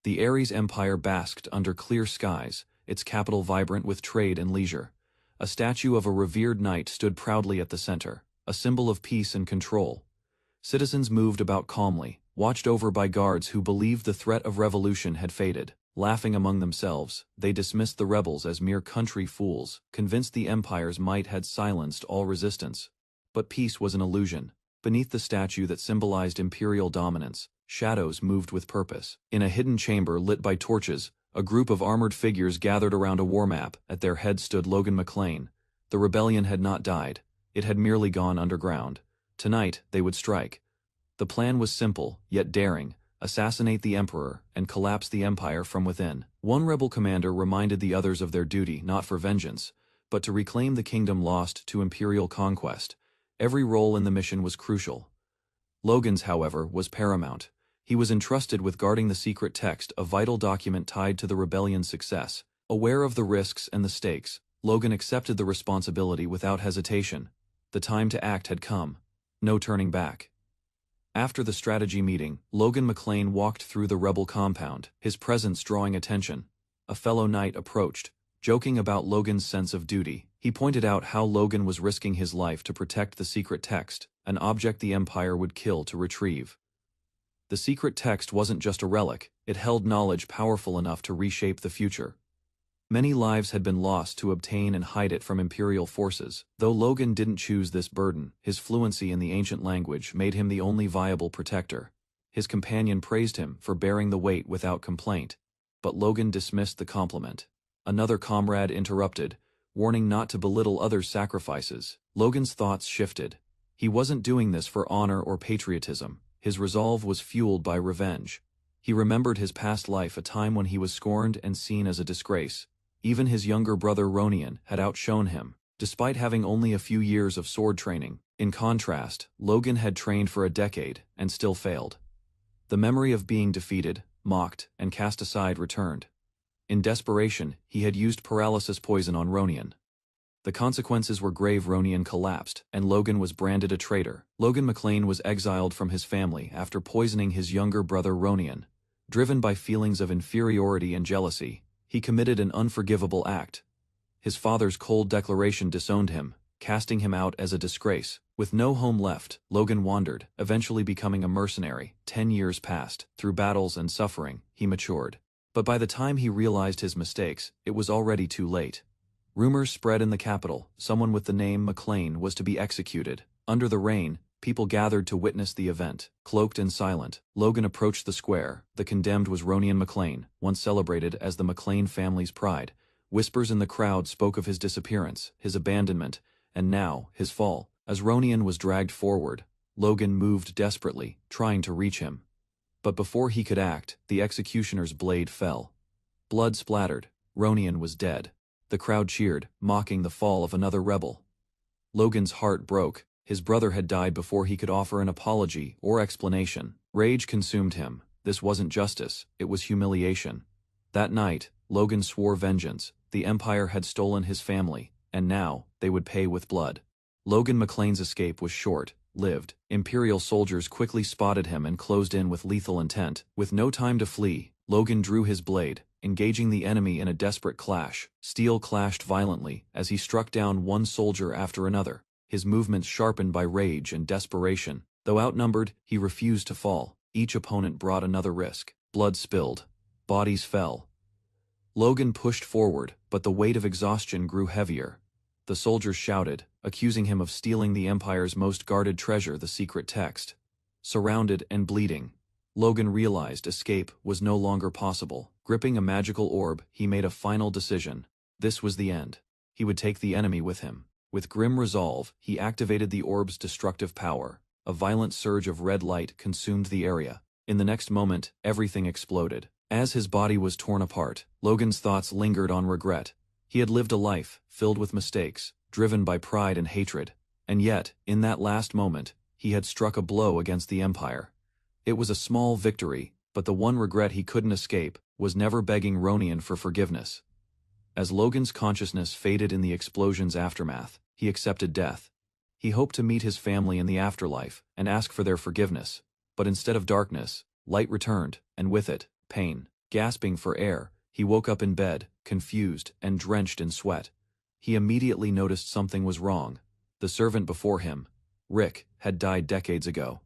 The Ares Empire basked under clear skies, its capital vibrant with trade and leisure. A statue of a revered knight stood proudly at the center, a symbol of peace and control. Citizens moved about calmly, watched over by guards who believed the threat of revolution had faded. Laughing among themselves, they dismissed the rebels as mere country fools, convinced the empire's might had silenced all resistance. But peace was an illusion. Beneath the statue that symbolized imperial dominance, shadows moved with purpose. In a hidden chamber lit by torches, a group of armored figures gathered around a war map. At their head stood Logan McLean. The rebellion had not died. It had merely gone underground. Tonight, they would strike. The plan was simple, yet daring. Assassinate the emperor, and collapse the empire from within. One rebel commander reminded the others of their duty not for vengeance, but to reclaim the kingdom lost to imperial conquest. Every role in the mission was crucial. Logan's, however, was paramount. He was entrusted with guarding the secret text, a vital document tied to the rebellion's success. Aware of the risks and the stakes, Logan accepted the responsibility without hesitation. The time to act had come. No turning back. After the strategy meeting, Logan McLean walked through the rebel compound, his presence drawing attention. A fellow knight approached, joking about Logan's sense of duty. He pointed out how Logan was risking his life to protect the secret text, an object the Empire would kill to retrieve. The secret text wasn't just a relic, it held knowledge powerful enough to reshape the future. Many lives had been lost to obtain and hide it from Imperial forces. Though Logan didn't choose this burden, his fluency in the ancient language made him the only viable protector. His companion praised him for bearing the weight without complaint, but Logan dismissed the compliment. Another comrade interrupted, warning not to belittle others' sacrifices. Logan's thoughts shifted. He wasn't doing this for honor or patriotism. His resolve was fueled by revenge. He remembered his past life, a time when he was scorned and seen as a disgrace. Even his younger brother Ronian had outshone him, despite having only a few years of sword training. In contrast, Logan had trained for a decade and still failed. The memory of being defeated, mocked, and cast aside returned. In desperation, he had used paralysis poison on Ronian. The consequences were grave. Ronian collapsed, and Logan was branded a traitor. Logan McLean was exiled from his family after poisoning his younger brother Ronian. Driven by feelings of inferiority and jealousy, he committed an unforgivable act. His father's cold declaration disowned him, casting him out as a disgrace. With no home left, Logan wandered, eventually becoming a mercenary. 10 years passed. Through battles and suffering, he matured. But by the time he realized his mistakes, it was already too late. Rumors spread in the capital. Someone with the name McLean was to be executed. Under the rain, people gathered to witness the event. Cloaked and silent, Logan approached the square. The condemned was Ronian McLean, once celebrated as the McLean family's pride. Whispers in the crowd spoke of his disappearance, his abandonment, and now, his fall. As Ronian was dragged forward, Logan moved desperately, trying to reach him. But before he could act, the executioner's blade fell. Blood splattered. Ronian was dead. The crowd cheered, mocking the fall of another rebel. Logan's heart broke. His brother had died before he could offer an apology or explanation. Rage consumed him. This wasn't justice, it was humiliation. That night, Logan swore vengeance. The Empire had stolen his family, and now, they would pay with blood. Logan McLean's escape was short-lived. Imperial soldiers quickly spotted him and closed in with lethal intent. With no time to flee, Logan drew his blade, engaging the enemy in a desperate clash. Steel clashed violently as he struck down one soldier after another, his movements sharpened by rage and desperation. Though outnumbered, he refused to fall. Each opponent brought another risk. Blood spilled. Bodies fell. Logan pushed forward, but the weight of exhaustion grew heavier. The soldiers shouted, accusing him of stealing the Empire's most guarded treasure, the secret text. Surrounded and bleeding, Logan realized escape was no longer possible. Gripping a magical orb, he made a final decision. This was the end. He would take the enemy with him. With grim resolve, he activated the orb's destructive power. A violent surge of red light consumed the area. In the next moment, everything exploded. As his body was torn apart, Logan's thoughts lingered on regret. He had lived a life filled with mistakes, driven by pride and hatred. And yet, in that last moment, he had struck a blow against the Empire. It was a small victory, but the one regret he couldn't escape was never begging Ronian for forgiveness. As Logan's consciousness faded in the explosion's aftermath, he accepted death. He hoped to meet his family in the afterlife and ask for their forgiveness. But instead of darkness, light returned, and with it, pain. Gasping for air, he woke up in bed, confused and drenched in sweat. He immediately noticed something was wrong. The servant before him, Rick, had died decades ago.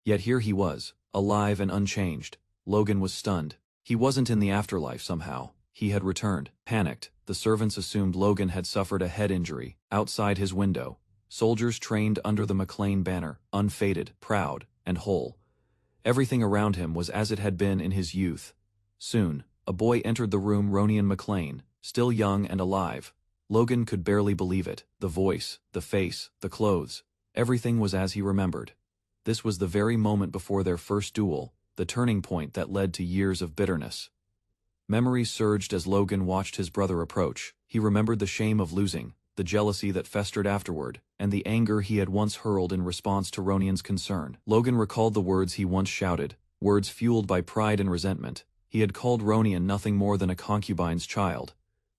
Yet here he was, alive and unchanged. Logan was stunned. He wasn't in the afterlife somehow. He had returned. Panicked, the servants assumed Logan had suffered a head injury. Outside his window, soldiers trained under the McLean banner, unfaded, proud, and whole. Everything around him was as it had been in his youth. Soon, a boy entered the room. Ronian McLean, still young and alive. Logan could barely believe it. The voice, the face, the clothes. Everything was as he remembered. This was the very moment before their first duel, the turning point that led to years of bitterness. Memories surged as Logan watched his brother approach. He remembered the shame of losing, the jealousy that festered afterward, and the anger he had once hurled in response to Ronian's concern. Logan recalled the words he once shouted, words fueled by pride and resentment. He had called Ronian nothing more than a concubine's child.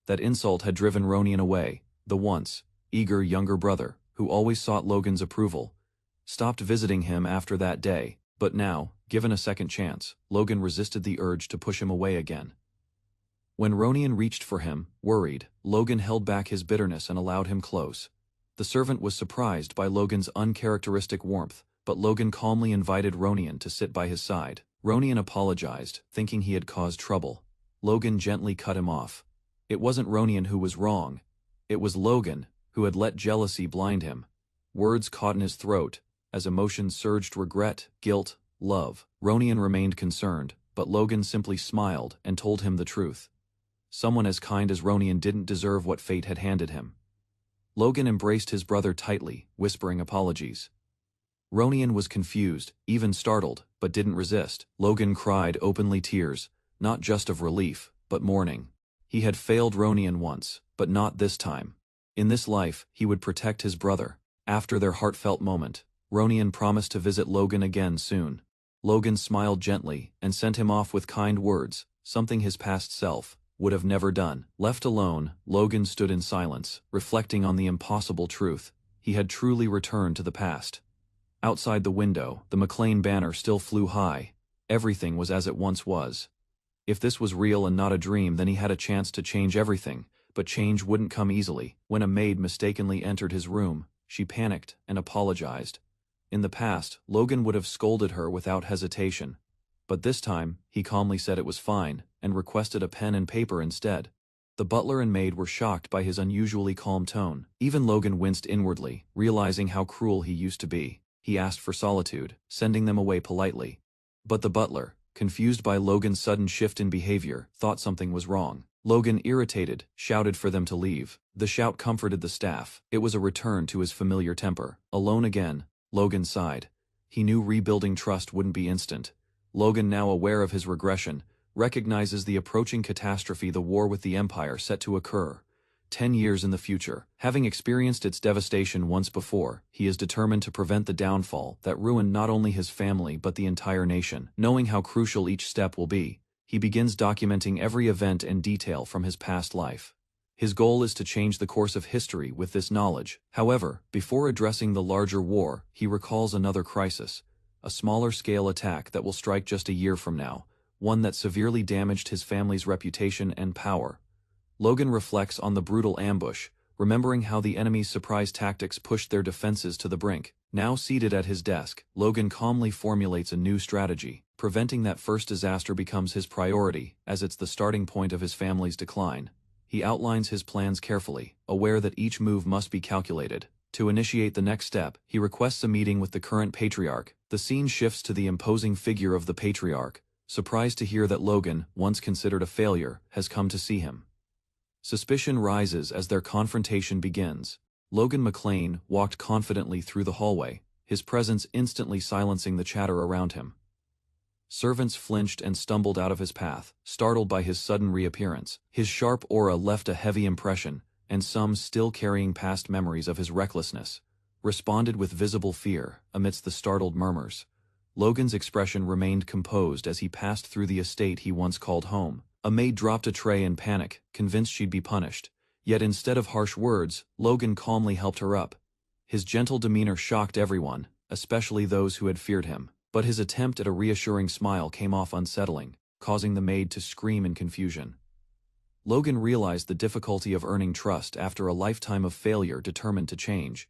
That insult had driven Ronian away. The once eager younger brother, who always sought Logan's approval, stopped visiting him after that day. But now, given a second chance, Logan resisted the urge to push him away again. When Ronian reached for him, worried, Logan held back his bitterness and allowed him close. The servant was surprised by Logan's uncharacteristic warmth, but Logan calmly invited Ronian to sit by his side. Ronian apologized, thinking he had caused trouble. Logan gently cut him off. It wasn't Ronian who was wrong. It was Logan, who had let jealousy blind him. Words caught in his throat, as emotions surged: regret, guilt, love. Ronian remained concerned, but Logan simply smiled and told him the truth. Someone as kind as Ronian didn't deserve what fate had handed him. Logan embraced his brother tightly, whispering apologies. Ronian was confused, even startled, but didn't resist. Logan cried openly, tears, not just of relief, but mourning. He had failed Ronian once, but not this time. In this life, he would protect his brother. After their heartfelt moment, Ronian promised to visit Logan again soon. Logan smiled gently and sent him off with kind words, something his past self would have never done. Left alone, Logan stood in silence, reflecting on the impossible truth. He had truly returned to the past. Outside the window, the McLean banner still flew high. Everything was as it once was. If this was real and not a dream, then he had a chance to change everything, but change wouldn't come easily. When a maid mistakenly entered his room, she panicked and apologized. In the past, Logan would have scolded her without hesitation. But this time, he calmly said it was fine, and requested a pen and paper instead. The butler and maid were shocked by his unusually calm tone. Even Logan winced inwardly, realizing how cruel he used to be. He asked for solitude, sending them away politely. But the butler, confused by Logan's sudden shift in behavior, thought something was wrong. Logan, irritated, shouted for them to leave. The shout comforted the staff. It was a return to his familiar temper. Alone again, Logan sighed. He knew rebuilding trust wouldn't be instant. Logan, now aware of his regression, recognizes the approaching catastrophe, the war with the Empire set to occur 10 years in the future. Having experienced its devastation once before, he is determined to prevent the downfall that ruined not only his family but the entire nation. Knowing how crucial each step will be, he begins documenting every event and detail from his past life. His goal is to change the course of history with this knowledge. However, before addressing the larger war, he recalls another crisis, a smaller-scale attack that will strike just a year from now, one that severely damaged his family's reputation and power. Logan reflects on the brutal ambush, remembering how the enemy's surprise tactics pushed their defenses to the brink. Now seated at his desk, Logan calmly formulates a new strategy. Preventing that first disaster becomes his priority, as it's the starting point of his family's decline. He outlines his plans carefully, aware that each move must be calculated. To initiate the next step, he requests a meeting with the current patriarch. The scene shifts to the imposing figure of the patriarch, surprised to hear that Logan, once considered a failure, has come to see him. Suspicion rises as their confrontation begins. Logan McLean walked confidently through the hallway, his presence instantly silencing the chatter around him. Servants flinched and stumbled out of his path, startled by his sudden reappearance. His sharp aura left a heavy impression, and some, still carrying past memories of his recklessness, responded with visible fear amidst the startled murmurs. Logan's expression remained composed as he passed through the estate he once called home. A maid dropped a tray in panic, convinced she'd be punished. Yet instead of harsh words, Logan calmly helped her up. His gentle demeanor shocked everyone, especially those who had feared him. But his attempt at a reassuring smile came off unsettling. causing the maid to scream in confusion. Logan realized the difficulty of earning trust after a lifetime of failure, determined to change.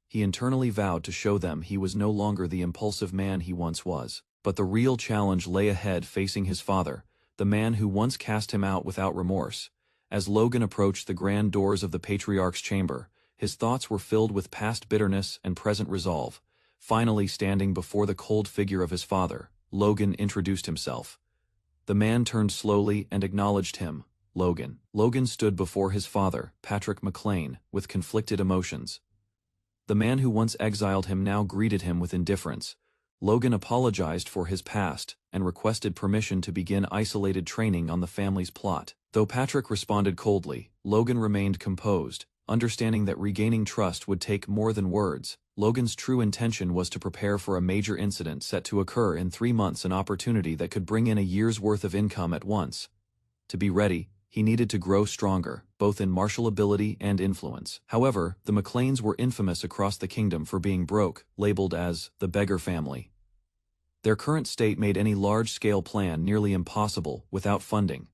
He internally vowed to show them he was no longer the impulsive man he once was. But the real challenge lay ahead, facing his father, the man who once cast him out without remorse. As Logan approached the grand doors of the patriarch's chamber, his thoughts were filled with past bitterness and present resolve. Finally standing before the cold figure of his father, Logan introduced himself. The man turned slowly and acknowledged him. Logan. Logan stood before his father, Patrick McLean, with conflicted emotions. The man who once exiled him now greeted him with indifference. Logan apologized for his past and requested permission to begin isolated training on the family's plot. Though Patrick responded coldly, Logan remained composed, understanding that regaining trust would take more than words. Logan's true intention was to prepare for a major incident set to occur in 3 months, an opportunity that could bring in a year's worth of income at once. To be ready, he needed to grow stronger, both in martial ability and influence. However, the McLeans were infamous across the kingdom for being broke, labeled as the beggar family. Their current state made any large-scale plan nearly impossible without funding.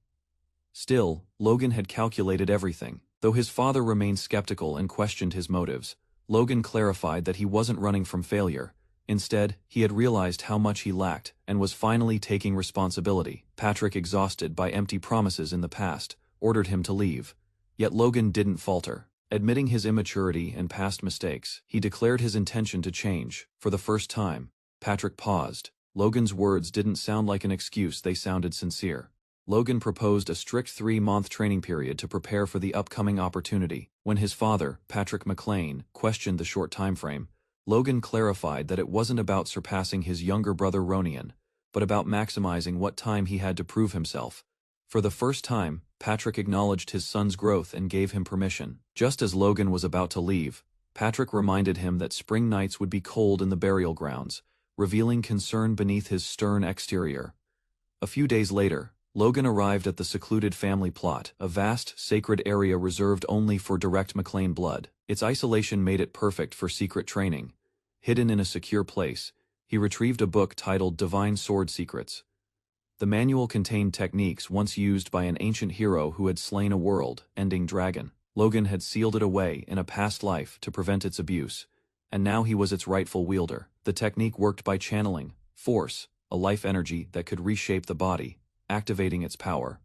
Still, Logan had calculated everything. Though his father remained skeptical and questioned his motives, Logan clarified that he wasn't running from failure. Instead, he had realized how much he lacked and was finally taking responsibility. Patrick, exhausted by empty promises in the past, ordered him to leave. Yet Logan didn't falter. Admitting his immaturity and past mistakes, he declared his intention to change. For the first time, Patrick paused. Logan's words didn't sound like an excuse, they sounded sincere. Logan proposed a strict 3-month training period to prepare for the upcoming opportunity. When his father, Patrick McLean, questioned the short time frame, Logan clarified that it wasn't about surpassing his younger brother Ronian, but about maximizing what time he had to prove himself. For the first time, Patrick acknowledged his son's growth and gave him permission. Just as Logan was about to leave, Patrick reminded him that spring nights would be cold in the burial grounds, revealing concern beneath his stern exterior. A few days later, Logan arrived at the secluded family plot, a vast, sacred area reserved only for direct McLean blood. Its isolation made it perfect for secret training. Hidden in a secure place, he retrieved a book titled Divine Sword Secrets. The manual contained techniques once used by an ancient hero who had slain a world-ending dragon. Logan had sealed it away in a past life to prevent its abuse, and now he was its rightful wielder. The technique worked by channeling force, a life energy that could reshape the body, activating its power.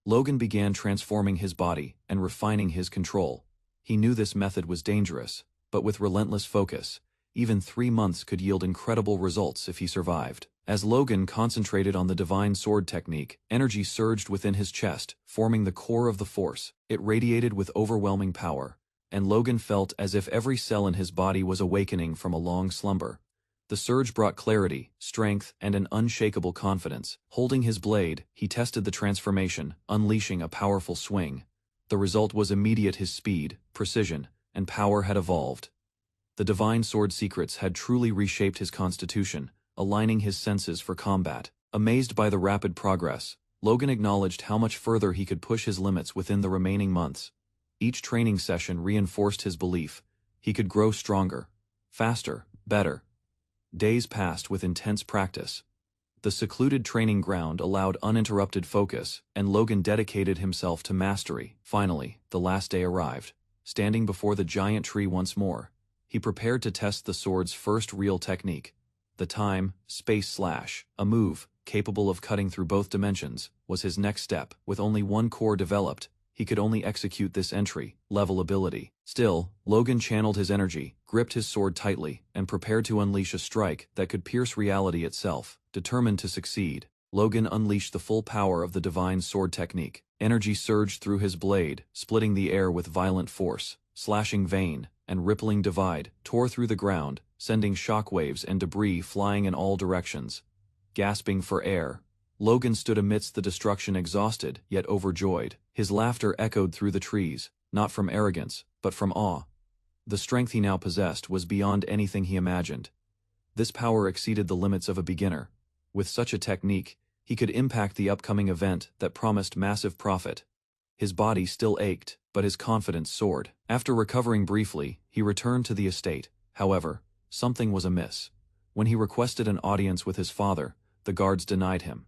Logan began transforming his body and refining his control. He knew this method was dangerous, but with relentless focus, even 3 months could yield incredible results if he survived. As Logan concentrated on the divine sword technique, energy surged within his chest, forming the core of the force. It radiated with overwhelming power, and Logan felt as if every cell in his body was awakening from a long slumber. The surge brought clarity, strength, and an unshakable confidence. Holding his blade, he tested the transformation, unleashing a powerful swing. The result was immediate. His speed, precision, and power had evolved. The divine sword secrets had truly reshaped his constitution, aligning his senses for combat. Amazed by the rapid progress, Logan acknowledged how much further he could push his limits within the remaining months. Each training session reinforced his belief. He could grow stronger, faster, better. Days passed with intense practice. The secluded training ground allowed uninterrupted focus, and Logan dedicated himself to mastery. Finally, the last day arrived. Standing before the giant tree once more, he prepared to test the sword's first real technique. The time, space slash, a move, capable of cutting through both dimensions, was his next step. With only one core developed, he could only execute this entry-level ability. Still, Logan channeled his energy, gripped his sword tightly, and prepared to unleash a strike that could pierce reality itself. Determined to succeed, Logan unleashed the full power of the divine sword technique. Energy surged through his blade, splitting the air with violent force. Slashing vein and rippling divide tore through the ground, sending shockwaves and debris flying in all directions. Gasping for air, Logan stood amidst the destruction, exhausted yet overjoyed. His laughter echoed through the trees, not from arrogance, but from awe. The strength he now possessed was beyond anything he imagined. This power exceeded the limits of a beginner. With such a technique, he could impact the upcoming event that promised massive profit. His body still ached, but his confidence soared. After recovering briefly, he returned to the estate. However, something was amiss. When he requested an audience with his father, the guards denied him.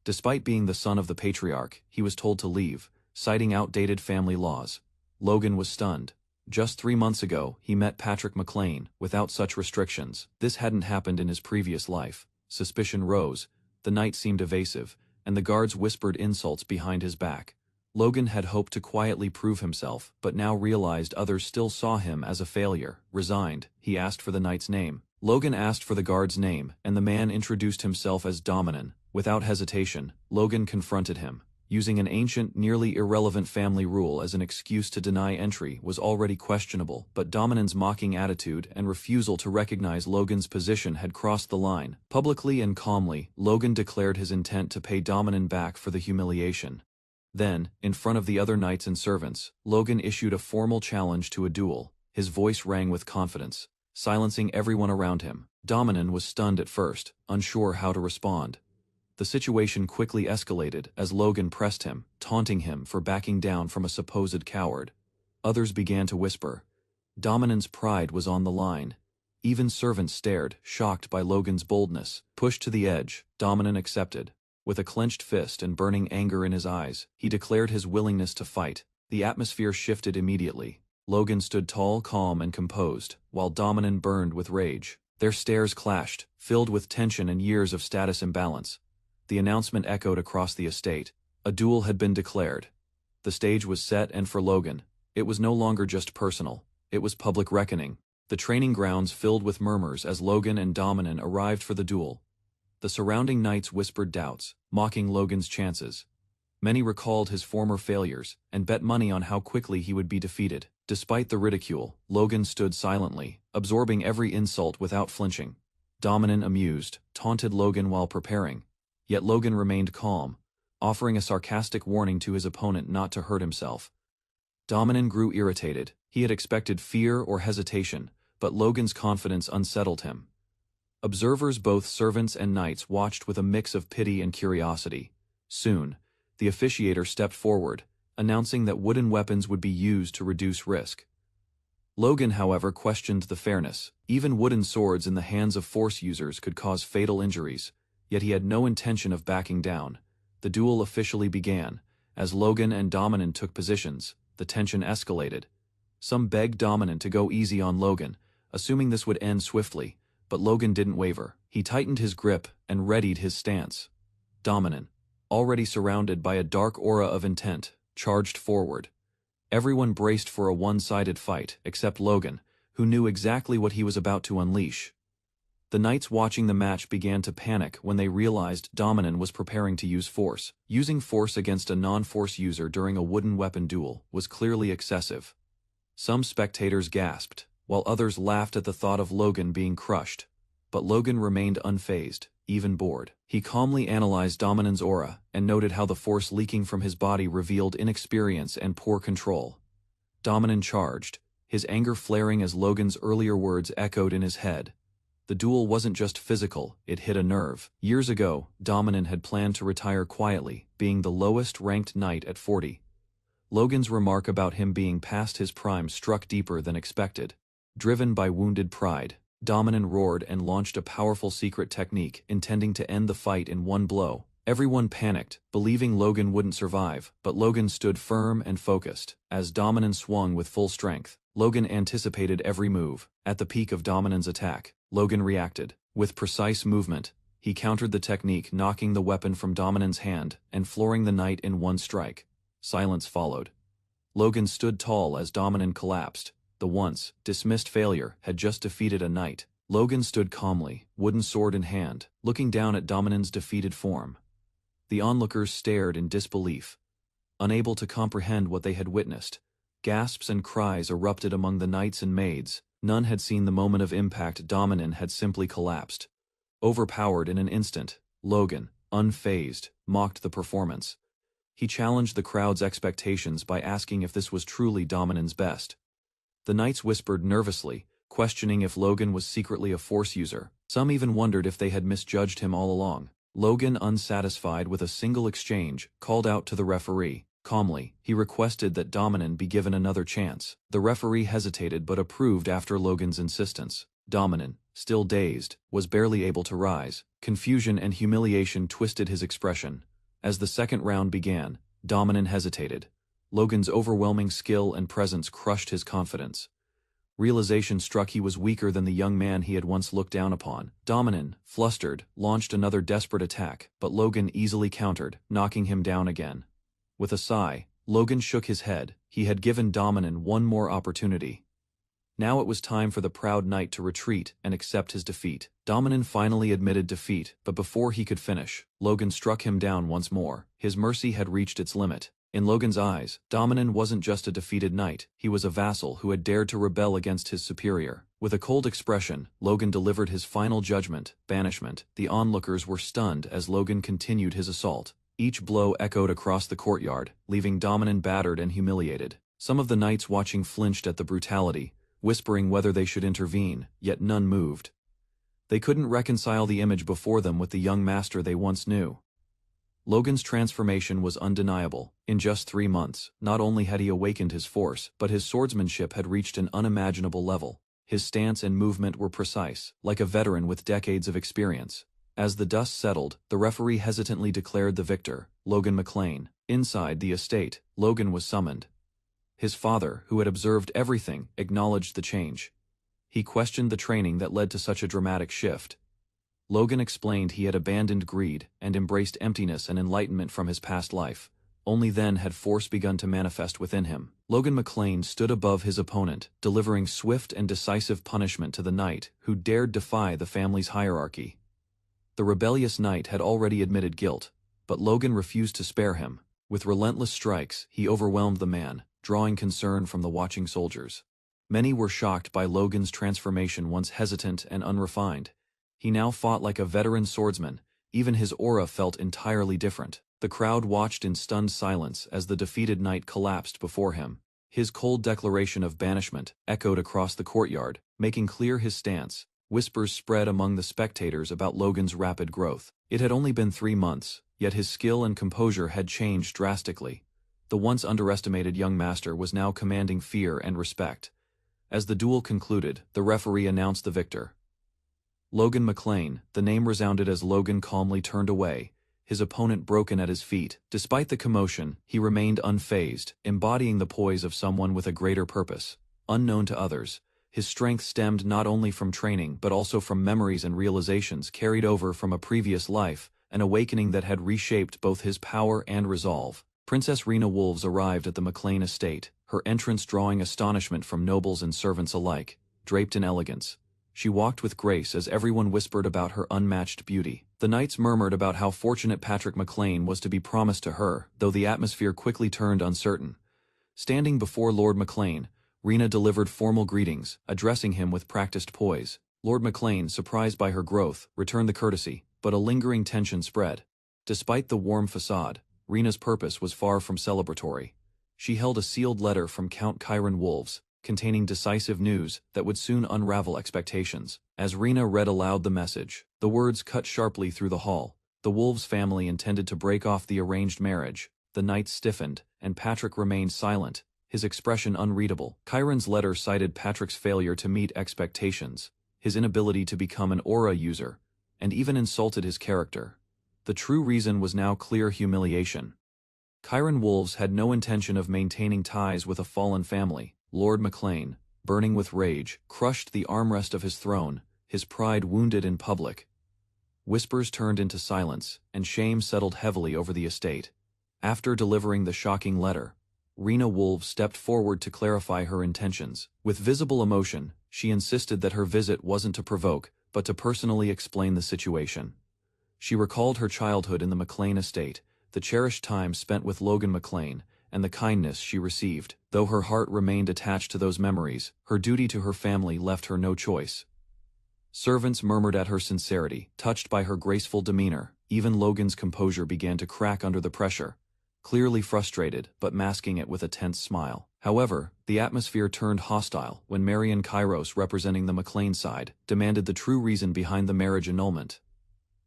Despite being the son of the patriarch, he was told to leave, citing outdated family laws. Logan was stunned. Just 3 months ago, he met Patrick McLean, without such restrictions. This hadn't happened in his previous life. Suspicion rose, the knight seemed evasive, and the guards whispered insults behind his back. Logan had hoped to quietly prove himself, but now realized others still saw him as a failure. Resigned, he asked for the knight's name. Logan asked for the guard's name, and the man introduced himself as Dominan. Without hesitation, Logan confronted him. Using an ancient, nearly irrelevant family rule as an excuse to deny entry was already questionable, but Dominan's mocking attitude and refusal to recognize Logan's position had crossed the line. Publicly and calmly, Logan declared his intent to pay Dominan back for the humiliation. Then, in front of the other knights and servants, Logan issued a formal challenge to a duel. His voice rang with confidence, silencing everyone around him. Dominan was stunned at first, unsure how to respond. The situation quickly escalated as Logan pressed him, taunting him for backing down from a supposed coward. Others began to whisper. Dominan's pride was on the line. Even servants stared, shocked by Logan's boldness. Pushed to the edge, Dominan accepted. With a clenched fist and burning anger in his eyes, he declared his willingness to fight. The atmosphere shifted immediately. Logan stood tall, calm, and composed, while Dominan burned with rage. Their stares clashed, filled with tension and years of status imbalance. The announcement echoed across the estate. A duel had been declared. The stage was set, and for Logan, it was no longer just personal. It was public reckoning. The training grounds filled with murmurs as Logan and Dominan arrived for the duel. The surrounding knights whispered doubts, mocking Logan's chances. Many recalled his former failures and bet money on how quickly he would be defeated. Despite the ridicule, Logan stood silently, absorbing every insult without flinching. Dominan, amused, taunted Logan while preparing. Yet Logan remained calm, offering a sarcastic warning to his opponent not to hurt himself. Dominan grew irritated. He had expected fear or hesitation, but Logan's confidence unsettled him. Observers, both servants and knights, watched with a mix of pity and curiosity. Soon, the officiator stepped forward, announcing that wooden weapons would be used to reduce risk. Logan, however, questioned the fairness. Even wooden swords in the hands of force users could cause fatal injuries. Yet he had no intention of backing down. The duel officially began. As Logan and Dominan took positions, the tension escalated. Some begged Dominan to go easy on Logan, assuming this would end swiftly, but Logan didn't waver. He tightened his grip and readied his stance. Dominan, already surrounded by a dark aura of intent, charged forward. Everyone braced for a one-sided fight, except Logan, who knew exactly what he was about to unleash. The knights watching the match began to panic when they realized Dominan was preparing to use force. Using force against a non-force user during a wooden weapon duel was clearly excessive. Some spectators gasped, while others laughed at the thought of Logan being crushed. But Logan remained unfazed, even bored. He calmly analyzed Dominan's aura and noted how the force leaking from his body revealed inexperience and poor control. Dominan charged, his anger flaring as Logan's earlier words echoed in his head. The duel wasn't just physical, it hit a nerve. Years ago, Dominan had planned to retire quietly, being the lowest-ranked knight at 40. Logan's remark about him being past his prime struck deeper than expected. Driven by wounded pride, Dominan roared and launched a powerful secret technique intending to end the fight in one blow. Everyone panicked, believing Logan wouldn't survive, but Logan stood firm and focused. As Dominan swung with full strength, Logan anticipated every move. At the peak of Dominan's attack, Logan reacted. With precise movement, he countered the technique, knocking the weapon from Dominan's hand and flooring the knight in one strike. Silence followed. Logan stood tall as Dominan collapsed. The once dismissed failure had just defeated a knight. Logan stood calmly, wooden sword in hand, looking down at Dominan's defeated form. The onlookers stared in disbelief, unable to comprehend what they had witnessed. Gasps and cries erupted among the knights and maids. None had seen the moment of impact. Dominan had simply collapsed. Overpowered in an instant, Logan, unfazed, mocked the performance. He challenged the crowd's expectations by asking if this was truly Dominan's best. The knights whispered nervously, questioning if Logan was secretly a force user. Some even wondered if they had misjudged him all along. Logan, unsatisfied with a single exchange, called out to the referee. Calmly, he requested that Dominan be given another chance. The referee hesitated but approved after Logan's insistence. Dominan, still dazed, was barely able to rise. Confusion and humiliation twisted his expression. As the second round began, Dominan hesitated. Logan's overwhelming skill and presence crushed his confidence. Realization struck he was weaker than the young man he had once looked down upon. Dominan, flustered, launched another desperate attack, but Logan easily countered, knocking him down again. With a sigh, Logan shook his head. He had given Dominan one more opportunity. Now it was time for the proud knight to retreat and accept his defeat. Dominan finally admitted defeat, but before he could finish, Logan struck him down once more. His mercy had reached its limit. In Logan's eyes, Dominan wasn't just a defeated knight, he was a vassal who had dared to rebel against his superior. With a cold expression, Logan delivered his final judgment, banishment. The onlookers were stunned as Logan continued his assault. Each blow echoed across the courtyard, leaving Dominan battered and humiliated. Some of the knights watching flinched at the brutality, whispering whether they should intervene, yet none moved. They couldn't reconcile the image before them with the young master they once knew. Logan's transformation was undeniable. In just 3 months, not only had he awakened his force, but his swordsmanship had reached an unimaginable level. His stance and movement were precise, like a veteran with decades of experience. As the dust settled, the referee hesitantly declared the victor, Logan McLean. Inside the estate, Logan was summoned. His father, who had observed everything, acknowledged the change. He questioned the training that led to such a dramatic shift. Logan explained he had abandoned greed and embraced emptiness and enlightenment from his past life. Only then had force begun to manifest within him. Logan McLean stood above his opponent, delivering swift and decisive punishment to the knight who dared defy the family's hierarchy. The rebellious knight had already admitted guilt, but Logan refused to spare him. With relentless strikes, he overwhelmed the man, drawing concern from the watching soldiers. Many were shocked by Logan's transformation, once hesitant and unrefined. He now fought like a veteran swordsman. Even his aura felt entirely different. The crowd watched in stunned silence as the defeated knight collapsed before him. His cold declaration of banishment echoed across the courtyard, making clear his stance. Whispers spread among the spectators about Logan's rapid growth. It had only been 3 months, yet his skill and composure had changed drastically. The once underestimated young master was now commanding fear and respect. As the duel concluded, the referee announced the victor. Logan McLean. The name resounded as Logan calmly turned away, his opponent broken at his feet. Despite the commotion, he remained unfazed, embodying the poise of someone with a greater purpose. Unknown to others, his strength stemmed not only from training but also from memories and realizations carried over from a previous life, an awakening that had reshaped both his power and resolve. Princess Rena Wolves arrived at the McLean estate, her entrance drawing astonishment from nobles and servants alike. Draped in elegance, she walked with grace as everyone whispered about her unmatched beauty. The knights murmured about how fortunate Patrick McLean was to be promised to her, though the atmosphere quickly turned uncertain. Standing before Lord McLean, Rena delivered formal greetings, addressing him with practiced poise. Lord McLean, surprised by her growth, returned the courtesy, but a lingering tension spread. Despite the warm facade, Rena's purpose was far from celebratory. She held a sealed letter from Count Chiron Wolves, containing decisive news that would soon unravel expectations. As Rena read aloud the message, the words cut sharply through the hall. The Wolves family intended to break off the arranged marriage. The knights stiffened, and Patrick remained silent, his expression unreadable. Chiron's letter cited Patrick's failure to meet expectations, his inability to become an aura user, and even insulted his character. The true reason was now clear: humiliation. Chiron Wolves had no intention of maintaining ties with a fallen family. Lord McLean, burning with rage, crushed the armrest of his throne, his pride wounded in public. Whispers turned into silence, and shame settled heavily over the estate. After delivering the shocking letter, Rena Wolves stepped forward to clarify her intentions. With visible emotion, she insisted that her visit wasn't to provoke, but to personally explain the situation. She recalled her childhood in the McLean estate, the cherished time spent with Logan McLean, and the kindness she received. Though her heart remained attached to those memories, her duty to her family left her no choice. Servants murmured at her sincerity, touched by her graceful demeanor. Even Logan's composure began to crack under the pressure, clearly frustrated but masking it with a tense smile. However, the atmosphere turned hostile when Marion Kairos, representing the McLean side, demanded the true reason behind the marriage annulment.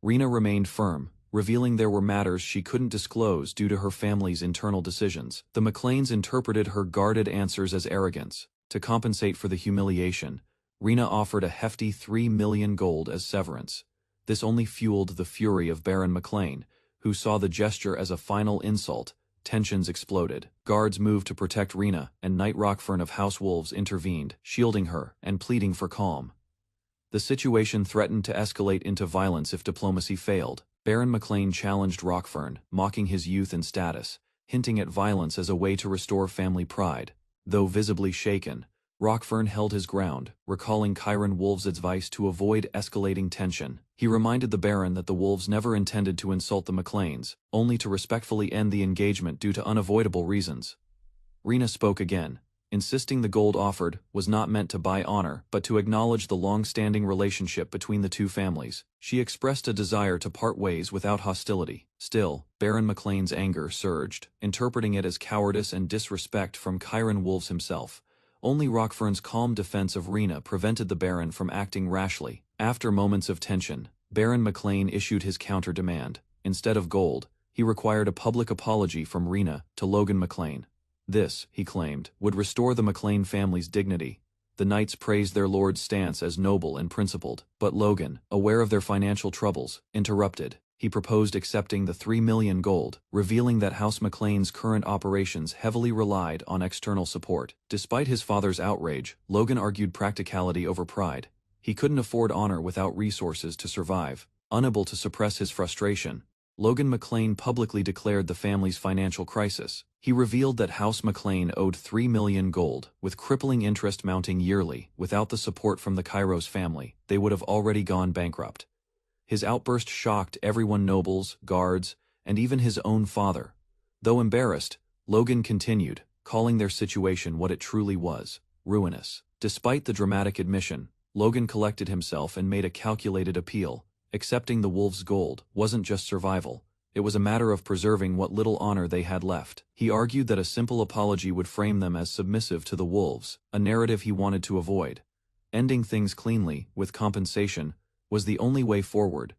Rena remained firm, revealing there were matters she couldn't disclose due to her family's internal decisions. The McLeans interpreted her guarded answers as arrogance. To compensate for the humiliation, Rena offered a hefty 3 million gold as severance. This only fueled the fury of Baron McLean, who saw the gesture as a final insult. Tensions exploded. Guards moved to protect Rena, and Knight Rockfern of House Wolves intervened, shielding her and pleading for calm. The situation threatened to escalate into violence if diplomacy failed. Baron McLean challenged Rockfern, mocking his youth and status, hinting at violence as a way to restore family pride. Though visibly shaken, Rockfern held his ground, recalling Chiron Wolf's advice to avoid escalating tension. He reminded the Baron that the Wolves never intended to insult the McLeans, only to respectfully end the engagement due to unavoidable reasons. Rena spoke again, insisting the gold offered was not meant to buy honor but to acknowledge the long-standing relationship between the two families. She expressed a desire to part ways without hostility. Still, Baron McLean's anger surged, interpreting it as cowardice and disrespect from Chiron Wolves himself. Only Rockfern's calm defense of Rena prevented the Baron from acting rashly. After moments of tension, Baron McLean issued his counter-demand. Instead of gold, he required a public apology from Rena to Logan McLean. This, he claimed, would restore the McLean family's dignity. The knights praised their lord's stance as noble and principled, but Logan, aware of their financial troubles, interrupted. He proposed accepting the 3 million gold, revealing that House McLean's current operations heavily relied on external support. Despite his father's outrage, Logan argued practicality over pride. He couldn't afford honor without resources to survive. Unable to suppress his frustration, Logan McLean publicly declared the family's financial crisis. He revealed that House McLean owed 3 million gold, with crippling interest mounting yearly. Without the support from the Kairos family, they would have already gone bankrupt. His outburst shocked everyone, nobles, guards, and even his own father. Though embarrassed, Logan continued, calling their situation what it truly was: ruinous. Despite the dramatic admission, Logan collected himself and made a calculated appeal. Accepting the Wolves' gold wasn't just survival, it was a matter of preserving what little honor they had left. He argued that a simple apology would frame them as submissive to the Wolves, a narrative he wanted to avoid. Ending things cleanly, with compensation, was the only way forward.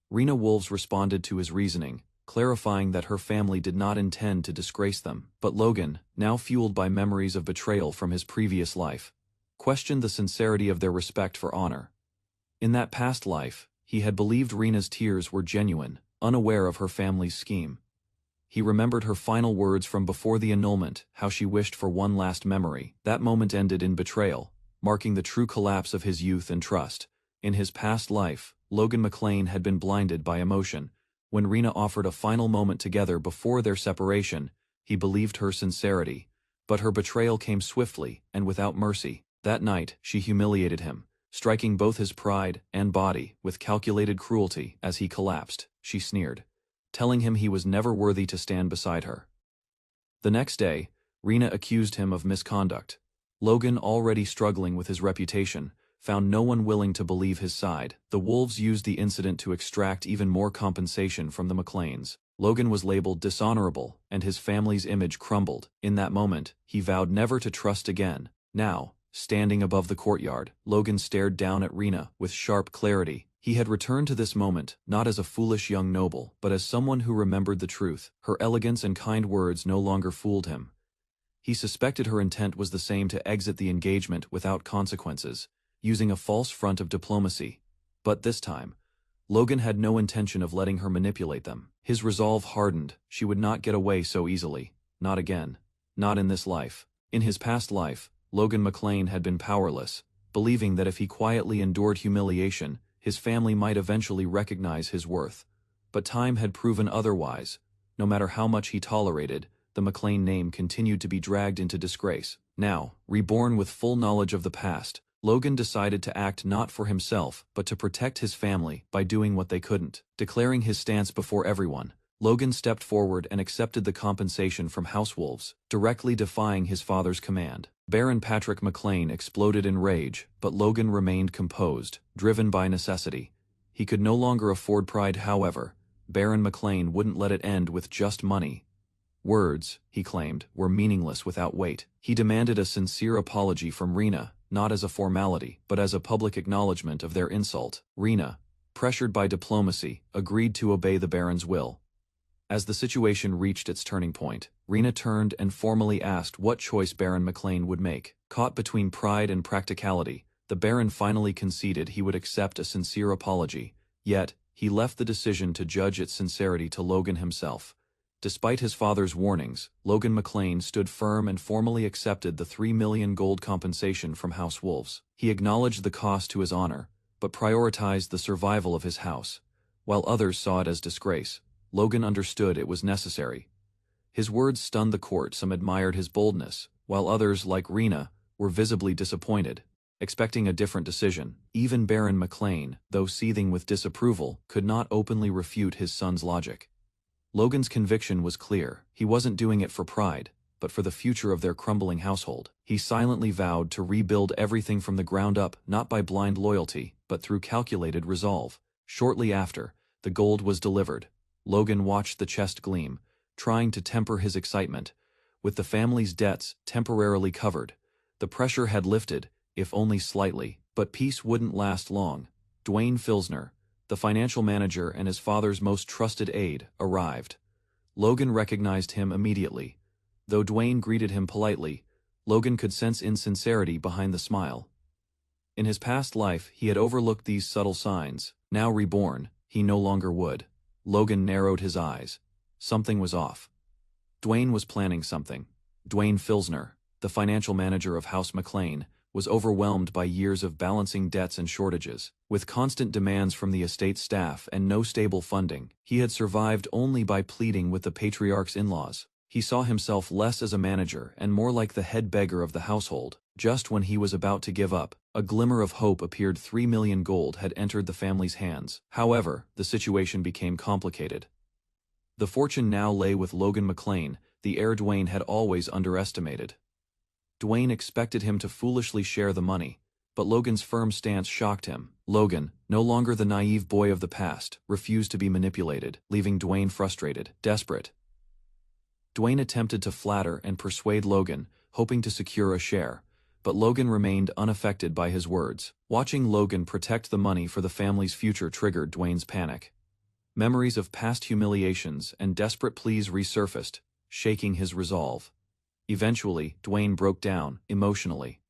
Rena Wolves responded to his reasoning, clarifying that her family did not intend to disgrace them. But Logan, now fueled by memories of betrayal from his previous life, questioned the sincerity of their respect for honor. In that past life, he had believed Rena's tears were genuine, unaware of her family's scheme. He remembered her final words from before the annulment, how she wished for one last memory. That moment ended in betrayal, marking the true collapse of his youth and trust. In his past life, Logan McLean had been blinded by emotion. When Rena offered a final moment together before their separation, he believed her sincerity. But her betrayal came swiftly and without mercy. That night, she humiliated him, striking both his pride and body with calculated cruelty. As he collapsed, she sneered, telling him he was never worthy to stand beside her. The next day, Rena accused him of misconduct. Logan, already struggling with his reputation, found no one willing to believe his side. The Wolves used the incident to extract even more compensation from the McLeans. Logan was labeled dishonorable, and his family's image crumbled. In that moment, he vowed never to trust again. Now, standing above the courtyard, Logan stared down at Rena with sharp clarity. He had returned to this moment, not as a foolish young noble, but as someone who remembered the truth. Her elegance and kind words no longer fooled him. He suspected her intent was the same: to exit the engagement without consequences, using a false front of diplomacy. But this time, Logan had no intention of letting her manipulate them. His resolve hardened. She would not get away so easily. Not again. Not in this life. In his past life, Logan McLean had been powerless, believing that if he quietly endured humiliation, his family might eventually recognize his worth. But time had proven otherwise. No matter how much he tolerated, the McLean name continued to be dragged into disgrace. Now, reborn with full knowledge of the past, Logan decided to act not for himself, but to protect his family by doing what they couldn't. Declaring his stance before everyone, Logan stepped forward and accepted the compensation from House Wolves, directly defying his father's command. Baron Patrick McLean exploded in rage, but Logan remained composed, driven by necessity. He could no longer afford pride. However, Baron McLean wouldn't let it end with just money. Words, he claimed, were meaningless without weight. He demanded a sincere apology from Rena, not as a formality, but as a public acknowledgement of their insult. Rena, pressured by diplomacy, agreed to obey the Baron's will. As the situation reached its turning point, Rena turned and formally asked what choice Baron McLean would make. Caught between pride and practicality, the Baron finally conceded he would accept a sincere apology. Yet, he left the decision to judge its sincerity to Logan himself. Despite his father's warnings, Logan McClain stood firm and formally accepted the $3 million gold compensation from House Wolves. He acknowledged the cost to his honor, but prioritized the survival of his house. While others saw it as disgrace, Logan understood it was necessary. His words stunned the court. Some admired his boldness, while others, like Rena, were visibly disappointed, expecting a different decision. Even Baron McClain, though seething with disapproval, could not openly refute his son's logic. Logan's conviction was clear. He wasn't doing it for pride, but for the future of their crumbling household. He silently vowed to rebuild everything from the ground up, not by blind loyalty, but through calculated resolve. Shortly after, the gold was delivered. Logan watched the chest gleam, trying to temper his excitement. With the family's debts temporarily covered, the pressure had lifted, if only slightly. But peace wouldn't last long. Dwayne Filsner, the financial manager and his father's most trusted aide, arrived. Logan recognized him immediately. Though Dwayne greeted him politely, Logan could sense insincerity behind the smile. In his past life, he had overlooked these subtle signs. Now reborn, he no longer would. Logan narrowed his eyes. Something was off. Dwayne was planning something. Dwayne Filsner, the financial manager of House McClain, was overwhelmed by years of balancing debts and shortages. With constant demands from the estate staff and no stable funding, he had survived only by pleading with the patriarch's in-laws. He saw himself less as a manager and more like the head beggar of the household. Just when he was about to give up, a glimmer of hope appeared. 3 million gold had entered the family's hands. However, the situation became complicated. The fortune now lay with Logan McClain, the heir Dwayne had always underestimated. Dwayne expected him to foolishly share the money, but Logan's firm stance shocked him. Logan, no longer the naive boy of the past, refused to be manipulated, leaving Dwayne frustrated, desperate. Dwayne attempted to flatter and persuade Logan, hoping to secure a share, but Logan remained unaffected by his words. Watching Logan protect the money for the family's future triggered Dwayne's panic. Memories of past humiliations and desperate pleas resurfaced, shaking his resolve. Eventually, Dwayne broke down, emotionally.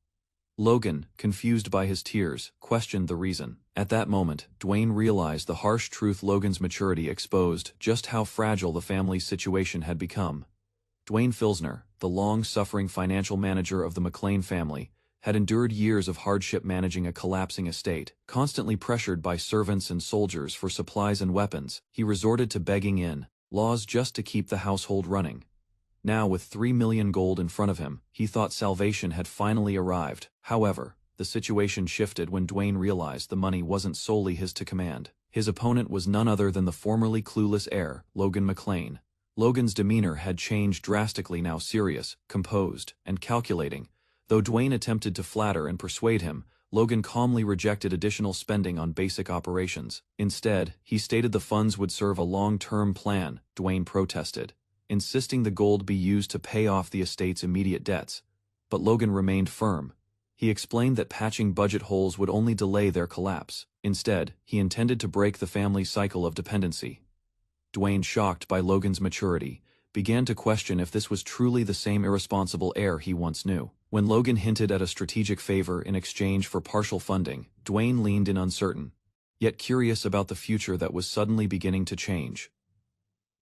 Logan, confused by his tears, questioned the reason. At that moment, Dwayne realized the harsh truth. Logan's maturity exposed just how fragile the family's situation had become. Dwayne Filsner, the long-suffering financial manager of the McClain family, had endured years of hardship managing a collapsing estate. Constantly pressured by servants and soldiers for supplies and weapons, he resorted to begging in laws just to keep the household running. Now, with 3 million gold in front of him, he thought salvation had finally arrived. However, the situation shifted when Dwayne realized the money wasn't solely his to command. His opponent was none other than the formerly clueless heir, Logan McClain. Logan's demeanor had changed drastically, now serious, composed, and calculating. Though Dwayne attempted to flatter and persuade him, Logan calmly rejected additional spending on basic operations. Instead, he stated the funds would serve a long-term plan. Dwayne protested, insisting the gold be used to pay off the estate's immediate debts. But Logan remained firm. He explained that patching budget holes would only delay their collapse. Instead, he intended to break the family's cycle of dependency. Dwayne, shocked by Logan's maturity, began to question if this was truly the same irresponsible heir he once knew. When Logan hinted at a strategic favor in exchange for partial funding, Dwayne leaned in, uncertain, yet curious about the future that was suddenly beginning to change.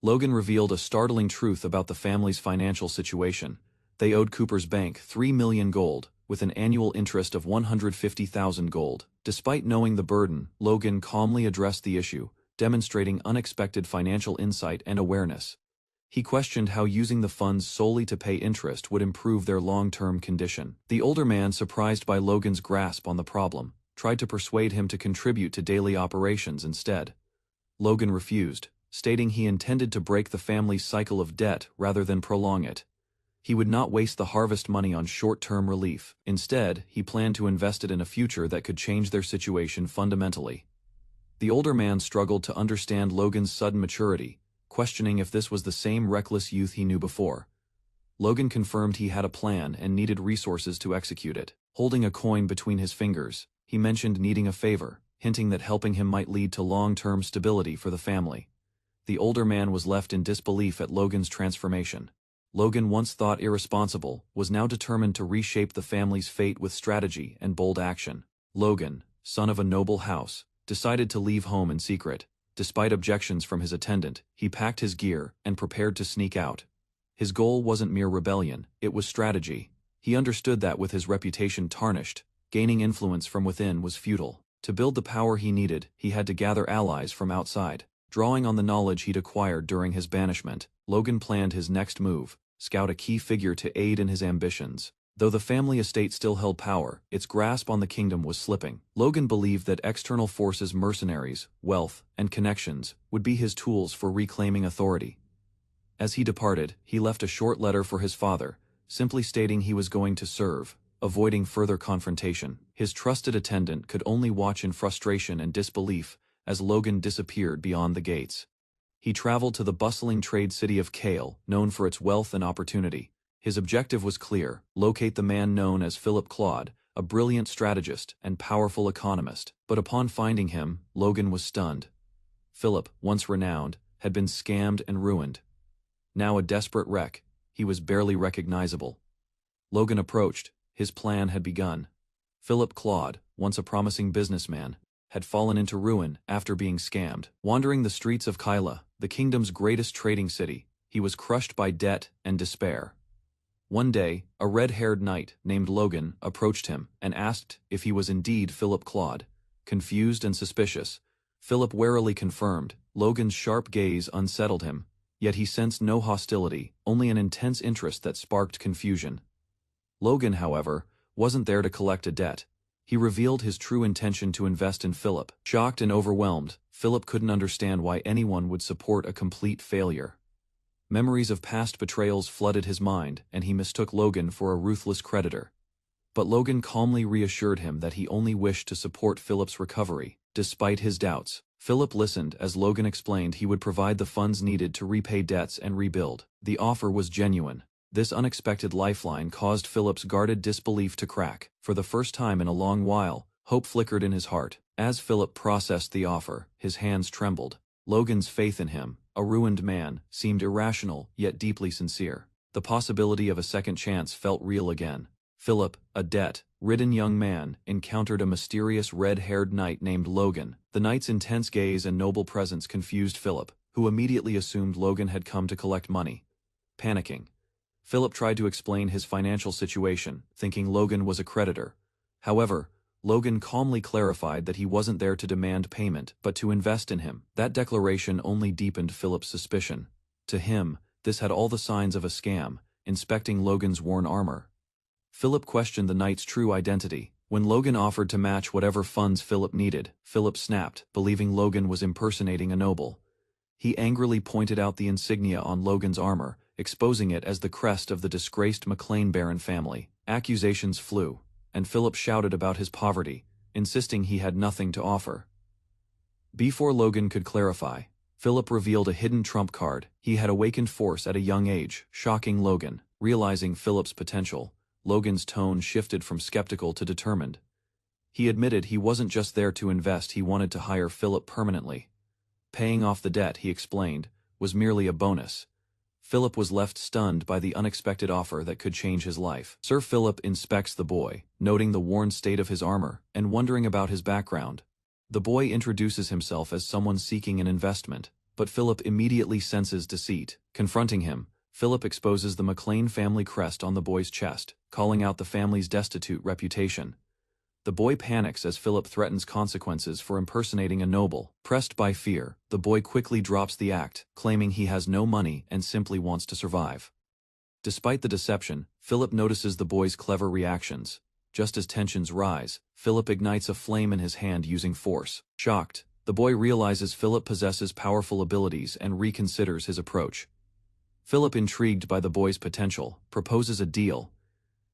Logan revealed a startling truth about the family's financial situation. They owed Cooper's bank 3 million gold, with an annual interest of 150,000 gold. Despite knowing the burden, Logan calmly addressed the issue, demonstrating unexpected financial insight and awareness. He questioned how using the funds solely to pay interest would improve their long-term condition. The older man, surprised by Logan's grasp on the problem, tried to persuade him to contribute to daily operations instead. Logan refused, stating he intended to break the family's cycle of debt rather than prolong it. He would not waste the harvest money on short-term relief. Instead, he planned to invest it in a future that could change their situation fundamentally. The older man struggled to understand Logan's sudden maturity, questioning if this was the same reckless youth he knew before. Logan confirmed he had a plan and needed resources to execute it. Holding a coin between his fingers, he mentioned needing a favor, hinting that helping him might lead to long-term stability for the family. The older man was left in disbelief at Logan's transformation. Logan, once thought irresponsible, was now determined to reshape the family's fate with strategy and bold action. Logan, son of a noble house, decided to leave home in secret. Despite objections from his attendant, he packed his gear and prepared to sneak out. His goal wasn't mere rebellion, it was strategy. He understood that with his reputation tarnished, gaining influence from within was futile. To build the power he needed, he had to gather allies from outside. Drawing on the knowledge he'd acquired during his banishment, Logan planned his next move: scout a key figure to aid in his ambitions. Though the family estate still held power, its grasp on the kingdom was slipping. Logan believed that external forces, mercenaries, wealth, and connections would be his tools for reclaiming authority. As he departed, he left a short letter for his father, simply stating he was going to serve, avoiding further confrontation. His trusted attendant could only watch in frustration and disbelief as Logan disappeared beyond the gates. He traveled to the bustling trade city of Kale, known for its wealth and opportunity. His objective was clear: locate the man known as Philip Claude, a brilliant strategist and powerful economist. But upon finding him, Logan was stunned. Philip, once renowned, had been scammed and ruined. Now a desperate wreck, he was barely recognizable. Logan approached. His plan had begun. Philip Claude, once a promising businessman, had fallen into ruin after being scammed. Wandering the streets of Kyla, the kingdom's greatest trading city, he was crushed by debt and despair. One day, a red-haired knight named Logan approached him and asked if he was indeed Philip Claude. Confused and suspicious, Philip warily confirmed. Logan's sharp gaze unsettled him, yet he sensed no hostility, only an intense interest that sparked confusion. Logan, however, wasn't there to collect a debt. He revealed his true intention to invest in Philip. Shocked and overwhelmed, Philip couldn't understand why anyone would support a complete failure. Memories of past betrayals flooded his mind, and he mistook Logan for a ruthless creditor. But Logan calmly reassured him that he only wished to support Philip's recovery. Despite his doubts, Philip listened as Logan explained he would provide the funds needed to repay debts and rebuild. The offer was genuine. This unexpected lifeline caused Philip's guarded disbelief to crack. For the first time in a long while, hope flickered in his heart. As Philip processed the offer, his hands trembled. Logan's faith in him, a ruined man, seemed irrational yet deeply sincere. The possibility of a second chance felt real again. Philip, a debt-ridden young man, encountered a mysterious red-haired knight named Logan. The knight's intense gaze and noble presence confused Philip, who immediately assumed Logan had come to collect money. Panicking, Philip tried to explain his financial situation, thinking Logan was a creditor. However, Logan calmly clarified that he wasn't there to demand payment, but to invest in him. That declaration only deepened Philip's suspicion. To him, this had all the signs of a scam. Inspecting Logan's worn armor, Philip questioned the knight's true identity. When Logan offered to match whatever funds Philip needed, Philip snapped, believing Logan was impersonating a noble. He angrily pointed out the insignia on Logan's armor, exposing it as the crest of the disgraced McLean Baron family. Accusations flew, and Philip shouted about his poverty, insisting he had nothing to offer. Before Logan could clarify, Philip revealed a hidden trump card. He had awakened force at a young age, shocking Logan. Realizing Philip's potential, Logan's tone shifted from skeptical to determined. He admitted he wasn't just there to invest, he wanted to hire Philip permanently. Paying off the debt, he explained, was merely a bonus. Philip was left stunned by the unexpected offer that could change his life. Sir Philip inspects the boy, noting the worn state of his armor, and wondering about his background. The boy introduces himself as someone seeking an investment, but Philip immediately senses deceit. Confronting him, Philip exposes the McLean family crest on the boy's chest, calling out the family's destitute reputation. The boy panics as Philip threatens consequences for impersonating a noble. Pressed by fear, the boy quickly drops the act, claiming he has no money and simply wants to survive. Despite the deception, Philip notices the boy's clever reactions. Just as tensions rise, Philip ignites a flame in his hand using force. Shocked, the boy realizes Philip possesses powerful abilities and reconsiders his approach. Philip, intrigued by the boy's potential, proposes a deal.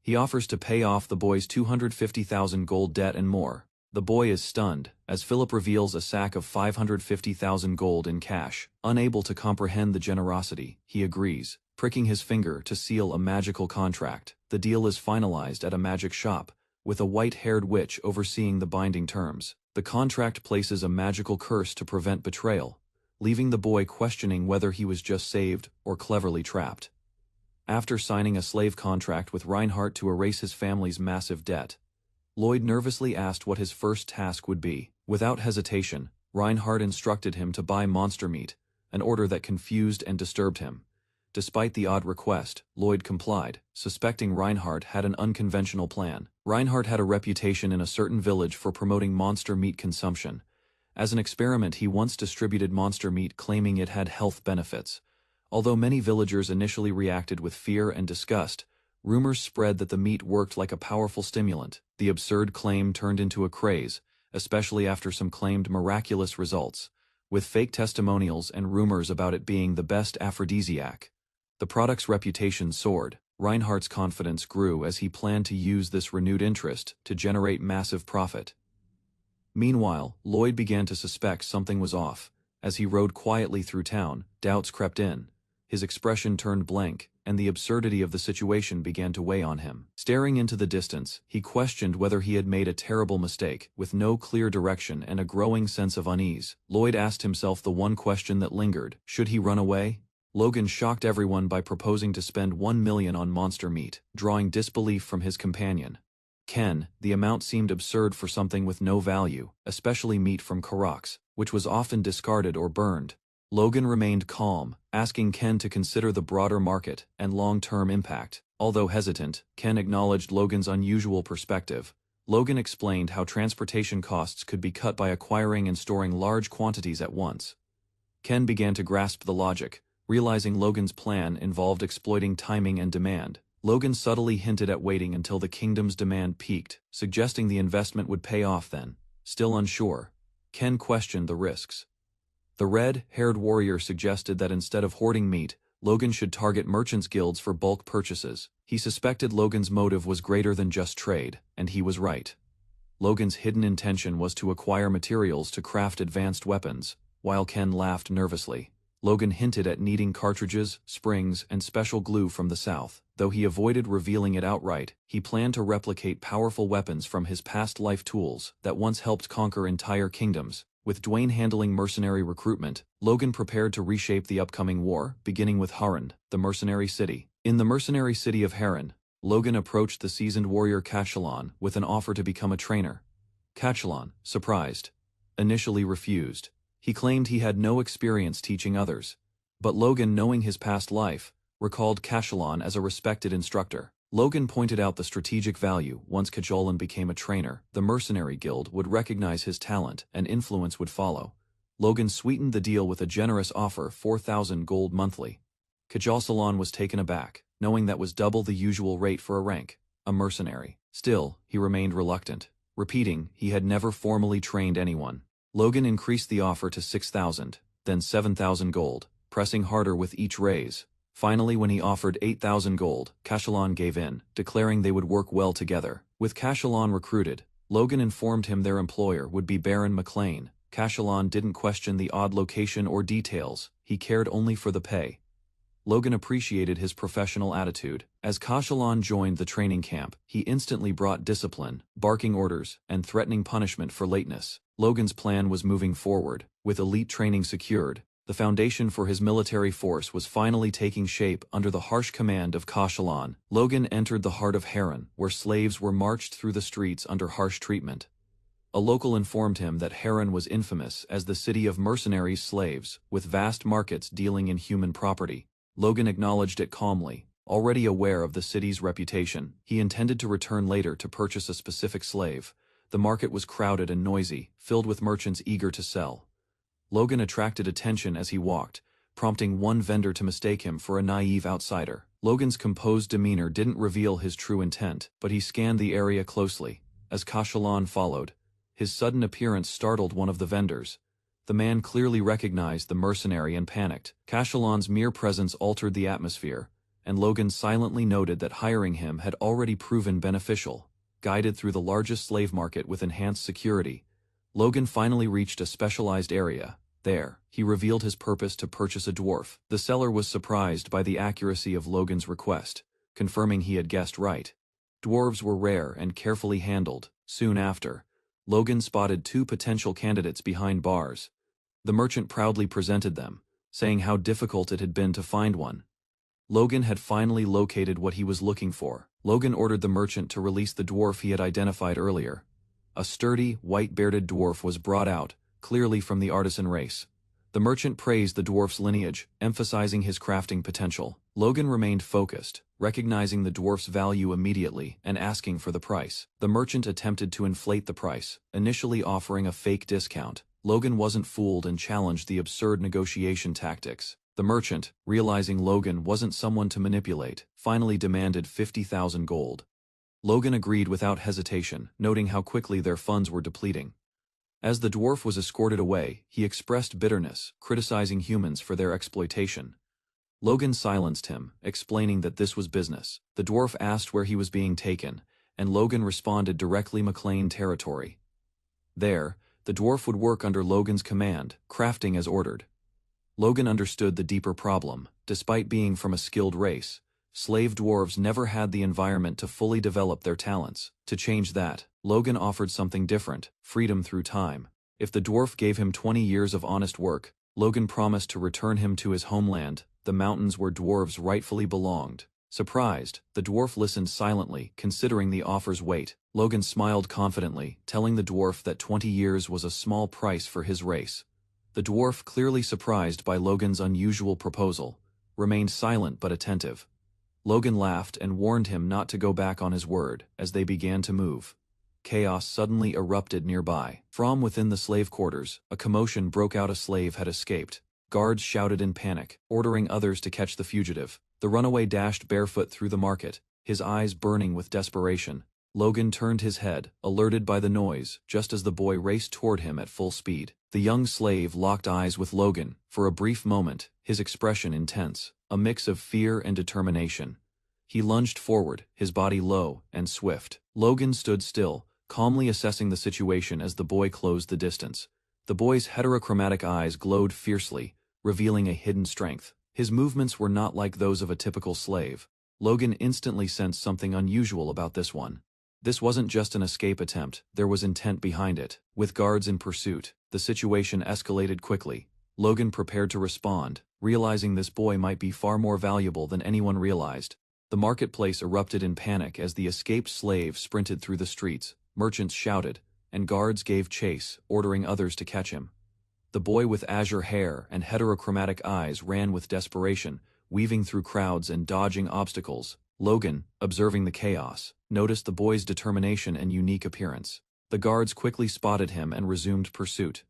He offers to pay off the boy's 250,000 gold debt and more. The boy is stunned, as Philip reveals a sack of 550,000 gold in cash. Unable to comprehend the generosity, he agrees, pricking his finger to seal a magical contract. The deal is finalized at a magic shop, with a white-haired witch overseeing the binding terms. The contract places a magical curse to prevent betrayal, leaving the boy questioning whether he was just saved or cleverly trapped. After signing a slave contract with Reinhardt to erase his family's massive debt, Lloyd nervously asked what his first task would be. Without hesitation, Reinhardt instructed him to buy monster meat, an order that confused and disturbed him. Despite the odd request, Lloyd complied, suspecting Reinhardt had an unconventional plan. Reinhardt had a reputation in a certain village for promoting monster meat consumption. As an experiment, he once distributed monster meat claiming it had health benefits. Although many villagers initially reacted with fear and disgust, rumors spread that the meat worked like a powerful stimulant. The absurd claim turned into a craze, especially after some claimed miraculous results, with fake testimonials and rumors about it being the best aphrodisiac. The product's reputation soared. Reinhardt's confidence grew as he planned to use this renewed interest to generate massive profit. Meanwhile, Lloyd began to suspect something was off. As he rode quietly through town, doubts crept in. His expression turned blank, and the absurdity of the situation began to weigh on him. Staring into the distance, he questioned whether he had made a terrible mistake. With no clear direction and a growing sense of unease, Lloyd asked himself the one question that lingered: should he run away? Logan shocked everyone by proposing to spend $1 million on monster meat, drawing disbelief from his companion. Ken, the amount seemed absurd for something with no value, especially meat from Karoks, which was often discarded or burned. Logan remained calm, asking Ken to consider the broader market and long-term impact. Although hesitant, Ken acknowledged Logan's unusual perspective. Logan explained how transportation costs could be cut by acquiring and storing large quantities at once. Ken began to grasp the logic, realizing Logan's plan involved exploiting timing and demand. Logan subtly hinted at waiting until the kingdom's demand peaked, suggesting the investment would pay off then. Still unsure, Ken questioned the risks. The red-haired warrior suggested that instead of hoarding meat, Logan should target merchants' guilds for bulk purchases. He suspected Logan's motive was greater than just trade, and he was right. Logan's hidden intention was to acquire materials to craft advanced weapons, while Ken laughed nervously. Logan hinted at needing cartridges, springs, and special glue from the south. Though he avoided revealing it outright, he planned to replicate powerful weapons from his past life tools that once helped conquer entire kingdoms. With Dwayne handling mercenary recruitment, Logan prepared to reshape the upcoming war, beginning with Harran, the mercenary city. In the mercenary city of Harran, Logan approached the seasoned warrior Cachalon with an offer to become a trainer. Cachalon, surprised, initially refused. He claimed he had no experience teaching others. But Logan, knowing his past life, recalled Cachalon as a respected instructor. Logan pointed out the strategic value. Once Cachalon became a trainer, the mercenary guild would recognize his talent and influence would follow. Logan sweetened the deal with a generous offer: 4,000 gold monthly. Cachalon was taken aback, knowing that was double the usual rate for a rank, a mercenary. Still, he remained reluctant, repeating he had never formally trained anyone. Logan increased the offer to 6,000, then 7,000 gold, pressing harder with each raise. Finally, when he offered 8,000 gold, Cachalon gave in, declaring they would work well together. With Cachalon recruited, Logan informed him their employer would be Baron McLean. Cachalon didn't question the odd location or details, he cared only for the pay. Logan appreciated his professional attitude. As Cachalon joined the training camp, he instantly brought discipline, barking orders, and threatening punishment for lateness. Logan's plan was moving forward. With elite training secured, the foundation for his military force was finally taking shape under the harsh command of Cachalon. Logan entered the heart of Harran, where slaves were marched through the streets under harsh treatment. A local informed him that Harran was infamous as the city of mercenary slaves, with vast markets dealing in human property. Logan acknowledged it calmly. Already aware of the city's reputation, he intended to return later to purchase a specific slave. The market was crowded and noisy, filled with merchants eager to sell. Logan attracted attention as he walked, prompting one vendor to mistake him for a naive outsider. Logan's composed demeanor didn't reveal his true intent, but he scanned the area closely. As Cachalon followed, his sudden appearance startled one of the vendors. The man clearly recognized the mercenary and panicked. Cachalon's mere presence altered the atmosphere, and Logan silently noted that hiring him had already proven beneficial. Guided through the largest slave market with enhanced security, Logan finally reached a specialized area. There, he revealed his purpose to purchase a dwarf. The seller was surprised by the accuracy of Logan's request, confirming he had guessed right. Dwarves were rare and carefully handled. Soon after, Logan spotted two potential candidates behind bars. The merchant proudly presented them, saying how difficult it had been to find one. Logan had finally located what he was looking for. Logan ordered the merchant to release the dwarf he had identified earlier. A sturdy, white-bearded dwarf was brought out, clearly from the artisan race. The merchant praised the dwarf's lineage, emphasizing his crafting potential. Logan remained focused, recognizing the dwarf's value immediately and asking for the price. The merchant attempted to inflate the price, initially offering a fake discount. Logan wasn't fooled and challenged the absurd negotiation tactics. The merchant, realizing Logan wasn't someone to manipulate, finally demanded 50,000 gold. Logan agreed without hesitation, noting how quickly their funds were depleting. As the dwarf was escorted away, he expressed bitterness, criticizing humans for their exploitation. Logan silenced him, explaining that this was business. The dwarf asked where he was being taken, and Logan responded directly McLean territory. There, the dwarf would work under Logan's command, crafting as ordered. Logan understood the deeper problem. Despite being from a skilled race, slave dwarves never had the environment to fully develop their talents. To change that, Logan offered something different: freedom through time. If the dwarf gave him 20 years of honest work, Logan promised to return him to his homeland, the mountains where dwarves rightfully belonged. Surprised, the dwarf listened silently, considering the offer's weight. Logan smiled confidently, telling the dwarf that 20 years was a small price for his race. The dwarf, clearly surprised by Logan's unusual proposal, remained silent but attentive. Logan laughed and warned him not to go back on his word. As they began to move, chaos suddenly erupted nearby. From within the slave quarters, a commotion broke out. A slave had escaped. Guards shouted in panic, ordering others to catch the fugitive. The runaway dashed barefoot through the market, his eyes burning with desperation. Logan turned his head, alerted by the noise, just as the boy raced toward him at full speed. The young slave locked eyes with Logan. For a brief moment, his expression intense, a mix of fear and determination. He lunged forward, his body low and swift. Logan stood still, calmly assessing the situation as the boy closed the distance. The boy's heterochromatic eyes glowed fiercely, revealing a hidden strength. His movements were not like those of a typical slave. Logan instantly sensed something unusual about this one. This wasn't just an escape attempt, there was intent behind it. With guards in pursuit, the situation escalated quickly. Logan prepared to respond, realizing this boy might be far more valuable than anyone realized. The marketplace erupted in panic as the escaped slave sprinted through the streets. Merchants shouted, and guards gave chase, ordering others to catch him. The boy with azure hair and heterochromatic eyes ran with desperation, weaving through crowds and dodging obstacles. Logan, observing the chaos, noticed the boy's determination and unique appearance. The guards quickly spotted him and resumed pursuit.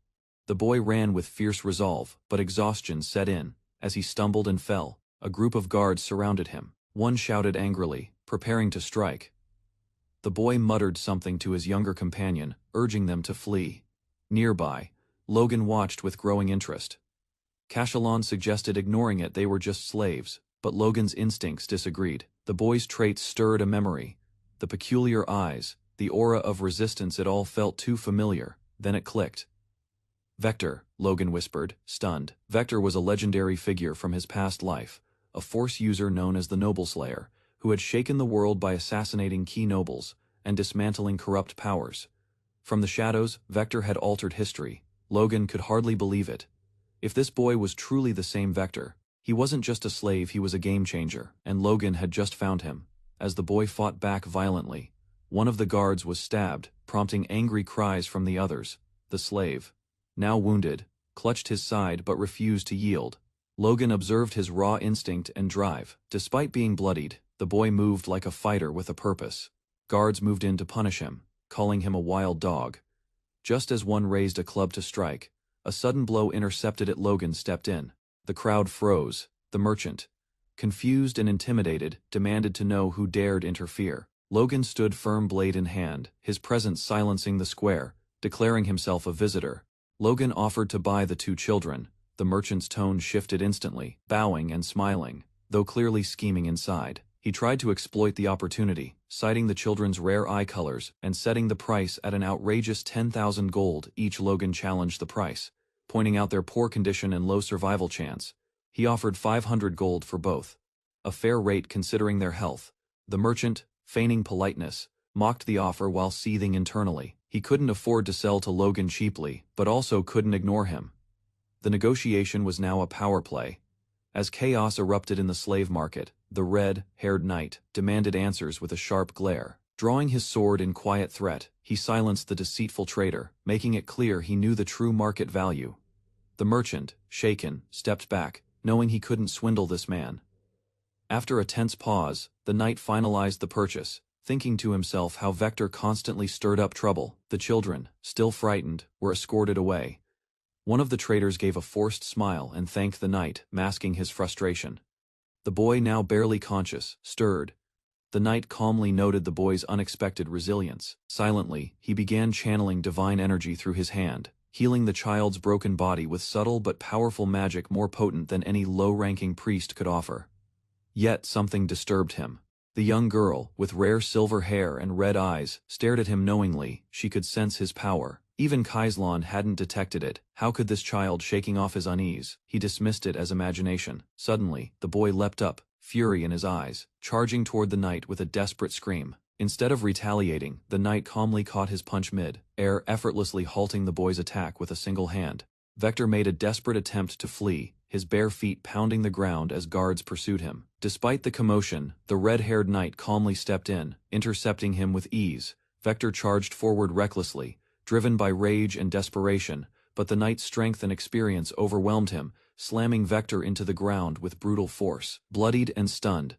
The boy ran with fierce resolve, but exhaustion set in. As he stumbled and fell, a group of guards surrounded him. One shouted angrily, preparing to strike. The boy muttered something to his younger companion, urging them to flee. Nearby, Logan watched with growing interest. Cachalon suggested ignoring it. They were just slaves, but Logan's instincts disagreed. The boy's traits stirred a memory. The peculiar eyes, the aura of resistance, it all felt too familiar. Then it clicked. Vector, Logan whispered, stunned. Vector was a legendary figure from his past life, a Force user known as the Noble Slayer, who had shaken the world by assassinating key nobles and dismantling corrupt powers. From the shadows, Vector had altered history. Logan could hardly believe it. If this boy was truly the same Vector, he wasn't just a slave, he was a game-changer, and Logan had just found him. As the boy fought back violently, one of the guards was stabbed, prompting angry cries from the others. The slave, now wounded, clutched his side but refused to yield. Logan observed his raw instinct and drive. Despite being bloodied, the boy moved like a fighter with a purpose. Guards moved in to punish him, calling him a wild dog. Just as one raised a club to strike, a sudden blow intercepted it. Logan stepped in. The crowd froze. The merchant, confused and intimidated, demanded to know who dared interfere. Logan stood firm, blade in hand, his presence silencing the square, declaring himself a visitor. Logan offered to buy the two children. The merchant's tone shifted instantly, bowing and smiling, though clearly scheming inside. He tried to exploit the opportunity, citing the children's rare eye colors and setting the price at an outrageous 10,000 gold each. Logan challenged the price, pointing out their poor condition and low survival chance. He offered 500 gold for both, a fair rate considering their health. The merchant, feigning politeness, mocked the offer while seething internally. He couldn't afford to sell to Logan cheaply, but also couldn't ignore him. The negotiation was now a power play. As chaos erupted in the slave market, the red-haired knight demanded answers with a sharp glare. Drawing his sword in quiet threat, he silenced the deceitful trader, making it clear he knew the true market value. The merchant, shaken, stepped back, knowing he couldn't swindle this man. After a tense pause, the knight finalized the purchase, thinking to himself how Vector constantly stirred up trouble. The children, still frightened, were escorted away. One of the traders gave a forced smile and thanked the knight, masking his frustration. The boy, now barely conscious, stirred. The knight calmly noted the boy's unexpected resilience. Silently, he began channeling divine energy through his hand, healing the child's broken body with subtle but powerful magic more potent than any low-ranking priest could offer. Yet something disturbed him. The young girl, with rare silver hair and red eyes, stared at him knowingly. She could sense his power. Even Kaislon hadn't detected it. How could this child, shaking off his unease? He dismissed it as imagination. Suddenly, the boy leapt up, fury in his eyes, charging toward the knight with a desperate scream. Instead of retaliating, the knight calmly caught his punch mid-air, effortlessly halting the boy's attack with a single hand. Vector made a desperate attempt to flee, his bare feet pounding the ground as guards pursued him. Despite the commotion, the red-haired knight calmly stepped in, intercepting him with ease. Vector charged forward recklessly, driven by rage and desperation, but the knight's strength and experience overwhelmed him, slamming Vector into the ground with brutal force. Bloodied and stunned,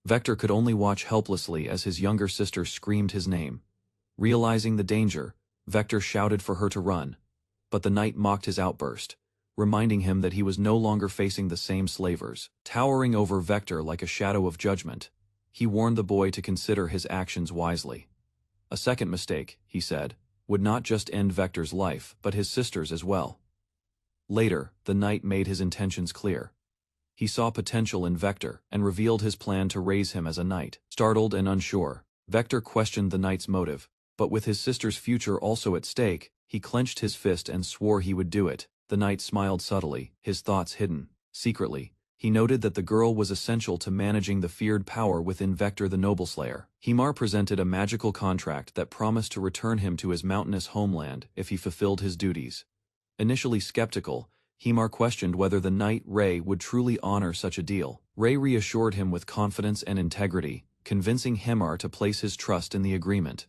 Vector could only watch helplessly as his younger sister screamed his name. Realizing the danger, Vector shouted for her to run, but the knight mocked his outburst, reminding him that he was no longer facing the same slavers. Towering over Vector like a shadow of judgment, he warned the boy to consider his actions wisely. A second mistake, he said, would not just end Vector's life, but his sister's as well. Later, the knight made his intentions clear. He saw potential in Vector and revealed his plan to raise him as a knight. Startled and unsure, Vector questioned the knight's motive, but with his sister's future also at stake, he clenched his fist and swore he would do it. The knight smiled subtly, his thoughts hidden. Secretly, he noted that the girl was essential to managing the feared power within Vector the Noble-Slayer. Himar presented a magical contract that promised to return him to his mountainous homeland if he fulfilled his duties. Initially skeptical, Himar questioned whether the knight Ray would truly honor such a deal. Ray reassured him with confidence and integrity, convincing Himar to place his trust in the agreement.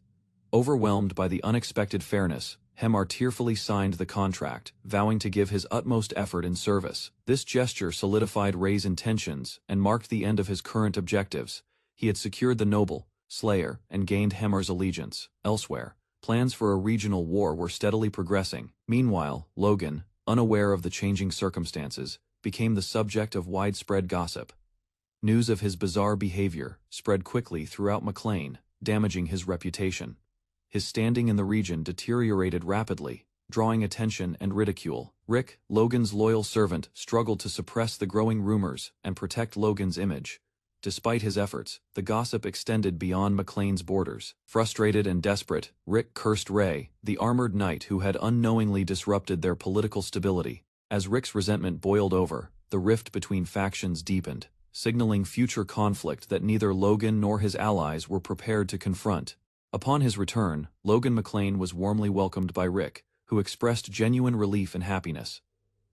Overwhelmed by the unexpected fairness, Hemar tearfully signed the contract, vowing to give his utmost effort in service. This gesture solidified Ray's intentions and marked the end of his current objectives. He had secured the noble, Slayer, and gained Hemar's allegiance. Elsewhere, plans for a regional war were steadily progressing. Meanwhile, Logan, unaware of the changing circumstances, became the subject of widespread gossip. News of his bizarre behavior spread quickly throughout McLean, damaging his reputation. His standing in the region deteriorated rapidly, drawing attention and ridicule. Rick, Logan's loyal servant, struggled to suppress the growing rumors and protect Logan's image. Despite his efforts, the gossip extended beyond McLean's borders. Frustrated and desperate, Rick cursed Ray, the armored knight who had unknowingly disrupted their political stability. As Rick's resentment boiled over, the rift between factions deepened, signaling future conflict that neither Logan nor his allies were prepared to confront. Upon his return, Logan McLean was warmly welcomed by Rick, who expressed genuine relief and happiness.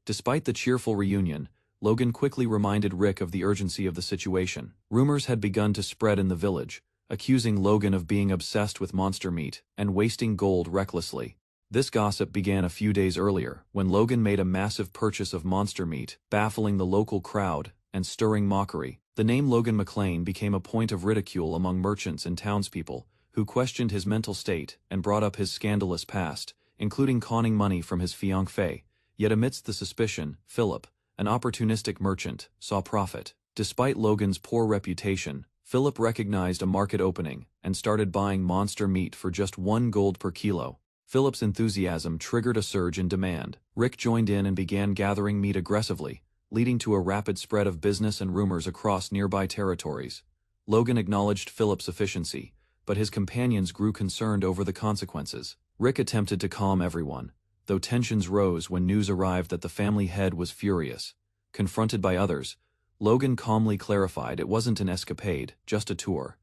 Despite the cheerful reunion, Logan quickly reminded Rick of the urgency of the situation. Rumors had begun to spread in the village, accusing Logan of being obsessed with monster meat and wasting gold recklessly. This gossip began a few days earlier, when Logan made a massive purchase of monster meat, baffling the local crowd and stirring mockery. The name Logan McLean became a point of ridicule among merchants and townspeople, who questioned his mental state and brought up his scandalous past, including conning money from his fiancée. Yet amidst the suspicion, Philip, an opportunistic merchant, saw profit. Despite Logan's poor reputation, Philip recognized a market opening and started buying monster meat for just 1 gold per kilo. Philip's enthusiasm triggered a surge in demand. Rick joined in and began gathering meat aggressively, leading to a rapid spread of business and rumors across nearby territories. Logan acknowledged Philip's efficiency, but his companions grew concerned over the consequences. Rick attempted to calm everyone, though tensions rose when news arrived that the family head was furious. Confronted by others, Logan calmly clarified it wasn't an escapade, just a tour.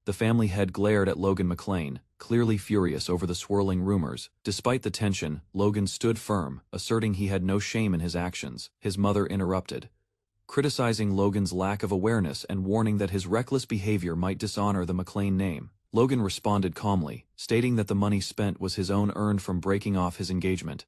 The family head glared at Logan McLean, clearly furious over the swirling rumors. Despite the tension, Logan stood firm, asserting he had no shame in his actions. His mother interrupted, criticizing Logan's lack of awareness and warning that his reckless behavior might dishonor the McLean name. Logan responded calmly, stating that the money spent was his own earned from breaking off his engagement.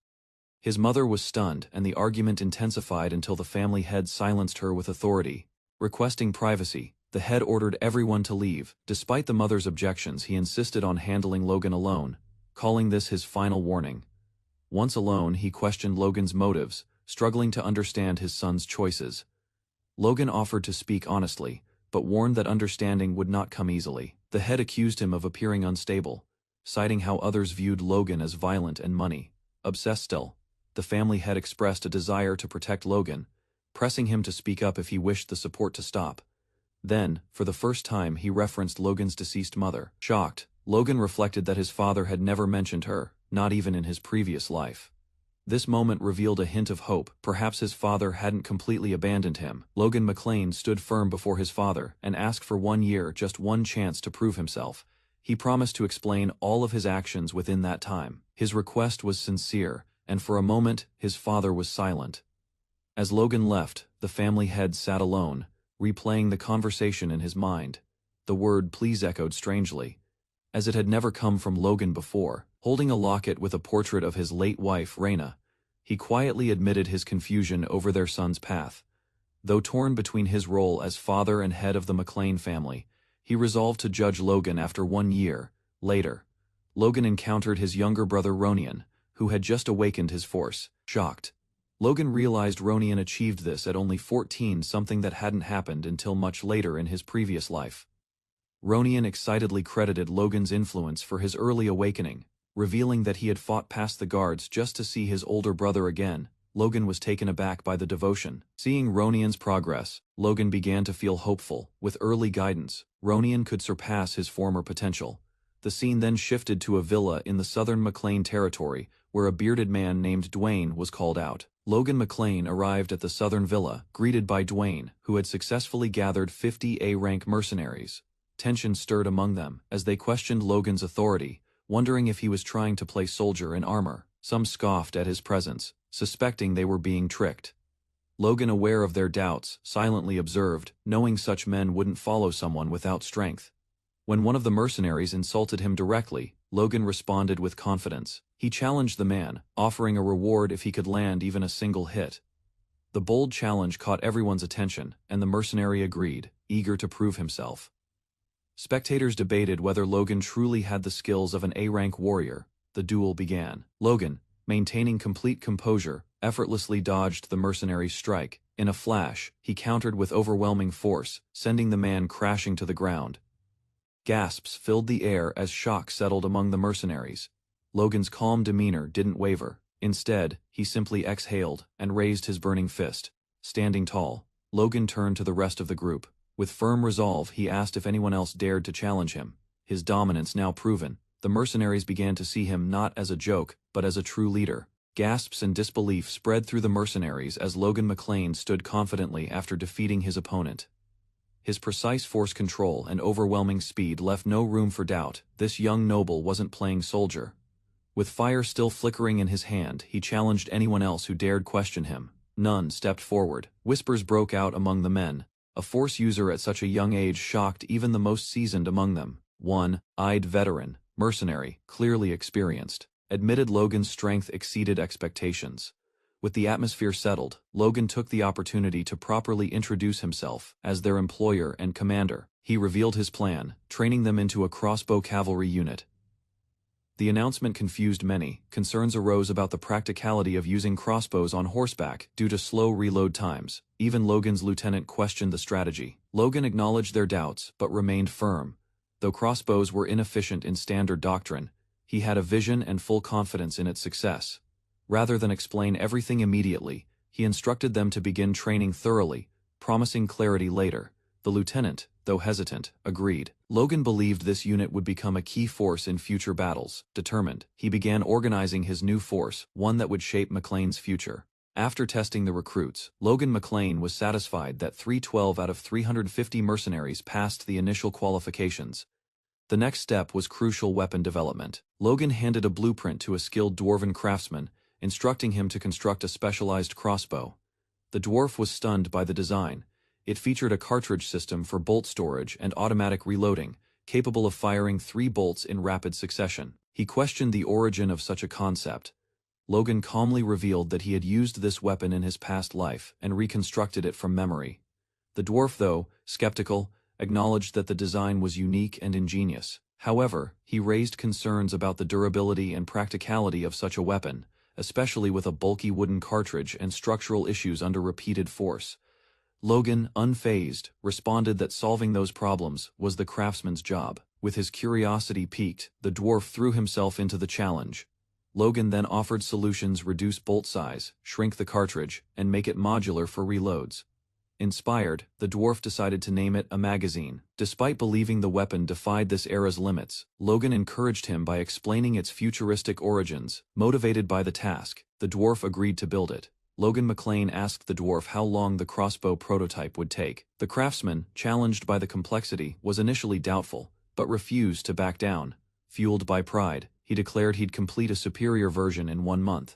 His mother was stunned, and the argument intensified until the family head silenced her with authority. Requesting privacy, the head ordered everyone to leave. Despite the mother's objections, he insisted on handling Logan alone, calling this his final warning. Once alone, he questioned Logan's motives, struggling to understand his son's choices. Logan offered to speak honestly, but warned that understanding would not come easily. The head accused him of appearing unstable, citing how others viewed Logan as violent and money-obsessed still. The family head expressed a desire to protect Logan, pressing him to speak up if he wished the support to stop. Then, for the first time, he referenced Logan's deceased mother. Shocked, Logan reflected that his father had never mentioned her, not even in his previous life. This moment revealed a hint of hope. Perhaps his father hadn't completely abandoned him. Logan McClane stood firm before his father and asked for 1 year, just one chance to prove himself. He promised to explain all of his actions within that time. His request was sincere, and for a moment, his father was silent. As Logan left, the family head sat alone, replaying the conversation in his mind. The word "please" echoed strangely, as it had never come from Logan before. Holding a locket with a portrait of his late wife, Raina, he quietly admitted his confusion over their son's path. Though torn between his role as father and head of the McClane family, he resolved to judge Logan after 1 year. Later, Logan encountered his younger brother Ronian, who had just awakened his force. Shocked, Logan realized Ronian achieved this at only 14, something that hadn't happened until much later in his previous life. Ronian excitedly credited Logan's influence for his early awakening, revealing that he had fought past the guards just to see his older brother again. Logan was taken aback by the devotion. Seeing Ronian's progress, Logan began to feel hopeful. With early guidance, Ronian could surpass his former potential. The scene then shifted to a villa in the southern McClane territory, where a bearded man named Dwayne was called out. Logan McClane arrived at the southern villa, greeted by Dwayne, who had successfully gathered 50 A-rank mercenaries. Tension stirred among them, as they questioned Logan's authority, wondering if he was trying to play soldier in armor. Some scoffed at his presence, suspecting they were being tricked. Logan, aware of their doubts, silently observed, knowing such men wouldn't follow someone without strength. When one of the mercenaries insulted him directly, Logan responded with confidence. He challenged the man, offering a reward if he could land even a single hit. The bold challenge caught everyone's attention, and the mercenary agreed, eager to prove himself. Spectators debated whether Logan truly had the skills of an A-rank warrior. The duel began. Logan, maintaining complete composure, effortlessly dodged the mercenary's strike. In a flash, he countered with overwhelming force, sending the man crashing to the ground. Gasps filled the air as shock settled among the mercenaries. Logan's calm demeanor didn't waver. Instead, he simply exhaled and raised his burning fist. Standing tall, Logan turned to the rest of the group. With firm resolve, he asked if anyone else dared to challenge him. His dominance now proven, the mercenaries began to see him not as a joke, but as a true leader. Gasps and disbelief spread through the mercenaries as Logan McClane stood confidently after defeating his opponent. His precise force control and overwhelming speed left no room for doubt. This young noble wasn't playing soldier. With fire still flickering in his hand, he challenged anyone else who dared question him. None stepped forward. Whispers broke out among the men. A force user at such a young age shocked even the most seasoned among them. One-eyed veteran, mercenary, clearly experienced, admitted Logan's strength exceeded expectations. With the atmosphere settled, Logan took the opportunity to properly introduce himself as their employer and commander. He revealed his plan, training them into a crossbow cavalry unit. The announcement confused many. Concerns arose about the practicality of using crossbows on horseback due to slow reload times. Even Logan's lieutenant questioned the strategy. Logan acknowledged their doubts, but remained firm. Though crossbows were inefficient in standard doctrine, he had a vision and full confidence in its success. Rather than explain everything immediately, he instructed them to begin training thoroughly, promising clarity later. The lieutenant, though hesitant, agreed. Logan believed this unit would become a key force in future battles. Determined, he began organizing his new force, one that would shape McClane's future. After testing the recruits, Logan McClane was satisfied that 312 out of 350 mercenaries passed the initial qualifications. The next step was crucial weapon development. Logan handed a blueprint to a skilled dwarven craftsman, instructing him to construct a specialized crossbow. The dwarf was stunned by the design. It featured a cartridge system for bolt storage and automatic reloading, capable of firing 3 bolts in rapid succession. He questioned the origin of such a concept. Logan calmly revealed that he had used this weapon in his past life and reconstructed it from memory. The dwarf, though skeptical, acknowledged that the design was unique and ingenious. However, he raised concerns about the durability and practicality of such a weapon, especially with a bulky wooden cartridge and structural issues under repeated force. Logan, unfazed, responded that solving those problems was the craftsman's job. With his curiosity piqued, the dwarf threw himself into the challenge. Logan then offered solutions: reduce bolt size, shrink the cartridge, and make it modular for reloads. Inspired, the dwarf decided to name it a magazine. Despite believing the weapon defied this era's limits, Logan encouraged him by explaining its futuristic origins. Motivated by the task, the dwarf agreed to build it. Logan McClane asked the dwarf how long the crossbow prototype would take. The craftsman, challenged by the complexity, was initially doubtful, but refused to back down. Fueled by pride, he declared he'd complete a superior version in 1 month.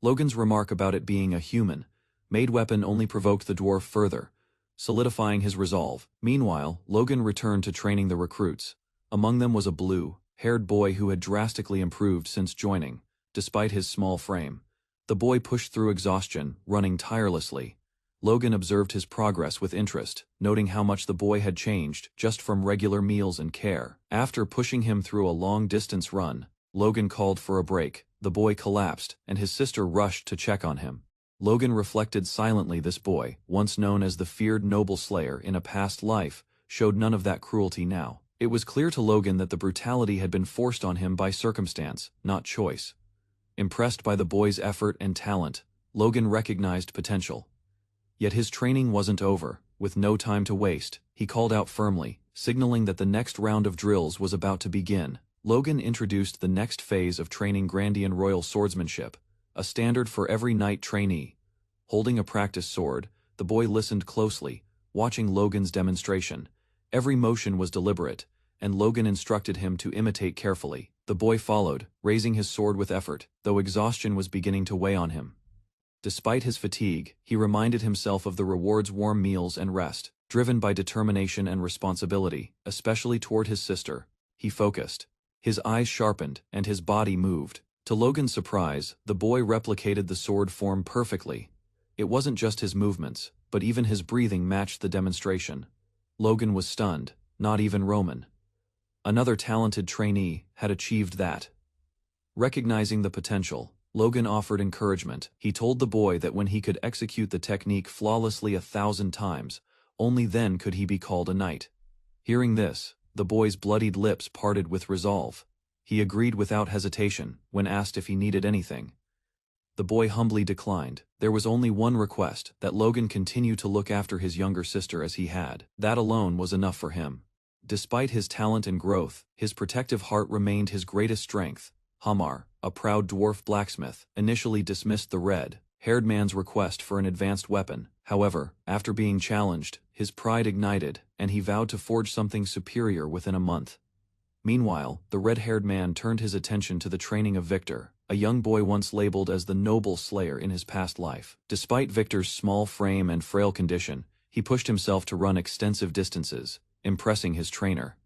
Logan's remark about it being a human-made weapon only provoked the dwarf further, solidifying his resolve. Meanwhile, Logan returned to training the recruits. Among them was a blue-haired boy who had drastically improved since joining, despite his small frame. The boy pushed through exhaustion, running tirelessly. Logan observed his progress with interest, noting how much the boy had changed just from regular meals and care. After pushing him through a long-distance run, Logan called for a break. The boy collapsed, and his sister rushed to check on him. Logan reflected silently. This boy, once known as the feared noble slayer in a past life, showed none of that cruelty now. It was clear to Logan that the brutality had been forced on him by circumstance, not choice. Impressed by the boy's effort and talent, Logan recognized potential. Yet his training wasn't over. With no time to waste, he called out firmly, signaling that the next round of drills was about to begin. Logan introduced the next phase of training: Grandian Royal Swordsmanship, a standard for every knight trainee. Holding a practice sword, the boy listened closely, watching Logan's demonstration. Every motion was deliberate, and Logan instructed him to imitate carefully. The boy followed, raising his sword with effort, though exhaustion was beginning to weigh on him. Despite his fatigue, he reminded himself of the rewards: warm meals and rest. Driven by determination and responsibility, especially toward his sister, he focused. His eyes sharpened, and his body moved. To Logan's surprise, the boy replicated the sword form perfectly. It wasn't just his movements, but even his breathing matched the demonstration. Logan was stunned. Not even Roman, another talented trainee, had achieved that. Recognizing the potential, Logan offered encouragement. He told the boy that when he could execute the technique flawlessly 1,000 times, only then could he be called a knight. Hearing this, the boy's bloodied lips parted with resolve. He agreed without hesitation when asked if he needed anything. The boy humbly declined. There was only one request: that Logan continue to look after his younger sister as he had. That alone was enough for him. Despite his talent and growth, his protective heart remained his greatest strength. Hamar, a proud dwarf blacksmith, initially dismissed the red-haired man's request for an advanced weapon. However, after being challenged, his pride ignited, and he vowed to forge something superior within a month. Meanwhile, the red-haired man turned his attention to the training of Victor, a young boy once labeled as the noble slayer in his past life. Despite Victor's small frame and frail condition, he pushed himself to run extensive distances, impressing his trainer.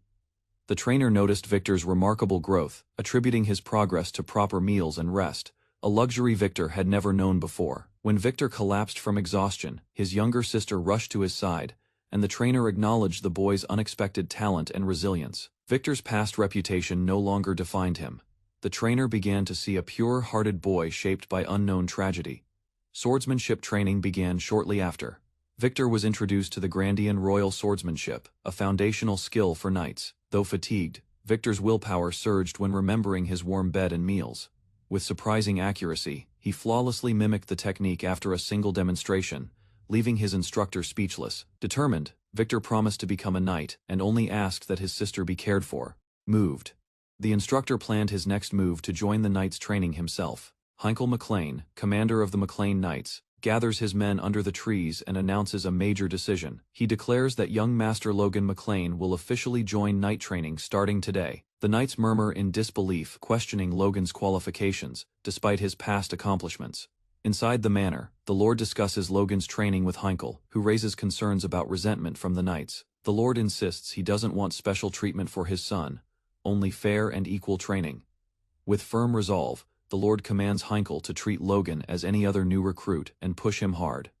The trainer noticed Victor's remarkable growth, attributing his progress to proper meals and rest, a luxury Victor had never known before. When Victor collapsed from exhaustion, his younger sister rushed to his side, and the trainer acknowledged the boy's unexpected talent and resilience. Victor's past reputation no longer defined him. The trainer began to see a pure-hearted boy shaped by unknown tragedy. Swordsmanship training began shortly after. Victor was introduced to the Grandian Royal Swordsmanship, a foundational skill for knights. Though fatigued, Victor's willpower surged when remembering his warm bed and meals. With surprising accuracy, he flawlessly mimicked the technique after a single demonstration, leaving his instructor speechless. Determined, Victor promised to become a knight and only asked that his sister be cared for. Moved, the instructor planned his next move to join the knights' training himself. Heinkel McClane, commander of the McClane Knights, gathers his men under the trees and announces a major decision. He declares that young Master Logan McClane will officially join knight training starting today. The knights murmur in disbelief, questioning Logan's qualifications, despite his past accomplishments. Inside the manor, the Lord discusses Logan's training with Heinkel, who raises concerns about resentment from the knights. The Lord insists he doesn't want special treatment for his son, only fair and equal training. With firm resolve, the Lord commands Heinkel to treat Logan as any other new recruit and push him hard.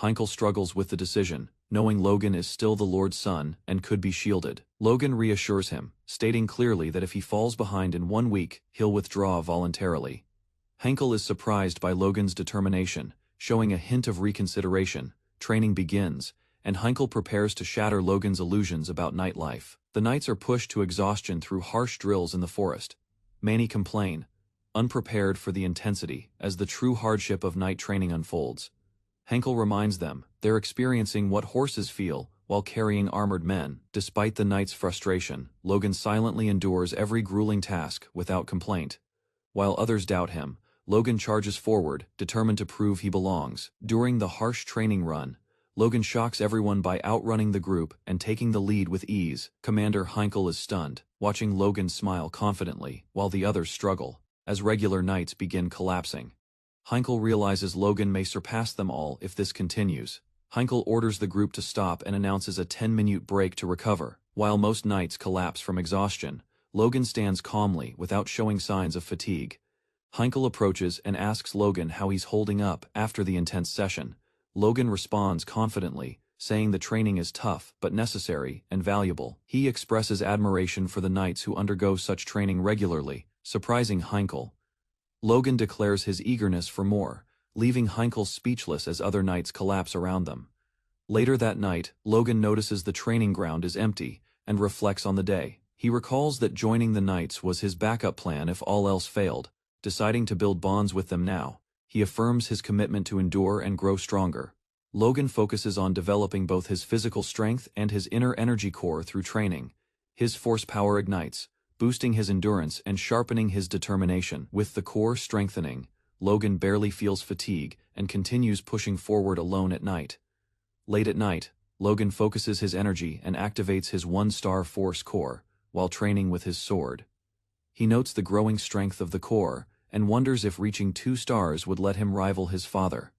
Heinkel struggles with the decision, knowing Logan is still the Lord's son and could be shielded. Logan reassures him, stating clearly that if he falls behind in 1 week, he'll withdraw voluntarily. Heinkel is surprised by Logan's determination, showing a hint of reconsideration. Training begins, and Heinkel prepares to shatter Logan's illusions about nightlife. The knights are pushed to exhaustion through harsh drills in the forest. Many complain, unprepared for the intensity, as the true hardship of night training unfolds. Heinkel reminds them they're experiencing what horses feel while carrying armored men. Despite the knight's frustration, Logan silently endures every grueling task without complaint. While others doubt him, Logan charges forward, determined to prove he belongs. During the harsh training run, Logan shocks everyone by outrunning the group and taking the lead with ease. Commander Heinkel is stunned, watching Logan smile confidently while the others struggle, as regular knights begin collapsing. Heinkel realizes Logan may surpass them all if this continues. Heinkel orders the group to stop and announces a 10-minute break to recover. While most knights collapse from exhaustion, Logan stands calmly without showing signs of fatigue. Heinkel approaches and asks Logan how he's holding up after the intense session. Logan responds confidently, saying the training is tough but necessary and valuable. He expresses admiration for the knights who undergo such training regularly, surprising Heinkel. Logan declares his eagerness for more, leaving Heinkel speechless as other knights collapse around them. Later that night, Logan notices the training ground is empty and reflects on the day. He recalls that joining the knights was his backup plan if all else failed. Deciding to build bonds with them now, he affirms his commitment to endure and grow stronger. Logan focuses on developing both his physical strength and his inner energy core through training. His force power ignites, boosting his endurance and sharpening his determination. With the core strengthening, Logan barely feels fatigue and continues pushing forward alone at night. Late at night, Logan focuses his energy and activates his 1-star force core, while training with his sword. He notes the growing strength of the core, and wonders if reaching 2 stars would let him rival his father.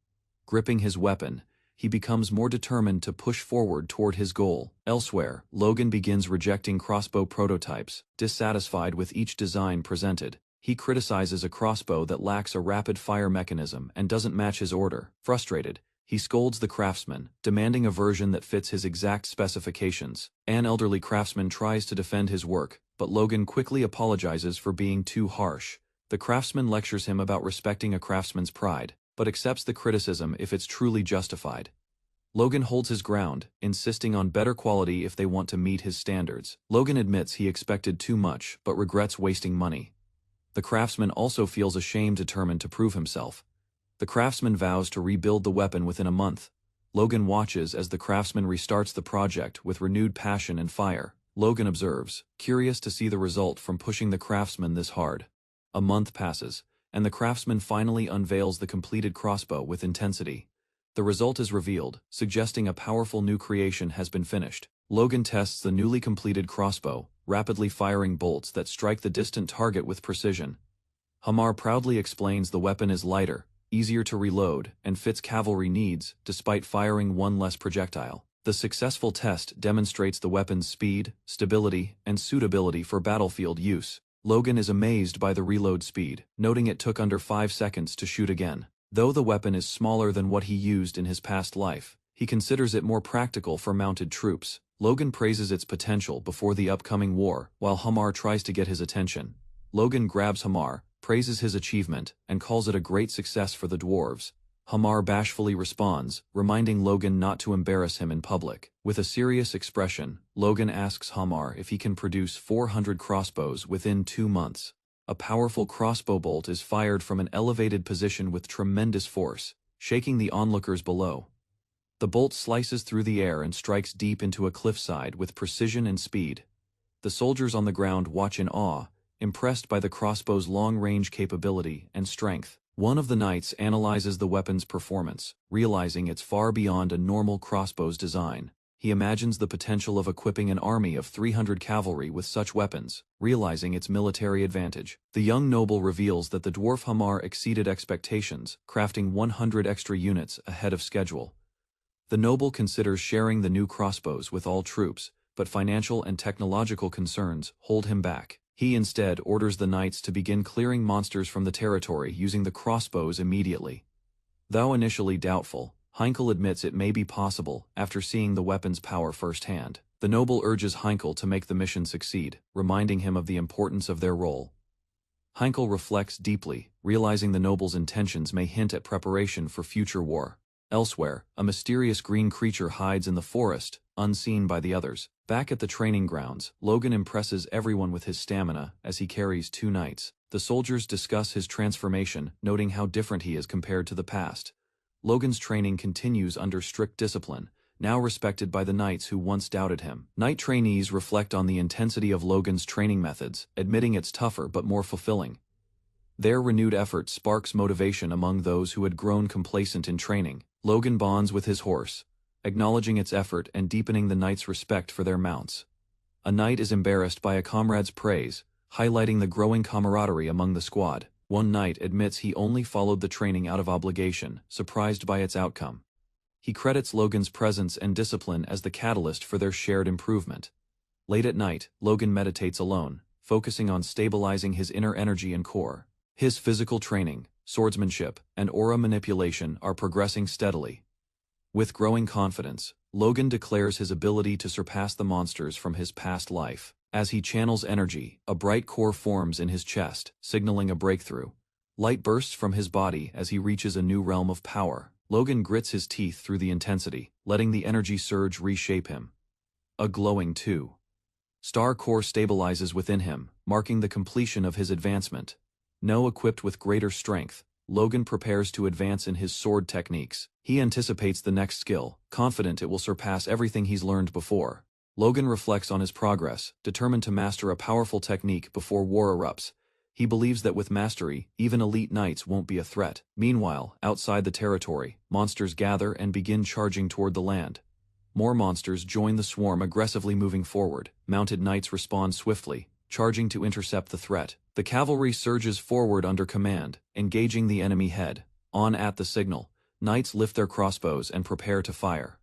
Gripping his weapon, he becomes more determined to push forward toward his goal. Elsewhere, Logan begins rejecting crossbow prototypes. Dissatisfied with each design presented, he criticizes a crossbow that lacks a rapid-fire mechanism and doesn't match his order. Frustrated, he scolds the craftsman, demanding a version that fits his exact specifications. An elderly craftsman tries to defend his work, but Logan quickly apologizes for being too harsh. The craftsman lectures him about respecting a craftsman's pride, but accepts the criticism if it's truly justified. Logan holds his ground, insisting on better quality if they want to meet his standards. Logan admits he expected too much but regrets wasting money. The craftsman also feels ashamed, determined to prove himself. The craftsman vows to rebuild the weapon within a month. Logan watches as the craftsman restarts the project with renewed passion and fire. Logan observes, curious to see the result from pushing the craftsman this hard. A month passes, and the craftsman finally unveils the completed crossbow with intensity. The result is revealed, suggesting a powerful new creation has been finished. Logan tests the newly completed crossbow, rapidly firing bolts that strike the distant target with precision. Hamar proudly explains the weapon is lighter, easier to reload, and fits cavalry needs, despite firing 1 less projectile. The successful test demonstrates the weapon's speed, stability, and suitability for battlefield use. Logan is amazed by the reload speed, noting it took under 5 seconds to shoot again. Though the weapon is smaller than what he used in his past life, he considers it more practical for mounted troops. Logan praises its potential before the upcoming war, while Hamar tries to get his attention. Logan grabs Hamar, praises his achievement, and calls it a great success for the dwarves. Hamar bashfully responds, reminding Logan not to embarrass him in public. With a serious expression, Logan asks Hamar if he can produce 400 crossbows within 2 months. A powerful crossbow bolt is fired from an elevated position with tremendous force, shaking the onlookers below. The bolt slices through the air and strikes deep into a cliffside with precision and speed. The soldiers on the ground watch in awe, impressed by the crossbow's long-range capability and strength. One of the knights analyzes the weapon's performance, realizing it's far beyond a normal crossbow's design. He imagines the potential of equipping an army of 300 cavalry with such weapons, realizing its military advantage. The young noble reveals that the dwarf Hamar exceeded expectations, crafting 100 extra units ahead of schedule. The noble considers sharing the new crossbows with all troops, but financial and technological concerns hold him back. He instead orders the knights to begin clearing monsters from the territory using the crossbows immediately. Though initially doubtful, Heinkel admits it may be possible after seeing the weapon's power firsthand. The noble urges Heinkel to make the mission succeed, reminding him of the importance of their role. Heinkel reflects deeply, realizing the noble's intentions may hint at preparation for future war. Elsewhere, a mysterious green creature hides in the forest, unseen by the others. Back at the training grounds, Logan impresses everyone with his stamina as he carries 2 knights. The soldiers discuss his transformation, noting how different he is compared to the past. Logan's training continues under strict discipline, now respected by the knights who once doubted him. Knight trainees reflect on the intensity of Logan's training methods, admitting it's tougher but more fulfilling. Their renewed effort sparks motivation among those who had grown complacent in training. Logan bonds with his horse, acknowledging its effort and deepening the knights' respect for their mounts. A knight is embarrassed by a comrade's praise, highlighting the growing camaraderie among the squad. One knight admits he only followed the training out of obligation, surprised by its outcome. He credits Logan's presence and discipline as the catalyst for their shared improvement. Late at night, Logan meditates alone, focusing on stabilizing his inner energy and core. His physical training, swordsmanship, and aura manipulation are progressing steadily. With growing confidence, Logan declares his ability to surpass the monsters from his past life. As he channels energy, a bright core forms in his chest, signaling a breakthrough. Light bursts from his body as he reaches a new realm of power. Logan grits his teeth through the intensity, letting the energy surge reshape him. A glowing 2-star core stabilizes within him, marking the completion of his advancement. Now equipped with greater strength, Logan prepares to advance in his sword techniques. He anticipates the next skill, confident it will surpass everything he's learned before. Logan reflects on his progress, determined to master a powerful technique before war erupts. He believes that with mastery, even elite knights won't be a threat. Meanwhile, outside the territory, monsters gather and begin charging toward the land. More monsters join the swarm, aggressively moving forward. Mounted knights respond swiftly, charging to intercept the threat. The cavalry surges forward under command, engaging the enemy head. On at the signal, knights lift their crossbows and prepare to fire.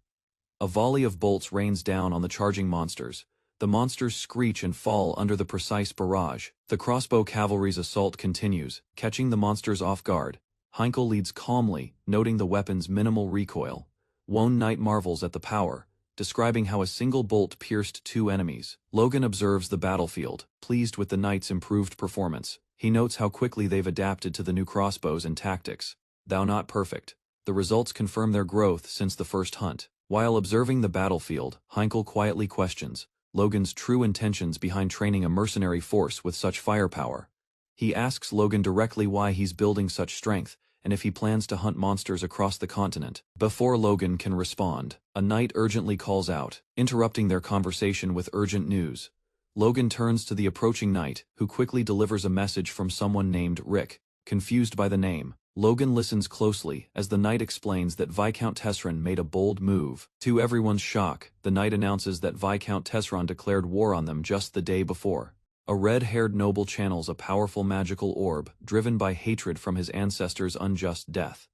A volley of bolts rains down on the charging monsters. The monsters screech and fall under the precise barrage. The crossbow cavalry's assault continues, catching the monsters off guard. Heinkel leads calmly, noting the weapon's minimal recoil. One knight marvels at the power, describing how a single bolt pierced 2 enemies. Logan observes the battlefield, pleased with the knights' improved performance. He notes how quickly they've adapted to the new crossbows and tactics. Though not perfect, the results confirm their growth since the first hunt. While observing the battlefield, Heinkel quietly questions Logan's true intentions behind training a mercenary force with such firepower. He asks Logan directly why he's building such strength, and if he plans to hunt monsters across the continent. Before Logan can respond, a knight urgently calls out, interrupting their conversation with urgent news. Logan turns to the approaching knight, who quickly delivers a message from someone named Rick. Confused by the name, Logan listens closely as the knight explains that Viscount Tesseran made a bold move. To everyone's shock, the knight announces that Viscount Tesseran declared war on them just the day before. A red-haired noble channels a powerful magical orb, driven by hatred from his ancestor's unjust death.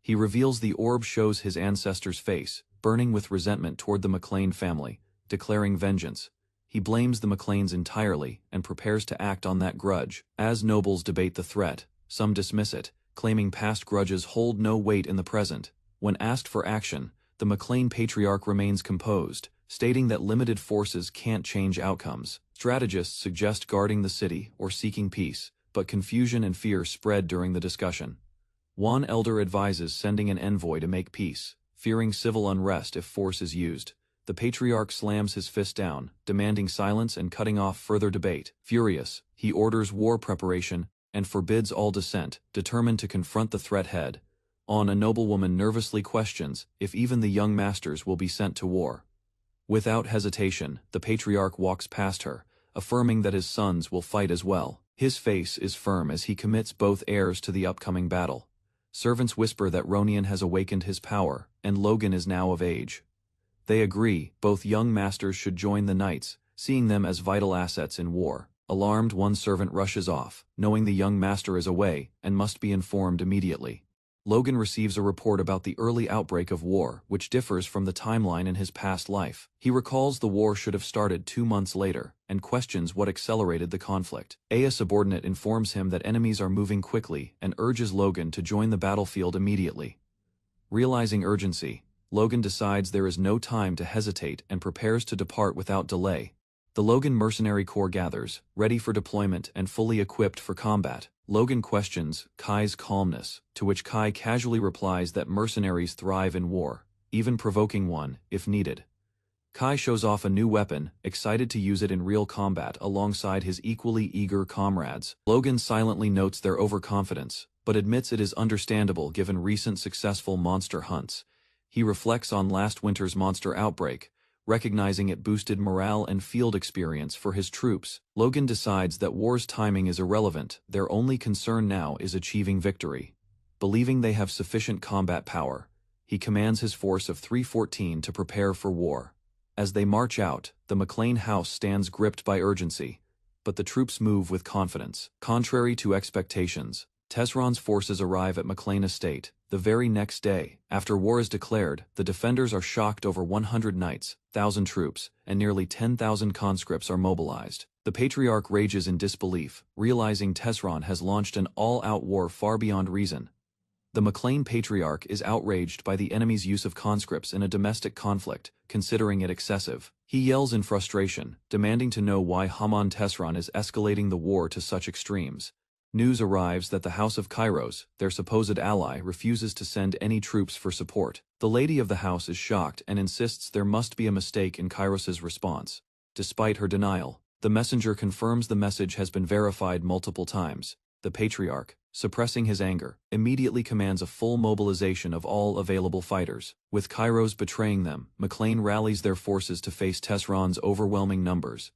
He reveals the orb shows his ancestor's face, burning with resentment toward the McLean family, declaring vengeance. He blames the McLeans entirely and prepares to act on that grudge. As nobles debate the threat, some dismiss it, claiming past grudges hold no weight in the present. When asked for action, the McLean patriarch remains composed, stating that limited forces can't change outcomes. Strategists suggest guarding the city or seeking peace, but confusion and fear spread during the discussion. One elder advises sending an envoy to make peace, fearing civil unrest if force is used. The patriarch slams his fist down, demanding silence and cutting off further debate. Furious, he orders war preparation and forbids all dissent, determined to confront the threat head on. A noblewoman nervously questions if even the young masters will be sent to war. Without hesitation, the patriarch walks past her, affirming that his sons will fight as well. His face is firm as he commits both heirs to the upcoming battle. Servants whisper that Ronian has awakened his power, and Logan is now of age. They agree both young masters should join the knights, seeing them as vital assets in war. Alarmed, one servant rushes off, knowing the young master is away and must be informed immediately. Logan receives a report about the early outbreak of war, which differs from the timeline in his past life. He recalls the war should have started 2 months later, and questions what accelerated the conflict. A subordinate informs him that enemies are moving quickly and urges Logan to join the battlefield immediately. Realizing urgency, Logan decides there is no time to hesitate and prepares to depart without delay. The Logan Mercenary Corps gathers, ready for deployment and fully equipped for combat. Logan questions Kai's calmness, to which Kai casually replies that mercenaries thrive in war, even provoking one, if needed. Kai shows off a new weapon, excited to use it in real combat alongside his equally eager comrades. Logan silently notes their overconfidence, but admits it is understandable given recent successful monster hunts. He reflects on last winter's monster outbreak, recognizing it boosted morale and field experience for his troops. Logan decides that war's timing is irrelevant, their only concern now is achieving victory. Believing they have sufficient combat power, he commands his force of 314 to prepare for war. As they march out, the McLean house stands gripped by urgency, but the troops move with confidence. Contrary to expectations, Tesron's forces arrive at McLean Estate the very next day. After war is declared, the defenders are shocked. Over 100 knights, 1,000 troops, and nearly 10,000 conscripts are mobilized. The Patriarch rages in disbelief, realizing Tesron has launched an all-out war far beyond reason. The McLean Patriarch is outraged by the enemy's use of conscripts in a domestic conflict, considering it excessive. He yells in frustration, demanding to know why Haman Tesron is escalating the war to such extremes. News arrives that the House of Kairos, their supposed ally, refuses to send any troops for support. The lady of the house is shocked and insists there must be a mistake in Kairos's response. Despite her denial, the messenger confirms the message has been verified multiple times. The Patriarch, suppressing his anger, immediately commands a full mobilization of all available fighters. With Kairos betraying them, McLean rallies their forces to face Tesron's overwhelming numbers.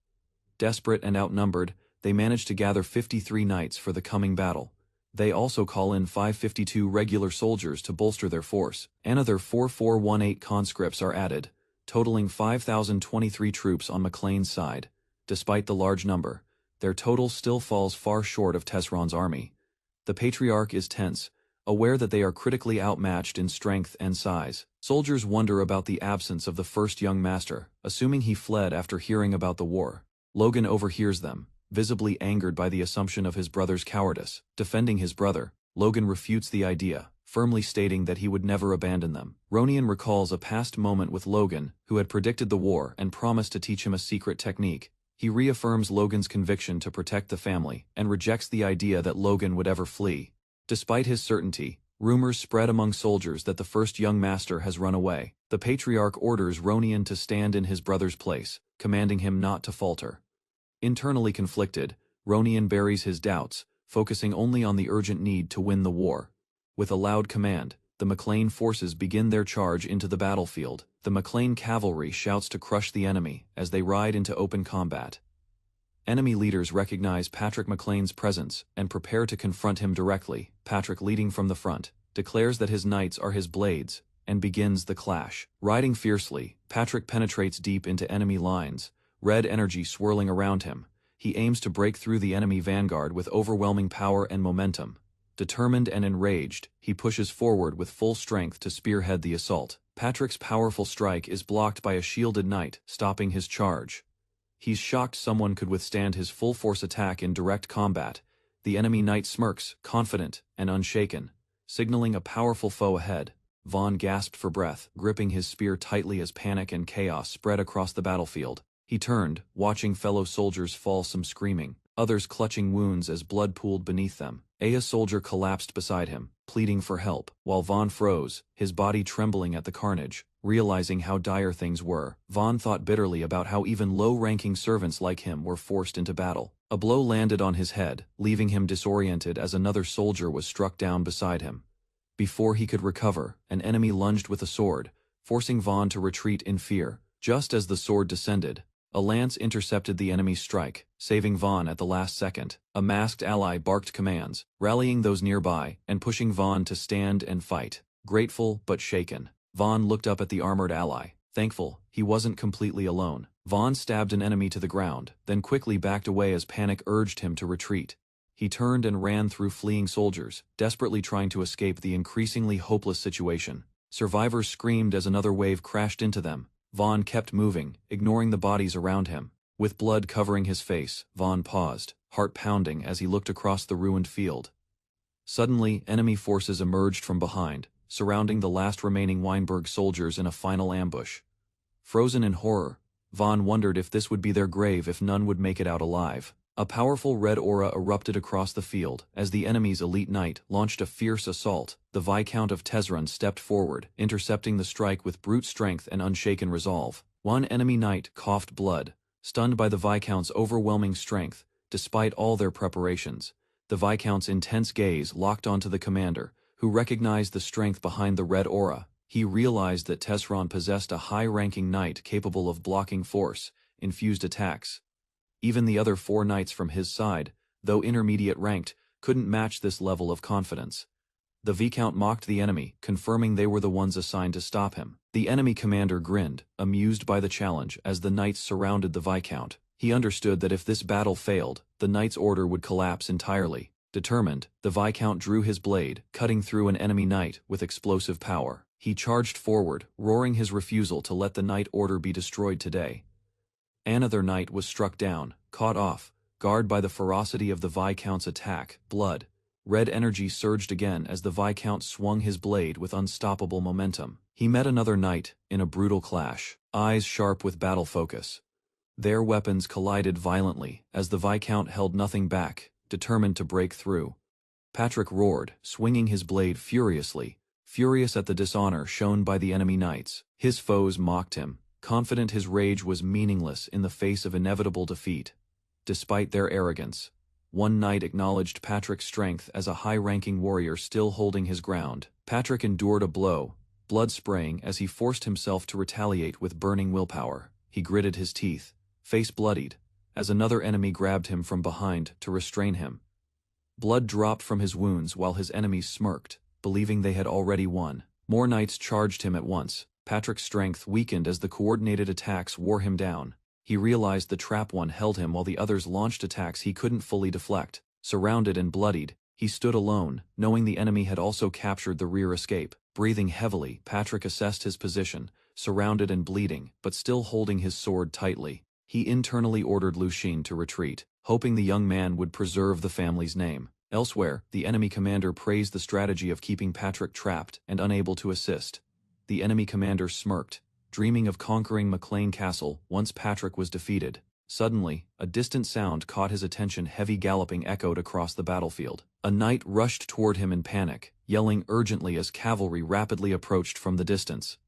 Desperate and outnumbered, they manage to gather 53 knights for the coming battle. They also call in 552 regular soldiers to bolster their force. Another 4418 conscripts are added, totaling 5,023 troops on McLean's side. Despite the large number, their total still falls far short of Tesron's army. The Patriarch is tense, aware that they are critically outmatched in strength and size. Soldiers wonder about the absence of the first young master, assuming he fled after hearing about the war. Logan overhears them, visibly angered by the assumption of his brother's cowardice. Defending his brother, Logan refutes the idea, firmly stating that he would never abandon them. Ronian recalls a past moment with Logan, who had predicted the war and promised to teach him a secret technique. He reaffirms Logan's conviction to protect the family and rejects the idea that Logan would ever flee. Despite his certainty, rumors spread among soldiers that the first young master has run away. The Patriarch orders Ronian to stand in his brother's place, commanding him not to falter. Internally conflicted, Ronian buries his doubts, focusing only on the urgent need to win the war. With a loud command, the McLean forces begin their charge into the battlefield. The McLean cavalry shouts to crush the enemy as they ride into open combat. Enemy leaders recognize Patrick McLean's presence and prepare to confront him directly. Patrick, leading from the front, declares that his knights are his blades, and begins the clash. Riding fiercely, Patrick penetrates deep into enemy lines, red energy swirling around him. He aims to break through the enemy vanguard with overwhelming power and momentum. Determined and enraged, he pushes forward with full strength to spearhead the assault. Patrick's powerful strike is blocked by a shielded knight, stopping his charge. He's shocked someone could withstand his full-force attack in direct combat. The enemy knight smirks, confident and unshaken, signaling a powerful foe ahead. Vaughn gasped for breath, gripping his spear tightly as panic and chaos spread across the battlefield. He turned, watching fellow soldiers fall, some screaming, others clutching wounds as blood pooled beneath them. A soldier collapsed beside him, pleading for help, while Vaughn froze, his body trembling at the carnage. Realizing how dire things were, Vaughn thought bitterly about how even low-ranking servants like him were forced into battle. A blow landed on his head, leaving him disoriented as another soldier was struck down beside him. Before he could recover, an enemy lunged with a sword, forcing Vaughn to retreat in fear. Just as the sword descended, a lance intercepted the enemy's strike, saving Vaughn at the last second. A masked ally barked commands, rallying those nearby and pushing Vaughn to stand and fight. Grateful but shaken, Vaughn looked up at the armored ally, thankful he wasn't completely alone. Vaughn stabbed an enemy to the ground, then quickly backed away as panic urged him to retreat. He turned and ran through fleeing soldiers, desperately trying to escape the increasingly hopeless situation. Survivors screamed as another wave crashed into them. Vaughn kept moving, ignoring the bodies around him. With blood covering his face, Vaughn paused, heart pounding as he looked across the ruined field. Suddenly, enemy forces emerged from behind, surrounding the last remaining Weinberg soldiers in a final ambush. Frozen in horror, Vaughn wondered if this would be their grave if none would make it out alive. A powerful red aura erupted across the field as the enemy's elite knight launched a fierce assault. The Viscount of Tezran stepped forward, intercepting the strike with brute strength and unshaken resolve. One enemy knight coughed blood, stunned by the Viscount's overwhelming strength. Despite all their preparations, the Viscount's intense gaze locked onto the commander, who recognized the strength behind the red aura. He realized that Tezran possessed a high-ranking knight capable of blocking force-infused attacks. Even the other 4 knights from his side, though intermediate ranked, couldn't match this level of confidence. The Viscount mocked the enemy, confirming they were the ones assigned to stop him. The enemy commander grinned, amused by the challenge, as the knights surrounded the Viscount. He understood that if this battle failed, the knight's order would collapse entirely. Determined, the Viscount drew his blade, cutting through an enemy knight with explosive power. He charged forward, roaring his refusal to let the knight order be destroyed today. Another knight was struck down, caught off guard by the ferocity of the Viscount's attack. Red energy surged again as the Viscount swung his blade with unstoppable momentum. He met another knight in a brutal clash, eyes sharp with battle focus. Their weapons collided violently as the Viscount held nothing back, determined to break through. Patrick roared, swinging his blade furiously, furious at the dishonor shown by the enemy knights. His foes mocked him, confident his rage was meaningless in the face of inevitable defeat. Despite their arrogance, one knight acknowledged Patrick's strength as a high-ranking warrior still holding his ground. Patrick endured a blow, blood spraying as he forced himself to retaliate with burning willpower. He gritted his teeth, face bloodied, as another enemy grabbed him from behind to restrain him. Blood dropped from his wounds while his enemies smirked, believing they had already won. More knights charged him at once. Patrick's strength weakened as the coordinated attacks wore him down. He realized the trap one held him while the others launched attacks he couldn't fully deflect. Surrounded and bloodied, he stood alone, knowing the enemy had also captured the rear escape. Breathing heavily, Patrick assessed his position, surrounded and bleeding, but still holding his sword tightly. He internally ordered Lucian to retreat, hoping the young man would preserve the family's name. Elsewhere, the enemy commander praised the strategy of keeping Patrick trapped and unable to assist. The enemy commander smirked, dreaming of conquering McLean Castle once Patrick was defeated. Suddenly, a distant sound caught his attention. Heavy galloping echoed across the battlefield. A knight rushed toward him in panic, yelling urgently as cavalry rapidly approached from the distance.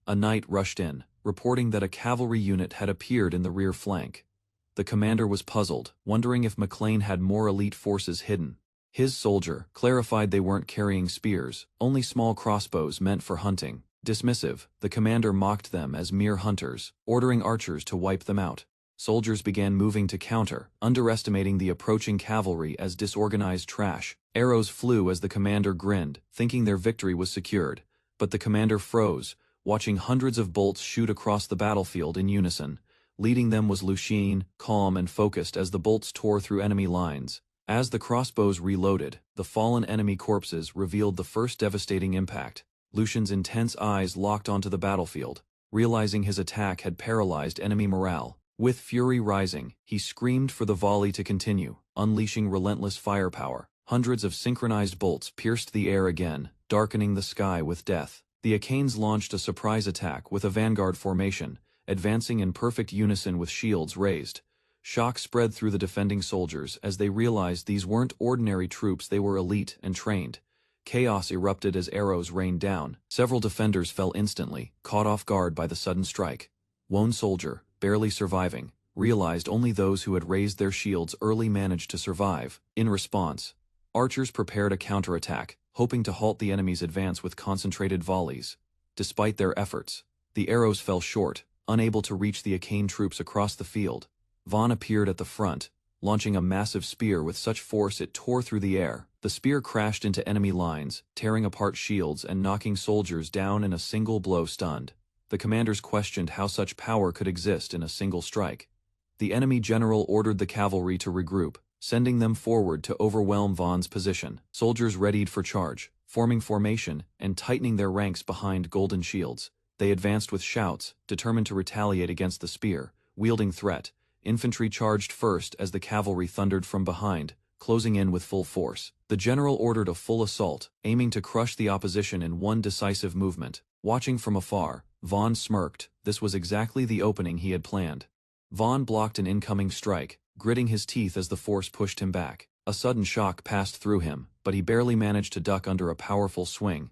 A knight rushed in, reporting that a cavalry unit had appeared in the rear flank. The commander was puzzled, wondering if McLean had more elite forces hidden. His soldier clarified they weren't carrying spears, only small crossbows meant for hunting. Dismissive, the commander mocked them as mere hunters, ordering archers to wipe them out. Soldiers began moving to counter, underestimating the approaching cavalry as disorganized trash. Arrows flew as the commander grinned, thinking their victory was secured. But the commander froze, watching hundreds of bolts shoot across the battlefield in unison. Leading them was Lucian, calm and focused as the bolts tore through enemy lines. As the crossbows reloaded, the fallen enemy corpses revealed the first devastating impact. Lucian's intense eyes locked onto the battlefield, realizing his attack had paralyzed enemy morale. With fury rising, he screamed for the volley to continue, unleashing relentless firepower. Hundreds of synchronized bolts pierced the air again, darkening the sky with death. The Achanes launched a surprise attack with a vanguard formation, advancing in perfect unison with shields raised. Shock spread through the defending soldiers as they realized these weren't ordinary troops, they were elite and trained. Chaos erupted as arrows rained down. Several defenders fell instantly, caught off guard by the sudden strike. One soldier, barely surviving, realized only those who had raised their shields early managed to survive. In response, archers prepared a counterattack, hoping to halt the enemy's advance with concentrated volleys. Despite their efforts, the arrows fell short, unable to reach the Achane troops across the field. Vaughn appeared at the front, launching a massive spear with such force it tore through the air. The spear crashed into enemy lines, tearing apart shields and knocking soldiers down in a single blow. Stunned, the commanders questioned how such power could exist in a single strike. The enemy general ordered the cavalry to regroup, sending them forward to overwhelm Vaughn's position. Soldiers readied for charge, forming formation and tightening their ranks behind golden shields. They advanced with shouts, determined to retaliate against the spear, wielding threat. Infantry charged first as the cavalry thundered from behind, closing in with full force. The general ordered a full assault, aiming to crush the opposition in one decisive movement. Watching from afar, Vaughn smirked. This was exactly the opening he had planned. Vaughn blocked an incoming strike, gritting his teeth as the force pushed him back. A sudden shock passed through him, but he barely managed to duck under a powerful swing.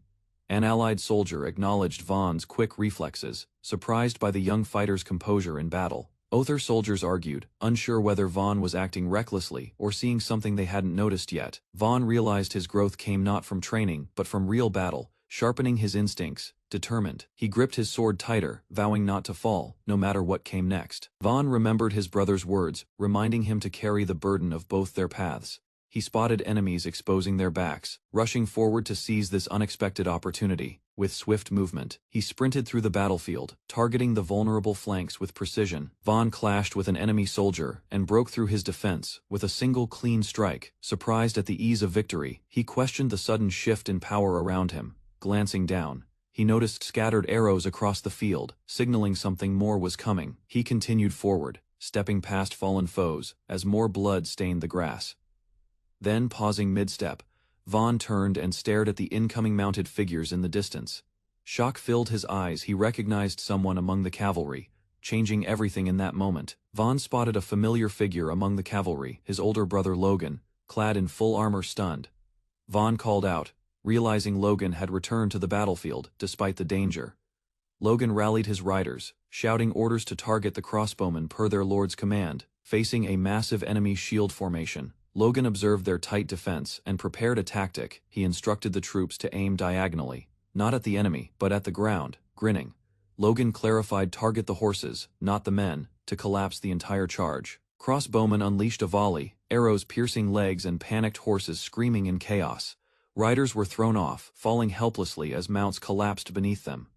An allied soldier acknowledged Vaughn's quick reflexes, surprised by the young fighter's composure in battle. Other soldiers argued, unsure whether Vaughn was acting recklessly or seeing something they hadn't noticed yet. Vaughn realized his growth came not from training but from real battle, sharpening his instincts. Determined, he gripped his sword tighter, vowing not to fall, no matter what came next. Vaughn remembered his brother's words, reminding him to carry the burden of both their paths. He spotted enemies exposing their backs, rushing forward to seize this unexpected opportunity. With swift movement, he sprinted through the battlefield, targeting the vulnerable flanks with precision. Vaughn clashed with an enemy soldier and broke through his defense with a single clean strike. Surprised at the ease of victory, he questioned the sudden shift in power around him. Glancing down, he noticed scattered arrows across the field, signaling something more was coming. He continued forward, stepping past fallen foes, as more blood stained the grass. Then, pausing mid-step, Vaughn turned and stared at the incoming mounted figures in the distance. Shock filled his eyes. He recognized someone among the cavalry, changing everything in that moment. Vaughn spotted a familiar figure among the cavalry, his older brother Logan, clad in full armor, stunned. Vaughn called out, realizing Logan had returned to the battlefield, despite the danger. Logan rallied his riders, shouting orders to target the crossbowmen per their lord's command. Facing a massive enemy shield formation, Logan observed their tight defense and prepared a tactic. He instructed the troops to aim diagonally, not at the enemy, but at the ground. Grinning, Logan clarified, target the horses, not the men, to collapse the entire charge. Crossbowmen unleashed a volley, arrows piercing legs and panicked horses screaming in chaos. Riders were thrown off, falling helplessly as mounts collapsed beneath them.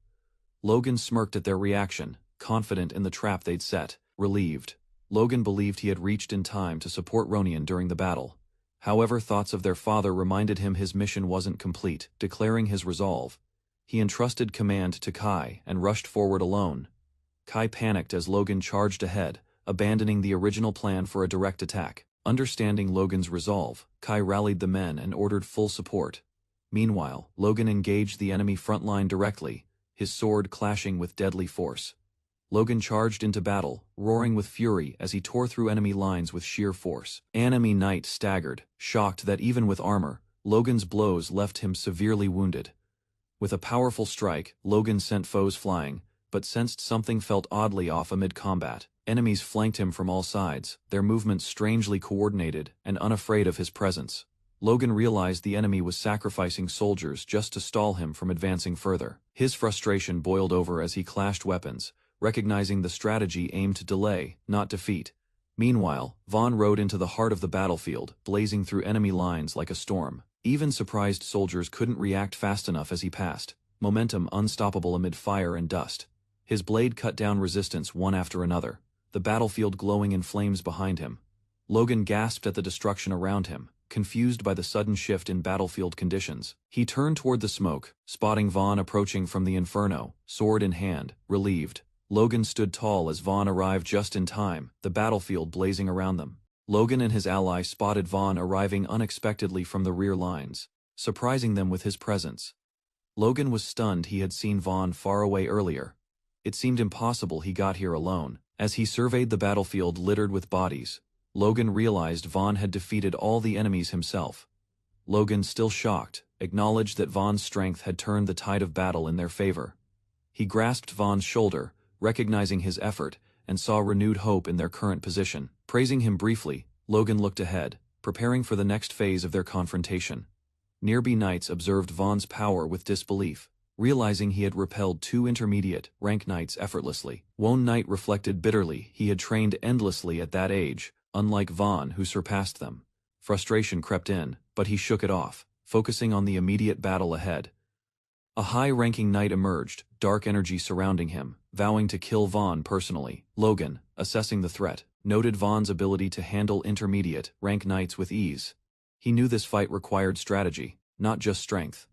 Logan smirked at their reaction, confident in the trap they'd set. Relieved, Logan believed he had reached in time to support Ronin during the battle. However, thoughts of their father reminded him his mission wasn't complete. Declaring his resolve, he entrusted command to Kai and rushed forward alone. Kai panicked as Logan charged ahead, abandoning the original plan for a direct attack. Understanding Logan's resolve, Kai rallied the men and ordered full support. Meanwhile, Logan engaged the enemy front line directly, his sword clashing with deadly force. Logan charged into battle, roaring with fury as he tore through enemy lines with sheer force. Enemy knight staggered, shocked that even with armor, Logan's blows left him severely wounded. With a powerful strike, Logan sent foes flying, but sensed something felt oddly off amid combat. Enemies flanked him from all sides, their movements strangely coordinated and unafraid of his presence. Logan realized the enemy was sacrificing soldiers just to stall him from advancing further. His frustration boiled over as he clashed weapons, recognizing the strategy aimed to delay, not defeat. Meanwhile, Vaughn rode into the heart of the battlefield, blazing through enemy lines like a storm. Even surprised soldiers couldn't react fast enough as he passed, momentum unstoppable amid fire and dust. His blade cut down resistance one after another, the battlefield glowing in flames behind him. Logan gasped at the destruction around him, confused by the sudden shift in battlefield conditions. He turned toward the smoke, spotting Vaughn approaching from the inferno, sword in hand. Relieved, Logan stood tall as Vaughn arrived just in time, the battlefield blazing around them. Logan and his ally spotted Vaughn arriving unexpectedly from the rear lines, surprising them with his presence. Logan was stunned. He had seen Vaughn far away earlier. It seemed impossible he got here alone. As he surveyed the battlefield littered with bodies, Logan realized Vaughn had defeated all the enemies himself. Logan, still shocked, acknowledged that Vaughn's strength had turned the tide of battle in their favor. He grasped Vaughn's shoulder, recognizing his effort, and saw renewed hope in their current position. Praising him briefly, Logan looked ahead, preparing for the next phase of their confrontation. Nearby knights observed Vaughn's power with disbelief, realizing he had repelled two intermediate rank knights effortlessly. One knight reflected bitterly he had trained endlessly at that age, unlike Vaughn who surpassed them. Frustration crept in, but he shook it off, focusing on the immediate battle ahead. A high-ranking knight emerged, dark energy surrounding him, vowing to kill Vaughn personally. Logan, assessing the threat, noted Vaughn's ability to handle intermediate, rank knights with ease. He knew this fight required strategy, not just strength.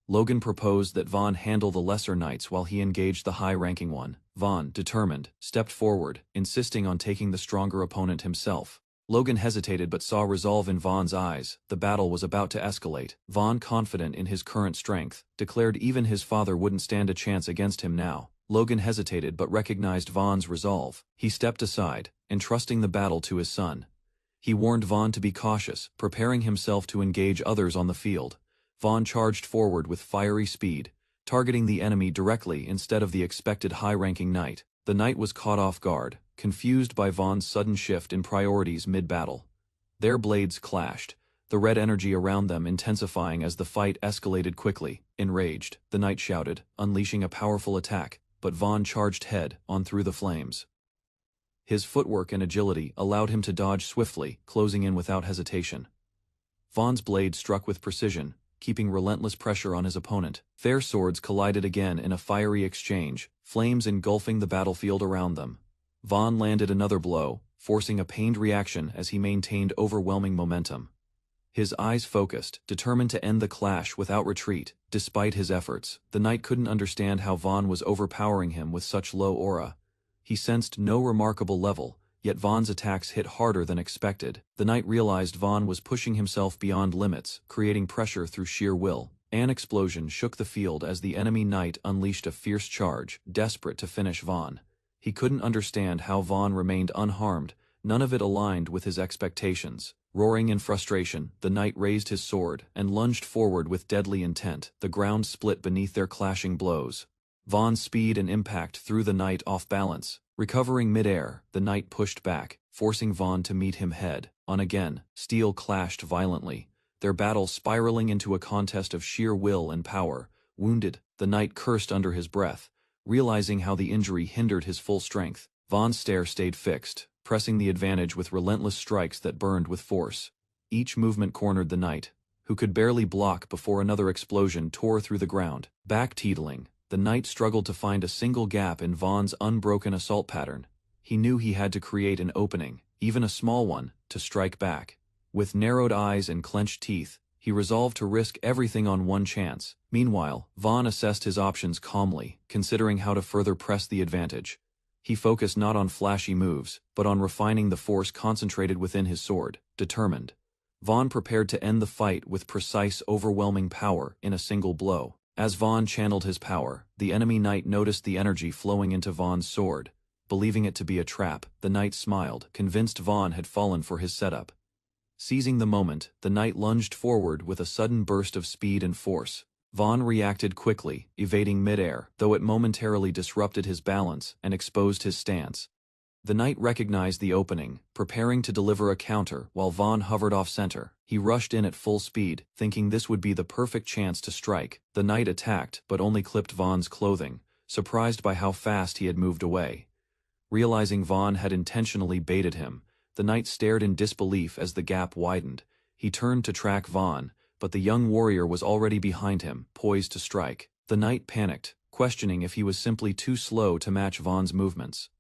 Logan proposed that Vaughn handle the lesser knights while he engaged the high-ranking one. Vaughn, determined, stepped forward, insisting on taking the stronger opponent himself. Logan hesitated but saw resolve in Vaughn's eyes. The battle was about to escalate. Vaughn, confident in his current strength, declared even his father wouldn't stand a chance against him now. Logan hesitated but recognized Vaughn's resolve. He stepped aside, entrusting the battle to his son. He warned Vaughn to be cautious, preparing himself to engage others on the field. Vaughn charged forward with fiery speed, targeting the enemy directly instead of the expected high-ranking knight. The knight was caught off guard, confused by Vaughn's sudden shift in priorities mid-battle. Their blades clashed, the red energy around them intensifying as the fight escalated quickly. Enraged, the knight shouted, unleashing a powerful attack, but Vaughn charged head-on through the flames. His footwork and agility allowed him to dodge swiftly, closing in without hesitation. Vaughn's blade struck with precision, keeping relentless pressure on his opponent. Their swords collided again in a fiery exchange, flames engulfing the battlefield around them. Vaughn landed another blow, forcing a pained reaction as he maintained overwhelming momentum. His eyes focused, determined to end the clash without retreat. Despite his efforts, the knight couldn't understand how Vaughn was overpowering him with such low aura. He sensed no remarkable level, yet Vaughn's attacks hit harder than expected. The knight realized Vaughn was pushing himself beyond limits, creating pressure through sheer will. An explosion shook the field as the enemy knight unleashed a fierce charge, desperate to finish Vaughn. He couldn't understand how Vaughn remained unharmed, none of it aligned with his expectations. Roaring in frustration, the knight raised his sword and lunged forward with deadly intent. The ground split beneath their clashing blows. Vaughn's speed and impact threw the knight off balance. Recovering mid-air, the knight pushed back, forcing Vaughn to meet him head-on again. Steel clashed violently, their battle spiraling into a contest of sheer will and power. Wounded, the knight cursed under his breath, realizing how the injury hindered his full strength. Vaughn's stare stayed fixed, pressing the advantage with relentless strikes that burned with force. Each movement cornered the knight, who could barely block before another explosion tore through the ground. Back-teetling, the knight struggled to find a single gap in Vaughn's unbroken assault pattern. He knew he had to create an opening, even a small one, to strike back. With narrowed eyes and clenched teeth, he resolved to risk everything on one chance. Meanwhile, Vaughn assessed his options calmly, considering how to further press the advantage. He focused not on flashy moves, but on refining the force concentrated within his sword. Determined, Vaughn prepared to end the fight with precise, overwhelming power in a single blow. As Vaughn channeled his power, the enemy knight noticed the energy flowing into Vaughn's sword. Believing it to be a trap, the knight smiled, convinced Vaughn had fallen for his setup. Seizing the moment, the knight lunged forward with a sudden burst of speed and force. Vaughn reacted quickly, evading mid-air, though it momentarily disrupted his balance and exposed his stance. The knight recognized the opening, preparing to deliver a counter while Vaughn hovered off-center. He rushed in at full speed, thinking this would be the perfect chance to strike. The knight attacked, but only clipped Vaughn's clothing, surprised by how fast he had moved away. Realizing Vaughn had intentionally baited him, the knight stared in disbelief as the gap widened. He turned to track Vaughn, but the young warrior was already behind him, poised to strike. The knight panicked, questioning if he was simply too slow to match Vaughn's movements.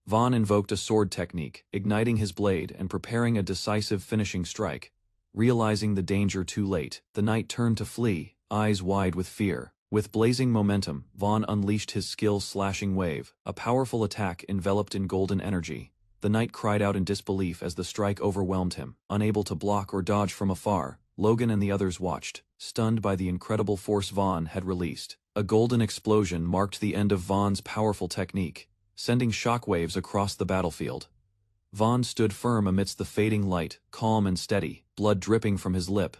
Vaughn invoked a sword technique, igniting his blade and preparing a decisive finishing strike. Realizing the danger too late, the knight turned to flee, eyes wide with fear. With blazing momentum, Vaughn unleashed his skill-slashing wave, a powerful attack enveloped in golden energy. The knight cried out in disbelief as the strike overwhelmed him. Unable to block or dodge from afar, Logan and the others watched, stunned by the incredible force Vaughn had released. A golden explosion marked the end of Vaughn's powerful technique, sending shockwaves across the battlefield. Vaughn stood firm amidst the fading light, calm and steady, blood dripping from his lip.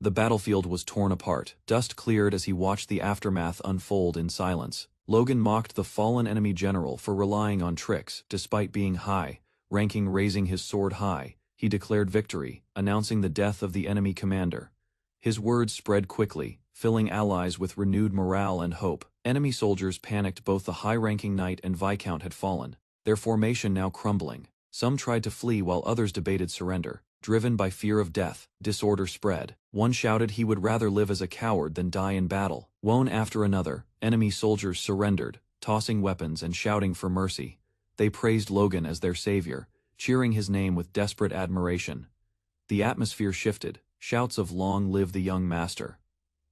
The battlefield was torn apart, dust cleared as he watched the aftermath unfold in silence. Logan mocked the fallen enemy general for relying on tricks. Despite being high-ranking, raising his sword high, he declared victory, announcing the death of the enemy commander. His words spread quickly, filling allies with renewed morale and hope. Enemy soldiers panicked. Both the high-ranking knight and viscount had fallen, their formation now crumbling. Some tried to flee while others debated surrender. Driven by fear of death, disorder spread. One shouted he would rather live as a coward than die in battle. One after another, enemy soldiers surrendered, tossing weapons and shouting for mercy. They praised Logan as their savior, cheering his name with desperate admiration. The atmosphere shifted, shouts of "Long live the young master"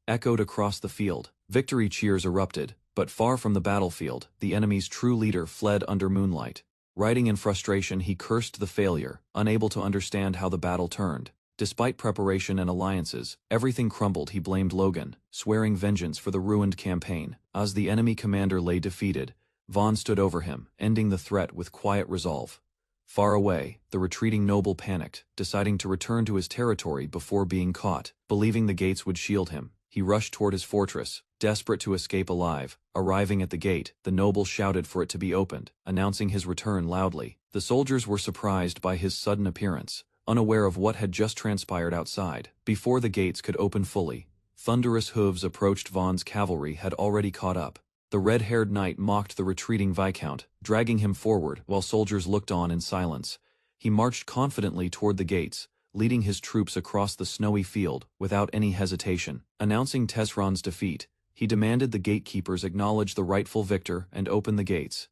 echoed across the field. Victory cheers erupted, but far from the battlefield, the enemy's true leader fled under moonlight. Writing in frustration, he cursed the failure, unable to understand how the battle turned. Despite preparation and alliances, everything crumbled. He blamed Logan, swearing vengeance for the ruined campaign. As the enemy commander lay defeated, Vaughn stood over him, ending the threat with quiet resolve. Far away, the retreating noble panicked, deciding to return to his territory before being caught. Believing the gates would shield him, he rushed toward his fortress, desperate to escape alive. Arriving at the gate, the noble shouted for it to be opened, announcing his return loudly. The soldiers were surprised by his sudden appearance, unaware of what had just transpired outside. Before the gates could open fully, thunderous hooves approached. Vaughn's cavalry had already caught up. The red-haired knight mocked the retreating Viscount, dragging him forward while soldiers looked on in silence. He marched confidently toward the gates, leading his troops across the snowy field without any hesitation. Announcing Tesron's defeat, he demanded the gatekeepers acknowledge the rightful victor and open the gates.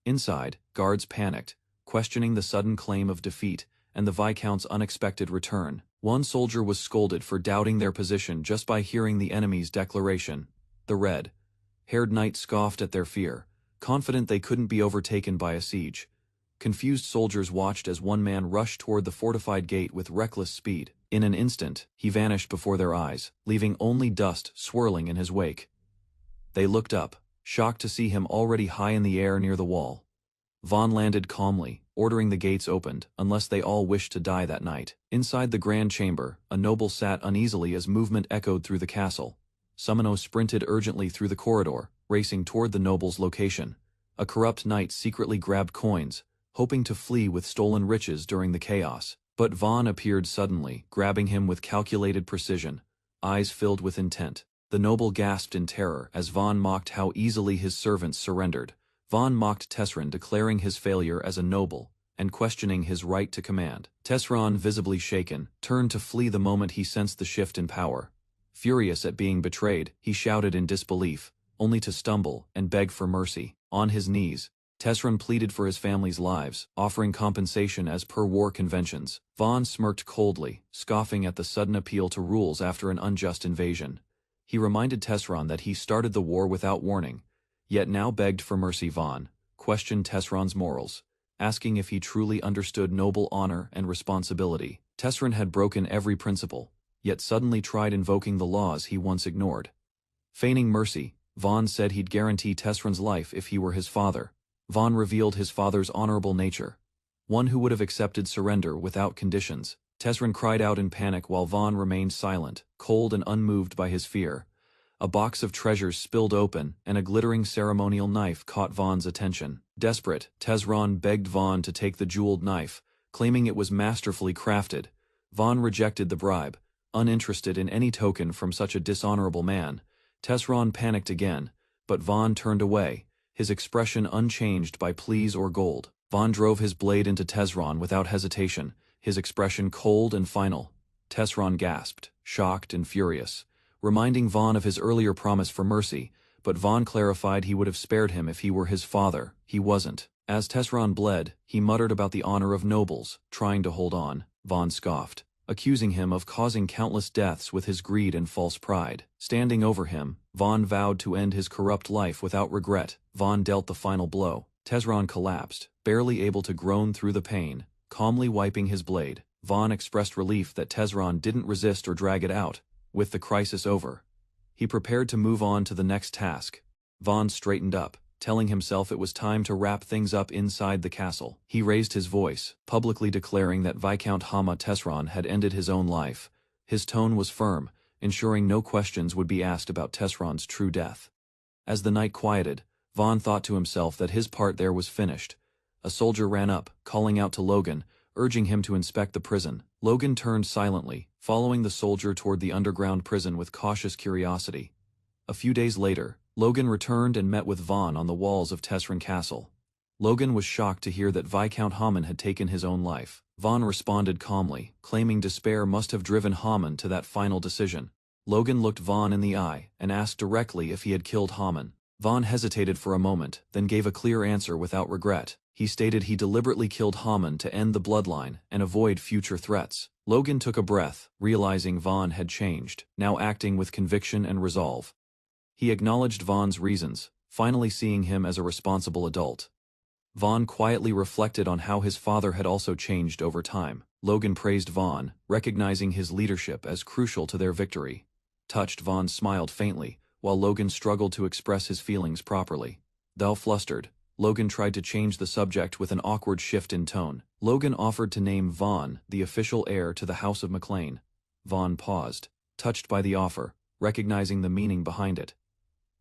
Inside, guards panicked, questioning the sudden claim of defeat and the Viscount's unexpected return. One soldier was scolded for doubting their position just by hearing the enemy's declaration. The red-haired knight scoffed at their fear, confident they couldn't be overtaken by a siege. Confused soldiers watched as one man rushed toward the fortified gate with reckless speed. In an instant, he vanished before their eyes, leaving only dust swirling in his wake. They looked up, shocked to see him already high in the air near the wall. Vaughn landed calmly, ordering the gates opened, unless they all wished to die that night. Inside the grand chamber, a noble sat uneasily as movement echoed through the castle. Summono sprinted urgently through the corridor, racing toward the noble's location. A corrupt knight secretly grabbed coins, hoping to flee with stolen riches during the chaos. But Vaughn appeared suddenly, grabbing him with calculated precision, eyes filled with intent. The noble gasped in terror as Vaughn mocked how easily his servants surrendered. Vaughn mocked Tesron, declaring his failure as a noble, and questioning his right to command. Tesron, visibly shaken, turned to flee the moment he sensed the shift in power. Furious at being betrayed, he shouted in disbelief, only to stumble and beg for mercy. On his knees, Tesron pleaded for his family's lives, offering compensation as per war conventions. Vaughn smirked coldly, scoffing at the sudden appeal to rules after an unjust invasion. He reminded Tesron that he started the war without warning, yet now begged for mercy. Vaughn questioned Tesron's morals, asking if he truly understood noble honor and responsibility. Tesron had broken every principle, yet suddenly tried invoking the laws he once ignored. Feigning mercy, Vaughn said he'd guarantee Tesron's life if he were his father. Vaughn revealed his father's honorable nature, one who would have accepted surrender without conditions. Tesron cried out in panic while Vaughn remained silent, cold and unmoved by his fear. A box of treasures spilled open, and a glittering ceremonial knife caught Vaughn's attention. Desperate, Tesron begged Vaughn to take the jeweled knife, claiming it was masterfully crafted. Vaughn rejected the bribe, uninterested in any token from such a dishonorable man. Tesron panicked again, but Vaughn turned away, his expression unchanged by pleas or gold. Vaughn drove his blade into Tesron without hesitation, his expression cold and final. Tesron gasped, shocked and furious, reminding Vaughn of his earlier promise for mercy, but Vaughn clarified he would have spared him if he were his father. He wasn't. As Tesron bled, he muttered about the honor of nobles, trying to hold on. Vaughn scoffed, accusing him of causing countless deaths with his greed and false pride. Standing over him, Vaughn vowed to end his corrupt life without regret. Vaughn dealt the final blow. Tesron collapsed, barely able to groan through the pain. Calmly wiping his blade, Vaughn expressed relief that Tesron didn't resist or drag it out. With the crisis over, he prepared to move on to the next task. Vaughn straightened up, telling himself it was time to wrap things up inside the castle. He raised his voice, publicly declaring that Viscount Hama Tesron had ended his own life. His tone was firm, ensuring no questions would be asked about Tesron's true death. As the night quieted, Vaughn thought to himself that his part there was finished. A soldier ran up, calling out to Logan, urging him to inspect the prison. Logan turned silently, following the soldier toward the underground prison with cautious curiosity. A few days later, Logan returned and met with Vaughn on the walls of Tesron Castle. Logan was shocked to hear that Viscount Haman had taken his own life. Vaughn responded calmly, claiming despair must have driven Haman to that final decision. Logan looked Vaughn in the eye and asked directly if he had killed Haman. Vaughn hesitated for a moment, then gave a clear answer without regret. He stated he deliberately killed Hammond to end the bloodline and avoid future threats. Logan took a breath, realizing Vaughn had changed, now acting with conviction and resolve. He acknowledged Vaughn's reasons, finally seeing him as a responsible adult. Vaughn quietly reflected on how his father had also changed over time. Logan praised Vaughn, recognizing his leadership as crucial to their victory. Touched, Vaughn smiled faintly, while Logan struggled to express his feelings properly. Though flustered, Logan tried to change the subject with an awkward shift in tone. Logan offered to name Vaughn the official heir to the House of McLean. Vaughn paused, touched by the offer, recognizing the meaning behind it.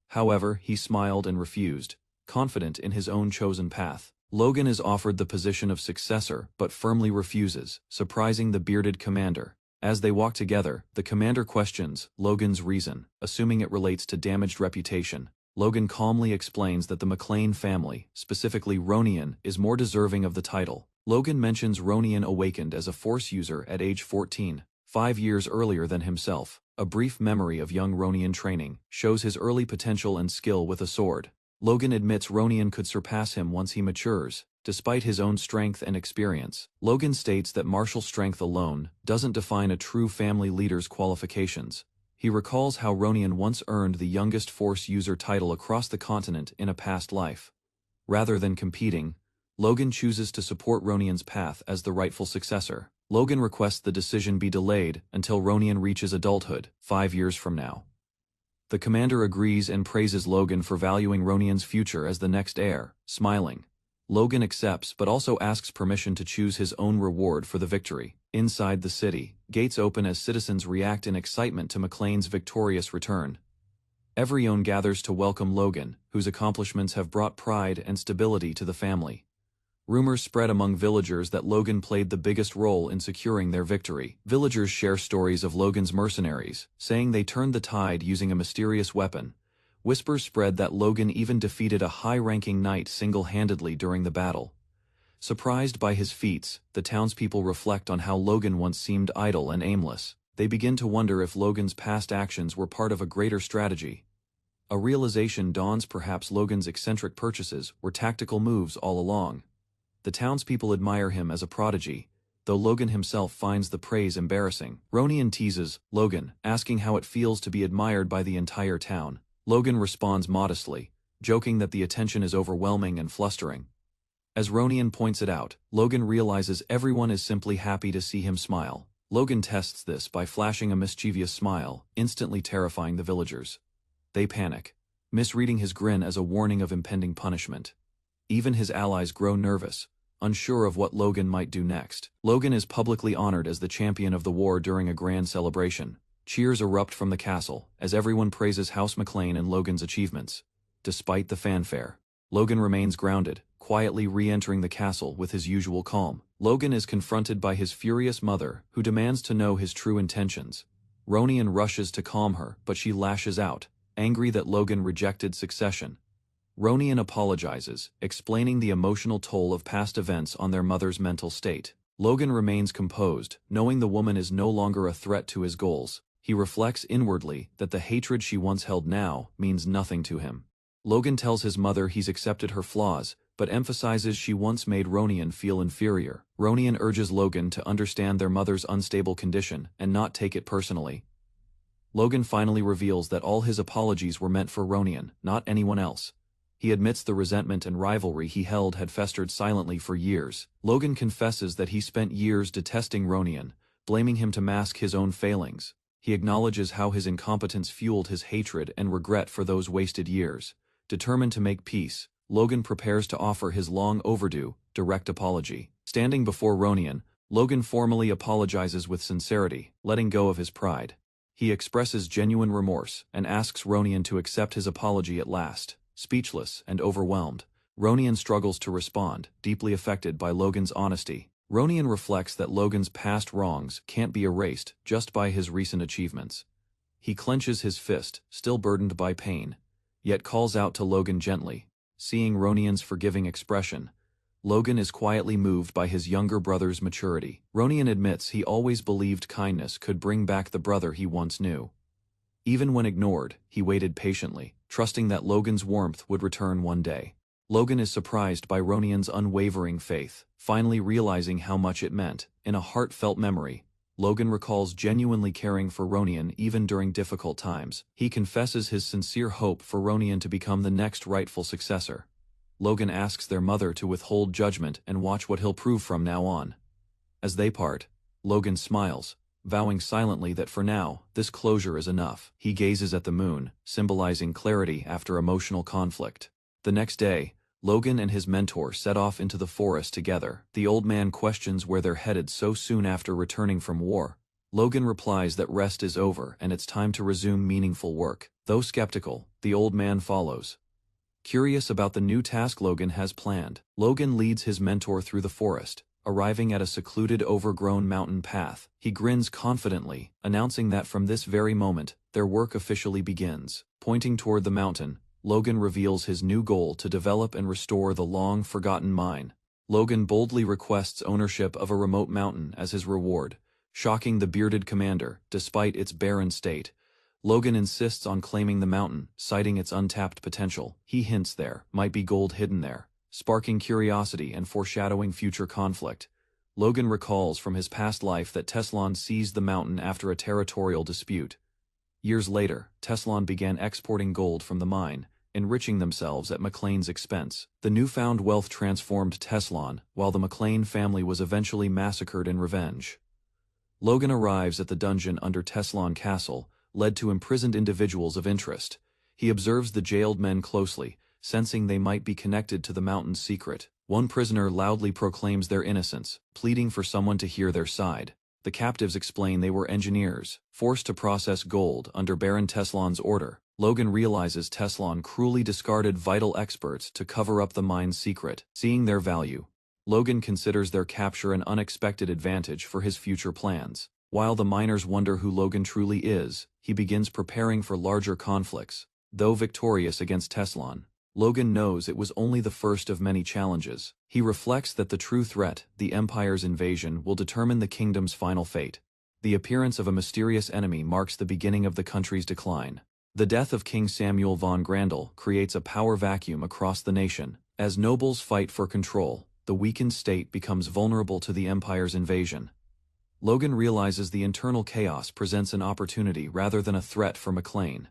However, he smiled and refused, confident in his own chosen path. Logan is offered the position of successor but firmly refuses, surprising the bearded commander. As they walk together, the commander questions Logan's reason, assuming it relates to damaged reputation. Logan calmly explains that the McLean family, specifically Ronian, is more deserving of the title. Logan mentions Ronian awakened as a Force user at age 14, 5 years earlier than himself. A brief memory of young Ronian training shows his early potential and skill with a sword. Logan admits Ronian could surpass him once he matures, despite his own strength and experience. Logan states that martial strength alone doesn't define a true family leader's qualifications. He recalls how Ronian once earned the youngest Force user title across the continent in a past life. Rather than competing, Logan chooses to support Ronian's path as the rightful successor. Logan requests the decision be delayed until Ronian reaches adulthood, 5 years from now. The commander agrees and praises Logan for valuing Ronian's future as the next heir, smiling. Logan accepts but also asks permission to choose his own reward for the victory. Inside the city, gates open as citizens react in excitement to McLean's victorious return. Everyone gathers to welcome Logan, whose accomplishments have brought pride and stability to the family. Rumors spread among villagers that Logan played the biggest role in securing their victory. Villagers share stories of Logan's mercenaries, saying they turned the tide using a mysterious weapon. Whispers spread that Logan even defeated a high-ranking knight single-handedly during the battle. Surprised by his feats, the townspeople reflect on how Logan once seemed idle and aimless. They begin to wonder if Logan's past actions were part of a greater strategy. A realization dawns: perhaps Logan's eccentric purchases were tactical moves all along. The townspeople admire him as a prodigy, though Logan himself finds the praise embarrassing. Ronian teases Logan, asking how it feels to be admired by the entire town. Logan responds modestly, joking that the attention is overwhelming and flustering. As Ronian points it out, Logan realizes everyone is simply happy to see him smile. Logan tests this by flashing a mischievous smile, instantly terrifying the villagers. They panic, misreading his grin as a warning of impending punishment. Even his allies grow nervous, unsure of what Logan might do next. Logan is publicly honored as the champion of the war during a grand celebration. Cheers erupt from the castle, as everyone praises House McLean and Logan's achievements. Despite the fanfare, Logan remains grounded, quietly re-entering the castle with his usual calm. Logan is confronted by his furious mother, who demands to know his true intentions. Ronian rushes to calm her, but she lashes out, angry that Logan rejected succession. Ronian apologizes, explaining the emotional toll of past events on their mother's mental state. Logan remains composed, knowing the woman is no longer a threat to his goals. He reflects inwardly that the hatred she once held now means nothing to him. Logan tells his mother he's accepted her flaws, but emphasizes she once made Ronian feel inferior. Ronian urges Logan to understand their mother's unstable condition and not take it personally. Logan finally reveals that all his apologies were meant for Ronian, not anyone else. He admits the resentment and rivalry he held had festered silently for years. Logan confesses that he spent years detesting Ronian, blaming him to mask his own failings. He acknowledges how his incompetence fueled his hatred and regret for those wasted years. Determined to make peace, Logan prepares to offer his long-overdue, direct apology. Standing before Ronian, Logan formally apologizes with sincerity, letting go of his pride. He expresses genuine remorse and asks Ronian to accept his apology at last. Speechless and overwhelmed, Ronian struggles to respond, deeply affected by Logan's honesty. Ronian reflects that Logan's past wrongs can't be erased just by his recent achievements. He clenches his fist, still burdened by pain, yet calls out to Logan gently. Seeing Ronian's forgiving expression, Logan is quietly moved by his younger brother's maturity. Ronian admits he always believed kindness could bring back the brother he once knew. Even when ignored, he waited patiently, trusting that Logan's warmth would return one day. Logan is surprised by Ronion's unwavering faith, finally realizing how much it meant. In a heartfelt memory, Logan recalls genuinely caring for Ronion even during difficult times. He confesses his sincere hope for Ronion to become the next rightful successor. Logan asks their mother to withhold judgment and watch what he'll prove from now on. As they part, Logan smiles, vowing silently that for now, this closure is enough. He gazes at the moon, symbolizing clarity after emotional conflict. The next day, Logan and his mentor set off into the forest together. The old man questions where they're headed so soon after returning from war. Logan replies that rest is over and it's time to resume meaningful work. Though skeptical, the old man follows. Curious about the new task Logan has planned, Logan leads his mentor through the forest, arriving at a secluded overgrown mountain path. He grins confidently, announcing that from this very moment, their work officially begins. Pointing toward the mountain, Logan reveals his new goal to develop and restore the long-forgotten mine. Logan boldly requests ownership of a remote mountain as his reward, shocking the bearded commander. Despite its barren state, Logan insists on claiming the mountain, citing its untapped potential. He hints there might be gold hidden there, sparking curiosity and foreshadowing future conflict. Logan recalls from his past life that Teslan seized the mountain after a territorial dispute. Years later, Teslan began exporting gold from the mine, enriching themselves at McLean's expense. The newfound wealth transformed Teslan, while the McLean family was eventually massacred in revenge. Logan arrives at the dungeon under Teslan Castle, led to imprisoned individuals of interest. He observes the jailed men closely, sensing they might be connected to the mountain's secret. One prisoner loudly proclaims their innocence, pleading for someone to hear their side. The captives explain they were engineers, forced to process gold under Baron Teslan's order. Logan realizes Teslan cruelly discarded vital experts to cover up the mine's secret. Seeing their value, Logan considers their capture an unexpected advantage for his future plans. While the miners wonder who Logan truly is, he begins preparing for larger conflicts. Though victorious against Teslan, Logan knows it was only the first of many challenges. He reflects that the true threat, the Empire's invasion, will determine the kingdom's final fate. The appearance of a mysterious enemy marks the beginning of the country's decline. The death of King Samuel von Grandel creates a power vacuum across the nation. As nobles fight for control, the weakened state becomes vulnerable to the Empire's invasion. Logan realizes the internal chaos presents an opportunity rather than a threat for McLean.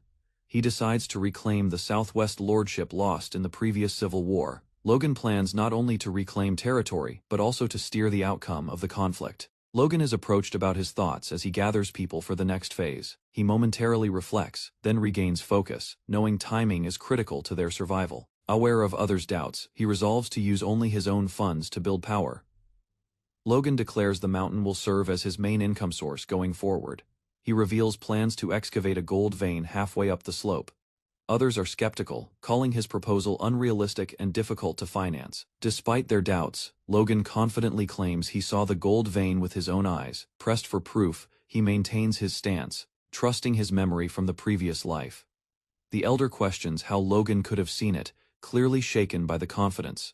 He decides to reclaim the Southwest lordship lost in the previous civil war. Logan plans not only to reclaim territory, but also to steer the outcome of the conflict. Logan is approached about his thoughts as he gathers people for the next phase. He momentarily reflects, then regains focus, knowing timing is critical to their survival. Aware of others' doubts, he resolves to use only his own funds to build power. Logan declares the mountain will serve as his main income source going forward. He reveals plans to excavate a gold vein halfway up the slope. Others are skeptical, calling his proposal unrealistic and difficult to finance. Despite their doubts, Logan confidently claims he saw the gold vein with his own eyes. Pressed for proof, he maintains his stance, trusting his memory from the previous life. The elder questions how Logan could have seen it, clearly shaken by the confidence.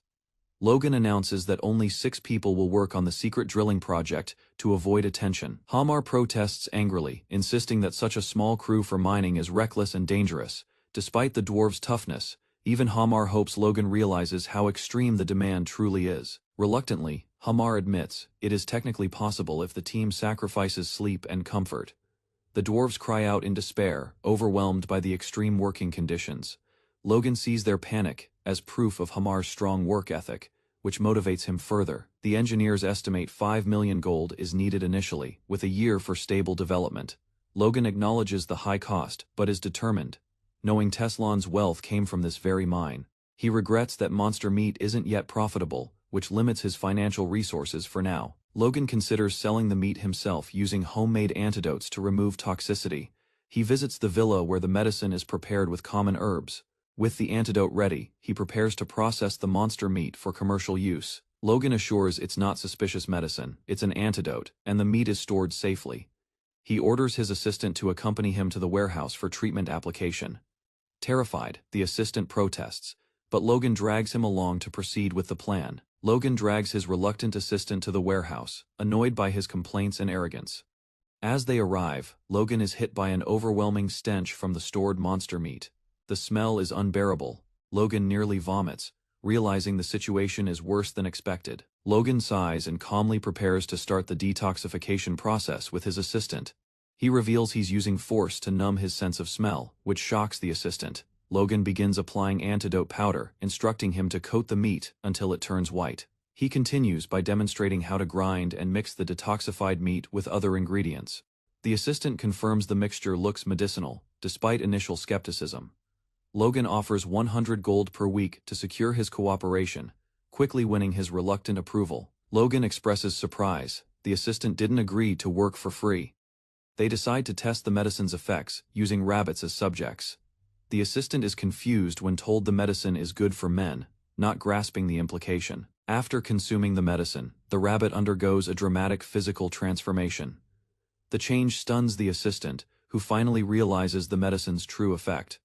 Logan announces that only 6 people will work on the secret drilling project to avoid attention. Hamar protests angrily, insisting that such a small crew for mining is reckless and dangerous. Despite the dwarves' toughness, even Hamar hopes Logan realizes how extreme the demand truly is. Reluctantly, Hamar admits it is technically possible if the team sacrifices sleep and comfort. The dwarves cry out in despair, overwhelmed by the extreme working conditions. Logan sees their panic as proof of Hamar's strong work ethic, which motivates him further. The engineers estimate 5 million gold is needed initially, with a year for stable development. Logan acknowledges the high cost, but is determined. Knowing Teslan's wealth came from this very mine, he regrets that monster meat isn't yet profitable, which limits his financial resources for now. Logan considers selling the meat himself using homemade antidotes to remove toxicity. He visits the villa where the medicine is prepared with common herbs. With the antidote ready, he prepares to process the monster meat for commercial use. Logan assures it's not suspicious medicine, it's an antidote, and the meat is stored safely. He orders his assistant to accompany him to the warehouse for treatment application. Terrified, the assistant protests, but Logan drags him along to proceed with the plan. Logan drags his reluctant assistant to the warehouse, annoyed by his complaints and arrogance. As they arrive, Logan is hit by an overwhelming stench from the stored monster meat. The smell is unbearable. Logan nearly vomits, realizing the situation is worse than expected. Logan sighs and calmly prepares to start the detoxification process with his assistant. He reveals he's using force to numb his sense of smell, which shocks the assistant. Logan begins applying antidote powder, instructing him to coat the meat until it turns white. He continues by demonstrating how to grind and mix the detoxified meat with other ingredients. The assistant confirms the mixture looks medicinal, despite initial skepticism. Logan offers 100 gold per week to secure his cooperation, quickly winning his reluctant approval. Logan expresses surprise. The assistant didn't agree to work for free. They decide to test the medicine's effects, using rabbits as subjects. The assistant is confused when told the medicine is good for men, not grasping the implication. After consuming the medicine, the rabbit undergoes a dramatic physical transformation. The change stuns the assistant, who finally realizes the medicine's true effect.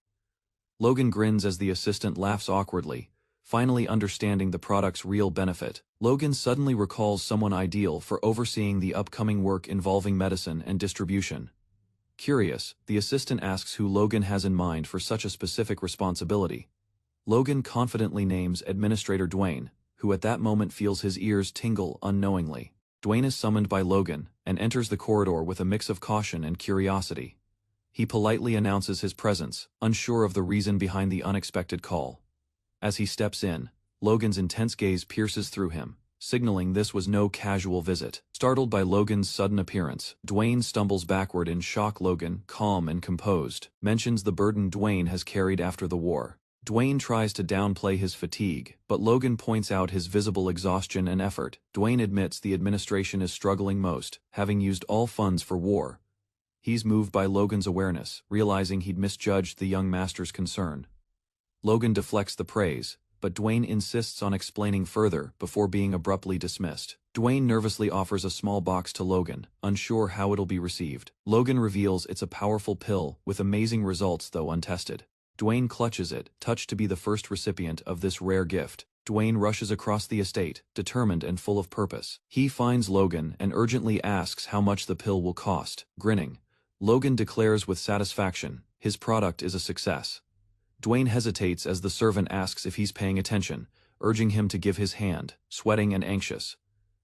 Logan grins as the assistant laughs awkwardly, finally understanding the product's real benefit. Logan suddenly recalls someone ideal for overseeing the upcoming work involving medicine and distribution. Curious, the assistant asks who Logan has in mind for such a specific responsibility. Logan confidently names Administrator Dwayne, who at that moment feels his ears tingle unknowingly. Dwayne is summoned by Logan and enters the corridor with a mix of caution and curiosity. He politely announces his presence, unsure of the reason behind the unexpected call. As he steps in, Logan's intense gaze pierces through him, signaling this was no casual visit. Startled by Logan's sudden appearance, Dwayne stumbles backward in shock. Logan, calm and composed, mentions the burden Dwayne has carried after the war. Dwayne tries to downplay his fatigue, but Logan points out his visible exhaustion and effort. Dwayne admits the administration is struggling most, having used all funds for war. He's moved by Logan's awareness, realizing he'd misjudged the young master's concern. Logan deflects the praise, but Dwayne insists on explaining further before being abruptly dismissed. Dwayne nervously offers a small box to Logan, unsure how it'll be received. Logan reveals it's a powerful pill, with amazing results though untested. Dwayne clutches it, touched to be the first recipient of this rare gift. Dwayne rushes across the estate, determined and full of purpose. He finds Logan and urgently asks how much the pill will cost. Grinning, Logan declares with satisfaction, his product is a success. Dwayne hesitates as the servant asks if he's paying attention, urging him to give his hand, sweating and anxious.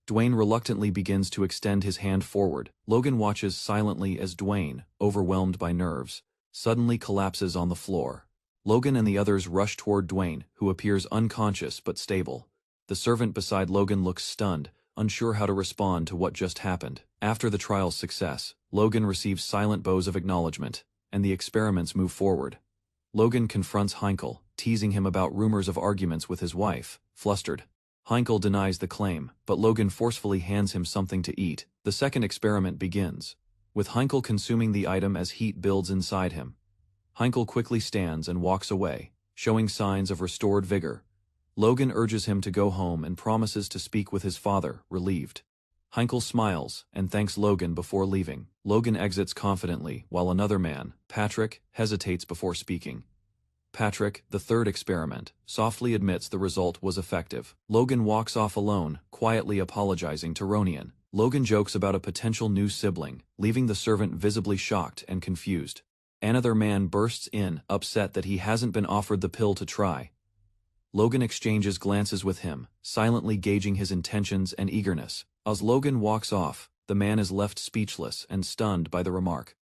Dwayne reluctantly begins to extend his hand forward. Logan watches silently as Dwayne, overwhelmed by nerves, suddenly collapses on the floor. Logan and the others rush toward Dwayne, who appears unconscious but stable. The servant beside Logan looks stunned, unsure how to respond to what just happened. After the trial's success, Logan receives silent bows of acknowledgement, and the experiments move forward. Logan confronts Heinkel, teasing him about rumors of arguments with his wife. Flustered, Heinkel denies the claim, but Logan forcefully hands him something to eat. The second experiment begins, with Heinkel consuming the item as heat builds inside him. Heinkel quickly stands and walks away, showing signs of restored vigor. Logan urges him to go home and promises to speak with his father, relieved. Heinkel smiles and thanks Logan before leaving. Logan exits confidently, while another man, Patrick, hesitates before speaking. Patrick, the third experiment, softly admits the result was effective. Logan walks off alone, quietly apologizing to Ronian. Logan jokes about a potential new sibling, leaving the servant visibly shocked and confused. Another man bursts in, upset that he hasn't been offered the pill to try. Logan exchanges glances with him, silently gauging his intentions and eagerness. As Logan walks off, the man is left speechless and stunned by the remark.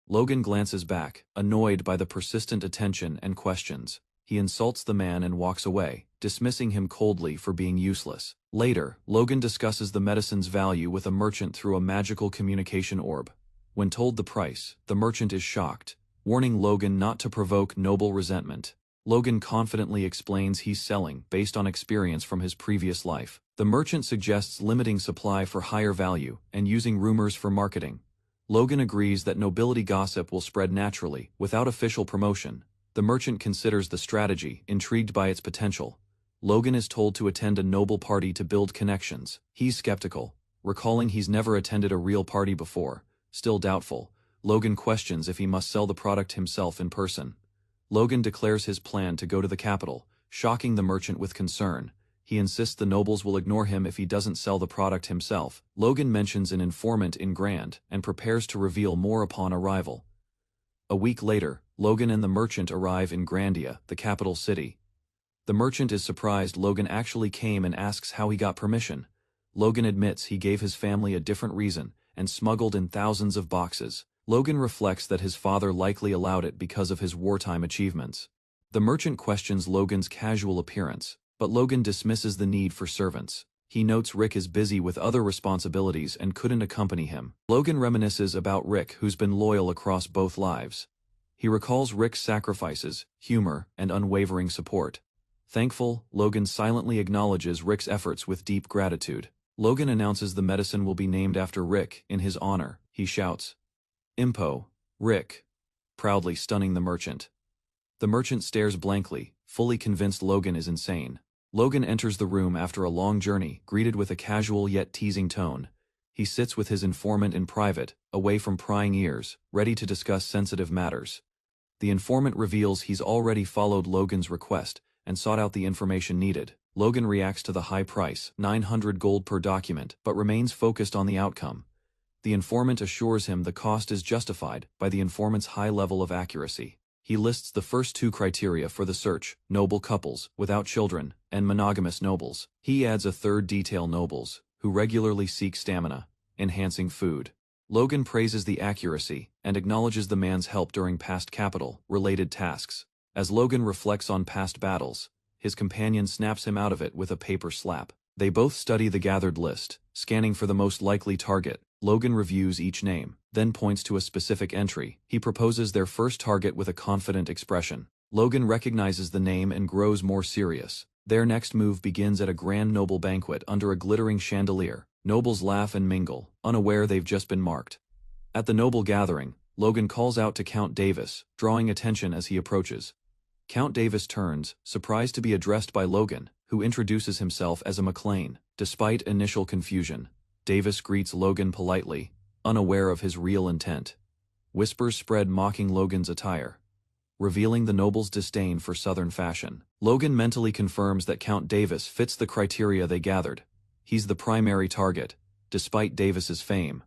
Logan glances back, annoyed by the persistent attention and questions. He insults the man and walks away, dismissing him coldly for being useless. Later, Logan discusses the medicine's value with a merchant through a magical communication orb. When told the price, the merchant is shocked, warning Logan not to provoke noble resentment. Logan confidently explains he's selling based on experience from his previous life. The merchant suggests limiting supply for higher value and using rumors for marketing. Logan agrees that nobility gossip will spread naturally, without official promotion. The merchant considers the strategy, intrigued by its potential. Logan is told to attend a noble party to build connections. He's skeptical, recalling he's never attended a real party before. Still doubtful, Logan questions if he must sell the product himself in person. Logan declares his plan to go to the capital, shocking the merchant with concern. He insists the nobles will ignore him if he doesn't sell the product himself. Logan mentions an informant in Grand and prepares to reveal more upon arrival. A week later, Logan and the merchant arrive in Grandia, the capital city. The merchant is surprised Logan actually came and asks how he got permission. Logan admits he gave his family a different reason and smuggled in thousands of boxes. Logan reflects that his father likely allowed it because of his wartime achievements. The merchant questions Logan's casual appearance, but Logan dismisses the need for servants. He notes Rick is busy with other responsibilities and couldn't accompany him. Logan reminisces about Rick, who's been loyal across both lives. He recalls Rick's sacrifices, humor, and unwavering support. Thankful, Logan silently acknowledges Rick's efforts with deep gratitude. Logan announces the medicine will be named after Rick in his honor. He shouts, "Impo, Rick," proudly stunning the merchant. The merchant stares blankly, fully convinced Logan is insane. Logan enters the room after a long journey, greeted with a casual yet teasing tone. He sits with his informant in private, away from prying ears, ready to discuss sensitive matters. The informant reveals he's already followed Logan's request and sought out the information needed. Logan reacts to the high price, 900 gold per document, but remains focused on the outcome. The informant assures him the cost is justified by the informant's high level of accuracy. He lists the first two criteria for the search: noble couples, without children, and monogamous nobles. He adds a third detail: nobles, who regularly seek stamina, enhancing food. Logan praises the accuracy and acknowledges the man's help during past capital-related tasks. As Logan reflects on past battles, his companion snaps him out of it with a paper slap. They both study the gathered list, scanning for the most likely target. Logan reviews each name, then points to a specific entry. He proposes their first target with a confident expression. Logan recognizes the name and grows more serious. Their next move begins at a grand noble banquet under a glittering chandelier. Nobles laugh and mingle, unaware they've just been marked. At the noble gathering, Logan calls out to Count Davis, drawing attention as he approaches. Count Davis turns, surprised to be addressed by Logan, who introduces himself as a McLean. Despite initial confusion, Davis greets Logan politely, unaware of his real intent. Whispers spread mocking Logan's attire, revealing the noble's disdain for Southern fashion. Logan mentally confirms that Count Davis fits the criteria they gathered. He's the primary target, despite Davis's fame.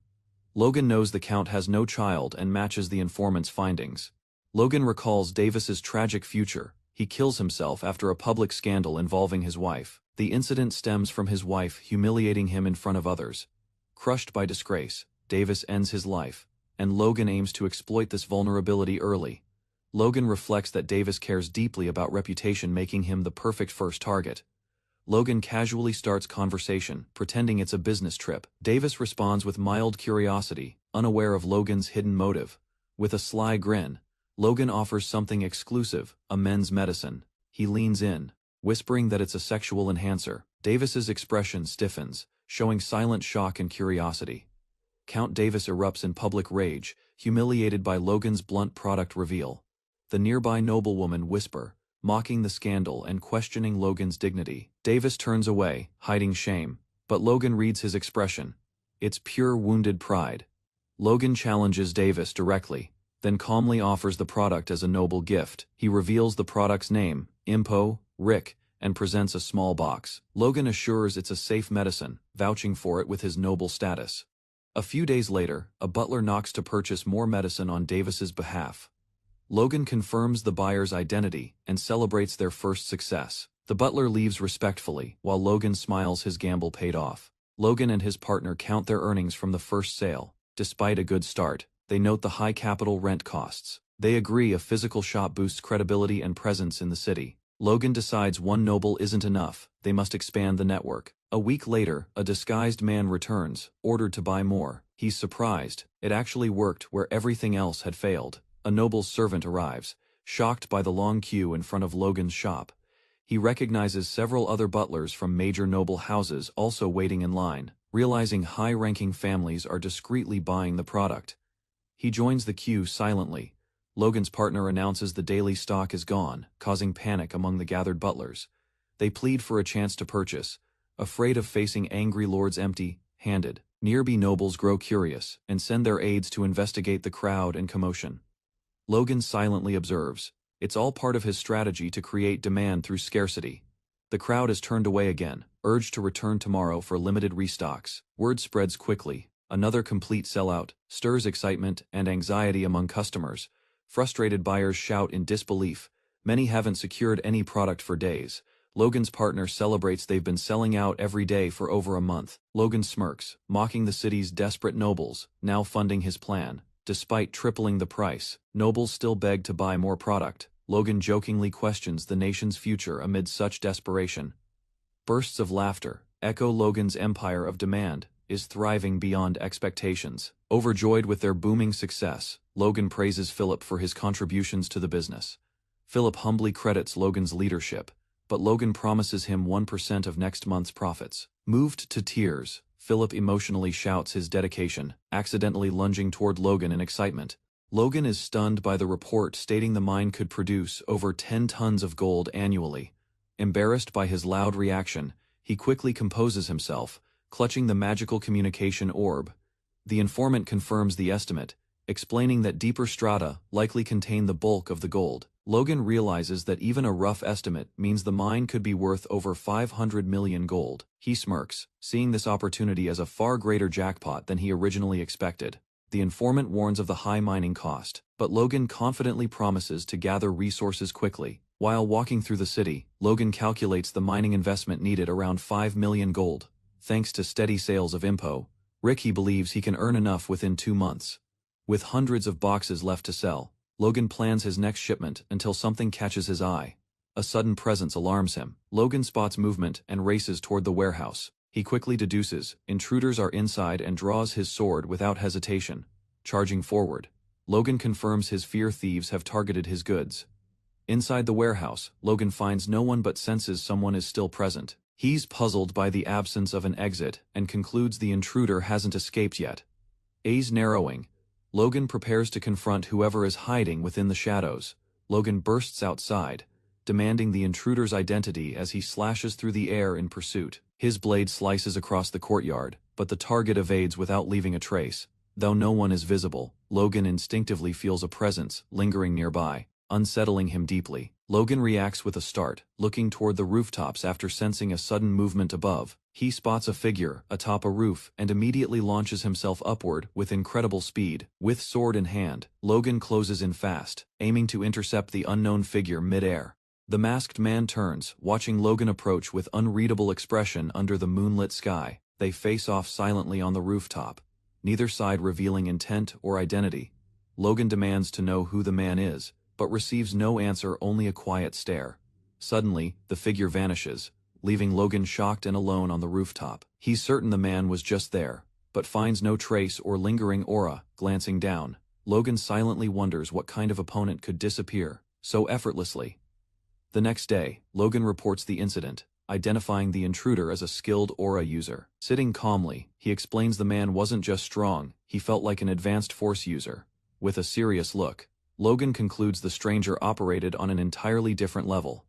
Logan knows the Count has no child and matches the informant's findings. Logan recalls Davis's tragic future. He kills himself after a public scandal involving his wife. The incident stems from his wife humiliating him in front of others. Crushed by disgrace, Davis ends his life, and Logan aims to exploit this vulnerability early. Logan reflects that Davis cares deeply about reputation, making him the perfect first target. Logan casually starts conversation, pretending it's a business trip. Davis responds with mild curiosity, unaware of Logan's hidden motive. With a sly grin, Logan offers something exclusive, a men's medicine. He leans in, whispering that it's a sexual enhancer. Davis's expression stiffens, showing silent shock and curiosity. Count Davis erupts in public rage, humiliated by Logan's blunt product reveal. The nearby noblewomen whisper, mocking the scandal and questioning Logan's dignity. Davis turns away, hiding shame, but Logan reads his expression. It's pure wounded pride. Logan challenges Davis directly, then calmly offers the product as a noble gift. He reveals the product's name, Impo, Rick, and presents a small box. Logan assures it's a safe medicine, vouching for it with his noble status. A few days later, a butler knocks to purchase more medicine on Davis's behalf. Logan confirms the buyer's identity and celebrates their first success. The butler leaves respectfully, while Logan smiles his gamble paid off. Logan and his partner count their earnings from the first sale. Despite a good start, they note the high capital rent costs. They agree a physical shop boosts credibility and presence in the city. Logan decides one noble isn't enough, they must expand the network. A week later, a disguised man returns, ordered to buy more. He's surprised. It actually worked where everything else had failed. A noble's servant arrives, shocked by the long queue in front of Logan's shop. He recognizes several other butlers from major noble houses also waiting in line, realizing high-ranking families are discreetly buying the product. He joins the queue silently. Logan's partner announces the daily stock is gone, causing panic among the gathered butlers. They plead for a chance to purchase, afraid of facing angry lords empty-handed. Nearby nobles grow curious and send their aides to investigate the crowd and commotion. Logan silently observes. It's all part of his strategy to create demand through scarcity. The crowd is turned away again, urged to return tomorrow for limited restocks. Word spreads quickly. Another complete sellout stirs excitement and anxiety among customers. Frustrated buyers shout in disbelief. Many haven't secured any product for days, Logan's partner celebrates they've been selling out every day for over a month. Logan smirks, mocking the city's desperate nobles, now funding his plan. Despite tripling the price, nobles still beg to buy more product. Logan jokingly questions the nation's future amid such desperation. Bursts of laughter echo Logan's empire of demand is thriving beyond expectations. Overjoyed with their booming success, Logan praises Philip for his contributions to the business. Philip humbly credits Logan's leadership, but Logan promises him 1% of next month's profits. Moved to tears, Philip emotionally shouts his dedication, accidentally lunging toward Logan in excitement. Logan is stunned by the report stating the mine could produce over 10 tons of gold annually. Embarrassed by his loud reaction, he quickly composes himself, clutching the magical communication orb. The informant confirms the estimate, explaining that deeper strata likely contain the bulk of the gold. Logan realizes that even a rough estimate means the mine could be worth over 500 million gold. He smirks, seeing this opportunity as a far greater jackpot than he originally expected. The informant warns of the high mining cost, but Logan confidently promises to gather resources quickly. While walking through the city, Logan calculates the mining investment needed around 5 million gold. Thanks to steady sales of impo, Ricky believes he can earn enough within 2 months. With hundreds of boxes left to sell, Logan plans his next shipment until something catches his eye. A sudden presence alarms him. Logan spots movement and races toward the warehouse. He quickly deduces intruders are inside and draws his sword without hesitation. Charging forward, Logan confirms his fear thieves have targeted his goods. Inside the warehouse, Logan finds no one but senses someone is still present. He's puzzled by the absence of an exit and concludes the intruder hasn't escaped yet. Eyes narrowing, Logan prepares to confront whoever is hiding within the shadows. Logan bursts outside, demanding the intruder's identity as he slashes through the air in pursuit. His blade slices across the courtyard, but the target evades without leaving a trace. Though no one is visible, Logan instinctively feels a presence lingering nearby, unsettling him deeply. Logan reacts with a start, looking toward the rooftops after sensing a sudden movement above. He spots a figure atop a roof and immediately launches himself upward with incredible speed. With sword in hand, Logan closes in fast, aiming to intercept the unknown figure mid-air. The masked man turns, watching Logan approach with unreadable expression under the moonlit sky. They face off silently on the rooftop, neither side revealing intent or identity. Logan demands to know who the man is, but receives no answer, only a quiet stare. Suddenly, the figure vanishes, leaving Logan shocked and alone on the rooftop. He's certain the man was just there, but finds no trace or lingering aura. Glancing down, Logan silently wonders what kind of opponent could disappear so effortlessly. The next day, Logan reports the incident, identifying the intruder as a skilled aura user. Sitting calmly, he explains the man wasn't just strong, he felt like an advanced force user. With a serious look, Logan concludes the stranger operated on an entirely different level.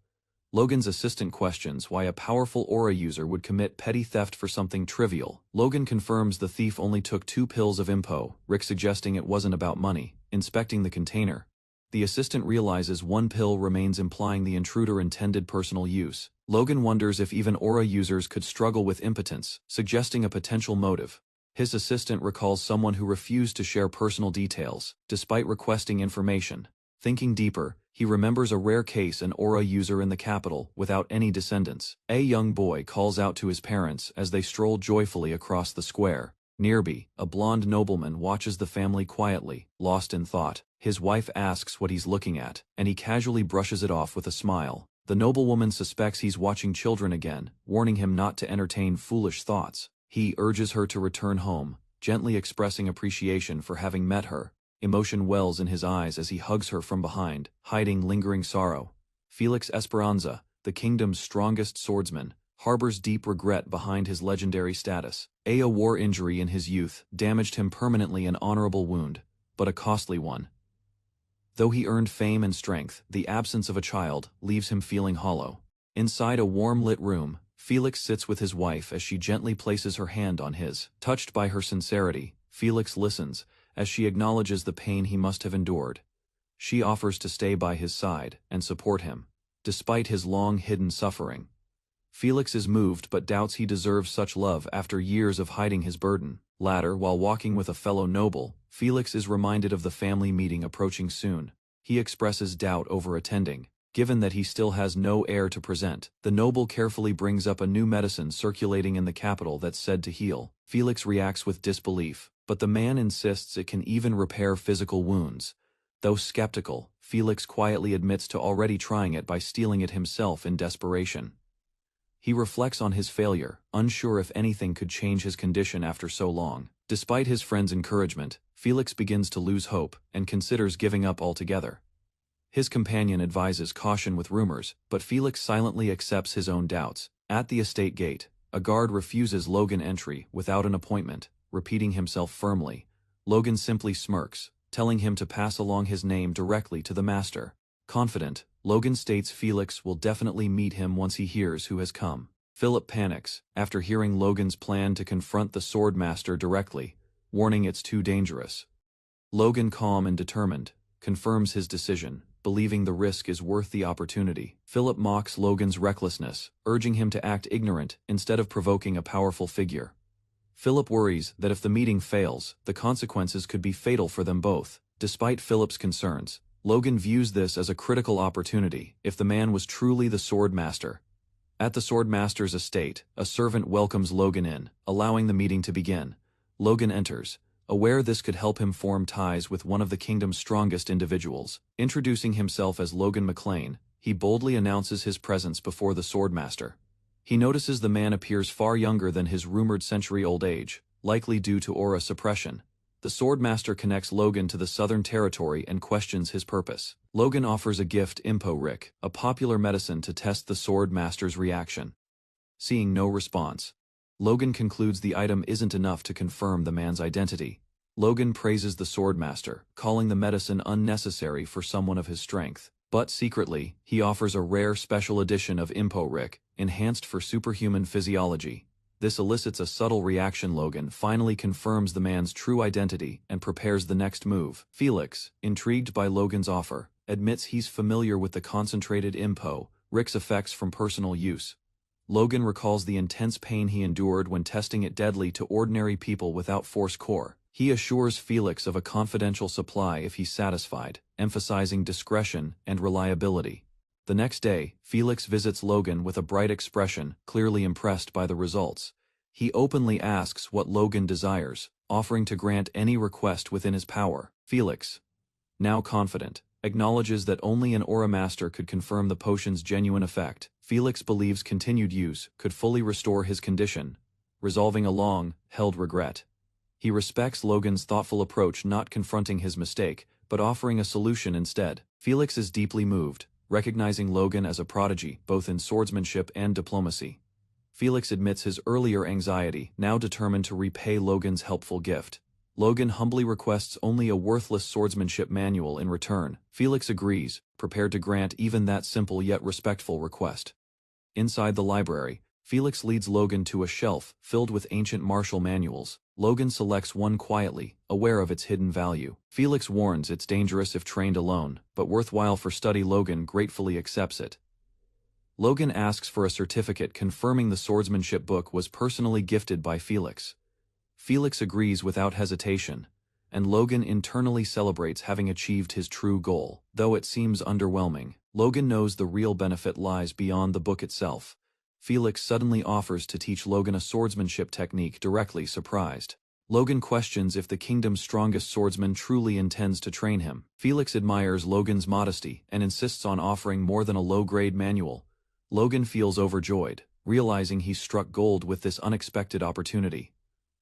Logan's assistant questions why a powerful aura user would commit petty theft for something trivial. Logan confirms the thief only took 2 pills of impo, Rick suggesting it wasn't about money. Inspecting the container, the assistant realizes 1 pill remains, implying the intruder intended personal use. Logan wonders if even aura users could struggle with impotence, suggesting a potential motive. His assistant recalls someone who refused to share personal details, despite requesting information. Thinking deeper, he remembers a rare case, an aura user in the capital, without any descendants. A young boy calls out to his parents as they stroll joyfully across the square. Nearby, a blonde nobleman watches the family quietly, lost in thought. His wife asks what he's looking at, and he casually brushes it off with a smile. The noblewoman suspects he's watching children again, warning him not to entertain foolish thoughts. He urges her to return home, gently expressing appreciation for having met her. Emotion wells in his eyes as he hugs her from behind, hiding lingering sorrow. Felix Esperanza, the kingdom's strongest swordsman, harbors deep regret behind his legendary status. A war injury in his youth damaged him permanently, an honorable wound, but a costly one. Though he earned fame and strength, the absence of a child leaves him feeling hollow. Inside a warm-lit room, Felix sits with his wife as she gently places her hand on his. Touched by her sincerity, Felix listens as she acknowledges the pain he must have endured. She offers to stay by his side and support him, despite his long-hidden suffering. Felix is moved but doubts he deserves such love after years of hiding his burden. Later, while walking with a fellow noble, Felix is reminded of the family meeting approaching soon. He expresses doubt over attending, Given that he still has no heir to present, the noble carefully brings up a new medicine circulating in the capital that's said to heal. Felix reacts with disbelief, but the man insists it can even repair physical wounds. Though skeptical, Felix quietly admits to already trying it by stealing it himself in desperation. He reflects on his failure, unsure if anything could change his condition after so long. Despite his friend's encouragement, Felix begins to lose hope and considers giving up altogether. His companion advises caution with rumors, but Felix silently accepts his own doubts. At the estate gate, a guard refuses Logan entry without an appointment, repeating himself firmly. Logan simply smirks, telling him to pass along his name directly to the master. Confident, Logan states Felix will definitely meet him once he hears who has come. Philip panics after hearing Logan's plan to confront the sword master directly, warning it's too dangerous. Logan, calm and determined, confirms his decision, believing the risk is worth the opportunity. Philip mocks Logan's recklessness, urging him to act ignorant instead of provoking a powerful figure. Philip worries that if the meeting fails, the consequences could be fatal for them both. Despite Philip's concerns, Logan views this as a critical opportunity if the man was truly the sword master. At the sword master's estate, a servant welcomes Logan in, allowing the meeting to begin. Logan enters, aware this could help him form ties with one of the kingdom's strongest individuals. Introducing himself as Logan McLean, he boldly announces his presence before the swordmaster. He notices the man appears far younger than his rumored century-old age, likely due to aura suppression. The swordmaster connects Logan to the Southern Territory and questions his purpose. Logan offers a gift, Impo-Rick, a popular medicine to test the swordmaster's reaction. Seeing no response, Logan concludes the item isn't enough to confirm the man's identity. Logan praises the swordmaster, calling the medicine unnecessary for someone of his strength. But secretly, he offers a rare special edition of Impo-Rick, enhanced for superhuman physiology. This elicits a subtle reaction. Logan finally confirms the man's true identity and prepares the next move. Felix, intrigued by Logan's offer, admits he's familiar with the concentrated Impo-Rick's effects from personal use. Logan recalls the intense pain he endured when testing it deadly to ordinary people without force core. He assures Felix of a confidential supply if he's satisfied, emphasizing discretion and reliability. The next day, Felix visits Logan with a bright expression, clearly impressed by the results. He openly asks what Logan desires, offering to grant any request within his power. Felix, now confident, acknowledges that only an aura master could confirm the potion's genuine effect. Felix believes continued use could fully restore his condition, resolving a long-held regret. He respects Logan's thoughtful approach, not confronting his mistake, but offering a solution instead. Felix is deeply moved, recognizing Logan as a prodigy both in swordsmanship and diplomacy. Felix admits his earlier anxiety, now determined to repay Logan's helpful gift. Logan humbly requests only a worthless swordsmanship manual in return. Felix agrees, prepared to grant even that simple yet respectful request. Inside the library, Felix leads Logan to a shelf filled with ancient martial manuals. Logan selects one quietly, aware of its hidden value. Felix warns it's dangerous if trained alone, but worthwhile for study. Logan gratefully accepts it. Logan asks for a certificate confirming the swordsmanship book was personally gifted by Felix. Felix agrees without hesitation, and Logan internally celebrates having achieved his true goal. Though it seems underwhelming, Logan knows the real benefit lies beyond the book itself. Felix suddenly offers to teach Logan a swordsmanship technique, directly surprised. Logan questions if the kingdom's strongest swordsman truly intends to train him. Felix admires Logan's modesty and insists on offering more than a low-grade manual. Logan feels overjoyed, realizing he's struck gold with this unexpected opportunity.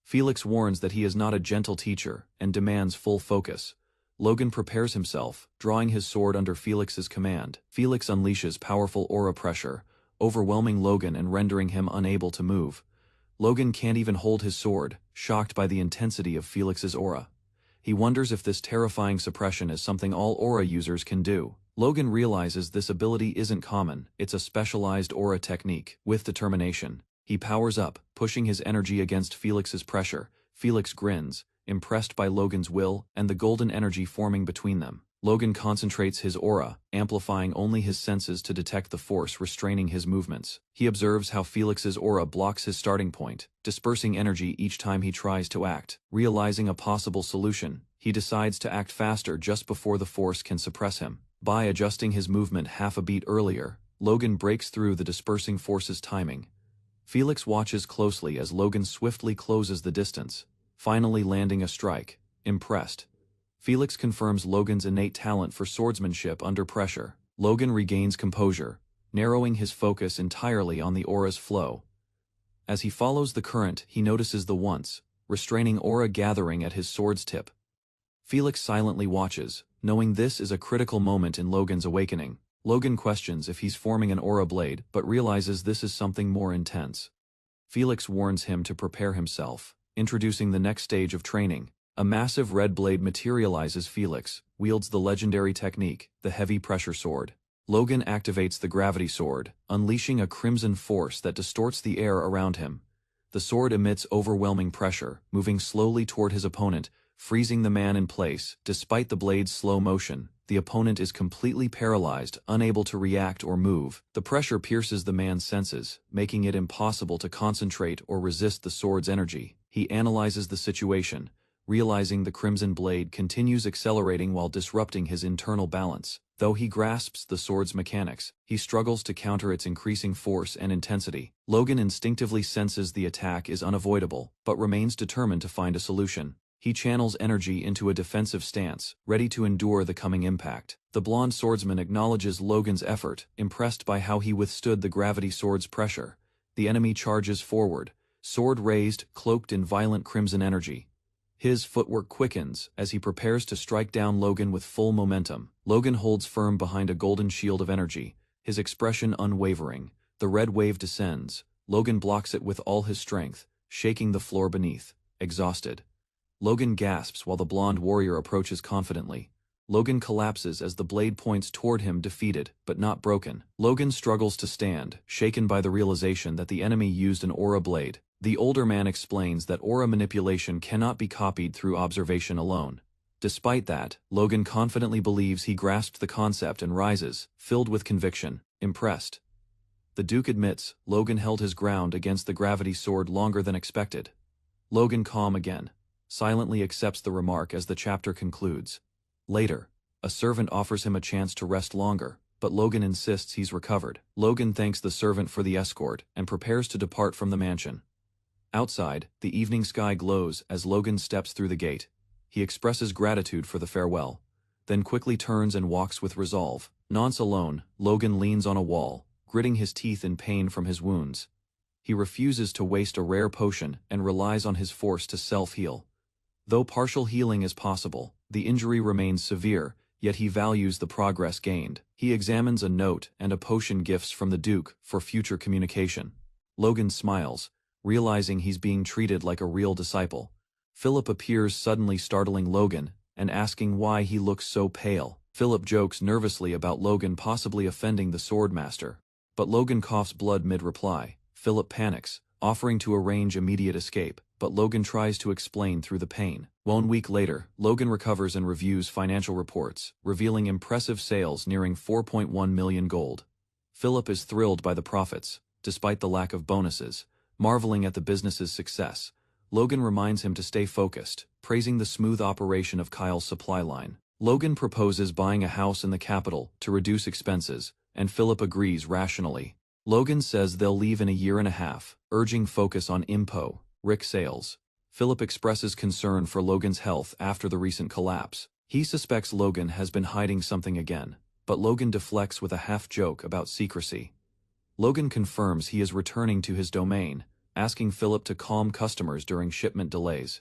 Felix warns that he is not a gentle teacher and demands full focus. Logan prepares himself, drawing his sword under Felix's command. Felix unleashes powerful aura pressure, overwhelming Logan and rendering him unable to move. Logan can't even hold his sword, shocked by the intensity of Felix's aura. He wonders if this terrifying suppression is something all aura users can do. Logan realizes this ability isn't common, it's a specialized aura technique. With determination, he powers up, pushing his energy against Felix's pressure. Felix grins, impressed by Logan's will and the golden energy forming between them. Logan concentrates his aura, amplifying only his senses to detect the force restraining his movements. He observes how Felix's aura blocks his starting point, dispersing energy each time he tries to act. Realizing a possible solution, he decides to act faster just before the force can suppress him. By adjusting his movement half a beat earlier, Logan breaks through the dispersing force's timing. Felix watches closely as Logan swiftly closes the distance, finally landing a strike. Impressed, Felix confirms Logan's innate talent for swordsmanship under pressure. Logan regains composure, narrowing his focus entirely on the aura's flow. As he follows the current, he notices the once restraining aura gathering at his sword's tip. Felix silently watches, knowing this is a critical moment in Logan's awakening. Logan questions if he's forming an aura blade, but realizes this is something more intense. Felix warns him to prepare himself, introducing the next stage of training. A massive red blade materializes. Felix wields the legendary technique, the heavy pressure sword. Logan activates the gravity sword, unleashing a crimson force that distorts the air around him. The sword emits overwhelming pressure, moving slowly toward his opponent, freezing the man in place. Despite the blade's slow motion, the opponent is completely paralyzed, unable to react or move. The pressure pierces the man's senses, making it impossible to concentrate or resist the sword's energy. He analyzes the situation, realizing the crimson blade continues accelerating while disrupting his internal balance. Though he grasps the sword's mechanics, he struggles to counter its increasing force and intensity. Logan instinctively senses the attack is unavoidable, but remains determined to find a solution. He channels energy into a defensive stance, ready to endure the coming impact. The blonde swordsman acknowledges Logan's effort, impressed by how he withstood the gravity sword's pressure. The enemy charges forward, sword raised, cloaked in violent crimson energy. His footwork quickens as he prepares to strike down Logan with full momentum. Logan holds firm behind a golden shield of energy, his expression unwavering. The red wave descends. Logan blocks it with all his strength, shaking the floor beneath. Exhausted, Logan gasps while the blonde warrior approaches confidently. Logan collapses as the blade points toward him, defeated, but not broken. Logan struggles to stand, shaken by the realization that the enemy used an aura blade. The older man explains that aura manipulation cannot be copied through observation alone. Despite that, Logan confidently believes he grasped the concept and rises, filled with conviction. Impressed, the Duke admits Logan held his ground against the gravity sword longer than expected. Logan, calm again, silently accepts the remark as the chapter concludes. Later, a servant offers him a chance to rest longer, but Logan insists he's recovered. Logan thanks the servant for the escort and prepares to depart from the mansion. Outside, the evening sky glows as Logan steps through the gate. He expresses gratitude for the farewell, then quickly turns and walks with resolve. Nonce alone, Logan leans on a wall, gritting his teeth in pain from his wounds. He refuses to waste a rare potion and relies on his force to self-heal. Though partial healing is possible, the injury remains severe, yet he values the progress gained. He examines a note and a potion gifts from the Duke for future communication. Logan smiles, realizing he's being treated like a real disciple. Philip appears, suddenly startling Logan and asking why he looks so pale. Philip jokes nervously about Logan possibly offending the swordmaster, but Logan coughs blood mid-reply. Philip panics, offering to arrange immediate escape, but Logan tries to explain through the pain. 1 week later, Logan recovers and reviews financial reports, revealing impressive sales nearing 4.1 million gold. Philip is thrilled by the profits, despite the lack of bonuses, marveling at the business's success. Logan reminds him to stay focused, praising the smooth operation of Kyle's supply line. Logan proposes buying a house in the capital to reduce expenses, and Philip agrees rationally. Logan says they'll leave in a year and a half, urging focus on Rick sales. Philip expresses concern for Logan's health after the recent collapse. He suspects Logan has been hiding something again, but Logan deflects with a half-joke about secrecy. Logan confirms he is returning to his domain, asking Philip to calm customers during shipment delays.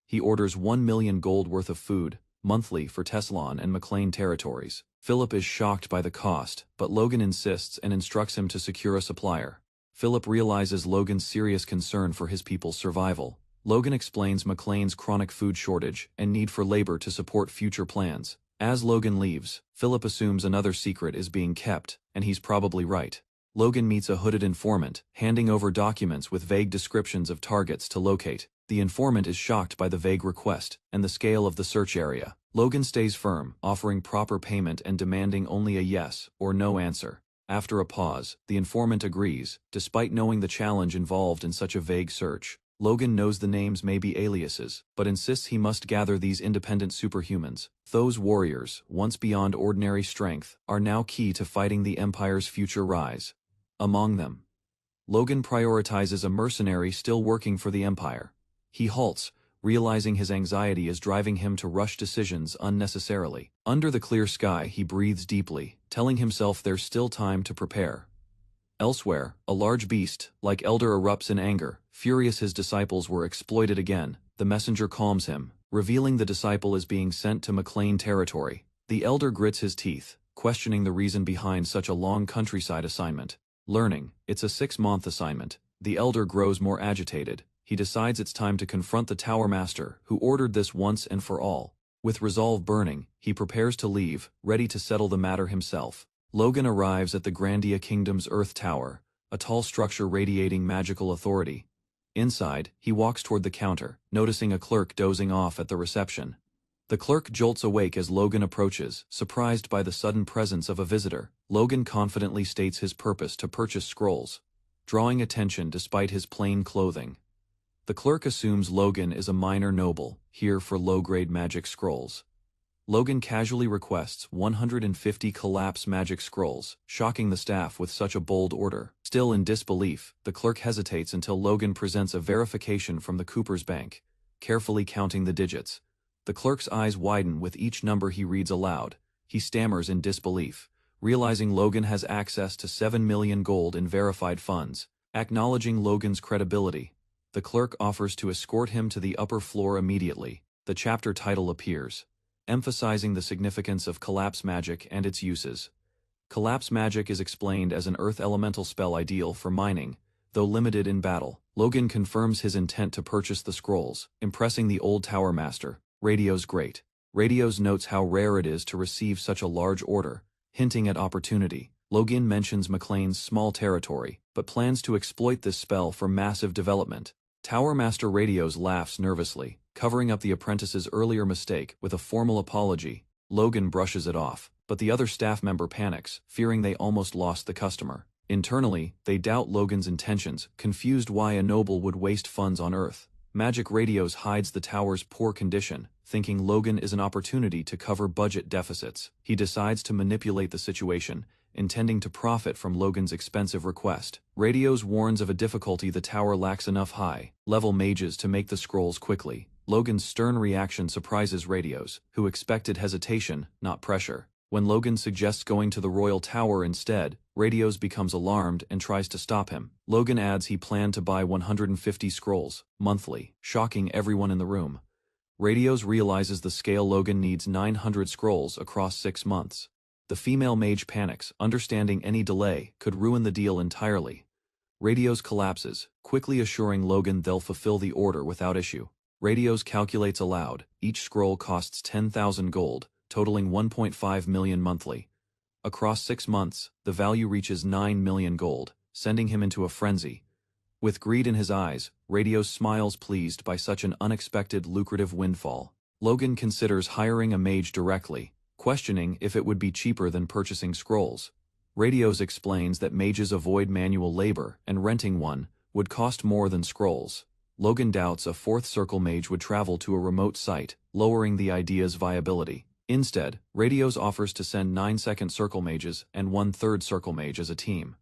He orders 1 million gold worth of food, monthly for Teslon and McLean territories. Philip is shocked by the cost, but Logan insists and instructs him to secure a supplier. Philip realizes Logan's serious concern for his people's survival. Logan explains McLean's chronic food shortage and need for labor to support future plans. As Logan leaves, Philip assumes another secret is being kept, and he's probably right. Logan meets a hooded informant, handing over documents with vague descriptions of targets to locate. The informant is shocked by the vague request and the scale of the search area. Logan stays firm, offering proper payment and demanding only a yes or no answer. After a pause, the informant agrees, despite knowing the challenge involved in such a vague search. Logan knows the names may be aliases, but insists he must gather these independent superhumans. Those warriors, once beyond ordinary strength, are now key to fighting the Empire's future rise. Among them, Logan prioritizes a mercenary still working for the Empire. He halts, realizing his anxiety is driving him to rush decisions unnecessarily. Under the clear sky, he breathes deeply, telling himself there's still time to prepare. Elsewhere, a large beast, like Elder, erupts in anger. Furious his disciples were exploited again. The messenger calms him, revealing the disciple is being sent to McLean territory. The Elder grits his teeth, questioning the reason behind such a long countryside assignment. Learning, it's a 6-month assignment, the Elder grows more agitated. He decides it's time to confront the Tower Master, who ordered this once and for all. With resolve burning, he prepares to leave, ready to settle the matter himself. Logan arrives at the Grandia Kingdom's Earth Tower, a tall structure radiating magical authority. Inside, he walks toward the counter, noticing a clerk dozing off at the reception. The clerk jolts awake as Logan approaches, surprised by the sudden presence of a visitor. Logan confidently states his purpose to purchase scrolls, drawing attention despite his plain clothing. The clerk assumes Logan is a minor noble, here for low-grade magic scrolls. Logan casually requests 150 collapse magic scrolls, shocking the staff with such a bold order. Still in disbelief, the clerk hesitates until Logan presents a verification from the Cooper's Bank, carefully counting the digits. The clerk's eyes widen with each number he reads aloud. He stammers in disbelief, realizing Logan has access to 7 million gold in verified funds. Acknowledging Logan's credibility, the clerk offers to escort him to the upper floor immediately. The chapter title appears, emphasizing the significance of collapse magic and its uses. Collapse magic is explained as an earth elemental spell ideal for mining, though limited in battle. Logan confirms his intent to purchase the scrolls, impressing the old Tower Master. Radio's great. Radios notes how rare it is to receive such a large order, hinting at opportunity. Logan mentions McLean's small territory, but plans to exploit this spell for massive development. Tower Master Radios laughs nervously, covering up the apprentice's earlier mistake with a formal apology. Logan brushes it off, but the other staff member panics, fearing they almost lost the customer. Internally, they doubt Logan's intentions, confused why a noble would waste funds on Earth. Magic Radios hides the tower's poor condition, thinking Logan is an opportunity to cover budget deficits. He decides to manipulate the situation, intending to profit from Logan's expensive request. Radios warns of a difficulty the tower lacks enough high-level mages to make the scrolls quickly. Logan's stern reaction surprises Radios, who expected hesitation, not pressure. When Logan suggests going to the Royal Tower instead, Radios becomes alarmed and tries to stop him. Logan adds he planned to buy 150 scrolls, monthly, shocking everyone in the room. Radios realizes the scale. Logan needs 900 scrolls across 6 months. The female mage panics, understanding any delay could ruin the deal entirely. Radios collapses, quickly assuring Logan they'll fulfill the order without issue. Radios calculates aloud, each scroll costs 10,000 gold, totaling 1.5 million monthly. Across 6 months, the value reaches 9 million gold, sending him into a frenzy. With greed in his eyes, Radios smiles, pleased by such an unexpected lucrative windfall. Logan considers hiring a mage directly, questioning if it would be cheaper than purchasing scrolls. Radios explains that mages avoid manual labor, and renting one would cost more than scrolls. Logan doubts a 4th circle mage would travel to a remote site, lowering the idea's viability. Instead, Radios offers to send 9 2nd circle mages and 1 3rd circle mage as a team.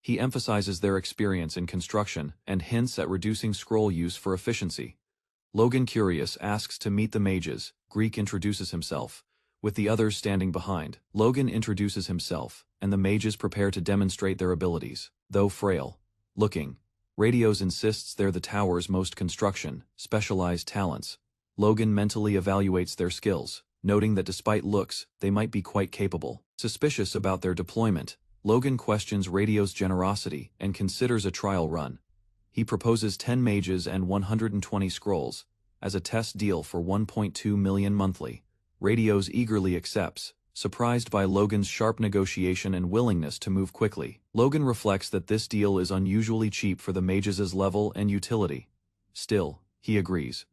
He emphasizes their experience in construction and hints at reducing scroll use for efficiency. Logan, curious, asks to meet the mages. Greek introduces himself, with the others standing behind. Logan introduces himself, and the mages prepare to demonstrate their abilities. Though frail-looking, Radios insists they're the tower's most specialized talents. Logan mentally evaluates their skills, noting that despite looks, they might be quite capable. Suspicious about their deployment, Logan questions Radios' generosity and considers a trial run. He proposes 10 mages and 120 scrolls as a test deal for 1.2 million monthly. Radios eagerly accepts, surprised by Logan's sharp negotiation and willingness to move quickly. Logan reflects that this deal is unusually cheap for the mages' level and utility. Still, he agrees.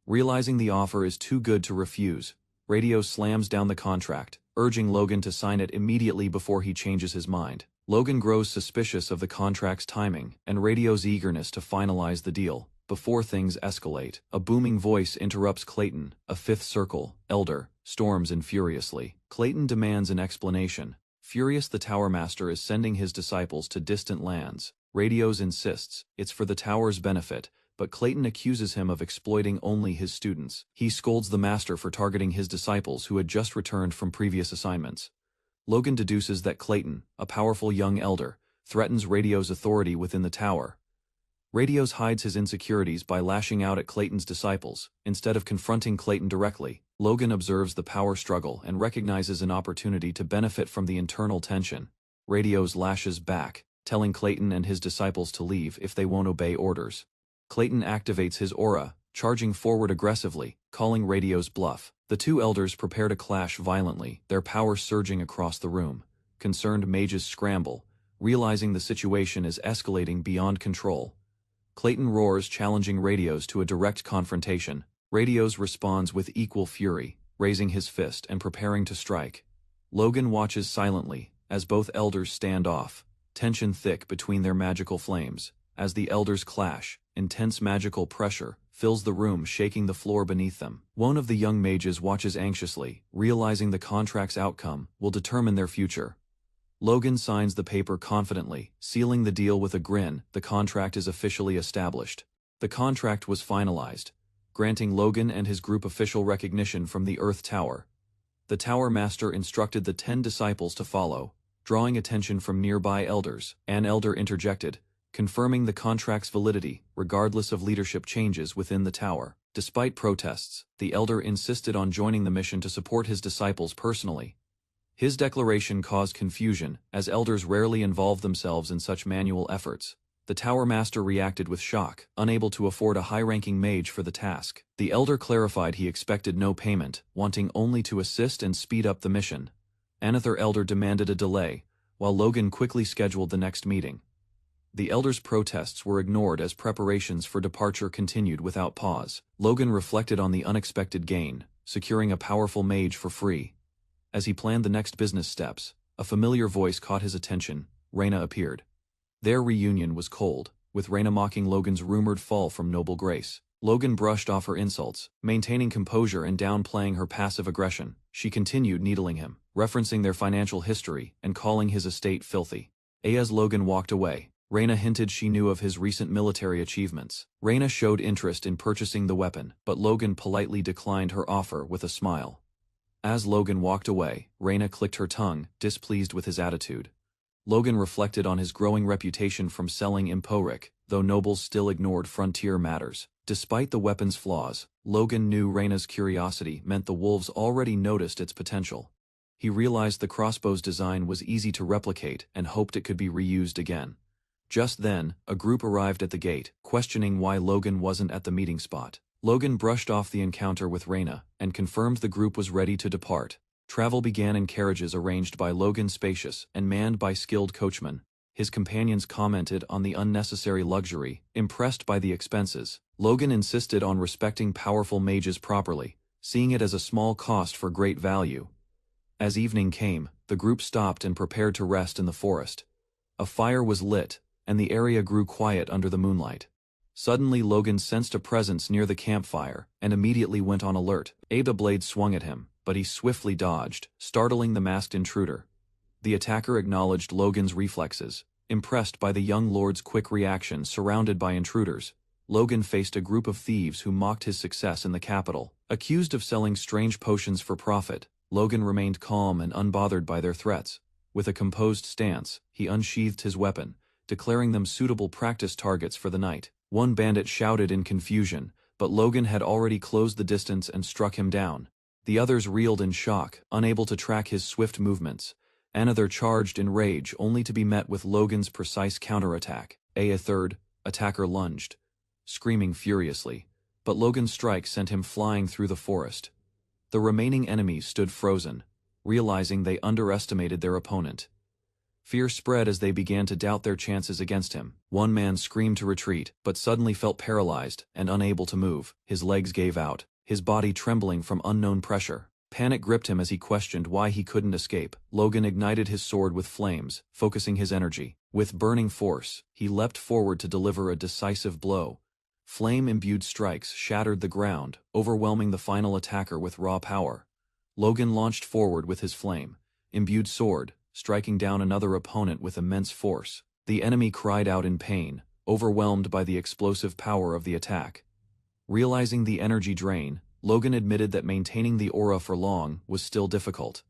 Realizing the offer is too good to refuse, Radios slams down the contract, urging Logan to sign it immediately before he changes his mind. Logan grows suspicious of the contract's timing and Radios' eagerness to finalize the deal. before things escalate. A booming voice interrupts Clayton. A fifth circle, Elder, storms in furiously. Clayton demands an explanation. Furious, the Tower Master is sending his disciples to distant lands. Radios insists it's for the Tower's benefit, but Clayton accuses him of exploiting only his students. He scolds the Master for targeting his disciples who had just returned from previous assignments. Logan deduces that Clayton, a powerful young elder, threatens Radio's authority within the Tower. Radios hides his insecurities by lashing out at Clayton's disciples. Instead of confronting Clayton directly, Logan observes the power struggle and recognizes an opportunity to benefit from the internal tension. Radios lashes back, telling Clayton and his disciples to leave if they won't obey orders. Clayton activates his aura, charging forward aggressively, calling Radio's bluff. The two elders prepare to clash violently, their power surging across the room. Concerned mages scramble, realizing the situation is escalating beyond control. Clayton roars, challenging Radios to a direct confrontation. Radios responds with equal fury, raising his fist and preparing to strike. Logan watches silently, as both elders stand off, tension thick between their magical flames. As the elders clash, intense magical pressure fills the room, shaking the floor beneath them. One of the young mages watches anxiously, realizing the contract's outcome will determine their future. Logan signs the paper confidently, sealing the deal with a grin. The contract is officially established. The contract was finalized, granting Logan and his group official recognition from the Earth Tower. The Tower Master instructed the 10 disciples to follow, drawing attention from nearby elders. An elder interjected, confirming the contract's validity, regardless of leadership changes within the tower. Despite protests, the elder insisted on joining the mission to support his disciples personally. His declaration caused confusion, as elders rarely involve themselves in such manual efforts. The Tower Master reacted with shock, unable to afford a high-ranking mage for the task. The elder clarified he expected no payment, wanting only to assist and speed up the mission. Another elder demanded a delay, while Logan quickly scheduled the next meeting. The elders' protests were ignored as preparations for departure continued without pause. Logan reflected on the unexpected gain, securing a powerful mage for free. As he planned the next business steps, a familiar voice caught his attention. Reyna appeared. Their reunion was cold, with Reyna mocking Logan's rumored fall from noble grace. Logan brushed off her insults, maintaining composure and downplaying her passive aggression. She continued needling him, referencing their financial history and calling his estate filthy. As Logan walked away, Reyna hinted she knew of his recent military achievements. Reyna showed interest in purchasing the weapon, but Logan politely declined her offer with a smile. As Logan walked away, Reyna clicked her tongue, displeased with his attitude. Logan reflected on his growing reputation from selling Emporic, though nobles still ignored frontier matters. Despite the weapon's flaws, Logan knew Reyna's curiosity meant the wolves already noticed its potential. He realized the crossbow's design was easy to replicate and hoped it could be reused again. Just then, a group arrived at the gate, questioning why Logan wasn't at the meeting spot. Logan brushed off the encounter with Reyna and confirmed the group was ready to depart. Travel began in carriages arranged by Logan, spacious and manned by skilled coachmen. His companions commented on the unnecessary luxury, impressed by the expenses. Logan insisted on respecting powerful mages properly, seeing it as a small cost for great value. As evening came, the group stopped and prepared to rest in the forest. A fire was lit, and the area grew quiet under the moonlight. Suddenly Logan sensed a presence near the campfire, and immediately went on alert. A blade swung at him, but he swiftly dodged, startling the masked intruder. The attacker acknowledged Logan's reflexes, impressed by the young lord's quick reaction surrounded by intruders. Logan faced a group of thieves who mocked his success in the capital. Accused of selling strange potions for profit, Logan remained calm and unbothered by their threats. With a composed stance, he unsheathed his weapon, declaring them suitable practice targets for the night. One bandit shouted in confusion, but Logan had already closed the distance and struck him down. The others reeled in shock, unable to track his swift movements. Another charged in rage, only to be met with Logan's precise counterattack. A third attacker lunged, screaming furiously, but Logan's strike sent him flying through the forest. The remaining enemies stood frozen, realizing they underestimated their opponent. Fear spread as they began to doubt their chances against him. One man screamed to retreat, but suddenly felt paralyzed and unable to move. His legs gave out, his body trembling from unknown pressure. Panic gripped him as he questioned why he couldn't escape. Logan ignited his sword with flames, focusing his energy. With burning force, he leapt forward to deliver a decisive blow. Flame-imbued strikes shattered the ground, overwhelming the final attacker with raw power. Logan launched forward with his flame-imbued sword, striking down another opponent with immense force. The enemy cried out in pain, overwhelmed by the explosive power of the attack. Realizing the energy drain, Logan admitted that maintaining the aura for long was still difficult.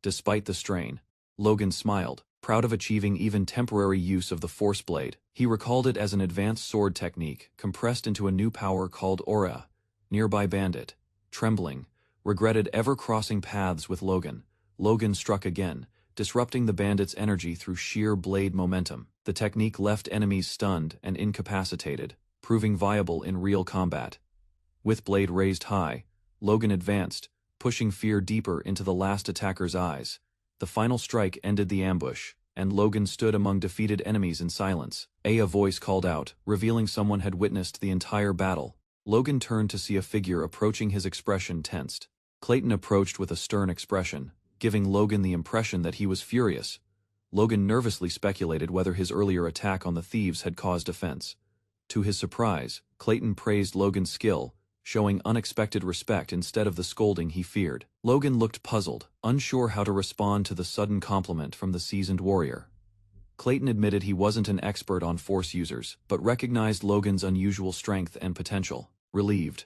Despite the strain, Logan smiled, proud of achieving even temporary use of the Force Blade. He recalled it as an advanced sword technique compressed into a new power called aura. Nearby bandit, trembling, regretted ever crossing paths with Logan. Logan struck again, disrupting the bandit's energy through sheer blade momentum. The technique left enemies stunned and incapacitated, proving viable in real combat. With blade raised high, Logan advanced, pushing fear deeper into the last attacker's eyes. The final strike ended the ambush, and Logan stood among defeated enemies in silence. A voice called out, revealing someone had witnessed the entire battle. Logan turned to see a figure approaching, his expression tensed. Clayton approached with a stern expression, giving Logan the impression that he was furious. Logan nervously speculated whether his earlier attack on the thieves had caused offense. To his surprise, Clayton praised Logan's skill, showing unexpected respect instead of the scolding he feared. Logan looked puzzled, unsure how to respond to the sudden compliment from the seasoned warrior. Clayton admitted he wasn't an expert on Force users, but recognized Logan's unusual strength and potential. Relieved,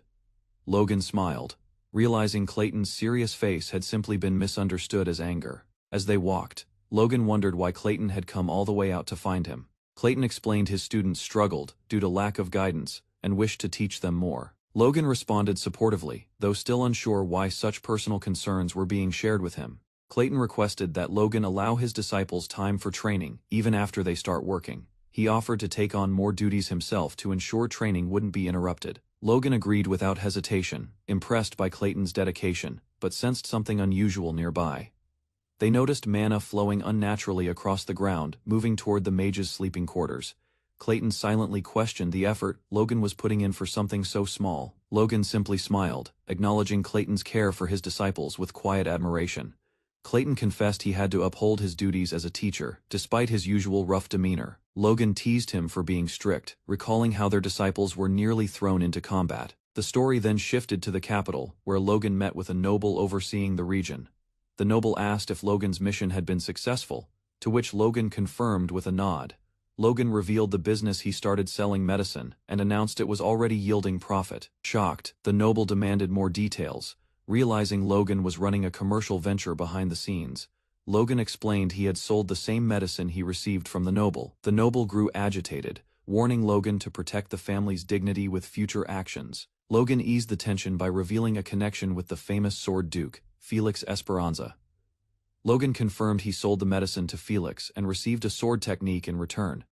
Logan smiled, realizing Clayton's serious face had simply been misunderstood as anger. As they walked, Logan wondered why Clayton had come all the way out to find him. Clayton explained his students struggled due to lack of guidance and wished to teach them more. Logan responded supportively, though still unsure why such personal concerns were being shared with him. Clayton requested that Logan allow his disciples time for training, even after they start working. He offered to take on more duties himself to ensure training wouldn't be interrupted. Logan agreed without hesitation, impressed by Clayton's dedication, but sensed something unusual nearby. They noticed mana flowing unnaturally across the ground, moving toward the mage's sleeping quarters. Clayton silently questioned the effort Logan was putting in for something so small. Logan simply smiled, acknowledging Clayton's care for his disciples with quiet admiration. Clayton confessed he had to uphold his duties as a teacher, despite his usual rough demeanor. Logan teased him for being strict, recalling how their disciples were nearly thrown into combat. The story then shifted to the capital, where Logan met with a noble overseeing the region. The noble asked if Logan's mission had been successful, to which Logan confirmed with a nod. Logan revealed the business he started selling medicine and announced it was already yielding profit. Shocked, the noble demanded more details, realizing Logan was running a commercial venture behind the scenes. Logan explained he had sold the same medicine he received from the noble. The noble grew agitated, warning Logan to protect the family's dignity with future actions. Logan eased the tension by revealing a connection with the famous sword duke, Felix Esperanza. Logan confirmed he sold the medicine to Felix and received a sword technique in return.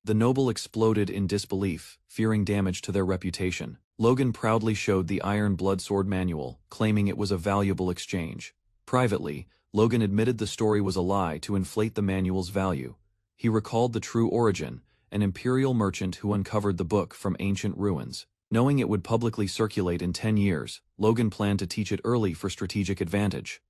The noble exploded in disbelief, fearing damage to their reputation. Logan proudly showed the Iron Blood Sword manual, claiming it was a valuable exchange. Privately, Logan admitted the story was a lie to inflate the manual's value. He recalled the true origin, an imperial merchant who uncovered the book from ancient ruins. Knowing it would publicly circulate in 10 years, Logan planned to teach it early for strategic advantage.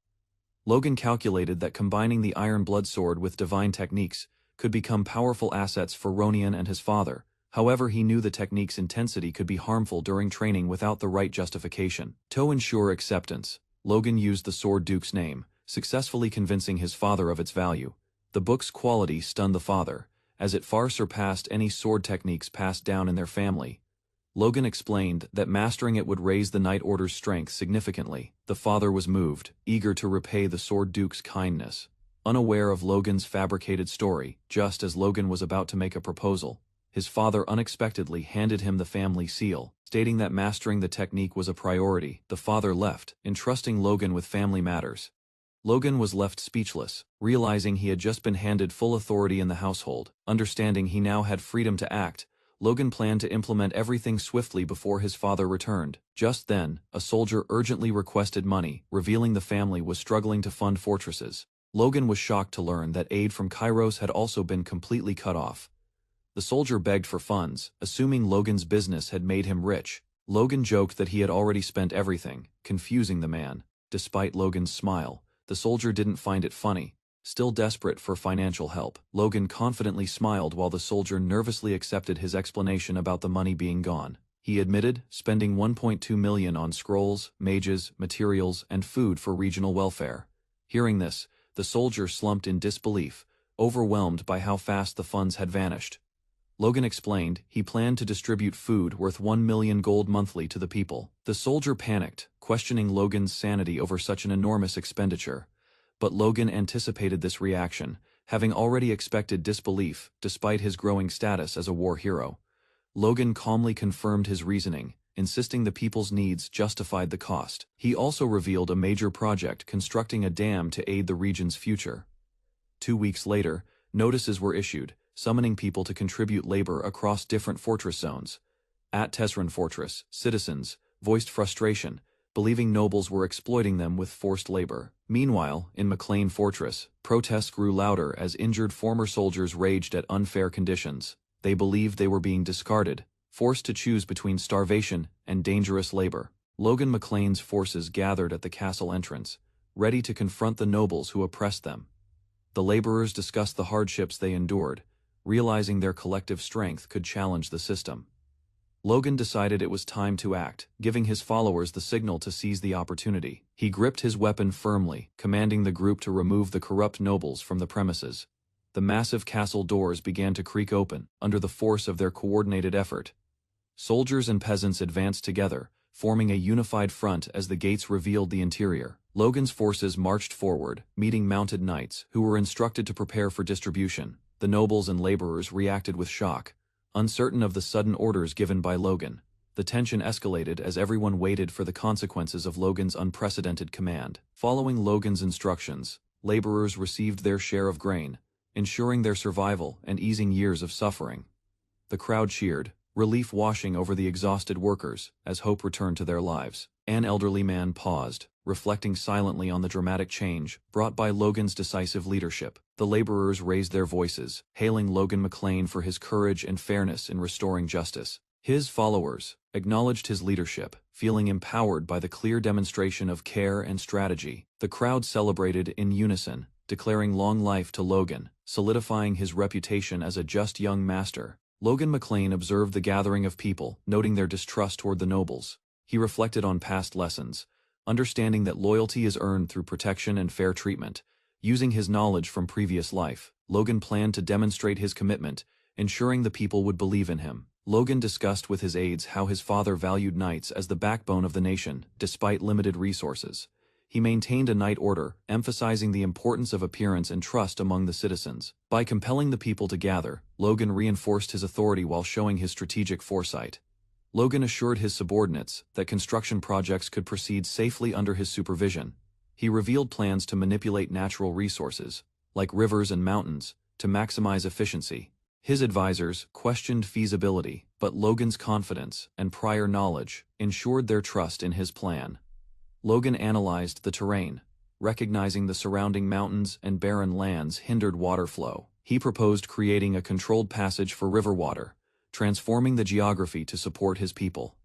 Logan calculated that combining the Iron Blood Sword with divine techniques could become powerful assets for Ronian and his father. However, he knew the technique's intensity could be harmful during training without the right justification. To ensure acceptance, Logan used the Sword Duke's name, successfully convincing his father of its value. The book's quality stunned the father, as it far surpassed any sword techniques passed down in their family. Logan explained that mastering it would raise the Knight Order's strength significantly. The father was moved, eager to repay the Sword Duke's kindness. Unaware of Logan's fabricated story, just as Logan was about to make a proposal, his father unexpectedly handed him the family seal, stating that mastering the technique was a priority. The father left, entrusting Logan with family matters. Logan was left speechless, realizing he had just been handed full authority in the household. Understanding he now had freedom to act, Logan planned to implement everything swiftly before his father returned. Just then, a soldier urgently requested money, revealing the family was struggling to fund fortresses. Logan was shocked to learn that aid from Kairos had also been completely cut off. The soldier begged for funds, assuming Logan's business had made him rich. Logan joked that he had already spent everything, confusing the man. Despite Logan's smile, the soldier didn't find it funny. Still desperate for financial help, Logan confidently smiled while the soldier nervously accepted his explanation about the money being gone. He admitted spending 1.2 million on scrolls, mages, materials, and food for regional welfare. Hearing this, the soldier slumped in disbelief, overwhelmed by how fast the funds had vanished. Logan explained he planned to distribute food worth 1 million gold monthly to the people. The soldier panicked, questioning Logan's sanity over such an enormous expenditure. But Logan anticipated this reaction, having already expected disbelief despite his growing status as a war hero. Logan calmly confirmed his reasoning, insisting the people's needs justified the cost. He also revealed a major project constructing a dam to aid the region's future. 2 weeks later, notices were issued, summoning people to contribute labor across different fortress zones. At Tesran Fortress, citizens voiced frustration, believing nobles were exploiting them with forced labor. Meanwhile, in McLean Fortress, protests grew louder as injured former soldiers raged at unfair conditions. They believed they were being discarded, forced to choose between starvation and dangerous labor. Logan McLean's forces gathered at the castle entrance, ready to confront the nobles who oppressed them. The laborers discussed the hardships they endured, realizing their collective strength could challenge the system. Logan decided it was time to act, giving his followers the signal to seize the opportunity. He gripped his weapon firmly, commanding the group to remove the corrupt nobles from the premises. The massive castle doors began to creak open, under the force of their coordinated effort. Soldiers and peasants advanced together, forming a unified front as the gates revealed the interior. Logan's forces marched forward, meeting mounted knights, who were instructed to prepare for distribution. The nobles and laborers reacted with shock, uncertain of the sudden orders given by Logan. The tension escalated as everyone waited for the consequences of Logan's unprecedented command. Following Logan's instructions, laborers received their share of grain, ensuring their survival and easing years of suffering. The crowd cheered, relief washing over the exhausted workers as hope returned to their lives. An elderly man paused, reflecting silently on the dramatic change brought by Logan's decisive leadership. The laborers raised their voices, hailing Logan McLean for his courage and fairness in restoring justice. His followers acknowledged his leadership, feeling empowered by the clear demonstration of care and strategy. The crowd celebrated in unison, declaring long life to Logan, solidifying his reputation as a just young master. Logan McLean observed the gathering of people, noting their distrust toward the nobles. He reflected on past lessons, understanding that loyalty is earned through protection and fair treatment. Using his knowledge from previous life, Logan planned to demonstrate his commitment, ensuring the people would believe in him. Logan discussed with his aides how his father valued knights as the backbone of the nation, despite limited resources. He maintained a knight order, emphasizing the importance of appearance and trust among the citizens. By compelling the people to gather, Logan reinforced his authority while showing his strategic foresight. Logan assured his subordinates that construction projects could proceed safely under his supervision. He revealed plans to manipulate natural resources, like rivers and mountains, to maximize efficiency. His advisors questioned feasibility, but Logan's confidence and prior knowledge ensured their trust in his plan. Logan analyzed the terrain, recognizing the surrounding mountains and barren lands hindered water flow. He proposed creating a controlled passage for river water, transforming the geography to support his people.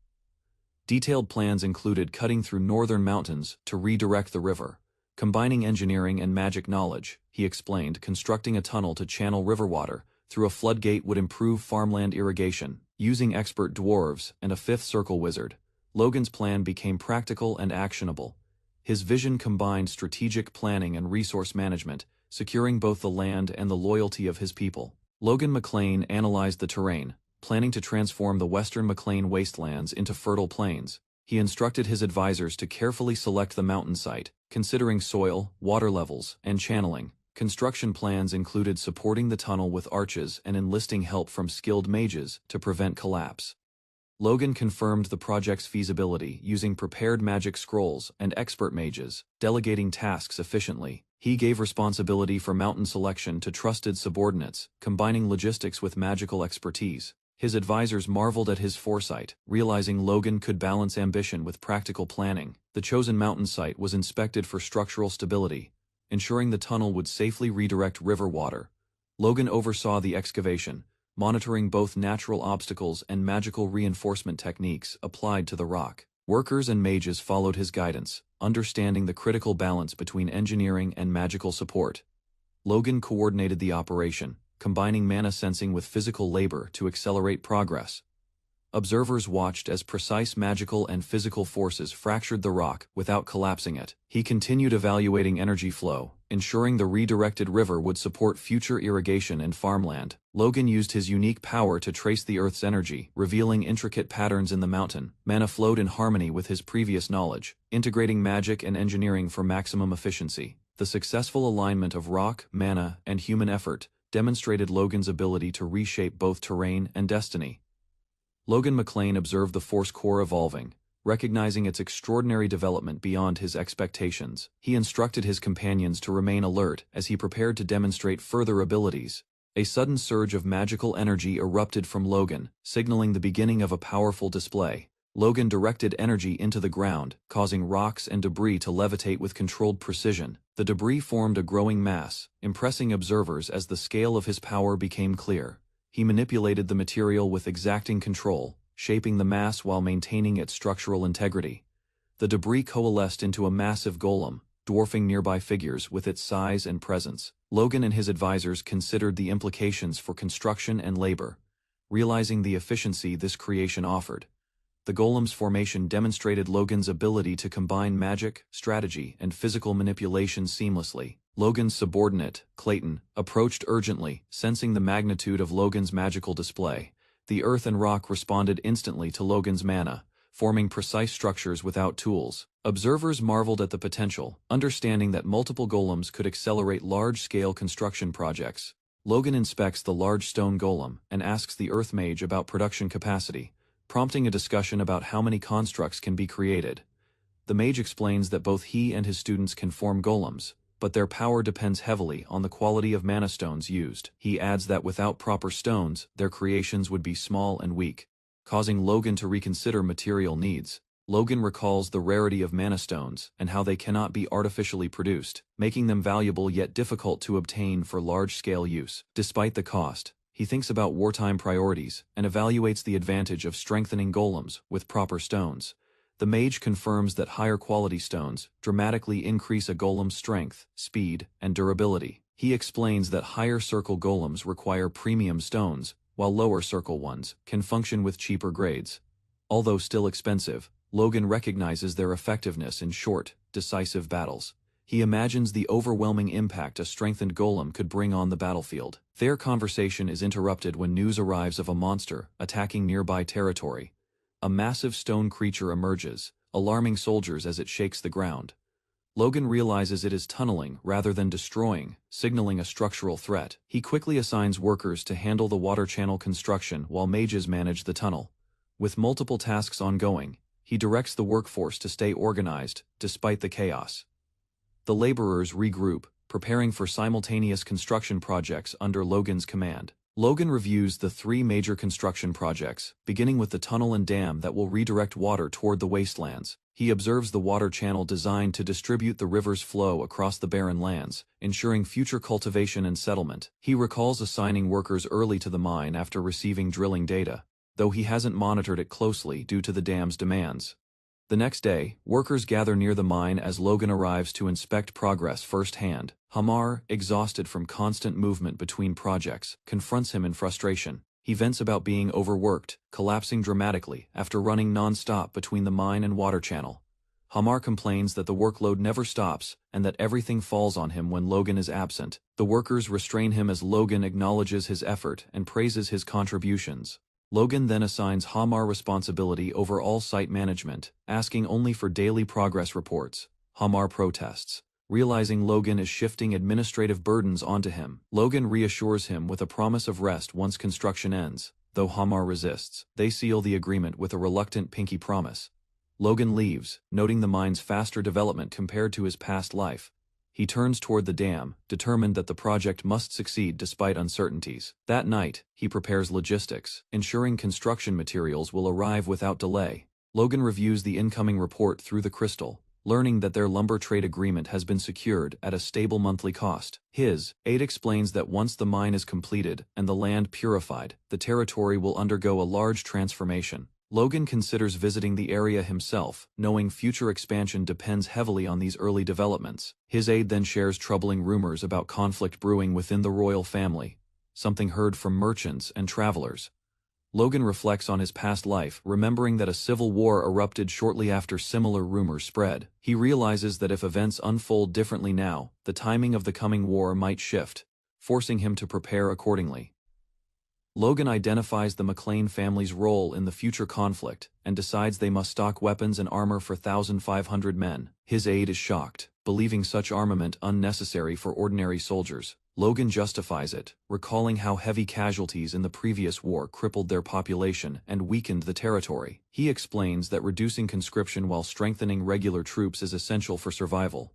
Detailed plans included cutting through northern mountains to redirect the river. Combining engineering and magic knowledge, he explained, constructing a tunnel to channel river water through a floodgate would improve farmland irrigation. Using expert dwarves and a fifth circle wizard, Logan's plan became practical and actionable. His vision combined strategic planning and resource management, securing both the land and the loyalty of his people. Logan McLean analyzed the terrain, planning to transform the western McLean wastelands into fertile plains. He instructed his advisors to carefully select the mountain site, considering soil, water levels, and channeling. Construction plans included supporting the tunnel with arches and enlisting help from skilled mages to prevent collapse. Logan confirmed the project's feasibility using prepared magic scrolls and expert mages, delegating tasks efficiently. He gave responsibility for mountain selection to trusted subordinates, combining logistics with magical expertise. His advisors marveled at his foresight, realizing Logan could balance ambition with practical planning. The chosen mountain site was inspected for structural stability, ensuring the tunnel would safely redirect river water. Logan oversaw the excavation, monitoring both natural obstacles and magical reinforcement techniques applied to the rock. Workers and mages followed his guidance, understanding the critical balance between engineering and magical support. Logan coordinated the operation, combining mana sensing with physical labor to accelerate progress. Observers watched as precise magical and physical forces fractured the rock without collapsing it. He continued evaluating energy flow, ensuring the redirected river would support future irrigation and farmland. Logan used his unique power to trace the Earth's energy, revealing intricate patterns in the mountain. Mana flowed in harmony with his previous knowledge, integrating magic and engineering for maximum efficiency. The successful alignment of rock, mana, and human effort demonstrated Logan's ability to reshape both terrain and destiny. Logan McLean observed the Force core evolving, recognizing its extraordinary development beyond his expectations. He instructed his companions to remain alert as he prepared to demonstrate further abilities. A sudden surge of magical energy erupted from Logan, signaling the beginning of a powerful display. Logan directed energy into the ground, causing rocks and debris to levitate with controlled precision. The debris formed a growing mass, impressing observers as the scale of his power became clear. He manipulated the material with exacting control, shaping the mass while maintaining its structural integrity. The debris coalesced into a massive golem, dwarfing nearby figures with its size and presence. Logan and his advisors considered the implications for construction and labor, realizing the efficiency this creation offered. The golem's formation demonstrated Logan's ability to combine magic, strategy, and physical manipulation seamlessly. Logan's subordinate, Clayton, approached urgently, sensing the magnitude of Logan's magical display. The earth and rock responded instantly to Logan's mana, forming precise structures without tools. Observers marveled at the potential, understanding that multiple golems could accelerate large-scale construction projects. Logan inspects the large stone golem and asks the Earth Mage about production capacity, prompting a discussion about how many constructs can be created. The mage explains that both he and his students can form golems, but their power depends heavily on the quality of mana stones used. He adds that without proper stones, their creations would be small and weak, causing Logan to reconsider material needs. Logan recalls the rarity of mana stones and how they cannot be artificially produced, making them valuable yet difficult to obtain for large-scale use. Despite the cost, he thinks about wartime priorities and evaluates the advantage of strengthening golems with proper stones. The mage confirms that higher quality stones dramatically increase a golem's strength, speed, and durability. He explains that higher circle golems require premium stones, while lower circle ones can function with cheaper grades. Although still expensive, Logan recognizes their effectiveness in short, decisive battles. He imagines the overwhelming impact a strengthened golem could bring on the battlefield. Their conversation is interrupted when news arrives of a monster attacking nearby territory. A massive stone creature emerges, alarming soldiers as it shakes the ground. Logan realizes it is tunneling rather than destroying, signaling a structural threat. He quickly assigns workers to handle the water channel construction while mages manage the tunnel. With multiple tasks ongoing, he directs the workforce to stay organized, despite the chaos. The laborers regroup, preparing for simultaneous construction projects under Logan's command. Logan reviews the 3 major construction projects, beginning with the tunnel and dam that will redirect water toward the wastelands. He observes the water channel designed to distribute the river's flow across the barren lands, ensuring future cultivation and settlement. He recalls assigning workers early to the mine after receiving drilling data, though he hasn't monitored it closely due to the dam's demands. The next day, workers gather near the mine as Logan arrives to inspect progress firsthand. Hamar, exhausted from constant movement between projects, confronts him in frustration. He vents about being overworked, collapsing dramatically after running non-stop between the mine and water channel. Hamar complains that the workload never stops and that everything falls on him when Logan is absent. The workers restrain him as Logan acknowledges his effort and praises his contributions. Logan then assigns Hamar responsibility over all site management, asking only for daily progress reports. Hamar protests, realizing Logan is shifting administrative burdens onto him. Logan reassures him with a promise of rest once construction ends, though Hamar resists. They seal the agreement with a reluctant pinky promise. Logan leaves, noting the mine's faster development compared to his past life. He turns toward the dam, determined that the project must succeed despite uncertainties. That night, he prepares logistics, ensuring construction materials will arrive without delay. Logan reviews the incoming report through the crystal, learning that their lumber trade agreement has been secured at a stable monthly cost. His aide explains that once the mine is completed and the land purified, the territory will undergo a large transformation. Logan considers visiting the area himself, knowing future expansion depends heavily on these early developments. His aide then shares troubling rumors about conflict brewing within the royal family, something heard from merchants and travelers. Logan reflects on his past life, remembering that a civil war erupted shortly after similar rumors spread. He realizes that if events unfold differently now, the timing of the coming war might shift, forcing him to prepare accordingly. Logan identifies the McLean family's role in the future conflict and decides they must stock weapons and armor for 1,500 men. His aide is shocked, believing such armament unnecessary for ordinary soldiers. Logan justifies it, recalling how heavy casualties in the previous war crippled their population and weakened the territory. He explains that reducing conscription while strengthening regular troops is essential for survival.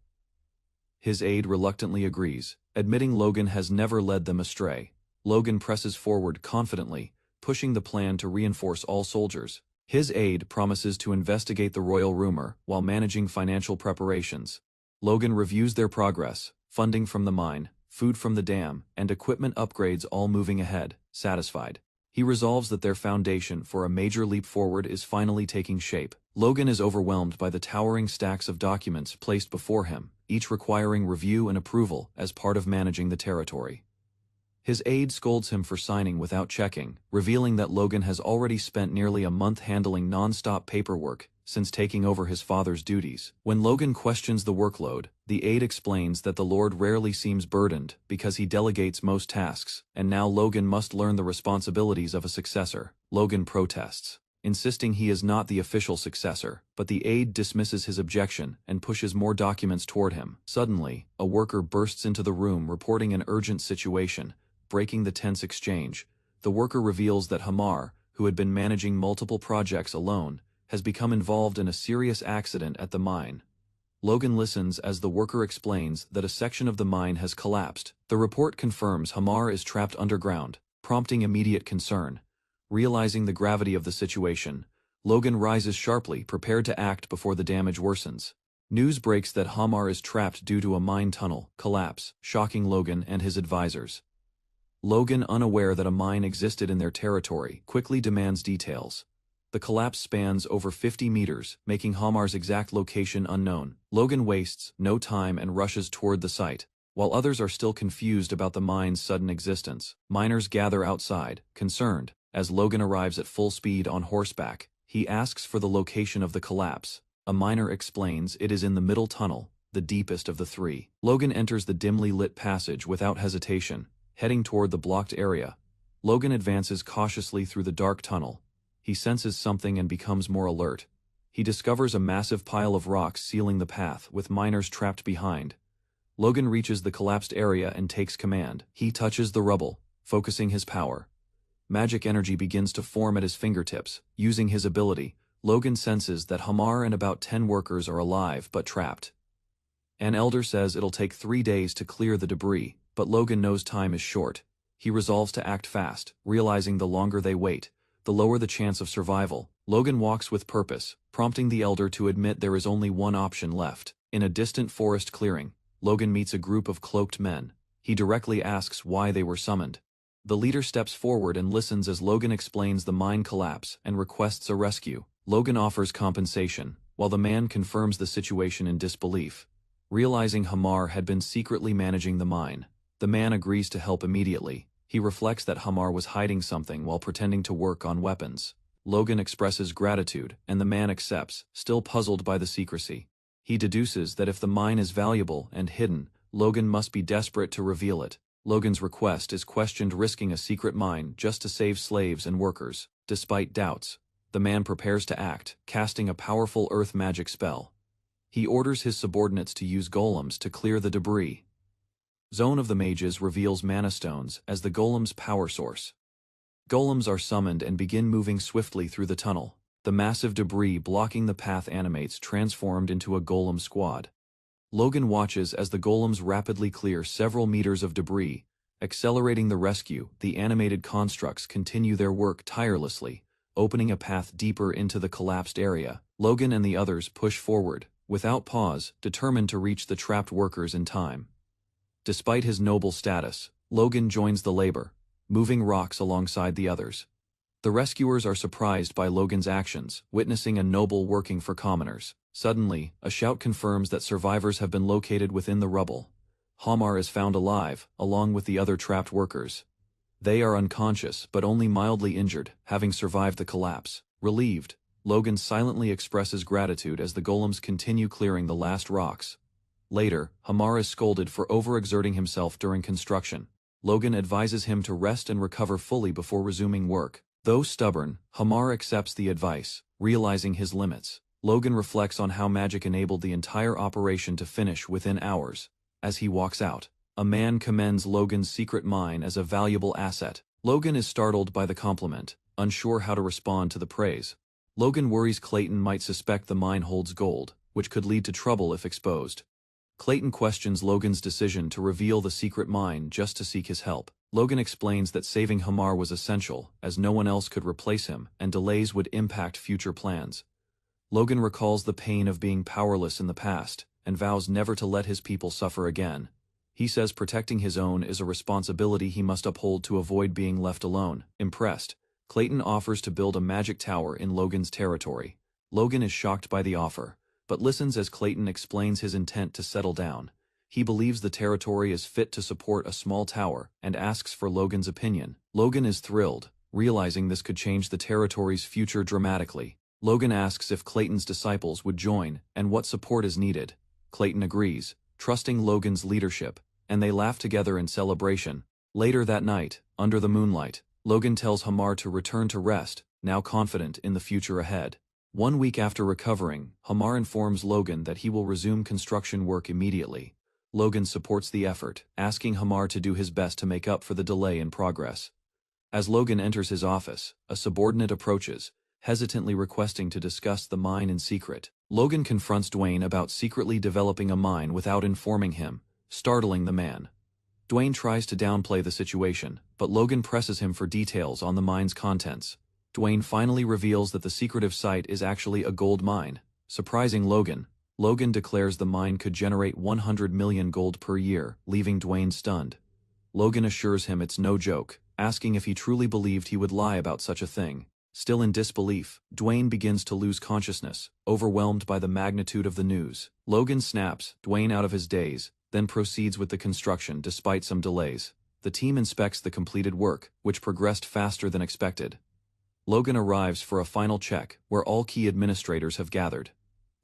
His aide reluctantly agrees, admitting Logan has never led them astray. Logan presses forward confidently, pushing the plan to reinforce all soldiers. His aide promises to investigate the royal rumor while managing financial preparations. Logan reviews their progress, funding from the mine, food from the dam, and equipment upgrades all moving ahead, satisfied. He resolves that their foundation for a major leap forward is finally taking shape. Logan is overwhelmed by the towering stacks of documents placed before him, each requiring review and approval as part of managing the territory. His aide scolds him for signing without checking, revealing that Logan has already spent nearly a month handling non-stop paperwork since taking over his father's duties. When Logan questions the workload, the aide explains that the Lord rarely seems burdened because he delegates most tasks, and now Logan must learn the responsibilities of a successor. Logan protests, insisting he is not the official successor, but the aide dismisses his objection and pushes more documents toward him. Suddenly, a worker bursts into the room reporting an urgent situation, breaking the tense exchange. The worker reveals that Hamar, who had been managing multiple projects alone, has become involved in a serious accident at the mine. Logan listens as the worker explains that a section of the mine has collapsed. The report confirms Hamar is trapped underground, prompting immediate concern. Realizing the gravity of the situation, Logan rises sharply, prepared to act before the damage worsens. News breaks that Hamar is trapped due to a mine tunnel collapse, shocking Logan and his advisors. Logan, unaware that a mine existed in their territory, quickly demands details. The collapse spans over 50 meters, making Hamar's exact location unknown. Logan wastes no time and rushes toward the site. While others are still confused about the mine's sudden existence, miners gather outside, concerned. As Logan arrives at full speed on horseback, he asks for the location of the collapse. A miner explains it is in the middle tunnel, the deepest of the three. Logan enters the dimly lit passage without hesitation, heading toward the blocked area. Logan advances cautiously through the dark tunnel. He senses something and becomes more alert. He discovers a massive pile of rocks sealing the path, with miners trapped behind. Logan reaches the collapsed area and takes command. He touches the rubble, focusing his power. Magic energy begins to form at his fingertips. Using his ability, Logan senses that Hamar and about 10 workers are alive but trapped. An elder says it'll take 3 days to clear the debris, but Logan knows time is short. He resolves to act fast, realizing the longer they wait, the lower the chance of survival. Logan walks with purpose, prompting the elder to admit there is only one option left. In a distant forest clearing, Logan meets a group of cloaked men. He directly asks why they were summoned. The leader steps forward and listens as Logan explains the mine collapse and requests a rescue. Logan offers compensation, while the man confirms the situation in disbelief. Realizing Hamar had been secretly managing the mine, the man agrees to help immediately. He reflects that Hamar was hiding something while pretending to work on weapons. Logan expresses gratitude, and the man accepts, still puzzled by the secrecy. He deduces that if the mine is valuable and hidden, Logan must be desperate to reveal it. Logan's request is questioned, risking a secret mine just to save slaves and workers. Despite doubts, the man prepares to act, casting a powerful earth magic spell. He orders his subordinates to use golems to clear the debris. Zone of the Mages reveals mana stones as the golem's power source. Golems are summoned and begin moving swiftly through the tunnel. The massive debris blocking the path animates, transformed into a golem squad. Logan watches as the golems rapidly clear several meters of debris, accelerating the rescue. The animated constructs continue their work tirelessly, opening a path deeper into the collapsed area. Logan and the others push forward, without pause, determined to reach the trapped workers in time. Despite his noble status, Logan joins the labor, moving rocks alongside the others. The rescuers are surprised by Logan's actions, witnessing a noble working for commoners. Suddenly, a shout confirms that survivors have been located within the rubble. Hamar is found alive, along with the other trapped workers. They are unconscious but only mildly injured, having survived the collapse. Relieved, Logan silently expresses gratitude as the golems continue clearing the last rocks. Later, Hamar is scolded for overexerting himself during construction. Logan advises him to rest and recover fully before resuming work. Though stubborn, Hamar accepts the advice, realizing his limits. Logan reflects on how magic enabled the entire operation to finish within hours. As he walks out, a man commends Logan's secret mine as a valuable asset. Logan is startled by the compliment, unsure how to respond to the praise. Logan worries Clayton might suspect the mine holds gold, which could lead to trouble if exposed. Clayton questions Logan's decision to reveal the secret mine just to seek his help. Logan explains that saving Hamar was essential, as no one else could replace him, and delays would impact future plans. Logan recalls the pain of being powerless in the past, and vows never to let his people suffer again. He says protecting his own is a responsibility he must uphold to avoid being left alone. Impressed, Clayton offers to build a magic tower in Logan's territory. Logan is shocked by the offer, but listens as Clayton explains his intent to settle down. He believes the territory is fit to support a small tower, and asks for Logan's opinion. Logan is thrilled, realizing this could change the territory's future dramatically. Logan asks if Clayton's disciples would join, and what support is needed. Clayton agrees, trusting Logan's leadership, and they laugh together in celebration. Later that night, under the moonlight, Logan tells Hamar to return to rest, now confident in the future ahead. 1 week after recovering, Hamar informs Logan that he will resume construction work immediately. Logan supports the effort, asking Hamar to do his best to make up for the delay in progress. As Logan enters his office, a subordinate approaches, hesitantly requesting to discuss the mine in secret. Logan confronts Dwayne about secretly developing a mine without informing him, startling the man. Dwayne tries to downplay the situation, but Logan presses him for details on the mine's contents. Dwayne finally reveals that the secretive site is actually a gold mine. Surprising Logan, Logan declares the mine could generate 100 million gold per year, leaving Dwayne stunned. Logan assures him it's no joke, asking if he truly believed he would lie about such a thing. Still in disbelief, Dwayne begins to lose consciousness, overwhelmed by the magnitude of the news. Logan snaps Dwayne out of his daze, then proceeds with the construction despite some delays. The team inspects the completed work, which progressed faster than expected. Logan arrives for a final check, where all key administrators have gathered.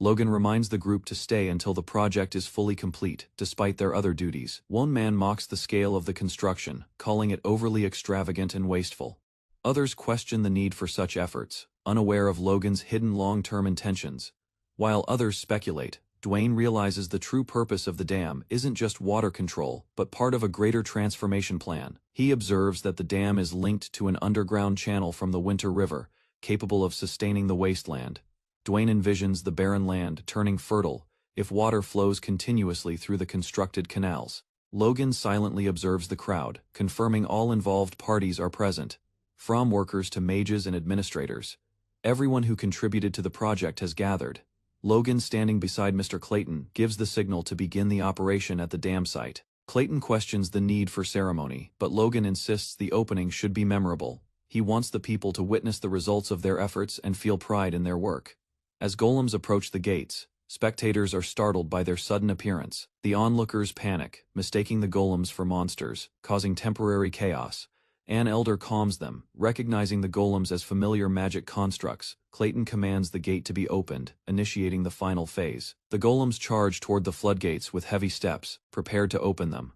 Logan reminds the group to stay until the project is fully complete, despite their other duties. One man mocks the scale of the construction, calling it overly extravagant and wasteful. Others question the need for such efforts, unaware of Logan's hidden long-term intentions. While others speculate, Dwayne realizes the true purpose of the dam isn't just water control, but part of a greater transformation plan. He observes that the dam is linked to an underground channel from the Winter River, capable of sustaining the wasteland. Dwayne envisions the barren land turning fertile if water flows continuously through the constructed canals. Logan silently observes the crowd, confirming all involved parties are present, from workers to mages and administrators. Everyone who contributed to the project has gathered. Logan, standing beside Mr. Clayton, gives the signal to begin the operation at the dam site. Clayton questions the need for ceremony, but Logan insists the opening should be memorable. He wants the people to witness the results of their efforts and feel pride in their work. As golems approach the gates, spectators are startled by their sudden appearance. The onlookers panic, mistaking the golems for monsters, causing temporary chaos. An elder calms them, recognizing the golems as familiar magic constructs. Clayton commands the gate to be opened, initiating the final phase. The golems charge toward the floodgates with heavy steps, prepared to open them.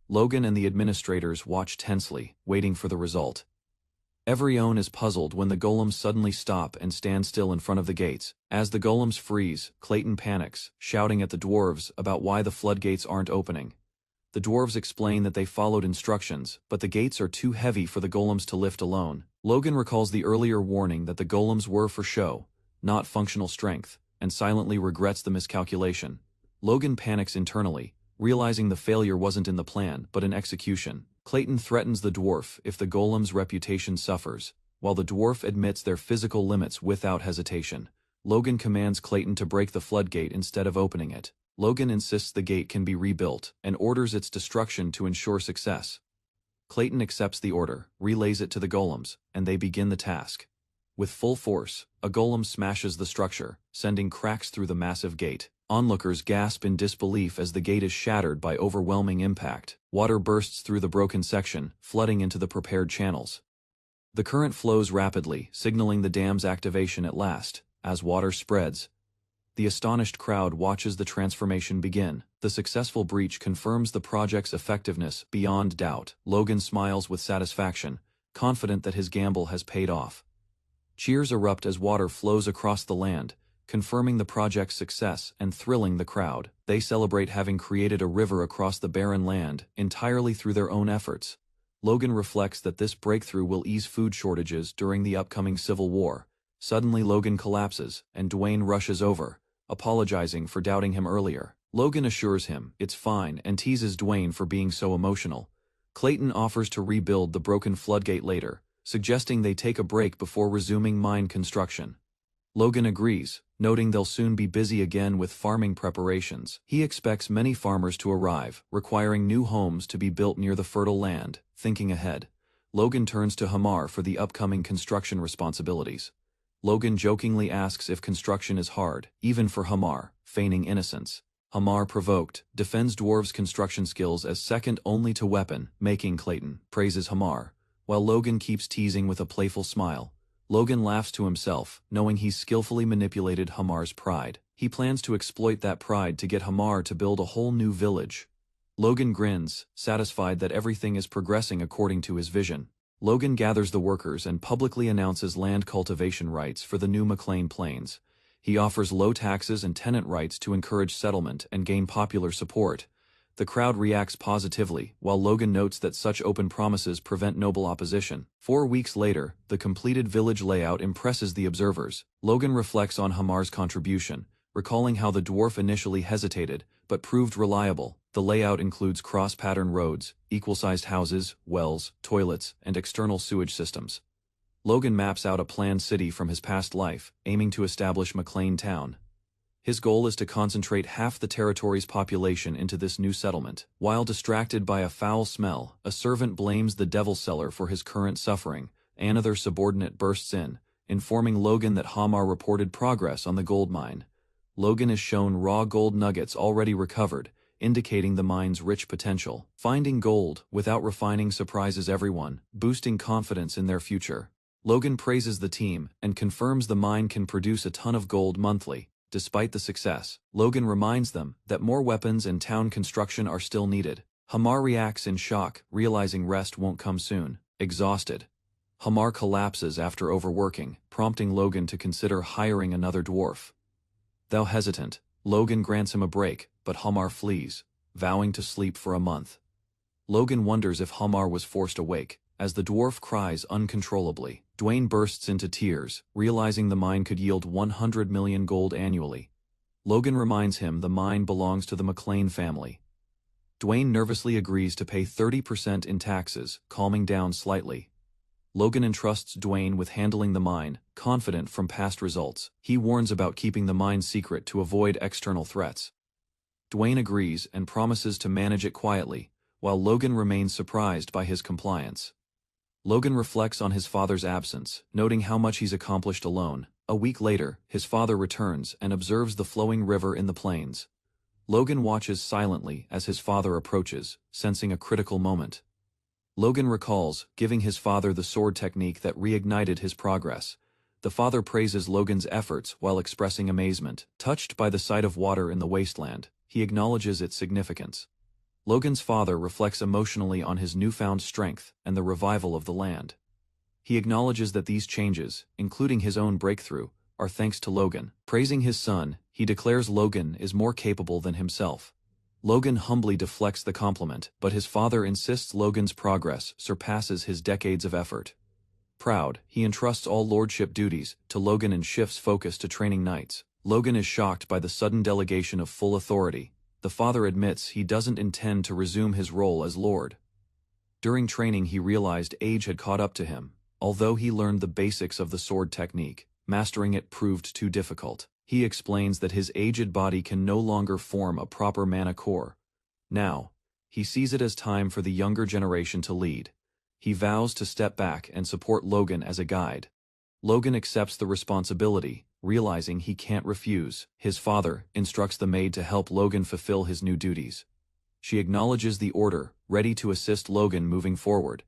Logan and the administrators watch tensely, waiting for the result. Everyone is puzzled when the golems suddenly stop and stand still in front of the gates. As the golems freeze, Clayton panics, shouting at the dwarves about why the floodgates aren't opening. The dwarves explain that they followed instructions, but the gates are too heavy for the golems to lift alone. Logan recalls the earlier warning that the golems were for show, not functional strength, and silently regrets the miscalculation. Logan panics internally, realizing the failure wasn't in the plan but in execution. Clayton threatens the dwarf if the golem's reputation suffers, while the dwarf admits their physical limits without hesitation. Logan commands Clayton to break the floodgate instead of opening it. Logan insists the gate can be rebuilt, and orders its destruction to ensure success. Clayton accepts the order, relays it to the golems, and they begin the task. With full force, a golem smashes the structure, sending cracks through the massive gate. Onlookers gasp in disbelief as the gate is shattered by overwhelming impact. Water bursts through the broken section, flooding into the prepared channels. The current flows rapidly, signaling the dam's activation at last. As water spreads, the astonished crowd watches the transformation begin. The successful breach confirms the project's effectiveness beyond doubt. Logan smiles with satisfaction, confident that his gamble has paid off. Cheers erupt as water flows across the land, confirming the project's success and thrilling the crowd. They celebrate having created a river across the barren land entirely through their own efforts. Logan reflects that this breakthrough will ease food shortages during the upcoming civil war. Suddenly Logan collapses, and Dwayne rushes over, apologizing for doubting him earlier. Logan assures him it's fine and teases Dwayne for being so emotional. Clayton offers to rebuild the broken floodgate later, suggesting they take a break before resuming mine construction. Logan agrees, noting they'll soon be busy again with farming preparations. He expects many farmers to arrive, requiring new homes to be built near the fertile land. Thinking ahead, Logan turns to Hamar for the upcoming construction responsibilities. Logan jokingly asks if construction is hard, even for Hamar, feigning innocence. Hamar, provoked, defends Dwarves' construction skills as second only to weapon, making Clayton praises Hamar, while Logan keeps teasing with a playful smile. Logan laughs to himself, knowing he's skillfully manipulated Hamar's pride. He plans to exploit that pride to get Hamar to build a whole new village. Logan grins, satisfied that everything is progressing according to his vision. Logan gathers the workers and publicly announces land cultivation rights for the new McLean Plains. He offers low taxes and tenant rights to encourage settlement and gain popular support. The crowd reacts positively, while Logan notes that such open promises prevent noble opposition. 4 weeks later, the completed village layout impresses the observers. Logan reflects on Hamar's contribution, recalling how the dwarf initially hesitated, but proved reliable. The layout includes cross-pattern roads, equal-sized houses, wells, toilets, and external sewage systems. Logan maps out a planned city from his past life, aiming to establish McLean Town. His goal is to concentrate half the territory's population into this new settlement. While distracted by a foul smell, a servant blames the devil seller for his current suffering. Another subordinate bursts in, informing Logan that Hamar reported progress on the gold mine. Logan is shown raw gold nuggets already recovered, indicating the mine's rich potential. Finding gold without refining surprises everyone, boosting confidence in their future. Logan praises the team and confirms the mine can produce a ton of gold monthly. Despite the success, Logan reminds them that more weapons and town construction are still needed. Hamar reacts in shock, realizing rest won't come soon. Exhausted, Hamar collapses after overworking, prompting Logan to consider hiring another dwarf. Though hesitant, Logan grants him a break, but Hamar flees, vowing to sleep for a month. Logan wonders if Hamar was forced awake, as the dwarf cries uncontrollably. Dwayne bursts into tears, realizing the mine could yield 100 million gold annually. Logan reminds him the mine belongs to the McLean family. Dwayne nervously agrees to pay 30% in taxes, calming down slightly. Logan entrusts Dwayne with handling the mine, confident from past results. He warns about keeping the mine secret to avoid external threats. Dwayne agrees and promises to manage it quietly, while Logan remains surprised by his compliance. Logan reflects on his father's absence, noting how much he's accomplished alone. A week later, his father returns and observes the flowing river in the plains. Logan watches silently as his father approaches, sensing a critical moment. Logan recalls giving his father the sword technique that reignited his progress. The father praises Logan's efforts while expressing amazement. Touched by the sight of water in the wasteland, he acknowledges its significance. Logan's father reflects emotionally on his newfound strength and the revival of the land. He acknowledges that these changes, including his own breakthrough, are thanks to Logan. Praising his son, he declares Logan is more capable than himself. Logan humbly deflects the compliment, but his father insists Logan's progress surpasses his decades of effort. Proud, he entrusts all lordship duties to Logan and shifts focus to training knights. Logan is shocked by the sudden delegation of full authority. The father admits he doesn't intend to resume his role as lord. During training he realized age had caught up to him. Although he learned the basics of the sword technique, mastering it proved too difficult. He explains that his aged body can no longer form a proper mana core. Now, he sees it as time for the younger generation to lead. He vows to step back and support Logan as a guide. Logan accepts the responsibility, realizing he can't refuse. His father instructs the maid to help Logan fulfill his new duties. She acknowledges the order, ready to assist Logan moving forward.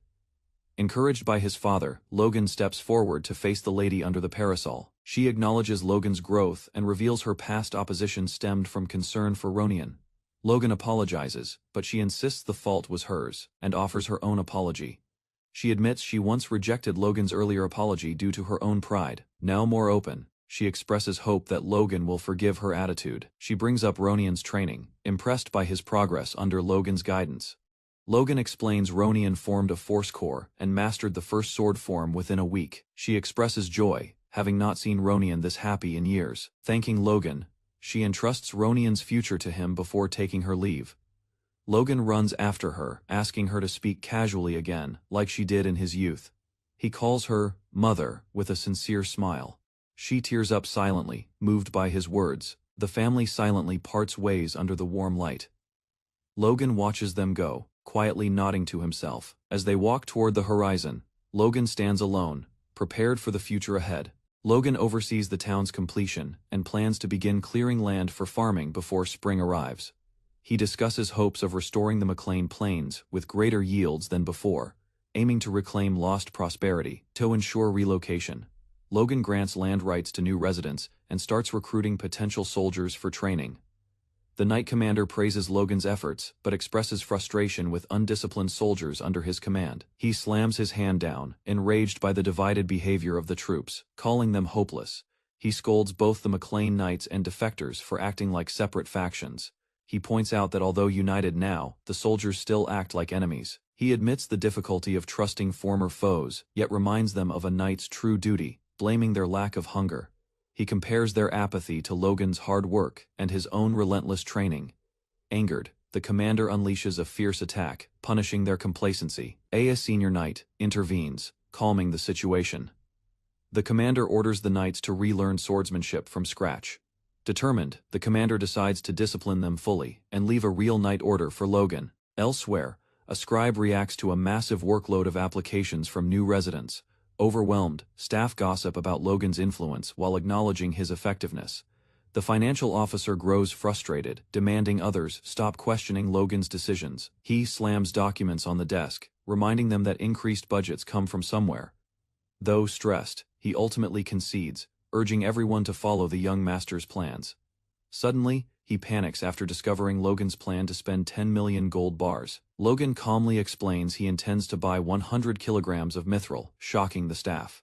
Encouraged by his father, Logan steps forward to face the lady under the parasol. She acknowledges Logan's growth and reveals her past opposition stemmed from concern for Ronian. Logan apologizes, but she insists the fault was hers, and offers her own apology. She admits she once rejected Logan's earlier apology due to her own pride. Now more open, she expresses hope that Logan will forgive her attitude. She brings up Ronian's training, impressed by his progress under Logan's guidance. Logan explains Ronian formed a force core and mastered the first sword form within a week. She expresses joy, having not seen Ronian this happy in years. Thanking Logan, she entrusts Ronian's future to him before taking her leave. Logan runs after her, asking her to speak casually again, like she did in his youth. He calls her mother with a sincere smile. She tears up silently, moved by his words. The family silently parts ways under the warm light. Logan watches them go, quietly nodding to himself. As they walk toward the horizon, Logan stands alone, prepared for the future ahead. Logan oversees the town's completion and plans to begin clearing land for farming before spring arrives. He discusses hopes of restoring the McLean Plains with greater yields than before, aiming to reclaim lost prosperity. To ensure relocation, Logan grants land rights to new residents and starts recruiting potential soldiers for training. The Knight Commander praises Logan's efforts, but expresses frustration with undisciplined soldiers under his command. He slams his hand down, enraged by the divided behavior of the troops, calling them hopeless. He scolds both the McLean Knights and defectors for acting like separate factions. He points out that although united now, the soldiers still act like enemies. He admits the difficulty of trusting former foes, yet reminds them of a knight's true duty, blaming their lack of hunger. He compares their apathy to Logan's hard work and his own relentless training. Angered, the commander unleashes a fierce attack, punishing their complacency. A senior knight intervenes, calming the situation. The commander orders the knights to relearn swordsmanship from scratch. Determined, the commander decides to discipline them fully and leave a real knight order for Logan. Elsewhere, a scribe reacts to a massive workload of applications from new residents. Overwhelmed, staff gossip about Logan's influence while acknowledging his effectiveness. The financial officer grows frustrated, demanding others stop questioning Logan's decisions. He slams documents on the desk, reminding them that increased budgets come from somewhere. Though stressed, he ultimately concedes, urging everyone to follow the young master's plans. Suddenly, he panics after discovering Logan's plan to spend 10 million gold bars. Logan calmly explains he intends to buy 100 kilograms of mithril, shocking the staff.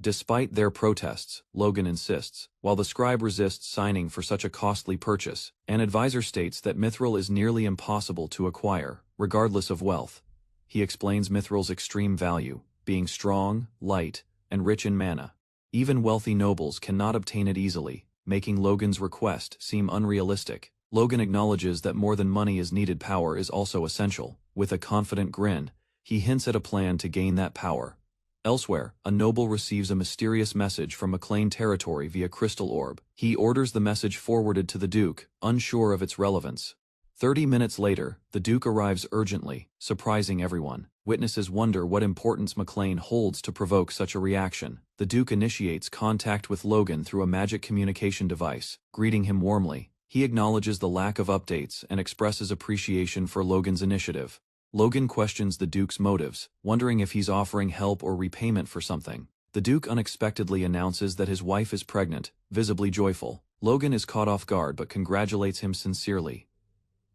Despite their protests, Logan insists, while the scribe resists signing for such a costly purchase. An advisor states that mithril is nearly impossible to acquire, regardless of wealth. He explains mithril's extreme value, being strong, light, and rich in mana. Even wealthy nobles cannot obtain it easily, making Logan's request seem unrealistic. Logan acknowledges that more than money is needed, power is also essential. With a confident grin, he hints at a plan to gain that power. Elsewhere, a noble receives a mysterious message from McLean territory via crystal orb. He orders the message forwarded to the Duke, unsure of its relevance. 30 minutes later, the Duke arrives urgently, surprising everyone. Witnesses wonder what importance McLean holds to provoke such a reaction. The Duke initiates contact with Logan through a magic communication device, greeting him warmly. He acknowledges the lack of updates and expresses appreciation for Logan's initiative. Logan questions the Duke's motives, wondering if he's offering help or repayment for something. The Duke unexpectedly announces that his wife is pregnant, visibly joyful. Logan is caught off guard but congratulates him sincerely.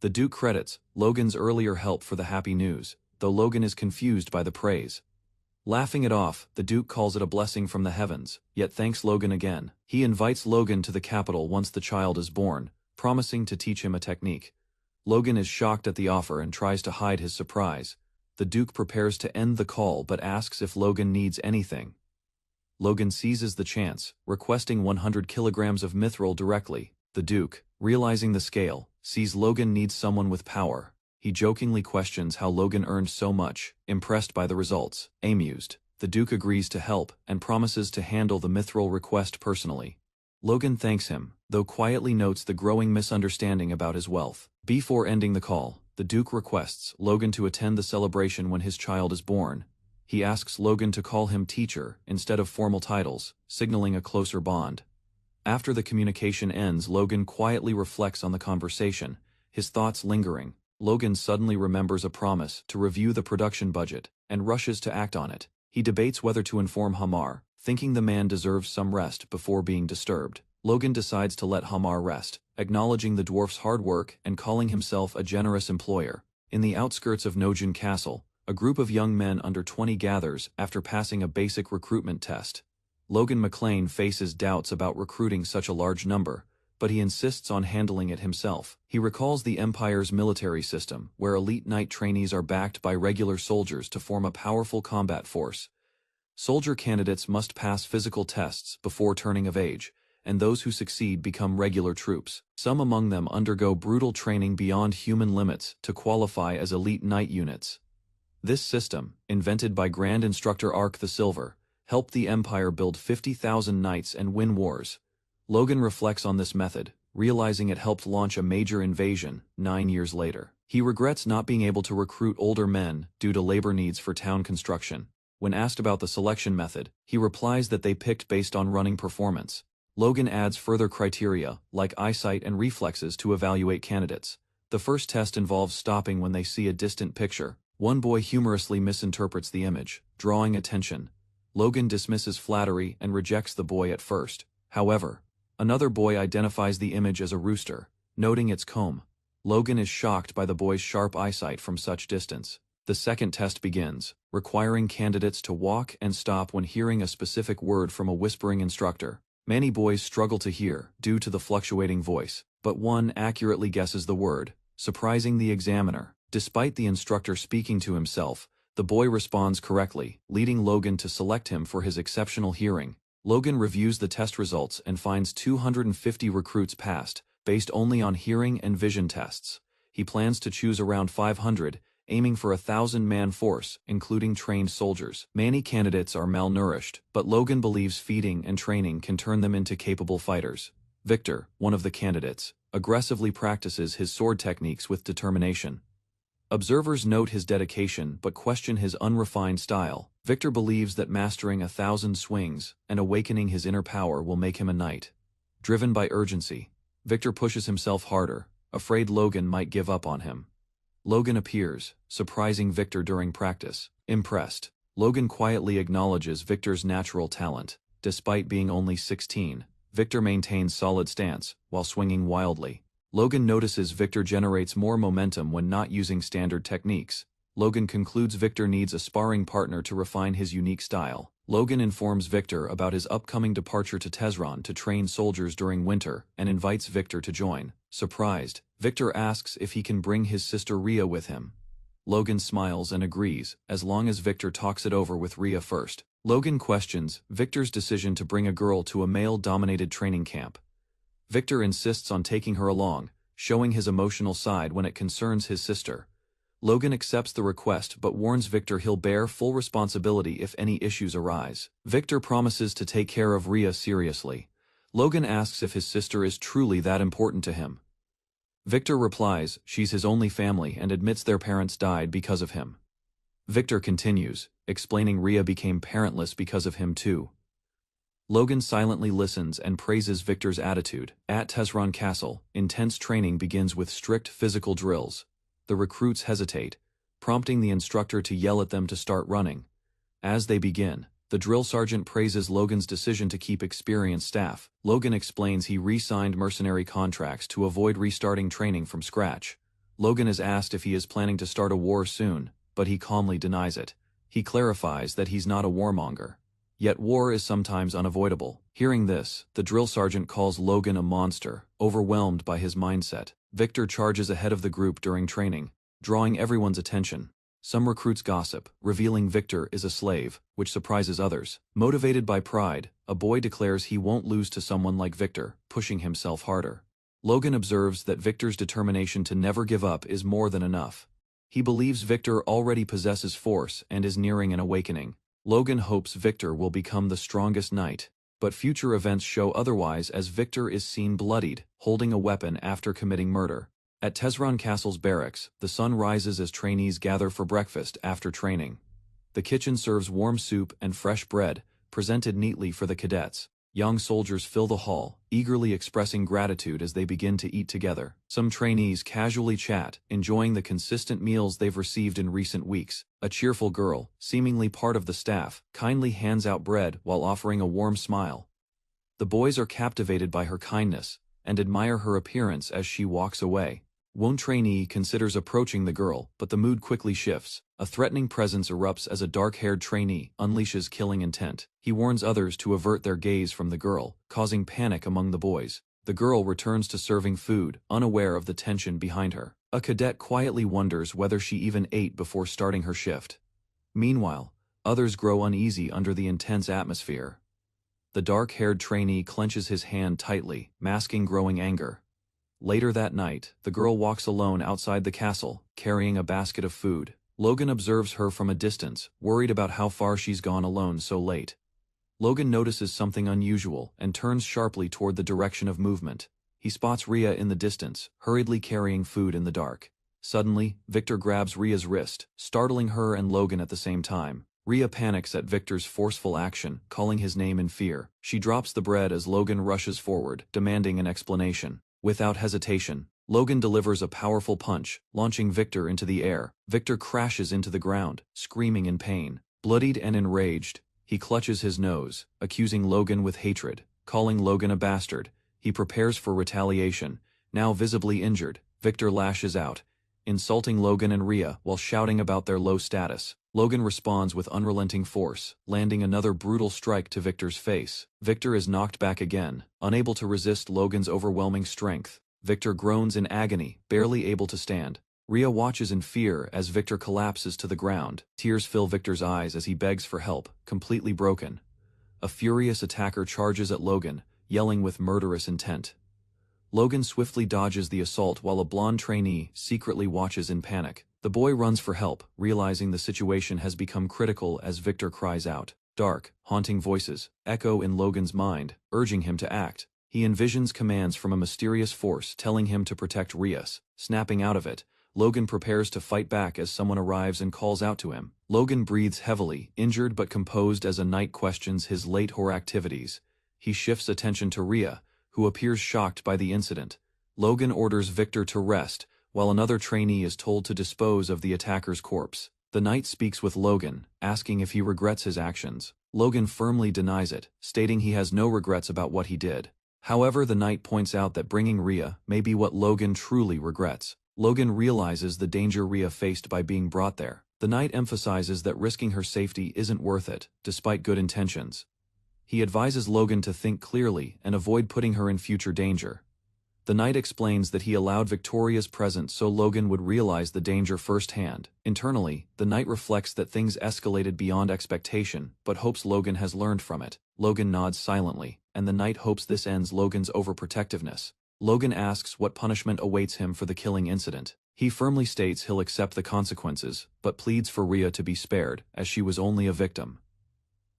The Duke credits Logan's earlier help for the happy news, though Logan is confused by the praise. Laughing it off, the Duke calls it a blessing from the heavens, yet thanks Logan again. He invites Logan to the capital once the child is born, promising to teach him a technique. Logan is shocked at the offer and tries to hide his surprise. The Duke prepares to end the call but asks if Logan needs anything. Logan seizes the chance, requesting 100 kilograms of mithril directly. The Duke, realizing the scale, sees Logan needs someone with power. He jokingly questions how Logan earned so much, impressed by the results. Amused, the Duke agrees to help and promises to handle the mithril request personally. Logan thanks him, though quietly notes the growing misunderstanding about his wealth. Before ending the call, the Duke requests Logan to attend the celebration when his child is born, He asks Logan to call him teacher instead of formal titles, signaling a closer bond. After the communication ends, Logan quietly reflects on the conversation, his thoughts lingering. Logan suddenly remembers a promise to review the production budget and rushes to act on it. He debates whether to inform Hamar, thinking the man deserves some rest before being disturbed. Logan decides to let Hamar rest, acknowledging the dwarf's hard work and calling himself a generous employer. In the outskirts of Nojin Castle, a group of young men under 20 gathers after passing a basic recruitment test. Logan McClane faces doubts about recruiting such a large number, but he insists on handling it himself. He recalls the Empire's military system, where elite knight trainees are backed by regular soldiers to form a powerful combat force. Soldier candidates must pass physical tests before turning of age, and those who succeed become regular troops. Some among them undergo brutal training beyond human limits to qualify as elite knight units. This system, invented by Grand Instructor Ark the Silver, helped the Empire build 50,000 knights and win wars. Logan reflects on this method, realizing it helped launch a major invasion 9 years later. He regrets not being able to recruit older men due to labor needs for town construction. When asked about the selection method, he replies that they picked based on running performance. Logan adds further criteria, like eyesight and reflexes, to evaluate candidates. The first test involves stopping when they see a distant picture. One boy humorously misinterprets the image, drawing attention. Logan dismisses flattery and rejects the boy at first. However, another boy identifies the image as a rooster, noting its comb. Logan is shocked by the boy's sharp eyesight from such distance. The second test begins, requiring candidates to walk and stop when hearing a specific word from a whispering instructor. Many boys struggle to hear due to the fluctuating voice, but one accurately guesses the word, surprising the examiner. Despite the instructor speaking to himself, the boy responds correctly, leading Logan to select him for his exceptional hearing. Logan reviews the test results and finds 250 recruits passed, based only on hearing and vision tests. He plans to choose around 500, aiming for a 1,000-man force, including trained soldiers. Many candidates are malnourished, but Logan believes feeding and training can turn them into capable fighters. Victor, one of the candidates, aggressively practices his sword techniques with determination. Observers note his dedication but question his unrefined style. Victor believes that mastering 1,000 swings and awakening his inner power will make him a knight. Driven by urgency, Victor pushes himself harder, afraid Logan might give up on him. Logan appears, surprising Victor during practice. Impressed, Logan quietly acknowledges Victor's natural talent. Despite being only 16, Victor maintains solid stance, while swinging wildly. Logan notices Victor generates more momentum when not using standard techniques. Logan concludes Victor needs a sparring partner to refine his unique style. Logan informs Victor about his upcoming departure to Tehran to train soldiers during winter and invites Victor to join. Surprised, Victor asks if he can bring his sister Rhea with him. Logan smiles and agrees, as long as Victor talks it over with Rhea first. Logan questions Victor's decision to bring a girl to a male-dominated training camp. Victor insists on taking her along, showing his emotional side when it concerns his sister. Logan accepts the request but warns Victor he'll bear full responsibility if any issues arise. Victor promises to take care of Rhea seriously. Logan asks if his sister is truly that important to him. Victor replies she's his only family and admits their parents died because of him. Victor continues, explaining Rhea became parentless because of him too. Logan silently listens and praises Victor's attitude. At Tehran Castle, intense training begins with strict physical drills. The recruits hesitate, prompting the instructor to yell at them to start running. As they begin, the drill sergeant praises Logan's decision to keep experienced staff. Logan explains he re-signed mercenary contracts to avoid restarting training from scratch. Logan is asked if he is planning to start a war soon, but he calmly denies it. He clarifies that he's not a warmonger. Yet war is sometimes unavoidable. Hearing this, the drill sergeant calls Logan a monster, overwhelmed by his mindset. Victor charges ahead of the group during training, drawing everyone's attention. Some recruits gossip, revealing Victor is a slave, which surprises others. Motivated by pride, a boy declares he won't lose to someone like Victor, pushing himself harder. Logan observes that Victor's determination to never give up is more than enough. He believes Victor already possesses force and is nearing an awakening. Logan hopes Victor will become the strongest knight, but future events show otherwise as Victor is seen bloodied, holding a weapon after committing murder. At Tehran Castle's barracks, the sun rises as trainees gather for breakfast after training. The kitchen serves warm soup and fresh bread, presented neatly for the cadets. Young soldiers fill the hall, eagerly expressing gratitude as they begin to eat together. Some trainees casually chat, enjoying the consistent meals they've received in recent weeks. A cheerful girl, seemingly part of the staff, kindly hands out bread while offering a warm smile. The boys are captivated by her kindness and admire her appearance as she walks away. One trainee considers approaching the girl, but the mood quickly shifts. A threatening presence erupts as a dark-haired trainee unleashes killing intent. He warns others to avert their gaze from the girl, causing panic among the boys. The girl returns to serving food, unaware of the tension behind her. A cadet quietly wonders whether she even ate before starting her shift. Meanwhile, others grow uneasy under the intense atmosphere. The dark-haired trainee clenches his hand tightly, masking growing anger. Later that night, the girl walks alone outside the castle, carrying a basket of food. Logan observes her from a distance, worried about how far she's gone alone so late. Logan notices something unusual and turns sharply toward the direction of movement. He spots Rhea in the distance, hurriedly carrying food in the dark. Suddenly, Victor grabs Rhea's wrist, startling her and Logan at the same time. Rhea panics at Victor's forceful action, calling his name in fear. She drops the bread as Logan rushes forward, demanding an explanation. Without hesitation, Logan delivers a powerful punch, launching Victor into the air. Victor crashes into the ground, screaming in pain. Bloodied and enraged, he clutches his nose, accusing Logan with hatred. Calling Logan a bastard, he prepares for retaliation. Now visibly injured, Victor lashes out, insulting Logan and Rhea while shouting about their low status. Logan responds with unrelenting force, landing another brutal strike to Victor's face. Victor is knocked back again, unable to resist Logan's overwhelming strength. Victor groans in agony, barely able to stand. Rhea watches in fear as Victor collapses to the ground. Tears fill Victor's eyes as he begs for help, completely broken. A furious attacker charges at Logan, yelling with murderous intent. Logan swiftly dodges the assault while a blonde trainee secretly watches in panic. The boy runs for help, realizing the situation has become critical as Victor cries out. Dark, haunting voices echo in Logan's mind, urging him to act. He envisions commands from a mysterious force telling him to protect Rhea. Snapping out of it, Logan prepares to fight back as someone arrives and calls out to him. Logan breathes heavily, injured but composed as a knight questions his late whore activities. He shifts attention to Rhea, who appears shocked by the incident. Logan orders Victor to rest, while another trainee is told to dispose of the attacker's corpse. The knight speaks with Logan, asking if he regrets his actions. Logan firmly denies it, stating he has no regrets about what he did. However, the knight points out that bringing Rhea may be what Logan truly regrets. Logan realizes the danger Rhea faced by being brought there. The knight emphasizes that risking her safety isn't worth it, despite good intentions. He advises Logan to think clearly and avoid putting her in future danger. The knight explains that he allowed Victoria's presence so Logan would realize the danger firsthand. Internally, the knight reflects that things escalated beyond expectation, but hopes Logan has learned from it. Logan nods silently, and the knight hopes this ends Logan's overprotectiveness. Logan asks what punishment awaits him for the killing incident. He firmly states he'll accept the consequences, but pleads for Rhea to be spared, as she was only a victim.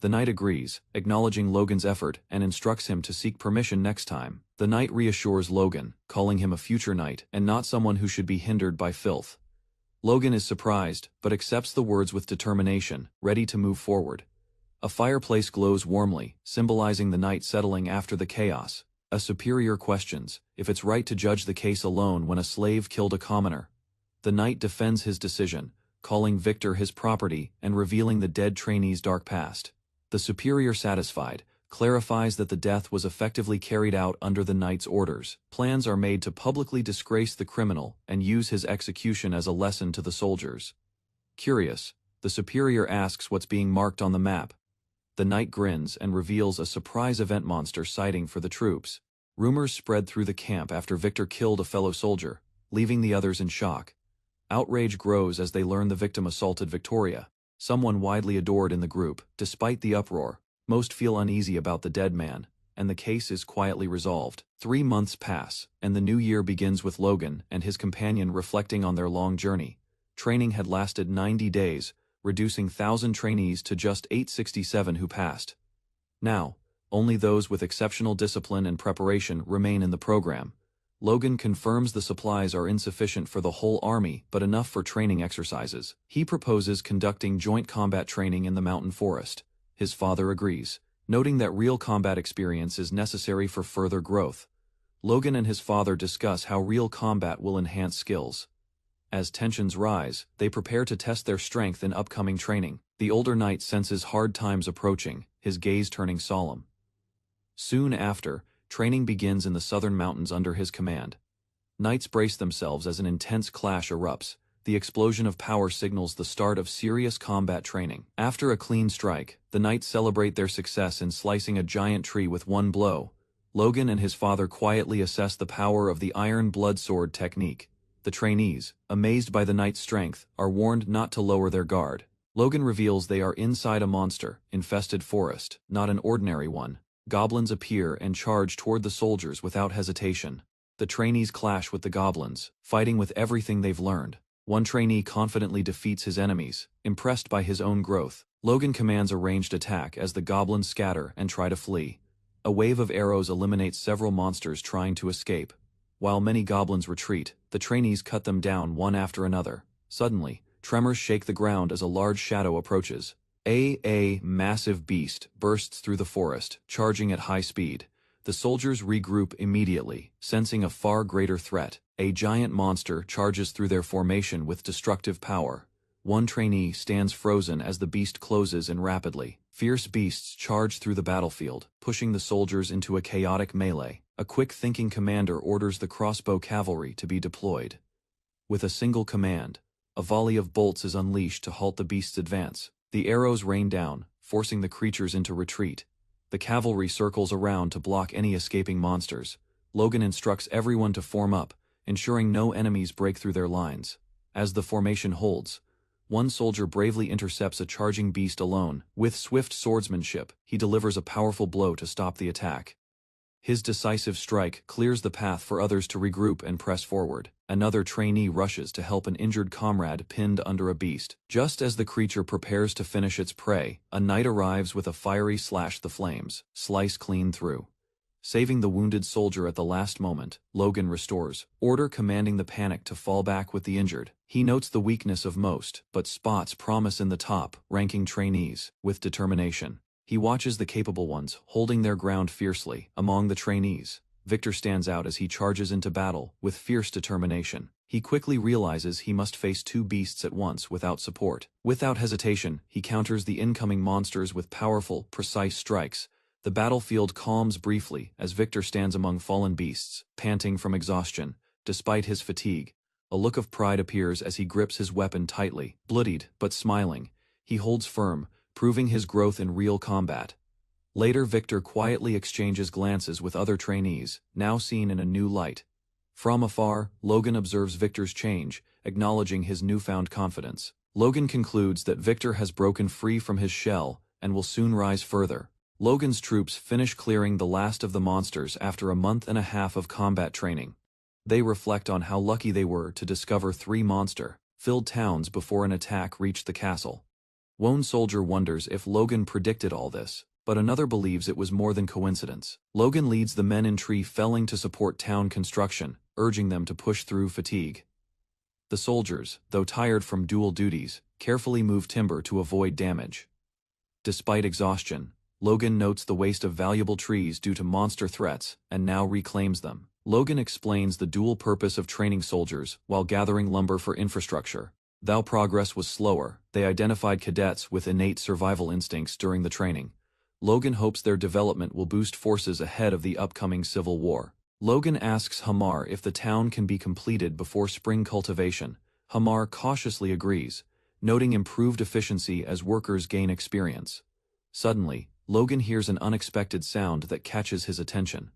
The knight agrees, acknowledging Logan's effort and instructs him to seek permission next time. The knight reassures Logan, calling him a future knight and not someone who should be hindered by filth. Logan is surprised, but accepts the words with determination, ready to move forward. A fireplace glows warmly, symbolizing the knight settling after the chaos. A superior questions if it's right to judge the case alone when a slave killed a commoner. The knight defends his decision, calling Victor his property and revealing the dead trainee's dark past. The superior, satisfied, clarifies that the death was effectively carried out under the knight's orders. Plans are made to publicly disgrace the criminal and use his execution as a lesson to the soldiers. Curious, the superior asks what's being marked on the map. The knight grins and reveals a surprise event monster sighting for the troops. Rumors spread through the camp after Victor killed a fellow soldier, leaving the others in shock. Outrage grows as they learn the victim assaulted Victoria, someone widely adored in the group. Despite the uproar, most feel uneasy about the dead man, and the case is quietly resolved. 3 months pass, and the new year begins with Logan and his companion reflecting on their long journey. Training had lasted 90 days, reducing 1,000 trainees to just 867 who passed. Now, only those with exceptional discipline and preparation remain in the program. Logan confirms the supplies are insufficient for the whole army but enough for training exercises. He proposes conducting joint combat training in the mountain forest. His father agrees, noting that real combat experience is necessary for further growth. Logan and his father discuss how real combat will enhance skills. As tensions rise, they prepare to test their strength in upcoming training. The older knight senses hard times approaching, his gaze turning solemn. Soon after, training begins in the southern mountains under his command. Knights brace themselves as an intense clash erupts. The explosion of power signals the start of serious combat training. After a clean strike, the knights celebrate their success in slicing a giant tree with one blow. Logan and his father quietly assess the power of the iron blood sword technique. The trainees, amazed by the knight's strength, are warned not to lower their guard. Logan reveals they are inside a monster-infested forest, not an ordinary one. Goblins appear and charge toward the soldiers without hesitation. The trainees clash with the goblins, fighting with everything they've learned. One trainee confidently defeats his enemies, impressed by his own growth. Logan commands a ranged attack as the goblins scatter and try to flee. A wave of arrows eliminates several monsters trying to escape. While many goblins retreat, the trainees cut them down one after another. Suddenly, tremors shake the ground as a large shadow approaches. A massive beast bursts through the forest, charging at high speed. The soldiers regroup immediately, sensing a far greater threat. A giant monster charges through their formation with destructive power. One trainee stands frozen as the beast closes in rapidly. Fierce beasts charge through the battlefield, pushing the soldiers into a chaotic melee. A quick-thinking commander orders the crossbow cavalry to be deployed. With a single command, a volley of bolts is unleashed to halt the beast's advance. The arrows rain down, forcing the creatures into retreat. The cavalry circles around to block any escaping monsters. Logan instructs everyone to form up, ensuring no enemies break through their lines. As the formation holds, one soldier bravely intercepts a charging beast alone. With swift swordsmanship, he delivers a powerful blow to stop the attack. His decisive strike clears the path for others to regroup and press forward. Another trainee rushes to help an injured comrade pinned under a beast. Just as the creature prepares to finish its prey, a knight arrives with a fiery slash. The flames slice clean through. Saving the wounded soldier at the last moment, Logan restores order, commanding the panic to fall back with the injured. He notes the weakness of most, but spots promise in the top-ranking trainees. With determination, he watches the capable ones holding their ground fiercely. Among the trainees, Victor stands out as he charges into battle with fierce determination. He quickly realizes he must face two beasts at once without support. Without hesitation, he counters the incoming monsters with powerful, precise strikes. The battlefield calms briefly as Victor stands among fallen beasts, panting from exhaustion. Despite his fatigue, a look of pride appears as he grips his weapon tightly. Bloodied, but smiling, he holds firm, proving his growth in real combat. Later, Victor quietly exchanges glances with other trainees, now seen in a new light. From afar, Logan observes Victor's change, acknowledging his newfound confidence. Logan concludes that Victor has broken free from his shell and will soon rise further. Logan's troops finish clearing the last of the monsters after a month and a half of combat training. They reflect on how lucky they were to discover 3 monster-filled towns before an attack reached the castle. One soldier wonders if Logan predicted all this, but another believes it was more than coincidence. Logan leads the men in tree felling to support town construction, urging them to push through fatigue. The soldiers, though tired from dual duties, carefully move timber to avoid damage. Despite exhaustion, Logan notes the waste of valuable trees due to monster threats and now reclaims them. Logan explains the dual purpose of training soldiers while gathering lumber for infrastructure. Though progress was slower, they identified cadets with innate survival instincts during the training. Logan hopes their development will boost forces ahead of the upcoming civil war. Logan asks Hamar if the town can be completed before spring cultivation. Hamar cautiously agrees, noting improved efficiency as workers gain experience. Suddenly, Logan hears an unexpected sound that catches his attention.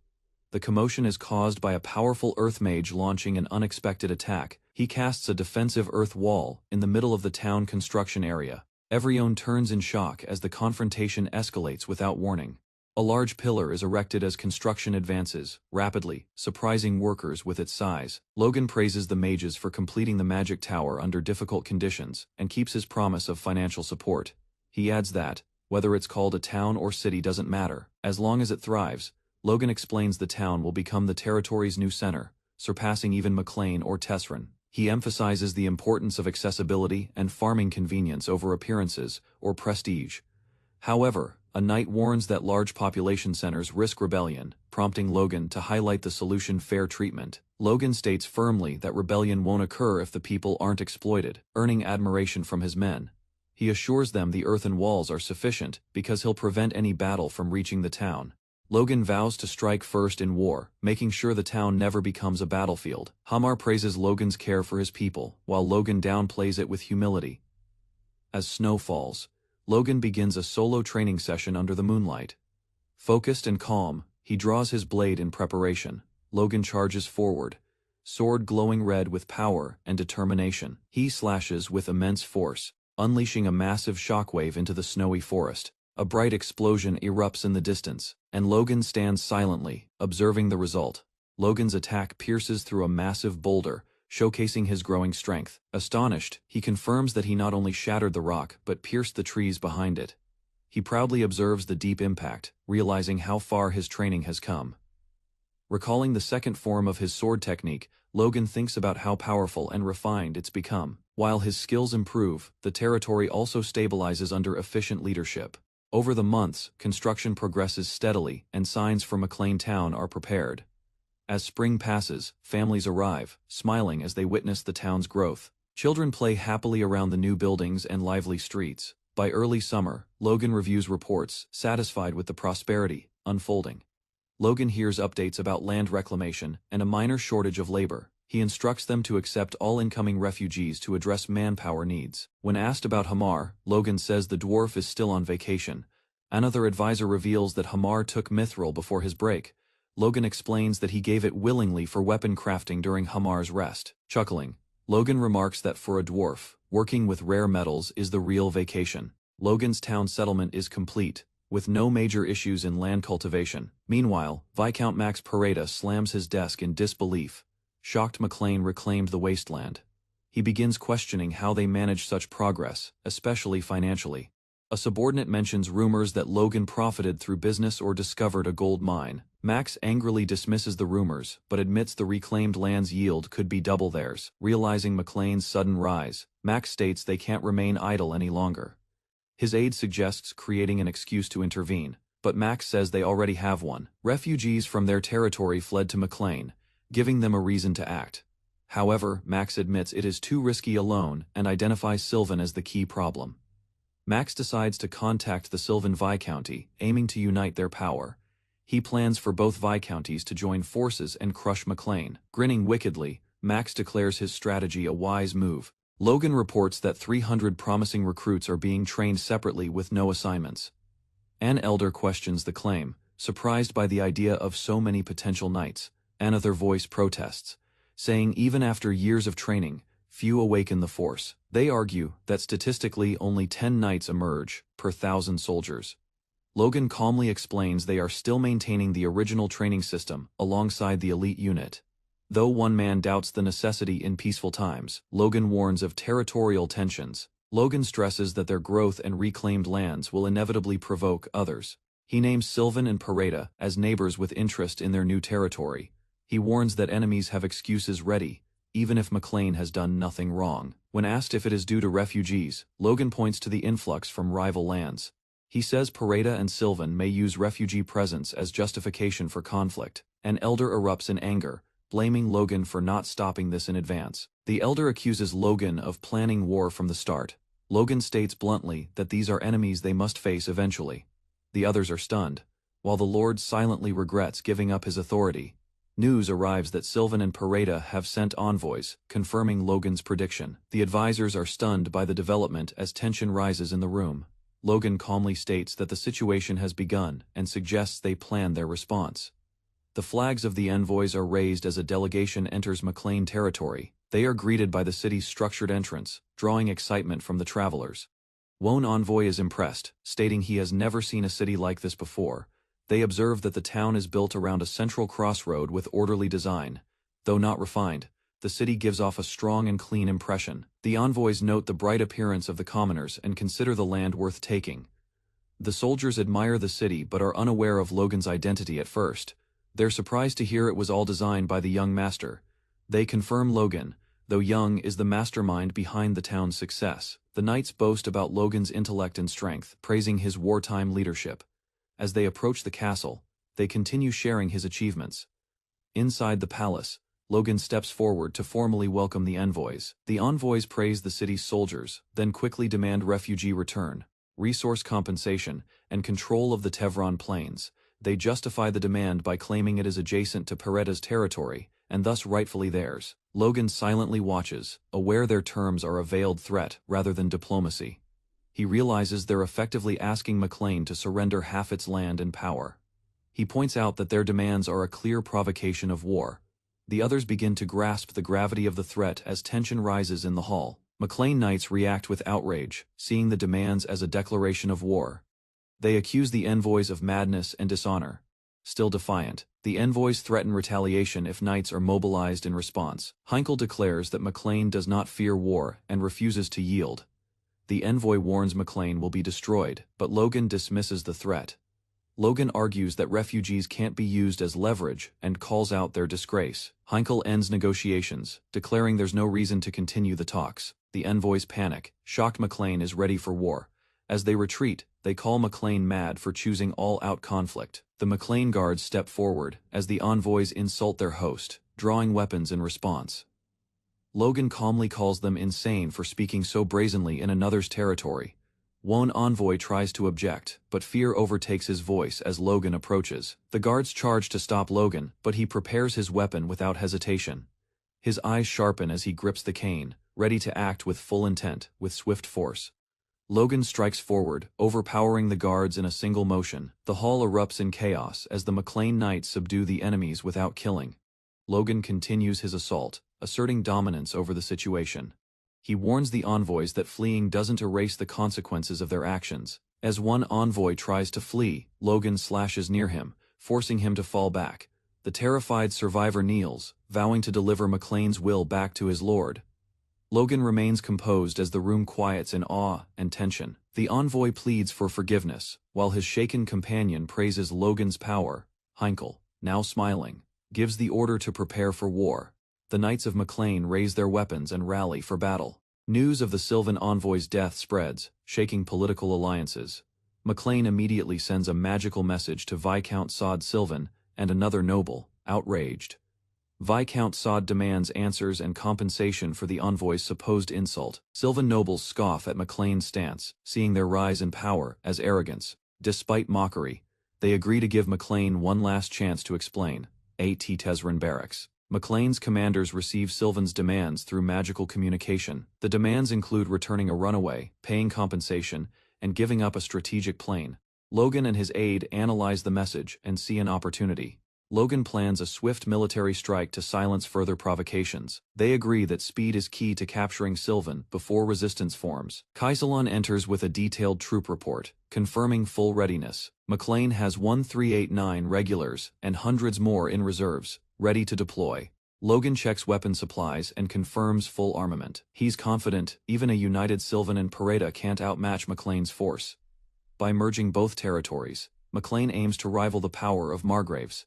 The commotion is caused by a powerful earth mage launching an unexpected attack. He casts a defensive earth wall in the middle of the town construction area. Everyone turns in shock as the confrontation escalates without warning. A large pillar is erected as construction advances, rapidly, surprising workers with its size. Logan praises the mages for completing the magic tower under difficult conditions and keeps his promise of financial support. He adds that, whether it's called a town or city doesn't matter, as long as it thrives. Logan explains the town will become the territory's new center, surpassing even McLean or Tesrin. He emphasizes the importance of accessibility and farming convenience over appearances or prestige. However, a knight warns that large population centers risk rebellion, prompting Logan to highlight the solution: fair treatment. Logan states firmly that rebellion won't occur if the people aren't exploited, earning admiration from his men. He assures them the earthen walls are sufficient because he'll prevent any battle from reaching the town. Logan vows to strike first in war, making sure the town never becomes a battlefield. Hamar praises Logan's care for his people, while Logan downplays it with humility. As snow falls, Logan begins a solo training session under the moonlight. Focused and calm, he draws his blade in preparation. Logan charges forward, sword glowing red with power and determination. He slashes with immense force, unleashing a massive shockwave into the snowy forest. A bright explosion erupts in the distance, and Logan stands silently, observing the result. Logan's attack pierces through a massive boulder, showcasing his growing strength. Astonished, he confirms that he not only shattered the rock but pierced the trees behind it. He proudly observes the deep impact, realizing how far his training has come. Recalling the second form of his sword technique, Logan thinks about how powerful and refined it's become. While his skills improve, the territory also stabilizes under efficient leadership. Over the months, construction progresses steadily, and signs for McLean Town are prepared. As spring passes, families arrive, smiling as they witness the town's growth. Children play happily around the new buildings and lively streets. By early summer, Logan reviews reports, satisfied with the prosperity unfolding. Logan hears updates about land reclamation and a minor shortage of labor. He instructs them to accept all incoming refugees to address manpower needs. When asked about Hamar, Logan says the dwarf is still on vacation. Another advisor reveals that Hamar took mithril before his break. Logan explains that he gave it willingly for weapon crafting during Hamar's rest. Chuckling, Logan remarks that for a dwarf, working with rare metals is the real vacation. Logan's town settlement is complete, with no major issues in land cultivation. Meanwhile, Viscount Max Pareda slams his desk in disbelief. Shocked, McLean reclaimed the wasteland. He begins questioning how they manage such progress, especially financially. A subordinate mentions rumors that Logan profited through business or discovered a gold mine. Max angrily dismisses the rumors, but admits the reclaimed land's yield could be double theirs. Realizing McLean's sudden rise, Max states they can't remain idle any longer. His aide suggests creating an excuse to intervene, but Max says they already have one. Refugees from their territory fled to McLean, giving them a reason to act. However, Max admits it is too risky alone and identifies Sylvan as the key problem. Max decides to contact the Sylvan Viscounty, aiming to unite their power. He plans for both Viscounties to join forces and crush McLean. Grinning wickedly, Max declares his strategy a wise move. Logan reports that 300 promising recruits are being trained separately with no assignments. An elder questions the claim, surprised by the idea of so many potential knights. Another voice protests, saying even after years of training, few awaken the force. They argue that statistically only 10 knights emerge per 1,000 soldiers. Logan calmly explains they are still maintaining the original training system alongside the elite unit. Though one man doubts the necessity in peaceful times, Logan warns of territorial tensions. Logan stresses that their growth and reclaimed lands will inevitably provoke others. He names Sylvan and Pareda as neighbors with interest in their new territory. He warns that enemies have excuses ready, even if McLean has done nothing wrong. When asked if it is due to refugees, Logan points to the influx from rival lands. He says Pareda and Sylvan may use refugee presence as justification for conflict. An elder erupts in anger, blaming Logan for not stopping this in advance. The elder accuses Logan of planning war from the start. Logan states bluntly that these are enemies they must face eventually. The others are stunned, while the Lord silently regrets giving up his authority. News arrives that Sylvan and Pareda have sent envoys, confirming Logan's prediction. The advisors are stunned by the development as tension rises in the room. Logan calmly states that the situation has begun and suggests they plan their response. The flags of the envoys are raised as a delegation enters McLean territory. They are greeted by the city's structured entrance, drawing excitement from the travelers. One envoy is impressed, stating he has never seen a city like this before. They observe that the town is built around a central crossroad with orderly design. Though not refined, the city gives off a strong and clean impression. The envoys note the bright appearance of the commoners and consider the land worth taking. The soldiers admire the city but are unaware of Logan's identity at first. They're surprised to hear it was all designed by the young master. They confirm Logan, though Young is the mastermind behind the town's success. The knights boast about Logan's intellect and strength, praising his wartime leadership. As they approach the castle, they continue sharing his achievements. Inside the palace, Logan steps forward to formally welcome the envoys. The envoys praise the city's soldiers, then quickly demand refugee return, resource compensation, and control of the Tevron Plains. They justify the demand by claiming it is adjacent to Pereda's territory, and thus rightfully theirs. Logan silently watches, aware their terms are a veiled threat rather than diplomacy. He realizes they're effectively asking McLean to surrender half its land and power. He points out that their demands are a clear provocation of war. The others begin to grasp the gravity of the threat as tension rises in the hall. McLean knights react with outrage, seeing the demands as a declaration of war. They accuse the envoys of madness and dishonor. Still defiant, the envoys threaten retaliation if knights are mobilized in response. Heinkel declares that McLean does not fear war and refuses to yield. The envoy warns McLean will be destroyed, but Logan dismisses the threat. Logan argues that refugees can't be used as leverage and calls out their disgrace. Heinkel ends negotiations, declaring there's no reason to continue the talks. The envoys panic, shocked McLean is ready for war. As they retreat, they call McLean mad for choosing all-out conflict. The McLean guards step forward as the envoys insult their host, drawing weapons in response. Logan calmly calls them insane for speaking so brazenly in another's territory. One envoy tries to object, but fear overtakes his voice as Logan approaches. The guards charge to stop Logan, but he prepares his weapon without hesitation. His eyes sharpen as he grips the cane, ready to act with full intent, with swift force. Logan strikes forward, overpowering the guards in a single motion. The hall erupts in chaos as the McLean knights subdue the enemies without killing. Logan continues his assault, asserting dominance over the situation. He warns the envoys that fleeing doesn't erase the consequences of their actions. As one envoy tries to flee, Logan slashes near him, forcing him to fall back. The terrified survivor kneels, vowing to deliver McLean's will back to his lord. Logan remains composed as the room quiets in awe and tension. The envoy pleads for forgiveness, while his shaken companion praises Logan's power. Heinkel, now smiling, gives the order to prepare for war. The Knights of McLean raise their weapons and rally for battle. News of the Sylvan envoy's death spreads, shaking political alliances. McLean immediately sends a magical message to Viscount Sod Sylvan and another noble, outraged. Viscount Sod demands answers and compensation for the envoy's supposed insult. Sylvan nobles scoff at McLean's stance, seeing their rise in power as arrogance. Despite mockery, they agree to give McLean one last chance to explain. A.T. Tesrin Barracks. McLean's commanders receive Sylvan's demands through magical communication. The demands include returning a runaway, paying compensation, and giving up a strategic plane. Logan and his aide analyze the message and see an opportunity. Logan plans a swift military strike to silence further provocations. They agree that speed is key to capturing Sylvan before resistance forms. Kaisalon enters with a detailed troop report, confirming full readiness. McLean has 1389 regulars and hundreds more in reserves, ready to deploy. Logan checks weapon supplies and confirms full armament. He's confident even a united Sylvan and Pereda can't outmatch McLean's force. By merging both territories, McLean aims to rival the power of Margraves.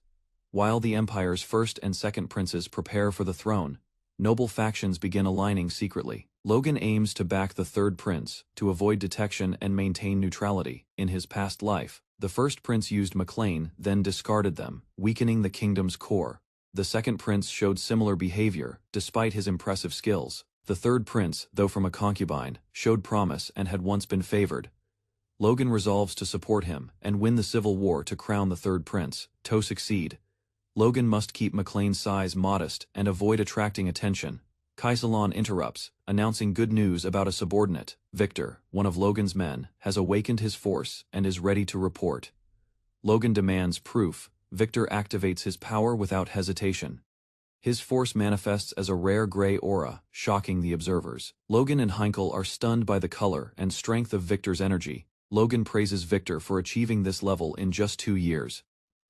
While the Empire's first and second princes prepare for the throne, noble factions begin aligning secretly. Logan aims to back the third prince, to avoid detection and maintain neutrality. In his past life, the first prince used McLean, then discarded them, weakening the kingdom's core. The second prince showed similar behavior, despite his impressive skills. The third prince, though from a concubine, showed promise and had once been favored. Logan resolves to support him and win the civil war to crown the third prince. To succeed, Logan must keep McLean's size modest and avoid attracting attention. Kaisalon interrupts, announcing good news about a subordinate. Victor, one of Logan's men, has awakened his force and is ready to report. Logan demands proof. Victor activates his power without hesitation. His force manifests as a rare gray aura, shocking the observers. Logan and Heinkel are stunned by the color and strength of Victor's energy. Logan praises Victor for achieving this level in just 2 years.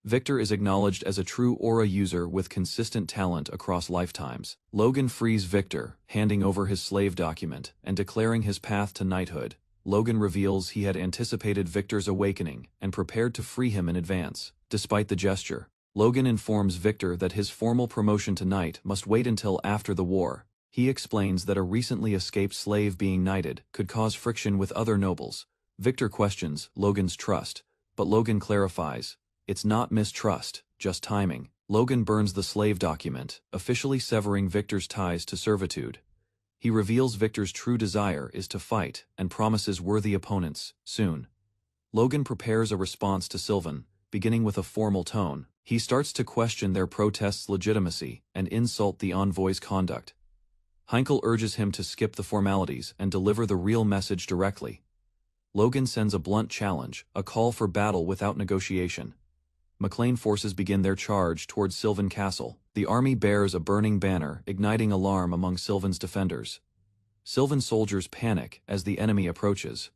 Victor is acknowledged as a true aura user with consistent talent across lifetimes. Logan frees Victor, handing over his slave document and declaring his path to knighthood. Logan reveals he had anticipated Victor's awakening and prepared to free him in advance. Despite the gesture, Logan informs Victor that his formal promotion to knight must wait until after the war. He explains that a recently escaped slave being knighted could cause friction with other nobles. Victor questions Logan's trust, but Logan clarifies, it's not mistrust, just timing. Logan burns the slave document, officially severing Victor's ties to servitude. He reveals Victor's true desire is to fight and promises worthy opponents soon. Logan prepares a response to Sylvan, beginning with a formal tone. He starts to question their protest's legitimacy and insult the envoy's conduct. Heinkel urges him to skip the formalities and deliver the real message directly. Logan sends a blunt challenge, a call for battle without negotiation. McLean forces begin their charge towards Sylvan Castle. The army bears a burning banner, igniting alarm among Sylvan's defenders. Sylvan soldiers panic as the enemy approaches.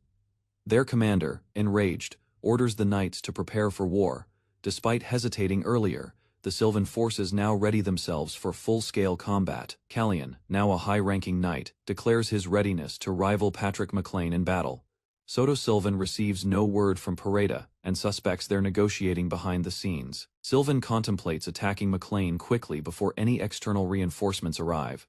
Their commander, enraged, orders the knights to prepare for war. Despite hesitating earlier, the Sylvan forces now ready themselves for full-scale combat. Callian, now a high-ranking knight, declares his readiness to rival Patrick McLean in battle. Soto Sylvan receives no word from Pareda, and suspects they're negotiating behind the scenes. Sylvan contemplates attacking McLean quickly before any external reinforcements arrive.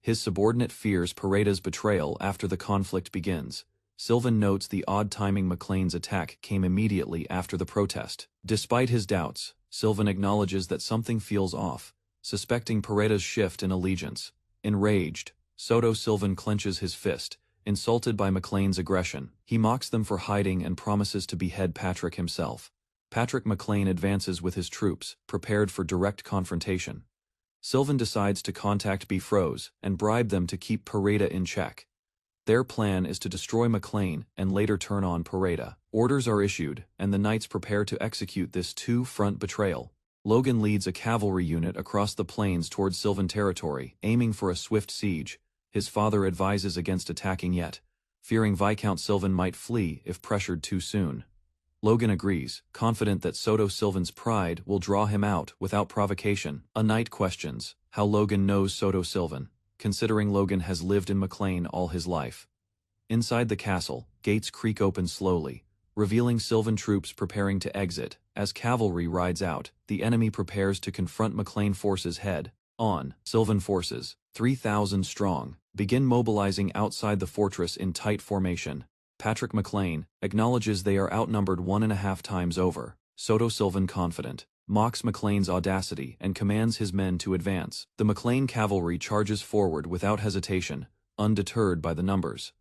His subordinate fears Pareda's betrayal after the conflict begins. Sylvan notes the odd timing McLean's attack came immediately after the protest. Despite his doubts, Sylvan acknowledges that something feels off, suspecting Pareda's shift in allegiance. Enraged, Soto Sylvan clenches his fist, insulted by McLean's aggression. He mocks them for hiding and promises to behead Patrick himself. Patrick McLean advances with his troops, prepared for direct confrontation. Sylvan decides to contact Bifroze and bribe them to keep Pareda in check. Their plan is to destroy McLean and later turn on Pareda. Orders are issued, and the knights prepare to execute this two-front betrayal. Logan leads a cavalry unit across the plains towards Sylvan territory, aiming for a swift siege. His father advises against attacking yet, fearing Viscount Sylvan might flee if pressured too soon. Logan agrees, confident that Soto Sylvan's pride will draw him out without provocation. A knight questions how Logan knows Soto Sylvan, considering Logan has lived in McLean all his life. Inside the castle, gates creak open slowly, revealing Sylvan troops preparing to exit. As cavalry rides out, the enemy prepares to confront McLean forces head-on. Sylvan forces, 3,000 strong, begin mobilizing outside the fortress in tight formation. Patrick McLean acknowledges they are outnumbered 1.5 times over. Soto Sylvan confident, mocks McLean's audacity and commands his men to advance. The McLean cavalry charges forward without hesitation, undeterred by the numbers.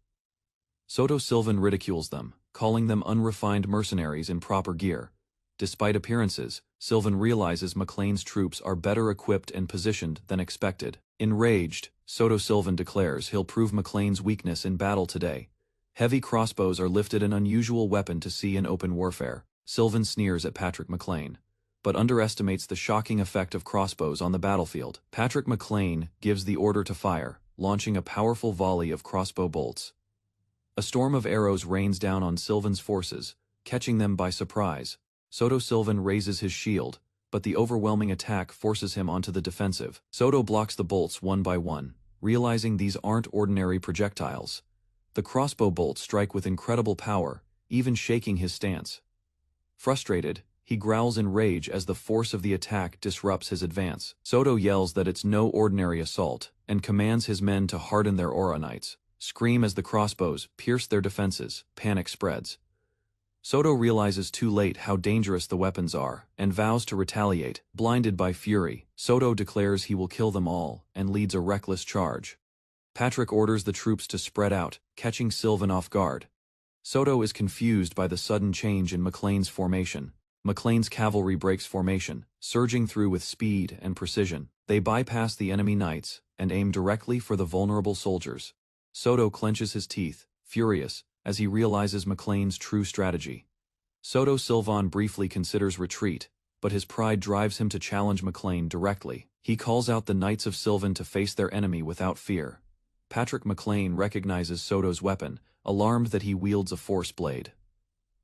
Soto Sylvan ridicules them, calling them unrefined mercenaries in proper gear. Despite appearances, Sylvan realizes McLean's troops are better equipped and positioned than expected. Enraged, Soto Sylvan declares he'll prove McLean's weakness in battle today. Heavy crossbows are lifted, an unusual weapon to see in open warfare. Sylvan sneers at Patrick McLean, but underestimates the shocking effect of crossbows on the battlefield. Patrick McLean gives the order to fire, launching a powerful volley of crossbow bolts. A storm of arrows rains down on Sylvan's forces, catching them by surprise. Soto Sylvan raises his shield, but the overwhelming attack forces him onto the defensive. Soto blocks the bolts one by one, realizing these aren't ordinary projectiles. The crossbow bolts strike with incredible power, even shaking his stance. Frustrated, he growls in rage as the force of the attack disrupts his advance. Soto yells that it's no ordinary assault, and commands his men to harden their aura knights. Scream as the crossbows pierce their defenses. Panic spreads. Soto realizes too late how dangerous the weapons are, and vows to retaliate. Blinded by fury, Soto declares he will kill them all, and leads a reckless charge. Patrick orders the troops to spread out, catching Sylvan off guard. Soto is confused by the sudden change in McLean's formation. McLean's cavalry breaks formation, surging through with speed and precision. They bypass the enemy knights, and aim directly for the vulnerable soldiers. Soto clenches his teeth, furious, as he realizes McLean's true strategy. Soto Sylvan briefly considers retreat, but his pride drives him to challenge McLean directly. He calls out the Knights of Sylvan to face their enemy without fear. Patrick McLean recognizes Soto's weapon, alarmed that he wields a force blade.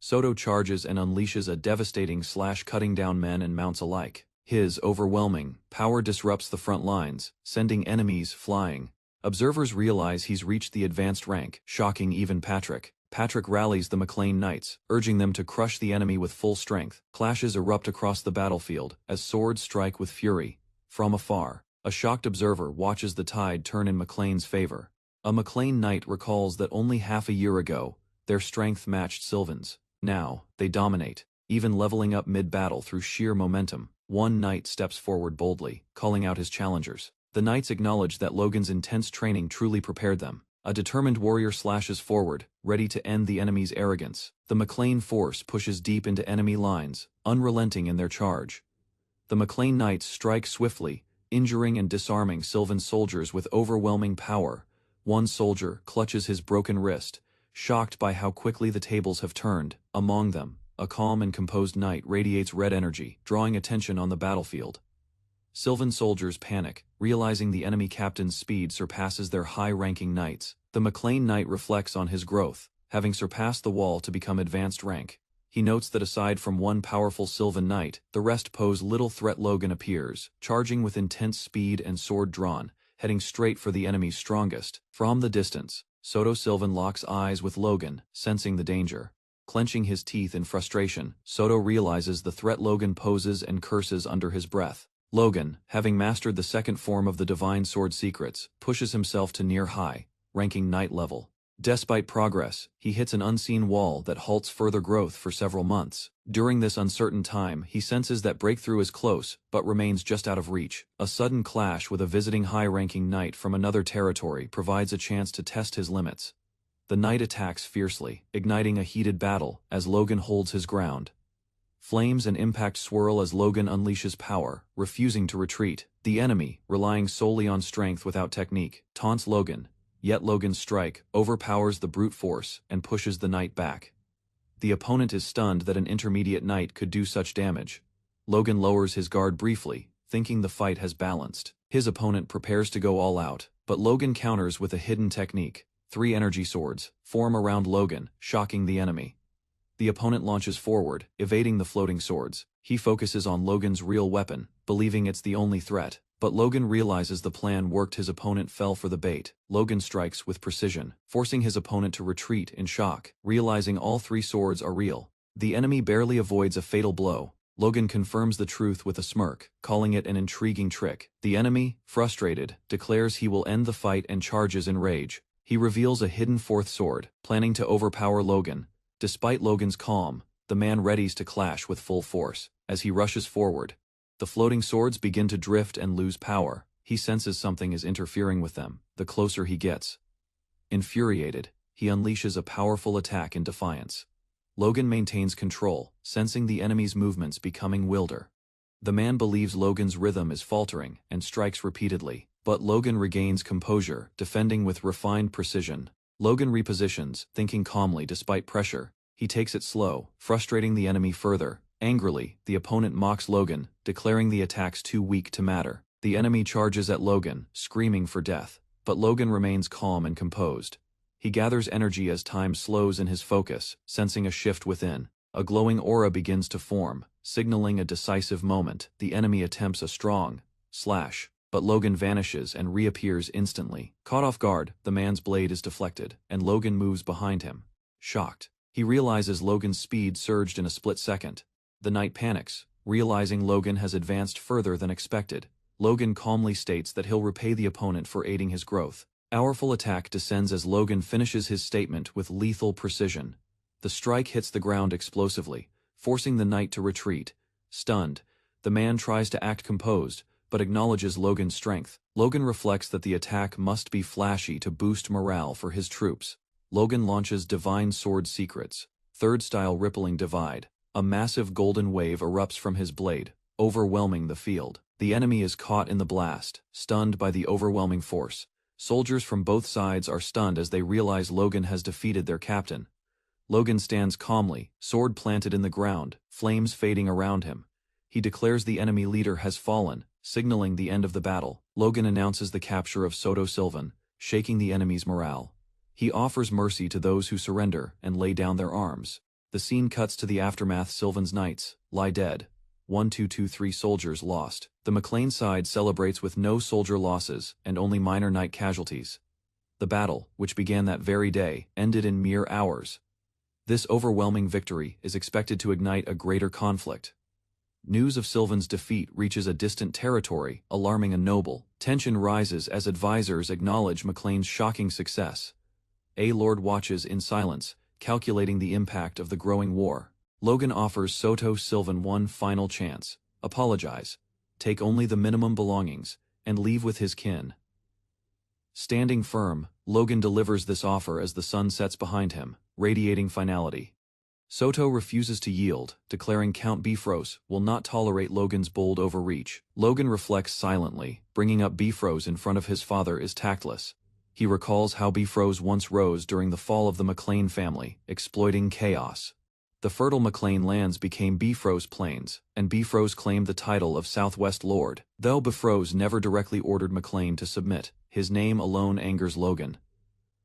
Soto charges and unleashes a devastating slash, cutting down men and mounts alike. His overwhelming power disrupts the front lines, sending enemies flying. Observers realize he's reached the advanced rank, shocking even Patrick. Patrick rallies the McLean Knights, urging them to crush the enemy with full strength. Clashes erupt across the battlefield as swords strike with fury. From afar, a shocked observer watches the tide turn in McLean's favor. A McLean Knight recalls that only half a year ago, their strength matched Sylvan's. Now, they dominate, even leveling up mid-battle through sheer momentum. One knight steps forward boldly, calling out his challengers. The knights acknowledge that Logan's intense training truly prepared them. A determined warrior slashes forward, ready to end the enemy's arrogance. The McLean force pushes deep into enemy lines, unrelenting in their charge. The McLean Knights strike swiftly, injuring and disarming Sylvan's soldiers with overwhelming power. One soldier clutches his broken wrist, shocked by how quickly the tables have turned. Among them, a calm and composed knight radiates red energy, drawing attention on the battlefield. Sylvan soldiers panic, realizing the enemy captain's speed surpasses their high-ranking knights. The McLean Knight reflects on his growth, having surpassed the wall to become advanced rank. He notes that aside from one powerful Sylvan knight, the rest pose little threat. Logan appears, charging with intense speed and sword drawn, heading straight for the enemy's strongest. From the distance, Soto Sylvan locks eyes with Logan, sensing the danger. Clenching his teeth in frustration, Soto realizes the threat Logan poses and curses under his breath. Logan, having mastered the second form of the divine sword secrets, pushes himself to near high-ranking knight level. Despite progress, he hits an unseen wall that halts further growth for several months. During this uncertain time, he senses that breakthrough is close, but remains just out of reach. A sudden clash with a visiting high-ranking knight from another territory provides a chance to test his limits. The knight attacks fiercely, igniting a heated battle as Logan holds his ground. Flames and impact swirl as Logan unleashes power, refusing to retreat. The enemy, relying solely on strength without technique, taunts Logan, yet Logan's strike overpowers the brute force and pushes the knight back. The opponent is stunned that an intermediate knight could do such damage. Logan lowers his guard briefly, thinking the fight has balanced. His opponent prepares to go all out, but Logan counters with a hidden technique. 3 energy swords form around Logan, shocking the enemy. The opponent launches forward, evading the floating swords. He focuses on Logan's real weapon, believing it's the only threat. But Logan realizes the plan worked. His opponent fell for the bait. Logan strikes with precision, forcing his opponent to retreat in shock. Realizing all 3 swords are real, the enemy barely avoids a fatal blow. Logan confirms the truth with a smirk, calling it an intriguing trick. The enemy, frustrated, declares he will end the fight and charges in rage. He reveals a hidden 4th sword, planning to overpower Logan. Despite Logan's calm, the man readies to clash with full force. As he rushes forward, the floating swords begin to drift and lose power. He senses something is interfering with them, the closer he gets. Infuriated, he unleashes a powerful attack in defiance. Logan maintains control, sensing the enemy's movements becoming wilder. The man believes Logan's rhythm is faltering and strikes repeatedly, but Logan regains composure, defending with refined precision. Logan repositions, thinking calmly despite pressure. He takes it slow, frustrating the enemy further. Angrily, the opponent mocks Logan, declaring the attacks too weak to matter. The enemy charges at Logan, screaming for death, but Logan remains calm and composed. He gathers energy as time slows in his focus, sensing a shift within. A glowing aura begins to form, signaling a decisive moment. The enemy attempts a strong slash, but Logan vanishes and reappears instantly. Caught off guard, the man's blade is deflected, and Logan moves behind him. Shocked, he realizes Logan's speed surged in a split second. The knight panics, realizing Logan has advanced further than expected. Logan calmly states that he'll repay the opponent for aiding his growth. Powerful attack descends as Logan finishes his statement with lethal precision. The strike hits the ground explosively, forcing the knight to retreat. Stunned, the man tries to act composed, but acknowledges Logan's strength. Logan reflects that the attack must be flashy to boost morale for his troops. Logan launches Divine Sword Secrets, 3rd style Rippling Divide. A massive golden wave erupts from his blade, overwhelming the field. The enemy is caught in the blast, stunned by the overwhelming force. Soldiers from both sides are stunned as they realize Logan has defeated their captain. Logan stands calmly, sword planted in the ground, flames fading around him. He declares the enemy leader has fallen, signaling the end of the battle. Logan announces the capture of Soto Sylvan, shaking the enemy's morale. He offers mercy to those who surrender and lay down their arms. The scene cuts to the aftermath. Sylvan's knights lie dead. 1223 soldiers lost. The McLean side celebrates with no soldier losses and only minor knight casualties. The battle, which began that very day, ended in mere hours. This overwhelming victory is expected to ignite a greater conflict. News of Sylvan's defeat reaches a distant territory, alarming a noble. Tension rises as advisors acknowledge McLean's shocking success. A lord watches in silence, calculating the impact of the growing war. Logan offers Soto Sylvan one final chance. Apologize. Take only the minimum belongings, and leave with his kin. Standing firm, Logan delivers this offer as the sun sets behind him, radiating finality. Soto refuses to yield, declaring Count Bifrost will not tolerate Logan's bold overreach. Logan reflects silently. Bringing up Bifrost in front of his father is tactless. He recalls how Bifrost once rose during the fall of the McLean family, exploiting chaos. The fertile McLean lands became Bifrost Plains, and Bifrost claimed the title of Southwest Lord. Though Bifrost never directly ordered McLean to submit, his name alone angers Logan.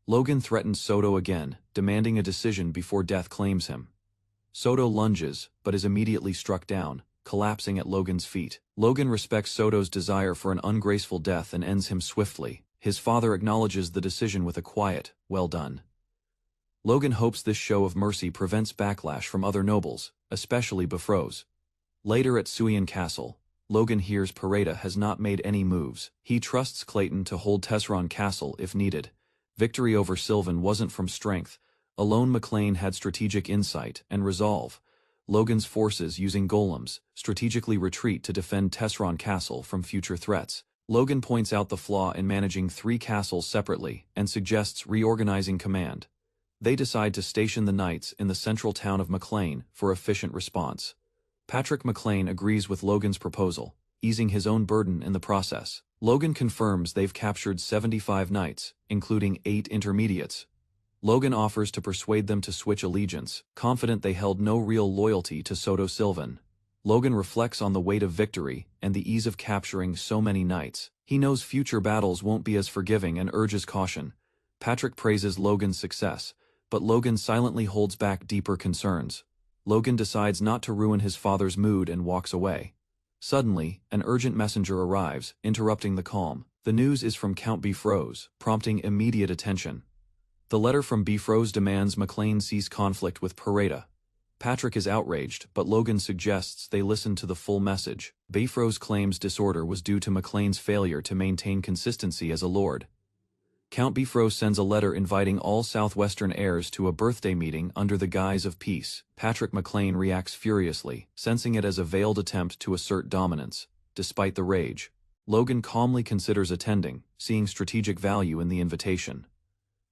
Logan threatens Soto again, demanding a decision before death claims him. Soto lunges, but is immediately struck down, collapsing at Logan's feet. Logan respects Soto's desire for an ungraceful death and ends him swiftly. His father acknowledges the decision with a quiet, "Well done." Logan hopes this show of mercy prevents backlash from other nobles, especially Bifrost. Later at Suian Castle, Logan hears Pareda has not made any moves. He trusts Clayton to hold Tesseron Castle if needed. Victory over Sylvan wasn't from strength. Alone McLean had strategic insight and resolve. Logan's forces, using golems, strategically retreat to defend Tesseron Castle from future threats. Logan points out the flaw in managing 3 castles separately and suggests reorganizing command. They decide to station the knights in the central town of McLean for efficient response. Patrick McLean agrees with Logan's proposal, easing his own burden in the process. Logan confirms they've captured 75 knights, including 8 intermediates. Logan offers to persuade them to switch allegiance, confident they held no real loyalty to Soto Sylvan. Logan reflects on the weight of victory and the ease of capturing so many knights. He knows future battles won't be as forgiving and urges caution. Patrick praises Logan's success, but Logan silently holds back deeper concerns. Logan decides not to ruin his father's mood and walks away. Suddenly, an urgent messenger arrives, interrupting the calm. The news is from Count Bifrost, prompting immediate attention. The letter from Bifrost demands McLean cease conflict with Pareda. Patrick is outraged, but Logan suggests they listen to the full message. Bifrost claims disorder was due to McLean's failure to maintain consistency as a lord. Count Bifrost sends a letter inviting all southwestern heirs to a birthday meeting under the guise of peace. Patrick McLean reacts furiously, sensing it as a veiled attempt to assert dominance. Despite the rage, Logan calmly considers attending, seeing strategic value in the invitation.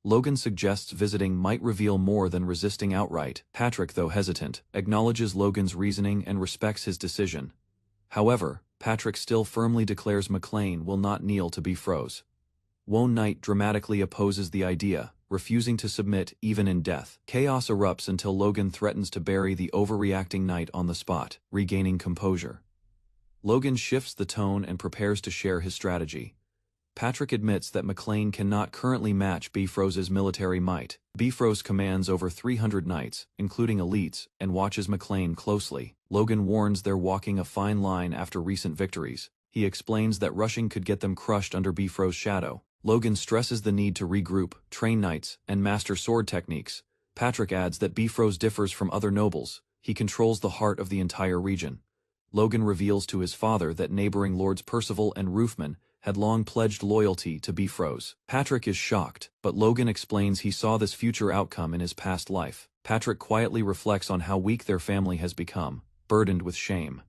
Logan suggests visiting might reveal more than resisting outright. Patrick, though hesitant, acknowledges Logan's reasoning and respects his decision. However, Patrick still firmly declares McLean will not kneel to Bifrost. One Knight dramatically opposes the idea, refusing to submit even in death. Chaos erupts until Logan threatens to bury the overreacting knight on the spot, regaining composure. Logan shifts the tone and prepares to share his strategy. Patrick admits that McLean cannot currently match Bifrost's military might. Bifrost commands over 300 knights, including elites, and watches McLean closely. Logan warns they're walking a fine line after recent victories. He explains that rushing could get them crushed under Bifrost's shadow. Logan stresses the need to regroup, train knights, and master sword techniques. Patrick adds that Bifrost differs from other nobles. He controls the heart of the entire region. Logan reveals to his father that neighboring Lords Percival and Roofman had long pledged loyalty to Bifrost. Patrick is shocked, but Logan explains he saw this future outcome in his past life. Patrick quietly reflects on how weak their family has become, burdened with shame.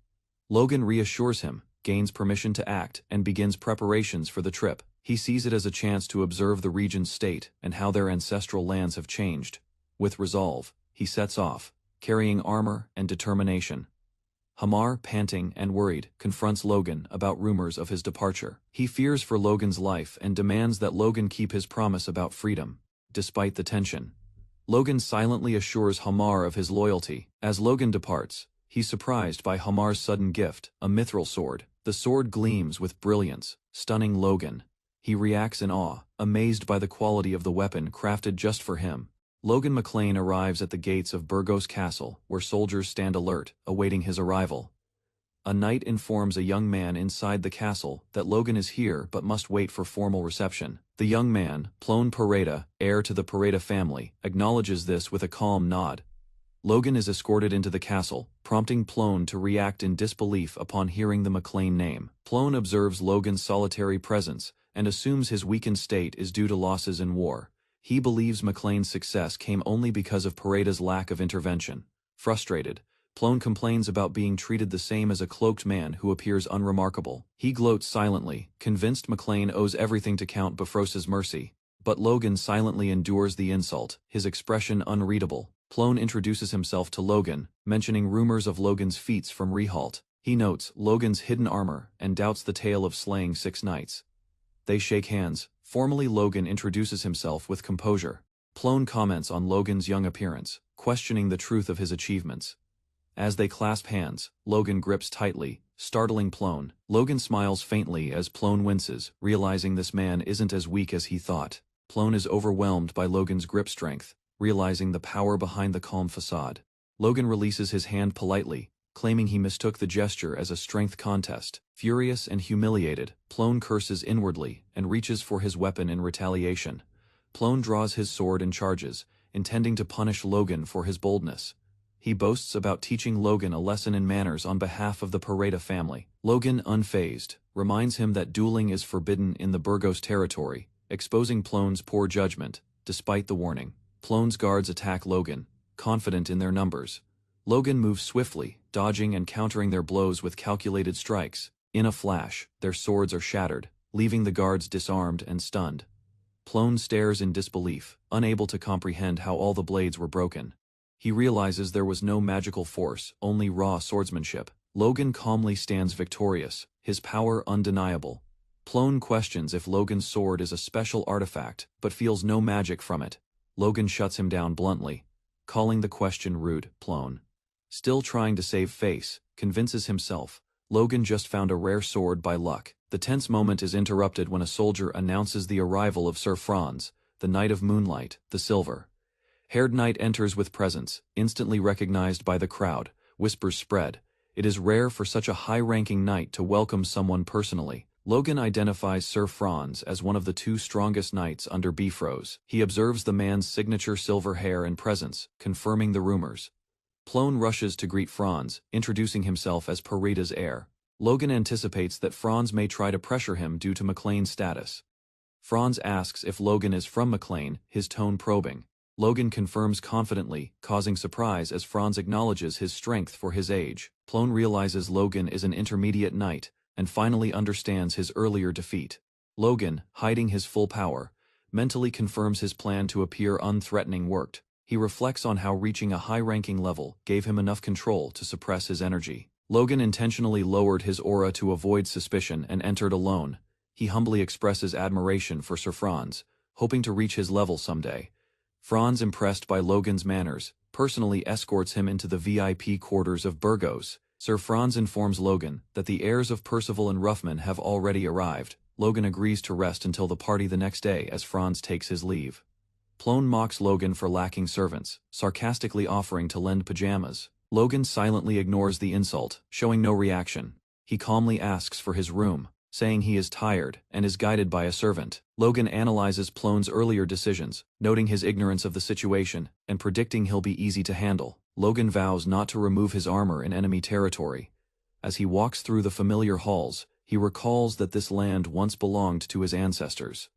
Logan reassures him, gains permission to act, and begins preparations for the trip. He sees it as a chance to observe the region's state and how their ancestral lands have changed. With resolve, he sets off, carrying armor and determination. Hamar, panting and worried, confronts Logan about rumors of his departure. He fears for Logan's life and demands that Logan keep his promise about freedom. Despite the tension, Logan silently assures Hamar of his loyalty. As Logan departs, he's surprised by Hamar's sudden gift, a mithril sword. The sword gleams with brilliance, stunning Logan. He reacts in awe, amazed by the quality of the weapon crafted just for him. Logan McLean arrives at the gates of Burgos Castle, where soldiers stand alert, awaiting his arrival. A knight informs a young man inside the castle that Logan is here but must wait for formal reception. The young man, Plone Pareda, heir to the Pareda family, acknowledges this with a calm nod. Logan is escorted into the castle, prompting Plone to react in disbelief upon hearing the McLean name. Plone observes Logan's solitary presence and assumes his weakened state is due to losses in war. He believes McLean's success came only because of Pareda's lack of intervention. Frustrated, Plone complains about being treated the same as a cloaked man who appears unremarkable. He gloats silently, convinced McLean owes everything to Count Bifrost's mercy. But Logan silently endures the insult, his expression unreadable. Plone introduces himself to Logan, mentioning rumors of Logan's feats from Rehalt. He notes Logan's hidden armor and doubts the tale of slaying 6 knights. They shake hands. Formally, Logan introduces himself with composure. Plone comments on Logan's young appearance, questioning the truth of his achievements. As they clasp hands, Logan grips tightly, startling Plone. Logan smiles faintly as Plone winces, realizing this man isn't as weak as he thought. Plone is overwhelmed by Logan's grip strength, realizing the power behind the calm facade. Logan releases his hand politely, claiming he mistook the gesture as a strength contest. Furious and humiliated, Plone curses inwardly and reaches for his weapon in retaliation. Plone draws his sword and charges, intending to punish Logan for his boldness. He boasts about teaching Logan a lesson in manners on behalf of the Pareda family. Logan, unfazed, reminds him that dueling is forbidden in the Burgos territory, exposing Plone's poor judgment, despite the warning. Plone's guards attack Logan, confident in their numbers. Logan moves swiftly, dodging and countering their blows with calculated strikes. In a flash, their swords are shattered, leaving the guards disarmed and stunned. Plone stares in disbelief, unable to comprehend how all the blades were broken. He realizes there was no magical force, only raw swordsmanship. Logan calmly stands victorious, his power undeniable. Plone questions if Logan's sword is a special artifact, but feels no magic from it. Logan shuts him down bluntly, calling the question rude. Plone, still trying to save face, convinces himself Logan just found a rare sword by luck. The tense moment is interrupted when a soldier announces the arrival of Sir Franz, the Knight of Moonlight, the Silver-haired knight enters with presents, instantly recognized by the crowd. Whispers spread. It is rare for such a high-ranking knight to welcome someone personally. Logan identifies Sir Franz as one of the 2 strongest knights under Bifrost. He observes the man's signature silver hair and presence, confirming the rumors. Plone rushes to greet Franz, introducing himself as Pareda's heir. Logan anticipates that Franz may try to pressure him due to McLean's status. Franz asks if Logan is from McLean, his tone probing. Logan confirms confidently, causing surprise as Franz acknowledges his strength for his age. Plone realizes Logan is an intermediate knight, and finally understands his earlier defeat. Logan, hiding his full power, mentally confirms his plan to appear unthreatening worked. He reflects on how reaching a high-ranking level gave him enough control to suppress his energy. Logan intentionally lowered his aura to avoid suspicion and entered alone. He humbly expresses admiration for Sir Franz, hoping to reach his level someday. Franz, impressed by Logan's manners, personally escorts him into the VIP quarters of Burgos. Sir Franz informs Logan that the heirs of Percival and Ruffman have already arrived. Logan agrees to rest until the party the next day as Franz takes his leave. Plone mocks Logan for lacking servants, sarcastically offering to lend pajamas. Logan silently ignores the insult, showing no reaction. He calmly asks for his room, saying he is tired and is guided by a servant. Logan analyzes Plone's earlier decisions, noting his ignorance of the situation and predicting he'll be easy to handle. Logan vows not to remove his armor in enemy territory. As he walks through the familiar halls, he recalls that this land once belonged to his ancestors.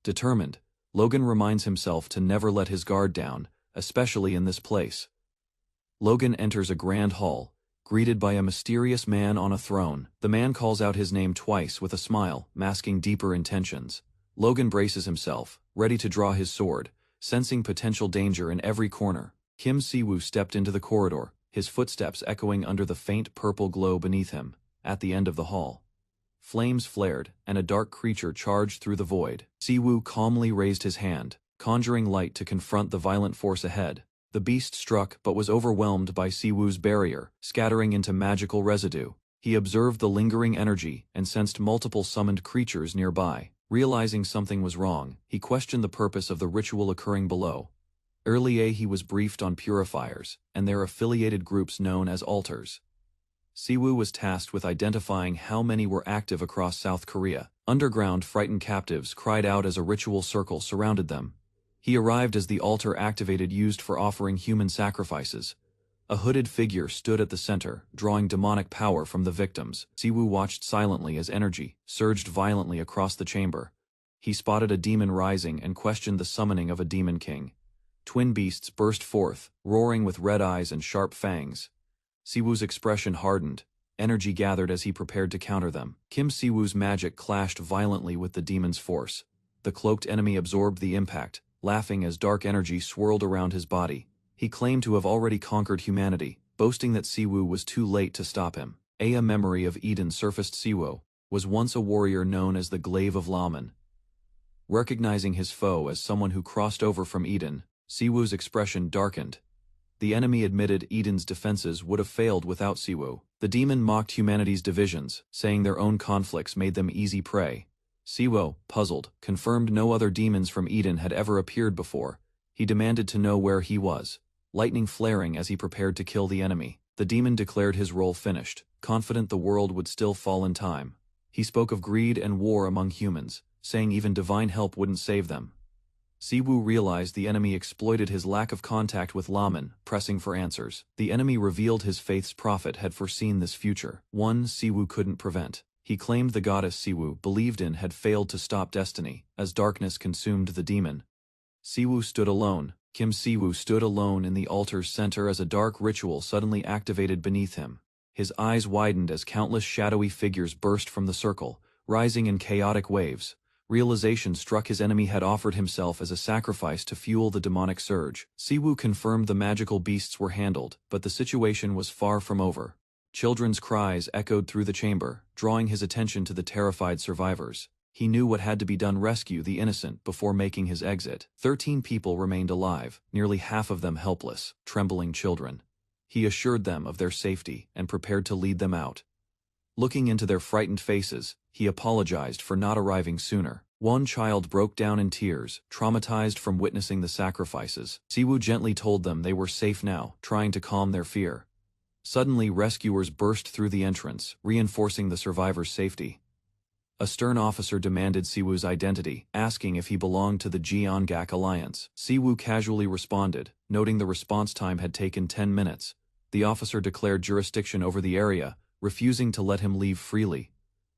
Determined, Logan reminds himself to never let his guard down, especially in this place. Logan enters a grand hall, greeted by a mysterious man on a throne. The man calls out his name twice with a smile, masking deeper intentions. Logan braces himself, ready to draw his sword, sensing potential danger in every corner. Kim Siwoo stepped into the corridor, his footsteps echoing under the faint purple glow beneath him. At the end of the hall, flames flared, and a dark creature charged through the void. Siwoo calmly raised his hand, conjuring light to confront the violent force ahead. The beast struck but was overwhelmed by Siwoo's barrier, scattering into magical residue. He observed the lingering energy and sensed multiple summoned creatures nearby. Realizing something was wrong, he questioned the purpose of the ritual occurring below. Earlier he was briefed on purifiers, and their affiliated groups known as altars. Siwoo was tasked with identifying how many were active across South Korea. Underground, frightened captives cried out as a ritual circle surrounded them. He arrived as the altar activated used for offering human sacrifices. A hooded figure stood at the center, drawing demonic power from the victims. Siwoo watched silently as energy surged violently across the chamber. He spotted a demon rising and questioned the summoning of a demon king. Twin beasts burst forth, roaring with red eyes and sharp fangs. Siwoo's expression hardened. Energy gathered as he prepared to counter them. Kim Siwoo's magic clashed violently with the demon's force. The cloaked enemy absorbed the impact, laughing as dark energy swirled around his body. He claimed to have already conquered humanity, boasting that Siwoo was too late to stop him. A memory of Eden surfaced. Siwoo was once a warrior known as the Glaive of Laman. Recognizing his foe as someone who crossed over from Eden, Siwoo's expression darkened. The enemy admitted Eden's defenses would have failed without Siwoo. The demon mocked humanity's divisions, saying their own conflicts made them easy prey. Siwoo, puzzled, confirmed no other demons from Eden had ever appeared before. He demanded to know where he was, lightning flaring as he prepared to kill the enemy. The demon declared his role finished, confident the world would still fall in time. He spoke of greed and war among humans, saying even divine help wouldn't save them. Siwoo realized the enemy exploited his lack of contact with Laman, pressing for answers. The enemy revealed his faith's prophet had foreseen this future, one Siwoo couldn't prevent. He claimed the goddess Siwoo believed in had failed to stop destiny, as darkness consumed the demon. Siwoo stood alone. Kim Siwoo stood alone in the altar's center as a dark ritual suddenly activated beneath him. His eyes widened as countless shadowy figures burst from the circle, rising in chaotic waves. Realization struck his enemy had offered himself as a sacrifice to fuel the demonic surge. Siwoo confirmed the magical beasts were handled, but the situation was far from over. Children's cries echoed through the chamber, drawing his attention to the terrified survivors. He knew what had to be done: rescue the innocent before making his exit. 13 people remained alive, nearly half of them helpless, trembling children. He assured them of their safety and prepared to lead them out. Looking into their frightened faces, he apologized for not arriving sooner. One child broke down in tears, traumatized from witnessing the sacrifices. Siwoo gently told them they were safe now, trying to calm their fear. Suddenly, rescuers burst through the entrance, reinforcing the survivors' safety. A stern officer demanded Siwoo's identity, asking if he belonged to the Jeongak Alliance. Siwoo casually responded, noting the response time had taken 10 minutes. The officer declared jurisdiction over the area, refusing to let him leave freely.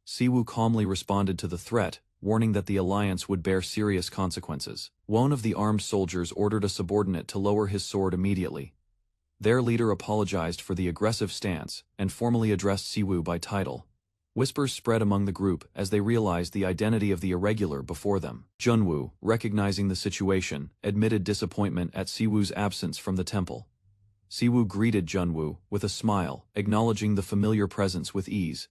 Siwoo calmly responded to the threat, warning that the alliance would bear serious consequences. One of the armed soldiers ordered a subordinate to lower his sword immediately. Their leader apologized for the aggressive stance and formally addressed Siwoo by title. Whispers spread among the group as they realized the identity of the irregular before them. Junwoo, recognizing the situation, admitted disappointment at Siwoo's absence from the temple. Siwoo greeted Junwoo with a smile, acknowledging the familiar presence with ease.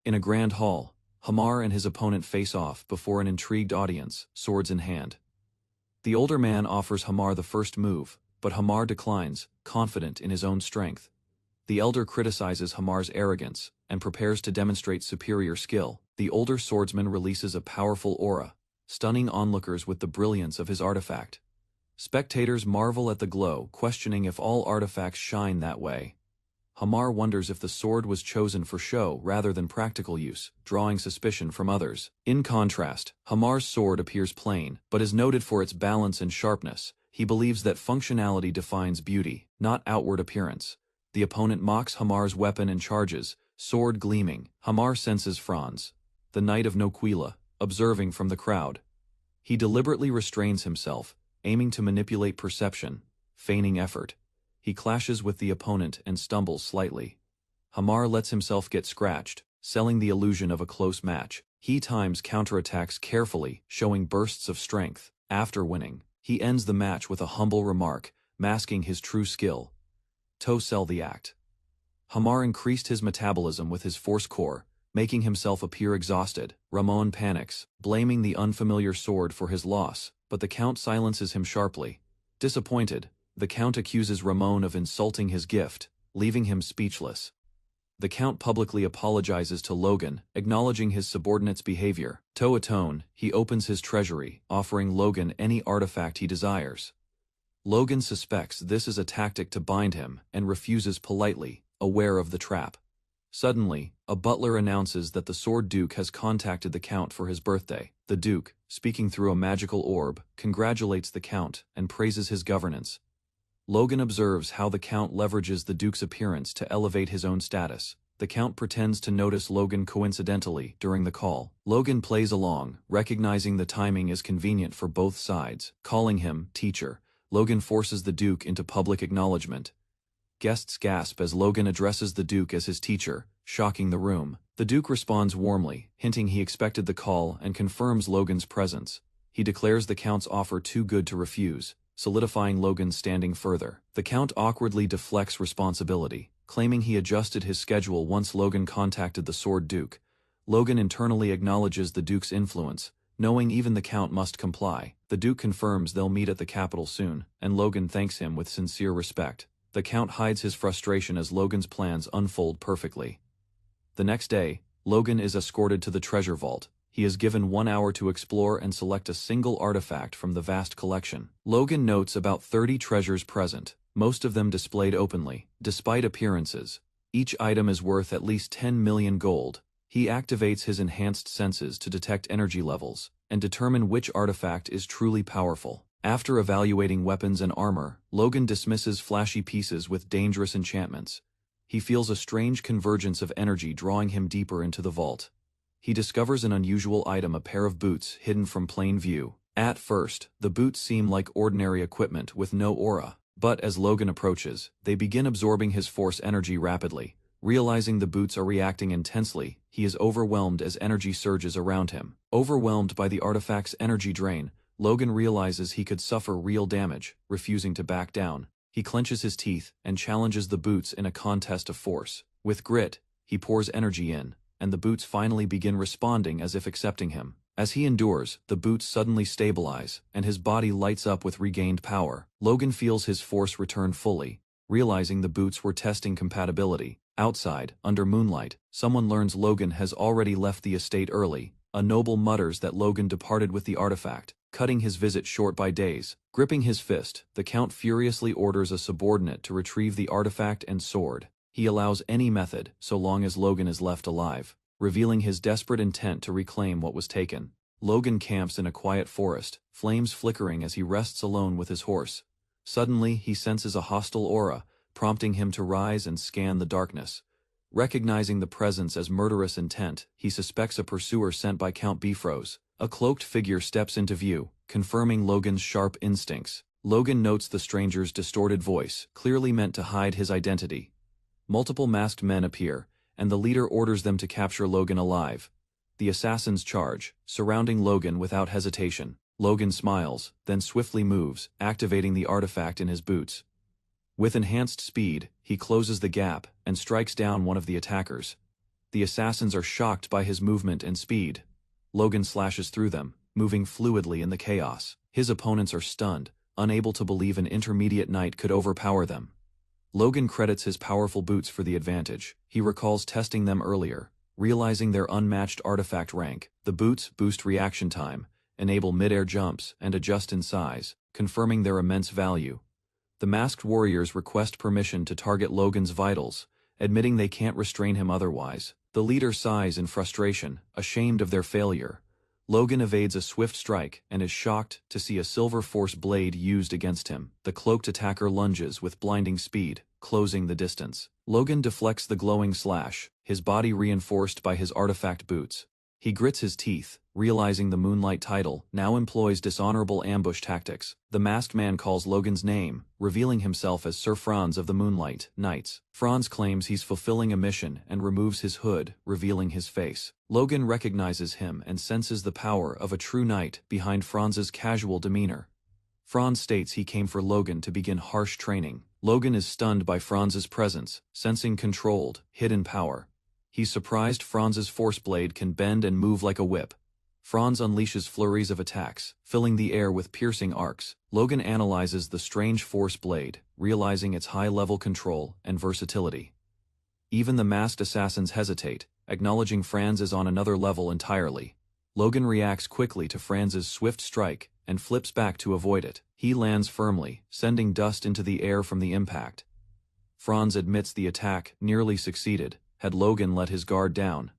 In a grand hall, Hamar and his opponent face off before an intrigued audience, swords in hand. The older man offers Hamar the first move, but Hamar declines, confident in his own strength. The elder criticizes Hamar's arrogance and prepares to demonstrate superior skill. The older swordsman releases a powerful aura, stunning onlookers with the brilliance of his artifact. Spectators marvel at the glow, questioning if all artifacts shine that way. Hamar wonders if the sword was chosen for show rather than practical use, drawing suspicion from others. In contrast, Hamar's sword appears plain, but is noted for its balance and sharpness. He believes that functionality defines beauty, not outward appearance. The opponent mocks Hamar's weapon and charges, sword gleaming. Hamar senses Franz, the knight of Noquila, observing from the crowd. He deliberately restrains himself, aiming to manipulate perception, feigning effort. He clashes with the opponent and stumbles slightly. Hamar lets himself get scratched, selling the illusion of a close match. He times counterattacks carefully, showing bursts of strength. After winning, he ends the match with a humble remark, masking his true skill. To sell the act. Hamar increased his metabolism with his force core, making himself appear exhausted. Ramon panics, blaming the unfamiliar sword for his loss, but the Count silences him sharply. Disappointed, the Count accuses Ramon of insulting his gift, leaving him speechless. The Count publicly apologizes to Logan, acknowledging his subordinate's behavior. To atone, he opens his treasury, offering Logan any artifact he desires. Logan suspects this is a tactic to bind him and refuses politely, aware of the trap. Suddenly, a butler announces that the Sword Duke has contacted the Count for his birthday. The Duke, speaking through a magical orb, congratulates the Count and praises his governance. Logan observes how the Count leverages the Duke's appearance to elevate his own status. The Count pretends to notice Logan coincidentally during the call. Logan plays along, recognizing the timing is convenient for both sides. Calling him teacher, Logan forces the Duke into public acknowledgement. Guests gasp as Logan addresses the Duke as his teacher, shocking the room. The Duke responds warmly, hinting he expected the call and confirms Logan's presence. He declares the Count's offer too good to refuse, solidifying Logan's standing further. The Count awkwardly deflects responsibility, claiming he adjusted his schedule once Logan contacted the Sword Duke. Logan internally acknowledges the Duke's influence, knowing even the Count must comply. The Duke confirms they'll meet at the capital soon, and Logan thanks him with sincere respect. The Count hides his frustration as Logan's plans unfold perfectly. The next day, Logan is escorted to the treasure vault. He is given 1 hour to explore and select a single artifact from the vast collection. Logan notes about 30 treasures present, most of them displayed openly. Despite appearances, each item is worth at least 10 million gold. He activates his enhanced senses to detect energy levels and determine which artifact is truly powerful. After evaluating weapons and armor, Logan dismisses flashy pieces with dangerous enchantments. He feels a strange convergence of energy drawing him deeper into the vault. He discovers an unusual item, a pair of boots hidden from plain view. At first, the boots seem like ordinary equipment with no aura, but as Logan approaches, they begin absorbing his force energy rapidly. Realizing the boots are reacting intensely, he is overwhelmed as energy surges around him. Overwhelmed by the artifact's energy drain, Logan realizes he could suffer real damage, refusing to back down. He clenches his teeth and challenges the boots in a contest of force. With grit, he pours energy in, and the boots finally begin responding as if accepting him. As he endures, the boots suddenly stabilize, and his body lights up with regained power. Logan feels his force return fully, realizing the boots were testing compatibility. Outside, under moonlight, someone learns Logan has already left the estate early. A noble mutters that Logan departed with the artifact, cutting his visit short by days. Gripping his fist, the Count furiously orders a subordinate to retrieve the artifact and sword. He allows any method, so long as Logan is left alive, revealing his desperate intent to reclaim what was taken. Logan camps in a quiet forest, flames flickering as he rests alone with his horse. Suddenly, he senses a hostile aura, prompting him to rise and scan the darkness. Recognizing the presence as murderous intent, he suspects a pursuer sent by Count Bifrost. A cloaked figure steps into view, confirming Logan's sharp instincts. Logan notes the stranger's distorted voice, clearly meant to hide his identity. Multiple masked men appear, and the leader orders them to capture Logan alive. The assassins charge, surrounding Logan without hesitation. Logan smiles, then swiftly moves, activating the artifact in his boots. With enhanced speed, he closes the gap and strikes down one of the attackers. The assassins are shocked by his movement and speed. Logan slashes through them, moving fluidly in the chaos. His opponents are stunned, unable to believe an intermediate knight could overpower them. Logan credits his powerful boots for the advantage. He recalls testing them earlier, realizing their unmatched artifact rank. The boots boost reaction time, enable mid-air jumps, and adjust in size, confirming their immense value. The masked warriors request permission to target Logan's vitals, admitting they can't restrain him otherwise. The leader sighs in frustration, ashamed of their failure. Logan evades a swift strike and is shocked to see a silver force blade used against him. The cloaked attacker lunges with blinding speed, closing the distance. Logan deflects the glowing slash, his body reinforced by his artifact boots. He grits his teeth, realizing the Moonlight title now employs dishonorable ambush tactics. The masked man calls Logan's name, revealing himself as Sir Franz of the Moonlight Knights. Franz claims he's fulfilling a mission and removes his hood, revealing his face. Logan recognizes him and senses the power of a true knight behind Franz's casual demeanor. Franz states he came for Logan to begin harsh training. Logan is stunned by Franz's presence, sensing controlled, hidden power. He's surprised Franz's force blade can bend and move like a whip. Franz unleashes flurries of attacks, filling the air with piercing arcs. Logan analyzes the strange force blade, realizing its high-level control and versatility. Even the masked assassins hesitate, acknowledging Franz is on another level entirely. Logan reacts quickly to Franz's swift strike and flips back to avoid it. He lands firmly, sending dust into the air from the impact. Franz admits the attack nearly succeeded, had Logan let his guard down.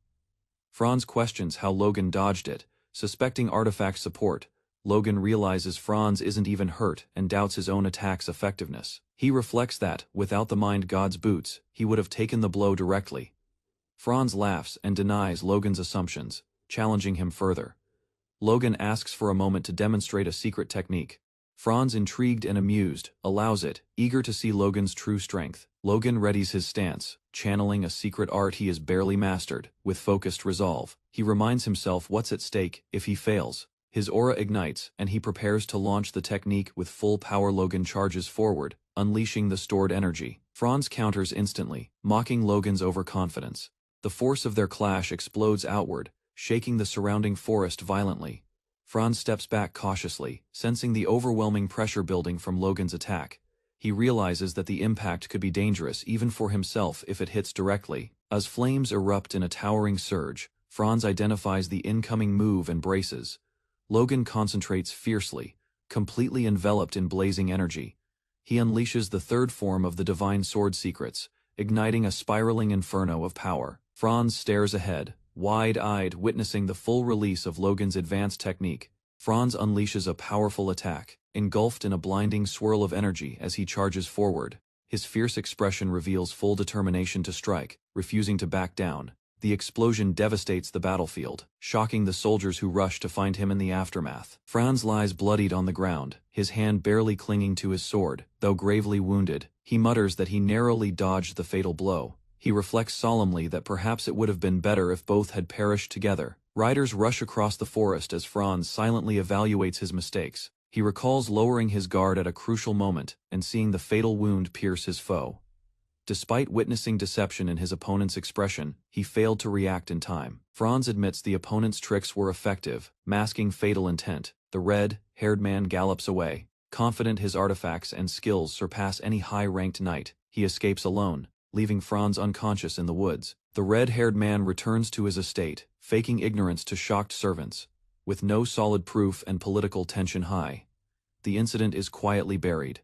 Franz questions how Logan dodged it, suspecting artifact support. Logan realizes Franz isn't even hurt and doubts his own attack's effectiveness. He reflects that, without the Mind God's boots, he would have taken the blow directly. Franz laughs and denies Logan's assumptions, challenging him further. Logan asks for a moment to demonstrate a secret technique. Franz, intrigued and amused, allows it, eager to see Logan's true strength. Logan readies his stance, channeling a secret art he has barely mastered, with focused resolve. He reminds himself what's at stake if he fails. His aura ignites, and he prepares to launch the technique with full power. Logan charges forward, unleashing the stored energy. Franz counters instantly, mocking Logan's overconfidence. The force of their clash explodes outward, shaking the surrounding forest violently. Franz steps back cautiously, sensing the overwhelming pressure building from Logan's attack. He realizes that the impact could be dangerous even for himself if it hits directly. As flames erupt in a towering surge, Franz identifies the incoming move and braces. Logan concentrates fiercely, completely enveloped in blazing energy. He unleashes the third form of the divine sword secrets, igniting a spiraling inferno of power. Franz stares ahead, wide-eyed, witnessing the full release of Logan's advanced technique. Franz unleashes a powerful attack, engulfed in a blinding swirl of energy as he charges forward. His fierce expression reveals full determination to strike, refusing to back down. The explosion devastates the battlefield, shocking the soldiers who rush to find him in the aftermath. Franz lies bloodied on the ground, his hand barely clinging to his sword. Though gravely wounded, he mutters that he narrowly dodged the fatal blow. He reflects solemnly that perhaps it would have been better if both had perished together. Riders rush across the forest as Franz silently evaluates his mistakes. He recalls lowering his guard at a crucial moment and seeing the fatal wound pierce his foe. Despite witnessing deception in his opponent's expression, he failed to react in time. Franz admits the opponent's tricks were effective, masking fatal intent. The red-haired man gallops away, confident his artifacts and skills surpass any high-ranked knight. He escapes alone, leaving Franz unconscious in the woods. The red-haired man returns to his estate, faking ignorance to shocked servants. With no solid proof and political tension high, the incident is quietly buried.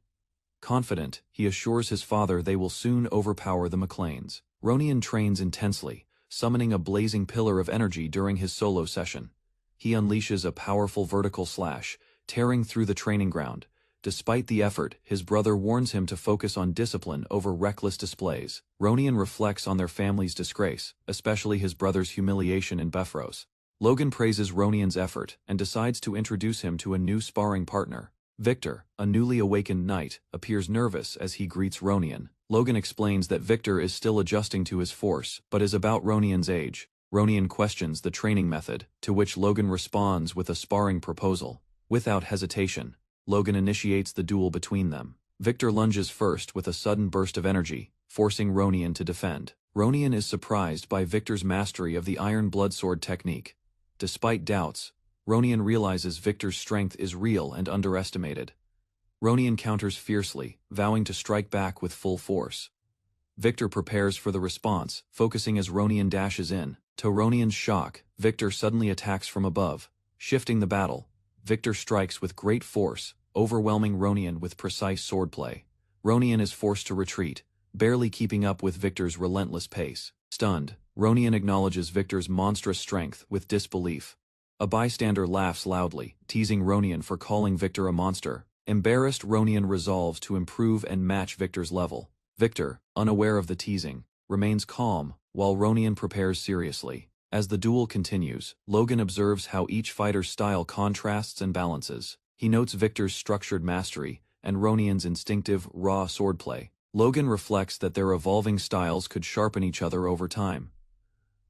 Confident, he assures his father they will soon overpower the McLeans. Ronian trains intensely, summoning a blazing pillar of energy during his solo session. He unleashes a powerful vertical slash, tearing through the training ground. Despite the effort, his brother warns him to focus on discipline over reckless displays. Ronian reflects on their family's disgrace, especially his brother's humiliation in Befros. Logan praises Ronian's effort and decides to introduce him to a new sparring partner. Victor, a newly awakened knight, appears nervous as he greets Ronian. Logan explains that Victor is still adjusting to his force, but is about Ronian's age. Ronian questions the training method, to which Logan responds with a sparring proposal. Without hesitation, Logan initiates the duel between them. Victor lunges first with a sudden burst of energy, forcing Ronian to defend. Ronian is surprised by Victor's mastery of the Iron Bloodsword technique. Despite doubts, Ronian realizes Victor's strength is real and underestimated. Ronian counters fiercely, vowing to strike back with full force. Victor prepares for the response, focusing as Ronian dashes in. To Ronian's shock, Victor suddenly attacks from above. Shifting the battle, Victor strikes with great force, overwhelming Ronian with precise swordplay. Ronian is forced to retreat, barely keeping up with Victor's relentless pace. Stunned, Ronian acknowledges Victor's monstrous strength with disbelief. A bystander laughs loudly, teasing Ronian for calling Victor a monster. Embarrassed, Ronian resolves to improve and match Victor's level. Victor, unaware of the teasing, remains calm, while Ronian prepares seriously. As the duel continues, Logan observes how each fighter's style contrasts and balances. He notes Victor's structured mastery and Ronian's instinctive, raw swordplay. Logan reflects that their evolving styles could sharpen each other over time.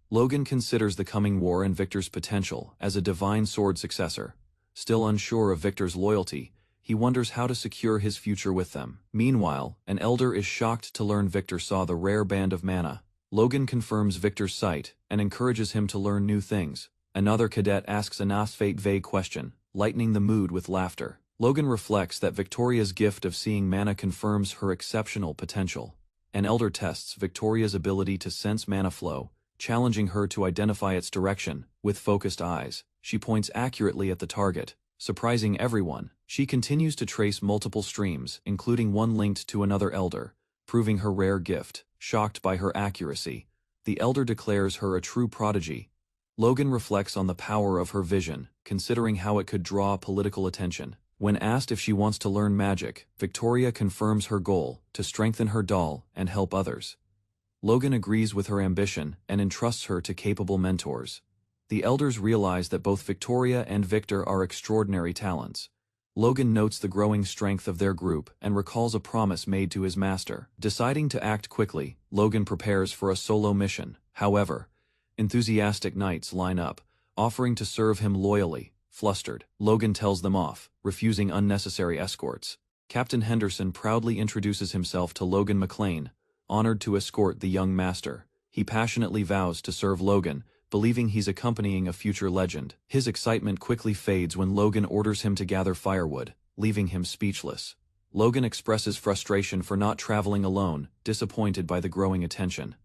Logan considers the coming war and Victor's potential as a divine sword successor. Still unsure of Victor's loyalty, he wonders how to secure his future with them. Meanwhile, an elder is shocked to learn Victor saw the rare band of mana. Logan confirms Victor's sight and encourages him to learn new things. Another cadet asks a vague question, lightening the mood with laughter. Logan reflects that Victoria's gift of seeing mana confirms her exceptional potential. An elder tests Victoria's ability to sense mana flow, challenging her to identify its direction. With focused eyes, she points accurately at the target, surprising everyone. She continues to trace multiple streams, including one linked to another elder, proving her rare gift. Shocked by her accuracy, the elder declares her a true prodigy. Logan reflects on the power of her vision, considering how it could draw political attention. When asked if she wants to learn magic, Victoria confirms her goal to strengthen her doll and help others. Logan agrees with her ambition and entrusts her to capable mentors. The elders realize that both Victoria and Victor are extraordinary talents. Logan notes the growing strength of their group and recalls a promise made to his master. Deciding to act quickly, Logan prepares for a solo mission. However, enthusiastic knights line up, offering to serve him loyally. Flustered, Logan tells them off, refusing unnecessary escorts. Captain Henderson proudly introduces himself to Logan McLean, honored to escort the young master. He passionately vows to serve Logan, believing he's accompanying a future legend. His excitement quickly fades when Logan orders him to gather firewood, leaving him speechless. Logan expresses frustration for not traveling alone, disappointed by the growing attention.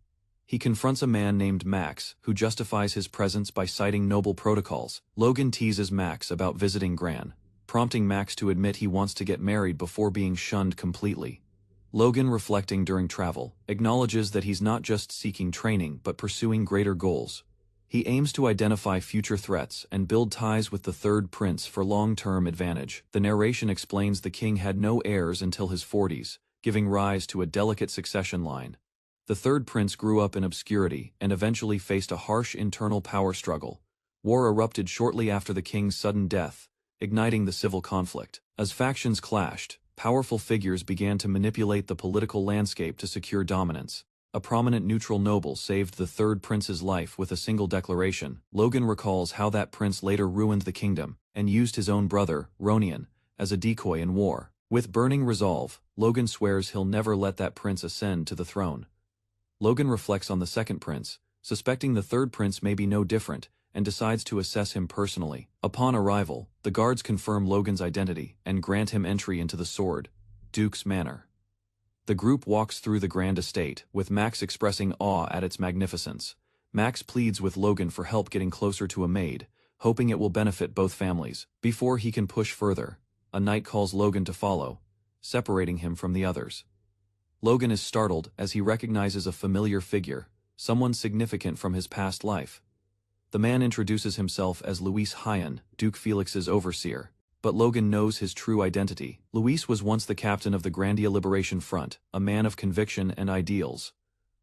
He confronts a man named Max, who justifies his presence by citing noble protocols. Logan teases Max about visiting Gran, prompting Max to admit he wants to get married before being shunned completely. Logan, reflecting during travel, acknowledges that he's not just seeking training but pursuing greater goals. He aims to identify future threats and build ties with the third prince for long-term advantage. The narration explains the king had no heirs until his 40s, giving rise to a delicate succession line. The third prince grew up in obscurity and eventually faced a harsh internal power struggle. War erupted shortly after the king's sudden death, igniting the civil conflict. As factions clashed, powerful figures began to manipulate the political landscape to secure dominance. A prominent neutral noble saved the third prince's life with a single declaration. Logan recalls how that prince later ruined the kingdom and used his own brother, Ronian, as a decoy in war. With burning resolve, Logan swears he'll never let that prince ascend to the throne. Logan reflects on the second prince, suspecting the third prince may be no different, and decides to assess him personally. Upon arrival, the guards confirm Logan's identity and grant him entry into the Sword, Duke's Manor. The group walks through the grand estate, with Max expressing awe at its magnificence. Max pleads with Logan for help getting closer to a maid, hoping it will benefit both families. Before he can push further, a knight calls Logan to follow, separating him from the others. Logan is startled as he recognizes a familiar figure, someone significant from his past life. The man introduces himself as Luis Hyan, Duke Felix's overseer, but Logan knows his true identity. Luis was once the captain of the Grandia Liberation Front, a man of conviction and ideals.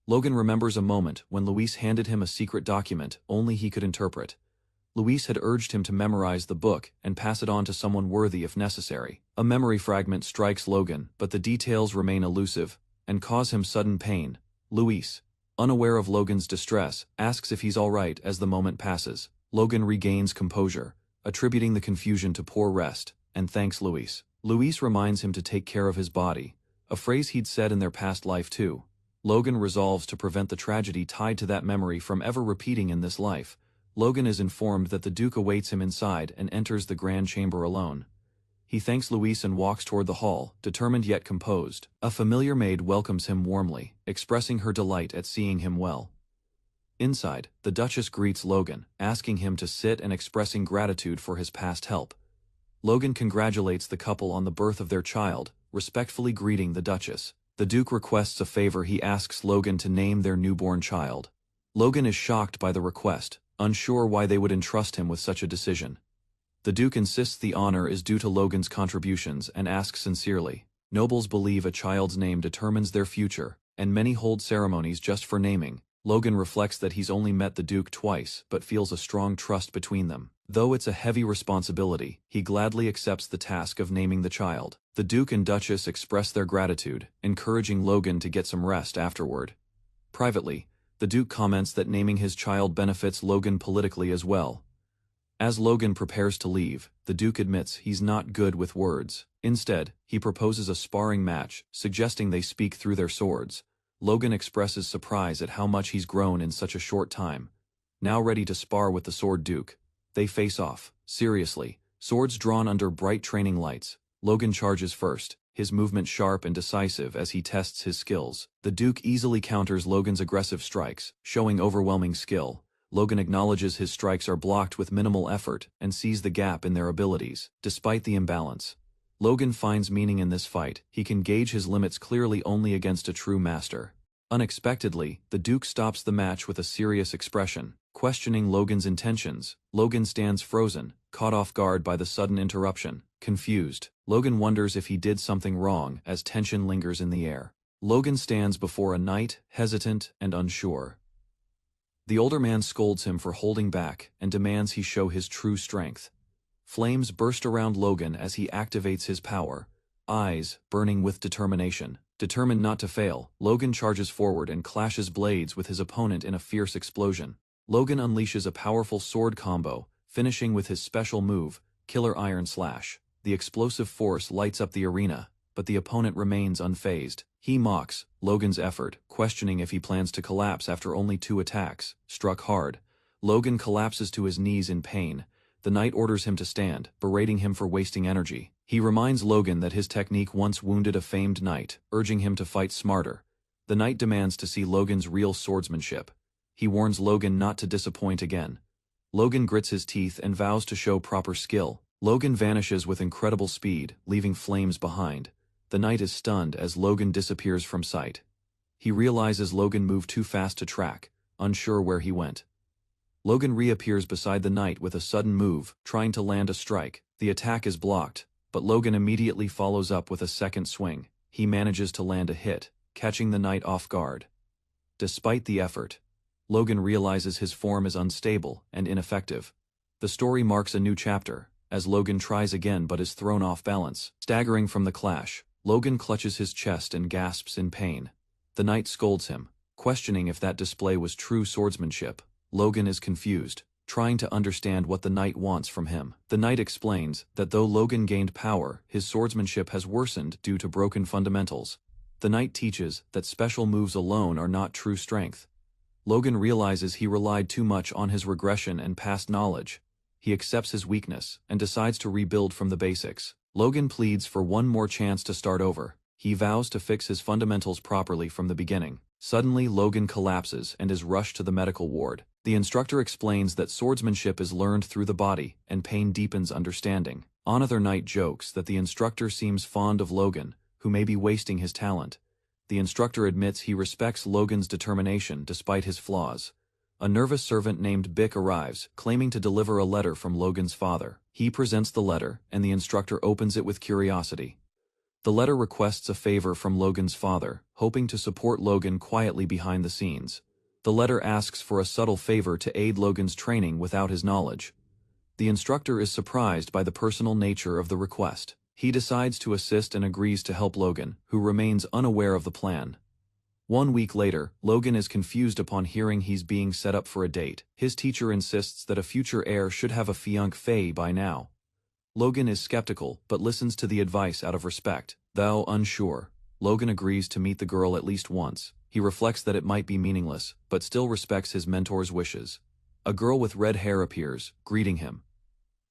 Logan remembers a moment when Luis handed him a secret document only he could interpret. Luis had urged him to memorize the book and pass it on to someone worthy if necessary. A memory fragment strikes Logan, but the details remain elusive and cause him sudden pain. Luis, unaware of Logan's distress, asks if he's all right as the moment passes. Logan regains composure, attributing the confusion to poor rest, and thanks Luis. Luis reminds him to take care of his body, a phrase he'd said in their past life too. Logan resolves to prevent the tragedy tied to that memory from ever repeating in this life. Logan is informed that the Duke awaits him inside and enters the grand chamber alone. He thanks Luis and walks toward the hall, determined yet composed. A familiar maid welcomes him warmly, expressing her delight at seeing him well. Inside, the Duchess greets Logan, asking him to sit and expressing gratitude for his past help. Logan congratulates the couple on the birth of their child, respectfully greeting the Duchess. The Duke requests a favor. He asks Logan to name their newborn child. Logan is shocked by the request, unsure why they would entrust him with such a decision. The Duke insists the honor is due to Logan's contributions and asks sincerely. Nobles believe a child's name determines their future, and many hold ceremonies just for naming. Logan reflects that he's only met the Duke twice but feels a strong trust between them. Though it's a heavy responsibility, he gladly accepts the task of naming the child. The Duke and Duchess express their gratitude, encouraging Logan to get some rest afterward. Privately, the Duke comments that naming his child benefits Logan politically as well. As Logan prepares to leave, the Duke admits he's not good with words. Instead, he proposes a sparring match, suggesting they speak through their swords. Logan expresses surprise at how much he's grown in such a short time. Now ready to spar with the Sword Duke, they face off. Seriously, swords drawn under bright training lights. Logan charges first, his movement sharp and decisive as he tests his skills. The Duke easily counters Logan's aggressive strikes, showing overwhelming skill. Logan acknowledges his strikes are blocked with minimal effort and sees the gap in their abilities. Despite the imbalance, Logan finds meaning in this fight. He can gauge his limits clearly only against a true master. Unexpectedly, the Duke stops the match with a serious expression, questioning Logan's intentions. Logan stands frozen, caught off guard by the sudden interruption. Confused, Logan wonders if he did something wrong as tension lingers in the air. Logan stands before a knight, hesitant and unsure. The older man scolds him for holding back and demands he show his true strength. Flames burst around Logan as he activates his power, eyes burning with determination. Determined not to fail, Logan charges forward and clashes blades with his opponent in a fierce explosion. Logan unleashes a powerful sword combo, finishing with his special move, Killer Iron Slash. The explosive force lights up the arena, but the opponent remains unfazed. He mocks Logan's effort, questioning if he plans to collapse after only 2 attacks. Struck hard, Logan collapses to his knees in pain. The knight orders him to stand, berating him for wasting energy. He reminds Logan that his technique once wounded a famed knight, urging him to fight smarter. The knight demands to see Logan's real swordsmanship. He warns Logan not to disappoint again. Logan grits his teeth and vows to show proper skill. Logan vanishes with incredible speed, leaving flames behind. The knight is stunned as Logan disappears from sight. He realizes Logan moved too fast to track, unsure where he went. Logan reappears beside the knight with a sudden move, trying to land a strike. The attack is blocked, but Logan immediately follows up with a second swing. He manages to land a hit, catching the knight off guard. Despite the effort, Logan realizes his form is unstable and ineffective. The story marks a new chapter, as Logan tries again but is thrown off balance. Staggering from the clash, Logan clutches his chest and gasps in pain. The knight scolds him, questioning if that display was true swordsmanship. Logan is confused, trying to understand what the knight wants from him. The knight explains that though Logan gained power, his swordsmanship has worsened due to broken fundamentals. The knight teaches that special moves alone are not true strength. Logan realizes he relied too much on his regression and past knowledge. He accepts his weakness and decides to rebuild from the basics. Logan pleads for one more chance to start over. He vows to fix his fundamentals properly from the beginning. Suddenly, Logan collapses and is rushed to the medical ward. The instructor explains that swordsmanship is learned through the body, and pain deepens understanding. Another knight jokes that the instructor seems fond of Logan, who may be wasting his talent. The instructor admits he respects Logan's determination despite his flaws. A nervous servant named Bick arrives, claiming to deliver a letter from Logan's father. He presents the letter, and the instructor opens it with curiosity. The letter requests a favor from Logan's father, hoping to support Logan quietly behind the scenes. The letter asks for a subtle favor to aid Logan's training without his knowledge. The instructor is surprised by the personal nature of the request. He decides to assist and agrees to help Logan, who remains unaware of the plan. 1 week later, Logan is confused upon hearing he's being set up for a date. His teacher insists that a future heir should have a fiancée by now. Logan is skeptical, but listens to the advice out of respect. Though unsure, Logan agrees to meet the girl at least once. He reflects that it might be meaningless, but still respects his mentor's wishes. A girl with red hair appears, greeting him.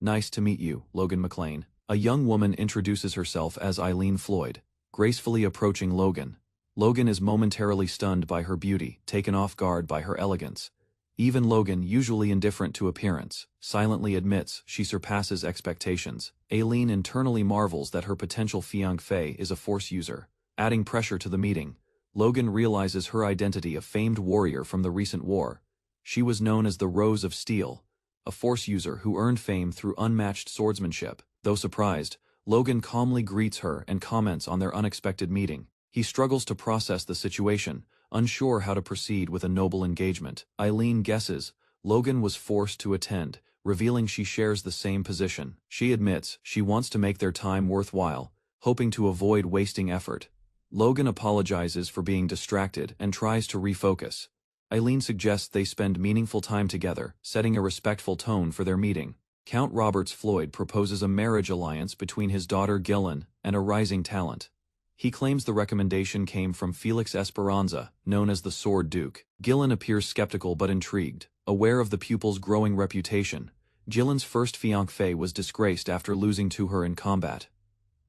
"Nice to meet you, Logan McLean." A young woman introduces herself as Eileen Floyd, gracefully approaching Logan. Logan is momentarily stunned by her beauty, taken off guard by her elegance. Even Logan, usually indifferent to appearance, silently admits she surpasses expectations. Eileen internally marvels that her potential fiancé is a Force user. Adding pressure to the meeting, Logan realizes her identity, a famed warrior from the recent war. She was known as the Rose of Steel, a Force user who earned fame through unmatched swordsmanship. Though surprised, Logan calmly greets her and comments on their unexpected meeting. He struggles to process the situation, unsure how to proceed with a noble engagement. Eileen guesses Logan was forced to attend, revealing she shares the same position. She admits she wants to make their time worthwhile, hoping to avoid wasting effort. Logan apologizes for being distracted and tries to refocus. Eileen suggests they spend meaningful time together, setting a respectful tone for their meeting. Count Roberts Floyd proposes a marriage alliance between his daughter Gillen and a rising talent. He claims the recommendation came from Felix Esperanza, known as the Sword Duke. Gillen appears skeptical but intrigued. Aware of the pupil's growing reputation, Gillen's first fiancé was disgraced after losing to her in combat.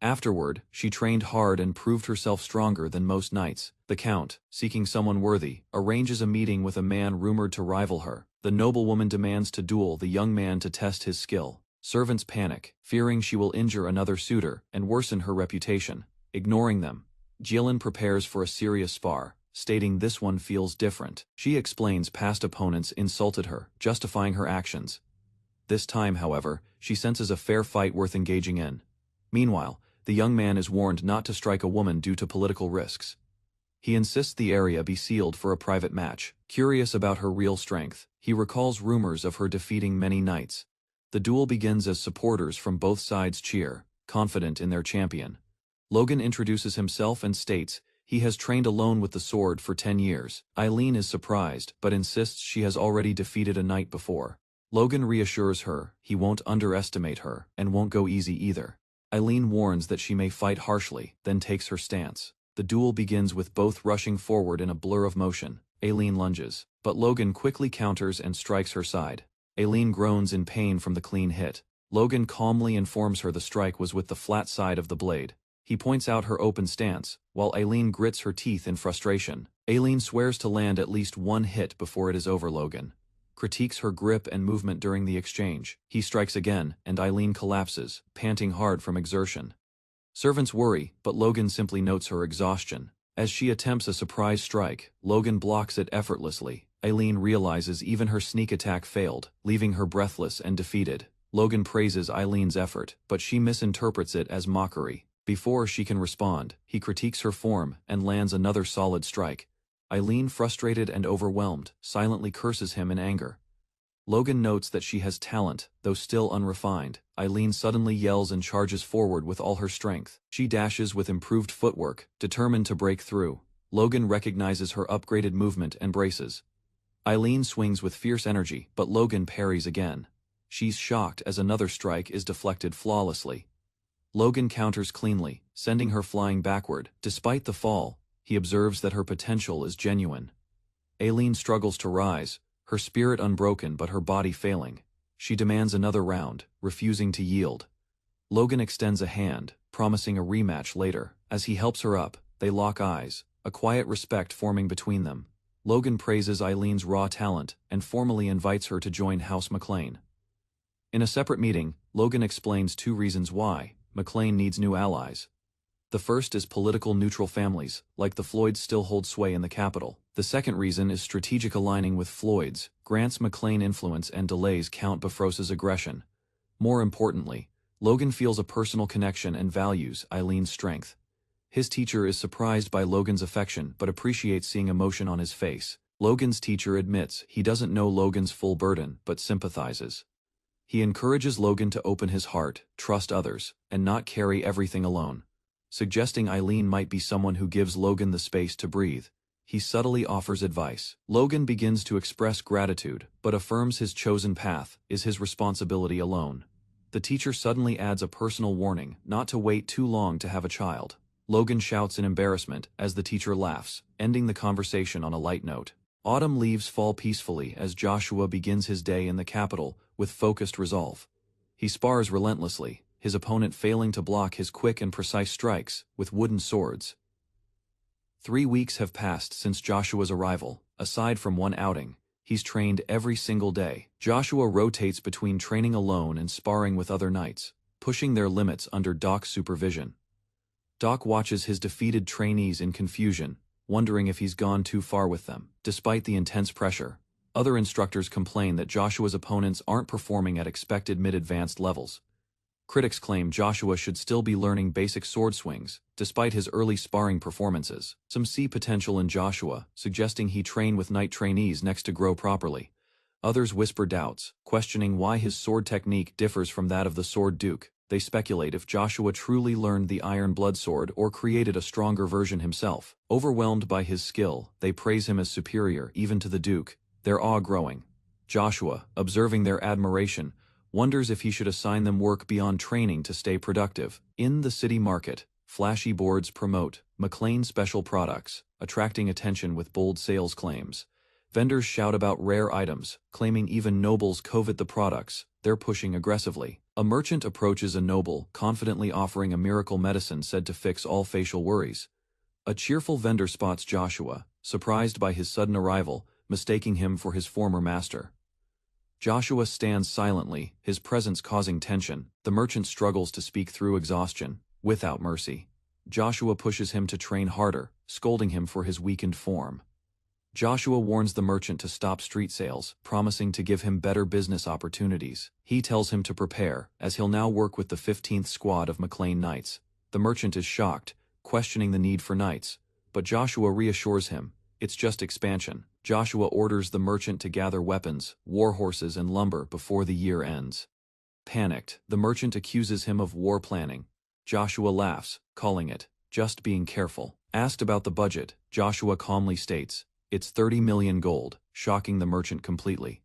Afterward, she trained hard and proved herself stronger than most knights. The Count, seeking someone worthy, arranges a meeting with a man rumored to rival her. The noblewoman demands to duel the young man to test his skill. Servants panic, fearing she will injure another suitor and worsen her reputation. Ignoring them, Gillen prepares for a serious spar, stating this one feels different. She explains past opponents insulted her, justifying her actions. This time, however, she senses a fair fight worth engaging in. Meanwhile, the young man is warned not to strike a woman due to political risks. He insists the area be sealed for a private match. Curious about her real strength, he recalls rumors of her defeating many knights. The duel begins as supporters from both sides cheer, confident in their champion. Logan introduces himself and states he has trained alone with the sword for 10 years. Eileen is surprised but insists she has already defeated a knight before. Logan reassures her he won't underestimate her and won't go easy either. Eileen warns that she may fight harshly, then takes her stance. The duel begins with both rushing forward in a blur of motion. Eileen lunges, but Logan quickly counters and strikes her side. Eileen groans in pain from the clean hit. Logan calmly informs her the strike was with the flat side of the blade. He points out her open stance, while Eileen grits her teeth in frustration. Eileen swears to land at least one hit before it is over. Logan critiques her grip and movement during the exchange. He strikes again, and Eileen collapses, panting hard from exertion. Servants worry, but Logan simply notes her exhaustion. As she attempts a surprise strike, Logan blocks it effortlessly. Eileen realizes even her sneak attack failed, leaving her breathless and defeated. Logan praises Eileen's effort, but she misinterprets it as mockery. Before she can respond, he critiques her form and lands another solid strike. Eileen, frustrated and overwhelmed, silently curses him in anger. Logan notes that she has talent, though still unrefined. Eileen suddenly yells and charges forward with all her strength. She dashes with improved footwork, determined to break through. Logan recognizes her upgraded movement and braces. Eileen swings with fierce energy, but Logan parries again. She's shocked as another strike is deflected flawlessly. Logan counters cleanly, sending her flying backward. Despite the fall, he observes that her potential is genuine. Eileen struggles to rise, her spirit unbroken but her body failing. She demands another round, refusing to yield. Logan extends a hand, promising a rematch later. As he helps her up, they lock eyes, a quiet respect forming between them. Logan praises Eileen's raw talent and formally invites her to join House McLean. In a separate meeting, Logan explains 2 reasons why McLean needs new allies. The first is political neutral families, like the Floyds, still hold sway in the capital. The second reason is strategic aligning with Floyds, grants McLean influence and delays Count Bifrost's aggression. More importantly, Logan feels a personal connection and values Eileen's strength. His teacher is surprised by Logan's affection but appreciates seeing emotion on his face. Logan's teacher admits he doesn't know Logan's full burden but sympathizes. He encourages Logan to open his heart, trust others, and not carry everything alone. Suggesting Eileen might be someone who gives Logan the space to breathe. He subtly offers advice. Logan begins to express gratitude, but affirms his chosen path is his responsibility alone. The teacher suddenly adds a personal warning not to wait too long to have a child. Logan shouts in embarrassment as the teacher laughs, ending the conversation on a light note. Autumn leaves fall peacefully as Joshua begins his day in the capital with focused resolve. He spars relentlessly, his opponent failing to block his quick and precise strikes with wooden swords. 3 weeks have passed since Joshua's arrival. Aside from one outing, he's trained every single day. Joshua rotates between training alone and sparring with other knights, pushing their limits under Doc's supervision. Doc watches his defeated trainees in confusion, wondering if he's gone too far with them. Despite the intense pressure, other instructors complain that Joshua's opponents aren't performing at expected mid-advanced levels. Critics claim Joshua should still be learning basic sword swings, despite his early sparring performances. Some see potential in Joshua, suggesting he train with knight trainees next to grow properly. Others whisper doubts, questioning why his sword technique differs from that of the sword duke. They speculate if Joshua truly learned the iron blood sword or created a stronger version himself. Overwhelmed by his skill, they praise him as superior even to the duke, their awe growing. Joshua, observing their admiration, wonders if he should assign them work beyond training to stay productive. In the city market, flashy boards promote McLean special products, attracting attention with bold sales claims. Vendors shout about rare items, claiming even nobles covet the products they're pushing aggressively. A merchant approaches a noble, confidently offering a miracle medicine said to fix all facial worries. A cheerful vendor spots Joshua, surprised by his sudden arrival, mistaking him for his former master. Joshua stands silently, his presence causing tension. The merchant struggles to speak through exhaustion, without mercy. Joshua pushes him to train harder, scolding him for his weakened form. Joshua warns the merchant to stop street sales, promising to give him better business opportunities. He tells him to prepare, as he'll now work with the 15th squad of McLean Knights. The merchant is shocked, questioning the need for knights, but Joshua reassures him, it's just expansion. Joshua orders the merchant to gather weapons, war horses and lumber before the year ends. Panicked, the merchant accuses him of war planning. Joshua laughs, calling it, just being careful. Asked about the budget, Joshua calmly states, it's 30 million gold, shocking the merchant completely.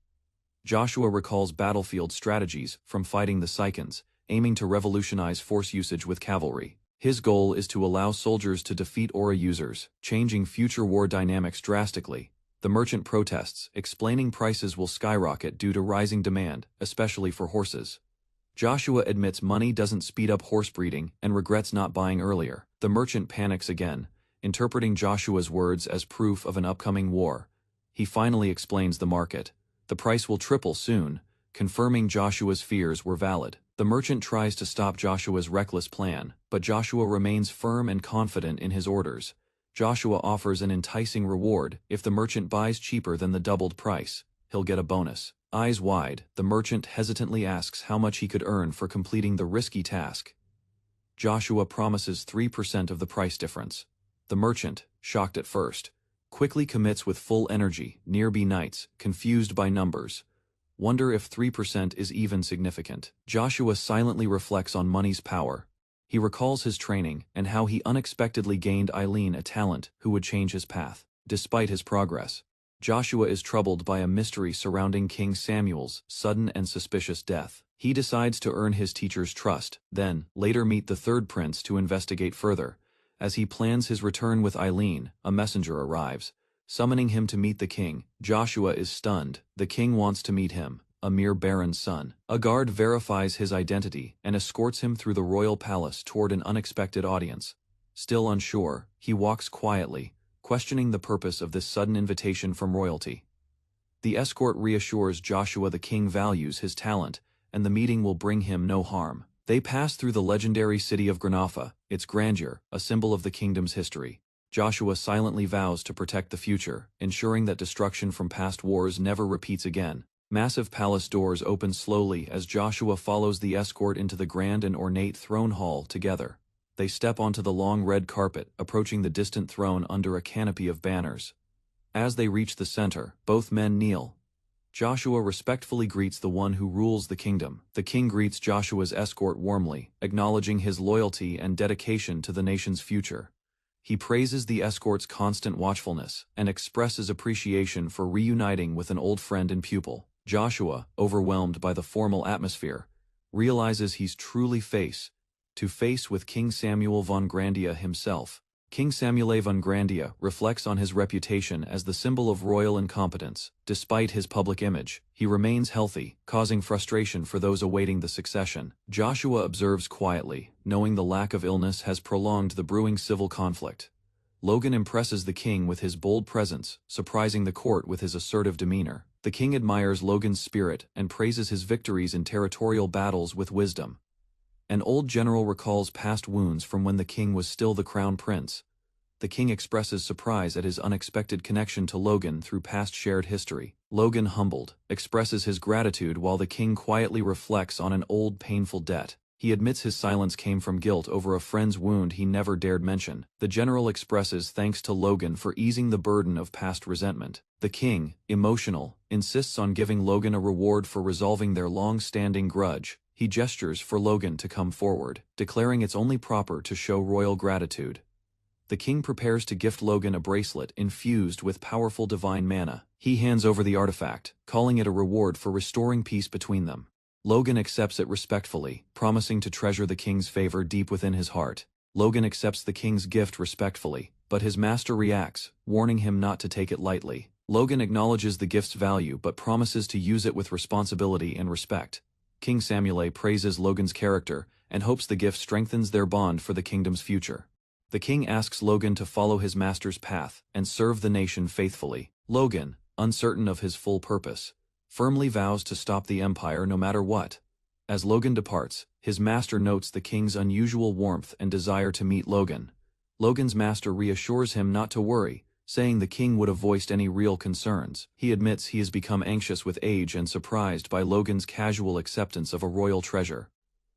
Joshua recalls battlefield strategies from fighting the Sycans, aiming to revolutionize force usage with cavalry. His goal is to allow soldiers to defeat aura users, changing future war dynamics drastically. The merchant protests, explaining prices will skyrocket due to rising demand, especially for horses. Joshua admits money doesn't speed up horse breeding and regrets not buying earlier. The merchant panics again, interpreting Joshua's words as proof of an upcoming war. He finally explains the market. The price will triple soon, confirming Joshua's fears were valid. The merchant tries to stop Joshua's reckless plan, but Joshua remains firm and confident in his orders. Joshua offers an enticing reward. If the merchant buys cheaper than the doubled price, he'll get a bonus. Eyes wide, the merchant hesitantly asks how much he could earn for completing the risky task. Joshua promises 3% of the price difference. The merchant, shocked at first, quickly commits with full energy. Nearby knights, confused by numbers, wonder if 3% is even significant. Joshua silently reflects on money's power. He recalls his training and how he unexpectedly gained Eileen, a talent who would change his path. Despite his progress, Joshua is troubled by a mystery surrounding King Samuel's sudden and suspicious death. He decides to earn his teacher's trust, then later meet the third prince to investigate further. As he plans his return with Eileen, a messenger arrives, summoning him to meet the king. Joshua is stunned. The king wants to meet him, a mere baron's son. A guard verifies his identity and escorts him through the royal palace toward an unexpected audience. Still unsure, he walks quietly, questioning the purpose of this sudden invitation from royalty. The escort reassures Joshua the king values his talent, and the meeting will bring him no harm. They pass through the legendary city of Granafa, its grandeur, a symbol of the kingdom's history. Joshua silently vows to protect the future, ensuring that destruction from past wars never repeats again. Massive palace doors open slowly as Joshua follows the escort into the grand and ornate throne hall together. They step onto the long red carpet, approaching the distant throne under a canopy of banners. As they reach the center, both men kneel. Joshua respectfully greets the one who rules the kingdom. The king greets Joshua's escort warmly, acknowledging his loyalty and dedication to the nation's future. He praises the escort's constant watchfulness and expresses appreciation for reuniting with an old friend and pupil. Joshua, overwhelmed by the formal atmosphere, realizes he's truly face to face with King Samuel von Grandia himself. King Samuel von Grandia reflects on his reputation as the symbol of royal incompetence. Despite his public image, he remains healthy, causing frustration for those awaiting the succession. Joshua observes quietly, knowing the lack of illness has prolonged the brewing civil conflict. Logan impresses the king with his bold presence, surprising the court with his assertive demeanor. The king admires Logan's spirit and praises his victories in territorial battles with wisdom. An old general recalls past wounds from when the king was still the crown prince. The king expresses surprise at his unexpected connection to Logan through past shared history. Logan, humbled, expresses his gratitude while the king quietly reflects on an old painful debt. He admits his silence came from guilt over a friend's wound he never dared mention. The general expresses thanks to Logan for easing the burden of past resentment. The king, emotional, insists on giving Logan a reward for resolving their long-standing grudge. He gestures for Logan to come forward, declaring it's only proper to show royal gratitude. The king prepares to gift Logan a bracelet infused with powerful divine mana. He hands over the artifact, calling it a reward for restoring peace between them. Logan accepts it respectfully, promising to treasure the king's favor deep within his heart. Logan accepts the king's gift respectfully, but his master reacts, warning him not to take it lightly. Logan acknowledges the gift's value but promises to use it with responsibility and respect. King Samule praises Logan's character and hopes the gift strengthens their bond for the kingdom's future. The king asks Logan to follow his master's path and serve the nation faithfully. Logan, uncertain of his full purpose, firmly vows to stop the empire no matter what. As Logan departs, his master notes the king's unusual warmth and desire to meet Logan. Logan's master reassures him not to worry, saying the king would have voiced any real concerns. He admits he has become anxious with age and surprised by Logan's casual acceptance of a royal treasure.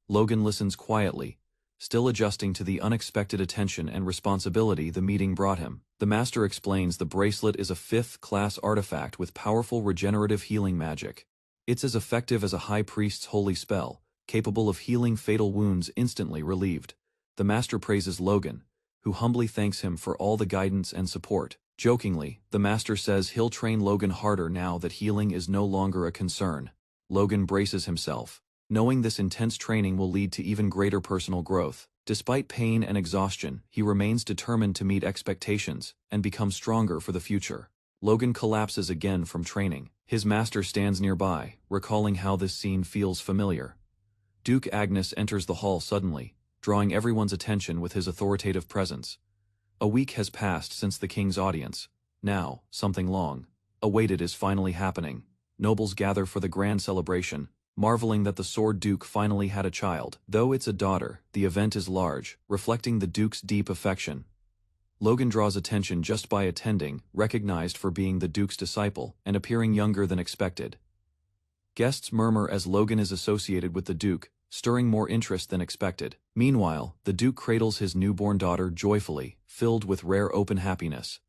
Logan listens quietly, still adjusting to the unexpected attention and responsibility the meeting brought him. The master explains the bracelet is a 5th-class artifact with powerful regenerative healing magic. It's as effective as a high priest's holy spell, capable of healing fatal wounds instantly relieved. The master praises Logan, who humbly thanks him for all the guidance and support. Jokingly, the master says he'll train Logan harder now that healing is no longer a concern. Logan braces himself, knowing this intense training will lead to even greater personal growth. Despite pain and exhaustion, he remains determined to meet expectations and become stronger for the future. Logan collapses again from training. His master stands nearby, recalling how this scene feels familiar. Duke Agnes enters the hall suddenly, drawing everyone's attention with his authoritative presence. A week has passed since the king's audience. Now, something long awaited is finally happening. Nobles gather for the grand celebration, marveling that the Sword Duke finally had a child. Though it's a daughter, the event is large, reflecting the Duke's deep affection. Logan draws attention just by attending, recognized for being the Duke's disciple, and appearing younger than expected. Guests murmur as Logan is associated with the Duke, stirring more interest than expected. Meanwhile, the Duke cradles his newborn daughter joyfully, filled with rare open happiness.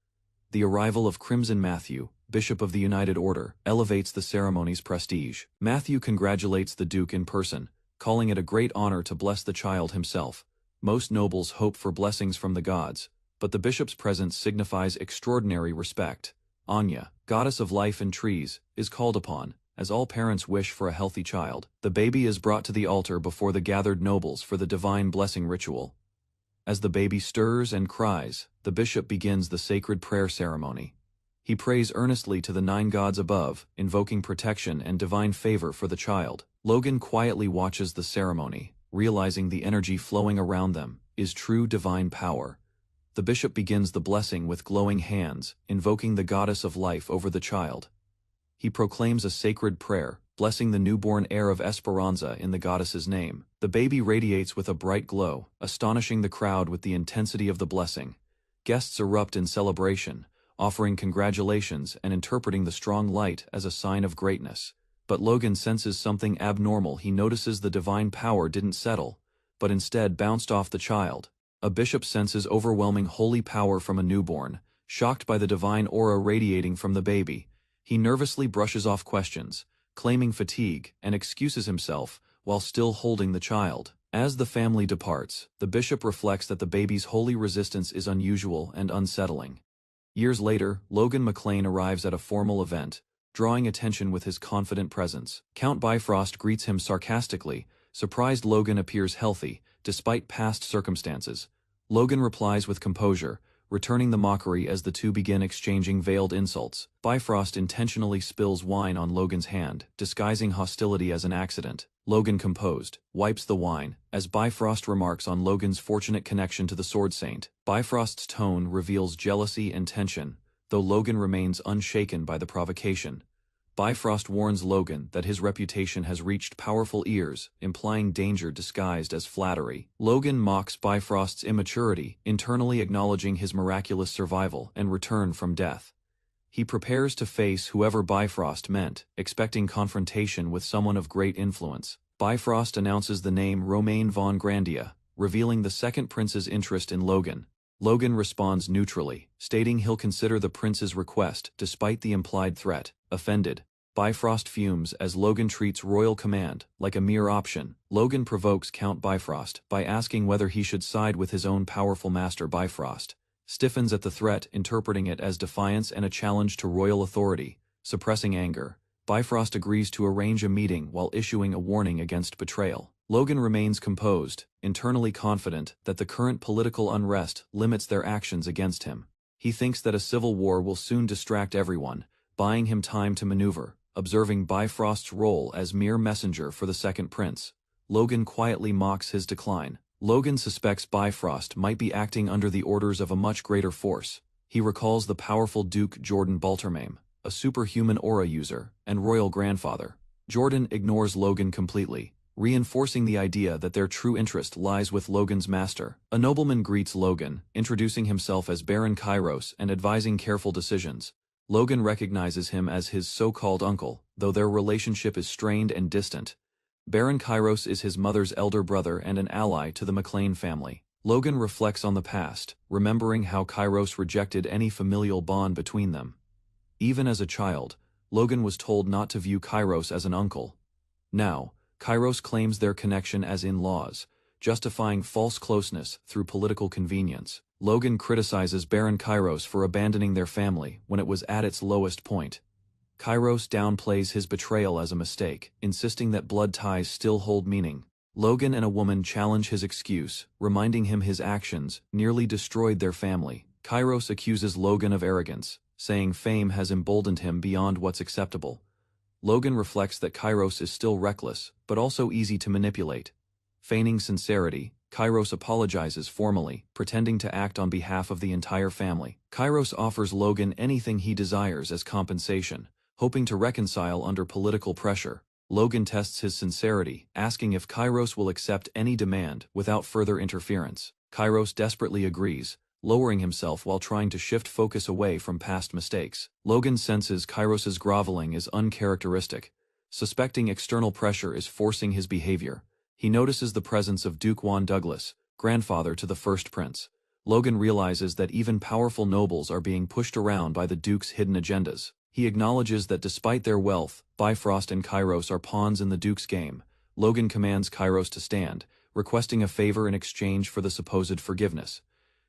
The arrival of Crimson Matthew, Bishop of the United Order, elevates the ceremony's prestige. Matthew congratulates the Duke in person, calling it a great honor to bless the child himself. Most nobles hope for blessings from the gods, but the bishop's presence signifies extraordinary respect. Anya, goddess of life and trees, is called upon, as all parents wish for a healthy child. The baby is brought to the altar before the gathered nobles for the divine blessing ritual. As the baby stirs and cries, the bishop begins the sacred prayer ceremony. He prays earnestly to the 9 gods above, invoking protection and divine favor for the child. Logan quietly watches the ceremony, realizing the energy flowing around them is true divine power. The bishop begins the blessing with glowing hands, invoking the goddess of life over the child. He proclaims a sacred prayer, blessing the newborn heir of Esperanza in the goddess's name. The baby radiates with a bright glow, astonishing the crowd with the intensity of the blessing. Guests erupt in celebration, offering congratulations and interpreting the strong light as a sign of greatness. But Logan senses something abnormal. He notices the divine power didn't settle, but instead bounced off the child. A bishop senses overwhelming holy power from a newborn. Shocked by the divine aura radiating from the baby, he nervously brushes off questions, claiming fatigue, and excuses himself while still holding the child. As the family departs, the bishop reflects that the baby's holy resistance is unusual and unsettling. Years later, Logan McLean arrives at a formal event, drawing attention with his confident presence. Count Bifrost greets him sarcastically. Surprised Logan appears healthy, despite past circumstances. Logan replies with composure, returning the mockery as the two begin exchanging veiled insults. Bifrost intentionally spills wine on Logan's hand, disguising hostility as an accident. Logan, composed, wipes the wine, as Bifrost remarks on Logan's fortunate connection to the Sword Saint. Bifrost's tone reveals jealousy and tension, though Logan remains unshaken by the provocation. Bifrost warns Logan that his reputation has reached powerful ears, implying danger disguised as flattery. Logan mocks Bifrost's immaturity, internally acknowledging his miraculous survival and return from death. He prepares to face whoever Bifrost meant, expecting confrontation with someone of great influence. Bifrost announces the name Romain von Grandia, revealing the second prince's interest in Logan. Logan responds neutrally, stating he'll consider the prince's request despite the implied threat. Offended, Bifrost fumes as Logan treats royal command like a mere option. Logan provokes Count Bifrost by asking whether he should side with his own powerful master. Bifrost stiffens at the threat, interpreting it as defiance and a challenge to royal authority. Suppressing anger, Bifrost agrees to arrange a meeting while issuing a warning against betrayal. Logan remains composed, internally confident that the current political unrest limits their actions against him. He thinks that a civil war will soon distract everyone, buying him time to maneuver. Observing Bifrost's role as mere messenger for the second prince, Logan quietly mocks his decline. Logan suspects Bifrost might be acting under the orders of a much greater force. He recalls the powerful Duke Jordan Baltermame, a superhuman aura user and royal grandfather. Jordan ignores Logan completely, reinforcing the idea that their true interest lies with Logan's master. A nobleman greets Logan, introducing himself as Baron Kairos and advising careful decisions. Logan recognizes him as his so-called uncle, though their relationship is strained and distant. Baron Kairos is his mother's elder brother and an ally to the McLean family. Logan reflects on the past, remembering how Kairos rejected any familial bond between them. Even as a child, Logan was told not to view Kairos as an uncle. Now, Kairos claims their connection as in-laws, justifying false closeness through political convenience. Logan criticizes Baron Kairos for abandoning their family when it was at its lowest point. Kairos downplays his betrayal as a mistake, insisting that blood ties still hold meaning. Logan and a woman challenge his excuse, reminding him his actions nearly destroyed their family. Kairos accuses Logan of arrogance, saying fame has emboldened him beyond what's acceptable. Logan reflects that Kairos is still reckless, but also easy to manipulate. Feigning sincerity, Kairos apologizes formally, pretending to act on behalf of the entire family. Kairos offers Logan anything he desires as compensation, hoping to reconcile under political pressure. Logan tests his sincerity, asking if Kairos will accept any demand without further interference. Kairos desperately agrees, lowering himself while trying to shift focus away from past mistakes. Logan senses Kairos's groveling is uncharacteristic, suspecting external pressure is forcing his behavior. He notices the presence of Duke Juan Douglas, grandfather to the first prince. Logan realizes that even powerful nobles are being pushed around by the Duke's hidden agendas. He acknowledges that despite their wealth, Bifrost and Kairos are pawns in the Duke's game. Logan commands Kairos to stand, requesting a favor in exchange for the supposed forgiveness.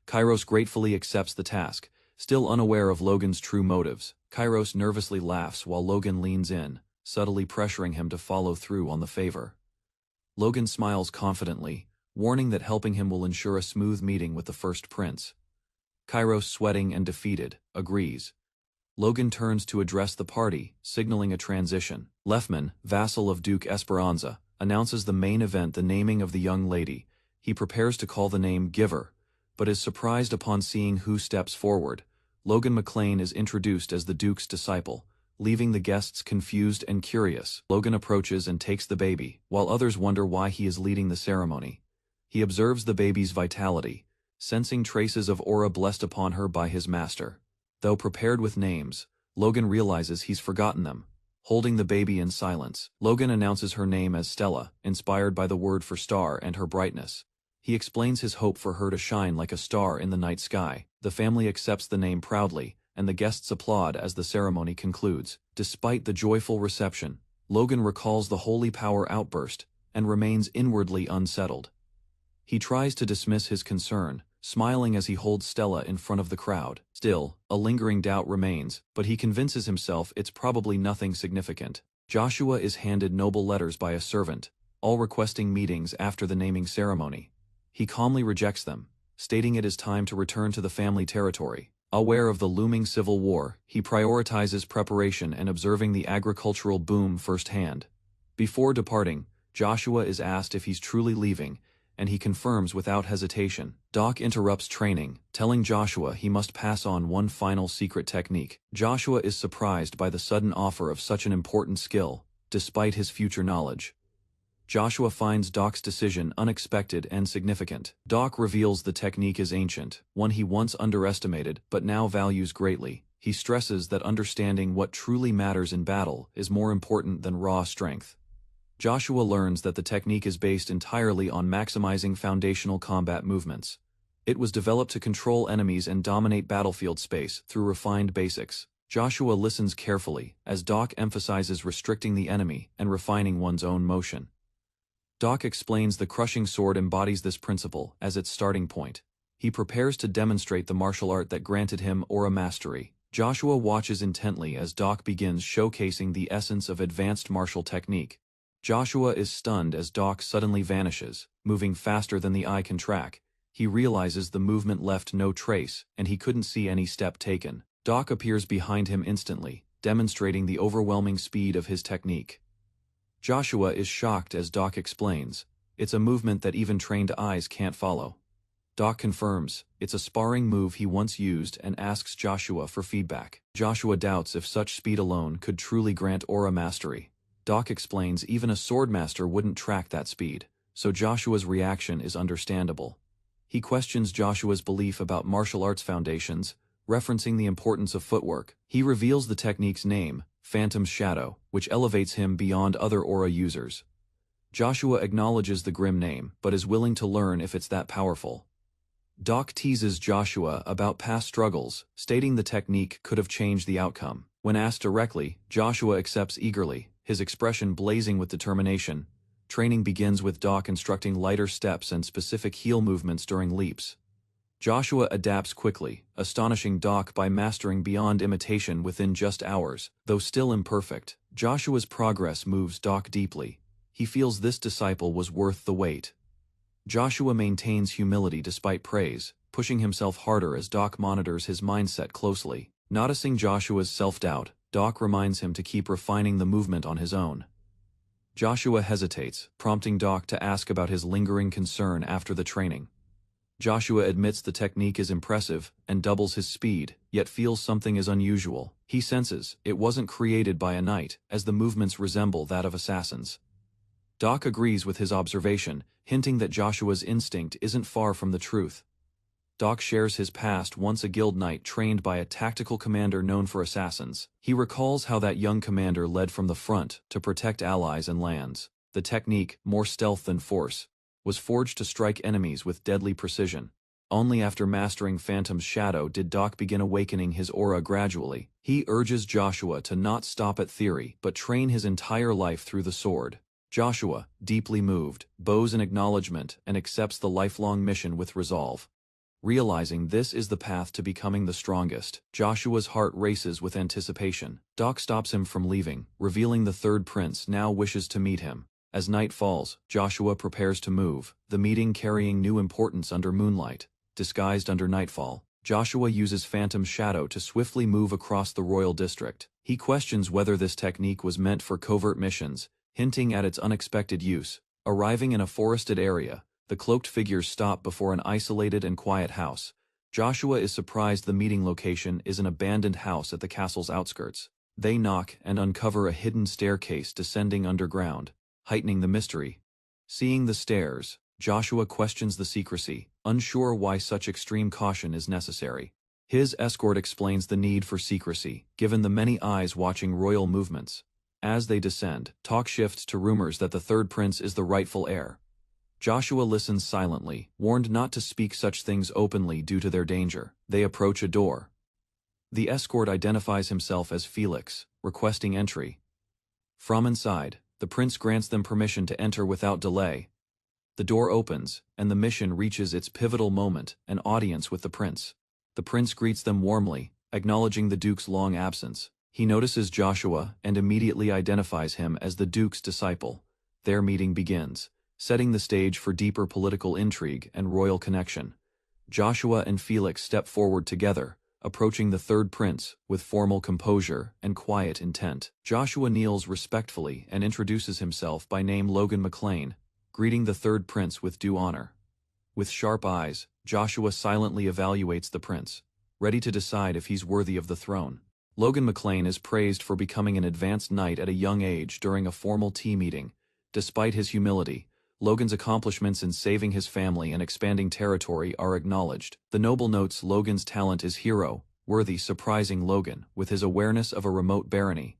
Kairos gratefully accepts the task, still unaware of Logan's true motives. Kairos nervously laughs while Logan leans in, subtly pressuring him to follow through on the favor. Logan smiles confidently, warning that helping him will ensure a smooth meeting with the first prince. Kairos, sweating and defeated, agrees. Logan turns to address the party, signaling a transition. Lefman, vassal of Duke Esperanza, announces the main event, the naming of the young lady. He prepares to call the name Giver, but is surprised upon seeing who steps forward. Logan McLean is introduced as the Duke's disciple, leaving the guests confused and curious. Logan approaches and takes the baby, while others wonder why he is leading the ceremony. He observes the baby's vitality, sensing traces of aura blessed upon her by his master. Though prepared with names, Logan realizes he's forgotten them. Holding the baby in silence, Logan announces her name as Stella, inspired by the word for star and her brightness. He explains his hope for her to shine like a star in the night sky. The family accepts the name proudly, and the guests applaud as the ceremony concludes. Despite the joyful reception, Logan recalls the holy power outburst and remains inwardly unsettled. He tries to dismiss his concern, smiling as he holds Stella in front of the crowd. Still, a lingering doubt remains, but he convinces himself it's probably nothing significant. Joshua is handed noble letters by a servant, all requesting meetings after the naming ceremony. He calmly rejects them, stating it is time to return to the family territory. Aware of the looming civil war, he prioritizes preparation and observing the agricultural boom firsthand. Before departing, Joshua is asked if he's truly leaving, and he confirms without hesitation. Doc interrupts training, telling Joshua he must pass on one final secret technique. Joshua is surprised by the sudden offer of such an important skill, despite his future knowledge. Joshua finds Doc's decision unexpected and significant. Doc reveals the technique is ancient, one he once underestimated but now values greatly. He stresses that understanding what truly matters in battle is more important than raw strength. Joshua learns that the technique is based entirely on maximizing foundational combat movements. It was developed to control enemies and dominate battlefield space through refined basics. Joshua listens carefully, as Doc emphasizes restricting the enemy and refining one's own motion. Doc explains the crushing sword embodies this principle as its starting point. He prepares to demonstrate the martial art that granted him aura mastery. Joshua watches intently as Doc begins showcasing the essence of advanced martial technique. Joshua is stunned as Doc suddenly vanishes, moving faster than the eye can track. He realizes the movement left no trace, and he couldn't see any step taken. Doc appears behind him instantly, demonstrating the overwhelming speed of his technique. Joshua is shocked as Doc explains, it's a movement that even trained eyes can't follow. Doc confirms, it's a sparring move he once used and asks Joshua for feedback. Joshua doubts if such speed alone could truly grant aura mastery. Doc explains even a swordmaster wouldn't track that speed, so Joshua's reaction is understandable. He questions Joshua's belief about martial arts foundations, referencing the importance of footwork. He reveals the technique's name, Phantom's Shadow, which elevates him beyond other aura users. Joshua acknowledges the grim name, but is willing to learn if it's that powerful. Doc teases Joshua about past struggles, stating the technique could have changed the outcome. When asked directly, Joshua accepts eagerly, his expression blazing with determination. Training begins with Doc instructing lighter steps and specific heel movements during leaps. Joshua adapts quickly, astonishing Doc by mastering beyond imitation within just hours. Though still imperfect, Joshua's progress moves Doc deeply. He feels this disciple was worth the wait. Joshua maintains humility despite praise, pushing himself harder as Doc monitors his mindset closely. Noticing Joshua's self-doubt, Doc reminds him to keep refining the movement on his own. Joshua hesitates, prompting Doc to ask about his lingering concern after the training. Joshua admits the technique is impressive and doubles his speed, yet feels something is unusual. He senses it wasn't created by a knight, as the movements resemble that of assassins. Doc agrees with his observation, hinting that Joshua's instinct isn't far from the truth. Doc shares his past once a guild knight trained by a tactical commander known for assassins. He recalls how that young commander led from the front to protect allies and lands. The technique, more stealth than force, was forged to strike enemies with deadly precision. Only after mastering Phantom's Shadow did Doc begin awakening his aura gradually. He urges Joshua to not stop at theory but train his entire life through the sword. Joshua, deeply moved, bows an acknowledgement and accepts the lifelong mission with resolve. Realizing this is the path to becoming the strongest, Joshua's heart races with anticipation. Doc stops him from leaving, revealing the third prince now wishes to meet him. As night falls, Joshua prepares to move, the meeting carrying new importance under moonlight. Disguised under nightfall, Joshua uses Phantom's Shadow to swiftly move across the royal district. He questions whether this technique was meant for covert missions, hinting at its unexpected use. Arriving in a forested area, the cloaked figures stop before an isolated and quiet house. Joshua is surprised the meeting location is an abandoned house at the castle's outskirts. They knock and uncover a hidden staircase descending underground, heightening the mystery. Seeing the stairs, Joshua questions the secrecy, unsure why such extreme caution is necessary. His escort explains the need for secrecy, given the many eyes watching royal movements. As they descend, talk shifts to rumors that the third prince is the rightful heir. Joshua listens silently, warned not to speak such things openly due to their danger. They approach a door. The escort identifies himself as Felix, requesting entry. From inside, the prince grants them permission to enter without delay. The door opens, and the mission reaches its pivotal moment, an audience with the prince. The prince greets them warmly, acknowledging the duke's long absence. He notices Joshua and immediately identifies him as the duke's disciple. Their meeting begins, setting the stage for deeper political intrigue and royal connection. Joshua and Felix step forward together, approaching the third prince with formal composure and quiet intent. Joshua kneels respectfully and introduces himself by name Logan McLean, greeting the third prince with due honor. With sharp eyes, Joshua silently evaluates the prince, ready to decide if he's worthy of the throne. Logan McLean is praised for becoming an advanced knight at a young age during a formal tea meeting. Despite his humility, Logan's accomplishments in saving his family and expanding territory are acknowledged. The noble notes Logan's talent is hero-worthy, surprising Logan with his awareness of a remote barony.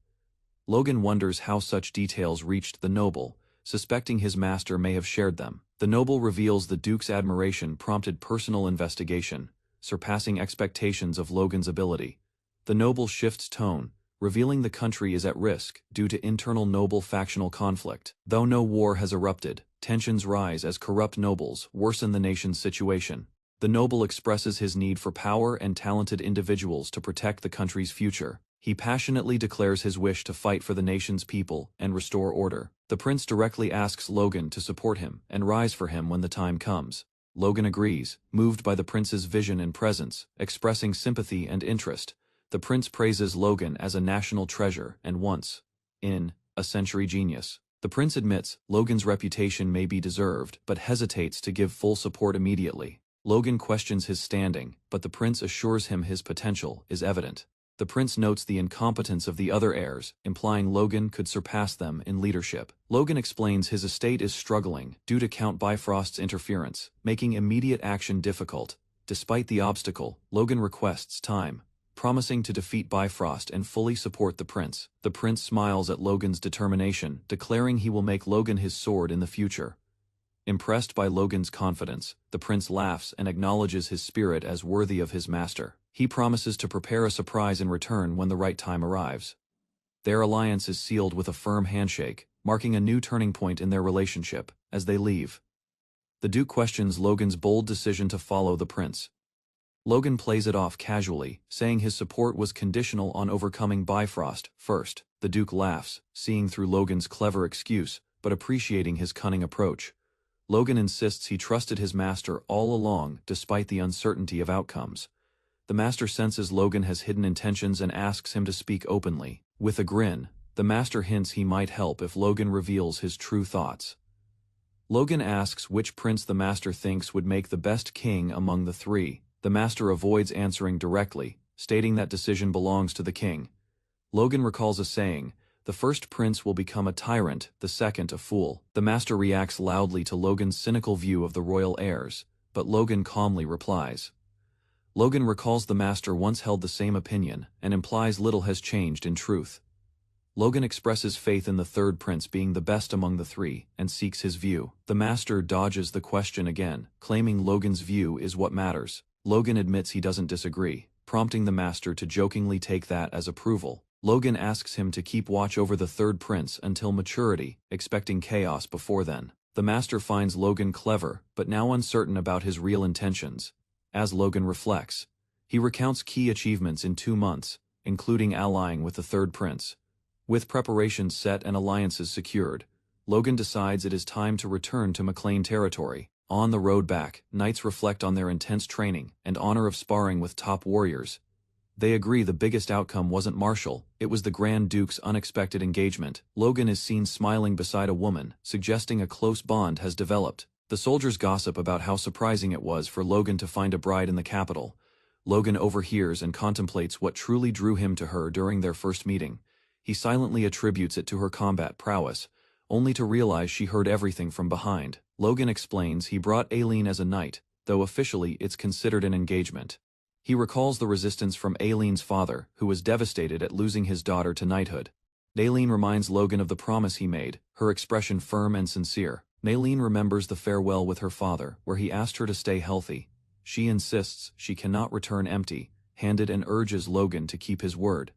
Logan wonders how such details reached the noble, suspecting his master may have shared them. The noble reveals the Duke's admiration prompted personal investigation, surpassing expectations of Logan's ability. The noble shifts tone, revealing the country is at risk due to internal noble factional conflict. Though no war has erupted, tensions rise as corrupt nobles worsen the nation's situation. The noble expresses his need for power and talented individuals to protect the country's future. He passionately declares his wish to fight for the nation's people and restore order. The prince directly asks Logan to support him and rise for him when the time comes. Logan agrees, moved by the prince's vision and presence, expressing sympathy and interest. The prince praises Logan as a national treasure and once, in a century genius. The prince admits Logan's reputation may be deserved, but hesitates to give full support immediately. Logan questions his standing, but the prince assures him his potential is evident. The prince notes the incompetence of the other heirs, implying Logan could surpass them in leadership. Logan explains his estate is struggling due to Count Bifrost's interference, making immediate action difficult. Despite the obstacle, Logan requests time, promising to defeat Bifrost and fully support the prince. The prince smiles at Logan's determination, declaring he will make Logan his sword in the future. Impressed by Logan's confidence, the prince laughs and acknowledges his spirit as worthy of his master. He promises to prepare a surprise in return when the right time arrives. Their alliance is sealed with a firm handshake, marking a new turning point in their relationship. As they leave, the Duke questions Logan's bold decision to follow the prince. Logan plays it off casually, saying his support was conditional on overcoming Bifrost first. The Duke laughs, seeing through Logan's clever excuse, but appreciating his cunning approach. Logan insists he trusted his master all along, despite the uncertainty of outcomes. The master senses Logan has hidden intentions and asks him to speak openly. With a grin, the master hints he might help if Logan reveals his true thoughts. Logan asks which prince the master thinks would make the best king among the three. The master avoids answering directly, stating that decision belongs to the king. Logan recalls a saying, "The first prince will become a tyrant, the second a fool." The master reacts loudly to Logan's cynical view of the royal heirs, but Logan calmly replies. Logan recalls the master once held the same opinion, and implies little has changed in truth. Logan expresses faith in the third prince being the best among the three, and seeks his view. The master dodges the question again, claiming Logan's view is what matters. Logan admits he doesn't disagree, prompting the master to jokingly take that as approval. Logan asks him to keep watch over the third prince until maturity, expecting chaos before then. The master finds Logan clever, but now uncertain about his real intentions. As Logan reflects, he recounts key achievements in 2 months, including allying with the third prince. With preparations set and alliances secured, Logan decides it is time to return to McLean territory. On the road back, knights reflect on their intense training and honor of sparring with top warriors. They agree the biggest outcome wasn't martial, it was the Grand Duke's unexpected engagement. Logan is seen smiling beside a woman, suggesting a close bond has developed. The soldiers gossip about how surprising it was for Logan to find a bride in the capital. Logan overhears and contemplates what truly drew him to her during their first meeting. He silently attributes it to her combat prowess, only to realize she heard everything from behind. Logan explains he brought Aileen as a knight, though officially it's considered an engagement. He recalls the resistance from Aileen's father, who was devastated at losing his daughter to knighthood. Aileen reminds Logan of the promise he made, her expression firm and sincere. Aileen remembers the farewell with her father, where he asked her to stay healthy. She insists she cannot return empty-handed and urges Logan to keep his word.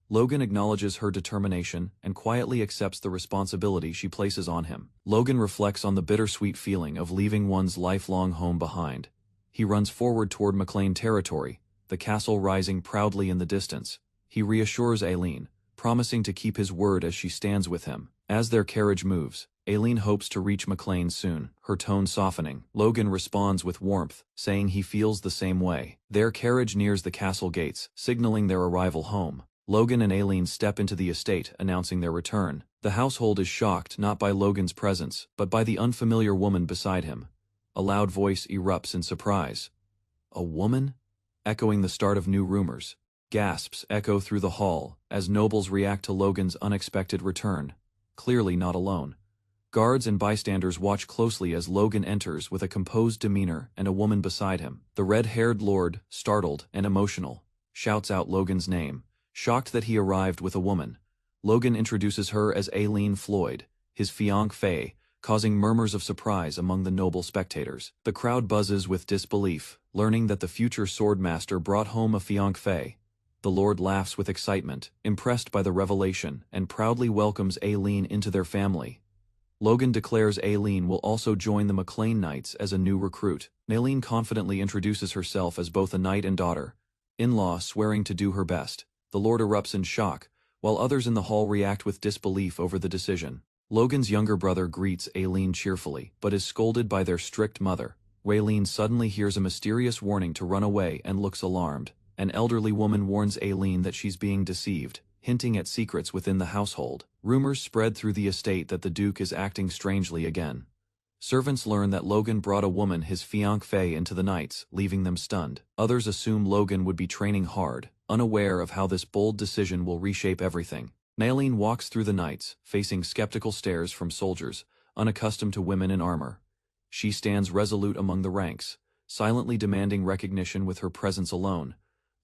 Logan acknowledges her determination and quietly accepts the responsibility she places on him. Logan reflects on the bittersweet feeling of leaving one's lifelong home behind. He runs forward toward McLean territory, the castle rising proudly in the distance. He reassures Aileen, promising to keep his word as she stands with him. As their carriage moves, Aileen hopes to reach McLean soon, her tone softening. Logan responds with warmth, saying he feels the same way. Their carriage nears the castle gates, signaling their arrival home. Logan and Aileen step into the estate, announcing their return. The household is shocked not by Logan's presence, but by the unfamiliar woman beside him. A loud voice erupts in surprise. A woman? Echoing the start of new rumors. Gasps echo through the hall as nobles react to Logan's unexpected return. Clearly not alone. Guards and bystanders watch closely as Logan enters with a composed demeanor and a woman beside him. The red-haired lord, startled and emotional, shouts out Logan's name, shocked that he arrived with a woman. Logan introduces her as Aileen Floyd, his fiancée, causing murmurs of surprise among the noble spectators. The crowd buzzes with disbelief, learning that the future swordmaster brought home a fiancée. The lord laughs with excitement, impressed by the revelation, and proudly welcomes Aileen into their family. Logan declares Aileen will also join the McLean Knights as a new recruit. Aileen confidently introduces herself as both a knight and daughter, in-law swearing to do her best. The lord erupts in shock, while others in the hall react with disbelief over the decision. Logan's younger brother greets Aileen cheerfully, but is scolded by their strict mother. Aileen suddenly hears a mysterious warning to run away and looks alarmed. An elderly woman warns Aileen that she's being deceived, hinting at secrets within the household. Rumors spread through the estate that the Duke is acting strangely again. Servants learn that Logan brought a woman, his fiancée, into the Knights, leaving them stunned. Others assume Logan would be training hard, unaware of how this bold decision will reshape everything. Aileen walks through the Knights, facing skeptical stares from soldiers, unaccustomed to women in armor. She stands resolute among the ranks, silently demanding recognition with her presence alone.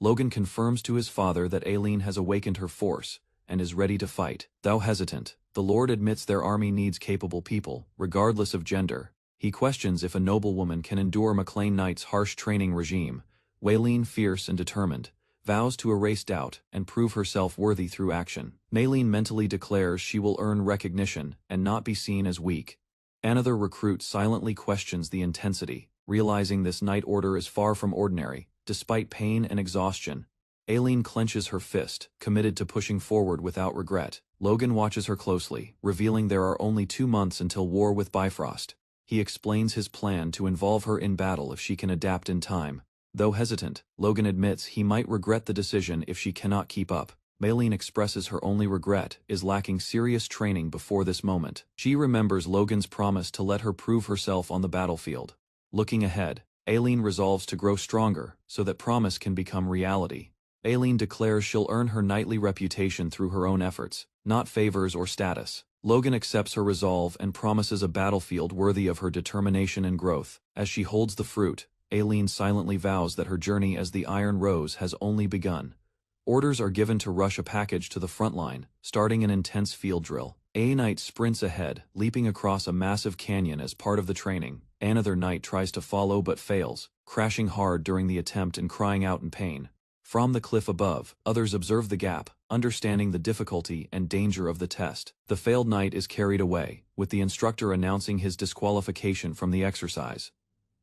Logan confirms to his father that Aileen has awakened her force and is ready to fight. Though hesitant, the Lord admits their army needs capable people, regardless of gender. He questions if a noblewoman can endure McLean Knight's harsh training regime. Aileen, fierce and determined, vows to erase doubt and prove herself worthy through action. Aileen mentally declares she will earn recognition and not be seen as weak. Another recruit silently questions the intensity, realizing this knight order is far from ordinary. Despite pain and exhaustion, Aileen clenches her fist, committed to pushing forward without regret. Logan watches her closely, revealing there are only 2 months until war with Bifrost. He explains his plan to involve her in battle if she can adapt in time. Though hesitant, Logan admits he might regret the decision if she cannot keep up. Aileen expresses her only regret is lacking serious training before this moment. She remembers Logan's promise to let her prove herself on the battlefield. Looking ahead, Aileen resolves to grow stronger so that promise can become reality. Aileen declares she'll earn her knightly reputation through her own efforts, not favors or status. Logan accepts her resolve and promises a battlefield worthy of her determination and growth. As she holds the fruit, Aileen silently vows that her journey as the Iron Rose has only begun. Orders are given to rush a package to the front line, starting an intense field drill. A knight sprints ahead, leaping across a massive canyon as part of the training. Another knight tries to follow but fails, crashing hard during the attempt and crying out in pain. From the cliff above, others observe the gap, understanding the difficulty and danger of the test. The failed knight is carried away, with the instructor announcing his disqualification from the exercise.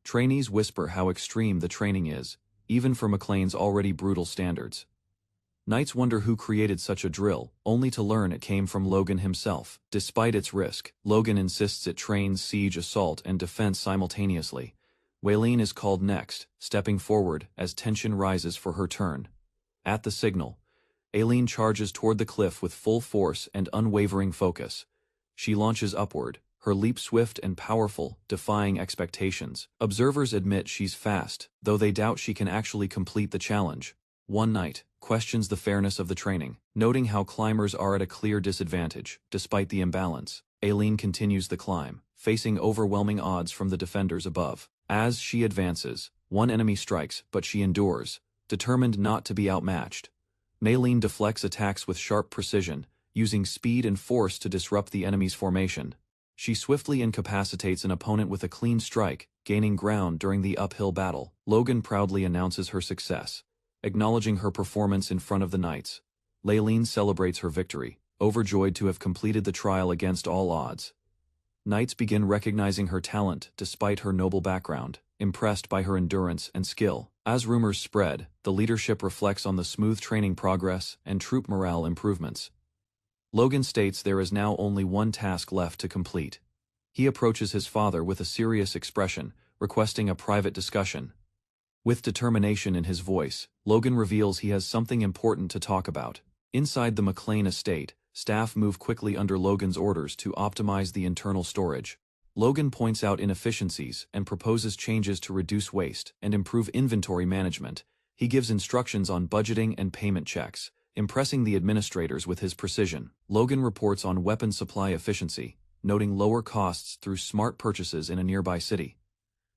Trainees whisper how extreme the training is, even for McLean's already brutal standards. Knights wonder who created such a drill, only to learn it came from Logan himself. Despite its risk, Logan insists it trains siege, assault, and defense simultaneously. Aileen is called next, stepping forward as tension rises for her turn. At the signal, Aileen charges toward the cliff with full force and unwavering focus. She launches upward, her leap swift and powerful, defying expectations. Observers admit she's fast, though they doubt she can actually complete the challenge. One knight questions the fairness of the training, noting how climbers are at a clear disadvantage. Despite the imbalance, Aileen continues the climb, facing overwhelming odds from the defenders above. As she advances, one enemy strikes, but she endures, determined not to be outmatched. Aileen deflects attacks with sharp precision, using speed and force to disrupt the enemy's formation. She swiftly incapacitates an opponent with a clean strike, gaining ground during the uphill battle. Logan proudly announces her success, acknowledging her performance in front of the knights. Aileen celebrates her victory, overjoyed to have completed the trial against all odds. Knights begin recognizing her talent despite her noble background, impressed by her endurance and skill. As rumors spread, the leadership reflects on the smooth training progress and troop morale improvements. Logan states there is now only one task left to complete. He approaches his father with a serious expression, requesting a private discussion. With determination in his voice, Logan reveals he has something important to talk about. Inside the McLean estate, staff move quickly under Logan's orders to optimize the internal storage. Logan points out inefficiencies and proposes changes to reduce waste and improve inventory management. He gives instructions on budgeting and payment checks, impressing the administrators with his precision. Logan reports on weapon supply efficiency, noting lower costs through smart purchases in a nearby city.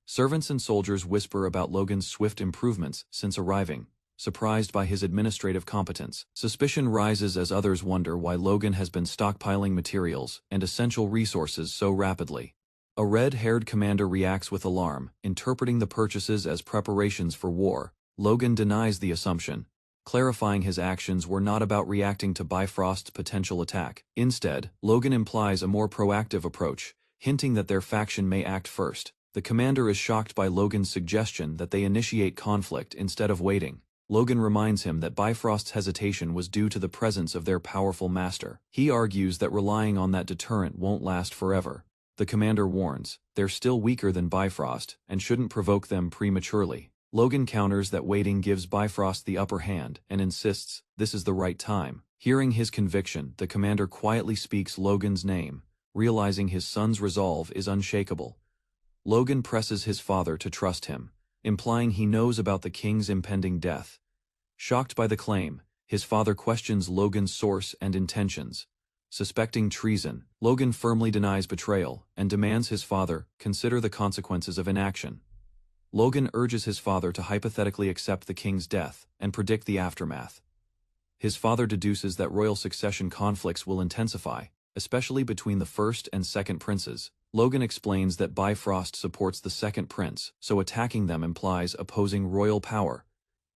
Servants and soldiers whisper about Logan's swift improvements since arriving, surprised by his administrative competence. Suspicion rises as others wonder why Logan has been stockpiling materials and essential resources so rapidly. A red-haired commander reacts with alarm, interpreting the purchases as preparations for war. Logan denies the assumption, clarifying his actions were not about reacting to Bifrost's potential attack. Instead, Logan implies a more proactive approach, hinting that their faction may act first. The commander is shocked by Logan's suggestion that they initiate conflict instead of waiting. Logan reminds him that Bifrost's hesitation was due to the presence of their powerful master. He argues that relying on that deterrent won't last forever. The commander warns, they're still weaker than Bifrost and shouldn't provoke them prematurely. Logan counters that waiting gives Bifrost the upper hand and insists this is the right time. Hearing his conviction, the commander quietly speaks Logan's name, realizing his son's resolve is unshakable. Logan presses his father to trust him, implying he knows about the king's impending death. Shocked by the claim, his father questions Logan's source and intentions. Suspecting treason, Logan firmly denies betrayal and demands his father consider the consequences of inaction. Logan urges his father to hypothetically accept the king's death and predict the aftermath. His father deduces that royal succession conflicts will intensify, especially between the first and second princes. Logan explains that Bifrost supports the second prince, so attacking them implies opposing royal power.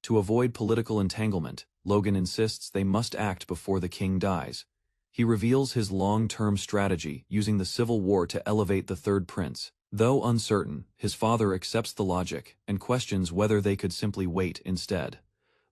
To avoid political entanglement, Logan insists they must act before the king dies. He reveals his long-term strategy, using the civil war to elevate the third prince. Though uncertain, his father accepts the logic and questions whether they could simply wait instead.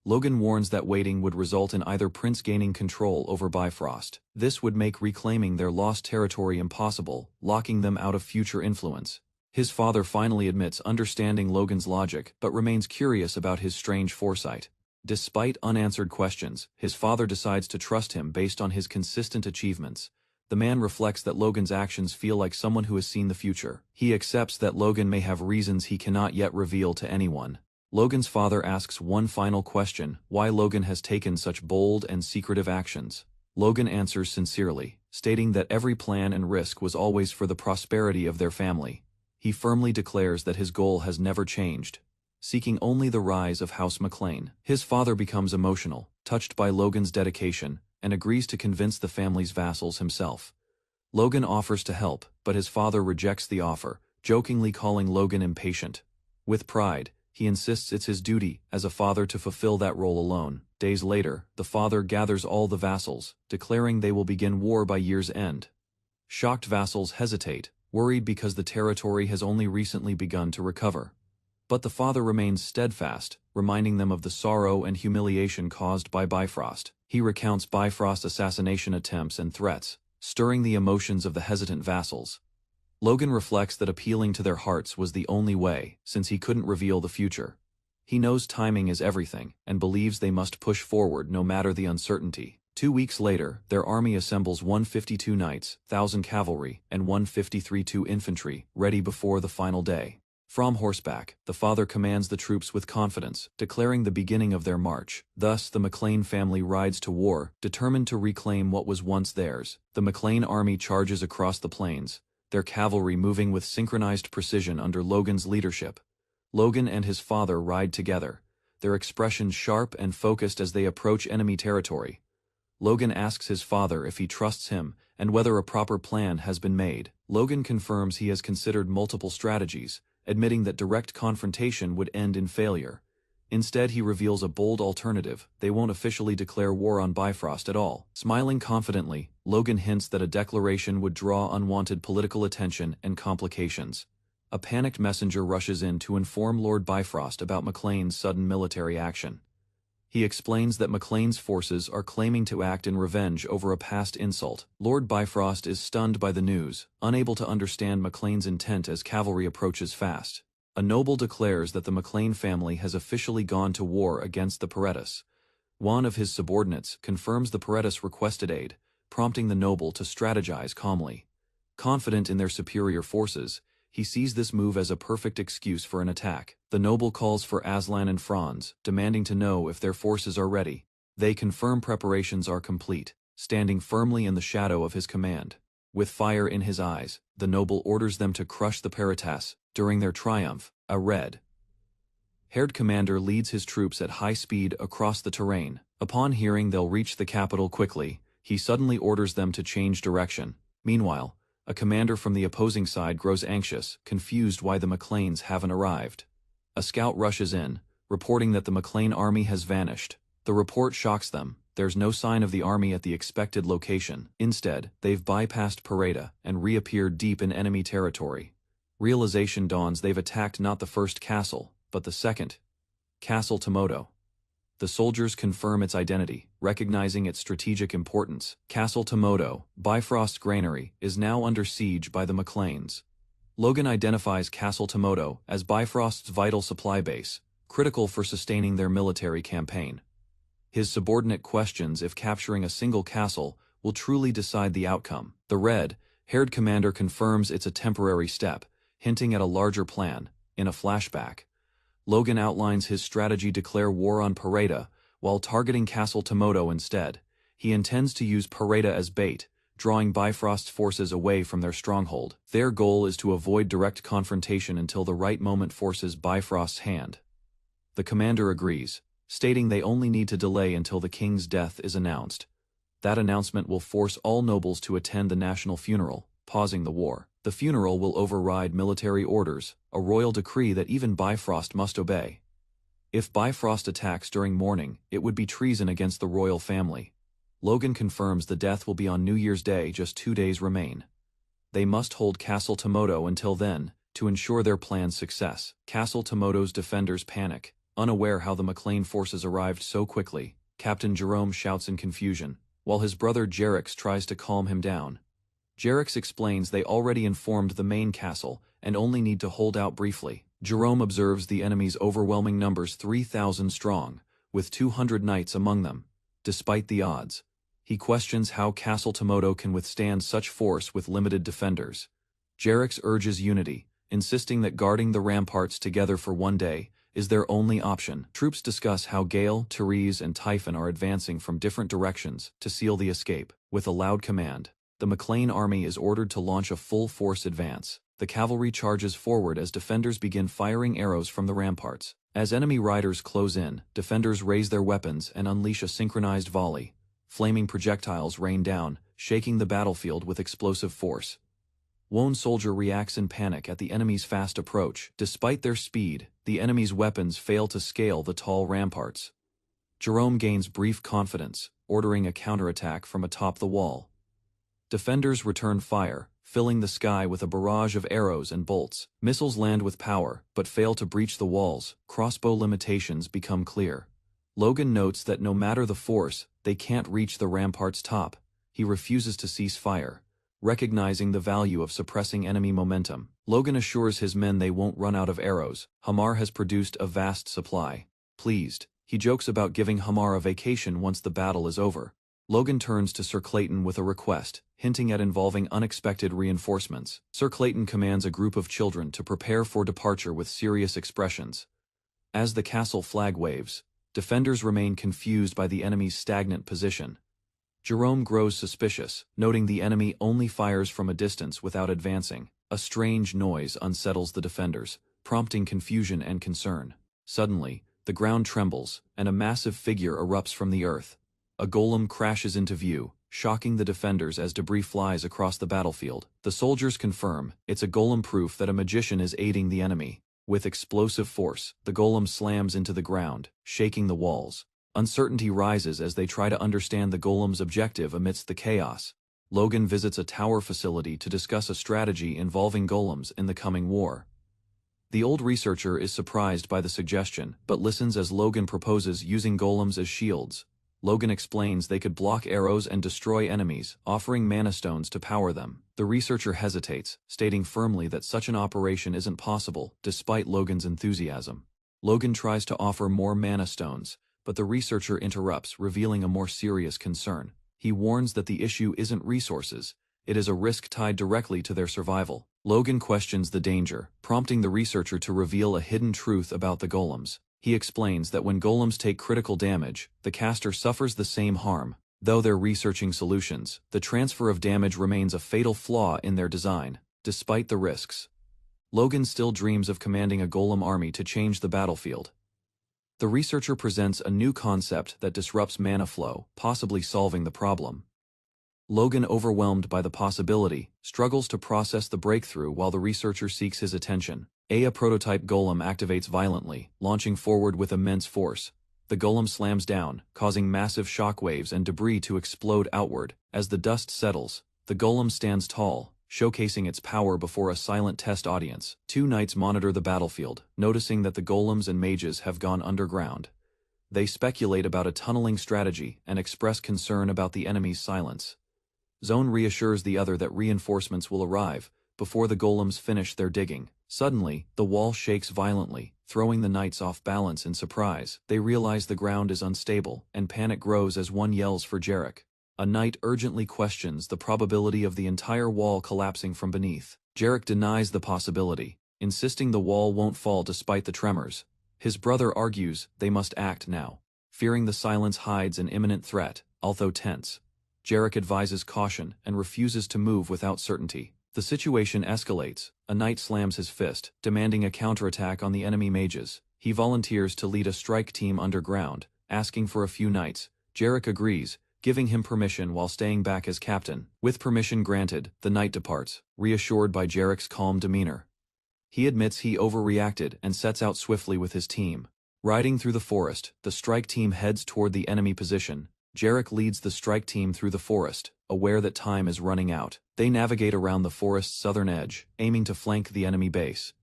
Logan warns that waiting would result in either prince gaining control over Bifrost. This would make reclaiming their lost territory impossible, locking them out of future influence. His father finally admits understanding Logan's logic but remains curious about his strange foresight. Despite unanswered questions, his father decides to trust him based on his consistent achievements. The man reflects that Logan's actions feel like someone who has seen the future. He accepts that Logan may have reasons he cannot yet reveal to anyone. Logan's father asks one final question, why Logan has taken such bold and secretive actions. Logan answers sincerely, stating that every plan and risk was always for the prosperity of their family. He firmly declares that his goal has never changed, seeking only the rise of House McLean. His father becomes emotional, touched by Logan's dedication, and agrees to convince the family's vassals himself. Logan offers to help, but his father rejects the offer, jokingly calling Logan impatient. With pride, he insists it's his duty as a father to fulfill that role alone. Days later, the father gathers all the vassals, declaring they will begin war by year's end. Shocked vassals hesitate, worried because the territory has only recently begun to recover. But the father remains steadfast, reminding them of the sorrow and humiliation caused by Bifrost. He recounts Bifrost's assassination attempts and threats, stirring the emotions of the hesitant vassals. Logan reflects that appealing to their hearts was the only way, since he couldn't reveal the future. He knows timing is everything, and believes they must push forward no matter the uncertainty. 2 weeks later, their army assembles 152 knights, 1,000 cavalry, and 153 infantry, ready before the final day. From horseback, the father commands the troops with confidence, declaring the beginning of their march. Thus, the McLean family rides to war, determined to reclaim what was once theirs. The McLean army charges across the plains, their cavalry moving with synchronized precision under Logan's leadership. Logan and his father ride together, their expressions sharp and focused as they approach enemy territory. Logan asks his father if he trusts him and whether a proper plan has been made. Logan confirms he has considered multiple strategies, admitting that direct confrontation would end in failure. Instead, he reveals a bold alternative: they won't officially declare war on Bifrost at all. Smiling confidently, Logan hints that a declaration would draw unwanted political attention and complications. A panicked messenger rushes in to inform Lord Bifrost about McLean's sudden military action. He explains that McLean's forces are claiming to act in revenge over a past insult. Lord Bifrost is stunned by the news, unable to understand McLean's intent as cavalry approaches fast. A noble declares that the McLean family has officially gone to war against the Paredes. One of his subordinates confirms the Paredes requested aid, prompting the noble to strategize calmly. Confident in their superior forces, he sees this move as a perfect excuse for an attack. The noble calls for Aslan and Franz, demanding to know if their forces are ready. They confirm preparations are complete, standing firmly in the shadow of his command. With fire in his eyes, the noble orders them to crush the Paredes. During their triumph, a red-haired commander leads his troops at high speed across the terrain. Upon hearing they'll reach the capital quickly, he suddenly orders them to change direction. Meanwhile, a commander from the opposing side grows anxious, confused why the McLeans haven't arrived. A scout rushes in, reporting that the McLean army has vanished. The report shocks them. There's no sign of the army at the expected location. Instead, they've bypassed Pareda and reappeared deep in enemy territory. Realization dawns they've attacked not the first castle, but the second, Castle Tomoto. The soldiers confirm its identity, recognizing its strategic importance. Castle Tomoto, Bifrost's granary, is now under siege by the McLeans. Logan identifies Castle Tomoto as Bifrost's vital supply base, critical for sustaining their military campaign. His subordinate questions if capturing a single castle will truly decide the outcome. The red-haired commander confirms it's a temporary step, hinting at a larger plan. In a flashback, Logan outlines his strategy to declare war on Pareda while targeting Castle Tomoto instead. He intends to use Pareda as bait, drawing Bifrost's forces away from their stronghold. Their goal is to avoid direct confrontation until the right moment forces Bifrost's hand. The commander agrees, stating they only need to delay until the king's death is announced. That announcement will force all nobles to attend the national funeral, pausing the war. The funeral will override military orders, a royal decree that even Bifrost must obey. If Bifrost attacks during mourning, it would be treason against the royal family. Logan confirms the death will be on New Year's Day. Just 2 days remain. They must hold Castle Tomoto until then, to ensure their plan's success. Castle Tomoto's defenders panic, unaware how the McLean forces arrived so quickly. Captain Jerome shouts in confusion, while his brother Jerix tries to calm him down. Jerix explains they already informed the main castle and only need to hold out briefly. Jerome observes the enemy's overwhelming numbers, 3,000 strong, with 200 knights among them. Despite the odds, he questions how Castle Tomoto can withstand such force with limited defenders. Jerix urges unity, insisting that guarding the ramparts together for 1 day is their only option. Troops discuss how Gale, Therese, and Typhon are advancing from different directions to seal the escape. With a loud command, the McLean army is ordered to launch a full-force advance. The cavalry charges forward as defenders begin firing arrows from the ramparts. As enemy riders close in, defenders raise their weapons and unleash a synchronized volley. Flaming projectiles rain down, shaking the battlefield with explosive force. One soldier reacts in panic at the enemy's fast approach. Despite their speed, the enemy's weapons fail to scale the tall ramparts. Jerome gains brief confidence, ordering a counterattack from atop the wall. Defenders return fire, filling the sky with a barrage of arrows and bolts. Missiles land with power, but fail to breach the walls. Crossbow limitations become clear. Logan notes that no matter the force, they can't reach the rampart's top. He refuses to cease fire, recognizing the value of suppressing enemy momentum. Logan assures his men they won't run out of arrows. Hamar has produced a vast supply. Pleased, he jokes about giving Hamar a vacation once the battle is over. Logan turns to Sir Clayton with a request, hinting at involving unexpected reinforcements. Sir Clayton commands a group of children to prepare for departure with serious expressions. As the castle flag waves, defenders remain confused by the enemy's stagnant position. Jerome grows suspicious, noting the enemy only fires from a distance without advancing. A strange noise unsettles the defenders, prompting confusion and concern. Suddenly, the ground trembles, and a massive figure erupts from the earth. A golem crashes into view, shocking the defenders as debris flies across the battlefield. The soldiers confirm it's a golem, proof that a magician is aiding the enemy. With explosive force, the golem slams into the ground, shaking the walls. Uncertainty rises as they try to understand the golem's objective amidst the chaos. Logan visits a tower facility to discuss a strategy involving golems in the coming war. The old researcher is surprised by the suggestion, but listens as Logan proposes using golems as shields. Logan explains they could block arrows and destroy enemies, offering mana stones to power them. The researcher hesitates, stating firmly that such an operation isn't possible, despite Logan's enthusiasm. Logan tries to offer more mana stones, but the researcher interrupts, revealing a more serious concern. He warns that the issue isn't resources, it is a risk tied directly to their survival. Logan questions the danger, prompting the researcher to reveal a hidden truth about the golems. He explains that when golems take critical damage, the caster suffers the same harm. Though they're researching solutions, the transfer of damage remains a fatal flaw in their design. Despite the risks, Logan still dreams of commanding a golem army to change the battlefield. The researcher presents a new concept that disrupts mana flow, possibly solving the problem. Logan, overwhelmed by the possibility, struggles to process the breakthrough while the researcher seeks his attention. A prototype golem activates violently, launching forward with immense force. The golem slams down, causing massive shockwaves and debris to explode outward. As the dust settles, the golem stands tall, showcasing its power before a silent test audience. Two knights monitor the battlefield, noticing that the golems and mages have gone underground. They speculate about a tunneling strategy and express concern about the enemy's silence. Zone reassures the other that reinforcements will arrive before the golems finish their digging. Suddenly, the wall shakes violently, throwing the knights off balance in surprise. They realize the ground is unstable, and panic grows as one yells for Jarek. A knight urgently questions the probability of the entire wall collapsing from beneath. Jarek denies the possibility, insisting the wall won't fall despite the tremors. His brother argues they must act now, fearing the silence hides an imminent threat. Although tense, Jarek advises caution and refuses to move without certainty. The situation escalates. A knight slams his fist, demanding a counterattack on the enemy mages. He volunteers to lead a strike team underground, asking for a few knights. Jarek agrees, giving him permission while staying back as captain. With permission granted, the knight departs, reassured by Jarek's calm demeanor. He admits he overreacted and sets out swiftly with his team. Riding through the forest, the strike team heads toward the enemy position. Jarek leads the strike team through the forest, aware that time is running out. They navigate around the forest's southern edge, aiming to flank the enemy base.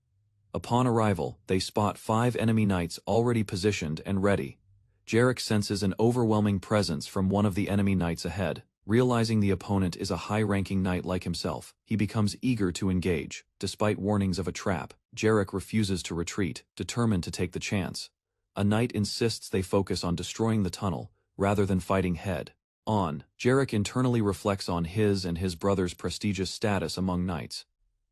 Upon arrival, they spot 5 enemy knights already positioned and ready. Jarek senses an overwhelming presence from one of the enemy knights ahead. Realizing the opponent is a high-ranking knight like himself, he becomes eager to engage. Despite warnings of a trap, Jarek refuses to retreat, determined to take the chance. A knight insists they focus on destroying the tunnel, rather than fighting head-on. Jarek internally reflects on his and his brother's prestigious status among knights.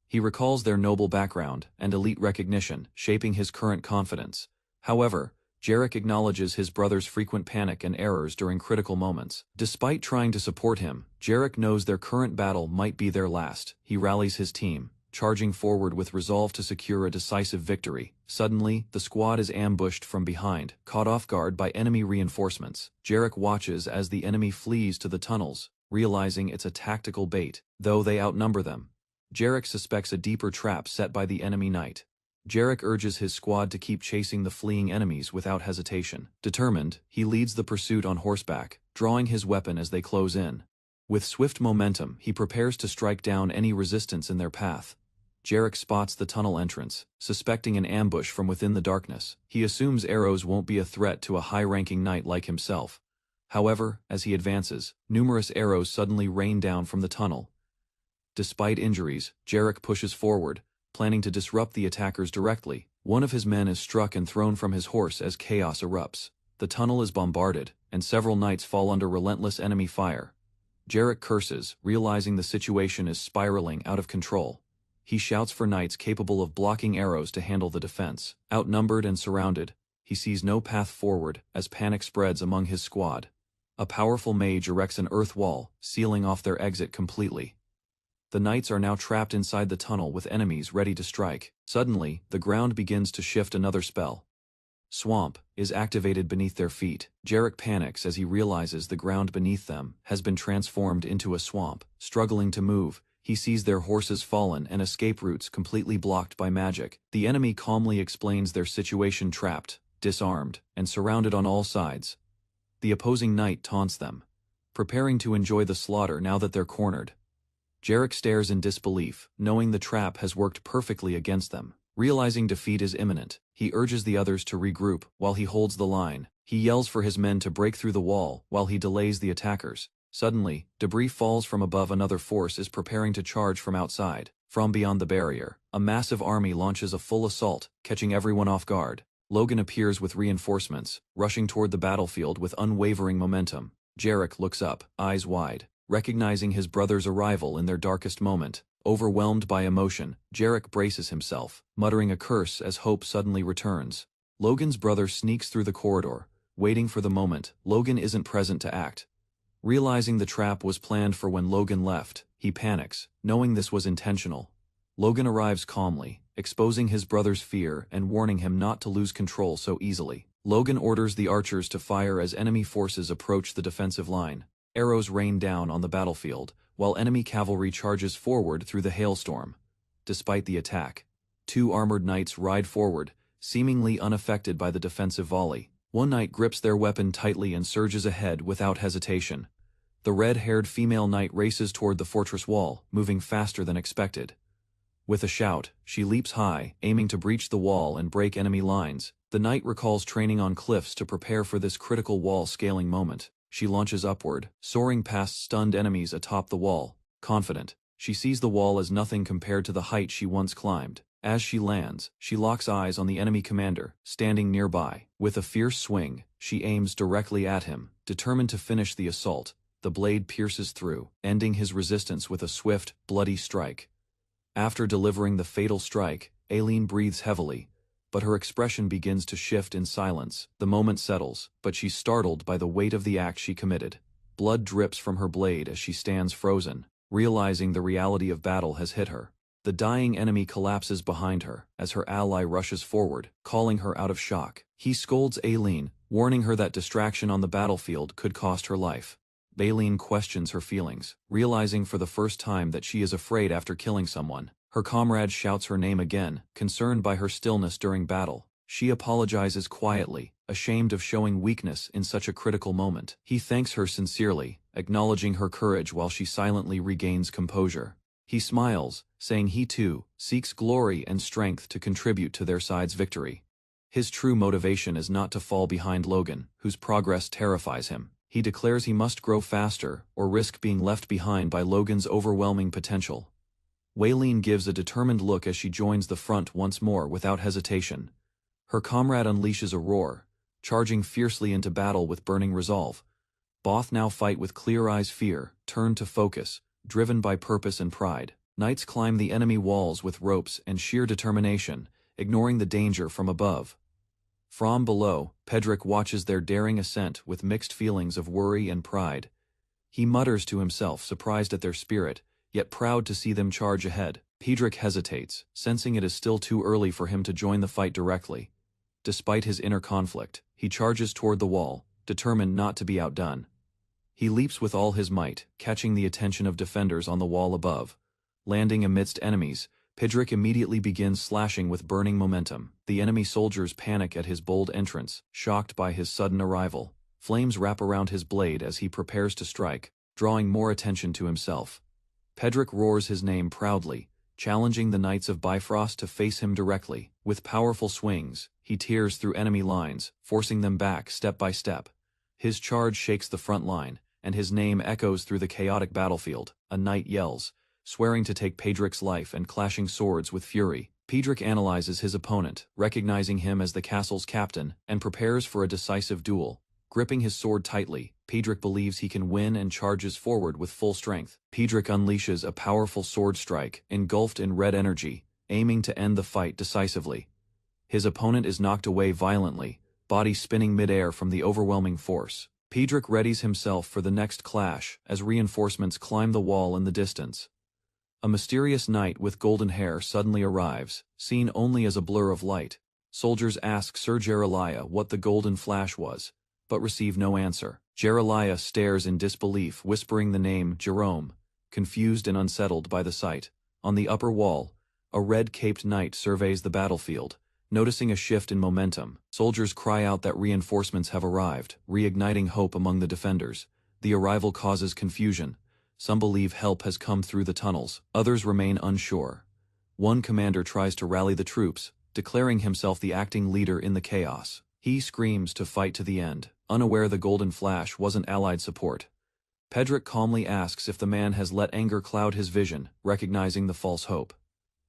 He recalls their noble background and elite recognition, shaping his current confidence. However, Jarek acknowledges his brother's frequent panic and errors during critical moments. Despite trying to support him, Jarek knows their current battle might be their last. He rallies his team, charging forward with resolve to secure a decisive victory. Suddenly, the squad is ambushed from behind, caught off guard by enemy reinforcements. Jarek watches as the enemy flees to the tunnels, realizing it's a tactical bait. Though they outnumber them, Jarek suspects a deeper trap set by the enemy knight. Jarek urges his squad to keep chasing the fleeing enemies without hesitation. Determined, he leads the pursuit on horseback, drawing his weapon as they close in. With swift momentum, he prepares to strike down any resistance in their path. Jarek spots the tunnel entrance, suspecting an ambush from within the darkness. He assumes arrows won't be a threat to a high-ranking knight like himself. However, as he advances, numerous arrows suddenly rain down from the tunnel. Despite injuries, Jarek pushes forward, planning to disrupt the attackers directly. One of his men is struck and thrown from his horse as chaos erupts. The tunnel is bombarded, and several knights fall under relentless enemy fire. Jarek curses, realizing the situation is spiraling out of control. He shouts for knights capable of blocking arrows to handle the defense. Outnumbered and surrounded, he sees no path forward as panic spreads among his squad. A powerful mage erects an earth wall, sealing off their exit completely. The knights are now trapped inside the tunnel with enemies ready to strike. Suddenly, the ground begins to shift another spell. Swamp is activated beneath their feet. Jarek panics as he realizes the ground beneath them has been transformed into a swamp. Struggling to move, he sees their horses fallen and escape routes completely blocked by magic. The enemy calmly explains their situation: trapped, disarmed, and surrounded on all sides. The opposing knight taunts them, preparing to enjoy the slaughter now that they're cornered. Jarek stares in disbelief, knowing the trap has worked perfectly against them. Realizing defeat is imminent, he urges the others to regroup while he holds the line. He yells for his men to break through the wall while he delays the attackers. Suddenly, debris falls from above. Another force is preparing to charge from outside. From beyond the barrier, a massive army launches a full assault, catching everyone off guard. Logan appears with reinforcements, rushing toward the battlefield with unwavering momentum. Jarek looks up, eyes wide, recognizing his brother's arrival in their darkest moment. Overwhelmed by emotion, Jarek braces himself, muttering a curse as hope suddenly returns. Logan's brother sneaks through the corridor, waiting for the moment. Logan isn't present to act. Realizing the trap was planned for when Logan left, he panics, knowing this was intentional. Logan arrives calmly, exposing his brother's fear and warning him not to lose control so easily. Logan orders the archers to fire as enemy forces approach the defensive line. Arrows rain down on the battlefield, while enemy cavalry charges forward through the hailstorm. Despite the attack, 2 armored knights ride forward, seemingly unaffected by the defensive volley. One knight grips their weapon tightly and surges ahead without hesitation. The red-haired female knight races toward the fortress wall, moving faster than expected. With a shout, she leaps high, aiming to breach the wall and break enemy lines. The knight recalls training on cliffs to prepare for this critical wall-scaling moment. She launches upward, soaring past stunned enemies atop the wall. Confident, she sees the wall as nothing compared to the height she once climbed. As she lands, she locks eyes on the enemy commander, standing nearby. With a fierce swing, she aims directly at him, determined to finish the assault. The blade pierces through, ending his resistance with a swift, bloody strike. After delivering the fatal strike, Aileen breathes heavily, but her expression begins to shift in silence. The moment settles, but she's startled by the weight of the act she committed. Blood drips from her blade as she stands frozen, realizing the reality of battle has hit her. The dying enemy collapses behind her as her ally rushes forward, calling her out of shock. He scolds Aileen, warning her that distraction on the battlefield could cost her life. Aileen questions her feelings, realizing for the first time that she is afraid after killing someone. Her comrade shouts her name again, concerned by her stillness during battle. She apologizes quietly, ashamed of showing weakness in such a critical moment. He thanks her sincerely, acknowledging her courage while she silently regains composure. He smiles, saying he too seeks glory and strength to contribute to their side's victory. His true motivation is not to fall behind Logan, whose progress terrifies him. He declares he must grow faster or risk being left behind by Logan's overwhelming potential. Aileen gives a determined look as she joins the front once more without hesitation. Her comrade unleashes a roar, charging fiercely into battle with burning resolve. Both now fight with clear-eyes fear, turned to focus, driven by purpose and pride. Knights climb the enemy walls with ropes and sheer determination, ignoring the danger from above. From below, Pedrick watches their daring ascent with mixed feelings of worry and pride. He mutters to himself, surprised at their spirit, yet proud to see them charge ahead. Pedrick hesitates, sensing it is still too early for him to join the fight directly. Despite his inner conflict, he charges toward the wall, determined not to be outdone. He leaps with all his might, catching the attention of defenders on the wall above. Landing amidst enemies, Pedrick immediately begins slashing with burning momentum. The enemy soldiers panic at his bold entrance, shocked by his sudden arrival. Flames wrap around his blade as he prepares to strike, drawing more attention to himself. Pedrick roars his name proudly, challenging the Knights of Bifrost to face him directly. With powerful swings, he tears through enemy lines, forcing them back step by step. His charge shakes the front line, and his name echoes through the chaotic battlefield. A knight yells, swearing to take Pedrick's life and clashing swords with fury. Pedrick analyzes his opponent, recognizing him as the castle's captain, and prepares for a decisive duel. Gripping his sword tightly, Pedrick believes he can win and charges forward with full strength. Pedrick unleashes a powerful sword strike, engulfed in red energy, aiming to end the fight decisively. His opponent is knocked away violently, body spinning midair from the overwhelming force. Pedrick readies himself for the next clash as reinforcements climb the wall in the distance. A mysterious knight with golden hair suddenly arrives, seen only as a blur of light. Soldiers ask Sir Jeremiah what the golden flash was, but receive no answer. Jeremiah stares in disbelief, whispering the name Jerome, confused and unsettled by the sight. On the upper wall, a red-caped knight surveys the battlefield, noticing a shift in momentum. Soldiers cry out that reinforcements have arrived, reigniting hope among the defenders. The arrival causes confusion. Some believe help has come through the tunnels, others remain unsure. One commander tries to rally the troops, declaring himself the acting leader in the chaos. He screams to fight to the end, unaware the golden flash wasn't allied support. Pedrick calmly asks if the man has let anger cloud his vision, recognizing the false hope.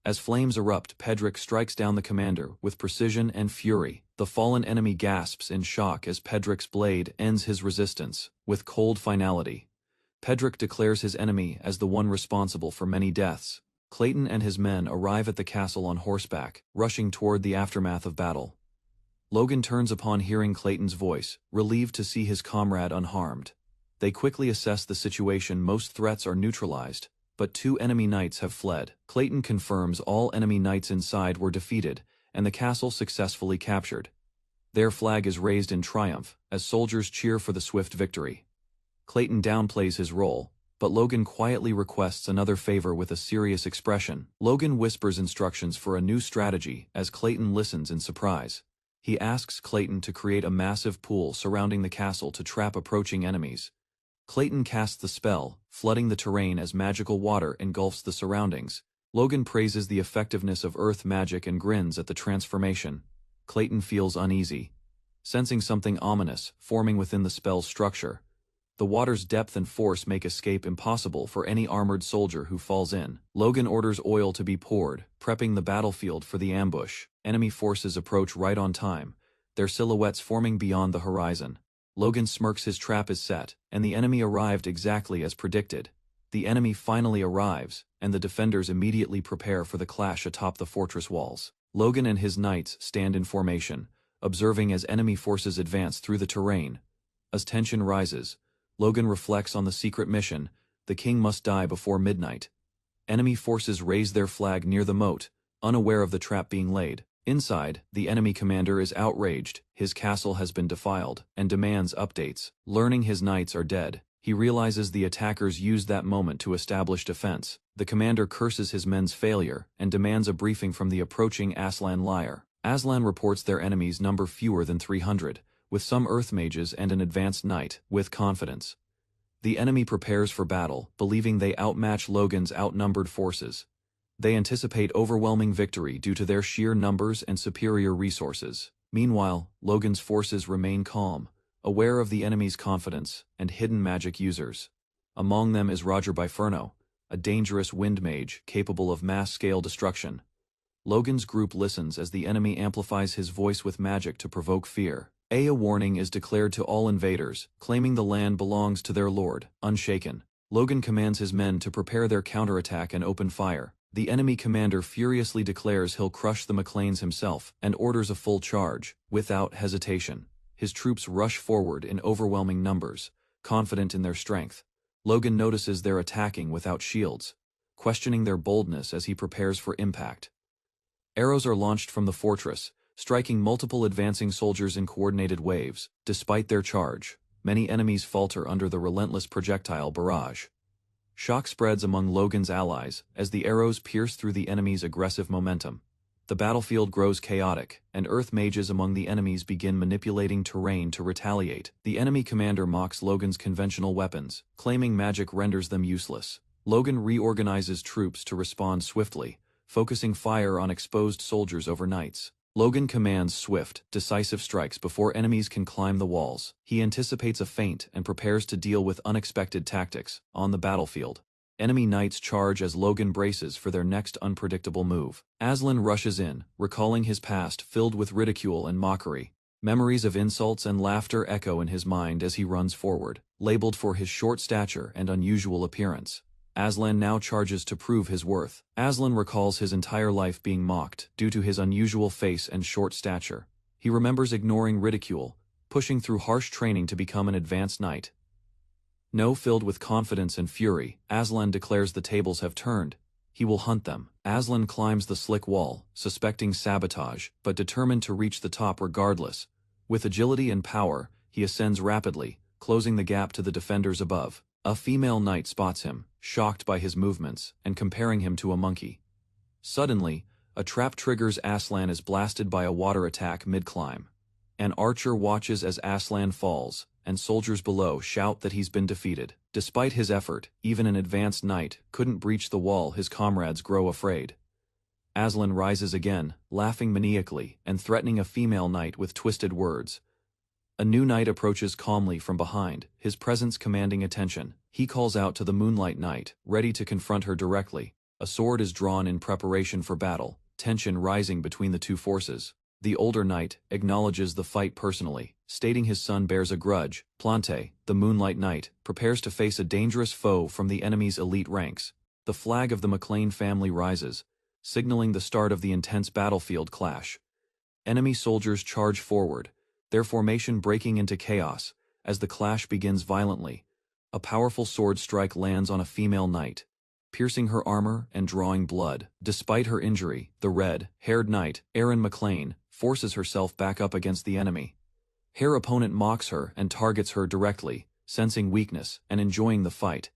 As flames erupt, Pedrick strikes down the commander with precision and fury. The fallen enemy gasps in shock as Pedric's blade ends his resistance, with cold finality. Pedric declares his enemy as the one responsible for many deaths. Clayton and his men arrive at the castle on horseback, rushing toward the aftermath of battle. Logan turns upon hearing Clayton's voice, relieved to see his comrade unharmed. They quickly assess the situation. Most threats are neutralized, but 2 enemy knights have fled. Clayton confirms all enemy knights inside were defeated, and the castle successfully captured. Their flag is raised in triumph, as soldiers cheer for the swift victory. Clayton downplays his role, but Logan quietly requests another favor with a serious expression. Logan whispers instructions for a new strategy as Clayton listens in surprise. He asks Clayton to create a massive pool surrounding the castle to trap approaching enemies. Clayton casts the spell, flooding the terrain as magical water engulfs the surroundings. Logan praises the effectiveness of earth magic and grins at the transformation. Clayton feels uneasy, sensing something ominous forming within the spell's structure. The water's depth and force make escape impossible for any armored soldier who falls in. Logan orders oil to be poured, prepping the battlefield for the ambush. Enemy forces approach right on time, their silhouettes forming beyond the horizon. Logan smirks. His trap is set, and the enemy arrived exactly as predicted. The enemy finally arrives, and the defenders immediately prepare for the clash atop the fortress walls. Logan and his knights stand in formation, observing as enemy forces advance through the terrain. As tension rises, Logan reflects on the secret mission. The king must die before midnight. Enemy forces raise their flag near the moat, unaware of the trap being laid. Inside, the enemy commander is outraged. His castle has been defiled, and demands updates. Learning his knights are dead, he realizes the attackers used that moment to establish defense. The commander curses his men's failure, and demands a briefing from the approaching Aslan Lyre. Aslan reports their enemies number fewer than 300, with some earth mages and an advanced knight, with confidence. The enemy prepares for battle, believing they outmatch Logan's outnumbered forces. They anticipate overwhelming victory due to their sheer numbers and superior resources. Meanwhile, Logan's forces remain calm, aware of the enemy's confidence and hidden magic users. Among them is Roger Biferno, a dangerous wind mage capable of mass-scale destruction. Logan's group listens as the enemy amplifies his voice with magic to provoke fear. A warning is declared to all invaders, claiming the land belongs to their lord, unshaken. Logan commands his men to prepare their counterattack and open fire. The enemy commander furiously declares he'll crush the McLeans himself, and orders a full charge. Without hesitation, his troops rush forward in overwhelming numbers, confident in their strength. Logan notices they're attacking without shields, questioning their boldness as he prepares for impact. Arrows are launched from the fortress, striking multiple advancing soldiers in coordinated waves. Despite their charge, many enemies falter under the relentless projectile barrage. Shock spreads among Logan's allies as the arrows pierce through the enemy's aggressive momentum. The battlefield grows chaotic, and earth mages among the enemies begin manipulating terrain to retaliate. The enemy commander mocks Logan's conventional weapons, claiming magic renders them useless. Logan reorganizes troops to respond swiftly, focusing fire on exposed soldiers over knights. Logan commands swift, decisive strikes before enemies can climb the walls. He anticipates a feint and prepares to deal with unexpected tactics. On the battlefield, enemy knights charge as Logan braces for their next unpredictable move. Aslan rushes in, recalling his past filled with ridicule and mockery. Memories of insults and laughter echo in his mind as he runs forward. Labeled for his short stature and unusual appearance, Aslan now charges to prove his worth. Aslan recalls his entire life being mocked due to his unusual face and short stature. He remembers ignoring ridicule, pushing through harsh training to become an advanced knight. Now filled with confidence and fury, Aslan declares the tables have turned. He will hunt them. Aslan climbs the slick wall, suspecting sabotage, but determined to reach the top regardless. With agility and power, he ascends rapidly, closing the gap to the defenders above. A female knight spots him, shocked by his movements, and comparing him to a monkey. Suddenly, a trap triggers. Aslan is blasted by a water attack mid-climb. An archer watches as Aslan falls, and soldiers below shout that he's been defeated. Despite his effort, even an advanced knight couldn't breach the wall. His comrades grow afraid. Aslan rises again, laughing maniacally and threatening a female knight with twisted words. A new knight approaches calmly from behind, his presence commanding attention. He calls out to the Moonlight Knight, ready to confront her directly. A sword is drawn in preparation for battle, tension rising between the two forces. The older knight acknowledges the fight personally, stating his son bears a grudge. Plante, the Moonlight Knight, prepares to face a dangerous foe from the enemy's elite ranks. The flag of the McLean family rises, signaling the start of the intense battlefield clash. Enemy soldiers charge forward, their formation breaking into chaos. As the clash begins violently, a powerful sword strike lands on a female knight, piercing her armor and drawing blood. Despite her injury, the red-haired knight, Erin McLean, forces herself back up against the enemy. Her opponent mocks her and targets her directly, sensing weakness and enjoying the fight.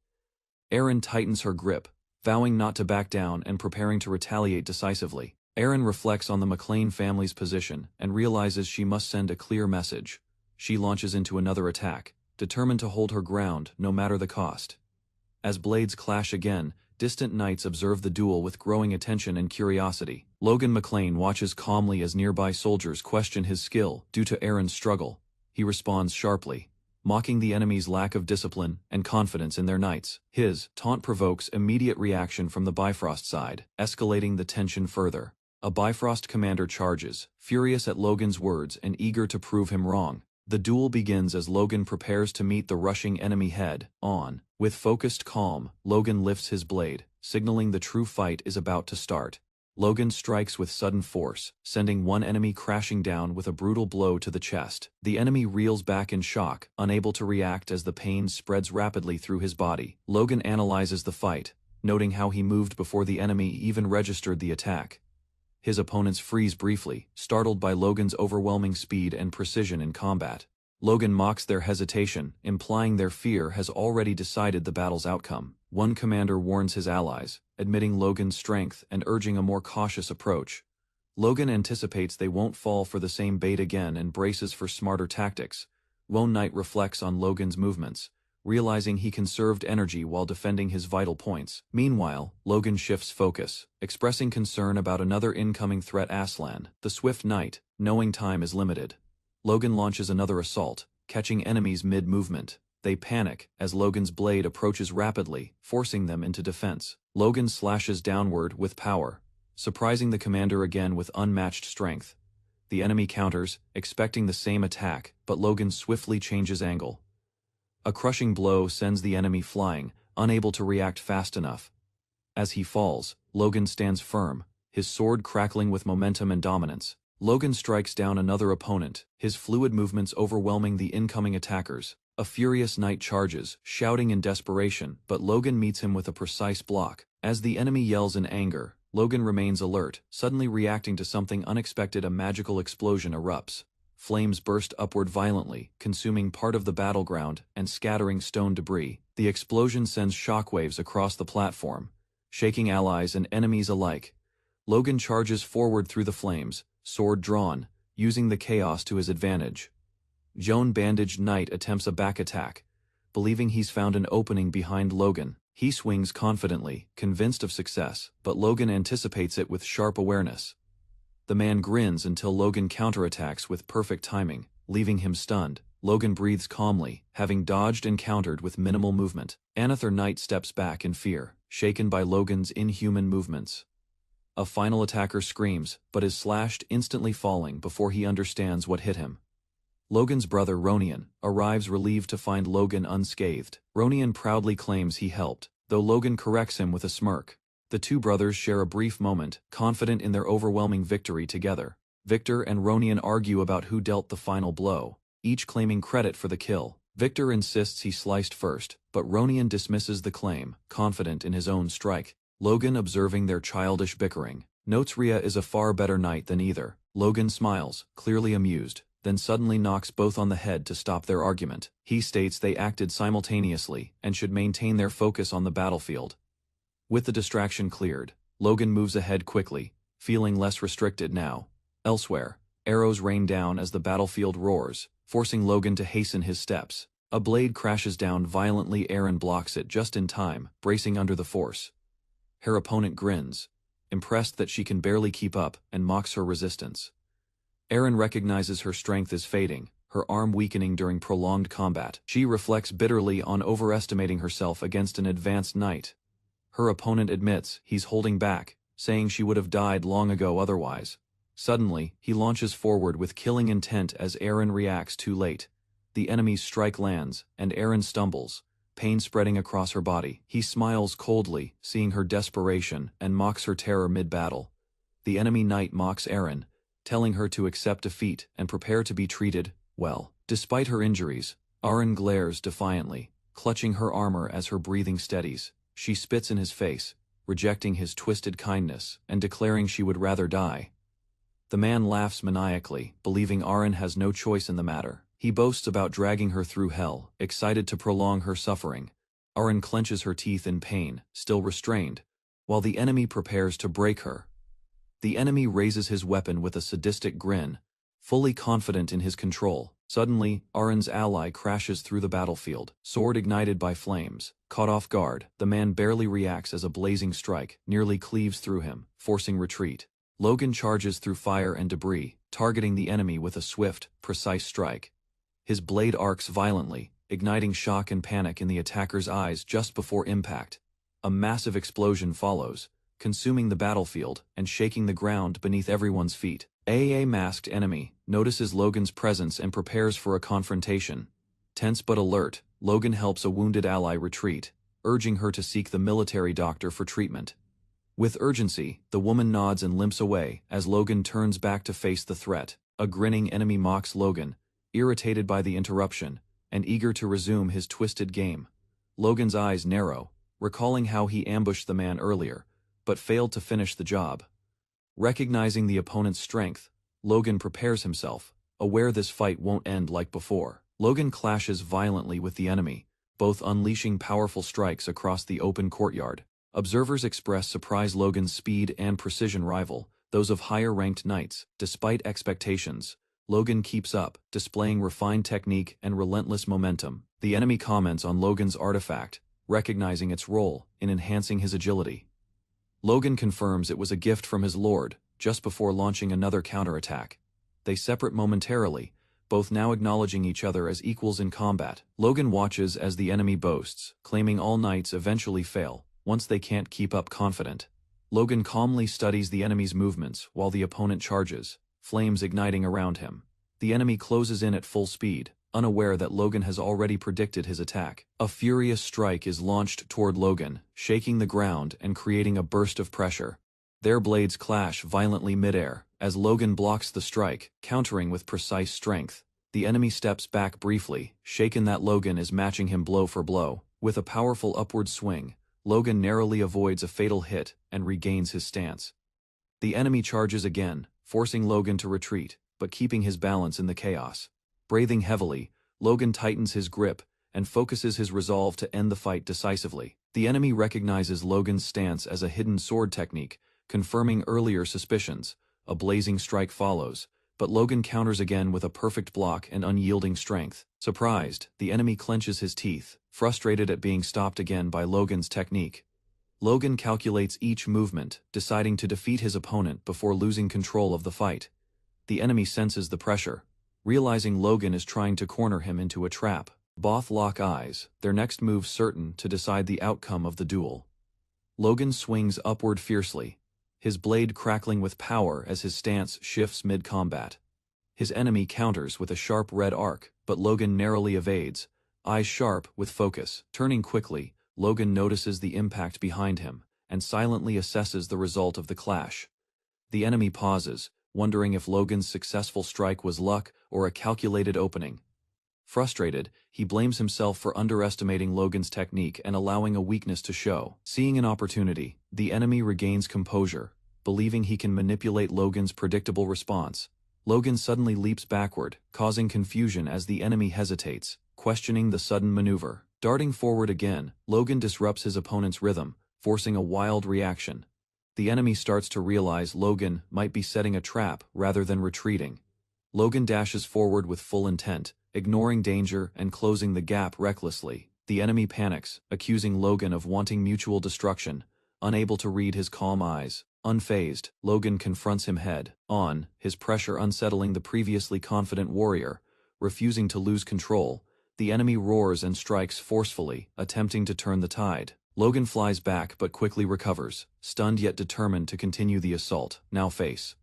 Erin tightens her grip, vowing not to back down and preparing to retaliate decisively. Erin reflects on the McLean family's position and realizes she must send a clear message. She launches into another attack, determined to hold her ground no matter the cost. As blades clash again, distant knights observe the duel with growing attention and curiosity. Logan McLean watches calmly as nearby soldiers question his skill due to Erin's struggle. He responds sharply, mocking the enemy's lack of discipline and confidence in their knights. His taunt provokes immediate reaction from the Bifrost side, escalating the tension further. A Bifrost commander charges, furious at Logan's words and eager to prove him wrong. The duel begins as Logan prepares to meet the rushing enemy head-on. With focused calm, Logan lifts his blade, signaling the true fight is about to start. Logan strikes with sudden force, sending one enemy crashing down with a brutal blow to the chest. The enemy reels back in shock, unable to react as the pain spreads rapidly through his body. Logan analyzes the fight, noting how he moved before the enemy even registered the attack. His opponents freeze briefly, startled by Logan's overwhelming speed and precision in combat. Logan mocks their hesitation, implying their fear has already decided the battle's outcome. One commander warns his allies, admitting Logan's strength and urging a more cautious approach. Logan anticipates they won't fall for the same bait again and braces for smarter tactics. Lone Knight reflects on Logan's movements, realizing he conserved energy while defending his vital points. Meanwhile, Logan shifts focus, expressing concern about another incoming threat. Aslan, the Swift Knight, knowing time is limited. Logan launches another assault, catching enemies mid-movement. They panic as Logan's blade approaches rapidly, forcing them into defense. Logan slashes downward with power, surprising the commander again with unmatched strength. The enemy counters, expecting the same attack, but Logan swiftly changes angle. A crushing blow sends the enemy flying, unable to react fast enough. As he falls, Logan stands firm, his sword crackling with momentum and dominance. Logan strikes down another opponent, his fluid movements overwhelming the incoming attackers. A furious knight charges, shouting in desperation, but Logan meets him with a precise block. As the enemy yells in anger, Logan remains alert, suddenly reacting to something unexpected. A magical explosion erupts. Flames burst upward violently, consuming part of the battleground and scattering stone debris. The explosion sends shockwaves across the platform, shaking allies and enemies alike. Logan charges forward through the flames, sword drawn, using the chaos to his advantage. Joan Bandaged Knight attempts a back attack, believing he's found an opening behind Logan. He swings confidently, convinced of success, but Logan anticipates it with sharp awareness. The man grins until Logan counterattacks with perfect timing, leaving him stunned. Logan breathes calmly, having dodged and countered with minimal movement. Anather Knight steps back in fear, shaken by Logan's inhuman movements. A final attacker screams, but is slashed, instantly falling before he understands what hit him. Logan's brother Ronian arrives, relieved to find Logan unscathed. Ronian proudly claims he helped, though Logan corrects him with a smirk. The two brothers share a brief moment, confident in their overwhelming victory together. Victor and Ronian argue about who dealt the final blow, each claiming credit for the kill. Victor insists he sliced first, but Ronian dismisses the claim, confident in his own strike. Logan, observing their childish bickering, notes Rhea is a far better knight than either. Logan smiles, clearly amused, then suddenly knocks both on the head to stop their argument. He states they acted simultaneously and should maintain their focus on the battlefield. With the distraction cleared, Logan moves ahead quickly, feeling less restricted now. Elsewhere, arrows rain down as the battlefield roars, forcing Logan to hasten his steps. A blade crashes down violently. Erin blocks it just in time, bracing under the force. Her opponent grins, impressed that she can barely keep up, and mocks her resistance. Erin recognizes her strength is fading, her arm weakening during prolonged combat. She reflects bitterly on overestimating herself against an advanced knight. Her opponent admits he's holding back, saying she would have died long ago otherwise. Suddenly, he launches forward with killing intent as Eren reacts too late. The enemy's strike lands, and Eren stumbles, pain spreading across her body. He smiles coldly, seeing her desperation, and mocks her terror mid-battle. The enemy knight mocks Eren, telling her to accept defeat and prepare to be treated well. Despite her injuries, Eren glares defiantly, clutching her armor as her breathing steadies. She spits in his face, rejecting his twisted kindness and declaring she would rather die. The man laughs maniacally, believing Eren has no choice in the matter. He boasts about dragging her through hell, excited to prolong her suffering. Eren clenches her teeth in pain, still restrained, while the enemy prepares to break her. The enemy raises his weapon with a sadistic grin, fully confident in his control. Suddenly, Aren's ally crashes through the battlefield, sword ignited by flames. Caught off guard, the man barely reacts as a blazing strike nearly cleaves through him, forcing retreat. Logan charges through fire and debris, targeting the enemy with a swift, precise strike. His blade arcs violently, igniting shock and panic in the attacker's eyes just before impact. A massive explosion follows, consuming the battlefield and shaking the ground beneath everyone's feet. A masked enemy notices Logan's presence and prepares for a confrontation. Tense but alert, Logan helps a wounded ally retreat, urging her to seek the military doctor for treatment. With urgency, the woman nods and limps away as Logan turns back to face the threat. A grinning enemy mocks Logan, irritated by the interruption, and eager to resume his twisted game. Logan's eyes narrow, recalling how he ambushed the man earlier, but failed to finish the job. Recognizing the opponent's strength, Logan prepares himself, aware this fight won't end like before. Logan clashes violently with the enemy, both unleashing powerful strikes across the open courtyard. Observers express surprise Logan's speed and precision rival, those of higher-ranked knights. Despite expectations, Logan keeps up, displaying refined technique and relentless momentum. The enemy comments on Logan's artifact, recognizing its role in enhancing his agility. Logan confirms it was a gift from his lord, just before launching another counterattack. They separate momentarily, both now acknowledging each other as equals in combat. Logan watches as the enemy boasts, claiming all knights eventually fail, once they can't keep up confident. Logan calmly studies the enemy's movements while the opponent charges, flames igniting around him. The enemy closes in at full speed, unaware that Logan has already predicted his attack. A furious strike is launched toward Logan, shaking the ground and creating a burst of pressure. Their blades clash violently midair, as Logan blocks the strike, countering with precise strength. The enemy steps back briefly, shaken that Logan is matching him blow for blow. With a powerful upward swing, Logan narrowly avoids a fatal hit and regains his stance. The enemy charges again, forcing Logan to retreat, but keeping his balance in the chaos. Breathing heavily, Logan tightens his grip and focuses his resolve to end the fight decisively. The enemy recognizes Logan's stance as a hidden sword technique, confirming earlier suspicions. A blazing strike follows, but Logan counters again with a perfect block and unyielding strength. Surprised, the enemy clenches his teeth, frustrated at being stopped again by Logan's technique. Logan calculates each movement, deciding to defeat his opponent before losing control of the fight. The enemy senses the pressure, realizing Logan is trying to corner him into a trap. Both lock eyes, their next move certain to decide the outcome of the duel. Logan swings upward fiercely, his blade crackling with power as his stance shifts mid-combat. His enemy counters with a sharp red arc, but Logan narrowly evades, eyes sharp with focus. Turning quickly, Logan notices the impact behind him and silently assesses the result of the clash. The enemy pauses, wondering if Logan's successful strike was luck or a calculated opening. Frustrated, he blames himself for underestimating Logan's technique and allowing a weakness to show. Seeing an opportunity, the enemy regains composure, believing he can manipulate Logan's predictable response. Logan suddenly leaps backward, causing confusion as the enemy hesitates, questioning the sudden maneuver. Darting forward again, Logan disrupts his opponent's rhythm, forcing a wild reaction. The enemy starts to realize Logan might be setting a trap rather than retreating. Logan dashes forward with full intent, ignoring danger and closing the gap recklessly. The enemy panics, accusing Logan of wanting mutual destruction, unable to read his calm eyes. Unfazed, Logan confronts him head-on, his pressure unsettling the previously confident warrior. Refusing to lose control, the enemy roars and strikes forcefully, attempting to turn the tide. Logan flies back but quickly recovers, stunned yet determined to continue the assault. Now face.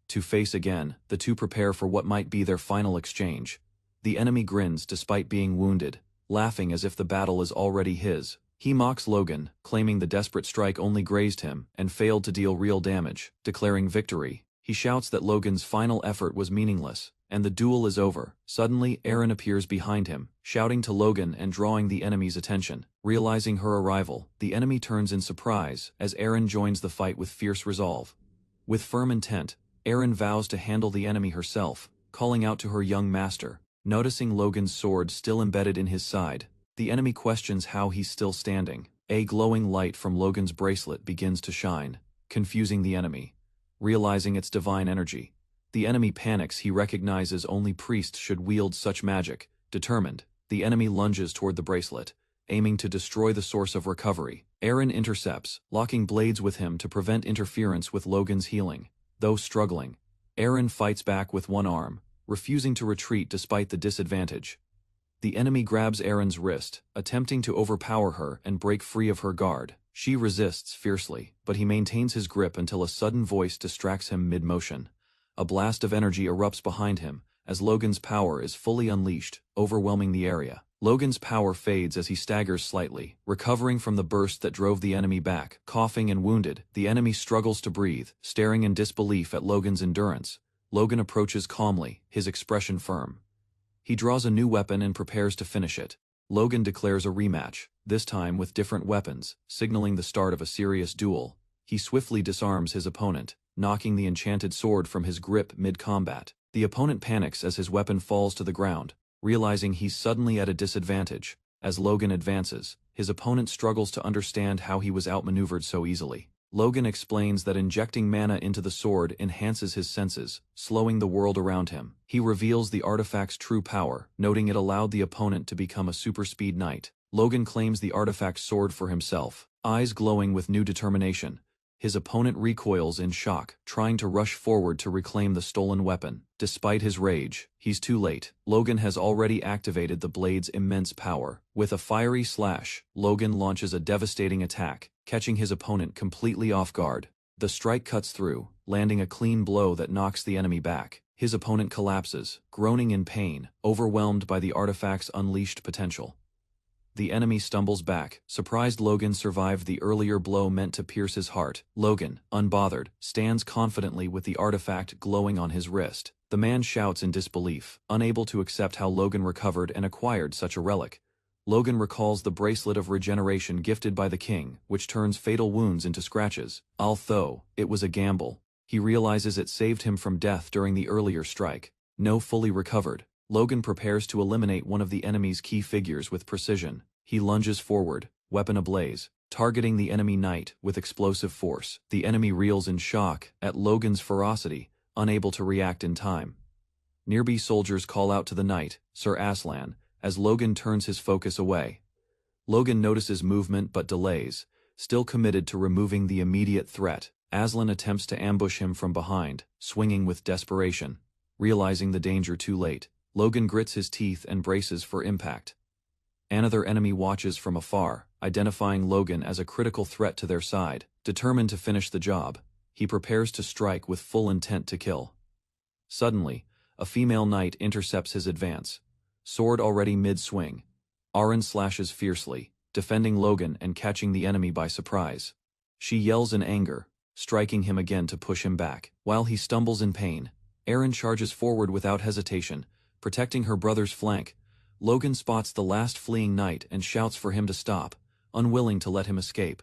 To face again, the two prepare for what might be their final exchange. The enemy grins despite being wounded, laughing as if the battle is already his. He mocks Logan, claiming the desperate strike only grazed him and failed to deal real damage, declaring victory. He shouts that Logan's final effort was meaningless, and the duel is over. Suddenly, Eren appears behind him, shouting to Logan and drawing the enemy's attention. Realizing her arrival, the enemy turns in surprise as Eren joins the fight with fierce resolve. With firm intent, Eren vows to handle the enemy herself, calling out to her young master. Noticing Logan's sword still embedded in his side, the enemy questions how he's still standing. A glowing light from Logan's bracelet begins to shine, confusing the enemy. Realizing its divine energy, the enemy panics. He recognizes only priests should wield such magic. Determined, the enemy lunges toward the bracelet, aiming to destroy the source of recovery. Eren intercepts, locking blades with him to prevent interference with Logan's healing. Though struggling, Eren fights back with one arm, refusing to retreat despite the disadvantage. The enemy grabs Eren's wrist, attempting to overpower her and break free of her guard. She resists fiercely, but he maintains his grip until a sudden voice distracts him mid-motion. A blast of energy erupts behind him, as Logan's power is fully unleashed, overwhelming the area. Logan's power fades as he staggers slightly, recovering from the burst that drove the enemy back. Coughing and wounded, the enemy struggles to breathe, staring in disbelief at Logan's endurance. Logan approaches calmly, his expression firm. He draws a new weapon and prepares to finish it. Logan declares a rematch, this time with different weapons, signaling the start of a serious duel. He swiftly disarms his opponent, knocking the enchanted sword from his grip mid-combat. The opponent panics as his weapon falls to the ground, realizing he's suddenly at a disadvantage. As Logan advances, his opponent struggles to understand how he was outmaneuvered so easily. Logan explains that injecting mana into the sword enhances his senses, slowing the world around him. He reveals the artifact's true power, noting it allowed the opponent to become a super-speed knight. Logan claims the artifact's sword for himself, eyes glowing with new determination. His opponent recoils in shock, trying to rush forward to reclaim the stolen weapon. Despite his rage, he's too late. Logan has already activated the blade's immense power. With a fiery slash, Logan launches a devastating attack, catching his opponent completely off guard. The strike cuts through, landing a clean blow that knocks the enemy back. His opponent collapses, groaning in pain, overwhelmed by the artifact's unleashed potential. The enemy stumbles back, surprised Logan survived the earlier blow meant to pierce his heart. Logan, unbothered, stands confidently with the artifact glowing on his wrist. The man shouts in disbelief, unable to accept how Logan recovered and acquired such a relic. Logan recalls the bracelet of regeneration gifted by the king, which turns fatal wounds into scratches. Although it was a gamble, he realizes it saved him from death during the earlier strike. No fully recovered, Logan prepares to eliminate one of the enemy's key figures with precision. He lunges forward, weapon ablaze, targeting the enemy knight with explosive force. The enemy reels in shock at Logan's ferocity, unable to react in time. Nearby soldiers call out to the knight, Sir Aslan, as Logan turns his focus away. Logan notices movement but delays, still committed to removing the immediate threat. Aslan attempts to ambush him from behind, swinging with desperation. Realizing the danger too late, Logan grits his teeth and braces for impact. Another enemy watches from afar, identifying Logan as a critical threat to their side. Determined to finish the job, he prepares to strike with full intent to kill. Suddenly, a female knight intercepts his advance, sword already mid-swing. Aren slashes fiercely, defending Logan and catching the enemy by surprise. She yells in anger, striking him again to push him back. While he stumbles in pain, Eren charges forward without hesitation, protecting her brother's flank. Logan spots the last fleeing knight and shouts for him to stop, unwilling to let him escape.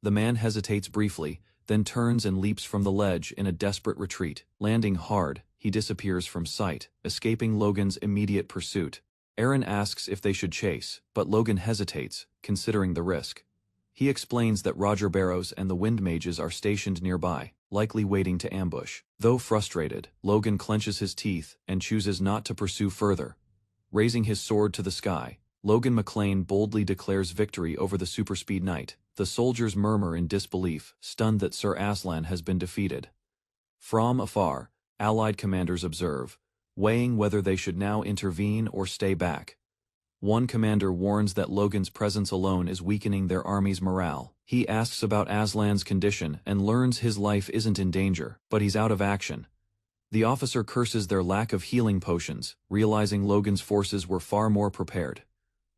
The man hesitates briefly, then turns and leaps from the ledge in a desperate retreat. Landing hard, he disappears from sight, escaping Logan's immediate pursuit. Eren asks if they should chase, but Logan hesitates, considering the risk. He explains that Roger Barrows and the Wind Mages are stationed nearby, likely waiting to ambush. Though frustrated, Logan clenches his teeth and chooses not to pursue further. Raising his sword to the sky, Logan McClane boldly declares victory over the super-speed knight. The soldiers murmur in disbelief, stunned that Sir Aslan has been defeated. From afar, Allied commanders observe, weighing whether they should now intervene or stay back. One commander warns that Logan's presence alone is weakening their army's morale. He asks about Aslan's condition and learns his life isn't in danger, but he's out of action. The officer curses their lack of healing potions, realizing Logan's forces were far more prepared.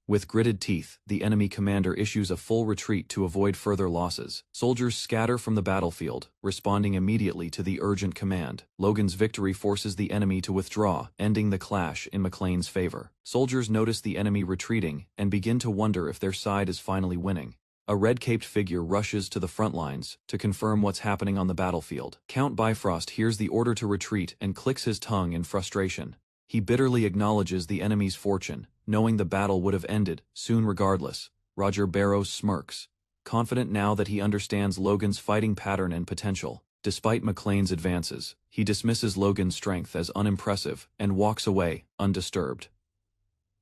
With gritted teeth, the enemy commander issues a full retreat to avoid further losses. Soldiers scatter from the battlefield, responding immediately to the urgent command. Logan's victory forces the enemy to withdraw, ending the clash in McClane's favor. Soldiers notice the enemy retreating and begin to wonder if their side is finally winning. A red-caped figure rushes to the front lines to confirm what's happening on the battlefield. Count Bifrost hears the order to retreat and clicks his tongue in frustration. He bitterly acknowledges the enemy's fortune, knowing the battle would have ended soon regardless. Roger Barrows smirks, confident now that he understands Logan's fighting pattern and potential. Despite McClane's advances, he dismisses Logan's strength as unimpressive and walks away, undisturbed.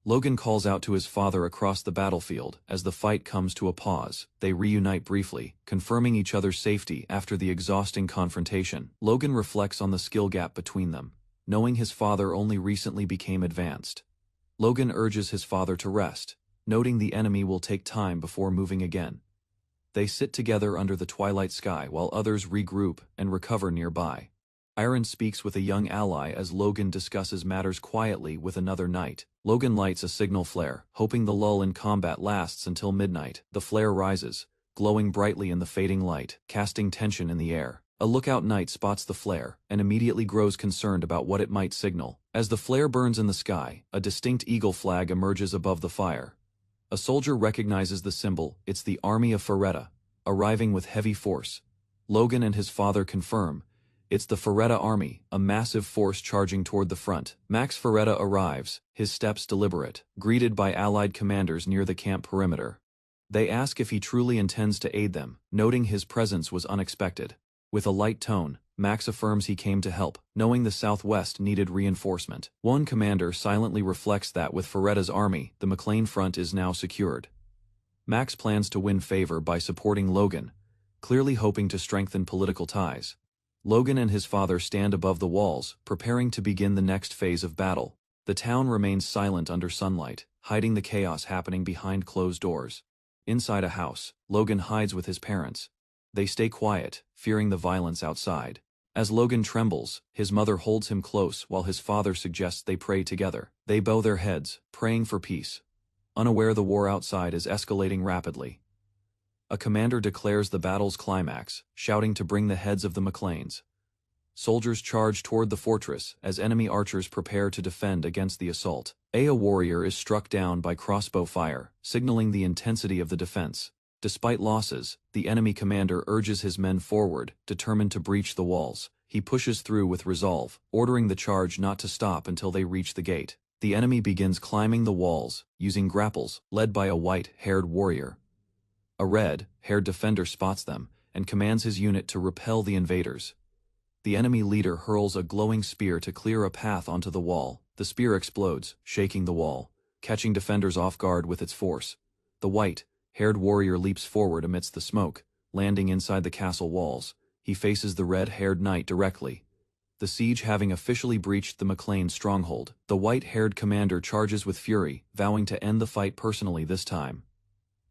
Logan calls out to his father across the battlefield as the fight comes to a pause. They reunite briefly, confirming each other's safety after the exhausting confrontation. Logan reflects on the skill gap between them, knowing his father only recently became advanced. Logan urges his father to rest, noting the enemy will take time before moving again. They sit together under the twilight sky while others regroup and recover nearby. Iron speaks with a young ally as Logan discusses matters quietly with another knight. Logan lights a signal flare, hoping the lull in combat lasts until midnight. The flare rises, glowing brightly in the fading light, casting tension in the air. A lookout knight spots the flare and immediately grows concerned about what it might signal. As the flare burns in the sky, a distinct eagle flag emerges above the fire. A soldier recognizes the symbol. It's the army of Ferretta, arriving with heavy force. Logan and his father confirm. It's the Ferretta army, a massive force charging toward the front. Max Ferretta arrives, his steps deliberate, greeted by allied commanders near the camp perimeter. They ask if he truly intends to aid them, noting his presence was unexpected. With a light tone, Max affirms he came to help, knowing the Southwest needed reinforcement. One commander silently reflects that with Ferretta's army, the McClane front is now secured. Max plans to win favor by supporting Logan, clearly hoping to strengthen political ties. Logan and his father stand above the walls, preparing to begin the next phase of battle. The town remains silent under sunlight, hiding the chaos happening behind closed doors. Inside a house, Logan hides with his parents. They stay quiet, fearing the violence outside. As Logan trembles, his mother holds him close while his father suggests they pray together. They bow their heads, praying for peace, unaware the war outside is escalating rapidly. A commander declares the battle's climax, shouting to bring the heads of the McClanes. Soldiers charge toward the fortress as enemy archers prepare to defend against the assault. A warrior is struck down by crossbow fire, signaling the intensity of the defense. Despite losses, the enemy commander urges his men forward, determined to breach the walls. He pushes through with resolve, ordering the charge not to stop until they reach the gate. The enemy begins climbing the walls, using grapples, led by a white-haired warrior. A red-haired defender spots them and commands his unit to repel the invaders. The enemy leader hurls a glowing spear to clear a path onto the wall. The spear explodes, shaking the wall, catching defenders off guard with its force. The white-haired warrior leaps forward amidst the smoke, landing inside the castle walls. He faces the red-haired knight directly. The siege having officially breached the McClane stronghold, the white-haired commander charges with fury, vowing to end the fight personally this time.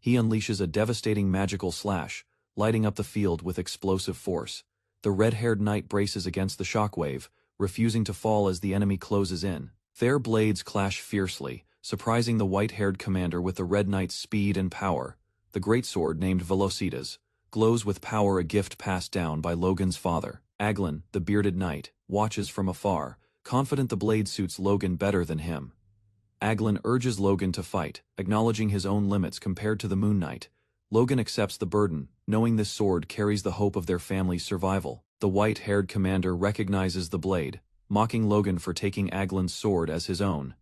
He unleashes a devastating magical slash, lighting up the field with explosive force. The red-haired knight braces against the shockwave, refusing to fall as the enemy closes in. Their blades clash fiercely, surprising the white-haired commander with the red knight's speed and power. The greatsword named Velocitas glows with power, a gift passed down by Logan's father. Aglin, the bearded knight, watches from afar, confident the blade suits Logan better than him. Aglin urges Logan to fight, acknowledging his own limits compared to the Moon Knight. Logan accepts the burden, knowing this sword carries the hope of their family's survival. The white-haired commander recognizes the blade, mocking Logan for taking Aglin's sword as his own.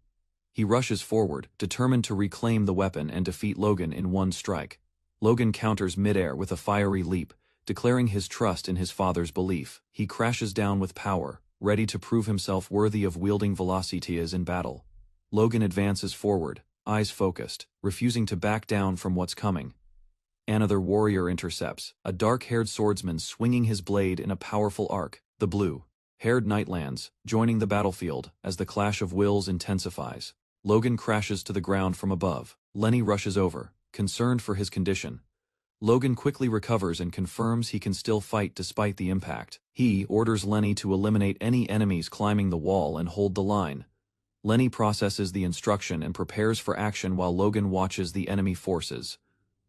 He rushes forward, determined to reclaim the weapon and defeat Logan in one strike. Logan counters midair with a fiery leap, declaring his trust in his father's belief. He crashes down with power, ready to prove himself worthy of wielding Velocitas in battle. Logan advances forward, eyes focused, refusing to back down from what's coming. Another warrior intercepts, a dark-haired swordsman swinging his blade in a powerful arc. The blue-haired knight lands, joining the battlefield as the clash of wills intensifies. Logan crashes to the ground from above. Lenny rushes over, concerned for his condition. Logan quickly recovers and confirms he can still fight despite the impact. He orders Lenny to eliminate any enemies climbing the wall and hold the line. Lenny processes the instruction and prepares for action while Logan watches the enemy forces.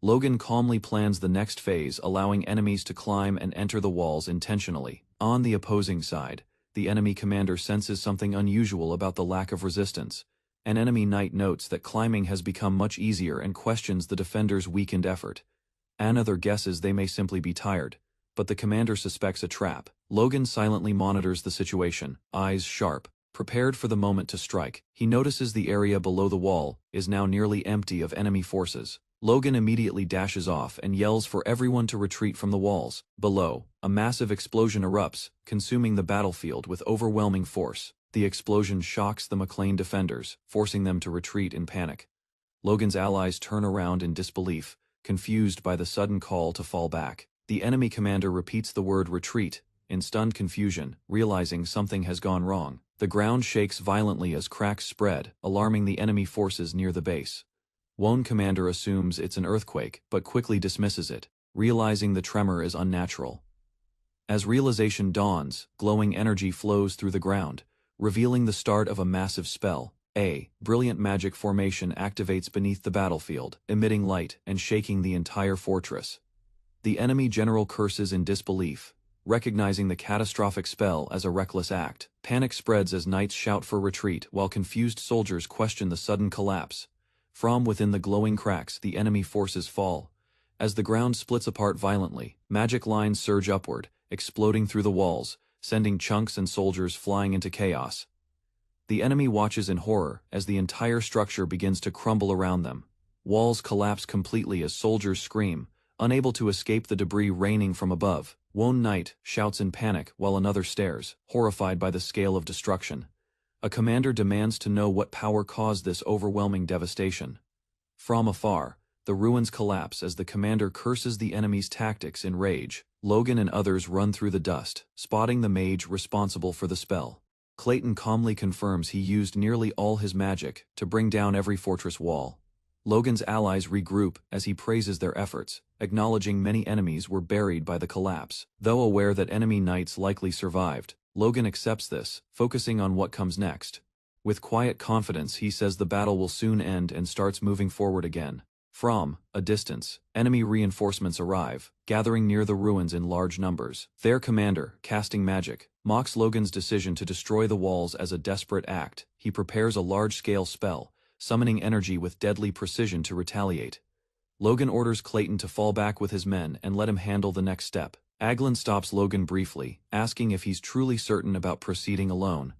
Logan calmly plans the next phase, allowing enemies to climb and enter the walls intentionally. On the opposing side, the enemy commander senses something unusual about the lack of resistance. An enemy knight notes that climbing has become much easier and questions the defender's weakened effort. Another guesses they may simply be tired, but the commander suspects a trap. Logan silently monitors the situation, eyes sharp, prepared for the moment to strike. He notices the area below the wall is now nearly empty of enemy forces. Logan immediately dashes off and yells for everyone to retreat from the walls. Below, a massive explosion erupts, consuming the battlefield with overwhelming force. The explosion shocks the McLean defenders, forcing them to retreat in panic. Logan's allies turn around in disbelief, confused by the sudden call to fall back. The enemy commander repeats the word retreat, in stunned confusion, realizing something has gone wrong. The ground shakes violently as cracks spread, alarming the enemy forces near the base. Wone commander assumes it's an earthquake, but quickly dismisses it, realizing the tremor is unnatural. As realization dawns, glowing energy flows through the ground, revealing the start of a massive spell. A brilliant magic formation activates beneath the battlefield, emitting light and shaking the entire fortress. The enemy general curses in disbelief, recognizing the catastrophic spell as a reckless act. Panic spreads as knights shout for retreat while confused soldiers question the sudden collapse. From within the glowing cracks, the enemy forces fall. As the ground splits apart violently, magic lines surge upward, exploding through the walls, sending chunks and soldiers flying into chaos. The enemy watches in horror as the entire structure begins to crumble around them. Walls collapse completely as soldiers scream, unable to escape the debris raining from above. One knight shouts in panic while another stares, horrified by the scale of destruction. A commander demands to know what power caused this overwhelming devastation. From afar, the ruins collapse as the commander curses the enemy's tactics in rage. Logan and others run through the dust, spotting the mage responsible for the spell. Clayton calmly confirms he used nearly all his magic to bring down every fortress wall. Logan's allies regroup as he praises their efforts, acknowledging many enemies were buried by the collapse. Though aware that enemy knights likely survived, Logan accepts this, focusing on what comes next. With quiet confidence, he says the battle will soon end and starts moving forward again. From a distance, enemy reinforcements arrive, gathering near the ruins in large numbers. Their commander, casting magic, mocks Logan's decision to destroy the walls as a desperate act. He prepares a large-scale spell, summoning energy with deadly precision to retaliate. Logan orders Clayton to fall back with his men and let him handle the next step. Aglin stops Logan briefly, asking if he's truly certain about proceeding alone.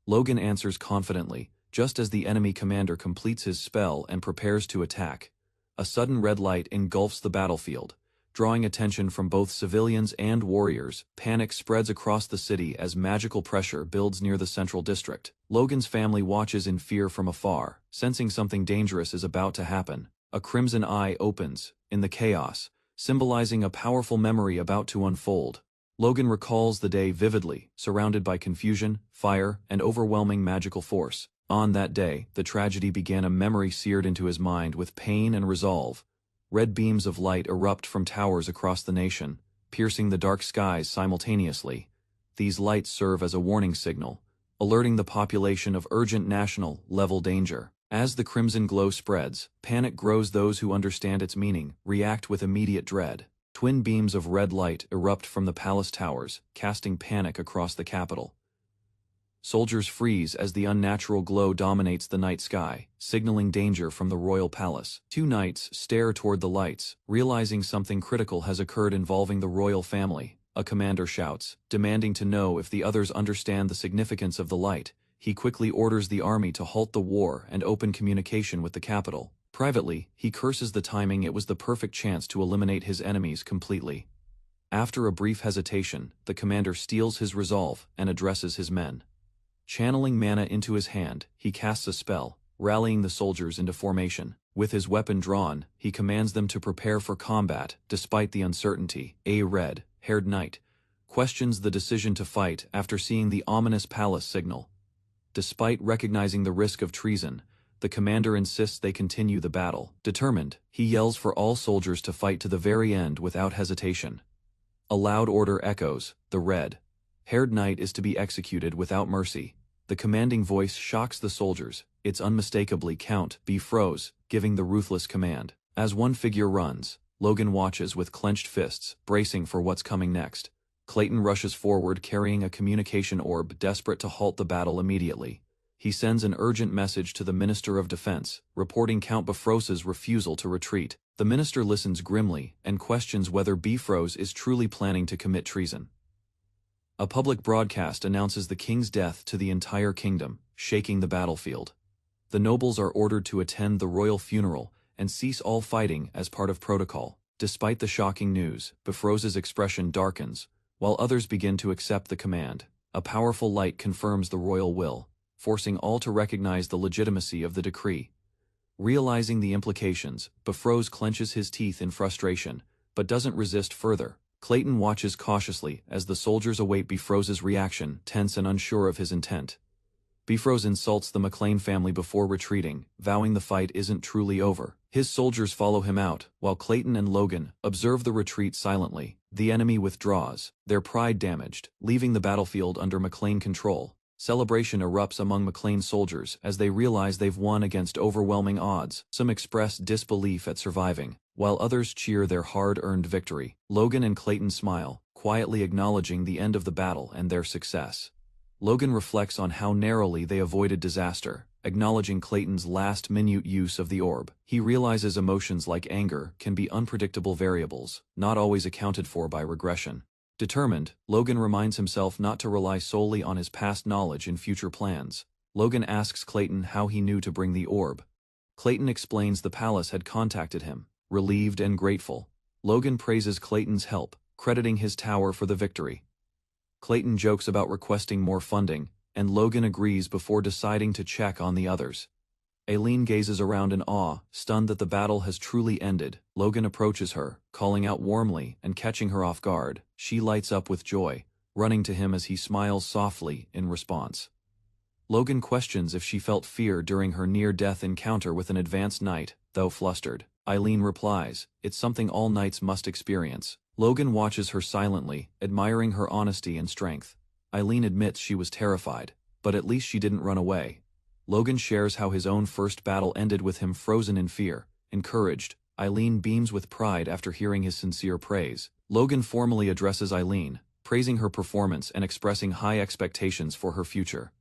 Logan answers confidently, just as the enemy commander completes his spell and prepares to attack. A sudden red light engulfs the battlefield, drawing attention from both civilians and warriors. Panic spreads across the city as magical pressure builds near the central district. Logan's family watches in fear from afar, sensing something dangerous is about to happen. A crimson eye opens, in the chaos, symbolizing a powerful memory about to unfold. Logan recalls the day vividly, surrounded by confusion, fire, and overwhelming magical force. On that day, the tragedy began, a memory seared into his mind with pain and resolve. Red beams of light erupt from towers across the nation, piercing the dark skies simultaneously. These lights serve as a warning signal, alerting the population of urgent national-level danger. As the crimson glow spreads, panic grows. Those who understand its meaning react with immediate dread. Twin beams of red light erupt from the palace towers, casting panic across the capital. Soldiers freeze as the unnatural glow dominates the night sky, signaling danger from the royal palace. Two knights stare toward the lights, realizing something critical has occurred involving the royal family. A commander shouts, demanding to know if the others understand the significance of the light. He quickly orders the army to halt the war and open communication with the capital. Privately, he curses the timing. It was the perfect chance to eliminate his enemies completely. After a brief hesitation, the commander steels his resolve and addresses his men. Channeling mana into his hand, he casts a spell, rallying the soldiers into formation. With his weapon drawn, he commands them to prepare for combat, despite the uncertainty. A red-haired knight questions the decision to fight after seeing the ominous palace signal. Despite recognizing the risk of treason, The commander insists they continue the battle. Determined, he yells for all soldiers to fight to the very end without hesitation. A loud order echoes. The red-haired knight is to be executed without mercy. The commanding voice shocks the soldiers. It's unmistakably Count Bifrost, giving the ruthless command. As one figure runs, Logan watches with clenched fists, bracing for what's coming next. Clayton rushes forward carrying a communication orb, desperate to halt the battle immediately. He sends an urgent message to the Minister of Defense, reporting Count Bifrost's refusal to retreat. The minister listens grimly and questions whether Bifrost is truly planning to commit treason. A public broadcast announces the king's death to the entire kingdom, shaking the battlefield. The nobles are ordered to attend the royal funeral and cease all fighting as part of protocol. Despite the shocking news, Bifrost's expression darkens, while others begin to accept the command. A powerful light confirms the royal will, forcing all to recognize the legitimacy of the decree. Realizing the implications, Bifrost clenches his teeth in frustration, but doesn't resist further. Clayton watches cautiously as the soldiers await Bifrost's reaction, tense and unsure of his intent. Bifrost insults the McLean family before retreating, vowing the fight isn't truly over. His soldiers follow him out, while Clayton and Logan observe the retreat silently. The enemy withdraws, their pride damaged, leaving the battlefield under McLean control. Celebration erupts among McLean soldiers as they realize they've won against overwhelming odds. Some express disbelief at surviving, while others cheer their hard-earned victory. Logan and Clayton smile, quietly acknowledging the end of the battle and their success. Logan reflects on how narrowly they avoided disaster, acknowledging Clayton's last-minute use of the orb. He realizes emotions like anger can be unpredictable variables, not always accounted for by regression. Determined, Logan reminds himself not to rely solely on his past knowledge in future plans. Logan asks Clayton how he knew to bring the orb. Clayton explains the palace had contacted him, relieved and grateful. Logan praises Clayton's help, crediting his tower for the victory. Clayton jokes about requesting more funding, and Logan agrees before deciding to check on the others. Aileen gazes around in awe, stunned that the battle has truly ended. Logan approaches her, calling out warmly and catching her off guard. She lights up with joy, running to him as he smiles softly in response. Logan questions if she felt fear during her near-death encounter with an advanced knight, though flustered. Aileen replies, "It's something all knights must experience." Logan watches her silently, admiring her honesty and strength. Aileen admits she was terrified, but at least she didn't run away. Logan shares how his own first battle ended with him frozen in fear. Encouraged, Aileen beams with pride after hearing his sincere praise. Logan formally addresses Aileen, praising her performance and expressing high expectations for her future.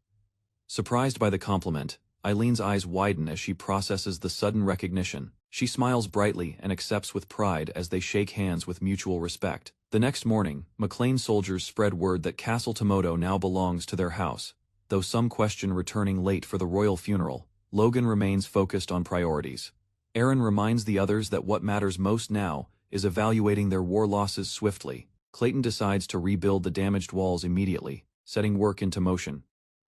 Surprised by the compliment, Eileen's eyes widen as she processes the sudden recognition. She smiles brightly and accepts with pride as they shake hands with mutual respect. The next morning, McLean soldiers spread word that Castle Tomoto now belongs to their house. Though some question returning late for the royal funeral, Logan remains focused on priorities. Aaron reminds the others that what matters most now is evaluating their war losses swiftly. Clayton decides to rebuild the damaged walls immediately, setting work into motion.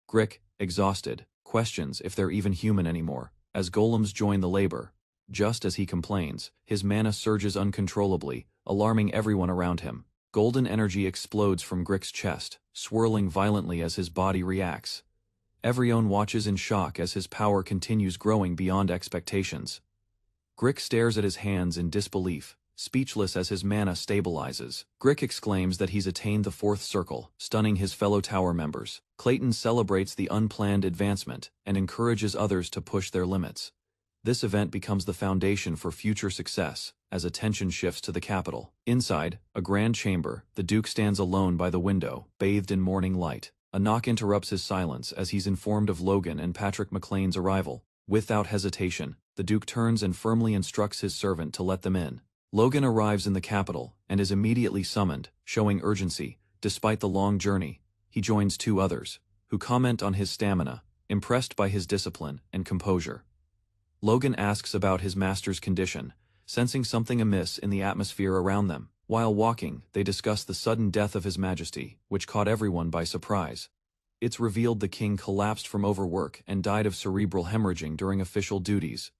Grick, exhausted, questions if they're even human anymore, as golems join the labor. Just as he complains, his mana surges uncontrollably, alarming everyone around him. Golden energy explodes from Grick's chest, swirling violently as his body reacts. Everyone watches in shock as his power continues growing beyond expectations. Grick stares at his hands in disbelief, speechless as his mana stabilizes. Grick exclaims that he's attained the fourth circle, stunning his fellow tower members. Clayton celebrates the unplanned advancement and encourages others to push their limits. This event becomes the foundation for future success, as attention shifts to the capital. Inside, a grand chamber, the Duke stands alone by the window, bathed in morning light. A knock interrupts his silence as he's informed of Logan and Patrick McLean's arrival. Without hesitation, the Duke turns and firmly instructs his servant to let them in. Logan arrives in the capital and is immediately summoned, showing urgency. Despite the long journey, he joins two others, who comment on his stamina, impressed by his discipline and composure. Logan asks about his master's condition, sensing something amiss in the atmosphere around them. While walking, they discuss the sudden death of His Majesty, which caught everyone by surprise. It's revealed the king collapsed from overwork and died of cerebral hemorrhaging during official duties.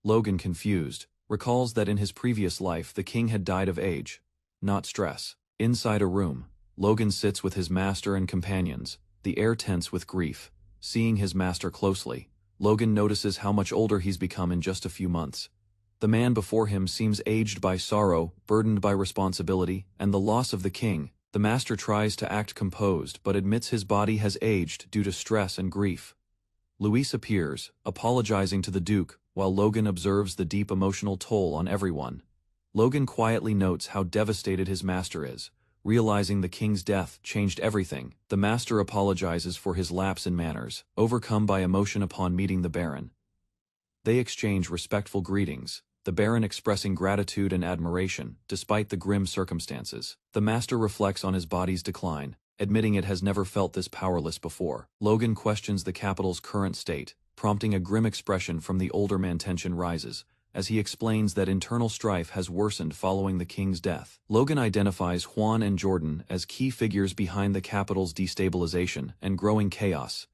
Logan, confused, recalls that in his previous life the king had died of age, not stress. Inside a room, Logan sits with his master and companions, the air tense with grief. Seeing his master closely, Logan notices how much older he's become in just a few months. The man before him seems aged by sorrow, burdened by responsibility, and the loss of the king. The master tries to act composed but admits his body has aged due to stress and grief. Luis appears, apologizing to the Duke, while Logan observes the deep emotional toll on everyone. Logan quietly notes how devastated his master is, realizing the king's death changed everything. The master apologizes for his lapse in manners, overcome by emotion upon meeting the Baron. They exchange respectful greetings, the Baron expressing gratitude and admiration, despite the grim circumstances. The master reflects on his body's decline, admitting it has never felt this powerless before. Logan questions the capital's current state, prompting a grim expression from the older man. Tension rises, as he explains that internal strife has worsened following the king's death. Logan identifies Juan and Jordan as key figures behind the capital's destabilization and growing chaos.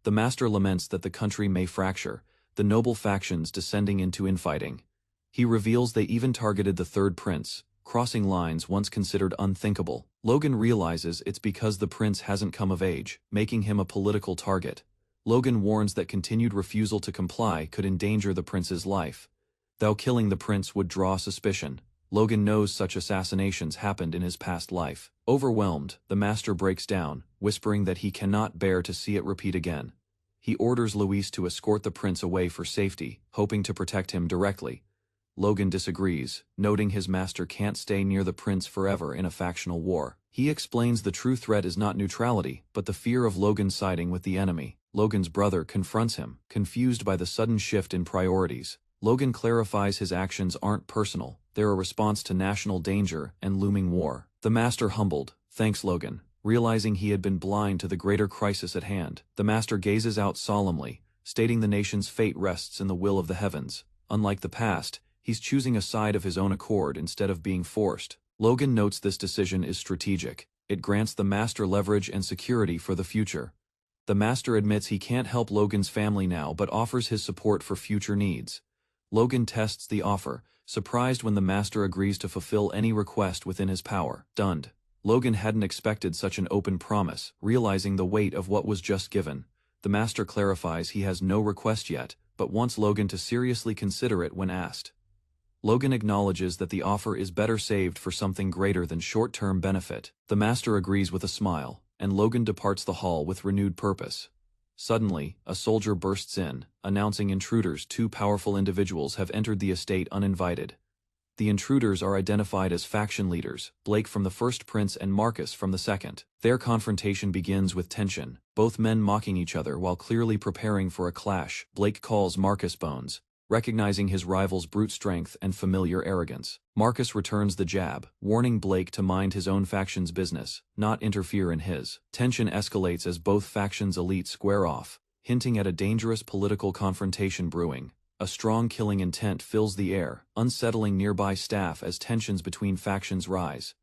The master laments that the country may fracture, the noble factions descending into infighting. He reveals they even targeted the third prince, crossing lines once considered unthinkable. Logan realizes it's because the prince hasn't come of age, making him a political target. Logan warns that continued refusal to comply could endanger the prince's life. Though killing the prince would draw suspicion, Logan knows such assassinations happened in his past life. Overwhelmed, the master breaks down, whispering that he cannot bear to see it repeat again. He orders Luis to escort the prince away for safety, hoping to protect him directly. Logan disagrees, noting his master can't stay near the prince forever in a factional war. He explains the true threat is not neutrality, but the fear of Logan siding with the enemy. Logan's brother confronts him, confused by the sudden shift in priorities. Logan clarifies his actions aren't personal, they're a response to national danger and looming war. The master, humbled, thanks Logan, realizing he had been blind to the greater crisis at hand. The master gazes out solemnly, stating the nation's fate rests in the will of the heavens. Unlike the past, he's choosing a side of his own accord instead of being forced. Logan notes this decision is strategic. It grants the master leverage and security for the future. The master admits he can't help Logan's family now but offers his support for future needs. Logan tests the offer, surprised when the master agrees to fulfill any request within his power. Stunned, Logan hadn't expected such an open promise, realizing the weight of what was just given. The master clarifies he has no request yet, but wants Logan to seriously consider it when asked. Logan acknowledges that the offer is better saved for something greater than short-term benefit. The master agrees with a smile, and Logan departs the hall with renewed purpose. Suddenly, a soldier bursts in, announcing intruders. Two powerful individuals have entered the estate uninvited. The intruders are identified as faction leaders, Blake from the first prince and Marcus from the second. Their confrontation begins with tension, both men mocking each other while clearly preparing for a clash. Blake calls Marcus Bones, recognizing his rival's brute strength and familiar arrogance. Marcus returns the jab, warning Blake to mind his own faction's business, not interfere in his. Tension escalates as both factions' elites square off, hinting at a dangerous political confrontation brewing. A strong killing intent fills the air, unsettling nearby staff as tensions between factions rise.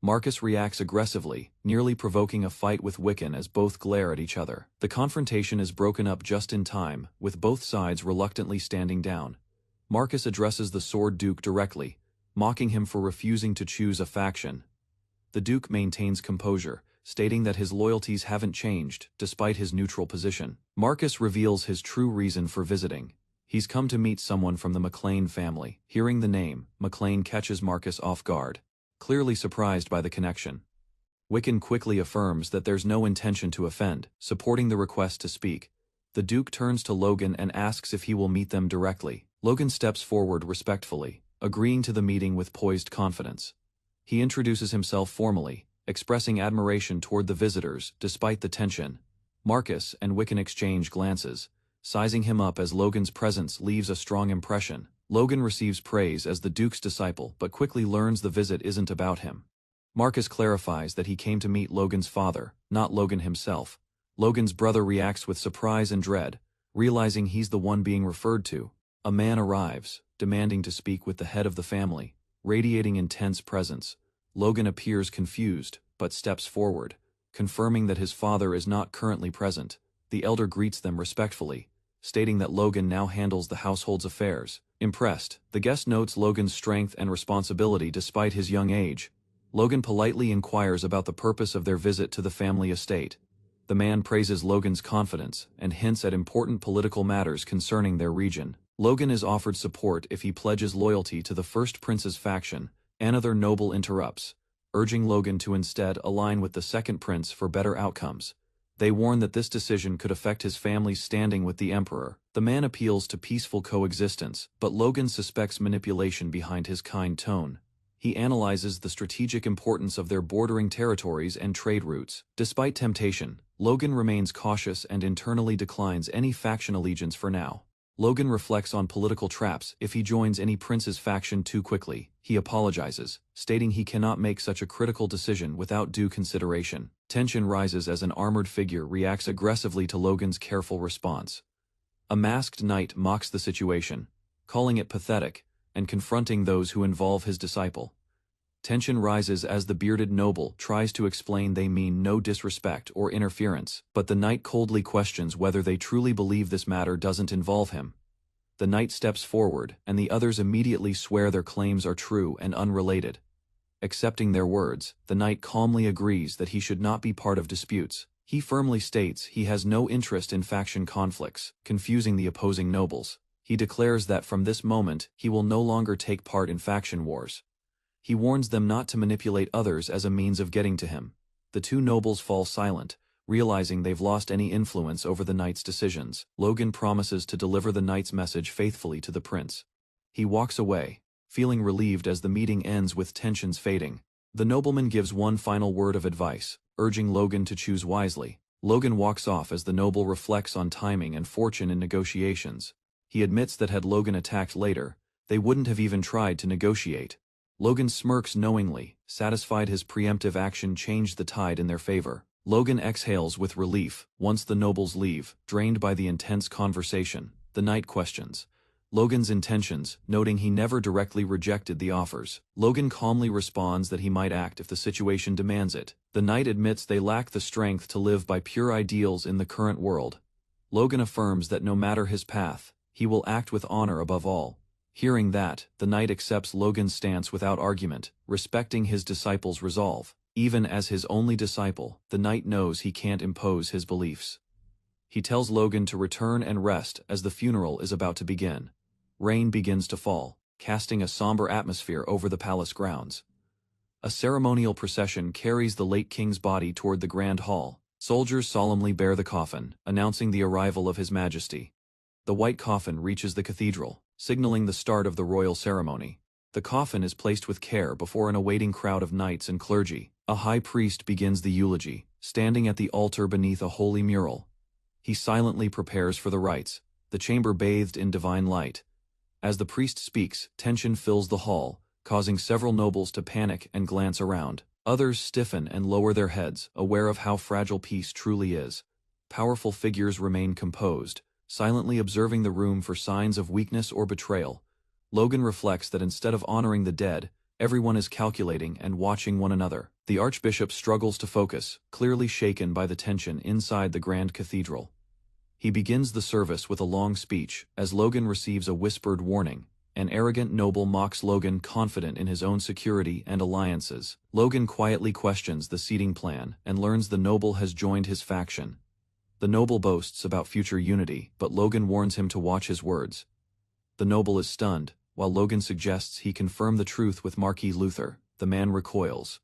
Marcus reacts aggressively, nearly provoking a fight with Wiccan as both glare at each other. The confrontation is broken up just in time, with both sides reluctantly standing down. Marcus addresses the Sword Duke directly, mocking him for refusing to choose a faction. The Duke maintains composure, stating that his loyalties haven't changed, despite his neutral position. Marcus reveals his true reason for visiting. He's come to meet someone from the McLean family. Hearing the name, McLean catches Marcus off guard, clearly surprised by the connection. Wiccan quickly affirms that there's no intention to offend, supporting the request to speak. The Duke turns to Logan and asks if he will meet them directly. Logan steps forward respectfully, agreeing to the meeting with poised confidence. He introduces himself formally, expressing admiration toward the visitors despite the tension. Marcus and Wiccan exchange glances, sizing him up as Logan's presence leaves a strong impression. Logan receives praise as the Duke's disciple but quickly learns the visit isn't about him. Marcus clarifies that he came to meet Logan's father, not Logan himself. Logan's brother reacts with surprise and dread, realizing he's the one being referred to. A man arrives, demanding to speak with the head of the family, radiating intense presence. Logan appears confused, but steps forward, confirming that his father is not currently present. The elder greets them respectfully, stating that Logan now handles the household's affairs. Impressed, the guest notes Logan's strength and responsibility despite his young age. Logan politely inquires about the purpose of their visit to the family estate. The man praises Logan's confidence and hints at important political matters concerning their region. Logan is offered support if he pledges loyalty to the first prince's faction. Another noble interrupts, urging Logan to instead align with the second prince for better outcomes. They warn that this decision could affect his family's standing with the emperor. The man appeals to peaceful coexistence, but Logan suspects manipulation behind his kind tone. He analyzes the strategic importance of their bordering territories and trade routes. Despite temptation, Logan remains cautious and internally declines any faction allegiance for now. Logan reflects on political traps if he joins any prince's faction too quickly. He apologizes, stating he cannot make such a critical decision without due consideration. Tension rises as an armored figure reacts aggressively to Logan's careful response. A masked knight mocks the situation, calling it pathetic, and confronting those who involve his disciple. Tension rises as the bearded noble tries to explain they mean no disrespect or interference, but the knight coldly questions whether they truly believe this matter doesn't involve him. The knight steps forward, and the others immediately swear their claims are true and unrelated. Accepting their words, the knight calmly agrees that he should not be part of disputes. He firmly states he has no interest in faction conflicts, confusing the opposing nobles. He declares that from this moment he will no longer take part in faction wars. He warns them not to manipulate others as a means of getting to him. The two nobles fall silent, realizing they've lost any influence over the knight's decisions. Logan promises to deliver the knight's message faithfully to the prince. He walks away, feeling relieved as the meeting ends with tensions fading. The nobleman gives one final word of advice, urging Logan to choose wisely. Logan walks off as the noble reflects on timing and fortune in negotiations. He admits that had Logan attacked later, they wouldn't have even tried to negotiate. Logan smirks knowingly, satisfied his preemptive action changed the tide in their favor. Logan exhales with relief once the nobles leave, drained by the intense conversation. The knight questions Logan's intentions, noting he never directly rejected the offers. Logan calmly responds that he might act if the situation demands it. The knight admits they lack the strength to live by pure ideals in the current world. Logan affirms that no matter his path, he will act with honor above all. Hearing that, the knight accepts Logan's stance without argument, respecting his disciple's resolve. Even as his only disciple, the knight knows he can't impose his beliefs. He tells Logan to return and rest as the funeral is about to begin. Rain begins to fall, casting a somber atmosphere over the palace grounds. A ceremonial procession carries the late king's body toward the grand hall. Soldiers solemnly bear the coffin, announcing the arrival of His Majesty. The white coffin reaches the cathedral, signaling the start of the royal ceremony. The coffin is placed with care before an awaiting crowd of knights and clergy. A high priest begins the eulogy, standing at the altar beneath a holy mural. He silently prepares for the rites, the chamber bathed in divine light. As the priest speaks, tension fills the hall, causing several nobles to panic and glance around. Others stiffen and lower their heads, aware of how fragile peace truly is. Powerful figures remain composed, silently observing the room for signs of weakness or betrayal. Logan reflects that instead of honoring the dead, everyone is calculating and watching one another. The archbishop struggles to focus, clearly shaken by the tension inside the grand cathedral. He begins the service with a long speech, as Logan receives a whispered warning. An arrogant noble mocks Logan, confident in his own security and alliances. Logan quietly questions the seating plan and learns the noble has joined his faction. The noble boasts about future unity, but Logan warns him to watch his words. The noble is stunned, while Logan suggests he confirm the truth with Marquis Luther. The man recoils.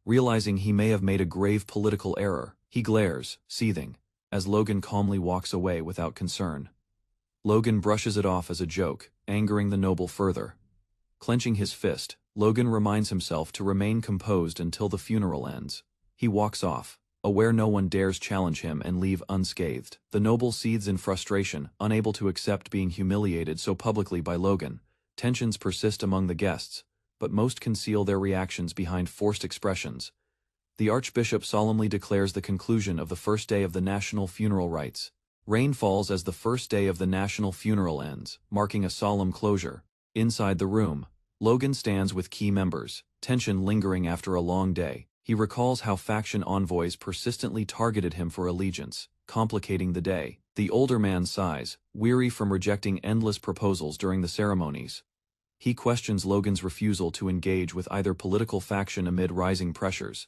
Realizing he may have made a grave political error, he glares, seething, as Logan calmly walks away without concern. Logan brushes it off as a joke, angering the noble further. Clenching his fist, Logan reminds himself to remain composed until the funeral ends. He walks off, aware no one dares challenge him and leave unscathed. The noble seethes in frustration, unable to accept being humiliated so publicly by Logan. Tensions persist among the guests, but most conceal their reactions behind forced expressions. The archbishop solemnly declares the conclusion of the first day of the national funeral rites. Rain falls as the first day of the national funeral ends, marking a solemn closure. Inside the room, Logan stands with key members, tension lingering after a long day. He recalls how faction envoys persistently targeted him for allegiance, complicating the day. The older man sighs, weary from rejecting endless proposals during the ceremonies. He questions Logan's refusal to engage with either political faction amid rising pressures.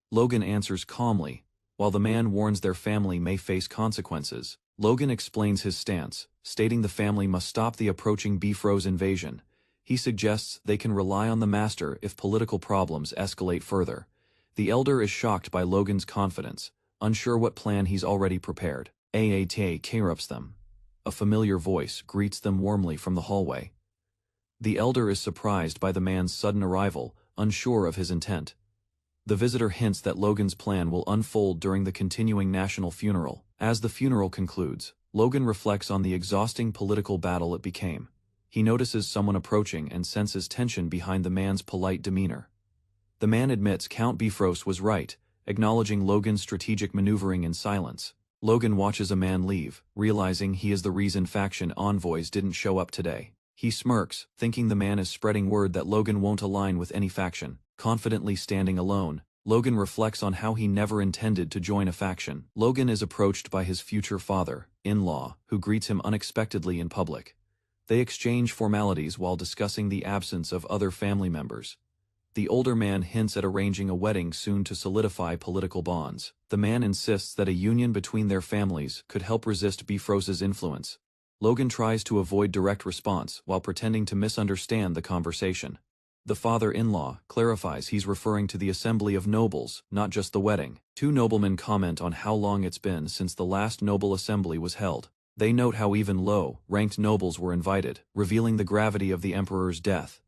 Logan answers calmly, While the man warns their family may face consequences, Logan explains his stance, stating the family must stop the approaching Bifrost invasion. He suggests they can rely on the master if political problems escalate further. The elder is shocked by Logan's confidence, unsure what plan he's already prepared. Aata interrupts them. A familiar voice greets them warmly from the hallway. The elder is surprised by the man's sudden arrival, unsure of his intent. The visitor hints that Logan's plan will unfold during the continuing national funeral. As the funeral concludes, Logan reflects on the exhausting political battle it became. He notices someone approaching and senses tension behind the man's polite demeanor. The man admits Count Bifrost was right, acknowledging Logan's strategic maneuvering in silence. Logan watches a man leave, realizing he is the reason faction envoys didn't show up today. He smirks, thinking the man is spreading word that Logan won't align with any faction. Confidently standing alone, Logan reflects on how he never intended to join a faction. Logan is approached by his future father-in-law, who greets him unexpectedly in public. They exchange formalities while discussing the absence of other family members. The older man hints at arranging a wedding soon to solidify political bonds. The man insists that a union between their families could help resist Bifrost's influence. Logan tries to avoid direct response while pretending to misunderstand the conversation. The father-in-law clarifies he's referring to the assembly of nobles, not just the wedding. Two noblemen comment on how long it's been since the last noble assembly was held. They note how even low-ranked nobles were invited, revealing the gravity of the emperor's death.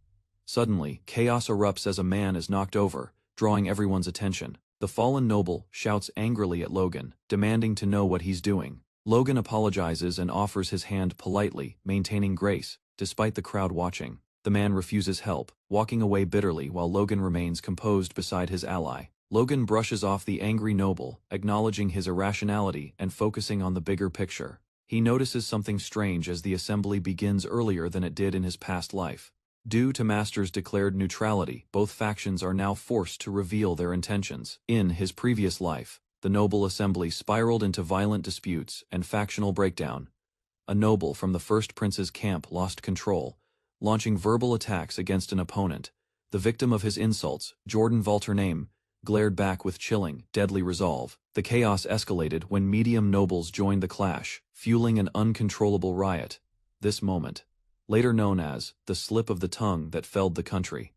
Suddenly, chaos erupts as a man is knocked over, drawing everyone's attention. The fallen noble shouts angrily at Logan, demanding to know what he's doing. Logan apologizes and offers his hand politely, maintaining grace, despite the crowd watching. The man refuses help, walking away bitterly while Logan remains composed beside his ally. Logan brushes off the angry noble, acknowledging his irrationality and focusing on the bigger picture. He notices something strange as the assembly begins earlier than it did in his past life. Due to Master's declared neutrality, both factions are now forced to reveal their intentions. In his previous life, the noble assembly spiraled into violent disputes and factional breakdown. A noble from the First Prince's camp lost control, launching verbal attacks against an opponent. The victim of his insults, Jordan Valtername, glared back with chilling, deadly resolve. The chaos escalated when medium nobles joined the clash, fueling an uncontrollable riot. This moment, later known as the slip of the tongue that felled the country,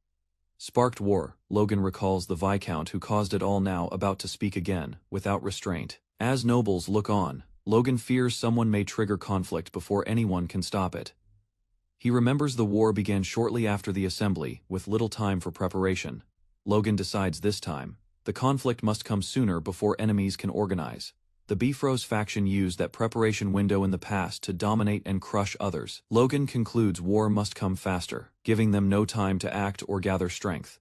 sparked war. Logan recalls the Viscount who caused it all now about to speak again, without restraint. As nobles look on, Logan fears someone may trigger conflict before anyone can stop it. He remembers the war began shortly after the assembly, with little time for preparation. Logan decides this time, the conflict must come sooner before enemies can organize. The Bifrost faction used that preparation window in the past to dominate and crush others. Logan concludes war must come faster, giving them no time to act or gather strength.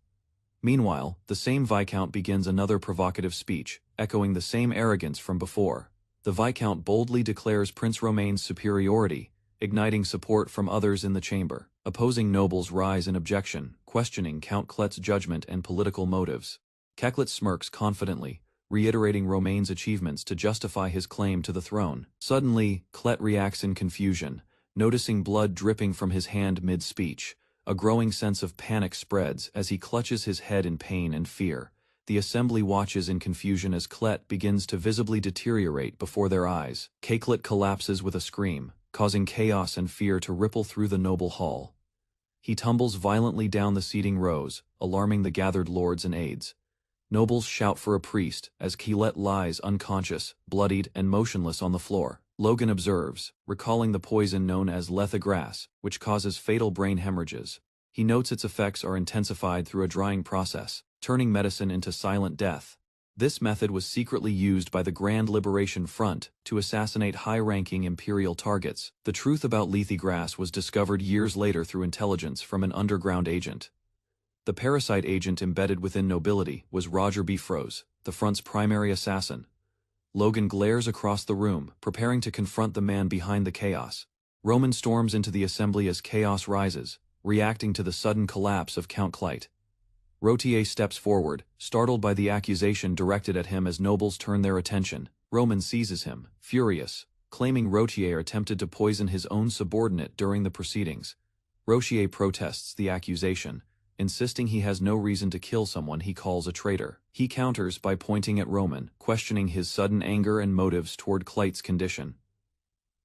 Meanwhile, the same Viscount begins another provocative speech, echoing the same arrogance from before. The Viscount boldly declares Prince Romaine's superiority, igniting support from others in the chamber. Opposing nobles rise in objection, questioning Count Clet's judgment and political motives. Caclet smirks confidently, reiterating Romaine's achievements to justify his claim to the throne. Suddenly, Clet reacts in confusion, noticing blood dripping from his hand mid-speech. A growing sense of panic spreads as he clutches his head in pain and fear. The assembly watches in confusion as Clet begins to visibly deteriorate before their eyes. Caclet collapses with a scream, causing chaos and fear to ripple through the noble hall. He tumbles violently down the seating rows, alarming the gathered lords and aides. Nobles shout for a priest as Caclet lies unconscious, bloodied, and motionless on the floor. Logan observes, recalling the poison known as letha grass, which causes fatal brain hemorrhages. He notes its effects are intensified through a drying process, turning medicine into silent death. This method was secretly used by the Grand Liberation Front to assassinate high-ranking imperial targets. The truth about letha grass was discovered years later through intelligence from an underground agent. The parasite agent embedded within nobility was Roger Bifrost, the Front's primary assassin. Logan glares across the room, preparing to confront the man behind the chaos. Roman storms into the assembly as chaos rises, reacting to the sudden collapse of Count Clet. Rotier steps forward, startled by the accusation directed at him as nobles turn their attention. Roman seizes him, furious, claiming Rotier attempted to poison his own subordinate during the proceedings. Rotier protests the accusation, insisting he has no reason to kill someone he calls a traitor. He counters by pointing at Roman, questioning his sudden anger and motives toward Clyte's condition.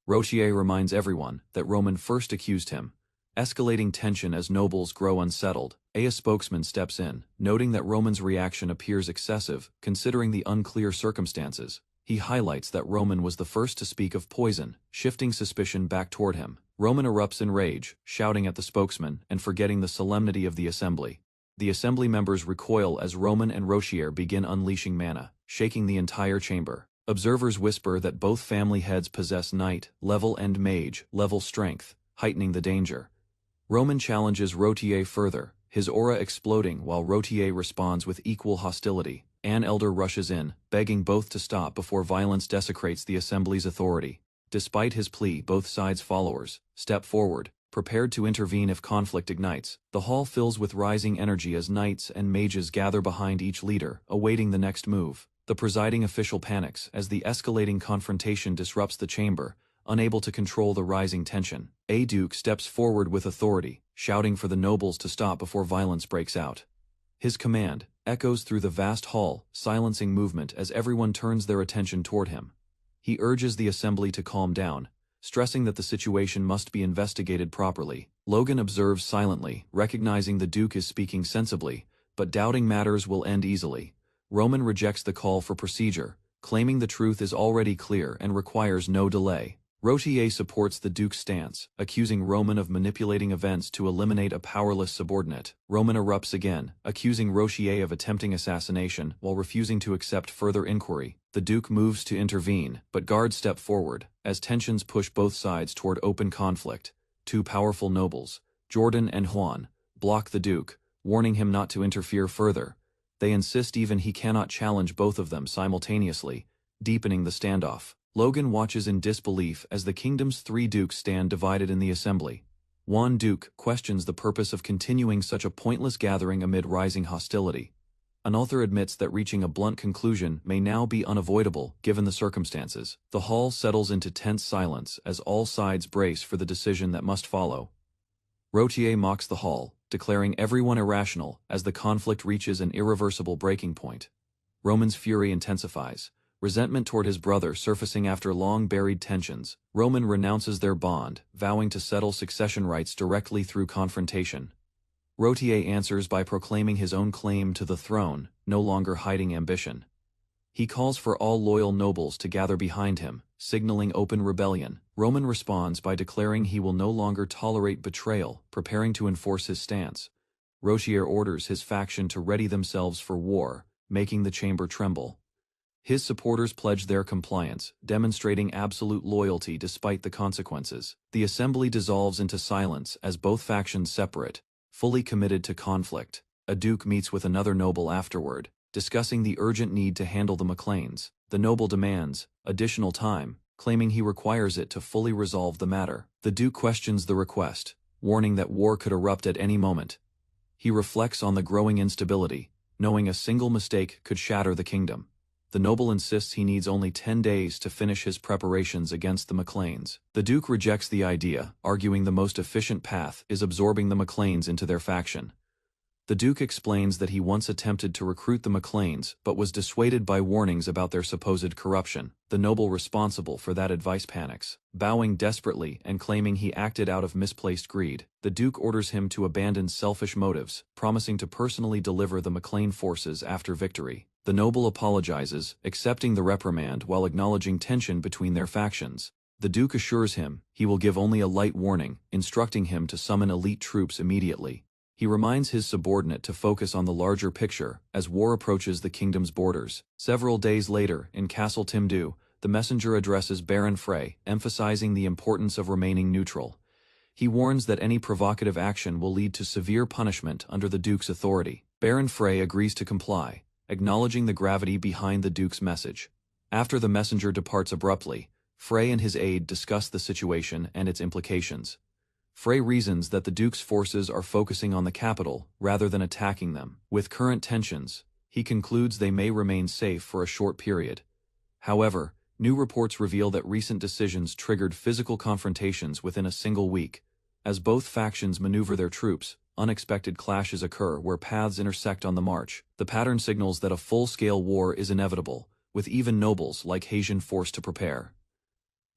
Rotier reminds everyone that Roman first accused him, escalating tension as nobles grow unsettled. A spokesman steps in, noting that Roman's reaction appears excessive, considering the unclear circumstances. He highlights that Roman was the first to speak of poison, shifting suspicion back toward him. Roman erupts in rage, shouting at the spokesman and forgetting the solemnity of the assembly. The assembly members recoil as Roman and Rotier begin unleashing mana, shaking the entire chamber. Observers whisper that both family heads possess knight, level and mage, level strength, heightening the danger. Roman challenges Rotier further, his aura exploding while Rotier responds with equal hostility. An elder rushes in, begging both to stop before violence desecrates the assembly's authority. Despite his plea, both sides' followers step forward, prepared to intervene if conflict ignites. The hall fills with rising energy as knights and mages gather behind each leader, awaiting the next move. The presiding official panics as the escalating confrontation disrupts the chamber, unable to control the rising tension. A duke steps forward with authority, shouting for the nobles to stop before violence breaks out. His command echoes through the vast hall, silencing movement as everyone turns their attention toward him. He urges the assembly to calm down, stressing that the situation must be investigated properly. Logan observes silently, recognizing the duke is speaking sensibly, but doubting matters will end easily. Roman rejects the call for procedure, claiming the truth is already clear and requires no delay. Rotier supports the duke's stance, accusing Roman of manipulating events to eliminate a powerless subordinate. Roman erupts again, accusing Rotier of attempting assassination while refusing to accept further inquiry. The duke moves to intervene, but guards step forward, as tensions push both sides toward open conflict. Two powerful nobles, Jordan and Juan, block the duke, warning him not to interfere further. They insist even he cannot challenge both of them simultaneously, deepening the standoff. Logan watches in disbelief as the kingdom's three dukes stand divided in the assembly. Juan Duke questions the purpose of continuing such a pointless gathering amid rising hostility. An author admits that reaching a blunt conclusion may now be unavoidable given the circumstances. The hall settles into tense silence as all sides brace for the decision that must follow. Rotier mocks the hall, declaring everyone irrational as the conflict reaches an irreversible breaking point. Roman's fury intensifies, resentment toward his brother surfacing after long-buried tensions. Roman renounces their bond, vowing to settle succession rights directly through confrontation. Rotier answers by proclaiming his own claim to the throne, no longer hiding ambition. He calls for all loyal nobles to gather behind him, signaling open rebellion. Roman responds by declaring he will no longer tolerate betrayal, preparing to enforce his stance. Rotier orders his faction to ready themselves for war, making the chamber tremble. His supporters pledge their compliance, demonstrating absolute loyalty despite the consequences. The assembly dissolves into silence as both factions separate, fully committed to conflict. A duke meets with another noble afterward, discussing the urgent need to handle the McLeans. The noble demands additional time, claiming he requires it to fully resolve the matter. The duke questions the request, warning that war could erupt at any moment. He reflects on the growing instability, knowing a single mistake could shatter the kingdom. The noble insists he needs only 10 days to finish his preparations against the McLeans. The duke rejects the idea, arguing the most efficient path is absorbing the McLeans into their faction. The duke explains that he once attempted to recruit the McLeans but was dissuaded by warnings about their supposed corruption. The noble responsible for that advice panics, bowing desperately and claiming he acted out of misplaced greed. The duke orders him to abandon selfish motives, promising to personally deliver the McLean forces after victory. The noble apologizes, accepting the reprimand while acknowledging tension between their factions. The duke assures him he will give only a light warning, instructing him to summon elite troops immediately. He reminds his subordinate to focus on the larger picture as war approaches the kingdom's borders. Several days later, in Castle Timdu, the messenger addresses Baron Frey, emphasizing the importance of remaining neutral. He warns that any provocative action will lead to severe punishment under the duke's authority. Baron Frey agrees to comply, acknowledging the gravity behind the duke's message. After the messenger departs abruptly, Frey and his aide discuss the situation and its implications. Frey reasons that the duke's forces are focusing on the capital rather than attacking them. With current tensions, he concludes they may remain safe for a short period. However, new reports reveal that recent decisions triggered physical confrontations within a single week. As both factions maneuver their troops, unexpected clashes occur where paths intersect on the march. The pattern signals that a full-scale war is inevitable, with even nobles like Haitian forced to prepare.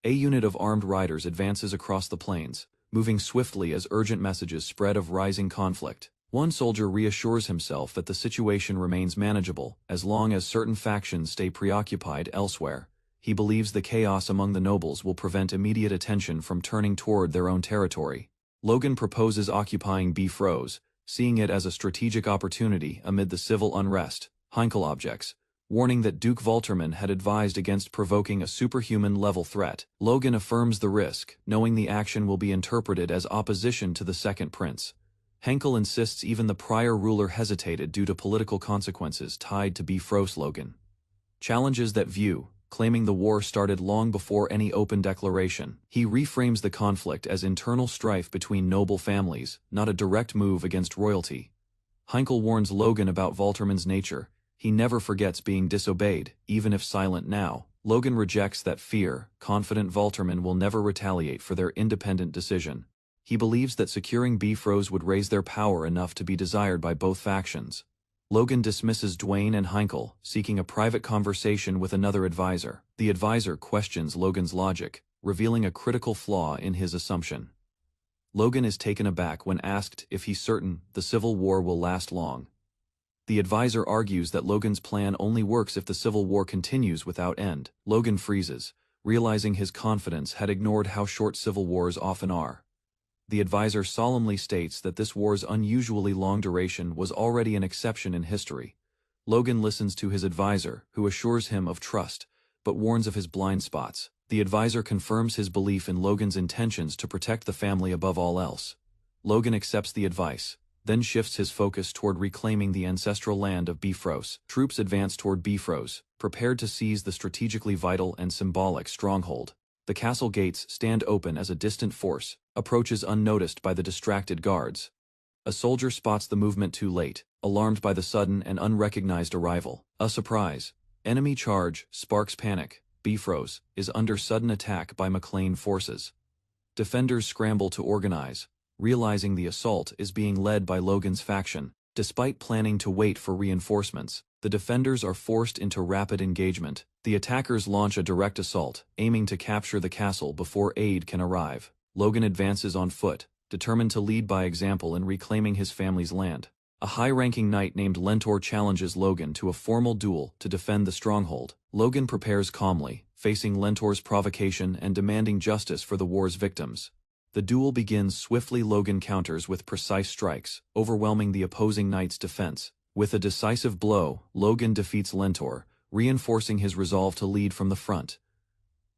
A unit of armed riders advances across the plains, moving swiftly as urgent messages spread of rising conflict. One soldier reassures himself that the situation remains manageable as long as certain factions stay preoccupied elsewhere. He believes the chaos among the nobles will prevent immediate attention from turning toward their own territory. Logan proposes occupying Bifrost, seeing it as a strategic opportunity amid the civil unrest. Heinkel objects, warning that Duke Valterman had advised against provoking a superhuman-level threat. Logan affirms the risk, knowing the action will be interpreted as opposition to the second prince. Henkel insists even the prior ruler hesitated due to political consequences tied to Bifrost. Logan challenges that view, claiming the war started long before any open declaration. He reframes the conflict as internal strife between noble families, not a direct move against royalty. Heinkel warns Logan about Valterman's nature. He never forgets being disobeyed, even if silent now. Logan rejects that fear, confident Valterman will never retaliate for their independent decision. He believes that securing Bifrost would raise their power enough to be desired by both factions. Logan dismisses Dwayne and Heinkel, seeking a private conversation with another advisor. The advisor questions Logan's logic, revealing a critical flaw in his assumption. Logan is taken aback when asked if he's certain the civil war will last long. The advisor argues that Logan's plan only works if the civil war continues without end. Logan freezes, realizing his confidence had ignored how short civil wars often are. The advisor solemnly states that this war's unusually long duration was already an exception in history. Logan listens to his advisor, who assures him of trust, but warns of his blind spots. The advisor confirms his belief in Logan's intentions to protect the family above all else. Logan accepts the advice, then shifts his focus toward reclaiming the ancestral land of Bifrost. Troops advance toward Bifrost, prepared to seize the strategically vital and symbolic stronghold. The castle gates stand open as a distant force approaches unnoticed by the distracted guards. A soldier spots the movement too late, alarmed by the sudden and unrecognized arrival. A surprise. Enemy charge sparks panic. Bifrost is under sudden attack by McLean forces. Defenders scramble to organize, realizing the assault is being led by Logan's faction. Despite planning to wait for reinforcements, the defenders are forced into rapid engagement. The attackers launch a direct assault, aiming to capture the castle before aid can arrive. Logan advances on foot, determined to lead by example in reclaiming his family's land. A high-ranking knight named Lentor challenges Logan to a formal duel to defend the stronghold. Logan prepares calmly, facing Lentor's provocation and demanding justice for the war's victims. The duel begins swiftly. Logan counters with precise strikes, overwhelming the opposing knight's defense. With a decisive blow, Logan defeats Lentor, reinforcing his resolve to lead from the front.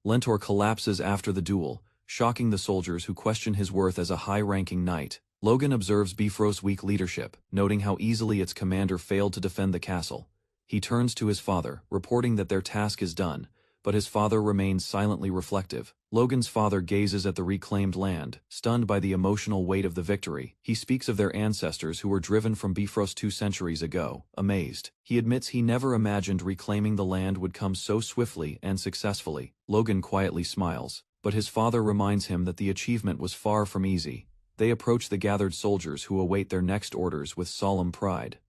Lentor collapses after the duel, shocking the soldiers who question his worth as a high-ranking knight. Logan observes Bifrost's weak leadership, noting how easily its commander failed to defend the castle. He turns to his father, reporting that their task is done, but his father remains silently reflective. Logan's father gazes at the reclaimed land, stunned by the emotional weight of the victory. He speaks of their ancestors who were driven from Bifrost 2 centuries ago, amazed. He admits he never imagined reclaiming the land would come so swiftly and successfully. Logan quietly smiles, but his father reminds him that the achievement was far from easy. They approach the gathered soldiers who await their next orders with solemn pride.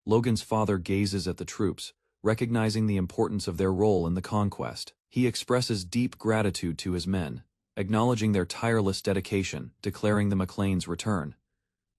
Logan's father gazes at the troops, recognizing the importance of their role in the conquest. He expresses deep gratitude to his men, acknowledging their tireless dedication, declaring the McLean's return.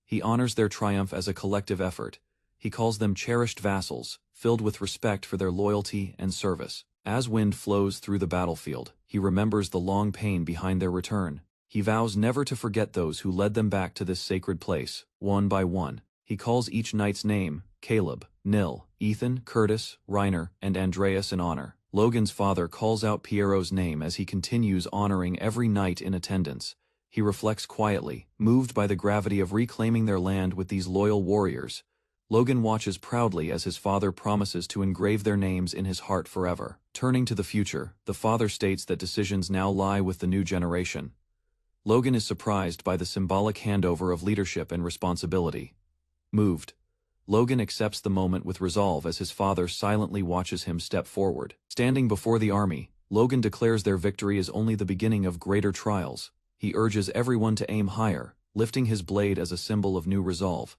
He honors their triumph as a collective effort. He calls them cherished vassals, filled with respect for their loyalty and service. As wind flows through the battlefield, he remembers the long pain behind their return. He vows never to forget those who led them back to this sacred place. One by one, he calls each knight's name: Caleb, Nil, Ethan, Curtis, Reiner, and Andreas in honor. Logan's father calls out Piero's name as he continues honoring every knight in attendance. He reflects quietly, moved by the gravity of reclaiming their land with these loyal warriors. Logan watches proudly as his father promises to engrave their names in his heart forever. Turning to the future, the father states that decisions now lie with the new generation. Logan is surprised by the symbolic handover of leadership and responsibility. Moved, Logan accepts the moment with resolve as his father silently watches him step forward. Standing before the army, Logan declares their victory is only the beginning of greater trials. He urges everyone to aim higher, lifting his blade as a symbol of new resolve.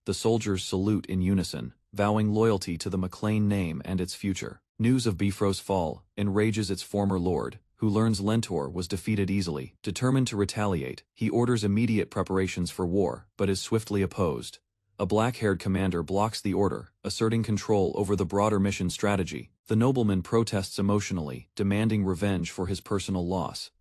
The soldiers salute in unison, vowing loyalty to the McLean name and its future. News of Bifro's fall enrages its former lord, who learns Lentor was defeated easily. Determined to retaliate, he orders immediate preparations for war, but is swiftly opposed. A black-haired commander blocks the order, asserting control over the broader mission strategy. The nobleman protests emotionally, demanding revenge for his personal loss.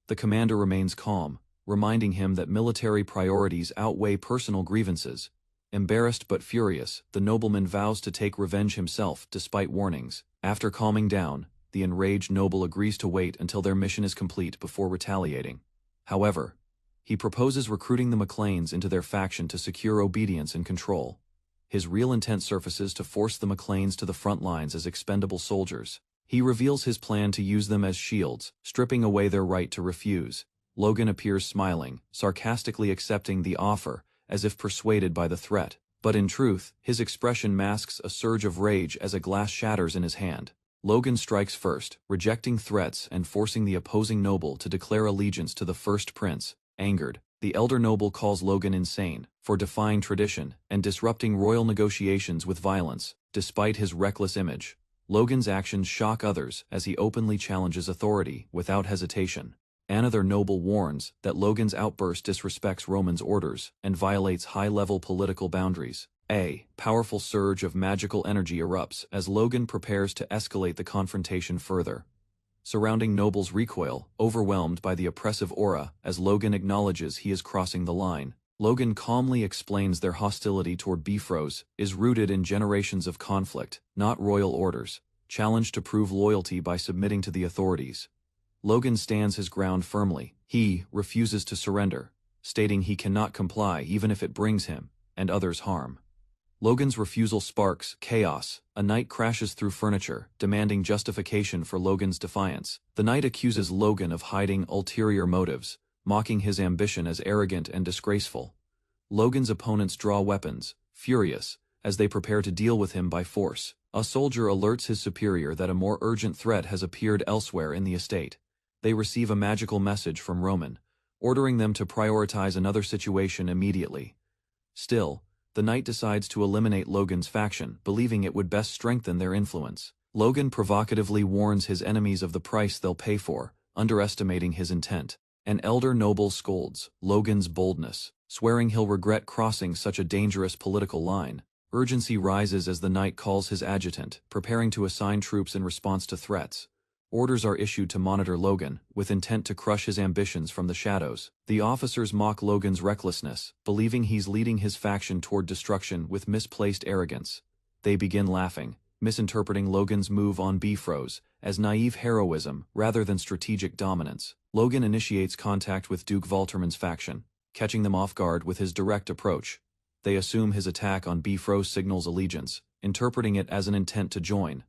The commander remains calm, reminding him that military priorities outweigh personal grievances. Embarrassed but furious, the nobleman vows to take revenge himself despite warnings. After calming down, the enraged noble agrees to wait until their mission is complete before retaliating. However, he proposes recruiting the McLeans into their faction to secure obedience and control. His real intent surfaces to force the McLeans to the front lines as expendable soldiers. He reveals his plan to use them as shields, stripping away their right to refuse. Logan appears smiling, sarcastically accepting the offer, as if persuaded by the threat. But in truth, his expression masks a surge of rage as a glass shatters in his hand. Logan strikes first, rejecting threats and forcing the opposing noble to declare allegiance to the first prince. Angered, the elder noble calls Logan insane for defying tradition and disrupting royal negotiations with violence. Despite his reckless image, Logan's actions shock others as he openly challenges authority without hesitation. Another noble warns that Logan's outburst disrespects Roman's orders and violates high-level political boundaries. A powerful surge of magical energy erupts as Logan prepares to escalate the confrontation further. Surrounding nobles recoil, overwhelmed by the oppressive aura, as Logan acknowledges he is crossing the line. Logan calmly explains their hostility toward Bifrost is rooted in generations of conflict, not royal orders, challenged to prove loyalty by submitting to the authorities. Logan stands his ground firmly. He refuses to surrender, stating he cannot comply even if it brings him and others harm. Logan's refusal sparks chaos. A knight crashes through furniture, demanding justification for Logan's defiance. The knight accuses Logan of hiding ulterior motives, mocking his ambition as arrogant and disgraceful. Logan's opponents draw weapons, furious, as they prepare to deal with him by force. A soldier alerts his superior that a more urgent threat has appeared elsewhere in the estate. They receive a magical message from Roman, ordering them to prioritize another situation immediately. Still, the knight decides to eliminate Logan's faction, believing it would best strengthen their influence. Logan provocatively warns his enemies of the price they'll pay for, underestimating his intent. An elder noble scolds Logan's boldness, swearing he'll regret crossing such a dangerous political line. Urgency rises as the knight calls his adjutant, preparing to assign troops in response to threats. Orders are issued to monitor Logan, with intent to crush his ambitions from the shadows. The officers mock Logan's recklessness, believing he's leading his faction toward destruction with misplaced arrogance. They begin laughing, misinterpreting Logan's move on Bifrost as naive heroism rather than strategic dominance. Logan initiates contact with Duke Valterman's faction, catching them off guard with his direct approach. They assume his attack on Bifrost signals allegiance, interpreting it as an intent to join.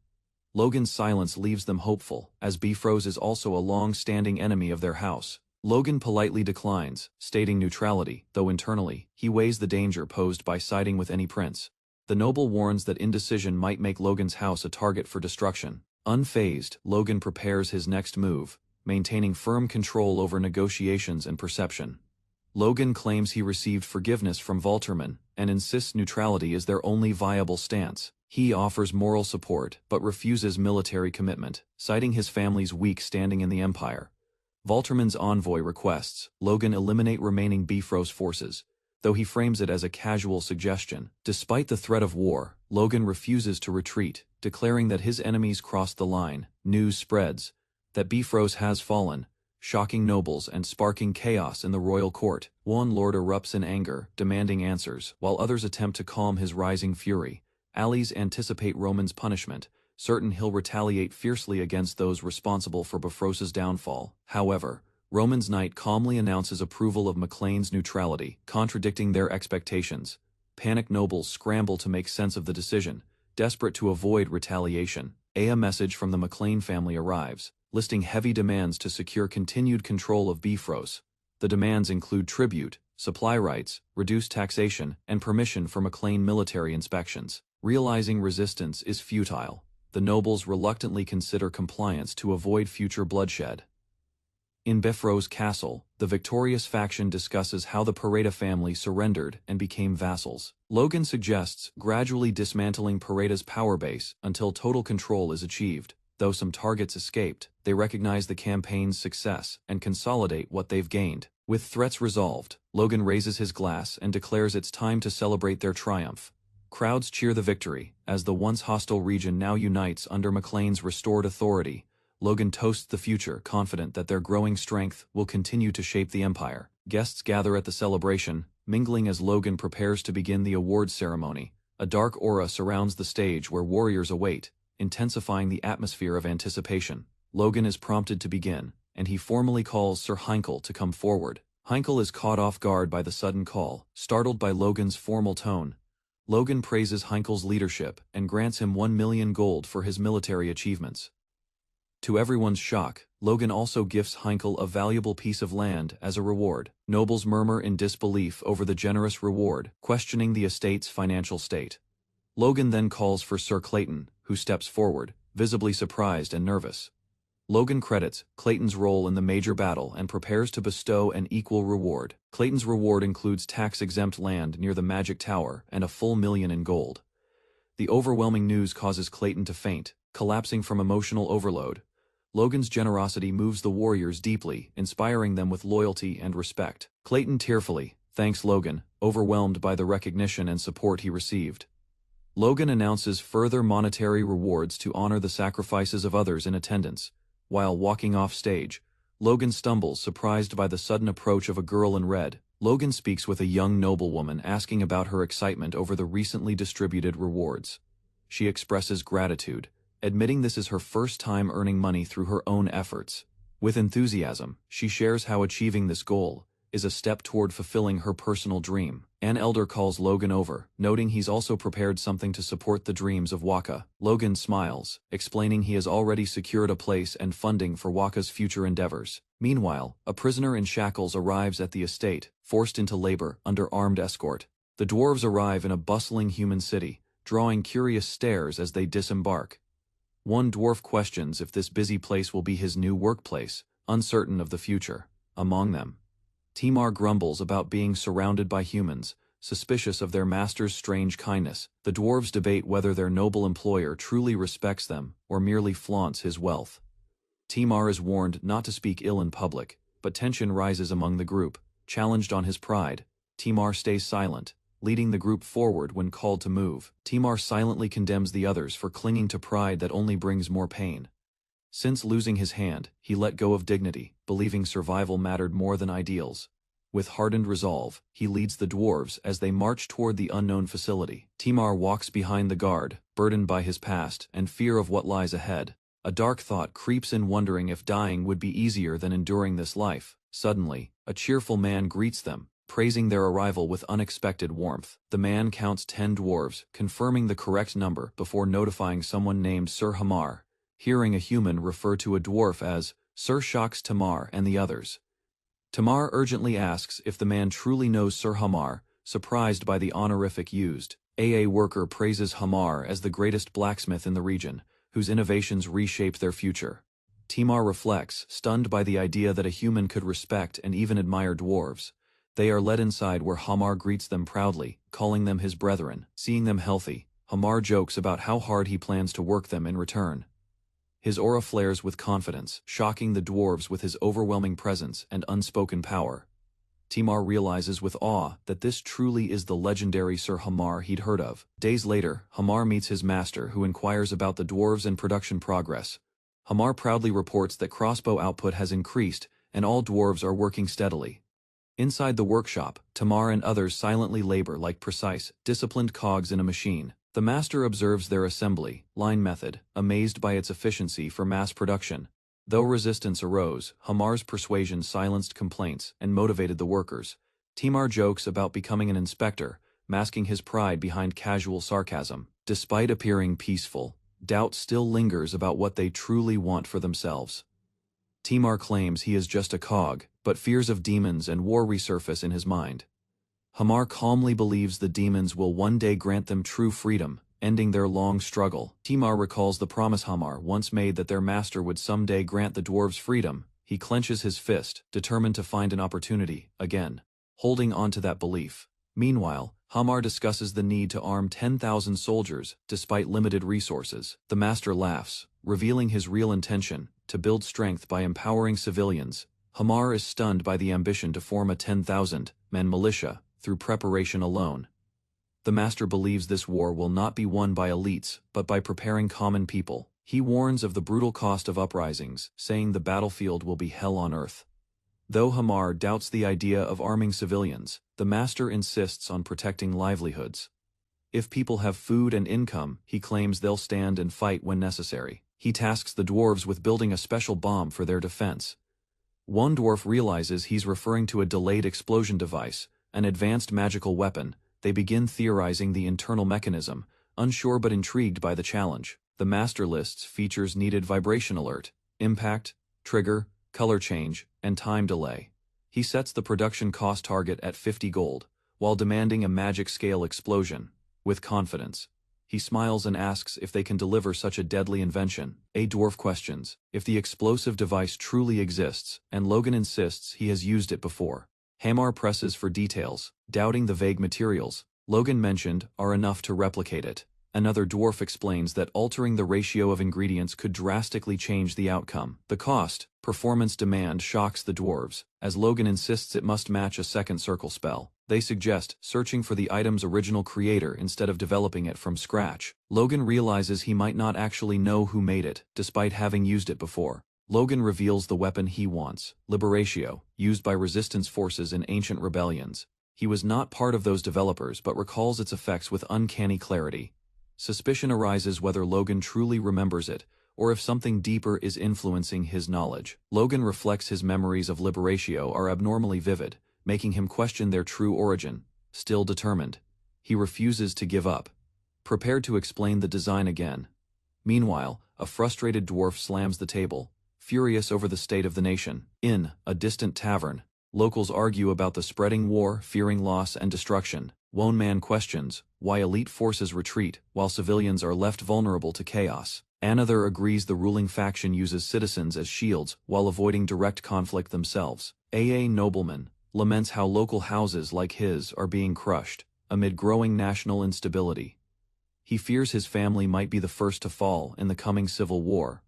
Logan's silence leaves them hopeful, as Bifrost is also a long-standing enemy of their house. Logan politely declines, stating neutrality, though internally, he weighs the danger posed by siding with any prince. The noble warns that indecision might make Logan's house a target for destruction. Unfazed, Logan prepares his next move, maintaining firm control over negotiations and perception. Logan claims he received forgiveness from Valterman, and insists neutrality is their only viable stance. He offers moral support, but refuses military commitment, citing his family's weak standing in the Empire. Valterman's envoy requests Logan eliminate remaining Bifrost forces, though he frames it as a casual suggestion. Despite the threat of war, Logan refuses to retreat, declaring that his enemies crossed the line. News spreads that Bifrost has fallen, shocking nobles and sparking chaos in the royal court. One lord erupts in anger, demanding answers, while others attempt to calm his rising fury. Allies anticipate Roman's punishment, certain he'll retaliate fiercely against those responsible for Bifrost's downfall. However, Roman's knight calmly announces approval of McLean's neutrality, contradicting their expectations. Panicked nobles scramble to make sense of the decision, desperate to avoid retaliation. A message from the McLean family arrives, listing heavy demands to secure continued control of Bifrost. The demands include tribute, supply rights, reduced taxation, and permission for McLean military inspections. Realizing resistance is futile, the nobles reluctantly consider compliance to avoid future bloodshed. In Bifro's castle, the victorious faction discusses how the Pareda family surrendered and became vassals. Logan suggests gradually dismantling Pareda's power base until total control is achieved. Though some targets escaped, they recognize the campaign's success and consolidate what they've gained. With threats resolved, Logan raises his glass and declares it's time to celebrate their triumph. Crowds cheer the victory, as the once hostile region now unites under McLean's restored authority. Logan toasts the future, confident that their growing strength will continue to shape the Empire. Guests gather at the celebration, mingling as Logan prepares to begin the awards ceremony. A dark aura surrounds the stage where warriors await, intensifying the atmosphere of anticipation. Logan is prompted to begin, and he formally calls Sir Heinkel to come forward. Heinkel is caught off guard by the sudden call, startled by Logan's formal tone. Logan praises Heinkel's leadership and grants him 1 million gold for his military achievements. To everyone's shock, Logan also gifts Heinkel a valuable piece of land as a reward. Nobles murmur in disbelief over the generous reward, questioning the estate's financial state. Logan then calls for Sir Clayton, who steps forward, visibly surprised and nervous. Logan credits Clayton's role in the major battle and prepares to bestow an equal reward. Clayton's reward includes tax-exempt land near the Magic Tower and a full 1 million in gold. The overwhelming news causes Clayton to faint, collapsing from emotional overload. Logan's generosity moves the warriors deeply, inspiring them with loyalty and respect. Clayton tearfully thanks Logan, overwhelmed by the recognition and support he received. Logan announces further monetary rewards to honor the sacrifices of others in attendance. While walking off stage, Logan stumbles, surprised by the sudden approach of a girl in red. Logan speaks with a young noblewoman, asking about her excitement over the recently distributed rewards. She expresses gratitude, admitting this is her first time earning money through her own efforts. With enthusiasm, she shares how achieving this goal is a step toward fulfilling her personal dream. An elder calls Logan over, noting he's also prepared something to support the dreams of Waka. Logan smiles, explaining he has already secured a place and funding for Waka's future endeavors. Meanwhile, a prisoner in shackles arrives at the estate, forced into labor under armed escort. The dwarves arrive in a bustling human city, drawing curious stares as they disembark. One dwarf questions if this busy place will be his new workplace, uncertain of the future. Among them, Timar grumbles about being surrounded by humans, suspicious of their master's strange kindness. The dwarves debate whether their noble employer truly respects them or merely flaunts his wealth. Timar is warned not to speak ill in public, but tension rises among the group. Challenged on his pride, Timar stays silent, leading the group forward when called to move. Timar silently condemns the others for clinging to pride that only brings more pain. Since losing his hand, he let go of dignity, believing survival mattered more than ideals. With hardened resolve, he leads the dwarves as they march toward the unknown facility. Timar walks behind the guard, burdened by his past and fear of what lies ahead. A dark thought creeps in, wondering if dying would be easier than enduring this life. Suddenly, a cheerful man greets them, praising their arrival with unexpected warmth. The man counts 10 dwarves, confirming the correct number before notifying someone named Sir Hamar. Hearing a human refer to a dwarf as Sir shocks Tamar and the others. Tamar urgently asks if the man truly knows Sir Hamar, surprised by the honorific used. A worker praises Hamar as the greatest blacksmith in the region, whose innovations reshaped their future. Timar reflects, stunned by the idea that a human could respect and even admire dwarves. They are led inside where Hamar greets them proudly, calling them his brethren. Seeing them healthy, Hamar jokes about how hard he plans to work them in return. His aura flares with confidence, shocking the dwarves with his overwhelming presence and unspoken power. Timar realizes with awe that this truly is the legendary Sir Hamar he'd heard of. Days later, Hamar meets his master, who inquires about the dwarves and production progress. Hamar proudly reports that crossbow output has increased and all dwarves are working steadily. Inside the workshop, Tamar and others silently labor like precise, disciplined cogs in a machine. The master observes their assembly line method, amazed by its efficiency for mass production. Though resistance arose, Hamar's persuasion silenced complaints and motivated the workers. Timar jokes about becoming an inspector, masking his pride behind casual sarcasm. Despite appearing peaceful, doubt still lingers about what they truly want for themselves. Timar claims he is just a cog, but fears of demons and war resurface in his mind. Hamar calmly believes the demons will one day grant them true freedom, ending their long struggle. Timar recalls the promise Hamar once made that their master would someday grant the dwarves freedom. he clenches his fist, determined to find an opportunity, again, holding on to that belief. Meanwhile, Hamar discusses the need to arm 10,000 soldiers, despite limited resources. The master laughs, revealing his real intention, to build strength by empowering civilians. Hamar is stunned by the ambition to form a 10,000-man militia, through preparation alone. The master believes this war will not be won by elites, but by preparing common people. He warns of the brutal cost of uprisings, saying the battlefield will be hell on earth. Though Hamar doubts the idea of arming civilians, the master insists on protecting livelihoods. If people have food and income, he claims they'll stand and fight when necessary. He tasks the dwarves with building a special bomb for their defense. One dwarf realizes he's referring to a delayed explosion device, an advanced magical weapon. They begin theorizing the internal mechanism, unsure but intrigued by the challenge. The master lists features needed: vibration alert, impact, trigger, color change, and time delay. He sets the production cost target at 50 gold, while demanding a magic-scale explosion. With confidence, he smiles and asks if they can deliver such a deadly invention. A dwarf questions if the explosive device truly exists, and Logan insists he has used it before. Hamar presses for details, doubting the vague materials Logan mentioned are enough to replicate it. Another dwarf explains that altering the ratio of ingredients could drastically change the outcome. The cost, performance demand shocks the dwarves, as Logan insists it must match a second circle spell. They suggest searching for the item's original creator instead of developing it from scratch. Logan realizes he might not actually know who made it, despite having used it before. Logan reveals the weapon he wants, Liberatio, used by resistance forces in ancient rebellions. He was not part of those developers but recalls its effects with uncanny clarity. Suspicion arises whether Logan truly remembers it, or if something deeper is influencing his knowledge. Logan reflects his memories of Liberatio are abnormally vivid, making him question their true origin. Still determined, he refuses to give up, prepared to explain the design again. Meanwhile, a frustrated dwarf slams the table, furious over the state of the nation. In a distant tavern, locals argue about the spreading war, fearing loss and destruction. One man questions why elite forces retreat while civilians are left vulnerable to chaos. Another agrees the ruling faction uses citizens as shields while avoiding direct conflict themselves. A nobleman laments how local houses like his are being crushed amid growing national instability. He fears his family might be the first to fall in the coming civil war.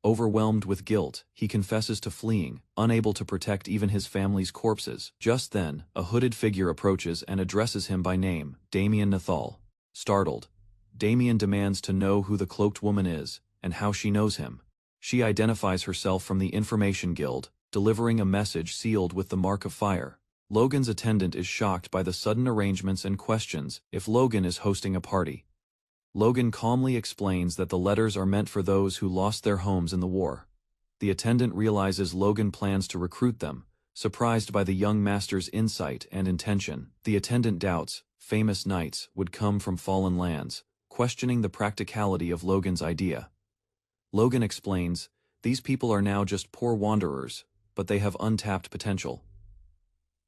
Overwhelmed with guilt, he confesses to fleeing, unable to protect even his family's corpses. Just then, a hooded figure approaches and addresses him by name, Damien Nathal. Startled, Damien demands to know who the cloaked woman is, and how she knows him. She identifies herself from the Information Guild, delivering a message sealed with the Mark of Fire. Logan's attendant is shocked by the sudden arrangements and questions if Logan is hosting a party. Logan calmly explains that the letters are meant for those who lost their homes in the war. The attendant realizes Logan plans to recruit them, surprised by the young master's insight and intention. The attendant doubts famous knights would come from fallen lands, questioning the practicality of Logan's idea. Logan explains, these people are now just poor wanderers, but they have untapped potential.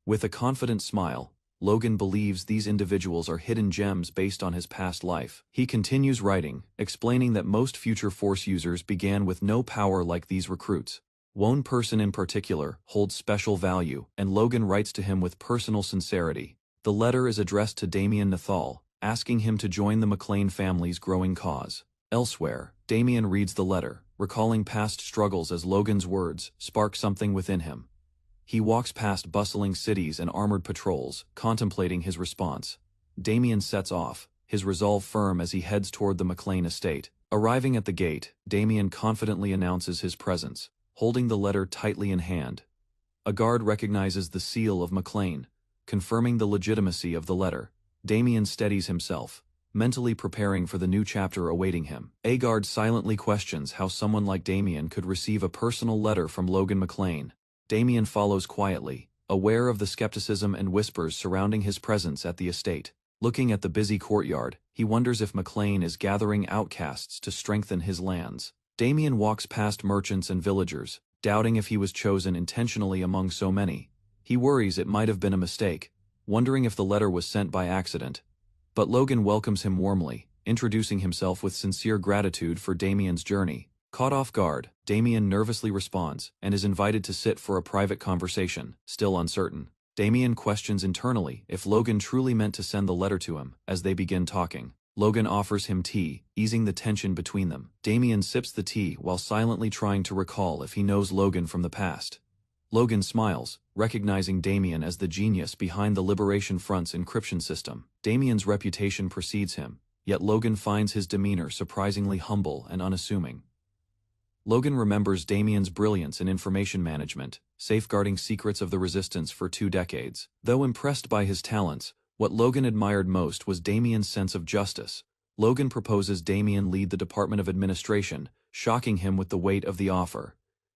With a confident smile, Logan believes these individuals are hidden gems based on his past life. He continues writing, explaining that most future Force users began with no power like these recruits. One person in particular holds special value, and Logan writes to him with personal sincerity. The letter is addressed to Damien Nathal, asking him to join the McLean family's growing cause. Elsewhere, Damien reads the letter, recalling past struggles as Logan's words spark something within him. He walks past bustling cities and armored patrols, contemplating his response. Damien sets off, his resolve firm as he heads toward the McLean estate. Arriving at the gate, Damien confidently announces his presence, holding the letter tightly in hand. A guard recognizes the seal of McLean, confirming the legitimacy of the letter. Damien steadies himself, mentally preparing for the new chapter awaiting him. A guard silently questions how someone like Damien could receive a personal letter from Logan McLean. Damien follows quietly, aware of the skepticism and whispers surrounding his presence at the estate. Looking at the busy courtyard, he wonders if McLean is gathering outcasts to strengthen his lands. Damien walks past merchants and villagers, doubting if he was chosen intentionally among so many. He worries it might have been a mistake, wondering if the letter was sent by accident. But Logan welcomes him warmly, introducing himself with sincere gratitude for Damien's journey. Caught off guard, Damien nervously responds and is invited to sit for a private conversation, still uncertain. Damien questions internally if Logan truly meant to send the letter to him. As they begin talking, Logan offers him tea, easing the tension between them. Damien sips the tea while silently trying to recall if he knows Logan from the past. Logan smiles, recognizing Damien as the genius behind the Liberation Front's encryption system. Damien's reputation precedes him, yet Logan finds his demeanor surprisingly humble and unassuming. Logan remembers Damien's brilliance in information management, safeguarding secrets of the Resistance for 2 decades. Though impressed by his talents, what Logan admired most was Damien's sense of justice. Logan proposes Damien lead the Department of Administration, shocking him with the weight of the offer.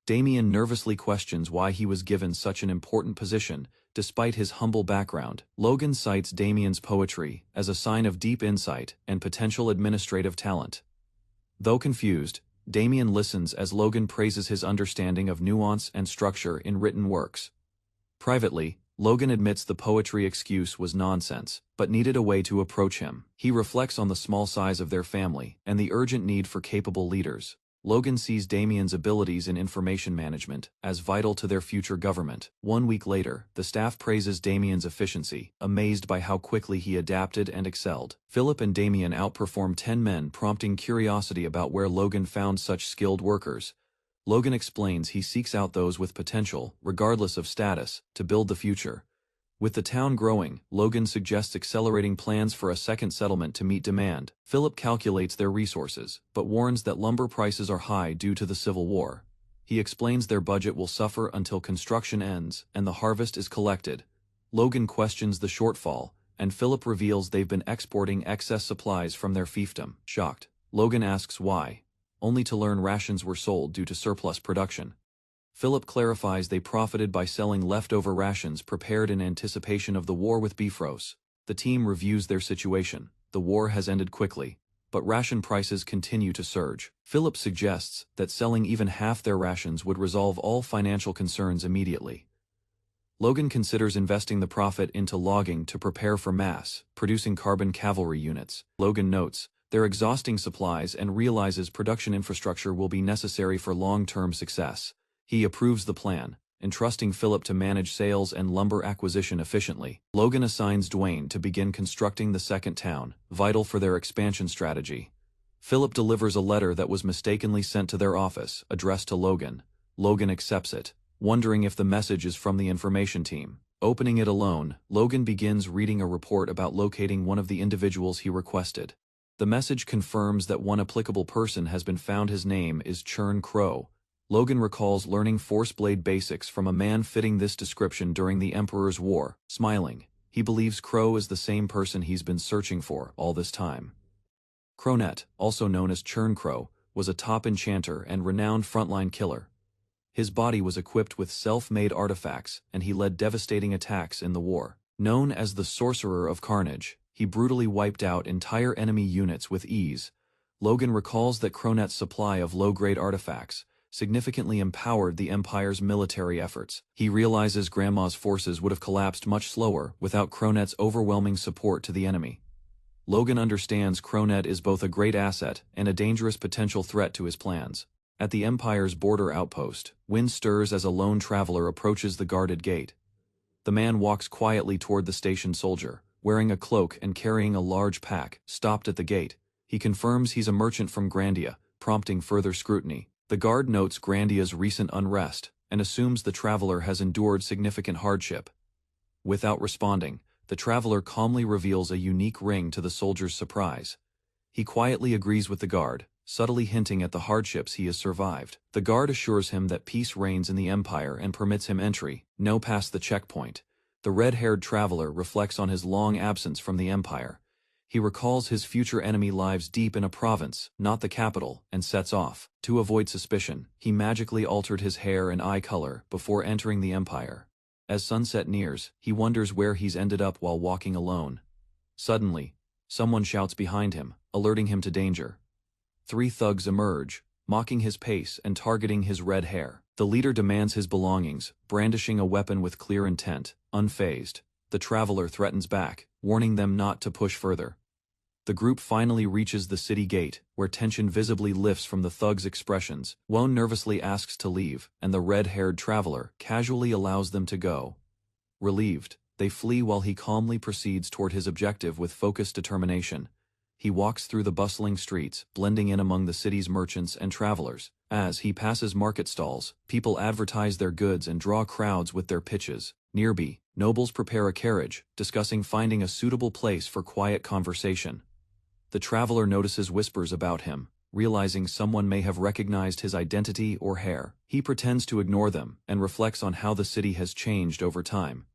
Damien nervously questions why he was given such an important position, despite his humble background. Logan cites Damien's poetry as a sign of deep insight and potential administrative talent. Though confused, Damien listens as Logan praises his understanding of nuance and structure in written works. Privately, Logan admits the poetry excuse was nonsense, but needed a way to approach him. He reflects on the small size of their family and the urgent need for capable leaders. Logan sees Damien's abilities in information management as vital to their future government. 1 week later, the staff praises Damien's efficiency, amazed by how quickly he adapted and excelled. Philip and Damien outperform 10 men, prompting curiosity about where Logan found such skilled workers. Logan explains he seeks out those with potential, regardless of status, to build the future. With the town growing, Logan suggests accelerating plans for a second settlement to meet demand. Philip calculates their resources, but warns that lumber prices are high due to the Civil War. He explains their budget will suffer until construction ends and the harvest is collected. Logan questions the shortfall, and Philip reveals they've been exporting excess supplies from their fiefdom. Shocked, Logan asks why, only to learn rations were sold due to surplus production. Philip clarifies they profited by selling leftover rations prepared in anticipation of the war with Bifrost. The team reviews their situation. The war has ended quickly, but ration prices continue to surge. Philip suggests that selling even half their rations would resolve all financial concerns immediately. Logan considers investing the profit into logging to prepare for mass-producing carbon cavalry units. Logan notes their exhausting supplies and realizes production infrastructure will be necessary for long-term success. He approves the plan, entrusting Philip to manage sales and lumber acquisition efficiently. Logan assigns Dwayne to begin constructing the second town, vital for their expansion strategy. Philip delivers a letter that was mistakenly sent to their office, addressed to Logan. Logan accepts it, wondering if the message is from the information team. Opening it alone, Logan begins reading a report about locating one of the individuals he requested. The message confirms that one applicable person has been found. His name is Churn Crow. Logan recalls learning force blade basics from a man fitting this description during the Emperor's War. Smiling, he believes Crow is the same person he's been searching for all this time. Cronet, also known as Churn Crow, was a top enchanter and renowned frontline killer. His body was equipped with self-made artifacts, and he led devastating attacks in the war. Known as the Sorcerer of Carnage, he brutally wiped out entire enemy units with ease. Logan recalls that Cronet's supply of low-grade artifacts significantly empowered the Empire's military efforts. He realizes Grandma's forces would have collapsed much slower without Cronet's overwhelming support to the enemy. Logan understands Cronet is both a great asset and a dangerous potential threat to his plans. At the Empire's border outpost, wind stirs as a lone traveler approaches the guarded gate. The man walks quietly toward the station soldier, wearing a cloak and carrying a large pack. Stopped at the gate, he confirms he's a merchant from Grandia, prompting further scrutiny. The guard notes Grandia's recent unrest and assumes the traveler has endured significant hardship. Without responding, the traveler calmly reveals a unique ring to the soldier's surprise. He quietly agrees with the guard, subtly hinting at the hardships he has survived. The guard assures him that peace reigns in the Empire and permits him entry. No past the checkpoint. The red-haired traveler reflects on his long absence from the Empire. He recalls his future enemy lives deep in a province, not the capital, and sets off. To avoid suspicion, he magically altered his hair and eye color before entering the Empire. As sunset nears, he wonders where he's ended up while walking alone. Suddenly, someone shouts behind him, alerting him to danger. 3 thugs emerge, mocking his pace and targeting his red hair. The leader demands his belongings, brandishing a weapon with clear intent. Unfazed, the traveler threatens back, warning them not to push further. The group finally reaches the city gate, where tension visibly lifts from the thugs' expressions. Won nervously asks to leave, and the red-haired traveler casually allows them to go. Relieved, they flee while he calmly proceeds toward his objective with focused determination. He walks through the bustling streets, blending in among the city's merchants and travelers. As he passes market stalls, people advertise their goods and draw crowds with their pitches. Nearby, nobles prepare a carriage, discussing finding a suitable place for quiet conversation. The traveler notices whispers about him, realizing someone may have recognized his identity or hair. He pretends to ignore them and reflects on how the city has changed over time.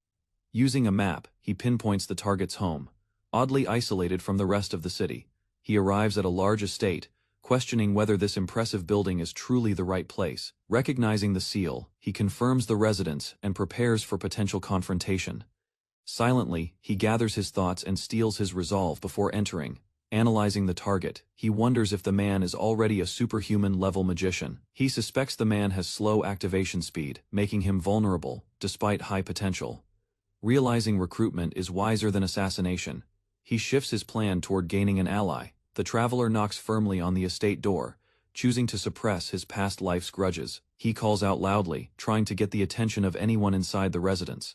Using a map, he pinpoints the target's home, oddly isolated from the rest of the city. He arrives at a large estate, questioning whether this impressive building is truly the right place. Recognizing the seal, he confirms the residence and prepares for potential confrontation. Silently, he gathers his thoughts and steels his resolve before entering. Analyzing the target, he wonders if the man is already a superhuman-level magician. He suspects the man has slow activation speed, making him vulnerable, despite high potential. Realizing recruitment is wiser than assassination, he shifts his plan toward gaining an ally. The traveler knocks firmly on the estate door, choosing to suppress his past life's grudges. He calls out loudly, trying to get the attention of anyone inside the residence.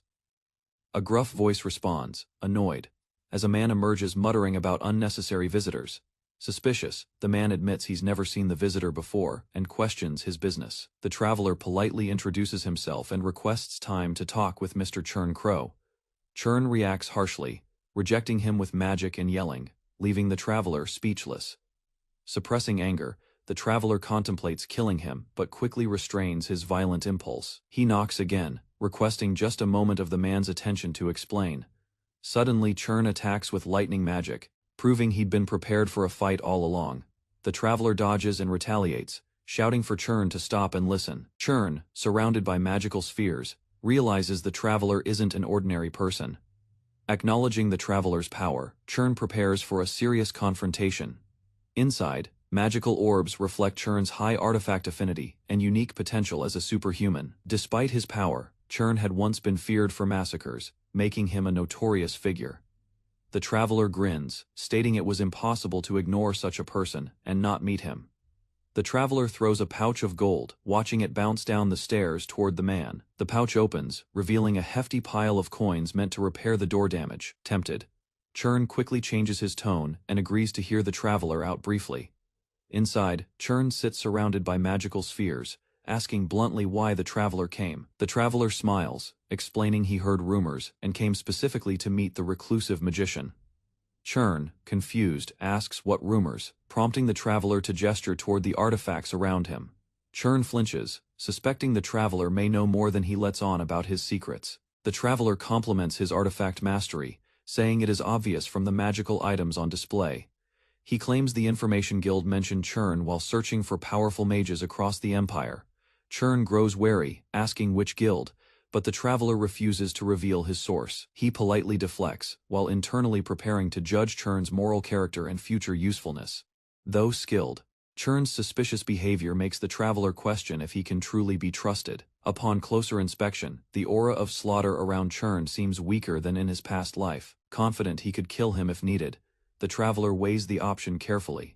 A gruff voice responds, annoyed, as a man emerges muttering about unnecessary visitors. Suspicious, the man admits he's never seen the visitor before and questions his business. The traveler politely introduces himself and requests time to talk with Mr. Churn Crow. Churn reacts harshly, rejecting him with magic and yelling, leaving the traveler speechless. Suppressing anger, the traveler contemplates killing him but quickly restrains his violent impulse. He knocks again, requesting just a moment of the man's attention to explain. Suddenly Churn attacks with lightning magic, proving he'd been prepared for a fight all along. The traveler dodges and retaliates, shouting for Churn to stop and listen. Churn, surrounded by magical spheres, realizes the traveler isn't an ordinary person. Acknowledging the traveler's power, Churn prepares for a serious confrontation. Inside, magical orbs reflect Churn's high artifact affinity and unique potential as a superhuman. Despite his power, Churn had once been feared for massacres, making him a notorious figure. The traveler grins, stating it was impossible to ignore such a person and not meet him. The traveler throws a pouch of gold, watching it bounce down the stairs toward the man. The pouch opens, revealing a hefty pile of coins meant to repair the door damage. Tempted, Churn quickly changes his tone and agrees to hear the traveler out briefly. Inside, Churn sits surrounded by magical spheres, asking bluntly why the traveler came. The traveler smiles, explaining he heard rumors and came specifically to meet the reclusive magician. Churn, confused, asks what rumors, prompting the traveler to gesture toward the artifacts around him. Churn flinches, suspecting the traveler may know more than he lets on about his secrets. The traveler compliments his artifact mastery, saying it is obvious from the magical items on display. He claims the Information Guild mentioned Churn while searching for powerful mages across the empire. Churn grows wary, asking which guild, but the traveler refuses to reveal his source. He politely deflects, while internally preparing to judge Churn's moral character and future usefulness. Though skilled, Churn's suspicious behavior makes the traveler question if he can truly be trusted. Upon closer inspection, the aura of slaughter around Churn seems weaker than in his past life. Confident he could kill him if needed, the traveler weighs the option carefully.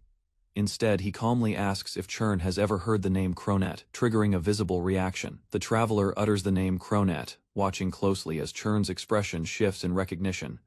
Instead, he calmly asks if Churn has ever heard the name Cronet, triggering a visible reaction. The traveler utters the name Cronet, watching closely as Churn's expression shifts in recognition.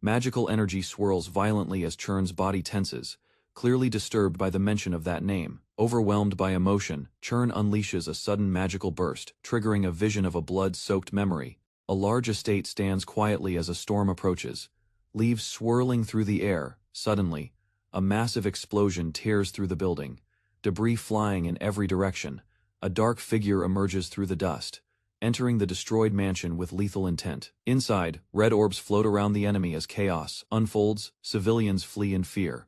Magical energy swirls violently as Churn's body tenses, clearly disturbed by the mention of that name. Overwhelmed by emotion, Churn unleashes a sudden magical burst, triggering a vision of a blood-soaked memory. A large estate stands quietly as a storm approaches, leaves swirling through the air. Suddenly, a massive explosion tears through the building, debris flying in every direction. A dark figure emerges through the dust, entering the destroyed mansion with lethal intent. Inside, red orbs float around the enemy as chaos unfolds. Civilians flee in fear.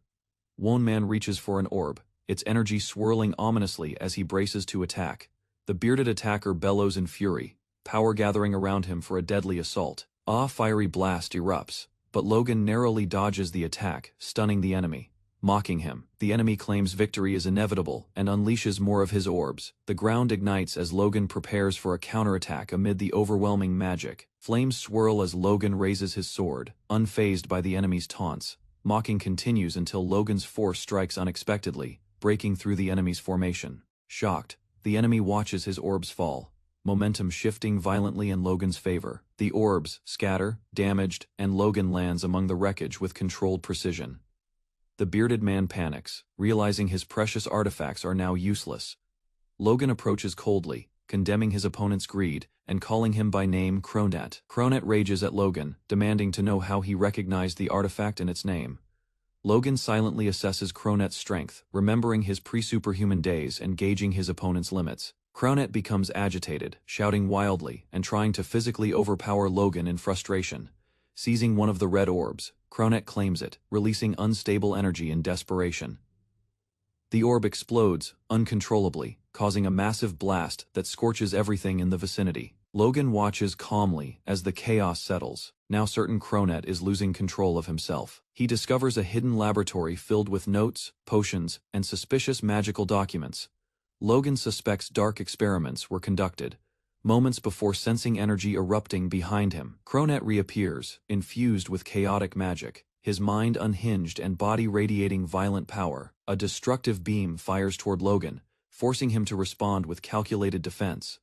One man reaches for an orb, its energy swirling ominously as he braces to attack. The bearded attacker bellows in fury, power gathering around him for a deadly assault. A fiery blast erupts, but Logan narrowly dodges the attack, stunning the enemy. Mocking him, the enemy claims victory is inevitable and unleashes more of his orbs. The ground ignites as Logan prepares for a counterattack amid the overwhelming magic. Flames swirl as Logan raises his sword, unfazed by the enemy's taunts. Mocking continues until Logan's force strikes unexpectedly, breaking through the enemy's formation. Shocked, the enemy watches his orbs fall, momentum shifting violently in Logan's favor. The orbs scatter, damaged, and Logan lands among the wreckage with controlled precision. The bearded man panics, realizing his precious artifacts are now useless. Logan approaches coldly, condemning his opponent's greed, and calling him by name Cronet. Cronet rages at Logan, demanding to know how he recognized the artifact and its name. Logan silently assesses Cronet's strength, remembering his pre-superhuman days and gauging his opponent's limits. Cronet becomes agitated, shouting wildly, and trying to physically overpower Logan in frustration. Seizing one of the red orbs, Cronet claims it, releasing unstable energy in desperation. The orb explodes, uncontrollably, causing a massive blast that scorches everything in the vicinity. Logan watches calmly as the chaos settles, now certain Cronet is losing control of himself. He discovers a hidden laboratory filled with notes, potions, and suspicious magical documents. Logan suspects dark experiments were conducted, moments before sensing energy erupting behind him. Cronet reappears, infused with chaotic magic, his mind unhinged and body radiating violent power. A destructive beam fires toward Logan, forcing him to respond with calculated defense.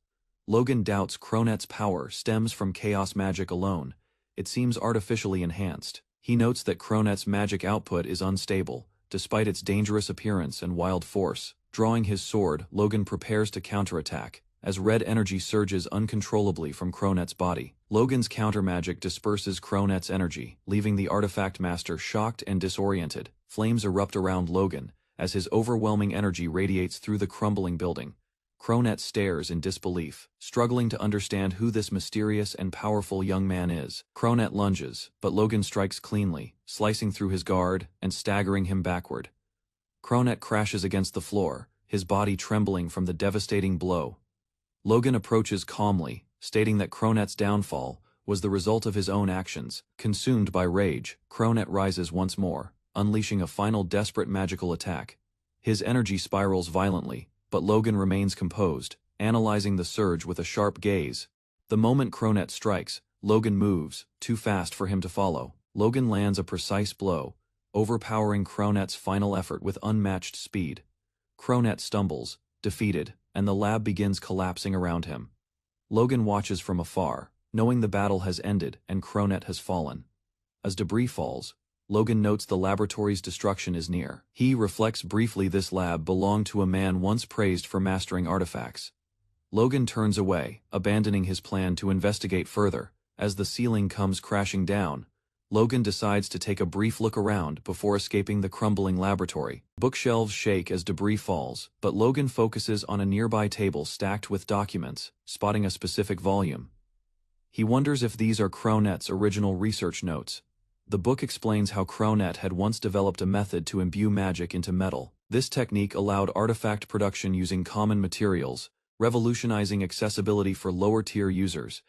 Logan doubts Cronet's power stems from chaos magic alone. It seems artificially enhanced. He notes that Cronet's magic output is unstable, despite its dangerous appearance and wild force. Drawing his sword, Logan prepares to counterattack, as red energy surges uncontrollably from Cronet's body. Logan's counter-magic disperses Cronet's energy, leaving the artifact master shocked and disoriented. Flames erupt around Logan, as his overwhelming energy radiates through the crumbling building. Cronet stares in disbelief, struggling to understand who this mysterious and powerful young man is. Cronet lunges, but Logan strikes cleanly, slicing through his guard and staggering him backward. Cronet crashes against the floor, his body trembling from the devastating blow. Logan approaches calmly, stating that Cronet's downfall was the result of his own actions. Consumed by rage, Cronet rises once more, unleashing a final desperate magical attack. His energy spirals violently, but Logan remains composed, analyzing the surge with a sharp gaze. The moment Cronet strikes, Logan moves, too fast for him to follow. Logan lands a precise blow, overpowering Cronet's final effort with unmatched speed. Cronet stumbles, defeated, and the lab begins collapsing around him. Logan watches from afar, knowing the battle has ended and Cronet has fallen. As debris falls, Logan notes the laboratory's destruction is near. He reflects briefly this lab belonged to a man once praised for mastering artifacts. Logan turns away, abandoning his plan to investigate further. As the ceiling comes crashing down, Logan decides to take a brief look around before escaping the crumbling laboratory. Bookshelves shake as debris falls, but Logan focuses on a nearby table stacked with documents, spotting a specific volume. He wonders if these are Cronet's original research notes. The book explains how Cronet had once developed a method to imbue magic into metal. This technique allowed artifact production using common materials, revolutionizing accessibility for lower-tier users.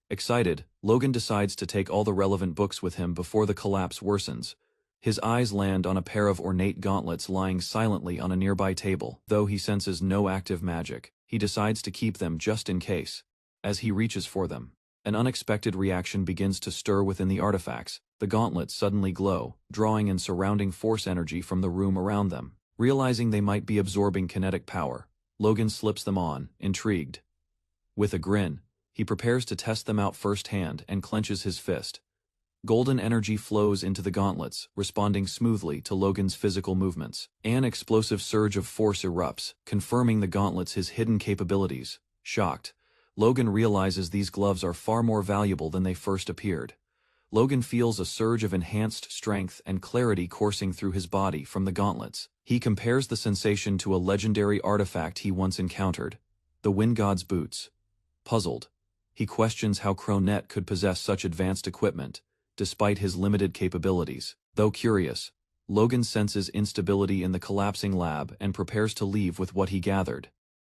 Excited, Logan decides to take all the relevant books with him before the collapse worsens. His eyes land on a pair of ornate gauntlets lying silently on a nearby table. Though he senses no active magic, he decides to keep them just in case. As he reaches for them, an unexpected reaction begins to stir within the artifacts. The gauntlets suddenly glow, drawing in surrounding force energy from the room around them. Realizing they might be absorbing kinetic power, Logan slips them on, intrigued. With a grin, he prepares to test them out firsthand and clenches his fist. Golden energy flows into the gauntlets, responding smoothly to Logan's physical movements. An explosive surge of force erupts, confirming the gauntlets his hidden capabilities. Shocked, Logan realizes these gloves are far more valuable than they first appeared. Logan feels a surge of enhanced strength and clarity coursing through his body from the gauntlets. He compares the sensation to a legendary artifact he once encountered, the Wind God's boots. Puzzled, he questions how Cronet could possess such advanced equipment, despite his limited capabilities. Though curious, Logan senses instability in the collapsing lab and prepares to leave with what he gathered.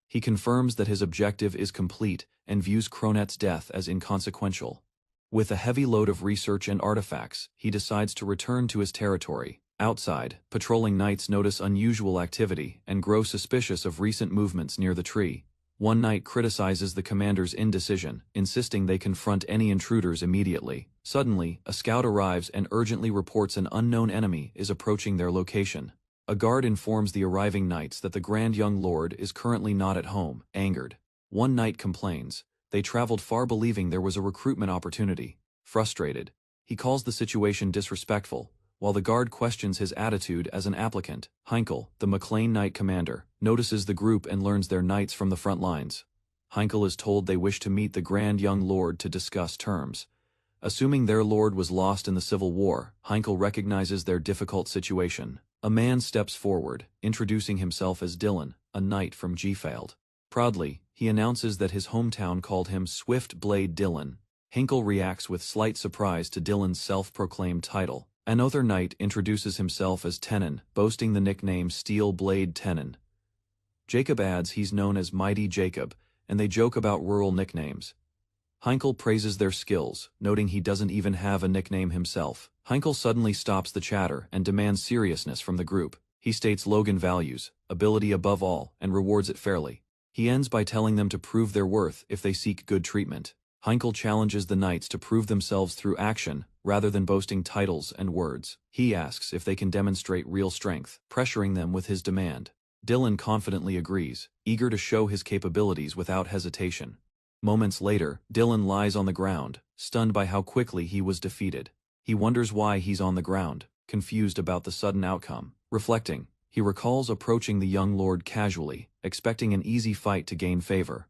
He confirms that his objective is complete and views Cronet's death as inconsequential. With a heavy load of research and artifacts, he decides to return to his territory. Outside, patrolling knights notice unusual activity and grow suspicious of recent movements near the tree. One knight criticizes the commander's indecision, insisting they confront any intruders immediately. Suddenly, a scout arrives and urgently reports an unknown enemy is approaching their location. A guard informs the arriving knights that the Grand Young Lord is currently not at home. Angered, one knight complains, they traveled far believing there was a recruitment opportunity. Frustrated, he calls the situation disrespectful, while the guard questions his attitude as an applicant. Heinkel, the McLean Knight commander, notices the group and learns they're knights from the front lines. Heinkel is told they wish to meet the Grand Young Lord to discuss terms. Assuming their lord was lost in the Civil War, Heinkel recognizes their difficult situation. A man steps forward, introducing himself as Dylan, a knight from Gefeld. Proudly, he announces that his hometown called him Swift Blade Dylan. Heinkel reacts with slight surprise to Dylan's self-proclaimed title. Another knight introduces himself as Tenon, boasting the nickname Steel Blade Tenon. Jacob adds he's known as Mighty Jacob, and they joke about rural nicknames. Heinkel praises their skills, noting he doesn't even have a nickname himself. Heinkel suddenly stops the chatter and demands seriousness from the group. He states Logan values ability above all and rewards it fairly. He ends by telling them to prove their worth if they seek good treatment. Heinkel challenges the knights to prove themselves through action, rather than boasting titles and words. He asks if they can demonstrate real strength, pressuring them with his demand. Dylan confidently agrees, eager to show his capabilities without hesitation. Moments later, Dylan lies on the ground, stunned by how quickly he was defeated. He wonders why he's on the ground, confused about the sudden outcome. Reflecting, he recalls approaching the young lord casually, expecting an easy fight to gain favor.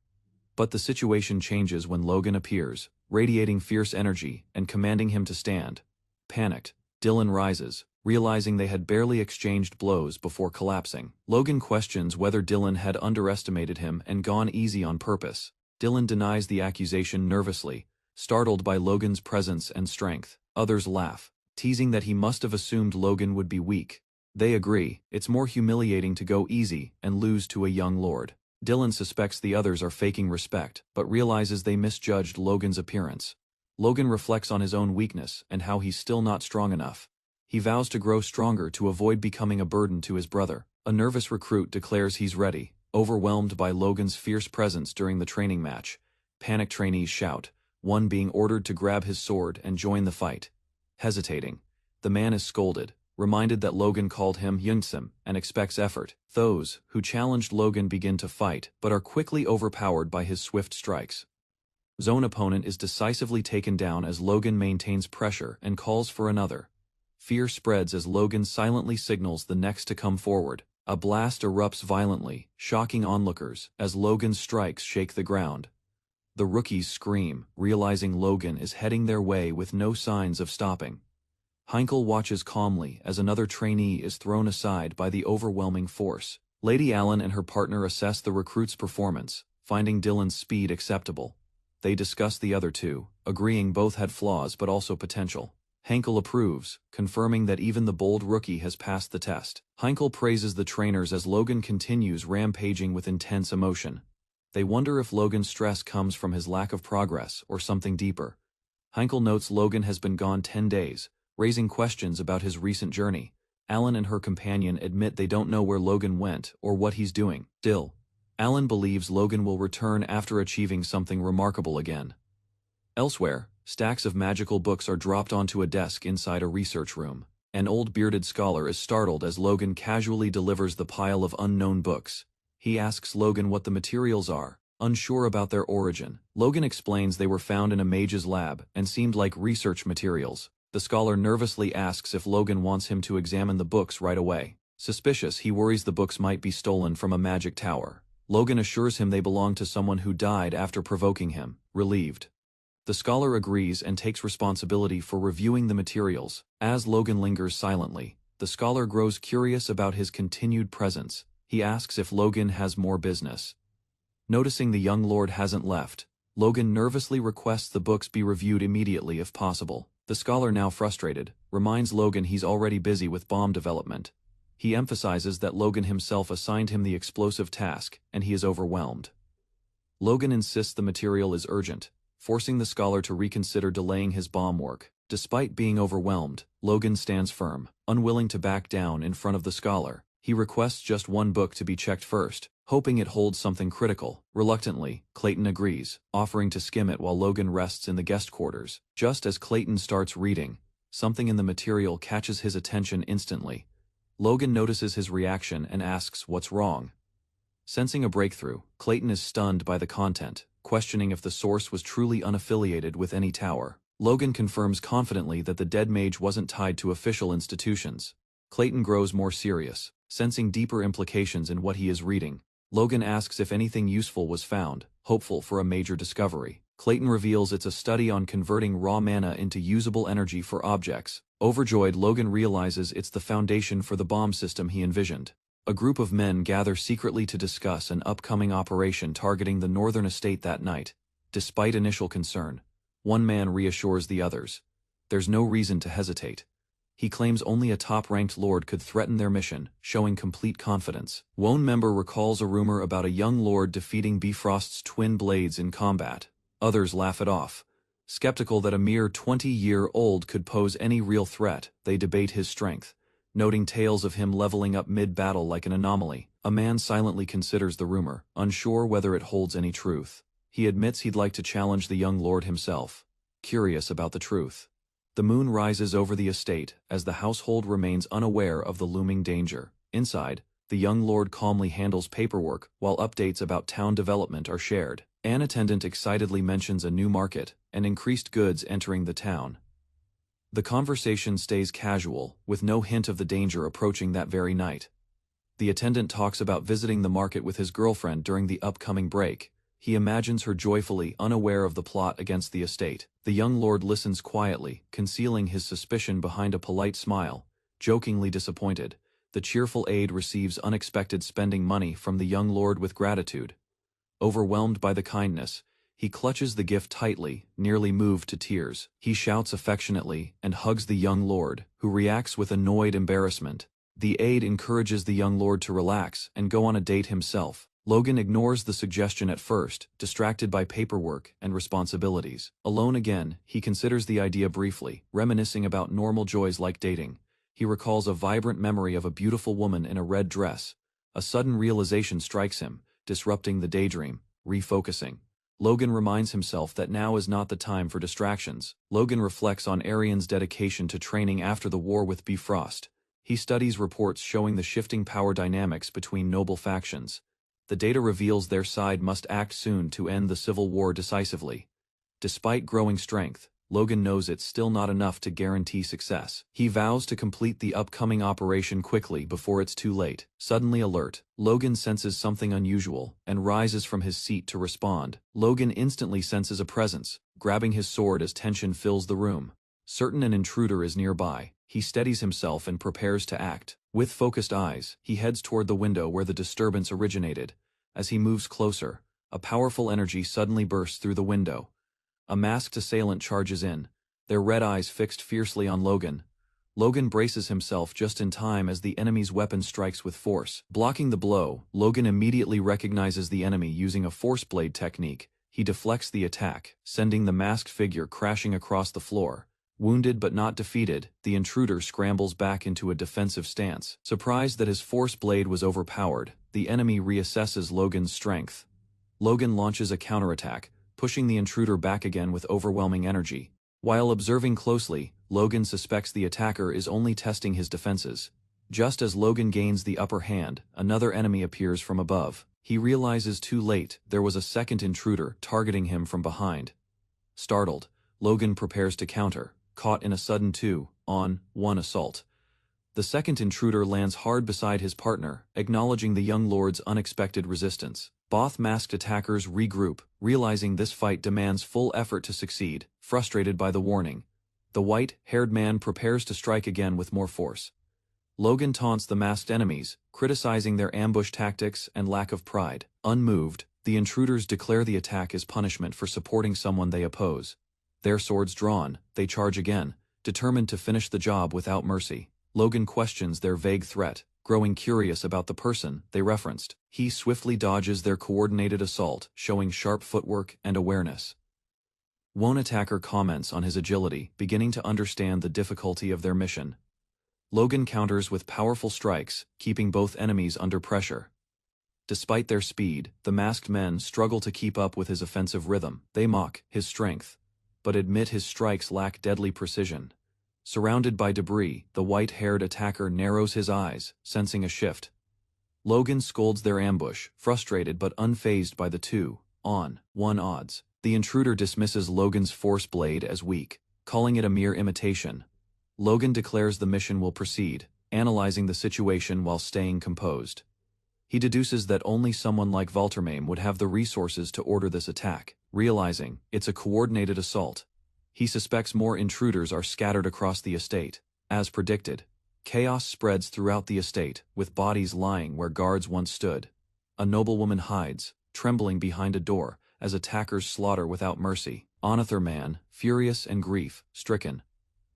But the situation changes when Logan appears, radiating fierce energy and commanding him to stand. Panicked, Dylan rises, realizing they had barely exchanged blows before collapsing. Logan questions whether Dylan had underestimated him and gone easy on purpose. Dylan denies the accusation nervously, startled by Logan's presence and strength. Others laugh, teasing that he must have assumed Logan would be weak. They agree, it's more humiliating to go easy and lose to a young lord. Dylan suspects the others are faking respect, but realizes they misjudged Logan's appearance. Logan reflects on his own weakness and how he's still not strong enough. He vows to grow stronger to avoid becoming a burden to his brother. A nervous recruit declares he's ready, overwhelmed by Logan's fierce presence during the training match. Panicked trainees shout, one being ordered to grab his sword and join the fight. Hesitating, the man is scolded, reminded that Logan called him Yunsim and expects effort. Those who challenged Logan begin to fight, but are quickly overpowered by his swift strikes. Zone opponent is decisively taken down as Logan maintains pressure and calls for another. Fear spreads as Logan silently signals the next to come forward. A blast erupts violently, shocking onlookers as Logan's strikes shake the ground. The rookies scream, realizing Logan is heading their way with no signs of stopping. Heinkel watches calmly as another trainee is thrown aside by the overwhelming force. Lady Allen and her partner assess the recruit's performance, finding Dylan's speed acceptable. They discuss the other two, agreeing both had flaws but also potential. Heinkel approves, confirming that even the bold rookie has passed the test. Heinkel praises the trainers as Logan continues rampaging with intense emotion. They wonder if Logan's stress comes from his lack of progress or something deeper. Heinkel notes Logan has been gone 10 days, raising questions about his recent journey. Allen and her companion admit they don't know where Logan went or what he's doing. Still, Allen believes Logan will return after achieving something remarkable again. Elsewhere, stacks of magical books are dropped onto a desk inside a research room. An old bearded scholar is startled as Logan casually delivers the pile of unknown books. He asks Logan what the materials are, unsure about their origin. Logan explains they were found in a mage's lab and seemed like research materials. The scholar nervously asks if Logan wants him to examine the books right away. Suspicious, he worries the books might be stolen from a magic tower. Logan assures him they belong to someone who died after provoking him. Relieved, the scholar agrees and takes responsibility for reviewing the materials. As Logan lingers silently, the scholar grows curious about his continued presence. He asks if Logan has more business. Noticing the young lord hasn't left, Logan nervously requests the books be reviewed immediately if possible. The scholar, now frustrated, reminds Logan he's already busy with bomb development. He emphasizes that Logan himself assigned him the explosive task, and he is overwhelmed. Logan insists the material is urgent, forcing the scholar to reconsider delaying his bomb work. Despite being overwhelmed, Logan stands firm, unwilling to back down in front of the scholar. He requests just one book to be checked first, hoping it holds something critical. Reluctantly, Clayton agrees, offering to skim it while Logan rests in the guest quarters. Just as Clayton starts reading, something in the material catches his attention instantly. Logan notices his reaction and asks what's wrong. Sensing a breakthrough, Clayton is stunned by the content, questioning if the source was truly unaffiliated with any tower. Logan confirms confidently that the dead mage wasn't tied to official institutions. Clayton grows more serious, sensing deeper implications in what he is reading. Logan asks if anything useful was found, hopeful for a major discovery. Clayton reveals it's a study on converting raw mana into usable energy for objects. Overjoyed, Logan realizes it's the foundation for the bomb system he envisioned. A group of men gather secretly to discuss an upcoming operation targeting the northern estate that night. Despite initial concern, one man reassures the others. There's no reason to hesitate. He claims only a top-ranked lord could threaten their mission, showing complete confidence. One member recalls a rumor about a young lord defeating Bifrost's twin blades in combat. Others laugh it off. Skeptical that a mere 20-year-old could pose any real threat, they debate his strength, noting tales of him leveling up mid-battle like an anomaly. A man silently considers the rumor, unsure whether it holds any truth. He admits he'd like to challenge the young lord himself, curious about the truth. The moon rises over the estate as the household remains unaware of the looming danger. Inside, the young lord calmly handles paperwork while updates about town development are shared. An attendant excitedly mentions a new market and increased goods entering the town. The conversation stays casual, with no hint of the danger approaching that very night. The attendant talks about visiting the market with his girlfriend during the upcoming break. He imagines her joyfully unaware of the plot against the estate. The young lord listens quietly, concealing his suspicion behind a polite smile. Jokingly disappointed, the cheerful aide receives unexpected spending money from the young lord with gratitude. Overwhelmed by the kindness, he clutches the gift tightly, nearly moved to tears. He shouts affectionately and hugs the young lord, who reacts with annoyed embarrassment. The aide encourages the young lord to relax and go on a date himself. Logan ignores the suggestion at first, distracted by paperwork and responsibilities. Alone again, he considers the idea briefly, reminiscing about normal joys like dating. He recalls a vibrant memory of a beautiful woman in a red dress. A sudden realization strikes him, disrupting the daydream. Refocusing, Logan reminds himself that now is not the time for distractions. Logan reflects on Arian's dedication to training after the war with Bifrost. He studies reports showing the shifting power dynamics between noble factions. The data reveals their side must act soon to end the civil war decisively. Despite growing strength, Logan knows it's still not enough to guarantee success. He vows to complete the upcoming operation quickly before it's too late. Suddenly alert, Logan senses something unusual and rises from his seat to respond. Logan instantly senses a presence, grabbing his sword as tension fills the room. Certain an intruder is nearby, he steadies himself and prepares to act. With focused eyes, he heads toward the window where the disturbance originated. As he moves closer, a powerful energy suddenly bursts through the window. A masked assailant charges in, their red eyes fixed fiercely on Logan. Logan braces himself just in time as the enemy's weapon strikes with force. Blocking the blow, Logan immediately recognizes the enemy using a force blade technique. He deflects the attack, sending the masked figure crashing across the floor. Wounded but not defeated, the intruder scrambles back into a defensive stance. Surprised that his force blade was overpowered, the enemy reassesses Logan's strength. Logan launches a counterattack, pushing the intruder back again with overwhelming energy. While observing closely, Logan suspects the attacker is only testing his defenses. Just as Logan gains the upper hand, another enemy appears from above. He realizes too late there was a second intruder targeting him from behind. Startled, Logan prepares to counter, caught in a sudden 2-on-1 assault. The second intruder lands hard beside his partner, acknowledging the young lord's unexpected resistance. Both masked attackers regroup, realizing this fight demands full effort to succeed. Frustrated by the warning, the white-haired man prepares to strike again with more force. Logan taunts the masked enemies, criticizing their ambush tactics and lack of pride. Unmoved, the intruders declare the attack as punishment for supporting someone they oppose. Their swords drawn, they charge again, determined to finish the job without mercy. Logan questions their vague threat, growing curious about the person they referenced. He swiftly dodges their coordinated assault, showing sharp footwork and awareness. One attacker comments on his agility, beginning to understand the difficulty of their mission. Logan counters with powerful strikes, keeping both enemies under pressure. Despite their speed, the masked men struggle to keep up with his offensive rhythm. They mock his strength, but admit his strikes lack deadly precision. Surrounded by debris, the white-haired attacker narrows his eyes, sensing a shift. Logan scolds their ambush, frustrated but unfazed by the 2-on-1 odds. The intruder dismisses Logan's force blade as weak, calling it a mere imitation. Logan declares the mission will proceed, analyzing the situation while staying composed. He deduces that only someone like Valtermain would have the resources to order this attack, realizing it's a coordinated assault. He suspects more intruders are scattered across the estate. As predicted, chaos spreads throughout the estate, with bodies lying where guards once stood. A noblewoman hides, trembling behind a door, as attackers slaughter without mercy. Onotherman, furious and grief-stricken,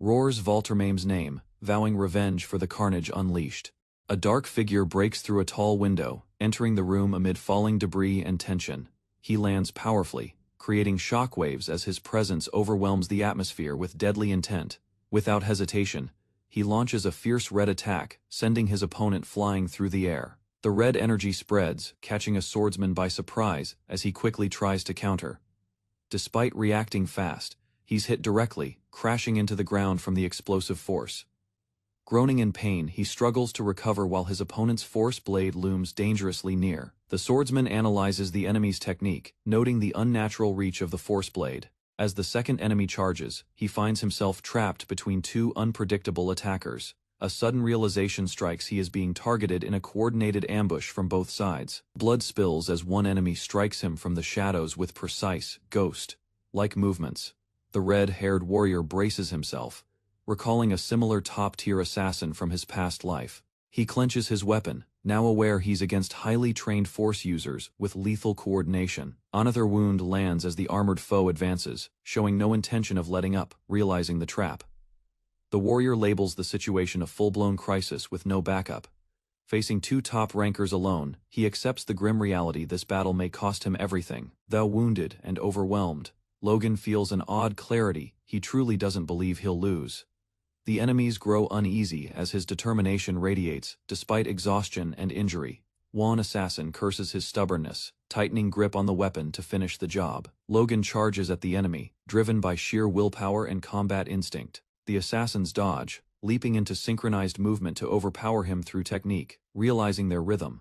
roars Valtermain's name, vowing revenge for the carnage unleashed. A dark figure breaks through a tall window, entering the room amid falling debris and tension. He lands powerfully, creating shockwaves as his presence overwhelms the atmosphere with deadly intent. Without hesitation, he launches a fierce red attack, sending his opponent flying through the air. The red energy spreads, catching a swordsman by surprise as he quickly tries to counter. Despite reacting fast, he's hit directly, crashing into the ground from the explosive force. Groaning in pain, he struggles to recover while his opponent's force blade looms dangerously near. The swordsman analyzes the enemy's technique, noting the unnatural reach of the force blade. As the second enemy charges, he finds himself trapped between two unpredictable attackers. A sudden realization strikes he is being targeted in a coordinated ambush from both sides. Blood spills as one enemy strikes him from the shadows with precise, ghost-like movements. The red-haired warrior braces himself, recalling a similar top-tier assassin from his past life. He clenches his weapon, now aware he's against highly trained force users with lethal coordination. Another wound lands as the armored foe advances, showing no intention of letting up, realizing the trap. The warrior labels the situation a full-blown crisis with no backup. Facing two top rankers alone, he accepts the grim reality this battle may cost him everything. Though wounded and overwhelmed, Logan feels an odd clarity. He truly doesn't believe he'll lose. The enemies grow uneasy as his determination radiates, despite exhaustion and injury. One assassin curses his stubbornness, tightening grip on the weapon to finish the job. Logan charges at the enemy, driven by sheer willpower and combat instinct. The assassins dodge, leaping into synchronized movement to overpower him through technique, realizing their rhythm.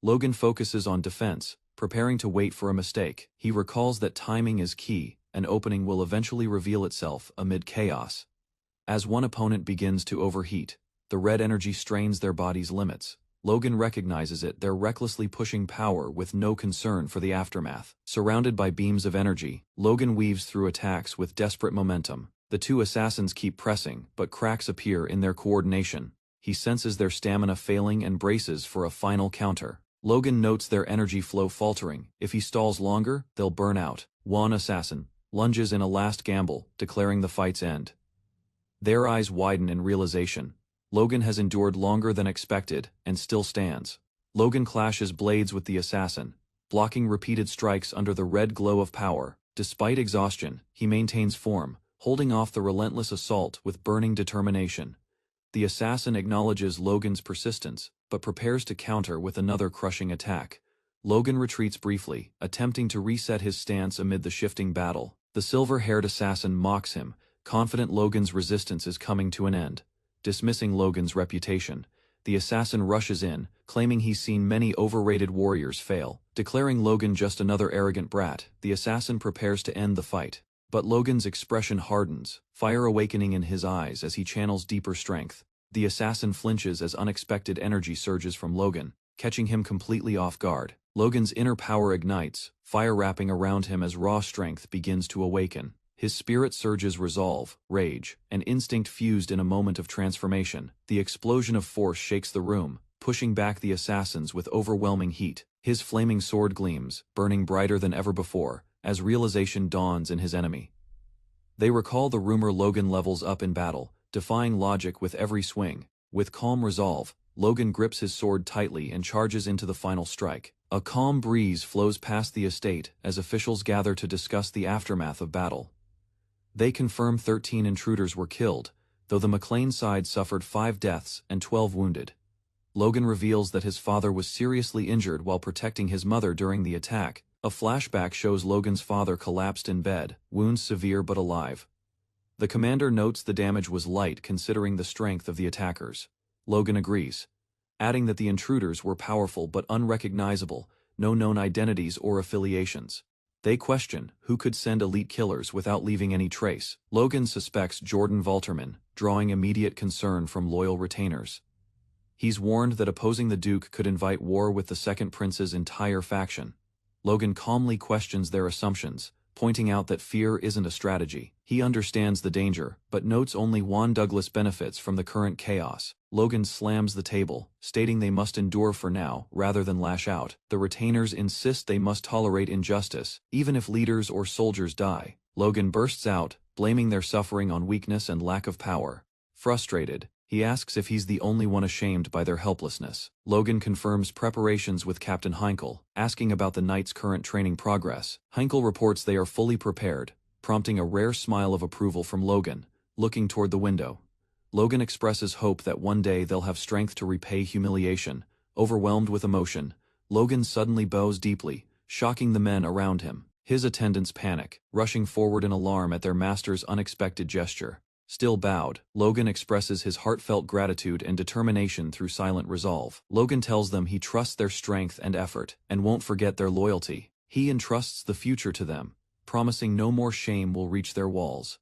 Logan focuses on defense, preparing to wait for a mistake. He recalls that timing is key, an opening will eventually reveal itself amid chaos. As one opponent begins to overheat, the red energy strains their body's limits. Logan recognizes it. They're recklessly pushing power with no concern for the aftermath. Surrounded by beams of energy, Logan weaves through attacks with desperate momentum. The two assassins keep pressing, but cracks appear in their coordination. He senses their stamina failing and braces for a final counter. Logan notes their energy flow faltering. If he stalls longer, they'll burn out. One assassin lunges in a last gamble, declaring the fight's end. Their eyes widen in realization. Logan has endured longer than expected, and still stands. Logan clashes blades with the assassin, blocking repeated strikes under the red glow of power. Despite exhaustion, he maintains form, holding off the relentless assault with burning determination. The assassin acknowledges Logan's persistence, but prepares to counter with another crushing attack. Logan retreats briefly, attempting to reset his stance amid the shifting battle. The silver-haired assassin mocks him, confident Logan's resistance is coming to an end. Dismissing Logan's reputation, the assassin rushes in, claiming he's seen many overrated warriors fail. Declaring Logan just another arrogant brat, the assassin prepares to end the fight. But Logan's expression hardens, fire awakening in his eyes as he channels deeper strength. The assassin flinches as unexpected energy surges from Logan, catching him completely off guard. Logan's inner power ignites, fire wrapping around him as raw strength begins to awaken. His spirit surges resolve, rage, and instinct fused in a moment of transformation. The explosion of force shakes the room, pushing back the assassins with overwhelming heat. His flaming sword gleams, burning brighter than ever before, as realization dawns in his enemy. They recall the rumor Logan levels up in battle, defying logic with every swing. With calm resolve, Logan grips his sword tightly and charges into the final strike. A calm breeze flows past the estate as officials gather to discuss the aftermath of battle. They confirm 13 intruders were killed, though the McLean side suffered 5 deaths and 12 wounded. Logan reveals that his father was seriously injured while protecting his mother during the attack. A flashback shows Logan's father collapsed in bed, wounds severe but alive. The commander notes the damage was light considering the strength of the attackers. Logan agrees, adding that the intruders were powerful but unrecognizable, no known identities or affiliations. They question who could send elite killers without leaving any trace. Logan suspects Jordan Valterman, drawing immediate concern from loyal retainers. He's warned that opposing the Duke could invite war with the Second Prince's entire faction. Logan calmly questions their assumptions, pointing out that fear isn't a strategy. He understands the danger, but notes only Juan Douglas benefits from the current chaos. Logan slams the table, stating they must endure for now, rather than lash out. The retainers insist they must tolerate injustice, even if leaders or soldiers die. Logan bursts out, blaming their suffering on weakness and lack of power. Frustrated, he asks if he's the only one ashamed by their helplessness. Logan confirms preparations with Captain Heinkel, asking about the Knight's current training progress. Heinkel reports they are fully prepared, prompting a rare smile of approval from Logan, looking toward the window. Logan expresses hope that one day they'll have strength to repay humiliation. Overwhelmed with emotion, Logan suddenly bows deeply, shocking the men around him. His attendants panic, rushing forward in alarm at their master's unexpected gesture. Still bowed, Logan expresses his heartfelt gratitude and determination through silent resolve. Logan tells them he trusts their strength and effort, and won't forget their loyalty. He entrusts the future to them, promising no more shame will reach their walls.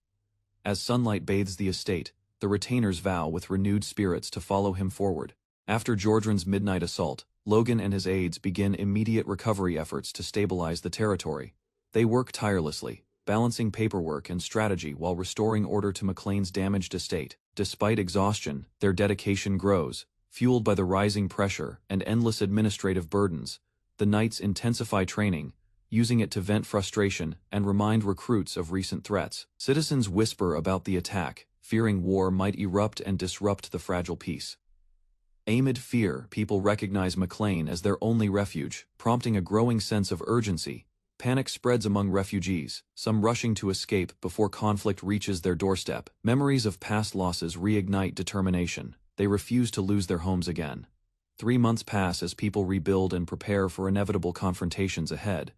As sunlight bathes the estate, the retainers vow with renewed spirits to follow him forward. After Jordran's midnight assault, Logan and his aides begin immediate recovery efforts to stabilize the territory. They work tirelessly, balancing paperwork and strategy while restoring order to McLean's damaged estate. Despite exhaustion, their dedication grows, fueled by the rising pressure and endless administrative burdens. The Knights intensify training, using it to vent frustration and remind recruits of recent threats. Citizens whisper about the attack, fearing war might erupt and disrupt the fragile peace. Amid fear, people recognize McLean as their only refuge, prompting a growing sense of urgency. Panic spreads among refugees, some rushing to escape before conflict reaches their doorstep. Memories of past losses reignite determination. They refuse to lose their homes again. 3 months pass as people rebuild and prepare for inevitable confrontations ahead.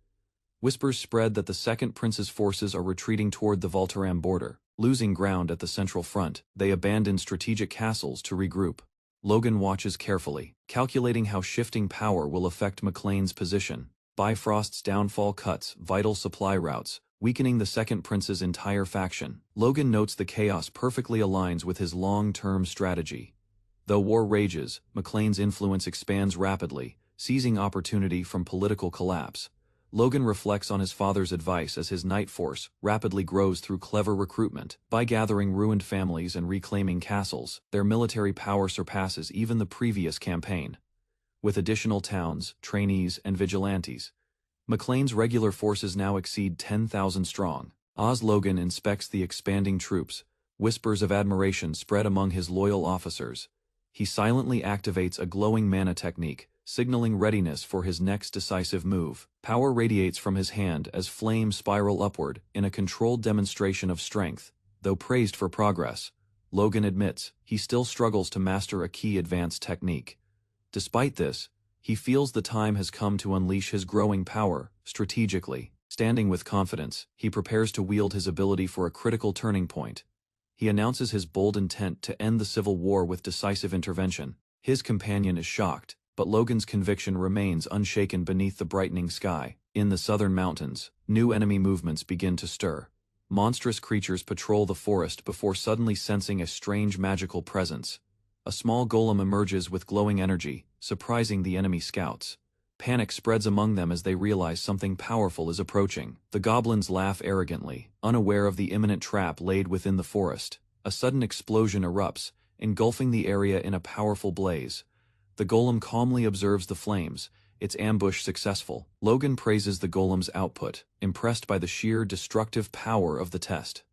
Whispers spread that the Second Prince's forces are retreating toward the Valteram border. Losing ground at the central front, they abandon strategic castles to regroup. Logan watches carefully, calculating how shifting power will affect McLean's position. Bifrost's downfall cuts vital supply routes, weakening the Second Prince's entire faction. Logan notes the chaos perfectly aligns with his long-term strategy. Though war rages, McLean's influence expands rapidly, seizing opportunity from political collapse. Logan reflects on his father's advice as his Knight force rapidly grows through clever recruitment. By gathering ruined families and reclaiming castles, their military power surpasses even the previous campaign. With additional towns, trainees, and vigilantes, McLean's regular forces now exceed 10,000 strong. As Logan inspects the expanding troops, whispers of admiration spread among his loyal officers. He silently activates a glowing mana technique, signaling readiness for his next decisive move. Power radiates from his hand as flames spiral upward in a controlled demonstration of strength. Though praised for progress, Logan admits he still struggles to master a key advanced technique. Despite this, he feels the time has come to unleash his growing power, strategically. Standing with confidence, he prepares to wield his ability for a critical turning point. He announces his bold intent to end the civil war with decisive intervention. His companion is shocked, but Logan's conviction remains unshaken beneath the brightening sky. In the southern mountains, new enemy movements begin to stir. Monstrous creatures patrol the forest before suddenly sensing a strange magical presence. A small golem emerges with glowing energy, surprising the enemy scouts. Panic spreads among them as they realize something powerful is approaching. The goblins laugh arrogantly, unaware of the imminent trap laid within the forest. A sudden explosion erupts, engulfing the area in a powerful blaze. The golem calmly observes the flames, its ambush successful. Logan praises the golem's output, impressed by the sheer destructive power of the test.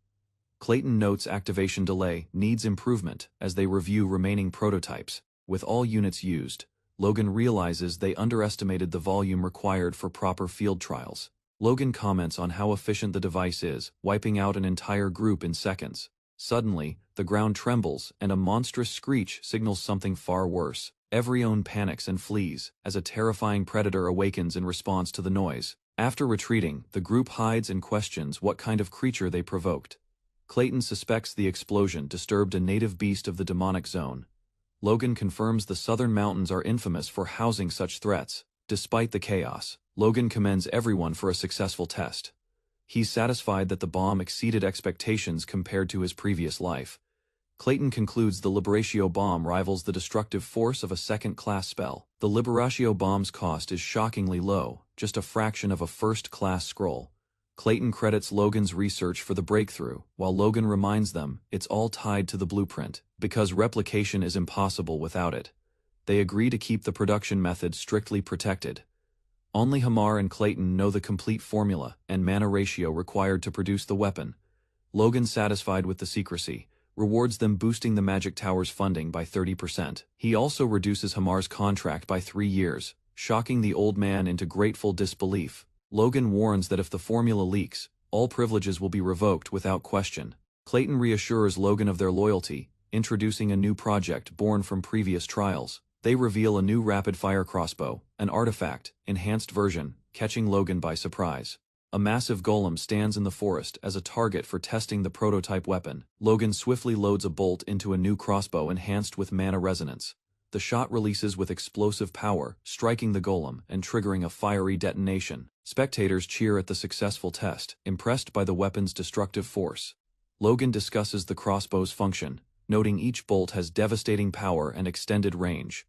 Clayton notes activation delay needs improvement as they review remaining prototypes. With all units used, Logan realizes they underestimated the volume required for proper field trials. Logan comments on how efficient the device is, wiping out an entire group in seconds. Suddenly, the ground trembles and a monstrous screech signals something far worse. Everyone panics and flees, as a terrifying predator awakens in response to the noise. After retreating, the group hides and questions what kind of creature they provoked. Clayton suspects the explosion disturbed a native beast of the demonic zone. Logan confirms the southern mountains are infamous for housing such threats. Despite the chaos, Logan commends everyone for a successful test. He's satisfied that the bomb exceeded expectations compared to his previous life. Clayton concludes the Liberatio bomb rivals the destructive force of a second-class spell. The Liberatio bomb's cost is shockingly low, just a fraction of a first-class scroll. Clayton credits Logan's research for the breakthrough, while Logan reminds them it's all tied to the blueprint, because replication is impossible without it. They agree to keep the production method strictly protected. Only Hamar and Clayton know the complete formula and mana ratio required to produce the weapon. Logan, satisfied with the secrecy, rewards them, boosting the Magic Tower's funding by 30%. He also reduces Hamar's contract by 3 years, shocking the old man into grateful disbelief. Logan warns that if the formula leaks, all privileges will be revoked without question. Clayton reassures Logan of their loyalty, introducing a new project born from previous trials. They reveal a new rapid-fire crossbow, an artifact, enhanced version, catching Logan by surprise. A massive golem stands in the forest as a target for testing the prototype weapon. Logan swiftly loads a bolt into a new crossbow enhanced with mana resonance. The shot releases with explosive power, striking the golem and triggering a fiery detonation. Spectators cheer at the successful test, impressed by the weapon's destructive force. Logan discusses the crossbow's function, noting each bolt has devastating power and extended range.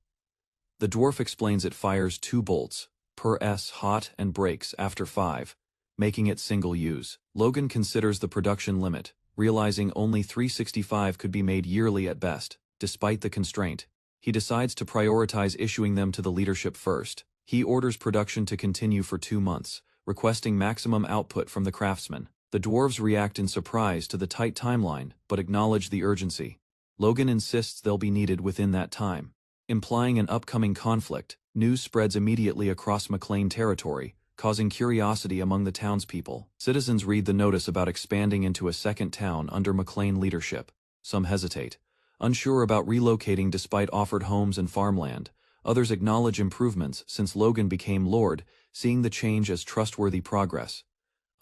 The dwarf explains it fires 2 bolts per hot and breaks after 5, making it single-use. Logan considers the production limit, realizing only 365 could be made yearly at best. Despite the constraint, he decides to prioritize issuing them to the leadership first. He orders production to continue for 2 months, requesting maximum output from the craftsmen. The dwarves react in surprise to the tight timeline, but acknowledge the urgency. Logan insists they'll be needed within that time. Implying an upcoming conflict, news spreads immediately across McLean territory, causing curiosity among the townspeople. Citizens read the notice about expanding into a second town under McLean leadership. Some hesitate, unsure about relocating despite offered homes and farmland. Others acknowledge improvements since Logan became Lord, seeing the change as trustworthy progress.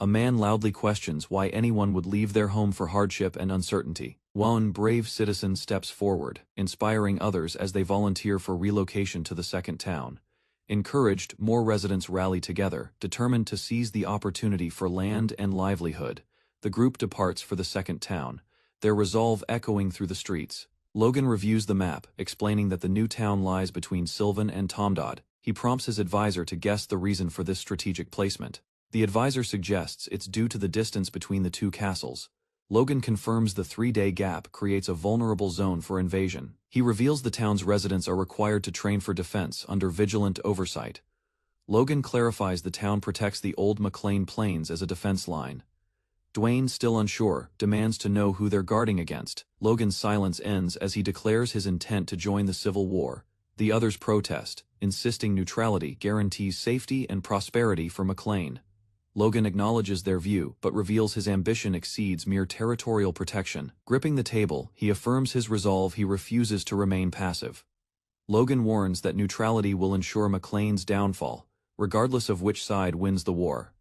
A man loudly questions why anyone would leave their home for hardship and uncertainty. One brave citizen steps forward, inspiring others as they volunteer for relocation to the second town. Encouraged, more residents rally together, determined to seize the opportunity for land and livelihood. The group departs for the second town, their resolve echoing through the streets. Logan reviews the map, explaining that the new town lies between Sylvan and Tomdod. He prompts his advisor to guess the reason for this strategic placement. The advisor suggests it's due to the distance between the 2 castles. Logan confirms the 3-day gap creates a vulnerable zone for invasion. He reveals the town's residents are required to train for defense under vigilant oversight. Logan clarifies the town protects the old McLean Plains as a defense line. Dwayne, still unsure, demands to know who they're guarding against. Logan's silence ends as he declares his intent to join the Civil War. The others protest, insisting neutrality guarantees safety and prosperity for McLean. Logan acknowledges their view, but reveals his ambition exceeds mere territorial protection. Gripping the table, he affirms his resolve. He refuses to remain passive. Logan warns that neutrality will ensure McLean's downfall, regardless of which side wins the war.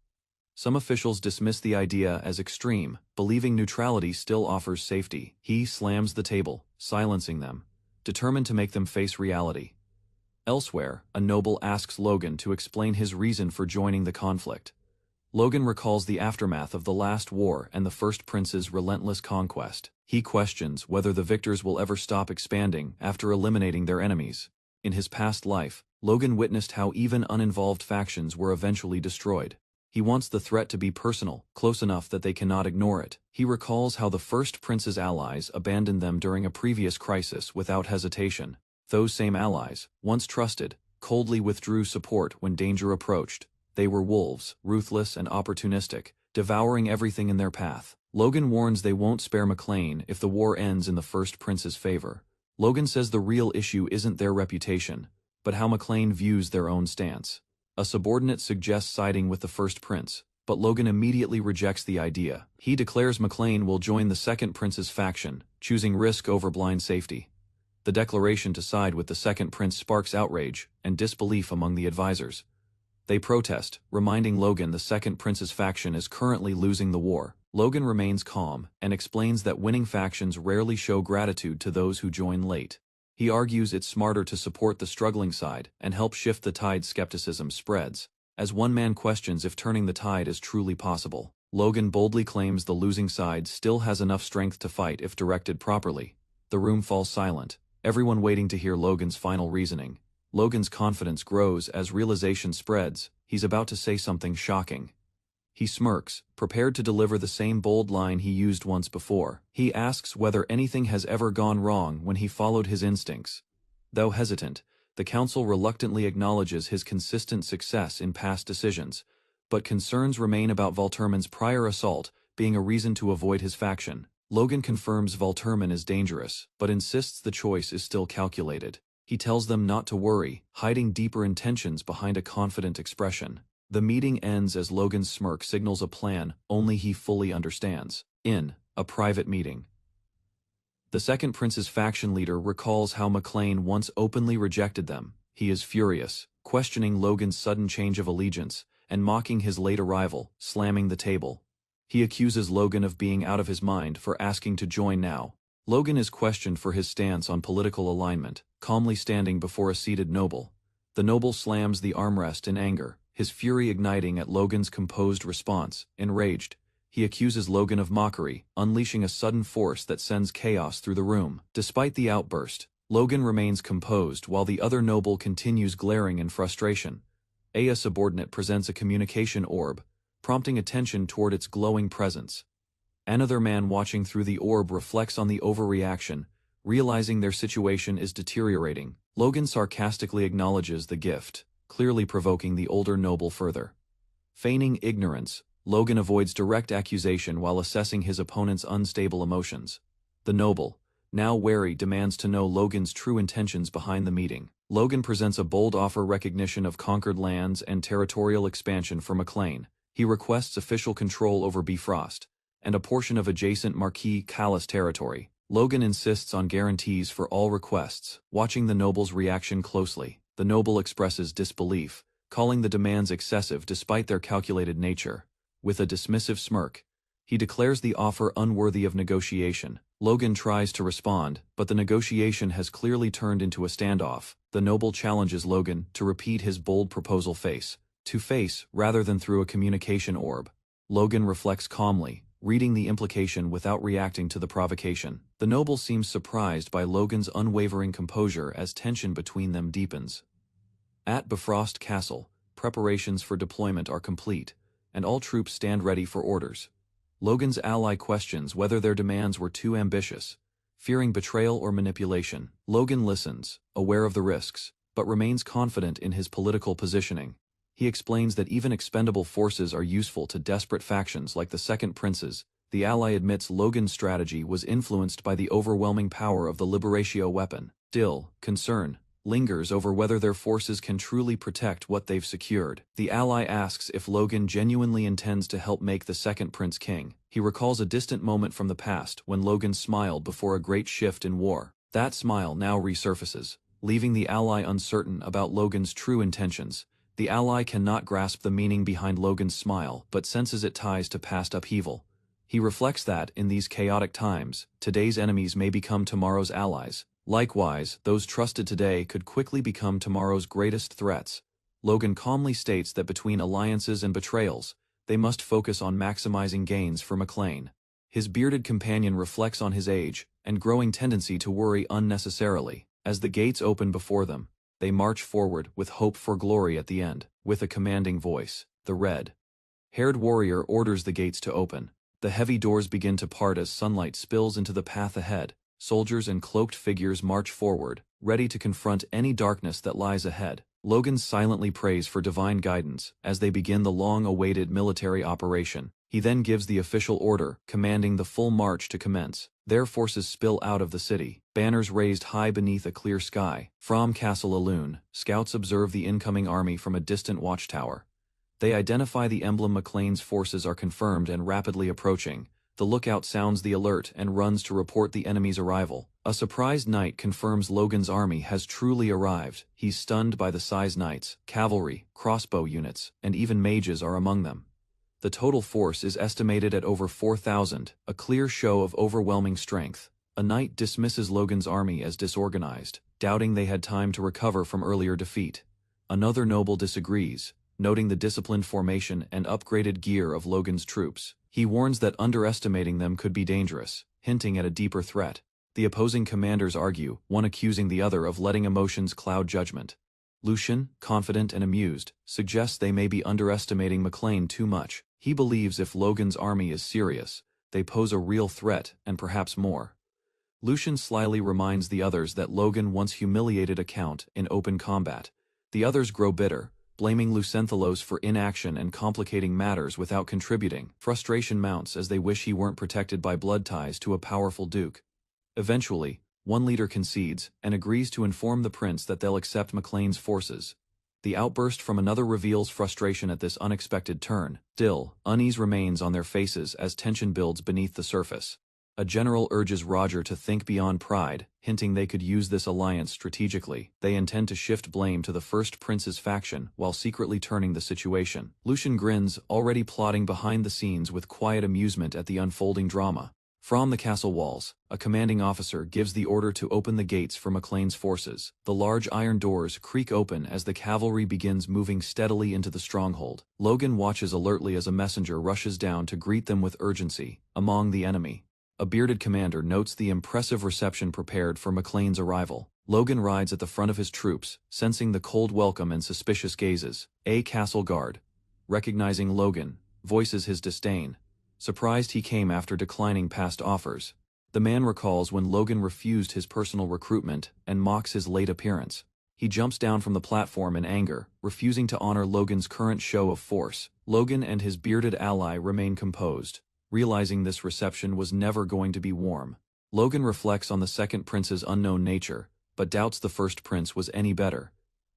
Some officials dismiss the idea as extreme, believing neutrality still offers safety. He slams the table, silencing them, determined to make them face reality. Elsewhere, a noble asks Logan to explain his reason for joining the conflict. Logan recalls the aftermath of the last war and the First Prince's relentless conquest. He questions whether the victors will ever stop expanding after eliminating their enemies. In his past life, Logan witnessed how even uninvolved factions were eventually destroyed. He wants the threat to be personal, close enough that they cannot ignore it. He recalls how the First Prince's allies abandoned them during a previous crisis without hesitation. Those same allies, once trusted, coldly withdrew support when danger approached. They were wolves, ruthless and opportunistic, devouring everything in their path. Logan warns they won't spare McLean if the war ends in the First Prince's favor. Logan says the real issue isn't their reputation, but how McLean views their own stance. A subordinate suggests siding with the First Prince, but Logan immediately rejects the idea. He declares McLean will join the Second Prince's faction, choosing risk over blind safety. The declaration to side with the second prince sparks outrage and disbelief among the advisors. They protest, reminding Logan the second prince's faction is currently losing the war. Logan remains calm and explains that winning factions rarely show gratitude to those who join late. He argues it's smarter to support the struggling side and help shift the tide. Skepticism spreads, as one man questions if turning the tide is truly possible. Logan boldly claims the losing side still has enough strength to fight if directed properly. The room falls silent, everyone waiting to hear Logan's final reasoning. Logan's confidence grows as realization spreads. He's about to say something shocking. He smirks, prepared to deliver the same bold line he used once before. He asks whether anything has ever gone wrong when he followed his instincts. Though hesitant, the council reluctantly acknowledges his consistent success in past decisions, but concerns remain about Volturman's prior assault being a reason to avoid his faction. Logan confirms Volturman is dangerous, but insists the choice is still calculated. He tells them not to worry, hiding deeper intentions behind a confident expression. The meeting ends as Logan's smirk signals a plan only he fully understands. In a private meeting, the second prince's faction leader recalls how McLean once openly rejected them. He is furious, questioning Logan's sudden change of allegiance and mocking his late arrival, slamming the table. He accuses Logan of being out of his mind for asking to join now. Logan is questioned for his stance on political alignment, calmly standing before a seated noble. The noble slams the armrest in anger, his fury igniting at Logan's composed response. Enraged, he accuses Logan of mockery, unleashing a sudden force that sends chaos through the room. Despite the outburst, Logan remains composed while the other noble continues glaring in frustration. A subordinate presents a communication orb, prompting attention toward its glowing presence. Another man watching through the orb reflects on the overreaction, realizing their situation is deteriorating. Logan sarcastically acknowledges the gift, clearly provoking the older noble further. Feigning ignorance, Logan avoids direct accusation while assessing his opponent's unstable emotions. The noble, now wary, demands to know Logan's true intentions behind the meeting. Logan presents a bold offer: recognition of conquered lands and territorial expansion for McLean. He requests official control over Bifrost and a portion of adjacent Marquis Callus territory. Logan insists on guarantees for all requests, watching the noble's reaction closely. The noble expresses disbelief, calling the demands excessive despite their calculated nature. With a dismissive smirk, he declares the offer unworthy of negotiation. Logan tries to respond, but the negotiation has clearly turned into a standoff. The noble challenges Logan to repeat his bold proposal face to face rather than through a communication orb. Logan reflects calmly, reading the implication without reacting to the provocation. The noble seems surprised by Logan's unwavering composure as tension between them deepens. At Bifrost Castle, preparations for deployment are complete, and all troops stand ready for orders. Logan's ally questions whether their demands were too ambitious, fearing betrayal or manipulation. Logan listens, aware of the risks, but remains confident in his political positioning. He explains that even expendable forces are useful to desperate factions like the Second Princes. The ally admits Logan's strategy was influenced by the overwhelming power of the Liberatio weapon. Still, concern lingers over whether their forces can truly protect what they've secured. The ally asks if Logan genuinely intends to help make the Second Prince king. He recalls a distant moment from the past when Logan smiled before a great shift in war. That smile now resurfaces, leaving the ally uncertain about Logan's true intentions. The ally cannot grasp the meaning behind Logan's smile, but senses it ties to past upheaval. He reflects that, in these chaotic times, today's enemies may become tomorrow's allies. Likewise, those trusted today could quickly become tomorrow's greatest threats. Logan calmly states that between alliances and betrayals, they must focus on maximizing gains for McLean. His bearded companion reflects on his age and growing tendency to worry unnecessarily. As the gates open before them, they march forward with hope for glory at the end. With a commanding voice, the red-haired warrior orders the gates to open. The heavy doors begin to part as sunlight spills into the path ahead. Soldiers and cloaked figures march forward, ready to confront any darkness that lies ahead. Logan silently prays for divine guidance as they begin the long-awaited military operation. He then gives the official order, commanding the full march to commence. Their forces spill out of the city, banners raised high beneath a clear sky. From Castle Alun, scouts observe the incoming army from a distant watchtower. They identify the emblem. McLean's forces are confirmed and rapidly approaching. The lookout sounds the alert and runs to report the enemy's arrival. A surprised knight confirms Logan's army has truly arrived. He's stunned by the size knights, cavalry, crossbow units, and even mages are among them. The total force is estimated at over 4,000, a clear show of overwhelming strength. A knight dismisses Logan's army as disorganized, doubting they had time to recover from earlier defeat. Another noble disagrees, noting the disciplined formation and upgraded gear of Logan's troops. He warns that underestimating them could be dangerous, hinting at a deeper threat. The opposing commanders argue, one accusing the other of letting emotions cloud judgment. Lucian, confident and amused, suggests they may be underestimating McLean too much. He believes if Logan's army is serious, they pose a real threat and perhaps more. Lucian slyly reminds the others that Logan once humiliated a count in open combat. The others grow bitter, blaming Lucenthalos for inaction and complicating matters without contributing. Frustration mounts as they wish he weren't protected by blood ties to a powerful duke. Eventually, one leader concedes and agrees to inform the prince that they'll accept McLean's forces. The outburst from another reveals frustration at this unexpected turn. Still, unease remains on their faces as tension builds beneath the surface. A general urges Roger to think beyond pride, hinting they could use this alliance strategically. They intend to shift blame to the first prince's faction while secretly turning the situation. Lucian grins, already plotting behind the scenes with quiet amusement at the unfolding drama. From the castle walls, a commanding officer gives the order to open the gates for McLean's forces. The large iron doors creak open as the cavalry begins moving steadily into the stronghold. Logan watches alertly as a messenger rushes down to greet them with urgency. Among the enemy, a bearded commander notes the impressive reception prepared for McLean's arrival. Logan rides at the front of his troops, sensing the cold welcome and suspicious gazes. A castle guard, recognizing Logan, voices his disdain, surprised he came after declining past offers. The man recalls when Logan refused his personal recruitment and mocks his late appearance. He jumps down from the platform in anger, refusing to honor Logan's current show of force. Logan and his bearded ally remain composed, realizing this reception was never going to be warm. Logan reflects on the second prince's unknown nature, but doubts the first prince was any better.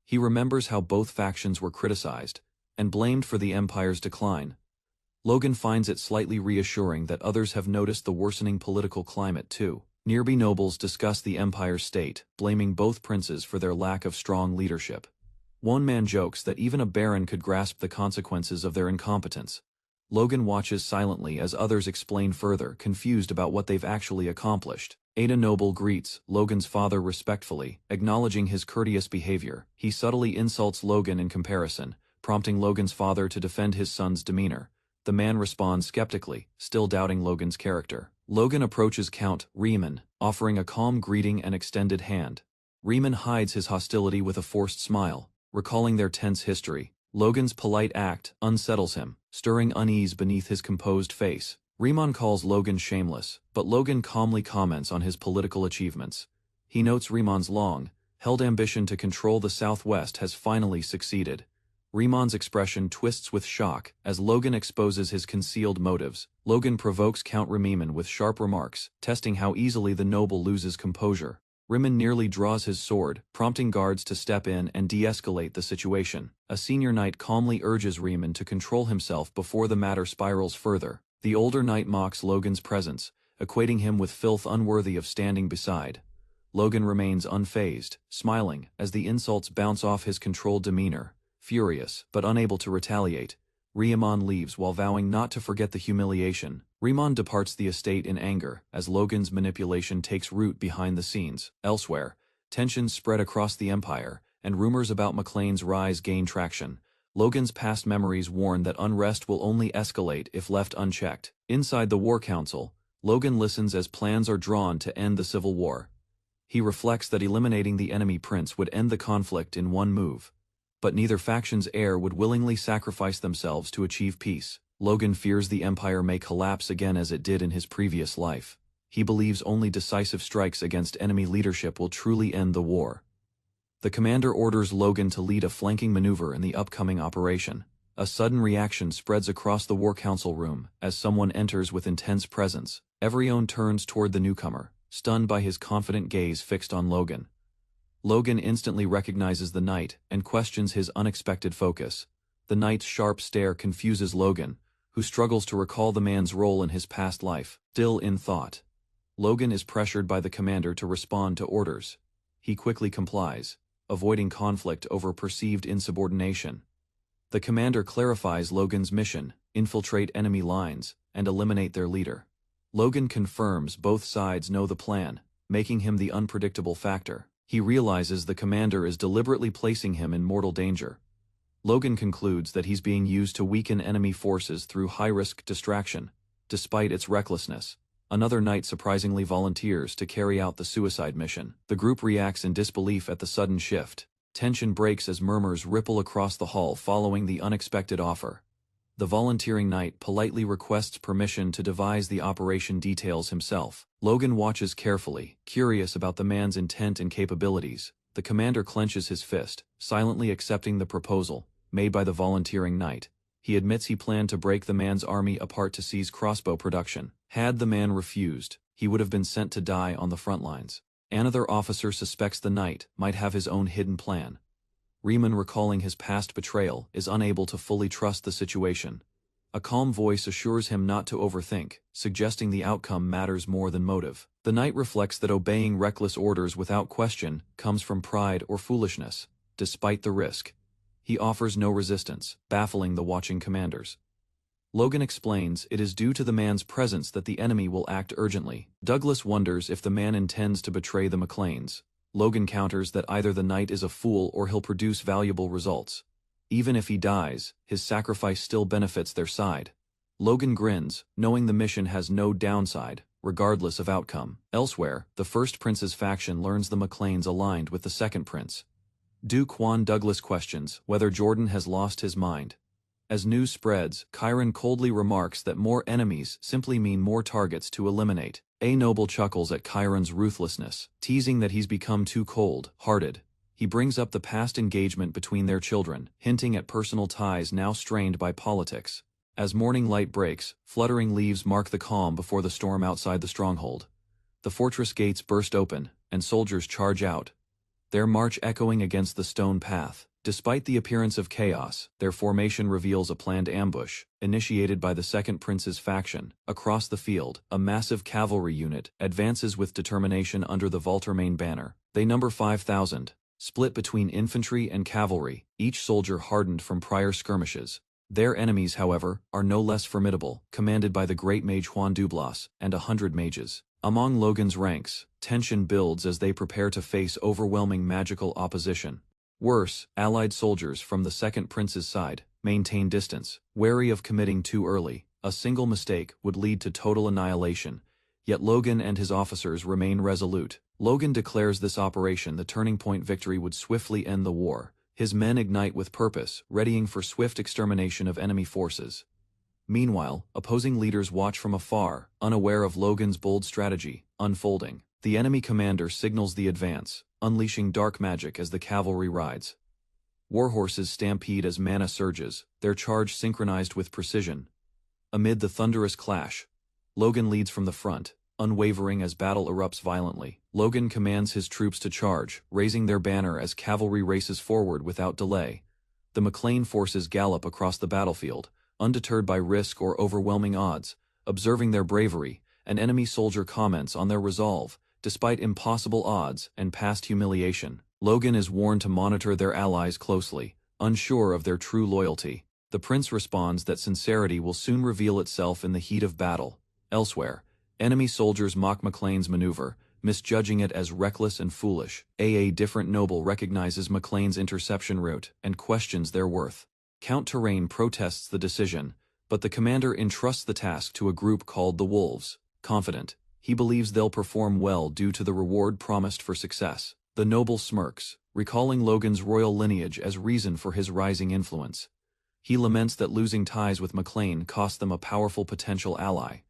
He remembers how both factions were criticized and blamed for the empire's decline. Logan finds it slightly reassuring that others have noticed the worsening political climate too. Nearby nobles discuss the empire's state, blaming both princes for their lack of strong leadership. One man jokes that even a baron could grasp the consequences of their incompetence. Logan watches silently as others explain further, confused about what they've actually accomplished. Ada Noble greets Logan's father respectfully, acknowledging his courteous behavior. He subtly insults Logan in comparison, prompting Logan's father to defend his son's demeanor. The man responds skeptically, still doubting Logan's character. Logan approaches Count Riemann, offering a calm greeting and extended hand. Riemann hides his hostility with a forced smile, recalling their tense history. Logan's polite act unsettles him, stirring unease beneath his composed face. Riemann calls Logan shameless, but Logan calmly comments on his political achievements. He notes Riemann's long-held ambition to control the Southwest has finally succeeded. Riemann's expression twists with shock as Logan exposes his concealed motives. Logan provokes Count Riemann with sharp remarks, testing how easily the noble loses composure. Riemann nearly draws his sword, prompting guards to step in and de-escalate the situation. A senior knight calmly urges Riemann to control himself before the matter spirals further. The older knight mocks Logan's presence, equating him with filth unworthy of standing beside. Logan remains unfazed, smiling as the insults bounce off his controlled demeanor. Furious, but unable to retaliate, Riemann leaves while vowing not to forget the humiliation. Riemann departs the estate in anger as Logan's manipulation takes root behind the scenes. Elsewhere, tensions spread across the empire, and rumors about McLean's rise gain traction. Logan's past memories warn that unrest will only escalate if left unchecked. Inside the War Council, Logan listens as plans are drawn to end the civil war. He reflects that eliminating the enemy prince would end the conflict in one move. But neither faction's heir would willingly sacrifice themselves to achieve peace. Logan fears the empire may collapse again as it did in his previous life. He believes only decisive strikes against enemy leadership will truly end the war. The commander orders Logan to lead a flanking maneuver in the upcoming operation. A sudden reaction spreads across the War Council room as someone enters with intense presence. Everyone turns toward the newcomer, stunned by his confident gaze fixed on Logan. Logan instantly recognizes the knight and questions his unexpected focus. The knight's sharp stare confuses Logan, who struggles to recall the man's role in his past life. Still in thought, Logan is pressured by the commander to respond to orders. He quickly complies, avoiding conflict over perceived insubordination. The commander clarifies Logan's mission: infiltrate enemy lines and eliminate their leader. Logan confirms both sides know the plan, making him the unpredictable factor. He realizes the commander is deliberately placing him in mortal danger. Logan concludes that he's being used to weaken enemy forces through high-risk distraction. Despite its recklessness, another knight surprisingly volunteers to carry out the suicide mission. The group reacts in disbelief at the sudden shift. Tension breaks as murmurs ripple across the hall following the unexpected offer. The volunteering knight politely requests permission to devise the operation details himself. Logan watches carefully, curious about the man's intent and capabilities. The commander clenches his fist, silently accepting the proposal made by the volunteering knight. He admits he planned to break the man's army apart to seize crossbow production. Had the man refused, he would have been sent to die on the front lines. Another officer suspects the knight might have his own hidden plan. Riemann, recalling his past betrayal, is unable to fully trust the situation. A calm voice assures him not to overthink, suggesting the outcome matters more than motive. The knight reflects that obeying reckless orders without question comes from pride or foolishness. Despite the risk, he offers no resistance, baffling the watching commanders. Logan explains it is due to the man's presence that the enemy will act urgently. Douglas wonders if the man intends to betray the McLeans. Logan counters that either the knight is a fool or he'll produce valuable results. Even if he dies, his sacrifice still benefits their side. Logan grins, knowing the mission has no downside, regardless of outcome. Elsewhere, the first prince's faction learns the McLeans aligned with the second prince. Duke Juan Douglas questions whether Jordan has lost his mind. As news spreads, Chiron coldly remarks that more enemies simply mean more targets to eliminate. A noble chuckles at Chiron's ruthlessness, teasing that he's become too cold-hearted. He brings up the past engagement between their children, hinting at personal ties now strained by politics. As morning light breaks, fluttering leaves mark the calm before the storm outside the stronghold. The fortress gates burst open, and soldiers charge out, their march echoing against the stone path. Despite the appearance of chaos, their formation reveals a planned ambush, initiated by the second prince's faction. Across the field, a massive cavalry unit advances with determination under the Valtermain banner. They number 5,000, split between infantry and cavalry, each soldier hardened from prior skirmishes. Their enemies, however, are no less formidable, commanded by the great mage Juan Dublas and 100 mages. Among Logan's ranks, tension builds as they prepare to face overwhelming magical opposition. Worse, allied soldiers from the second prince's side maintain distance, wary of committing too early. A single mistake would lead to total annihilation, yet Logan and his officers remain resolute. Logan declares this operation the turning point. Victory would swiftly end the war. His men ignite with purpose, readying for swift extermination of enemy forces. Meanwhile, opposing leaders watch from afar, unaware of Logan's bold strategy unfolding. The enemy commander signals the advance, unleashing dark magic as the cavalry rides. Warhorses stampede as mana surges, their charge synchronized with precision. Amid the thunderous clash, Logan leads from the front, unwavering as battle erupts violently. Logan commands his troops to charge, raising their banner as cavalry races forward without delay. The McLean forces gallop across the battlefield, undeterred by risk or overwhelming odds. Observing their bravery, an enemy soldier comments on their resolve. Despite impossible odds and past humiliation, Logan is warned to monitor their allies closely, unsure of their true loyalty. The prince responds that sincerity will soon reveal itself in the heat of battle. Elsewhere, enemy soldiers mock McLean's maneuver, misjudging it as reckless and foolish. A different noble recognizes McLean's interception route and questions their worth. Count Terrain protests the decision, but the commander entrusts the task to a group called the Wolves. Confident, he believes they'll perform well due to the reward promised for success. The noble smirks, recalling Logan's royal lineage as reason for his rising influence. He laments that losing ties with McLean cost them a powerful potential ally.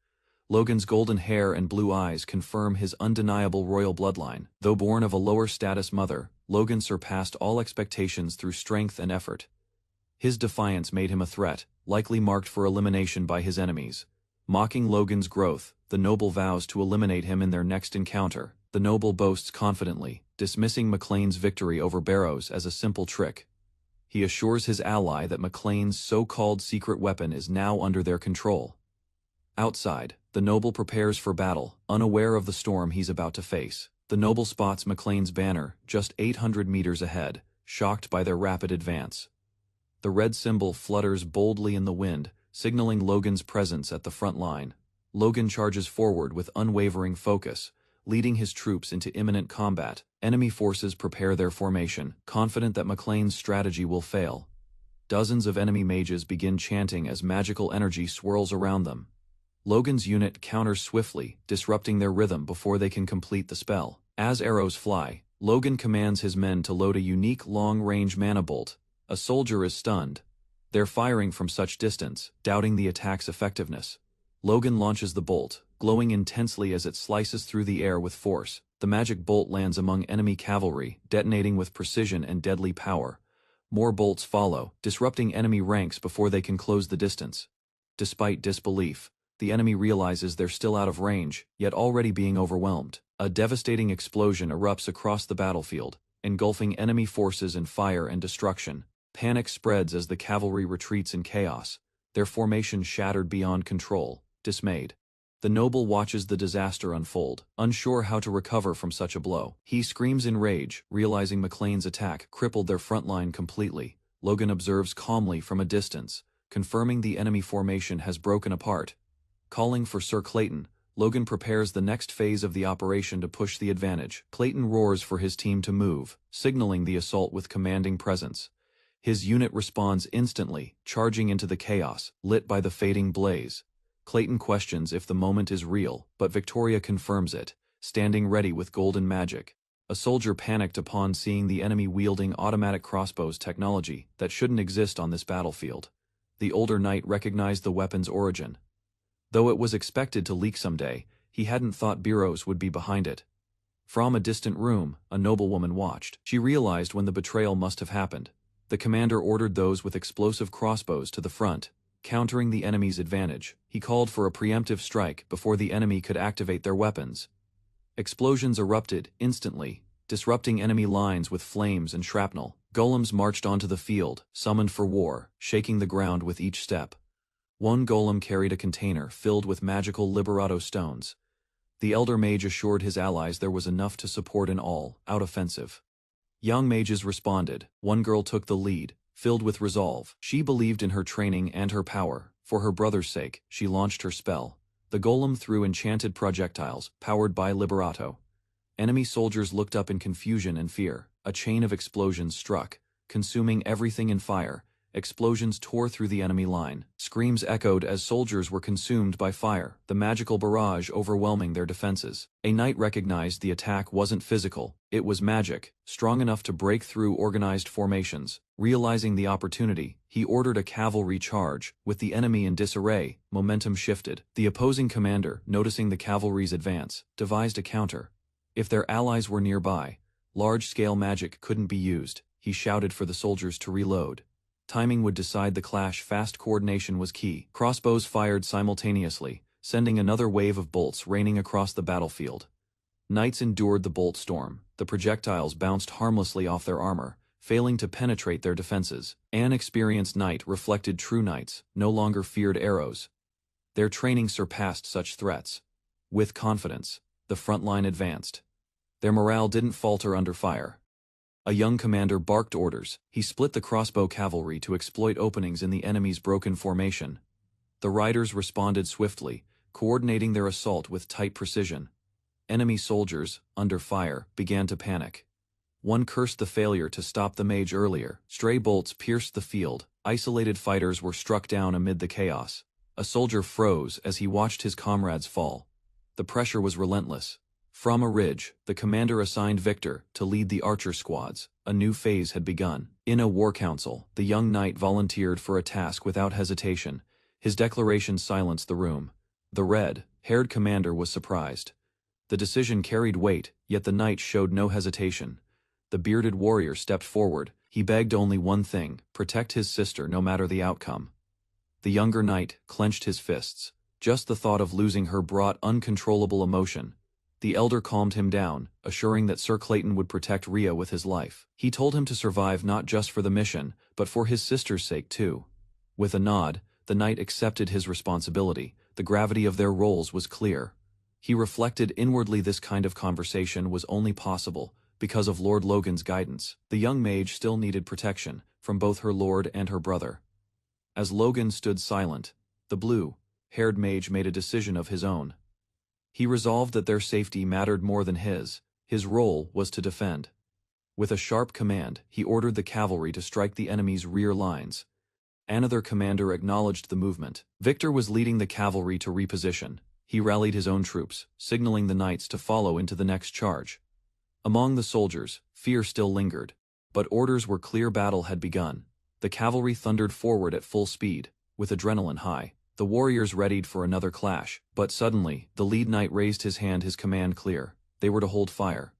Logan's golden hair and blue eyes confirm his undeniable royal bloodline. Though born of a lower-status mother, Logan surpassed all expectations through strength and effort. His defiance made him a threat, likely marked for elimination by his enemies. Mocking Logan's growth, the noble vows to eliminate him in their next encounter. The noble boasts confidently, dismissing McLean's victory over Barrows as a simple trick. He assures his ally that McLean's so-called secret weapon is now under their control. Outside, The noble prepares for battle, unaware of the storm he's about to face. The noble spots McLean's banner, just 800 meters ahead, shocked by their rapid advance. The red symbol flutters boldly in the wind, signaling Logan's presence at the front line. Logan charges forward with unwavering focus, leading his troops into imminent combat. Enemy forces prepare their formation, confident that McLean's strategy will fail. Dozens of enemy mages begin chanting as magical energy swirls around them. Logan's unit counters swiftly, disrupting their rhythm before they can complete the spell. As arrows fly, Logan commands his men to load a unique long-range mana bolt. A soldier is stunned. They're firing from such distance, doubting the attack's effectiveness. Logan launches the bolt, glowing intensely as it slices through the air with force. The magic bolt lands among enemy cavalry, detonating with precision and deadly power. More bolts follow, disrupting enemy ranks before they can close the distance. Despite disbelief, the enemy realizes they're still out of range, yet already being overwhelmed. A devastating explosion erupts across the battlefield, engulfing enemy forces in fire and destruction. Panic spreads as the cavalry retreats in chaos, their formation shattered beyond control. Dismayed, the noble watches the disaster unfold, unsure how to recover from such a blow. He screams in rage, realizing McLean's attack crippled their front line completely. Logan observes calmly from a distance, confirming the enemy formation has broken apart. Calling for Sir Clayton, Logan prepares the next phase of the operation to push the advantage. Clayton roars for his team to move, signaling the assault with commanding presence. His unit responds instantly, charging into the chaos, lit by the fading blaze. Clayton questions if the moment is real, but Victoria confirms it, standing ready with golden magic. A soldier panicked upon seeing the enemy wielding automatic crossbows technology that shouldn't exist on this battlefield. The older knight recognized the weapon's origin. Though it was expected to leak someday, he hadn't thought Biros would be behind it. From a distant room, a noblewoman watched. She realized when the betrayal must have happened. The commander ordered those with explosive crossbows to the front, countering the enemy's advantage. He called for a preemptive strike before the enemy could activate their weapons. Explosions erupted instantly, disrupting enemy lines with flames and shrapnel. Golems marched onto the field, summoned for war, shaking the ground with each step. One golem carried a container filled with magical liberato stones. The elder mage assured his allies there was enough to support an all-out offensive. Young mages responded. One girl took the lead, filled with resolve. She believed in her training and her power. For her brother's sake, she launched her spell. The golem threw enchanted projectiles, powered by liberato. Enemy soldiers looked up in confusion and fear. A chain of explosions struck, consuming everything in fire. Explosions tore through the enemy line. Screams echoed as soldiers were consumed by fire, the magical barrage overwhelming their defenses. A knight recognized the attack wasn't physical, it was magic, strong enough to break through organized formations. Realizing the opportunity, he ordered a cavalry charge. With the enemy in disarray, momentum shifted. The opposing commander, noticing the cavalry's advance, devised a counter. If their allies were nearby, large-scale magic couldn't be used. He shouted for the soldiers to reload. Timing would decide the clash. Fast coordination was key. Crossbows fired simultaneously, sending another wave of bolts raining across the battlefield. Knights endured the bolt storm. The projectiles bounced harmlessly off their armor, failing to penetrate their defenses. An experienced knight reflected true knights, no longer feared arrows. Their training surpassed such threats. With confidence, the front line advanced. Their morale didn't falter under fire. A young commander barked orders. He split the crossbow cavalry to exploit openings in the enemy's broken formation. The riders responded swiftly, coordinating their assault with tight precision. Enemy soldiers, under fire, began to panic. One cursed the failure to stop the mage earlier. Stray bolts pierced the field. Isolated fighters were struck down amid the chaos. A soldier froze as he watched his comrades fall. The pressure was relentless. From a ridge, the commander assigned Victor to lead the archer squads. A new phase had begun. In a war council, the young knight volunteered for a task without hesitation. His declaration silenced the room. The red-haired commander was surprised. The decision carried weight, yet the knight showed no hesitation. The bearded warrior stepped forward. He begged only one thing: protect his sister no matter the outcome. The younger knight clenched his fists. Just the thought of losing her brought uncontrollable emotion. The elder calmed him down, assuring that Sir Clayton would protect Rhea with his life. He told him to survive not just for the mission, but for his sister's sake too. With a nod, the knight accepted his responsibility. the gravity of their roles was clear. He reflected inwardly this kind of conversation was only possible because of Lord Logan's guidance. The young mage still needed protection from both her lord and her brother. As Logan stood silent, the blue-haired mage made a decision of his own. He resolved that their safety mattered more than his role was to defend. With a sharp command, he ordered the cavalry to strike the enemy's rear lines. Another commander acknowledged the movement. Victor was leading the cavalry to reposition. He rallied his own troops, signaling the knights to follow into the next charge. Among the soldiers, fear still lingered, but orders were clear. Battle had begun. The cavalry thundered forward at full speed, with adrenaline high. The warriors readied for another clash, but suddenly, the lead knight raised his hand, his command clear. They were to hold fire.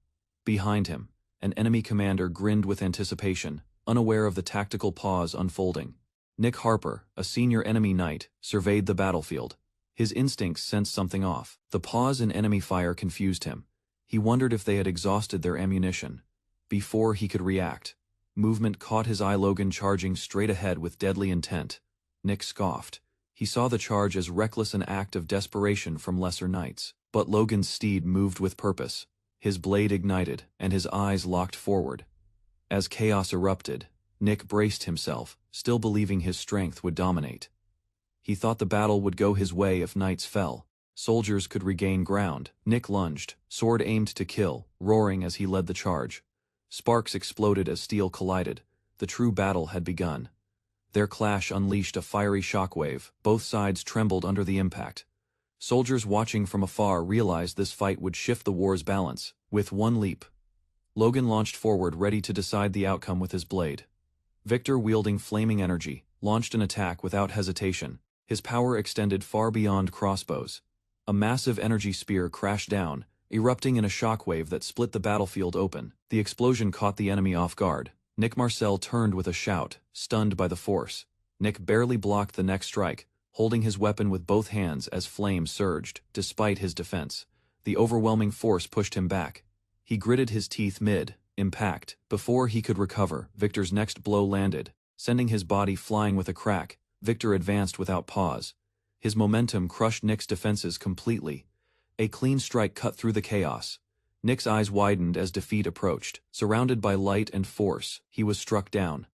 Behind him, an enemy commander grinned with anticipation, unaware of the tactical pause unfolding. Nick Harper, a senior enemy knight, surveyed the battlefield. His instincts sensed something off. The pause in enemy fire confused him. He wondered if they had exhausted their ammunition. Before he could react, movement caught his eye. Logan charging straight ahead with deadly intent. Nick scoffed. He saw the charge as reckless, an act of desperation from lesser knights. But Logan's steed moved with purpose. His blade ignited, and his eyes locked forward. As chaos erupted, Nick braced himself, still believing his strength would dominate. He thought the battle would go his way if knights fell. Soldiers could regain ground. Nick lunged, sword aimed to kill, roaring as he led the charge. Sparks exploded as steel collided. The true battle had begun. Their clash unleashed a fiery shockwave. Both sides trembled under the impact. Soldiers watching from afar realized this fight would shift the war's balance. With one leap, Logan launched forward, ready to decide the outcome with his blade. Victor, wielding flaming energy, launched an attack without hesitation. His power extended far beyond crossbows. A massive energy spear crashed down, erupting in a shockwave that split the battlefield open. The explosion caught the enemy off guard. Nick Marcel turned with a shout, stunned by the force. Nick barely blocked the next strike, holding his weapon with both hands as flames surged. Despite his defense, the overwhelming force pushed him back. He gritted his teeth mid-impact. Before he could recover, Victor's next blow landed, sending his body flying with a crack. Victor advanced without pause. His momentum crushed Nick's defenses completely. A clean strike cut through the chaos. Nick's eyes widened as defeat approached. Surrounded by light and force, he was struck down.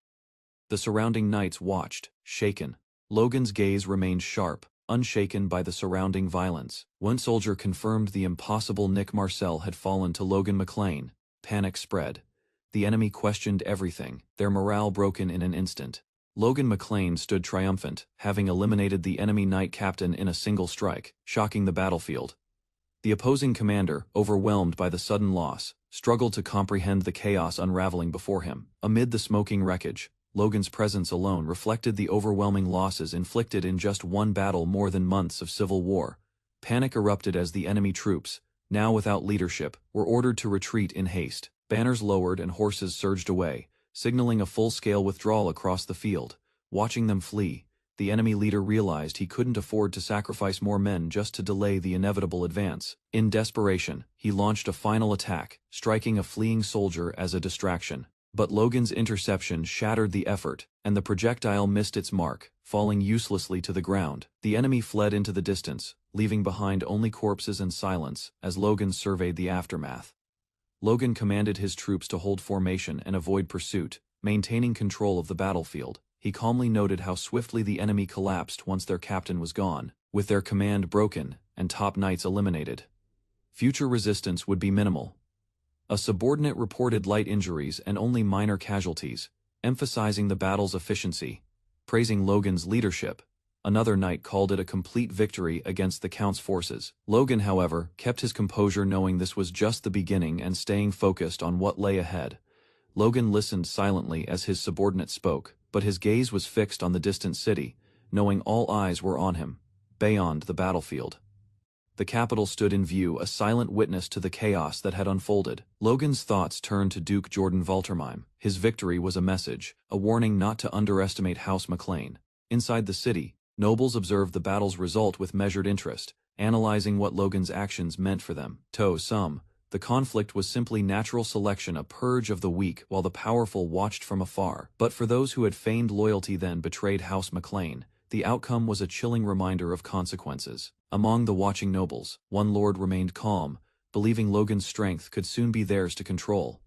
The surrounding knights watched, shaken. Logan's gaze remained sharp, unshaken by the surrounding violence. One soldier confirmed the impossible. Nick Marcel had fallen to Logan McLean. Panic spread. The enemy questioned everything, their morale broken in an instant. Logan McLean stood triumphant, having eliminated the enemy knight captain in a single strike, shocking the battlefield. The opposing commander, overwhelmed by the sudden loss, struggled to comprehend the chaos unraveling before him. Amid the smoking wreckage, Logan's presence alone reflected the overwhelming losses inflicted in just one battle. More than months of civil war. Panic erupted as the enemy troops, now without leadership, were ordered to retreat in haste. Banners lowered and horses surged away, signaling a full-scale withdrawal across the field. Watching them flee, the enemy leader realized he couldn't afford to sacrifice more men just to delay the inevitable advance. In desperation, he launched a final attack, striking a fleeing soldier as a distraction. But Logan's interception shattered the effort, and the projectile missed its mark, falling uselessly to the ground. The enemy fled into the distance, leaving behind only corpses and silence as Logan surveyed the aftermath. Logan commanded his troops to hold formation and avoid pursuit, maintaining control of the battlefield. He calmly noted how swiftly the enemy collapsed once their captain was gone, with their command broken and top knights eliminated. Future resistance would be minimal. A subordinate reported light injuries and only minor casualties, emphasizing the battle's efficiency. Praising Logan's leadership, another knight called it a complete victory against the Count's forces. Logan, however, kept his composure, knowing this was just the beginning and staying focused on what lay ahead. Logan listened silently as his subordinate spoke, but his gaze was fixed on the distant city, knowing all eyes were on him, beyond the battlefield. The capital stood in view, a silent witness to the chaos that had unfolded. Logan's thoughts turned to Duke Jordan Valtermeim. His victory was a message, a warning not to underestimate House McLean. Inside the city, nobles observed the battle's result with measured interest, analyzing what Logan's actions meant for them. To some, the conflict was simply natural selection, a purge of the weak while the powerful watched from afar. But for those who had feigned loyalty then betrayed House McLean, the outcome was a chilling reminder of consequences. Among the watching nobles, one lord remained calm, believing Logan's strength could soon be theirs to control.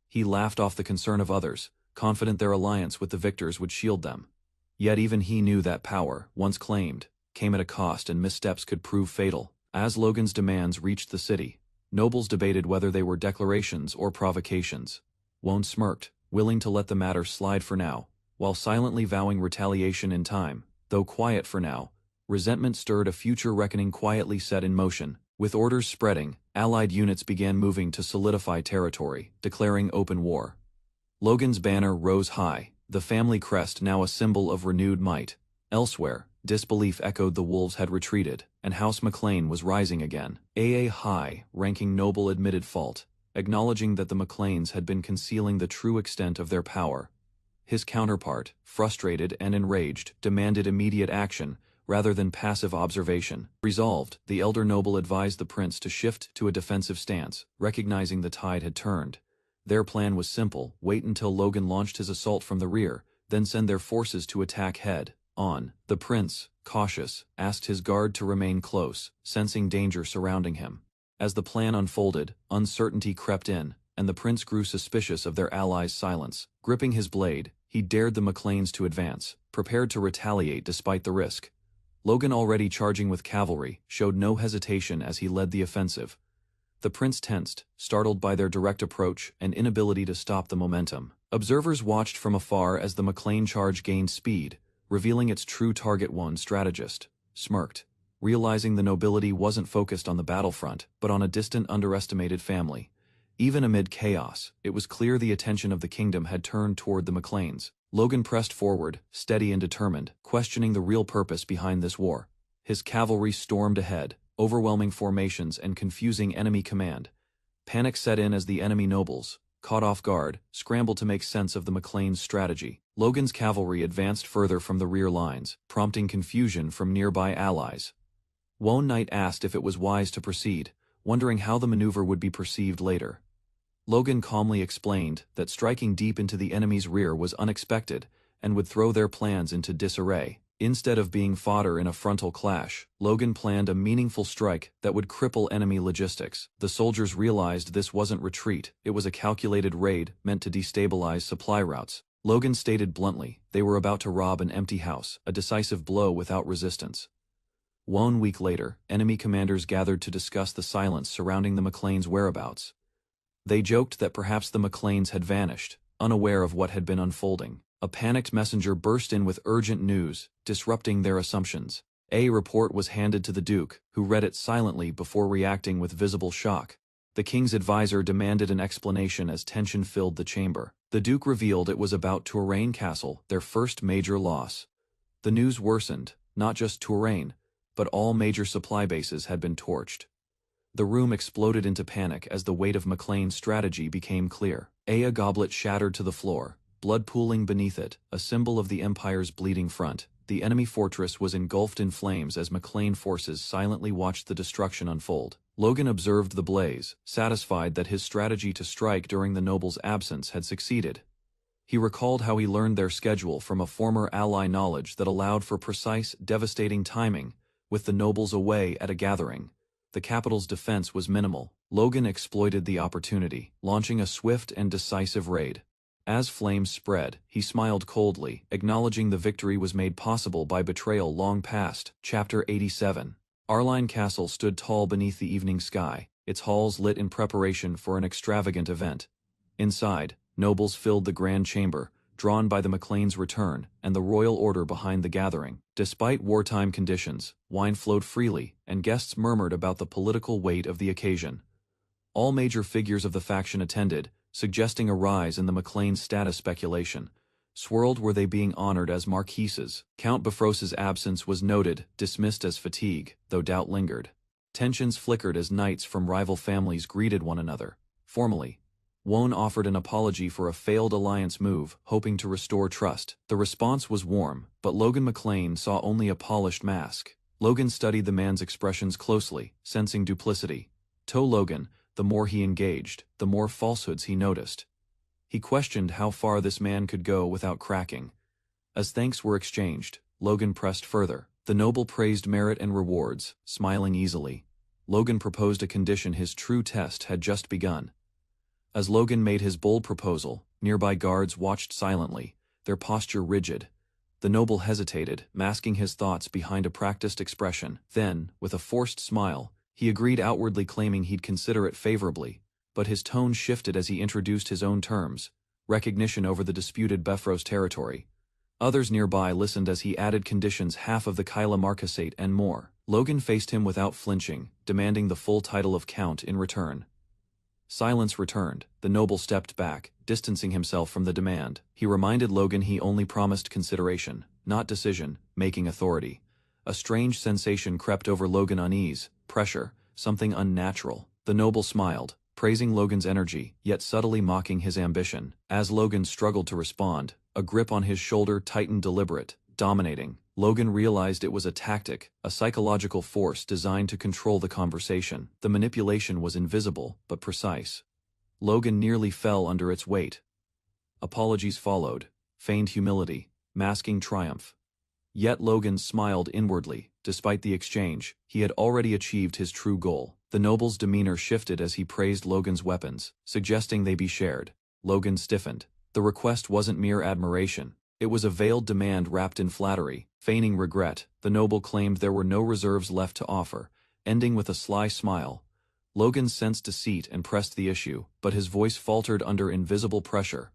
He laughed off the concern of others, confident their alliance with the victors would shield them. Yet even he knew that power, once claimed, came at a cost and missteps could prove fatal. As Logan's demands reached the city, nobles debated whether they were declarations or provocations. Won smirked, willing to let the matter slide for now, while silently vowing retaliation in time. Though quiet for now, resentment stirred a future reckoning quietly set in motion. With orders spreading, allied units began moving to solidify territory, declaring open war. Logan's banner rose high, the family crest now a symbol of renewed might. Elsewhere, disbelief echoed the wolves had retreated, and House McLean was rising again. A high-ranking noble admitted fault, acknowledging that the McLeans had been concealing the true extent of their power. His counterpart, frustrated and enraged, demanded immediate action, rather than passive observation. Resolved, the elder noble advised the prince to shift to a defensive stance, recognizing the tide had turned. Their plan was simple: wait until Logan launched his assault from the rear, then send their forces to attack head-on. The prince, cautious, asked his guard to remain close, sensing danger surrounding him. As the plan unfolded, uncertainty crept in, and the prince grew suspicious of their allies' silence. Gripping his blade, he dared the McLeans to advance, prepared to retaliate despite the risk. Logan, already charging with cavalry, showed no hesitation as he led the offensive. The prince tensed, startled by their direct approach and inability to stop the momentum. Observers watched from afar as the McLean charge gained speed, revealing its true target. One strategist smirked, realizing the nobility wasn't focused on the battlefront, but on a distant, underestimated family. Even amid chaos, it was clear the attention of the kingdom had turned toward the McLeans. Logan pressed forward, steady and determined, questioning the real purpose behind this war. His cavalry stormed ahead, overwhelming formations and confusing enemy command. Panic set in as the enemy nobles, caught off guard, scrambled to make sense of the McLeans' strategy. Logan's cavalry advanced further from the rear lines, prompting confusion from nearby allies. Won Knight asked if it was wise to proceed, wondering how the maneuver would be perceived later. Logan calmly explained that striking deep into the enemy's rear was unexpected and would throw their plans into disarray. Instead of being fodder in a frontal clash, Logan planned a meaningful strike that would cripple enemy logistics. The soldiers realized this wasn't retreat, it was a calculated raid meant to destabilize supply routes. Logan stated bluntly, they were about to rob an empty house, a decisive blow without resistance. 1 week later, enemy commanders gathered to discuss the silence surrounding the McLeans' whereabouts. They joked that perhaps the McLeans had vanished, unaware of what had been unfolding. A panicked messenger burst in with urgent news, disrupting their assumptions. A report was handed to the Duke, who read it silently before reacting with visible shock. The king's advisor demanded an explanation as tension filled the chamber. The Duke revealed it was about Touraine Castle, their first major loss. The news worsened, not just Touraine, but all major supply bases had been torched. The room exploded into panic as the weight of McLean's strategy became clear. A goblet shattered to the floor, blood pooling beneath it, a symbol of the Empire's bleeding front. The enemy fortress was engulfed in flames as McLean forces silently watched the destruction unfold. Logan observed the blaze, satisfied that his strategy to strike during the nobles' absence had succeeded. He recalled how he learned their schedule from a former ally, knowledge that allowed for precise, devastating timing, with the nobles away at a gathering. The capital's defense was minimal. Logan exploited the opportunity, launching a swift and decisive raid. As flames spread, he smiled coldly, acknowledging the victory was made possible by betrayal long past. Chapter 87. Arline Castle stood tall beneath the evening sky, its halls lit in preparation for an extravagant event. Inside, nobles filled the grand chamber, drawn by the McLeans' return and the royal order behind the gathering. Despite wartime conditions, wine flowed freely, and guests murmured about the political weight of the occasion. All major figures of the faction attended, suggesting a rise in the McLeans' status. Speculation swirled, were they being honored as marquises? Count Bifros's absence was noted, dismissed as fatigue, though doubt lingered. Tensions flickered as knights from rival families greeted one another. Formally, Won offered an apology for a failed alliance move, hoping to restore trust. The response was warm, but Logan McLean saw only a polished mask. Logan studied the man's expressions closely, sensing duplicity. To Logan, the more he engaged, the more falsehoods he noticed. He questioned how far this man could go without cracking. As thanks were exchanged, Logan pressed further. The noble praised merit and rewards, smiling easily. Logan proposed a condition: his true test had just begun. As Logan made his bold proposal, nearby guards watched silently, their posture rigid. The noble hesitated, masking his thoughts behind a practiced expression. Then, with a forced smile, he agreed, outwardly claiming he'd consider it favorably, but his tone shifted as he introduced his own terms: recognition over the disputed Befros territory. Others nearby listened as he added conditions: half of the Kyla Marquisate and more. Logan faced him without flinching, demanding the full title of Count in return. Silence returned. The noble stepped back, distancing himself from the demand. He reminded Logan he only promised consideration, not decision-making authority. A strange sensation crept over Logan: unease, pressure, something unnatural. The noble smiled, praising Logan's energy, yet subtly mocking his ambition. As Logan struggled to respond, a grip on his shoulder tightened, deliberate, dominating. Logan realized it was a tactic, a psychological force designed to control the conversation. The manipulation was invisible, but precise. Logan nearly fell under its weight. Apologies followed, feigned humility, masking triumph. Yet Logan smiled inwardly. Despite the exchange, he had already achieved his true goal. The noble's demeanor shifted as he praised Logan's weapons, suggesting they be shared. Logan stiffened. The request wasn't mere admiration. It was a veiled demand wrapped in flattery. Feigning regret, the noble claimed there were no reserves left to offer, ending with a sly smile. Logan sensed deceit and pressed the issue, but his voice faltered under invisible pressure.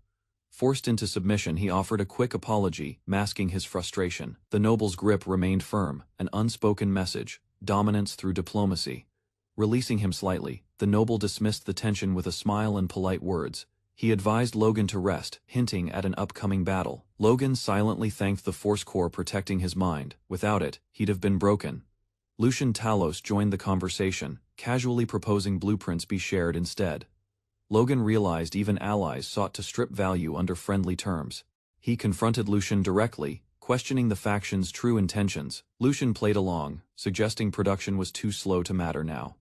Forced into submission, he offered a quick apology, masking his frustration. The noble's grip remained firm, an unspoken message: dominance through diplomacy. Releasing him slightly, the noble dismissed the tension with a smile and polite words. He advised Logan to rest, hinting at an upcoming battle. Logan silently thanked the Force Corps protecting his mind. Without it, he'd have been broken. Lucian Talos joined the conversation, casually proposing blueprints be shared instead. Logan realized even allies sought to strip value under friendly terms. He confronted Lucian directly, questioning the faction's true intentions. Lucian played along, suggesting production was too slow to matter now.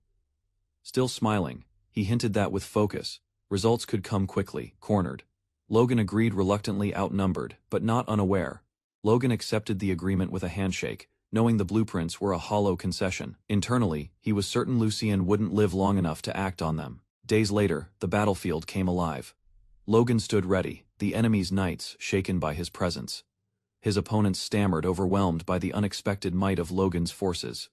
Still smiling, he hinted that with focus, results could come quickly. Cornered, Logan agreed, reluctantly, outnumbered, but not unaware. Logan accepted the agreement with a handshake, knowing the blueprints were a hollow concession. Internally, he was certain Lucien wouldn't live long enough to act on them. Days later, the battlefield came alive. Logan stood ready, the enemy's knights shaken by his presence. His opponents stammered, overwhelmed by the unexpected might of Logan's forces.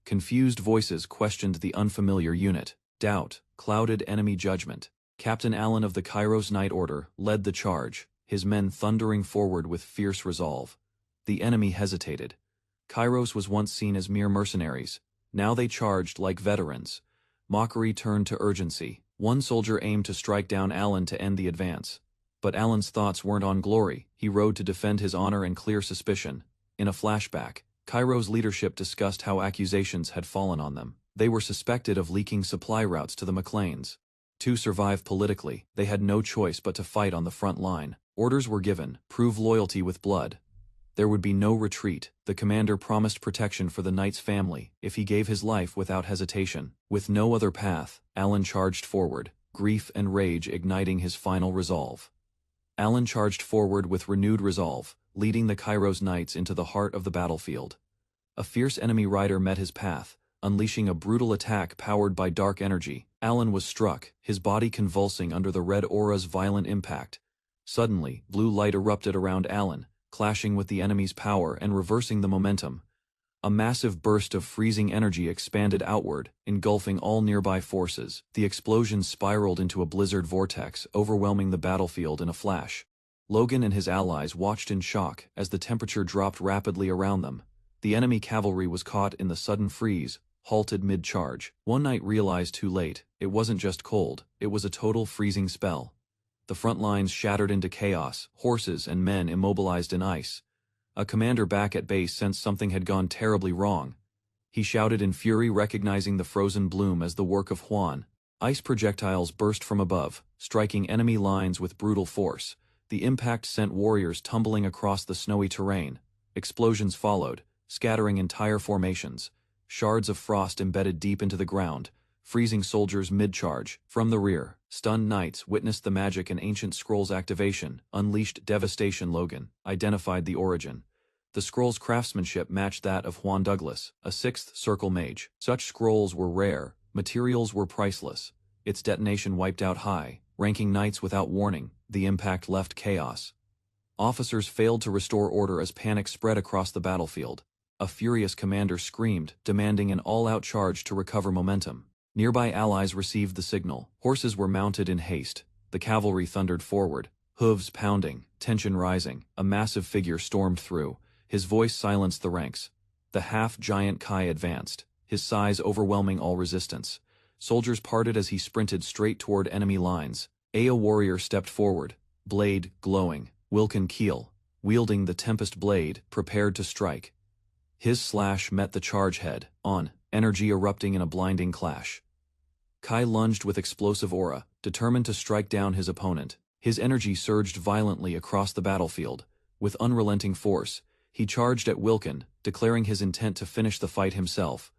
Confused voices questioned the unfamiliar unit. Doubt clouded enemy judgment. Captain Allen of the Kairos Knight Order led the charge, his men thundering forward with fierce resolve. The enemy hesitated. Kairos was once seen as mere mercenaries. Now they charged like veterans. Mockery turned to urgency. One soldier aimed to strike down Allen to end the advance. But Allen's thoughts weren't on glory. He rode to defend his honor and clear suspicion. In a flashback, Kairos' leadership discussed how accusations had fallen on them. They were suspected of leaking supply routes to the McLeans. To survive politically, they had no choice but to fight on the front line. Orders were given: prove loyalty with blood. There would be no retreat. The commander promised protection for the knight's family if he gave his life without hesitation. With no other path, Allen charged forward, grief and rage igniting his final resolve. Allen charged forward with renewed resolve, leading the Kairos Knights into the heart of the battlefield. A fierce enemy rider met his path, unleashing a brutal attack powered by dark energy. Allen was struck, his body convulsing under the red aura's violent impact. Suddenly, blue light erupted around Allen, clashing with the enemy's power and reversing the momentum. A massive burst of freezing energy expanded outward, engulfing all nearby forces. The explosion spiraled into a blizzard vortex, overwhelming the battlefield in a flash. Logan and his allies watched in shock as the temperature dropped rapidly around them. The enemy cavalry was caught in the sudden freeze, halted mid-charge. One knight realized too late, it wasn't just cold, it was a total freezing spell. The front lines shattered into chaos, horses and men immobilized in ice. A commander back at base sensed something had gone terribly wrong. He shouted in fury, recognizing the frozen bloom as the work of Juan. Ice projectiles burst from above, striking enemy lines with brutal force. The impact sent warriors tumbling across the snowy terrain. Explosions followed, scattering entire formations. Shards of frost embedded deep into the ground, freezing soldiers mid-charge. From the rear, stunned knights witnessed the magic and ancient scrolls activation, unleashed devastation. Logan identified the origin. The scroll's craftsmanship matched that of Juan Douglas, a 6th Circle mage. Such scrolls were rare, materials were priceless. Its detonation wiped out high-ranking knights without warning. The impact left chaos. Officers failed to restore order as panic spread across the battlefield. A furious commander screamed, demanding an all-out charge to recover momentum. Nearby allies received the signal. Horses were mounted in haste. The cavalry thundered forward, hooves pounding, tension rising. A massive figure stormed through. His voice silenced the ranks. The half-giant Kai advanced, his size overwhelming all resistance. Soldiers parted as he sprinted straight toward enemy lines. A warrior stepped forward, blade glowing. Wilken Keel, wielding the Tempest blade, prepared to strike. His slash met the charge head-on, energy erupting in a blinding clash. Kai lunged with explosive aura, determined to strike down his opponent. His energy surged violently across the battlefield. With unrelenting force, he charged at Wilken, declaring his intent to finish the fight himself.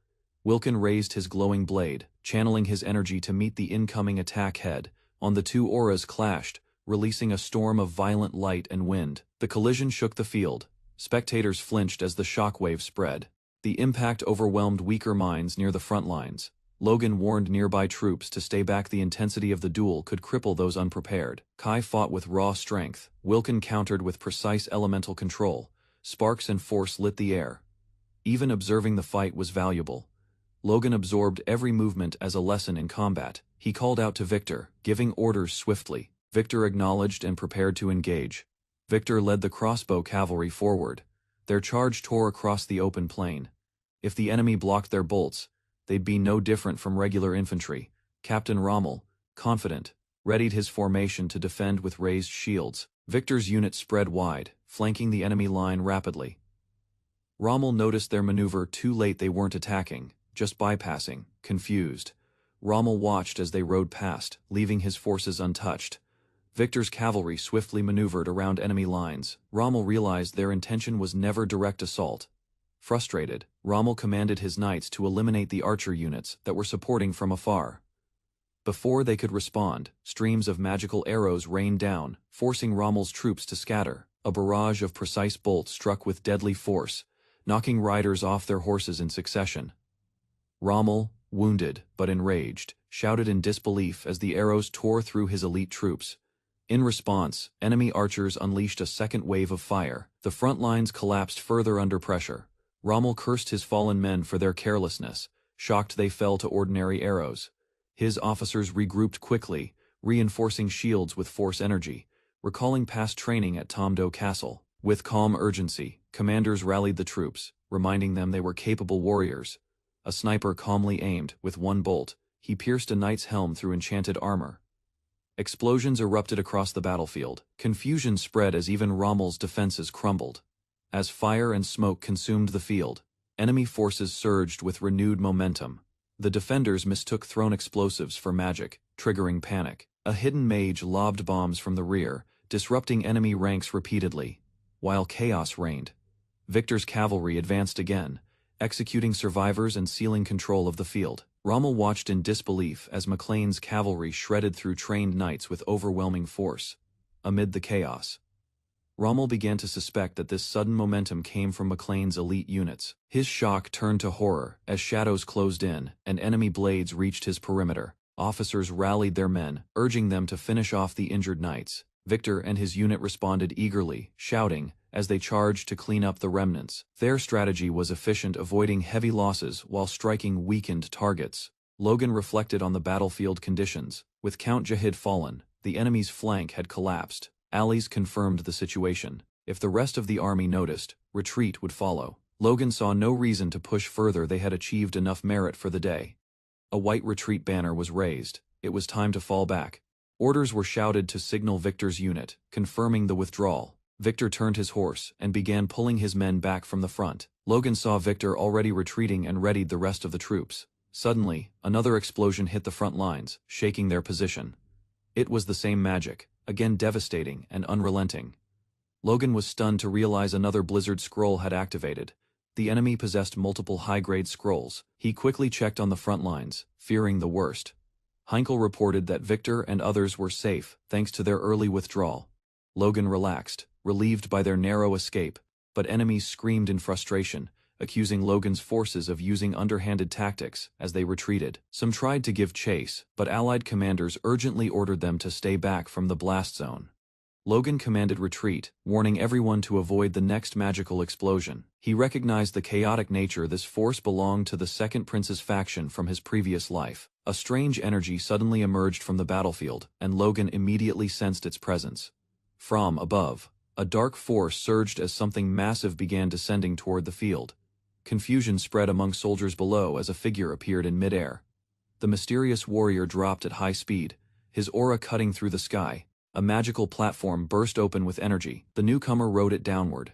Wilken raised his glowing blade, channeling his energy to meet the incoming attack head-on. The two auras clashed, releasing a storm of violent light and wind. The collision shook the field. Spectators flinched as the shockwave spread. The impact overwhelmed weaker minds near the front lines. Logan warned nearby troops to stay back. The intensity of the duel could cripple those unprepared. Kai fought with raw strength. Wilken countered with precise elemental control. Sparks and force lit the air. Even observing the fight was valuable. Logan absorbed every movement as a lesson in combat. He called out to Victor, giving orders swiftly. Victor acknowledged and prepared to engage. Victor led the crossbow cavalry forward. Their charge tore across the open plain. If the enemy blocked their bolts, they'd be no different from regular infantry. Captain Rommel, confident, readied his formation to defend with raised shields. Victor's unit spread wide, flanking the enemy line rapidly. Rommel noticed their maneuver too late. They weren't attacking, just bypassing, confused. Rommel watched as they rode past, leaving his forces untouched. Victor's cavalry swiftly maneuvered around enemy lines. Rommel realized their intention was never direct assault. Frustrated, Rommel commanded his knights to eliminate the archer units that were supporting from afar. Before they could respond, streams of magical arrows rained down, forcing Rommel's troops to scatter. A barrage of precise bolts struck with deadly force, knocking riders off their horses in succession. Rommel, wounded but enraged, shouted in disbelief as the arrows tore through his elite troops. In response, enemy archers unleashed a second wave of fire. The front lines collapsed further under pressure. Rommel cursed his fallen men for their carelessness, shocked they fell to ordinary arrows. His officers regrouped quickly, reinforcing shields with force energy, recalling past training at Tomdo Castle. With calm urgency, commanders rallied the troops, reminding them they were capable warriors. A sniper calmly aimed, with one bolt, he pierced a knight's helm through enchanted armor. Explosions erupted across the battlefield. Confusion spread as even Rommel's defenses crumbled. As fire and smoke consumed the field, enemy forces surged with renewed momentum. The defenders mistook thrown explosives for magic, triggering panic. A hidden mage lobbed bombs from the rear, disrupting enemy ranks repeatedly. While chaos reigned, Victor's cavalry advanced again, executing survivors and sealing control of the field. Rommel watched in disbelief as Maclean's cavalry shredded through trained knights with overwhelming force. Amid the chaos, Rommel began to suspect that this sudden momentum came from Maclean's elite units. His shock turned to horror as shadows closed in and enemy blades reached his perimeter. Officers rallied their men, urging them to finish off the injured knights. Victor and his unit responded eagerly, shouting, as they charged to clean up the remnants. Their strategy was efficient, avoiding heavy losses while striking weakened targets. Logan reflected on the battlefield conditions. With Count Jahid fallen, the enemy's flank had collapsed. Allies confirmed the situation. If the rest of the army noticed, retreat would follow. Logan saw no reason to push further. They had achieved enough merit for the day. A white retreat banner was raised. It was time to fall back. Orders were shouted to signal Victor's unit, confirming the withdrawal. Victor turned his horse and began pulling his men back from the front. Logan saw Victor already retreating and readied the rest of the troops. Suddenly, another explosion hit the front lines, shaking their position. It was the same magic, again devastating and unrelenting. Logan was stunned to realize another blizzard scroll had activated. The enemy possessed multiple high-grade scrolls. He quickly checked on the front lines, fearing the worst. Heinkel reported that Victor and others were safe thanks to their early withdrawal. Logan relaxed, relieved by their narrow escape, but enemies screamed in frustration, accusing Logan's forces of using underhanded tactics as they retreated. Some tried to give chase, but Allied commanders urgently ordered them to stay back from the blast zone. Logan commanded retreat, warning everyone to avoid the next magical explosion. He recognized the chaotic nature this force belonged to the Second Prince's faction from his previous life. A strange energy suddenly emerged from the battlefield, and Logan immediately sensed its presence. From above, a dark force surged as something massive began descending toward the field. Confusion spread among soldiers below as a figure appeared in midair. The mysterious warrior dropped at high speed, his aura cutting through the sky. A magical platform burst open with energy. The newcomer rode it downward.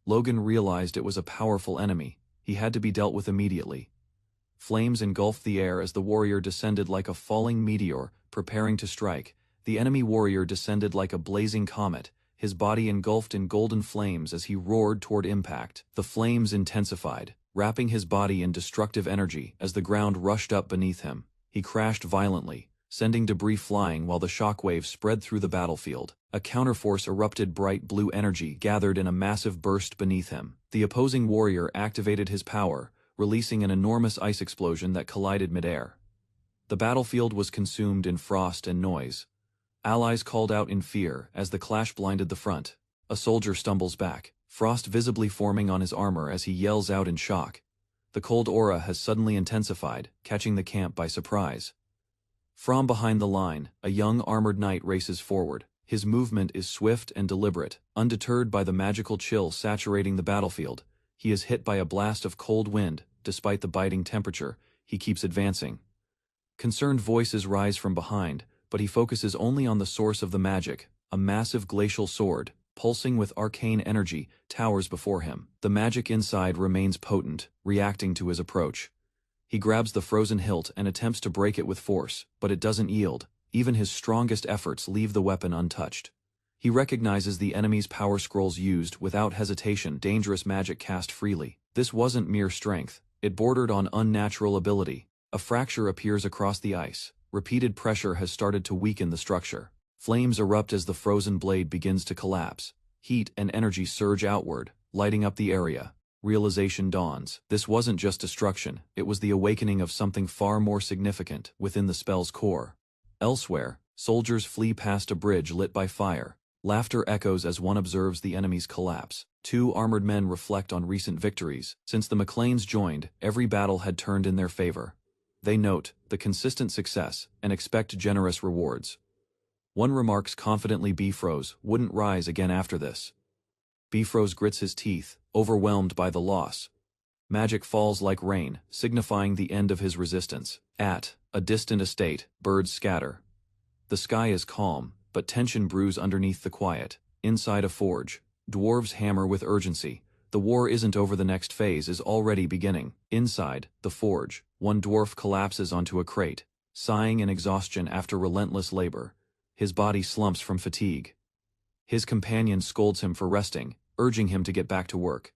Logan realized it was a powerful enemy. He had to be dealt with immediately. Flames engulfed the air as the warrior descended like a falling meteor, preparing to strike. The enemy warrior descended like a blazing comet, his body engulfed in golden flames as he roared toward impact. The flames intensified, wrapping his body in destructive energy as the ground rushed up beneath him. He crashed violently, sending debris flying while the shockwaves spread through the battlefield. A counterforce erupted. Bright blue energy gathered in a massive burst beneath him. The opposing warrior activated his power, releasing an enormous ice explosion that collided midair. The battlefield was consumed in frost and noise. Allies called out in fear as the clash blinded the front. A soldier stumbles back, frost visibly forming on his armor as he yells out in shock. The cold aura has suddenly intensified, catching the camp by surprise. From behind the line, a young armored knight races forward. His movement is swift and deliberate. Undeterred by the magical chill saturating the battlefield, he is hit by a blast of cold wind. Despite the biting temperature, he keeps advancing. Concerned voices rise from behind, but he focuses only on the source of the magic. A massive glacial sword, pulsing with arcane energy, towers before him. The magic inside remains potent, reacting to his approach. He grabs the frozen hilt and attempts to break it with force, but it doesn't yield. Even his strongest efforts leave the weapon untouched. He recognizes the enemy's power scrolls used without hesitation, dangerous magic cast freely. This wasn't mere strength, it bordered on unnatural ability. A fracture appears across the ice. Repeated pressure has started to weaken the structure. Flames erupt as the frozen blade begins to collapse. Heat and energy surge outward, lighting up the area. Realization dawns. This wasn't just destruction, it was the awakening of something far more significant within the spell's core. Elsewhere, soldiers flee past a bridge lit by fire. Laughter echoes as one observes the enemy's collapse. Two armored men reflect on recent victories. Since the McLeans joined, every battle had turned in their favor. They note the consistent success and expect generous rewards. One remarks confidently Bifrost wouldn't rise again after this. Bifrost grits his teeth, overwhelmed by the loss. Magic falls like rain, signifying the end of his resistance. At a distant estate, birds scatter. The sky is calm, but tension brews underneath the quiet. Inside a forge, dwarves hammer with urgency. The war isn't over, the next phase is already beginning. Inside the forge, one dwarf collapses onto a crate, sighing in exhaustion after relentless labor. His body slumps from fatigue. His companion scolds him for resting, urging him to get back to work.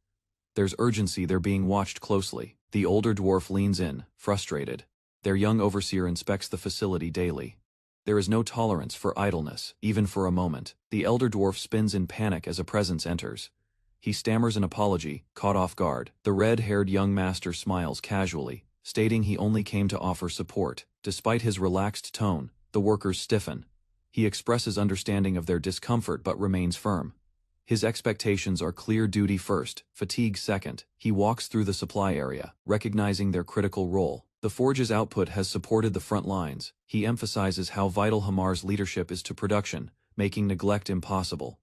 There's urgency, they're being watched closely. The older dwarf leans in, frustrated. Their young overseer inspects the facility daily. There is no tolerance for idleness, even for a moment. The elder dwarf spins in panic as a presence enters. He stammers an apology, caught off guard. The red-haired young master smiles casually, stating he only came to offer support. Despite his relaxed tone, the workers stiffen. He expresses understanding of their discomfort but remains firm. His expectations are clear: duty first, fatigue second. He walks through the supply area, recognizing their critical role. The forge's output has supported the front lines. He emphasizes how vital Hamar's leadership is to production, making neglect impossible.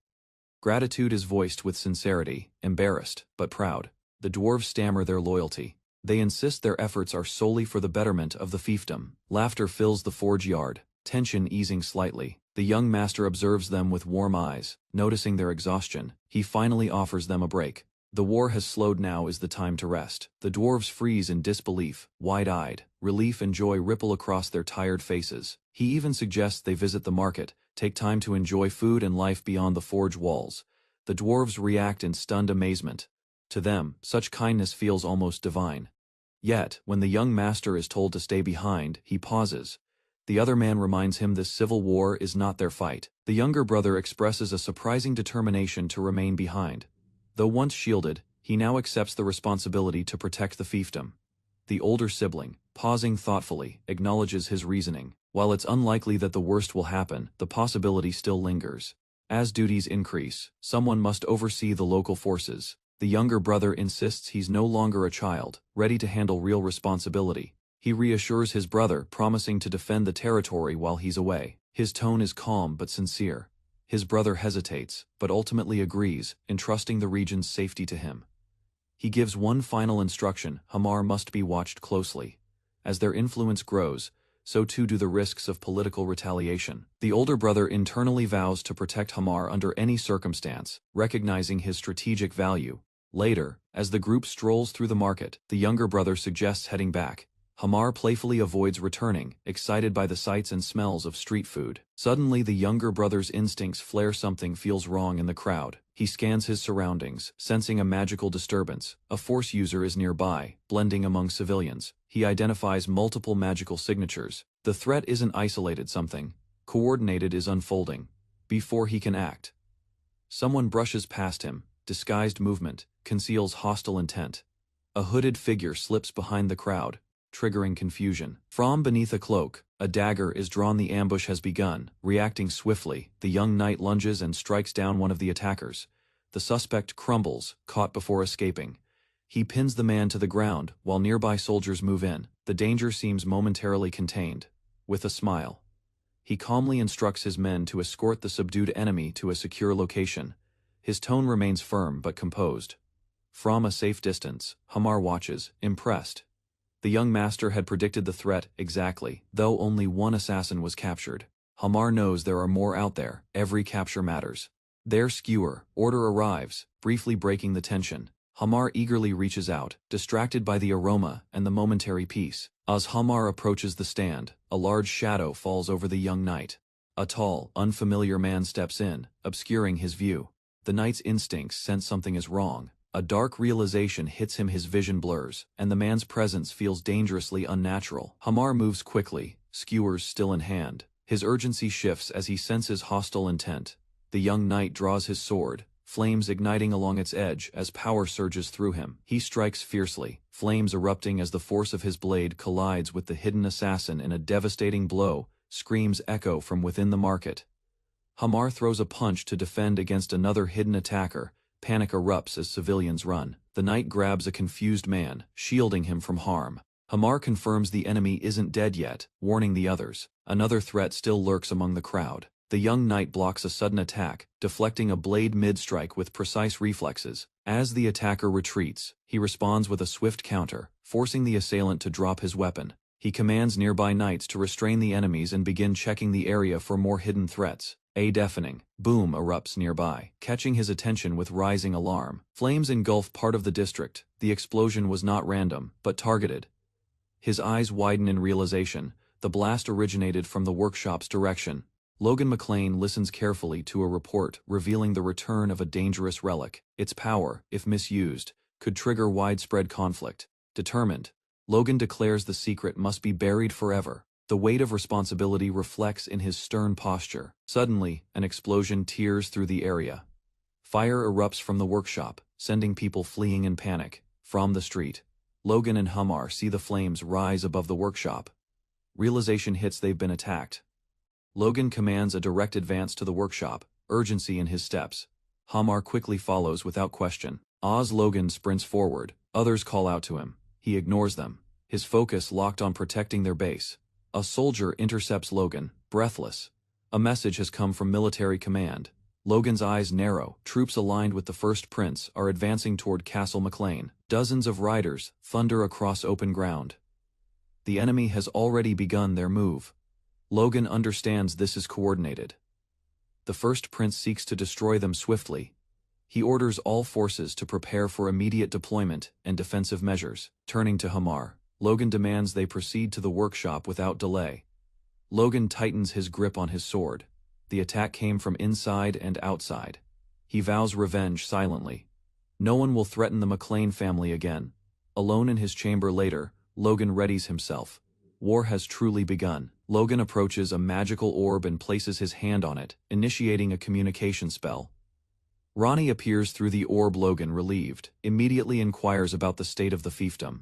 Gratitude is voiced with sincerity, embarrassed, but proud. The dwarves stammer their loyalty. They insist their efforts are solely for the betterment of the fiefdom. Laughter fills the forge yard, tension easing slightly. The young master observes them with warm eyes, noticing their exhaustion. He finally offers them a break. The war has slowed, now is the time to rest. The dwarves freeze in disbelief, wide-eyed. Relief and joy ripple across their tired faces. He even suggests they visit the market, take time to enjoy food and life beyond the forge walls. The dwarves react in stunned amazement. To them, such kindness feels almost divine. Yet, when the young master is told to stay behind, he pauses. The other man reminds him this civil war is not their fight. The younger brother expresses a surprising determination to remain behind. Though once shielded, he now accepts the responsibility to protect the fiefdom. The older sibling, pausing thoughtfully, acknowledges his reasoning. While it's unlikely that the worst will happen, the possibility still lingers. As duties increase, someone must oversee the local forces. The younger brother insists he's no longer a child, ready to handle real responsibility. He reassures his brother, promising to defend the territory while he's away. His tone is calm but sincere. His brother hesitates, but ultimately agrees, entrusting the region's safety to him. He gives one final instruction: Hamar must be watched closely. As their influence grows, so too do the risks of political retaliation. The older brother internally vows to protect Hamar under any circumstance, recognizing his strategic value. Later, as the group strolls through the market, the younger brother suggests heading back. Hamar playfully avoids returning, excited by the sights and smells of street food. Suddenly the younger brother's instincts flare: something feels wrong in the crowd. He scans his surroundings, sensing a magical disturbance. A force user is nearby, blending among civilians. He identifies multiple magical signatures. The threat isn't isolated, something coordinated is unfolding. Before he can act, someone brushes past him. Disguised movement conceals hostile intent. A hooded figure slips behind the crowd, triggering confusion. From beneath a cloak, a dagger is drawn. The ambush has begun. Reacting swiftly, the young knight lunges and strikes down one of the attackers. The suspect crumbles, caught before escaping. He pins the man to the ground, while nearby soldiers move in. The danger seems momentarily contained. With a smile, he calmly instructs his men to escort the subdued enemy to a secure location. His tone remains firm but composed. From a safe distance, Hamar watches, impressed. The young master had predicted the threat exactly, though only one assassin was captured. Hamar knows there are more out there. Every capture matters. Their skewer order arrives, briefly breaking the tension. Hamar eagerly reaches out, distracted by the aroma and the momentary peace. As Hamar approaches the stand, a large shadow falls over the young knight. A tall, unfamiliar man steps in, obscuring his view. The knight's instincts sense something is wrong. A dark realization hits him. His vision blurs, and the man's presence feels dangerously unnatural. Hamar moves quickly, skewers still in hand. His urgency shifts as he senses hostile intent. The young knight draws his sword, flames igniting along its edge as power surges through him. He strikes fiercely, flames erupting as the force of his blade collides with the hidden assassin in a devastating blow. Screams echo from within the market. Hamar throws a punch to defend against another hidden attacker. Panic erupts as civilians run. The knight grabs a confused man, shielding him from harm. Hamar confirms the enemy isn't dead yet, warning the others. Another threat still lurks among the crowd. The young knight blocks a sudden attack, deflecting a blade mid-strike with precise reflexes. As the attacker retreats, he responds with a swift counter, forcing the assailant to drop his weapon. He commands nearby knights to restrain the enemies and begin checking the area for more hidden threats. A deafening boom erupts nearby, catching his attention with rising alarm. Flames engulf part of the district. The explosion was not random, but targeted. His eyes widen in realization. The blast originated from the workshop's direction. Logan McLean listens carefully to a report revealing the return of a dangerous relic. Its power, if misused, could trigger widespread conflict. Determined, Logan declares the secret must be buried forever. The weight of responsibility reflects in his stern posture. Suddenly, an explosion tears through the area. Fire erupts from the workshop, sending people fleeing in panic. From the street, Logan and Hamar see the flames rise above the workshop. Realization hits they've been attacked. Logan commands a direct advance to the workshop, urgency in his steps. Hamar quickly follows without question. As Logan sprints forward, others call out to him. He ignores them, his focus locked on protecting their base. A soldier intercepts Logan, breathless. A message has come from military command. Logan's eyes narrow. Troops aligned with the First Prince are advancing toward Castle McLean. Dozens of riders thunder across open ground. The enemy has already begun their move. Logan understands this is coordinated. The First Prince seeks to destroy them swiftly. He orders all forces to prepare for immediate deployment and defensive measures. Turning to Hamar, Logan demands they proceed to the workshop without delay. Logan tightens his grip on his sword. The attack came from inside and outside. He vows revenge silently. No one will threaten the McLean family again. Alone in his chamber later, Logan readies himself. War has truly begun. Logan approaches a magical orb and places his hand on it, initiating a communication spell. Ronnie appears through the orb. Logan, relieved, immediately inquires about the state of the fiefdom.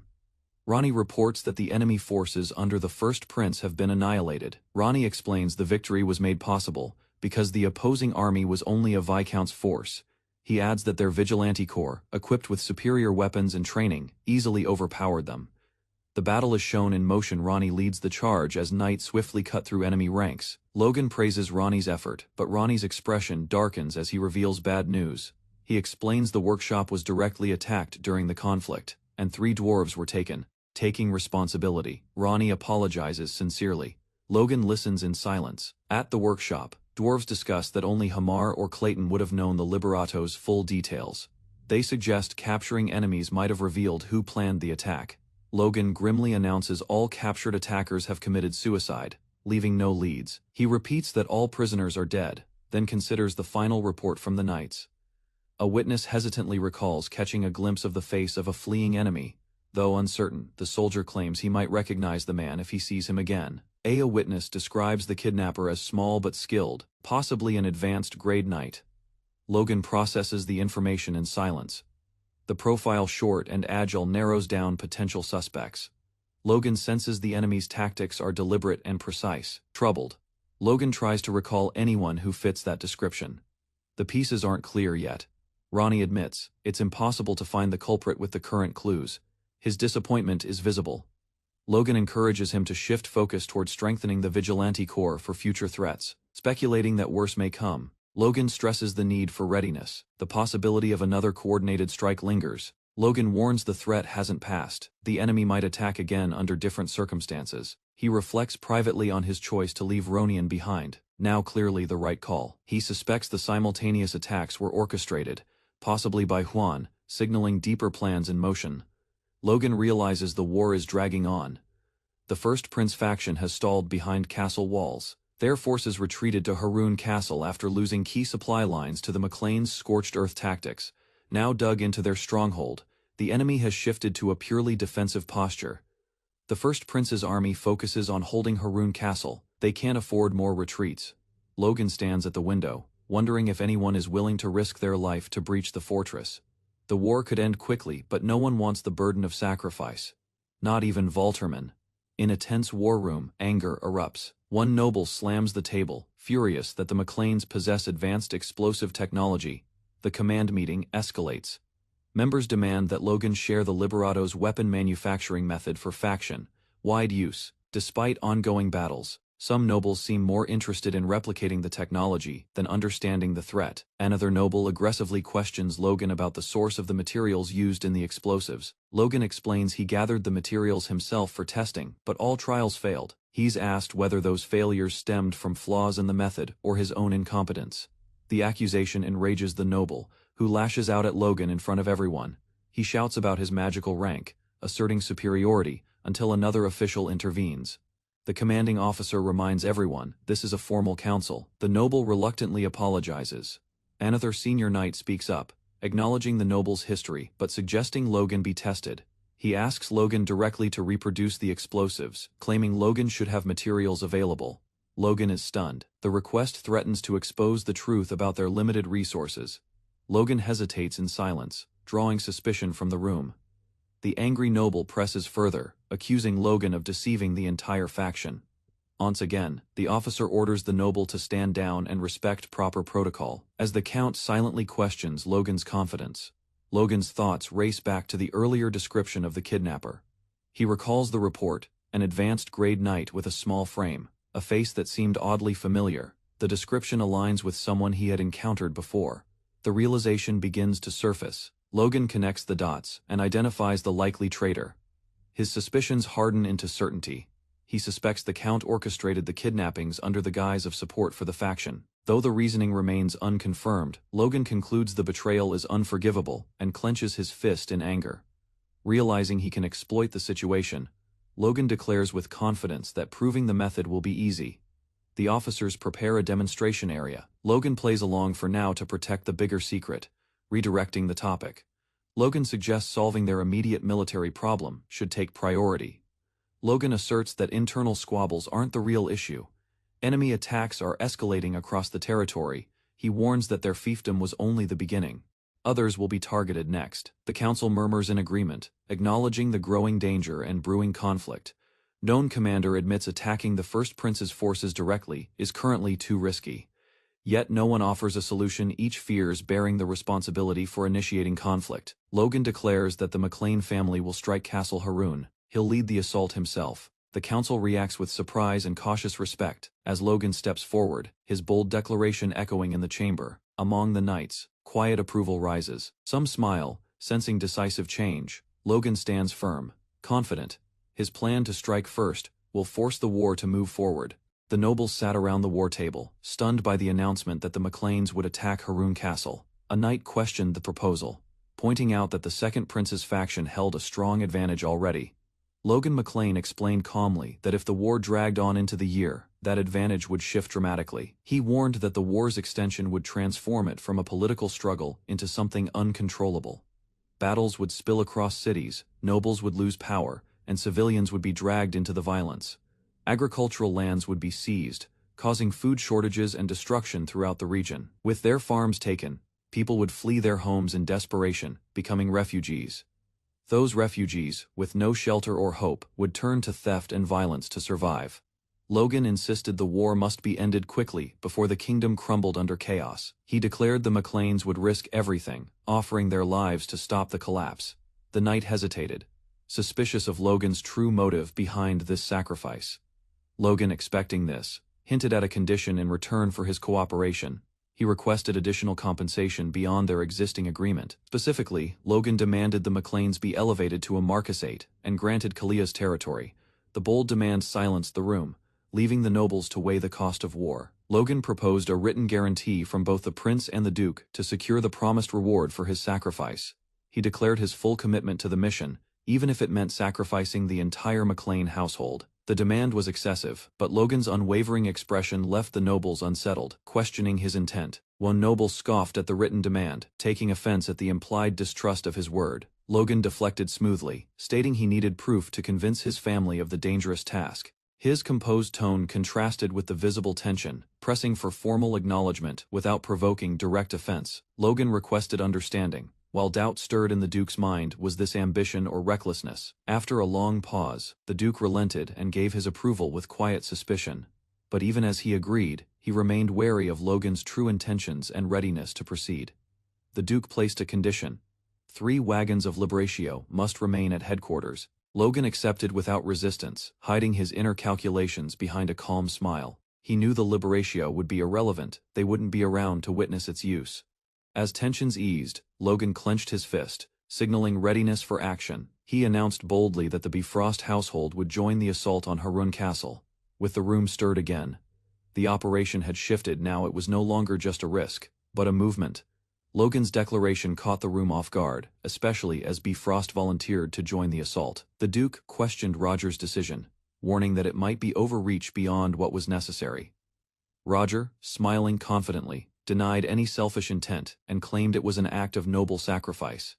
Ronnie reports that the enemy forces under the first prince have been annihilated. Ronnie explains the victory was made possible because the opposing army was only a viscount's force. He adds that their vigilante corps, equipped with superior weapons and training, easily overpowered them. The battle is shown in motion. Ronnie leads the charge as knights swiftly cut through enemy ranks. Logan praises Ronnie's effort, but Ronnie's expression darkens as he reveals bad news. He explains the workshop was directly attacked during the conflict, and 3 dwarves were taken. Taking responsibility, Ronnie apologizes sincerely. Logan listens in silence. At the workshop, dwarves discuss that only Hamar or Clayton would have known the Liberato's full details. They suggest capturing enemies might have revealed who planned the attack. Logan grimly announces all captured attackers have committed suicide, leaving no leads. He repeats that all prisoners are dead, then considers the final report from the knights. A witness hesitantly recalls catching a glimpse of the face of a fleeing enemy. Though uncertain, the soldier claims he might recognize the man if he sees him again. A witness describes the kidnapper as small but skilled, possibly an advanced grade knight. Logan processes the information in silence. The profile, short and agile, narrows down potential suspects. Logan senses the enemy's tactics are deliberate and precise. Troubled, Logan tries to recall anyone who fits that description. The pieces aren't clear yet. Ronnie admits it's impossible to find the culprit with the current clues. His disappointment is visible. Logan encourages him to shift focus toward strengthening the vigilante corps for future threats, speculating that worse may come. Logan stresses the need for readiness. The possibility of another coordinated strike lingers. Logan warns the threat hasn't passed. The enemy might attack again under different circumstances. He reflects privately on his choice to leave Ronian behind, now clearly the right call. He suspects the simultaneous attacks were orchestrated, possibly by Juan, signaling deeper plans in motion. Logan realizes the war is dragging on. The First Prince faction has stalled behind castle walls. Their forces retreated to Haroon Castle after losing key supply lines to the McLean's scorched earth tactics. Now dug into their stronghold, the enemy has shifted to a purely defensive posture. The First Prince's army focuses on holding Haroon Castle. They can't afford more retreats. Logan stands at the window, wondering if anyone is willing to risk their life to breach the fortress. The war could end quickly, but no one wants the burden of sacrifice. Not even Valterman. In a tense war room, anger erupts. One noble slams the table, furious that the McLeans possess advanced explosive technology. The command meeting escalates. Members demand that Logan share the Liberato's weapon manufacturing method for faction-wide use. Despite ongoing battles, some nobles seem more interested in replicating the technology than understanding the threat. Another noble aggressively questions Logan about the source of the materials used in the explosives. Logan explains he gathered the materials himself for testing, but all trials failed. He's asked whether those failures stemmed from flaws in the method or his own incompetence. The accusation enrages the noble, who lashes out at Logan in front of everyone. He shouts about his magical rank, asserting superiority, until another official intervenes. The commanding officer reminds everyone this is a formal council. The noble reluctantly apologizes. Another senior knight speaks up, acknowledging the noble's history but suggesting Logan be tested. He asks Logan directly to reproduce the explosives, claiming Logan should have materials available. Logan is stunned. The request threatens to expose the truth about their limited resources. Logan hesitates in silence, drawing suspicion from the room. The angry noble presses further, accusing Logan of deceiving the entire faction. Once again, the officer orders the noble to stand down and respect proper protocol, as the count silently questions Logan's confidence. Logan's thoughts race back to the earlier description of the kidnapper. He recalls the report, an advanced grade knight with a small frame, a face that seemed oddly familiar. The description aligns with someone he had encountered before. The realization begins to surface. Logan connects the dots and identifies the likely traitor. His suspicions harden into certainty. He suspects the Count orchestrated the kidnappings under the guise of support for the faction. Though the reasoning remains unconfirmed, Logan concludes the betrayal is unforgivable and clenches his fist in anger. Realizing he can exploit the situation, Logan declares with confidence that proving the method will be easy. The officers prepare a demonstration area. Logan plays along for now to protect the bigger secret, redirecting the topic. Logan suggests solving their immediate military problem should take priority. Logan asserts that internal squabbles aren't the real issue. Enemy attacks are escalating across the territory. He warns that their fiefdom was only the beginning. Others will be targeted next. The council murmurs in agreement, acknowledging the growing danger and brewing conflict. Known commander admits attacking the first prince's forces directly is currently too risky. Yet no one offers a solution, each fears bearing the responsibility for initiating conflict. Logan declares that the McLean family will strike Castle Haroon. He'll lead the assault himself. The council reacts with surprise and cautious respect as Logan steps forward, his bold declaration echoing in the chamber. Among the knights, quiet approval rises. Some smile, sensing decisive change. Logan stands firm, confident. His plan to strike first will force the war to move forward. The nobles sat around the war table, stunned by the announcement that the McLeans would attack Haroon Castle. A knight questioned the proposal, pointing out that the second prince's faction held a strong advantage already. Logan McLean explained calmly that if the war dragged on into the year, that advantage would shift dramatically. He warned that the war's extension would transform it from a political struggle into something uncontrollable. Battles would spill across cities, nobles would lose power, and civilians would be dragged into the violence. Agricultural lands would be seized, causing food shortages and destruction throughout the region. With their farms taken, people would flee their homes in desperation, becoming refugees. Those refugees, with no shelter or hope, would turn to theft and violence to survive. Logan insisted the war must be ended quickly before the kingdom crumbled under chaos. He declared the McLeans would risk everything, offering their lives to stop the collapse. The knight hesitated, suspicious of Logan's true motive behind this sacrifice. Logan, expecting this, hinted at a condition in return for his cooperation. He requested additional compensation beyond their existing agreement. Specifically, Logan demanded the McLeans be elevated to a marquisate and granted Kalia's territory. The bold demand silenced the room, leaving the nobles to weigh the cost of war. Logan proposed a written guarantee from both the prince and the duke to secure the promised reward for his sacrifice. He declared his full commitment to the mission, even if it meant sacrificing the entire McLean household. The demand was excessive, but Logan's unwavering expression left the nobles unsettled, questioning his intent. One noble scoffed at the written demand, taking offense at the implied distrust of his word. Logan deflected smoothly, stating he needed proof to convince his family of the dangerous task. His composed tone contrasted with the visible tension, pressing for formal acknowledgement without provoking direct offense. Logan requested understanding, while doubt stirred in the duke's mind. Was this ambition or recklessness? After a long pause, the duke relented and gave his approval with quiet suspicion. But even as he agreed, he remained wary of Logan's true intentions and readiness to proceed. The duke placed a condition. 3 wagons of liberatio must remain at headquarters. Logan accepted without resistance, hiding his inner calculations behind a calm smile. He knew the liberatio would be irrelevant, they wouldn't be around to witness its use. As tensions eased, Logan clenched his fist, signaling readiness for action. He announced boldly that the Bifrost household would join the assault on Haroon Castle. With the room stirred again. The operation had shifted. Now it was no longer just a risk, but a movement. Logan's declaration caught the room off guard, especially as Bifrost volunteered to join the assault. The Duke questioned Roger's decision, warning that it might be overreach beyond what was necessary. Roger, smiling confidently, denied any selfish intent and claimed it was an act of noble sacrifice.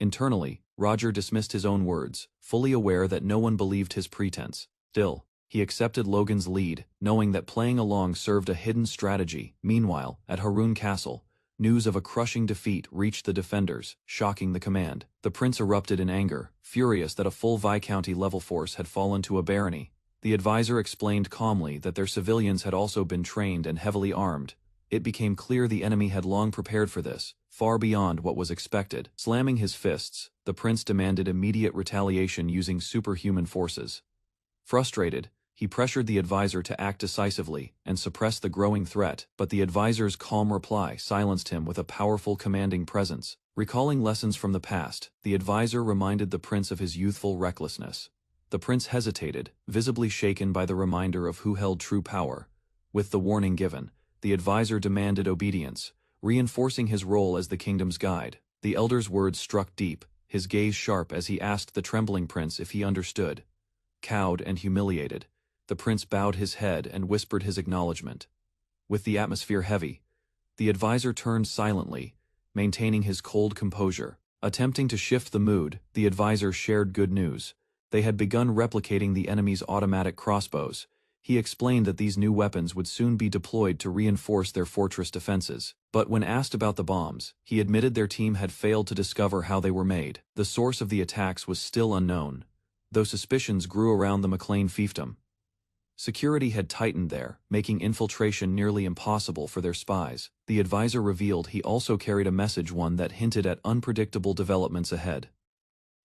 Internally, Roger dismissed his own words, fully aware that no one believed his pretense. Still, he accepted Logan's lead, knowing that playing along served a hidden strategy. Meanwhile, at Haroon Castle, news of a crushing defeat reached the defenders, shocking the command. The prince erupted in anger, furious that a full Viscounty-level force had fallen to a barony. The advisor explained calmly that their civilians had also been trained and heavily armed. It became clear the enemy had long prepared for this, far beyond what was expected. Slamming his fists, the prince demanded immediate retaliation using superhuman forces. Frustrated, he pressured the advisor to act decisively and suppress the growing threat, but the advisor's calm reply silenced him with a powerful commanding presence. Recalling lessons from the past, the advisor reminded the prince of his youthful recklessness. The prince hesitated, visibly shaken by the reminder of who held true power. With the warning given, the advisor demanded obedience, reinforcing his role as the kingdom's guide. The elder's words struck deep, his gaze sharp as he asked the trembling prince if he understood. Cowed and humiliated, the prince bowed his head and whispered his acknowledgement. With the atmosphere heavy, the advisor turned silently, maintaining his cold composure. Attempting to shift the mood, the advisor shared good news. They had begun replicating the enemy's automatic crossbows. He explained that these new weapons would soon be deployed to reinforce their fortress defenses. But when asked about the bombs, he admitted their team had failed to discover how they were made. The source of the attacks was still unknown, though suspicions grew around the McLean fiefdom. Security had tightened there, making infiltration nearly impossible for their spies. The advisor revealed he also carried a message, one that hinted at unpredictable developments ahead.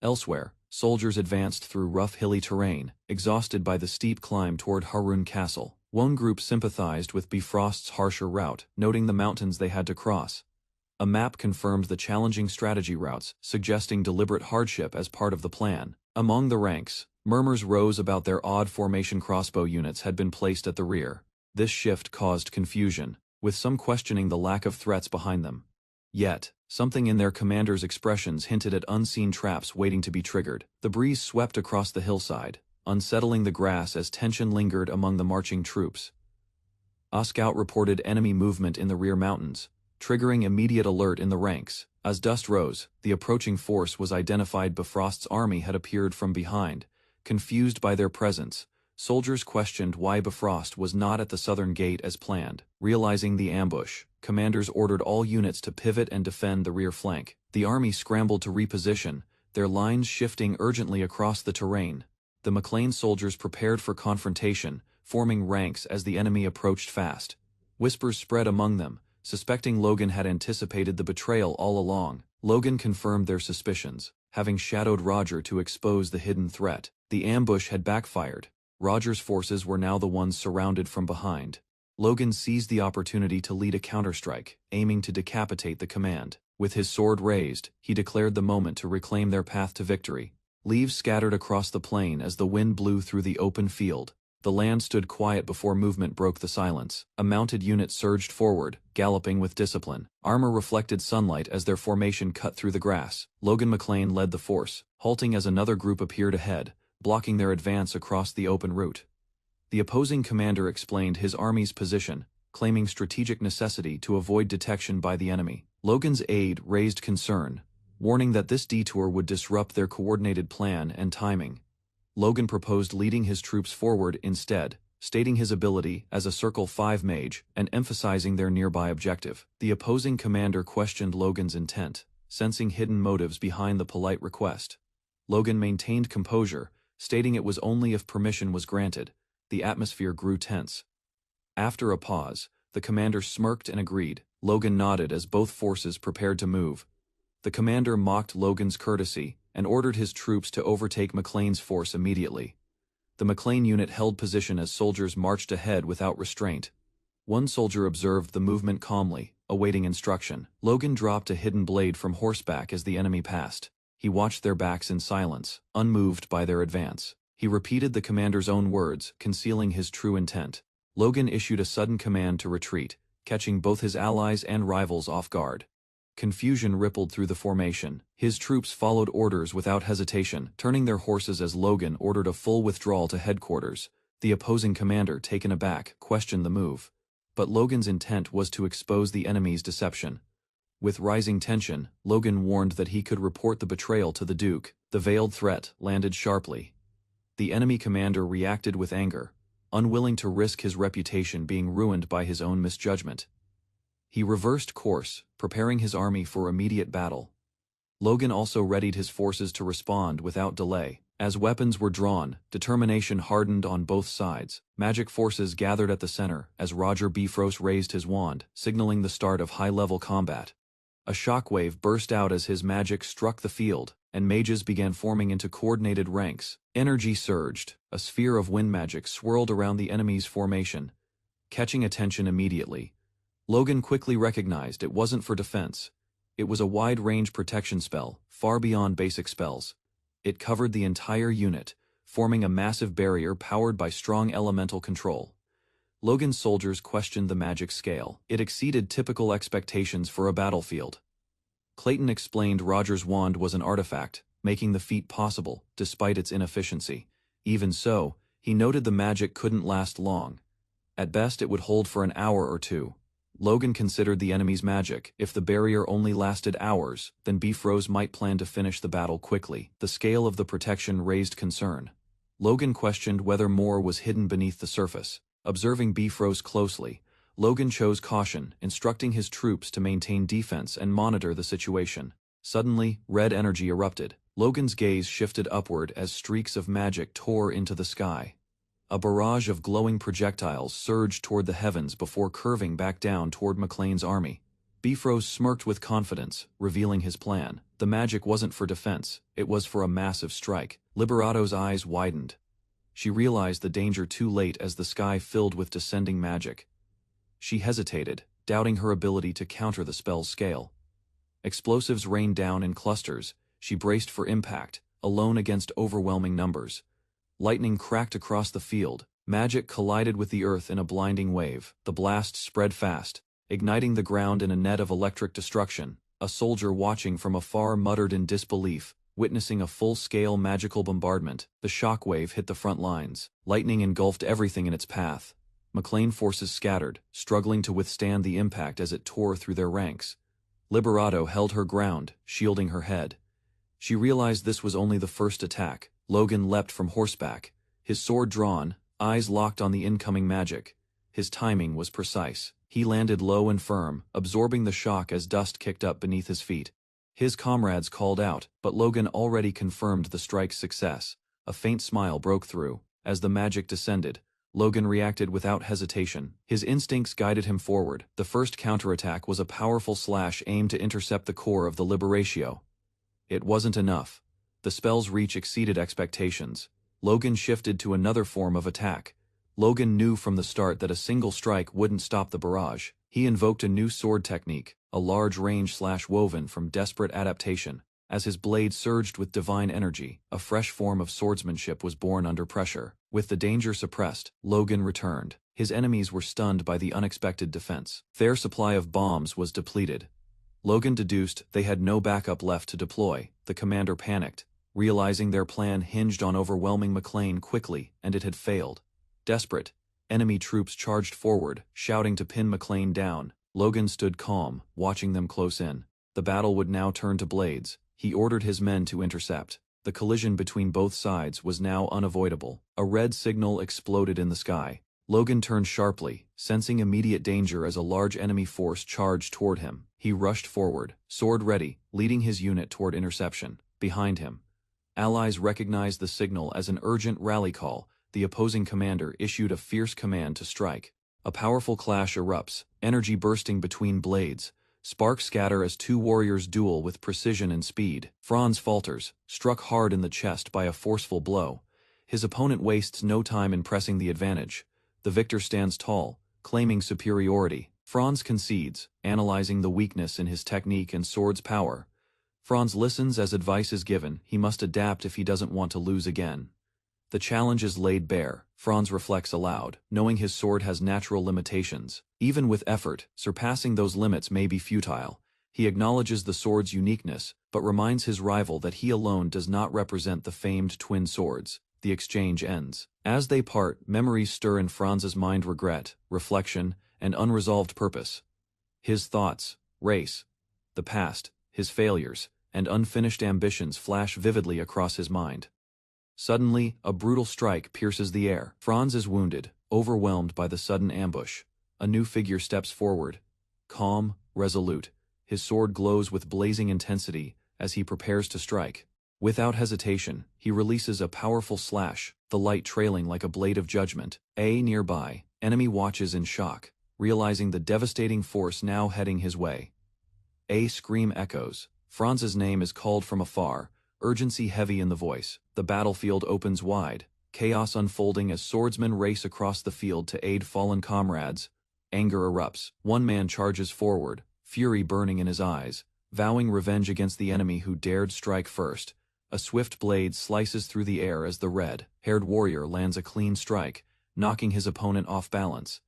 Elsewhere, soldiers advanced through rough hilly terrain, exhausted by the steep climb toward Harun Castle. One group sympathized with Bifrost's harsher route, noting the mountains they had to cross. A map confirmed the challenging strategy routes, suggesting deliberate hardship as part of the plan. Among the ranks, murmurs rose about their odd formation. Crossbow units had been placed at the rear. This shift caused confusion, with some questioning the lack of threats behind them. Yet, something in their commander's expressions hinted at unseen traps waiting to be triggered. The breeze swept across the hillside, unsettling the grass as tension lingered among the marching troops. A scout reported enemy movement in the rear mountains, triggering immediate alert in the ranks. As dust rose, the approaching force was identified. Bifrost's army had appeared from behind. Confused by their presence, soldiers questioned why Bifrost was not at the southern gate as planned. Realizing the ambush, commanders ordered all units to pivot and defend the rear flank. The army scrambled to reposition, their lines shifting urgently across the terrain. The McLean soldiers prepared for confrontation, forming ranks as the enemy approached fast. Whispers spread among them, suspecting Logan had anticipated the betrayal all along. Logan confirmed their suspicions, having shadowed Roger to expose the hidden threat. The ambush had backfired. Roger's forces were now the ones surrounded from behind. Logan seized the opportunity to lead a counterstrike, aiming to decapitate the command. With his sword raised, he declared the moment to reclaim their path to victory. Leaves scattered across the plain as the wind blew through the open field. The land stood quiet before movement broke the silence. A mounted unit surged forward, galloping with discipline. Armor reflected sunlight as their formation cut through the grass. Logan McLean led the force, halting as another group appeared ahead, blocking their advance across the open route. The opposing commander explained his army's position, claiming strategic necessity to avoid detection by the enemy. Logan's aide raised concern, warning that this detour would disrupt their coordinated plan and timing. Logan proposed leading his troops forward instead, stating his ability as a Circle 5 mage and emphasizing their nearby objective. The opposing commander questioned Logan's intent, sensing hidden motives behind the polite request. Logan maintained composure, stating it was only if permission was granted. The atmosphere grew tense. After a pause, the commander smirked and agreed. Logan nodded as both forces prepared to move. The commander mocked Logan's courtesy and ordered his troops to overtake McLean's force immediately. The McLean unit held position as soldiers marched ahead without restraint. One soldier observed the movement calmly, awaiting instruction. Logan dropped a hidden blade from horseback as the enemy passed. He watched their backs in silence, unmoved by their advance. He repeated the commander's own words, concealing his true intent. Logan issued a sudden command to retreat, catching both his allies and rivals off guard. Confusion rippled through the formation. His troops followed orders without hesitation, turning their horses as Logan ordered a full withdrawal to headquarters. The opposing commander, taken aback, questioned the move. But Logan's intent was to expose the enemy's deception. With rising tension, Logan warned that he could report the betrayal to the Duke. The veiled threat landed sharply. The enemy commander reacted with anger, unwilling to risk his reputation being ruined by his own misjudgment. He reversed course, preparing his army for immediate battle. Logan also readied his forces to respond without delay. As weapons were drawn, determination hardened on both sides. Magic forces gathered at the center as Roger Bifrost raised his wand, signaling the start of high-level combat. A shockwave burst out as his magic struck the field, and mages began forming into coordinated ranks. Energy surged. A sphere of wind magic swirled around the enemy's formation, catching attention immediately. Logan quickly recognized it wasn't for defense. It was a wide-range protection spell, far beyond basic spells. It covered the entire unit, forming a massive barrier powered by strong elemental control. Logan's soldiers questioned the magic scale. It exceeded typical expectations for a battlefield. Clayton explained Roger's wand was an artifact, making the feat possible, despite its inefficiency. Even so, he noted the magic couldn't last long. At best it would hold for an hour or two. Logan considered the enemy's magic. If the barrier only lasted hours, then Bifrost might plan to finish the battle quickly. The scale of the protection raised concern. Logan questioned whether more was hidden beneath the surface. Observing Bifrost closely, Logan chose caution, instructing his troops to maintain defense and monitor the situation. Suddenly, red energy erupted. Logan's gaze shifted upward as streaks of magic tore into the sky. A barrage of glowing projectiles surged toward the heavens before curving back down toward McLean's army. Bifrost smirked with confidence, revealing his plan. The magic wasn't for defense, it was for a massive strike. Liberato's eyes widened. She realized the danger too late as the sky filled with descending magic. She hesitated, doubting her ability to counter the spell's scale. Explosives rained down in clusters. She braced for impact, alone against overwhelming numbers. Lightning cracked across the field. Magic collided with the earth in a blinding wave. The blast spread fast, igniting the ground in a net of electric destruction. A soldier watching from afar muttered in disbelief, witnessing a full-scale magical bombardment. The shockwave hit the front lines. Lightning engulfed everything in its path. McLean forces scattered, struggling to withstand the impact as it tore through their ranks. Liberato held her ground, shielding her head. She realized this was only the first attack. Logan leapt from horseback, his sword drawn, eyes locked on the incoming magic. His timing was precise. He landed low and firm, absorbing the shock as dust kicked up beneath his feet. His comrades called out, but Logan already confirmed the strike's success. A faint smile broke through. As the magic descended, Logan reacted without hesitation. His instincts guided him forward. The first counterattack was a powerful slash aimed to intercept the core of the Liberatio. It wasn't enough. The spell's reach exceeded expectations. Logan shifted to another form of attack. Logan knew from the start that a single strike wouldn't stop the barrage. He invoked a new sword technique, a large range slash woven from desperate adaptation. As his blade surged with divine energy, a fresh form of swordsmanship was born under pressure. With the danger suppressed, Logan returned. His enemies were stunned by the unexpected defense. Their supply of bombs was depleted. Logan deduced they had no backup left to deploy. The commander panicked, realizing their plan hinged on overwhelming McLean quickly, and it had failed. Desperate, enemy troops charged forward, shouting to pin McLean down. Logan stood calm, watching them close in. The battle would now turn to blades. He ordered his men to intercept. The collision between both sides was now unavoidable. A red signal exploded in the sky. Logan turned sharply, sensing immediate danger as a large enemy force charged toward him. He rushed forward, sword ready, leading his unit toward interception. Behind him, allies recognized the signal as an urgent rally call. The opposing commander issued a fierce command to strike. A powerful clash erupts, energy bursting between blades. Sparks scatter as two warriors duel with precision and speed. Franz falters, struck hard in the chest by a forceful blow. His opponent wastes no time in pressing the advantage. The victor stands tall, claiming superiority. Franz concedes, analyzing the weakness in his technique and sword's power. Franz listens as advice is given. He must adapt if he doesn't want to lose again. The challenge is laid bare. Franz reflects aloud, knowing his sword has natural limitations. Even with effort, surpassing those limits may be futile. He acknowledges the sword's uniqueness, but reminds his rival that he alone does not represent the famed twin swords. The exchange ends. As they part, memories stir in Franz's mind: regret, reflection, and unresolved purpose. His thoughts, race, the past, his failures, and unfinished ambitions flash vividly across his mind. Suddenly, a brutal strike pierces the air. Franz is wounded, overwhelmed by the sudden ambush. A new figure steps forward. Calm, resolute, his sword glows with blazing intensity as he prepares to strike. Without hesitation, he releases a powerful slash, the light trailing like a blade of judgment. Nearby, enemy watches in shock, realizing the devastating force now heading his way. A scream echoes. Franz's name is called from afar, urgency heavy in the voice. The battlefield opens wide, chaos unfolding as swordsmen race across the field to aid fallen comrades. Anger erupts. One man charges forward, fury burning in his eyes, vowing revenge against the enemy who dared strike first. A swift blade slices through the air as the red-haired warrior lands a clean strike, knocking his opponent off balance.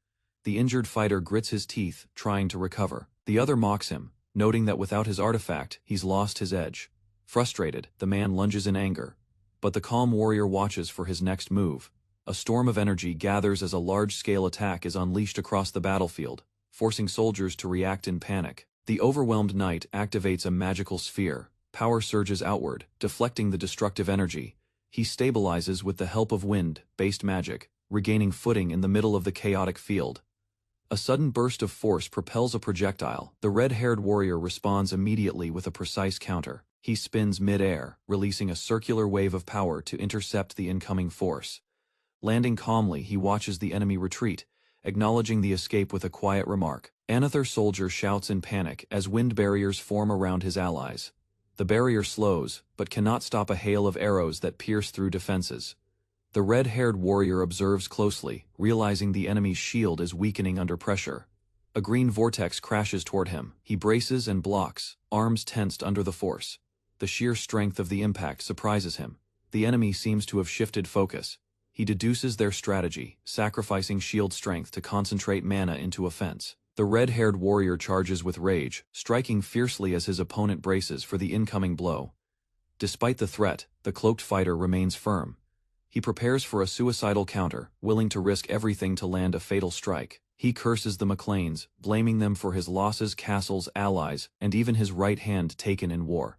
The injured fighter grits his teeth, trying to recover. The other mocks him, noting that without his artifact, he's lost his edge. Frustrated, the man lunges in anger. But the calm warrior watches for his next move. A storm of energy gathers as a large-scale attack is unleashed across the battlefield. forcing soldiers to react in panic. The overwhelmed knight activates a magical sphere. Power surges outward, deflecting the destructive energy. He stabilizes with the help of wind-based magic, regaining footing in the middle of the chaotic field. A sudden burst of force propels a projectile. The red-haired warrior responds immediately with a precise counter. He spins mid-air, releasing a circular wave of power to intercept the incoming force. Landing calmly, he watches the enemy retreat, acknowledging the escape with a quiet remark. Another soldier shouts in panic as wind barriers form around his allies. The barrier slows, but cannot stop a hail of arrows that pierce through defenses. The red-haired warrior observes closely, realizing the enemy's shield is weakening under pressure. A green vortex crashes toward him. He braces and blocks, arms tensed under the force. The sheer strength of the impact surprises him. The enemy seems to have shifted focus. He deduces their strategy, sacrificing shield strength to concentrate mana into offense. The red-haired warrior charges with rage, striking fiercely as his opponent braces for the incoming blow. Despite the threat, the cloaked fighter remains firm. He prepares for a suicidal counter, willing to risk everything to land a fatal strike. He curses the McLeans, blaming them for his losses, castles, allies, and even his right hand taken in war.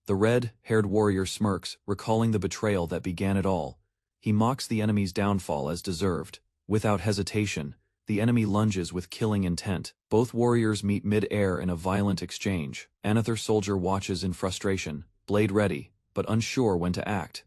The red-haired warrior smirks, recalling the betrayal that began it all. He mocks the enemy's downfall as deserved. Without hesitation, the enemy lunges with killing intent. Both warriors meet mid-air in a violent exchange. Another soldier watches in frustration, blade ready, but unsure when to act.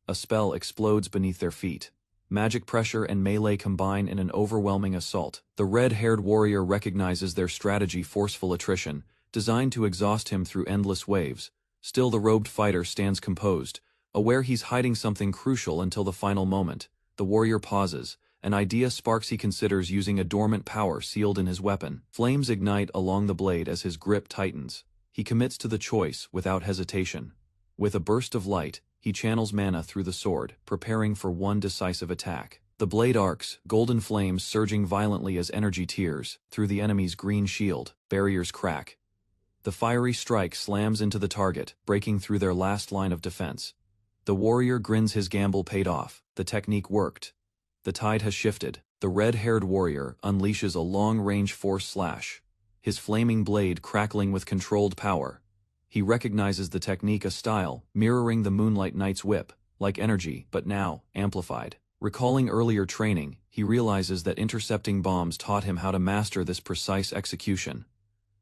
A spell explodes beneath their feet. Magic pressure and melee combine in an overwhelming assault. The red-haired warrior recognizes their strategy, forceful attrition, designed to exhaust him through endless waves. Still, the robed fighter stands composed, aware he's hiding something crucial until the final moment. The warrior pauses. An idea sparks. He considers using a dormant power sealed in his weapon. Flames ignite along the blade as his grip tightens. He commits to the choice without hesitation. With a burst of light, he channels mana through the sword, preparing for one decisive attack. The blade arcs, golden flames surging violently as energy tears through the enemy's green shield. Barriers crack. The fiery strike slams into the target, breaking through their last line of defense. The warrior grins. His gamble paid off. The technique worked. The tide has shifted. The red-haired warrior unleashes a long-range force slash, his flaming blade crackling with controlled power. He recognizes the technique, a style mirroring the Moonlight Knight's whip, like energy, but now amplified. Recalling earlier training, he realizes that intercepting bombs taught him how to master this precise execution.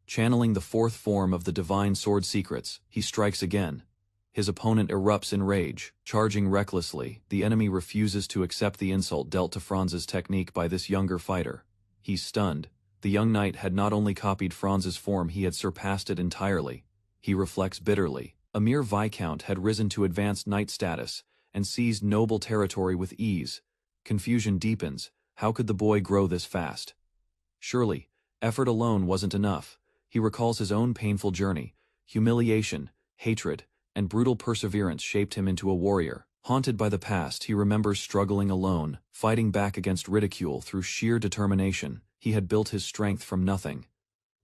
Channeling the fourth form of the divine sword secrets, he strikes again. His opponent erupts in rage, charging recklessly. The enemy refuses to accept the insult dealt to Franz's technique by this younger fighter. He's stunned. The young knight had not only copied Franz's form, he had surpassed it entirely. He reflects bitterly. A mere viscount had risen to advanced knight status, and seized noble territory with ease. Confusion deepens. How could the boy grow this fast? Surely, effort alone wasn't enough. He recalls his own painful journey. Humiliation, hatred, and brutal perseverance shaped him into a warrior. Haunted by the past, he remembers struggling alone, fighting back against ridicule through sheer determination. He had built his strength from nothing,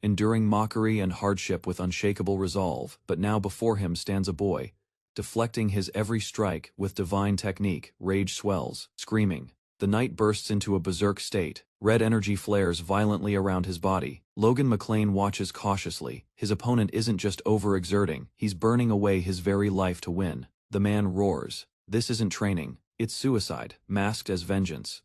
enduring mockery and hardship with unshakable resolve. But now before him stands a boy, deflecting his every strike with divine technique. Rage swells, screaming. The knight bursts into a berserk state. Red energy flares violently around his body. Logan McLean watches cautiously. His opponent isn't just overexerting, he's burning away his very life to win. The man roars. This isn't training, it's suicide, masked as vengeance.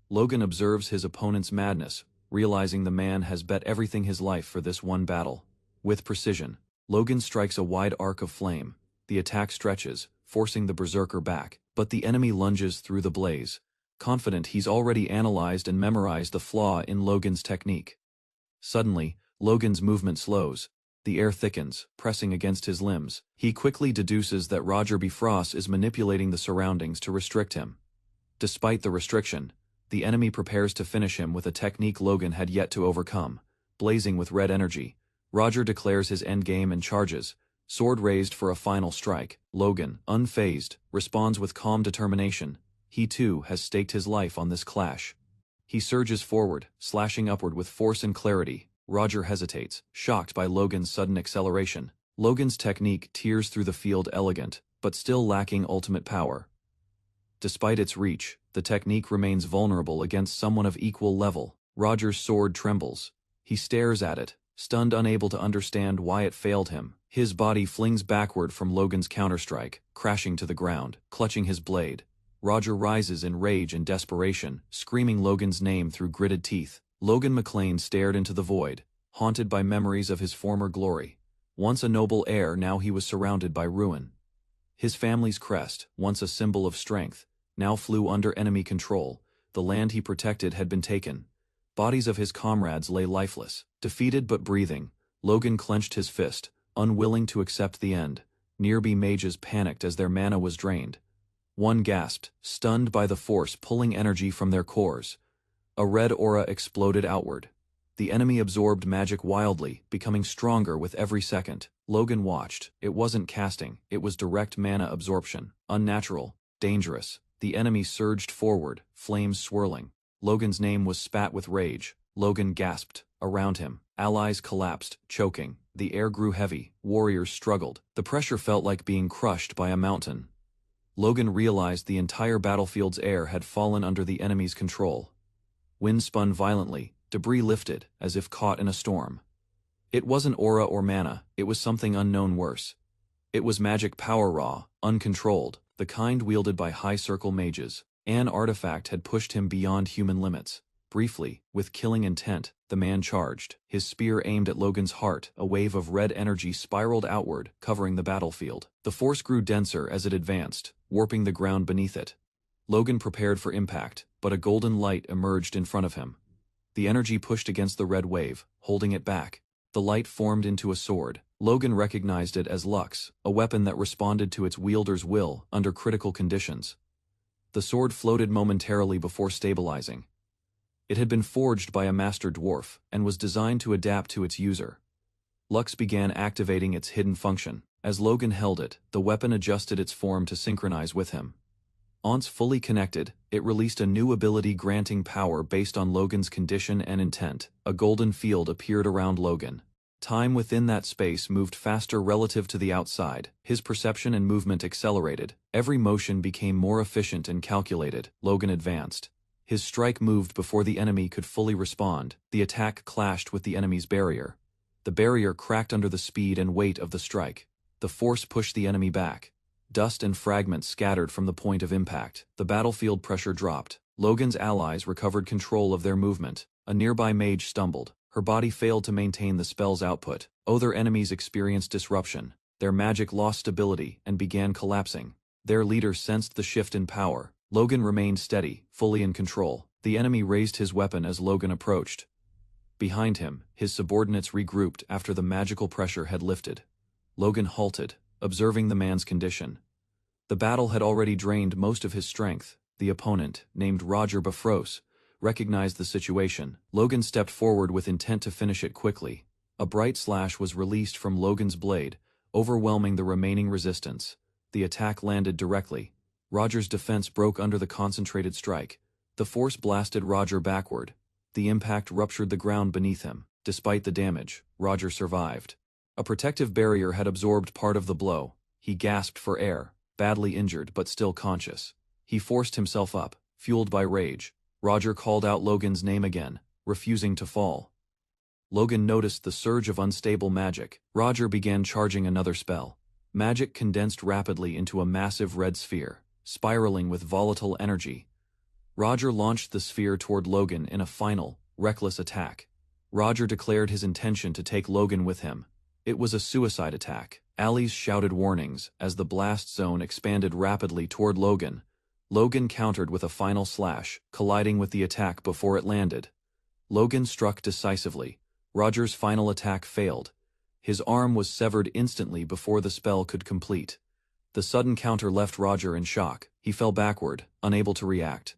Logan observes his opponent's madness, realizing the man has bet everything his life for this one battle. With precision, Logan strikes a wide arc of flame. The attack stretches, forcing the berserker back, but the enemy lunges through the blaze. Confident he's already analyzed and memorized the flaw in Logan's technique. Suddenly, Logan's movement slows. The air thickens, pressing against his limbs. He quickly deduces that Roger Bifrost is manipulating the surroundings to restrict him. Despite the restriction, the enemy prepares to finish him with a technique Logan had yet to overcome. Blazing with red energy, Roger declares his endgame and charges, sword raised for a final strike. Logan, unfazed, responds with calm determination. He too has staked his life on this clash. He surges forward, slashing upward with force and clarity. Roger hesitates, shocked by Logan's sudden acceleration. Logan's technique tears through the field, elegant, but still lacking ultimate power. Despite its reach, the technique remains vulnerable against someone of equal level. Roger's sword trembles. He stares at it, stunned, unable to understand why it failed him. His body flings backward from Logan's counterstrike, crashing to the ground, clutching his blade. Roger rises in rage and desperation, screaming Logan's name through gritted teeth. Logan McLean stared into the void, haunted by memories of his former glory. Once a noble heir, now he was surrounded by ruin. His family's crest, once a symbol of strength, now flew under enemy control. The land he protected had been taken. Bodies of his comrades lay lifeless. Defeated but breathing, Logan clenched his fist, unwilling to accept the end. Nearby mages panicked as their mana was drained. One gasped, stunned by the force pulling energy from their cores. A red aura exploded outward. The enemy absorbed magic wildly, becoming stronger with every second. Logan watched. It wasn't casting, it was direct mana absorption. Unnatural, dangerous. The enemy surged forward, flames swirling. Logan's name was spat with rage. Logan gasped. Around him, allies collapsed, choking. The air grew heavy, warriors struggled. The pressure felt like being crushed by a mountain. Logan realized the entire battlefield's air had fallen under the enemy's control. Wind spun violently, debris lifted, as if caught in a storm. It wasn't aura or mana, it was something unknown worse. It was magic power raw, uncontrolled, the kind wielded by high-circle mages. An artifact had pushed him beyond human limits. Briefly, with killing intent, the man charged. His spear aimed at Logan's heart. A wave of red energy spiraled outward, covering the battlefield. The force grew denser as it advanced, warping the ground beneath it. Logan prepared for impact, but a golden light emerged in front of him. The energy pushed against the red wave, holding it back. The light formed into a sword. Logan recognized it as Lux, a weapon that responded to its wielder's will under critical conditions. The sword floated momentarily before stabilizing. It had been forged by a master dwarf, and was designed to adapt to its user. Lux began activating its hidden function. As Logan held it, the weapon adjusted its form to synchronize with him. Once fully connected, it released a new ability granting power based on Logan's condition and intent. A golden field appeared around Logan. Time within that space moved faster relative to the outside. His perception and movement accelerated. Every motion became more efficient and calculated. Logan advanced. His strike moved before the enemy could fully respond. The attack clashed with the enemy's barrier. The barrier cracked under the speed and weight of the strike. The force pushed the enemy back. Dust and fragments scattered from the point of impact. The battlefield pressure dropped. Logan's allies recovered control of their movement. A nearby mage stumbled. Her body failed to maintain the spell's output. Other enemies experienced disruption. Their magic lost stability and began collapsing. Their leader sensed the shift in power. Logan remained steady, fully in control. The enemy raised his weapon as Logan approached. Behind him, his subordinates regrouped after the magical pressure had lifted. Logan halted, observing the man's condition. The battle had already drained most of his strength. The opponent, named Roger Bafros, recognized the situation. Logan stepped forward with intent to finish it quickly. A bright slash was released from Logan's blade, overwhelming the remaining resistance. The attack landed directly. Roger's defense broke under the concentrated strike. The force blasted Roger backward. The impact ruptured the ground beneath him. Despite the damage, Roger survived. A protective barrier had absorbed part of the blow. He gasped for air, badly injured but still conscious. He forced himself up, fueled by rage. Roger called out Logan's name again, refusing to fall. Logan noticed the surge of unstable magic. Roger began charging another spell. Magic condensed rapidly into a massive red sphere, spiraling with volatile energy. Roger launched the sphere toward Logan in a final, reckless attack. Roger declared his intention to take Logan with him. It was a suicide attack. Allies shouted warnings as the blast zone expanded rapidly toward Logan. Logan countered with a final slash, colliding with the attack before it landed. Logan struck decisively. Roger's final attack failed. His arm was severed instantly before the spell could complete. The sudden counter left Roger in shock. He fell backward, unable to react.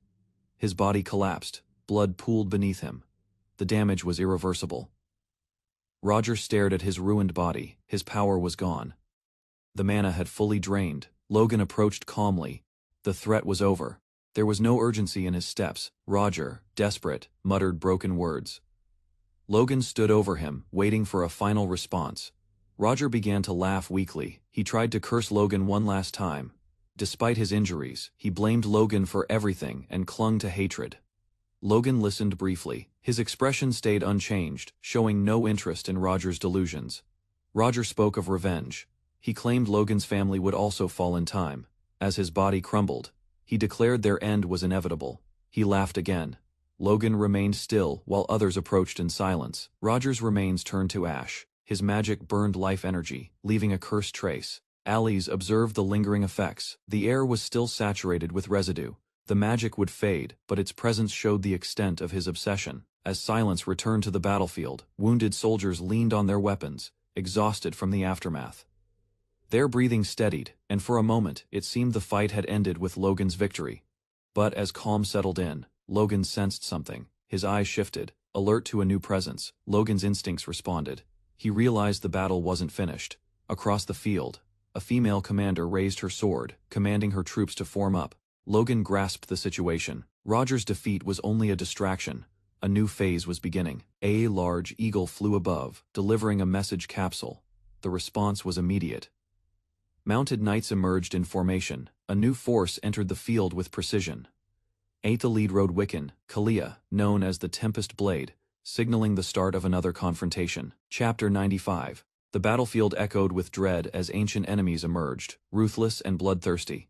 His body collapsed. Blood pooled beneath him. The damage was irreversible. Roger stared at his ruined body. His power was gone. The mana had fully drained. Logan approached calmly. The threat was over. There was no urgency in his steps. Roger, desperate, muttered broken words. Logan stood over him, waiting for a final response. Roger began to laugh weakly. He tried to curse Logan one last time. Despite his injuries, he blamed Logan for everything and clung to hatred. Logan listened briefly. His expression stayed unchanged, showing no interest in Roger's delusions. Roger spoke of revenge. He claimed Logan's family would also fall in time. As his body crumbled, he declared their end was inevitable. He laughed again. Logan remained still while others approached in silence. Roger's remains turned to ash. His magic burned life energy, leaving a cursed trace. Alice observed the lingering effects. The air was still saturated with residue. The magic would fade, but its presence showed the extent of his obsession. As silence returned to the battlefield, wounded soldiers leaned on their weapons, exhausted from the aftermath. Their breathing steadied, and for a moment it seemed the fight had ended with Logan's victory. But as calm settled in, Logan sensed something. His eyes shifted, alert to a new presence. Logan's instincts responded. He realized the battle wasn't finished. Across the field, a female commander raised her sword, commanding her troops to form up. Logan grasped the situation. Roger's defeat was only a distraction. A new phase was beginning. A large eagle flew above, delivering a message capsule. The response was immediate. Mounted knights emerged in formation. A new force entered the field with precision. The lead rode Wiccan, Kalia, known as the Tempest Blade, signaling the start of another confrontation. Chapter 95. The battlefield echoed with dread as ancient enemies emerged, ruthless and bloodthirsty.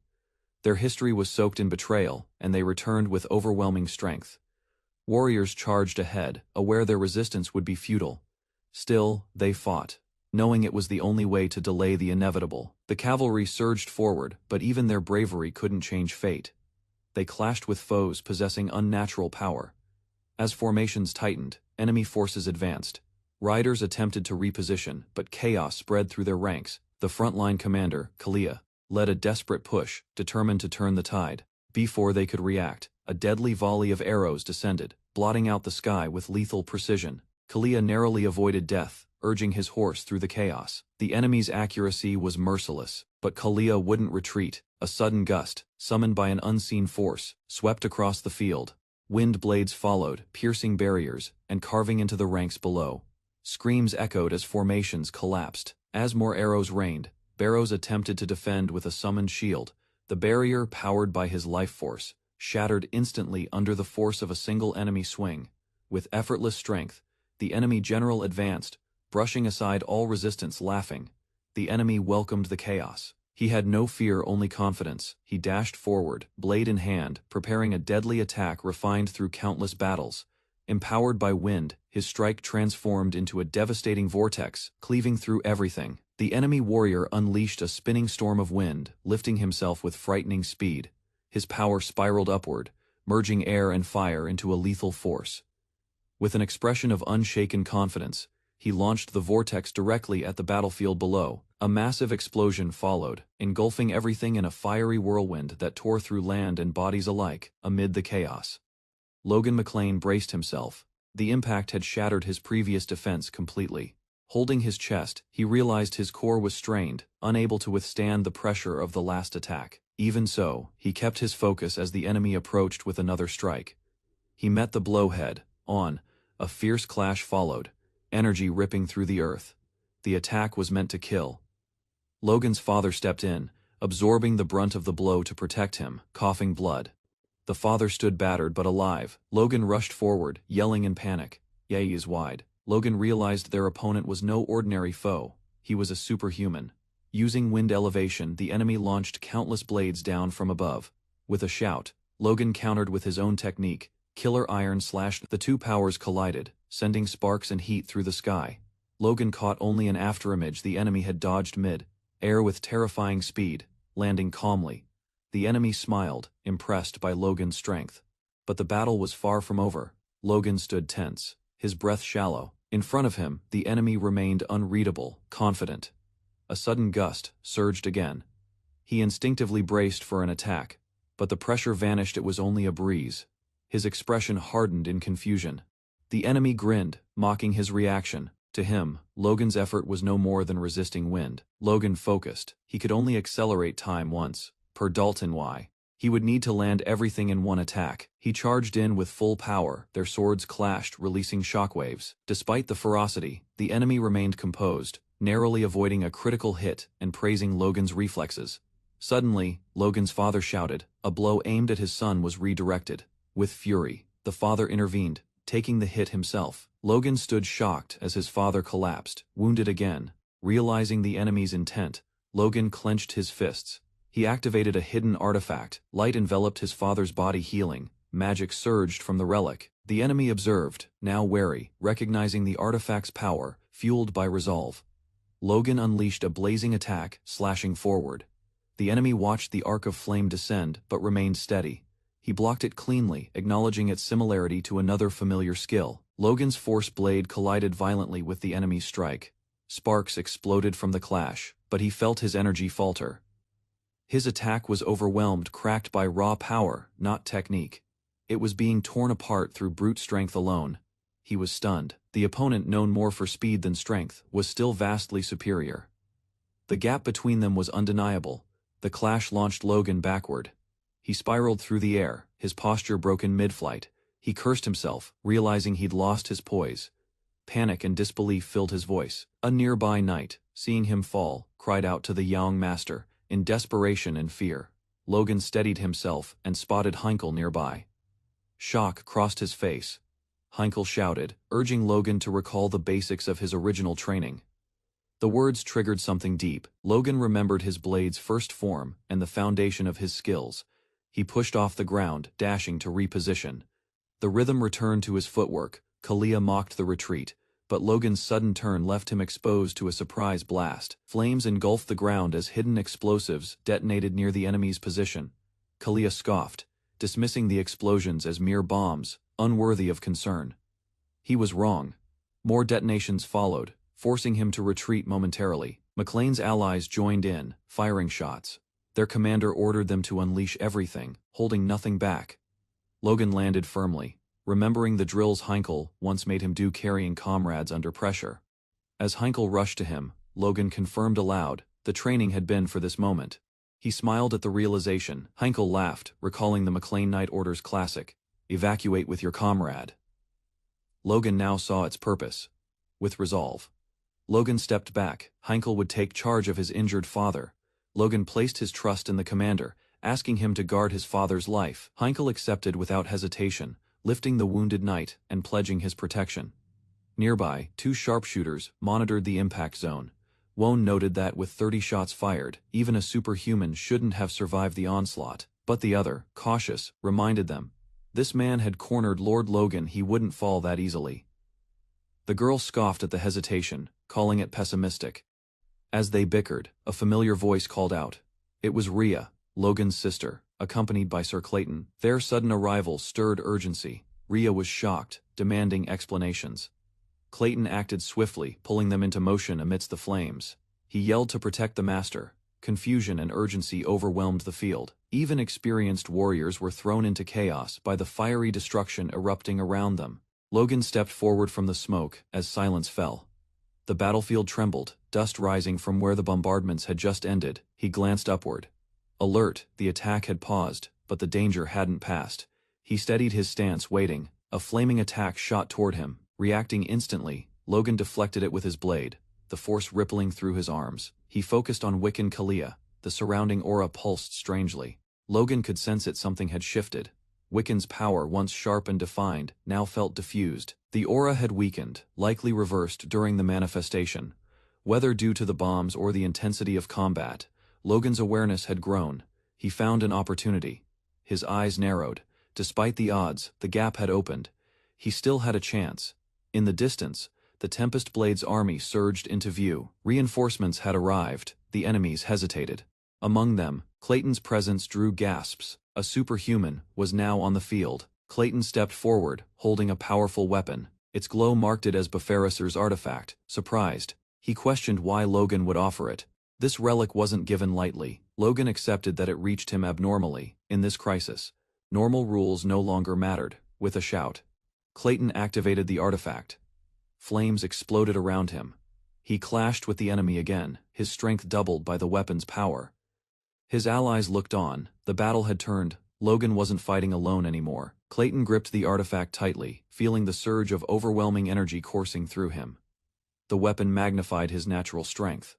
Their history was soaked in betrayal, and they returned with overwhelming strength. Warriors charged ahead, aware their resistance would be futile. Still, they fought, knowing it was the only way to delay the inevitable. The cavalry surged forward, but even their bravery couldn't change fate. They clashed with foes possessing unnatural power. As formations tightened, enemy forces advanced. Riders attempted to reposition, but chaos spread through their ranks. The frontline commander, Kalia, led a desperate push, determined to turn the tide. Before they could react, a deadly volley of arrows descended, blotting out the sky with lethal precision. Kalia narrowly avoided death, urging his horse through the chaos. The enemy's accuracy was merciless, but Kalia wouldn't retreat. A sudden gust, summoned by an unseen force, swept across the field. Wind blades followed, piercing barriers, and carving into the ranks below. Screams echoed as formations collapsed. As more arrows rained, Barrows attempted to defend with a summoned shield. The barrier, powered by his life force, shattered instantly under the force of a single enemy swing. With effortless strength, the enemy general advanced, brushing aside all resistance, laughing. The enemy welcomed the chaos. He had no fear, only confidence. He dashed forward, blade in hand, preparing a deadly attack refined through countless battles. Empowered by wind, his strike transformed into a devastating vortex, cleaving through everything. The enemy warrior unleashed a spinning storm of wind, lifting himself with frightening speed. His power spiraled upward, merging air and fire into a lethal force. With an expression of unshaken confidence, he launched the vortex directly at the battlefield below. A massive explosion followed, engulfing everything in a fiery whirlwind that tore through land and bodies alike, amid the chaos. Logan McLean braced himself. The impact had shattered his previous defense completely. Holding his chest, he realized his core was strained, unable to withstand the pressure of the last attack. Even so, he kept his focus as the enemy approached with another strike. He met the blow head on. A fierce clash followed, energy ripping through the earth. The attack was meant to kill. Logan's father stepped in, absorbing the brunt of the blow to protect him, coughing blood. The father stood battered but alive. Logan rushed forward, yelling in panic. Eyes wide. Logan realized their opponent was no ordinary foe. He was a superhuman. Using wind elevation, the enemy launched countless blades down from above. With a shout, Logan countered with his own technique. Killer iron slashed. The two powers collided, sending sparks and heat through the sky. Logan caught only an afterimage. The enemy had dodged mid-air with terrifying speed, landing calmly. The enemy smiled, impressed by Logan's strength. But the battle was far from over. Logan stood tense, his breath shallow. In front of him, the enemy remained unreadable, confident. A sudden gust surged again. He instinctively braced for an attack, but the pressure vanished. It was only a breeze. His expression hardened in confusion. The enemy grinned, mocking his reaction. To him, Logan's effort was no more than resisting wind. Logan focused. He could only accelerate time once, per Dalton Y. He would need to land everything in one attack. He charged in with full power. Their swords clashed, releasing shockwaves. Despite the ferocity, the enemy remained composed, narrowly avoiding a critical hit and praising Logan's reflexes. Suddenly, Logan's father shouted. A blow aimed at his son was redirected. With fury, The father intervened, taking the hit himself. Logan stood shocked as his father collapsed, wounded again. Realizing the enemy's intent, Logan clenched his fists. He activated a hidden artifact. Light enveloped his father's body, healing. Magic surged from the relic. The enemy observed, now wary, recognizing the artifact's power, fueled by resolve. Logan unleashed a blazing attack, slashing forward. The enemy watched the arc of flame descend, but remained steady. He blocked it cleanly, acknowledging its similarity to another familiar skill. Logan's force blade collided violently with the enemy's strike. Sparks exploded from the clash, but he felt his energy falter. His attack was overwhelmed, cracked by raw power, not technique. It was being torn apart through brute strength alone. He was stunned. The opponent, known more for speed than strength, was still vastly superior. The gap between them was undeniable. The clash launched Logan backward. He spiraled through the air, his posture broken mid-flight. He cursed himself, realizing he'd lost his poise. Panic and disbelief filled his voice. A nearby knight, seeing him fall, cried out to the young master, in desperation and fear. Logan steadied himself and spotted Heinkel nearby. Shock crossed his face. Heinkel shouted, urging Logan to recall the basics of his original training. The words triggered something deep. Logan remembered his blade's first form and the foundation of his skills. He pushed off the ground, dashing to reposition. The rhythm returned to his footwork. Kalia mocked the retreat, but Logan's sudden turn left him exposed to a surprise blast. Flames engulfed the ground as hidden explosives detonated near the enemy's position. Kalia scoffed, dismissing the explosions as mere bombs, unworthy of concern. He was wrong. More detonations followed, forcing him to retreat momentarily. McLean's allies joined in, firing shots. Their commander ordered them to unleash everything, holding nothing back. Logan landed firmly, remembering the drills Heinkel once made him do carrying comrades under pressure. As Heinkel rushed to him, Logan confirmed aloud, the training had been for this moment. He smiled at the realization. Heinkel laughed, recalling the McLean Knight Order's classic, "Evacuate with your comrade." Logan now saw its purpose. With resolve, Logan stepped back. Heinkel would take charge of his injured father. Logan placed his trust in the commander, asking him to guard his father's life. Heinkel accepted without hesitation, lifting the wounded knight and pledging his protection. Nearby, 2 sharpshooters monitored the impact zone. Wone noted that with 30 shots fired, even a superhuman shouldn't have survived the onslaught. But the other, cautious, reminded them, this man had cornered Lord Logan, he wouldn't fall that easily. The girl scoffed at the hesitation, calling it pessimistic. As they bickered, a familiar voice called out. It was Rhea, Logan's sister, accompanied by Sir Clayton. Their sudden arrival stirred urgency. Rhea was shocked, demanding explanations. Clayton acted swiftly, pulling them into motion amidst the flames. He yelled to protect the master. Confusion and urgency overwhelmed the field. Even experienced warriors were thrown into chaos by the fiery destruction erupting around them. Logan stepped forward from the smoke as silence fell. The battlefield trembled, dust rising from where the bombardments had just ended. He glanced upward. Alert, the attack had paused, but the danger hadn't passed. He steadied his stance, waiting. A flaming attack shot toward him. Reacting instantly, Logan deflected it with his blade, the force rippling through his arms. He focused on Wiccan Kalia. The surrounding aura pulsed strangely. Logan could sense it, something had shifted. Wiccan's power, once sharp and defined, now felt diffused. The aura had weakened, likely reversed during the manifestation. Whether due to the bombs or the intensity of combat, Logan's awareness had grown. He found an opportunity. His eyes narrowed. Despite the odds, the gap had opened. He still had a chance. In the distance, the Tempest Blade's army surged into view. Reinforcements had arrived. The enemies hesitated. Among them, Clayton's presence drew gasps. A superhuman was now on the field. Clayton stepped forward, holding a powerful weapon. Its glow marked it as Befarisar's artifact. Surprised, he questioned why Logan would offer it. This relic wasn't given lightly. Logan accepted that it reached him abnormally. In this crisis, normal rules no longer mattered. With a shout, Clayton activated the artifact. Flames exploded around him. He clashed with the enemy again, his strength doubled by the weapon's power. His allies looked on. The battle had turned. Logan wasn't fighting alone anymore. Clayton gripped the artifact tightly, feeling the surge of overwhelming energy coursing through him. The weapon magnified his natural strength.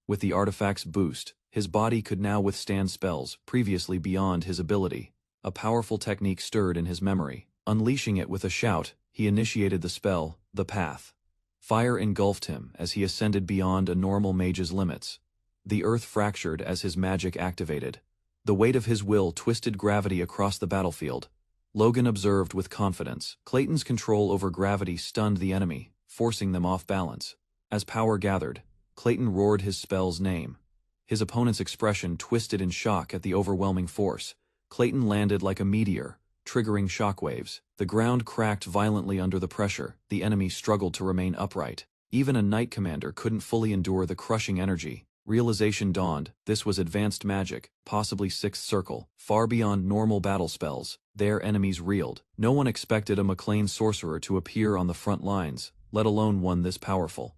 With the artifact's boost, his body could now withstand spells previously beyond his ability. A powerful technique stirred in his memory. Unleashing it with a shout, he initiated the spell, the Path. Fire engulfed him as he ascended beyond a normal mage's limits. The earth fractured as his magic activated. The weight of his will twisted gravity across the battlefield. Logan observed with confidence. Clayton's control over gravity stunned the enemy, forcing them off balance. As power gathered, Clayton roared his spell's name. His opponent's expression twisted in shock at the overwhelming force. Clayton landed like a meteor, triggering shockwaves. The ground cracked violently under the pressure. The enemy struggled to remain upright. Even a knight commander couldn't fully endure the crushing energy. Realization dawned. This was advanced magic, possibly Sixth Circle, far beyond normal battle spells. Their enemies reeled. No one expected a McLean sorcerer to appear on the front lines, let alone one this powerful.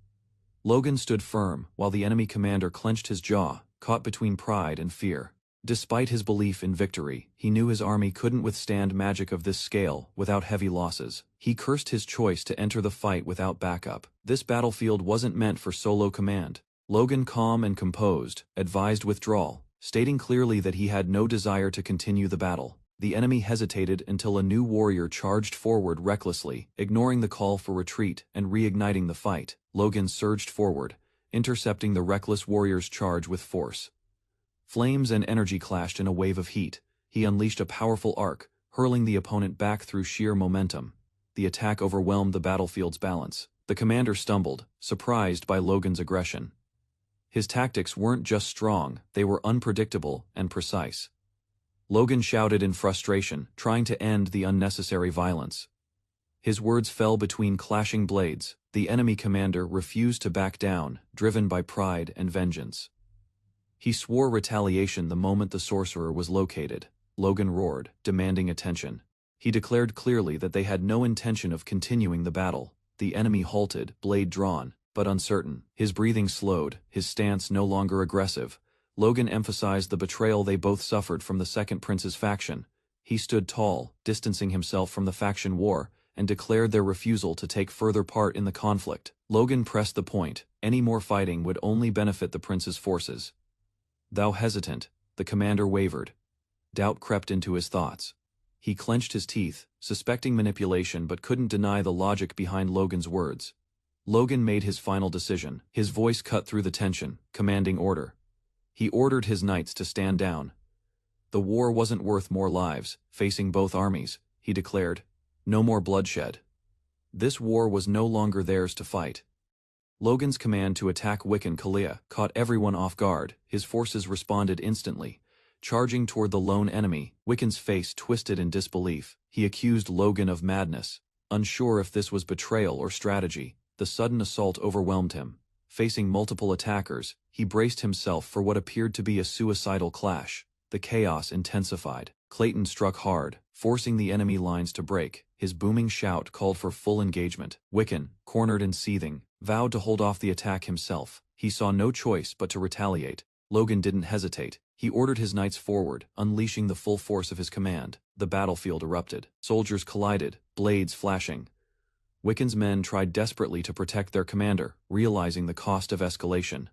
Logan stood firm, while the enemy commander clenched his jaw, caught between pride and fear. Despite his belief in victory, he knew his army couldn't withstand magic of this scale without heavy losses. He cursed his choice to enter the fight without backup. This battlefield wasn't meant for solo command. Logan, calm and composed, advised withdrawal, stating clearly that he had no desire to continue the battle. The enemy hesitated until a new warrior charged forward recklessly, ignoring the call for retreat and reigniting the fight. Logan surged forward, intercepting the reckless warrior's charge with force. Flames and energy clashed in a wave of heat. He unleashed a powerful arc, hurling the opponent back through sheer momentum. The attack overwhelmed the battlefield's balance. The commander stumbled, surprised by Logan's aggression. His tactics weren't just strong, they were unpredictable and precise. Logan shouted in frustration, trying to end the unnecessary violence. His words fell between clashing blades. The enemy commander refused to back down, driven by pride and vengeance. He swore retaliation the moment the sorcerer was located. Logan roared, demanding attention. He declared clearly that they had no intention of continuing the battle. The enemy halted, blade drawn, but uncertain. His breathing slowed, his stance no longer aggressive. Logan emphasized the betrayal they both suffered from the Second Prince's faction. He stood tall, distancing himself from the faction war, and declared their refusal to take further part in the conflict. Logan pressed the point. Any more fighting would only benefit the prince's forces. Though hesitant, the commander wavered. Doubt crept into his thoughts. He clenched his teeth, suspecting manipulation but couldn't deny the logic behind Logan's words. Logan made his final decision. His voice cut through the tension, commanding order. He ordered his knights to stand down. The war wasn't worth more lives, facing both armies, he declared. No more bloodshed. This war was no longer theirs to fight. Logan's command to attack Wiccan Kalia caught everyone off guard. His forces responded instantly. Charging toward the lone enemy, Wiccan's face twisted in disbelief. He accused Logan of madness. Unsure if this was betrayal or strategy, the sudden assault overwhelmed him. Facing multiple attackers, he braced himself for what appeared to be a suicidal clash. The chaos intensified. Clayton struck hard, forcing the enemy lines to break. His booming shout called for full engagement. Wiccan, cornered and seething, vowed to hold off the attack himself. He saw no choice but to retaliate. Logan didn't hesitate. He ordered his knights forward, unleashing the full force of his command. The battlefield erupted. Soldiers collided, blades flashing. Wiccan's men tried desperately to protect their commander, realizing the cost of escalation.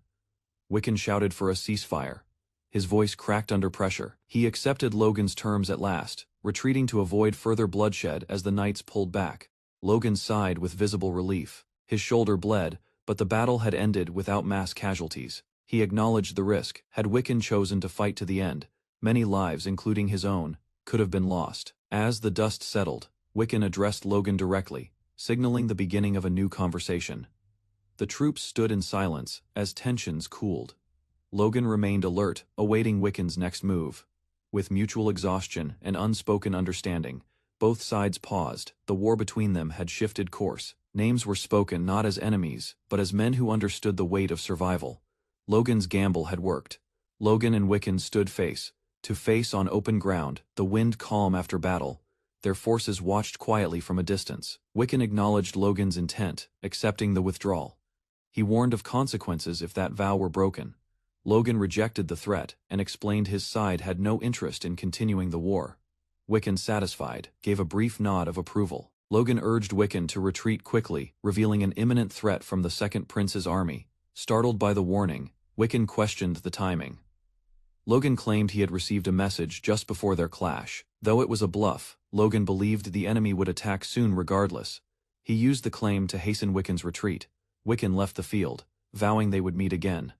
Wiccan shouted for a ceasefire. His voice cracked under pressure. He accepted Logan's terms at last, retreating to avoid further bloodshed as the knights pulled back. Logan sighed with visible relief. His shoulder bled, but the battle had ended without mass casualties. He acknowledged the risk. Had Wiccan chosen to fight to the end, many lives, including his own, could have been lost. As the dust settled, Wiccan addressed Logan directly, signaling the beginning of a new conversation. The troops stood in silence as tensions cooled. Logan remained alert, awaiting Wiccan's next move. With mutual exhaustion and unspoken understanding, both sides paused. The war between them had shifted course. Names were spoken not as enemies, but as men who understood the weight of survival. Logan's gamble had worked. Logan and Wiccan stood face to face on open ground, the wind calm after battle. Their forces watched quietly from a distance. Wiccan acknowledged Logan's intent, accepting the withdrawal. He warned of consequences if that vow were broken. Logan rejected the threat and explained his side had no interest in continuing the war. Wiccan, satisfied, gave a brief nod of approval. Logan urged Wiccan to retreat quickly, revealing an imminent threat from the Second Prince's army. Startled by the warning, Wiccan questioned the timing. Logan claimed he had received a message just before their clash. Though it was a bluff, Logan believed the enemy would attack soon regardless. He used the claim to hasten Wiccan's retreat. Wiccan left the field, vowing they would meet again.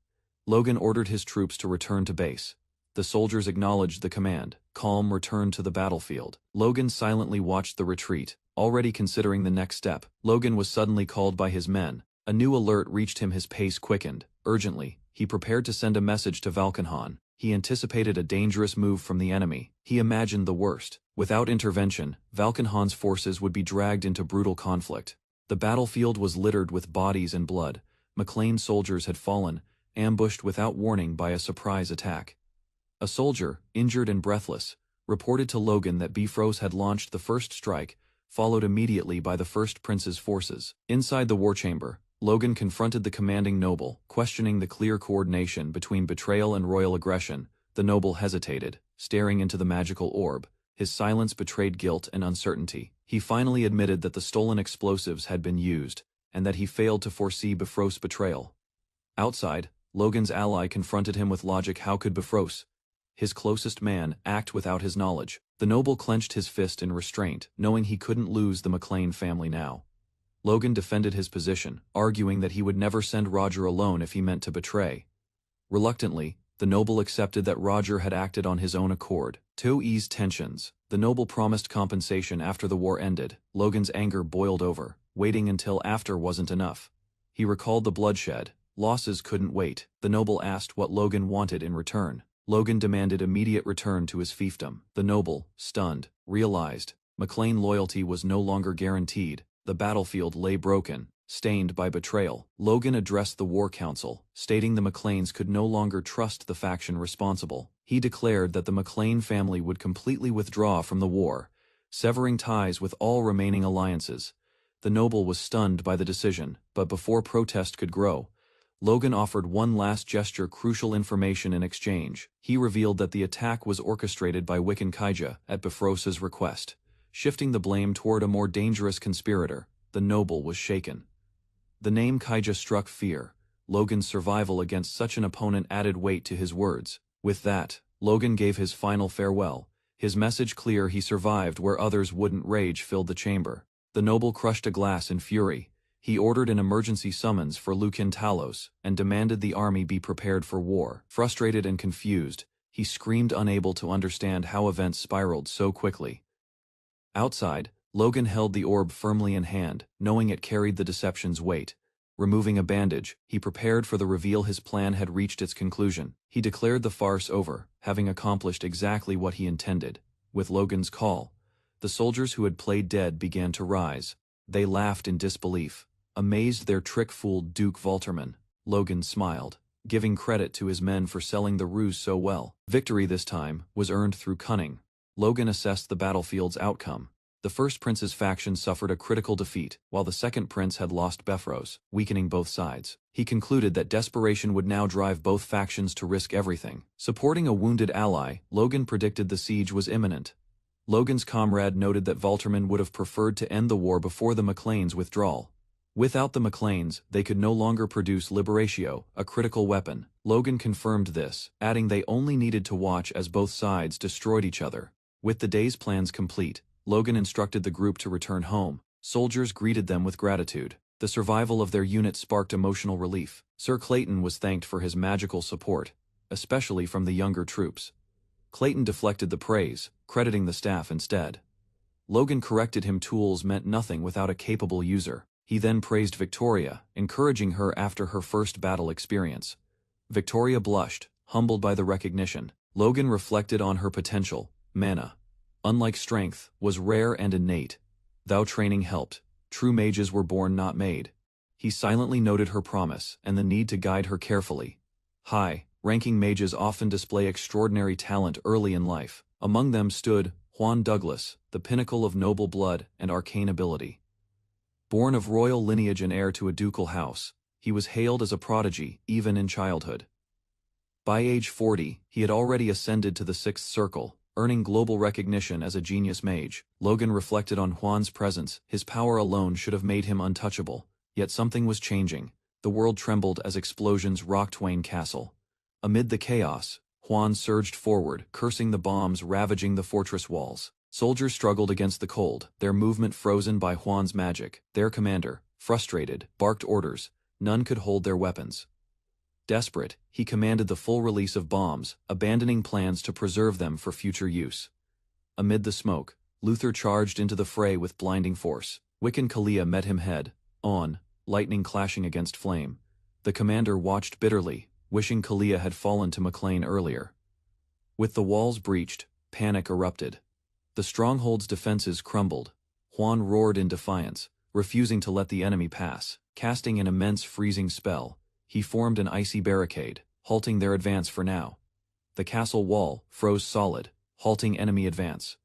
Logan ordered his troops to return to base. The soldiers acknowledged the command. Calm returned to the battlefield. Logan silently watched the retreat, already considering the next step. Logan was suddenly called by his men. A new alert reached him. His pace quickened. Urgently, he prepared to send a message to Valkenhan. He anticipated a dangerous move from the enemy. He imagined the worst. Without intervention, Valkenhan's forces would be dragged into brutal conflict. The battlefield was littered with bodies and blood. McLean's soldiers had fallen, ambushed without warning by a surprise attack. A soldier, injured and breathless, reported to Logan that Bifrost had launched the first strike, followed immediately by the first prince's forces. Inside the war chamber, Logan confronted the commanding noble, questioning the clear coordination between betrayal and royal aggression. The noble hesitated, staring into the magical orb. His silence betrayed guilt and uncertainty. He finally admitted that the stolen explosives had been used, and that he failed to foresee Bifrost's betrayal. Outside, Logan's ally confronted him with logic. How could Bifrost, his closest man, act without his knowledge? The noble clenched his fist in restraint, knowing he couldn't lose the McLean family now. Logan defended his position, arguing that he would never send Roger alone if he meant to betray. Reluctantly, the noble accepted that Roger had acted on his own accord. To ease tensions, the noble promised compensation after the war ended. Logan's anger boiled over. Waiting until after wasn't enough. He recalled the bloodshed. Losses couldn't wait. The noble asked what Logan wanted in return. Logan demanded immediate return to his fiefdom. The noble, stunned, realized McLean loyalty was no longer guaranteed. The battlefield lay broken, stained by betrayal. Logan addressed the war council, stating the McLeans could no longer trust the faction responsible. He declared that the McLean family would completely withdraw from the war, severing ties with all remaining alliances. The noble was stunned by the decision, but before protest could grow, Logan offered one last gesture: crucial information in exchange. He revealed that the attack was orchestrated by Wiccan Kaija at Bifrost's request. Shifting the blame toward a more dangerous conspirator, the noble was shaken. The name Kaija struck fear. Logan's survival against such an opponent added weight to his words. With that, Logan gave his final farewell. His message clear: he survived where others wouldn't. Rage filled the chamber. The noble crushed a glass in fury. He ordered an emergency summons for Lucan Talos, and demanded the army be prepared for war. Frustrated and confused, he screamed, unable to understand how events spiraled so quickly. Outside, Logan held the orb firmly in hand, knowing it carried the deception's weight. Removing a bandage, he prepared for the reveal. His plan had reached its conclusion. He declared the farce over, having accomplished exactly what he intended. With Logan's call, the soldiers who had played dead began to rise. They laughed in disbelief, amazed their trick fooled Duke Valterman. Logan smiled, giving credit to his men for selling the ruse so well. Victory this time was earned through cunning. Logan assessed the battlefield's outcome. The first prince's faction suffered a critical defeat, while the second prince had lost Bifrost, weakening both sides. He concluded that desperation would now drive both factions to risk everything. Supporting a wounded ally, Logan predicted the siege was imminent. Logan's comrade noted that Valterman would have preferred to end the war before the McLeans' withdrawal. Without the McLeans, they could no longer produce Liberatio, a critical weapon. Logan confirmed this, adding they only needed to watch as both sides destroyed each other. With the day's plans complete, Logan instructed the group to return home. Soldiers greeted them with gratitude. The survival of their unit sparked emotional relief. Sir Clayton was thanked for his magical support, especially from the younger troops. Clayton deflected the praise, crediting the staff instead. Logan corrected him: tools meant nothing without a capable user. He then praised Victoria, encouraging her after her first battle experience. Victoria blushed, humbled by the recognition. Logan reflected on her potential. Mana, unlike strength, was rare and innate. Though training helped, true mages were born, not made. He silently noted her promise and the need to guide her carefully. High-ranking mages often display extraordinary talent early in life. Among them stood Juan Douglas, the pinnacle of noble blood and arcane ability. Born of royal lineage and heir to a ducal house, he was hailed as a prodigy, even in childhood. By age 40, he had already ascended to the sixth circle, earning global recognition as a genius mage. Logan reflected on Juan's presence. His power alone should have made him untouchable. Yet something was changing. The world trembled as explosions rocked Wayne Castle. Amid the chaos, Juan surged forward, cursing the bombs ravaging the fortress walls. Soldiers struggled against the cold, their movement frozen by Huan's magic. Their commander, frustrated, barked orders. None could hold their weapons. Desperate, he commanded the full release of bombs, abandoning plans to preserve them for future use. Amid the smoke, Luther charged into the fray with blinding force. Wiccan Kalia met him head-on, lightning clashing against flame. The commander watched bitterly, wishing Kalia had fallen to McLean earlier. With the walls breached, panic erupted. The stronghold's defenses crumbled. Huan roared in defiance, refusing to let the enemy pass. Casting an immense freezing spell, he formed an icy barricade, halting their advance for now. The castle wall froze solid, halting enemy advance.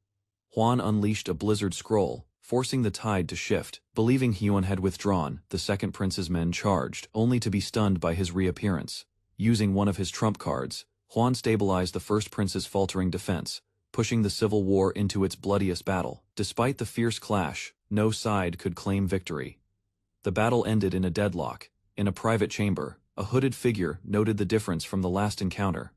Huan unleashed a blizzard scroll, forcing the tide to shift. Believing Huan had withdrawn, the second prince's men charged, only to be stunned by his reappearance. Using one of his trump cards, Huan stabilized the first prince's faltering defense, pushing the civil war into its bloodiest battle. Despite the fierce clash, no side could claim victory. The battle ended in a deadlock. In a private chamber, a hooded figure noted the difference from the last encounter.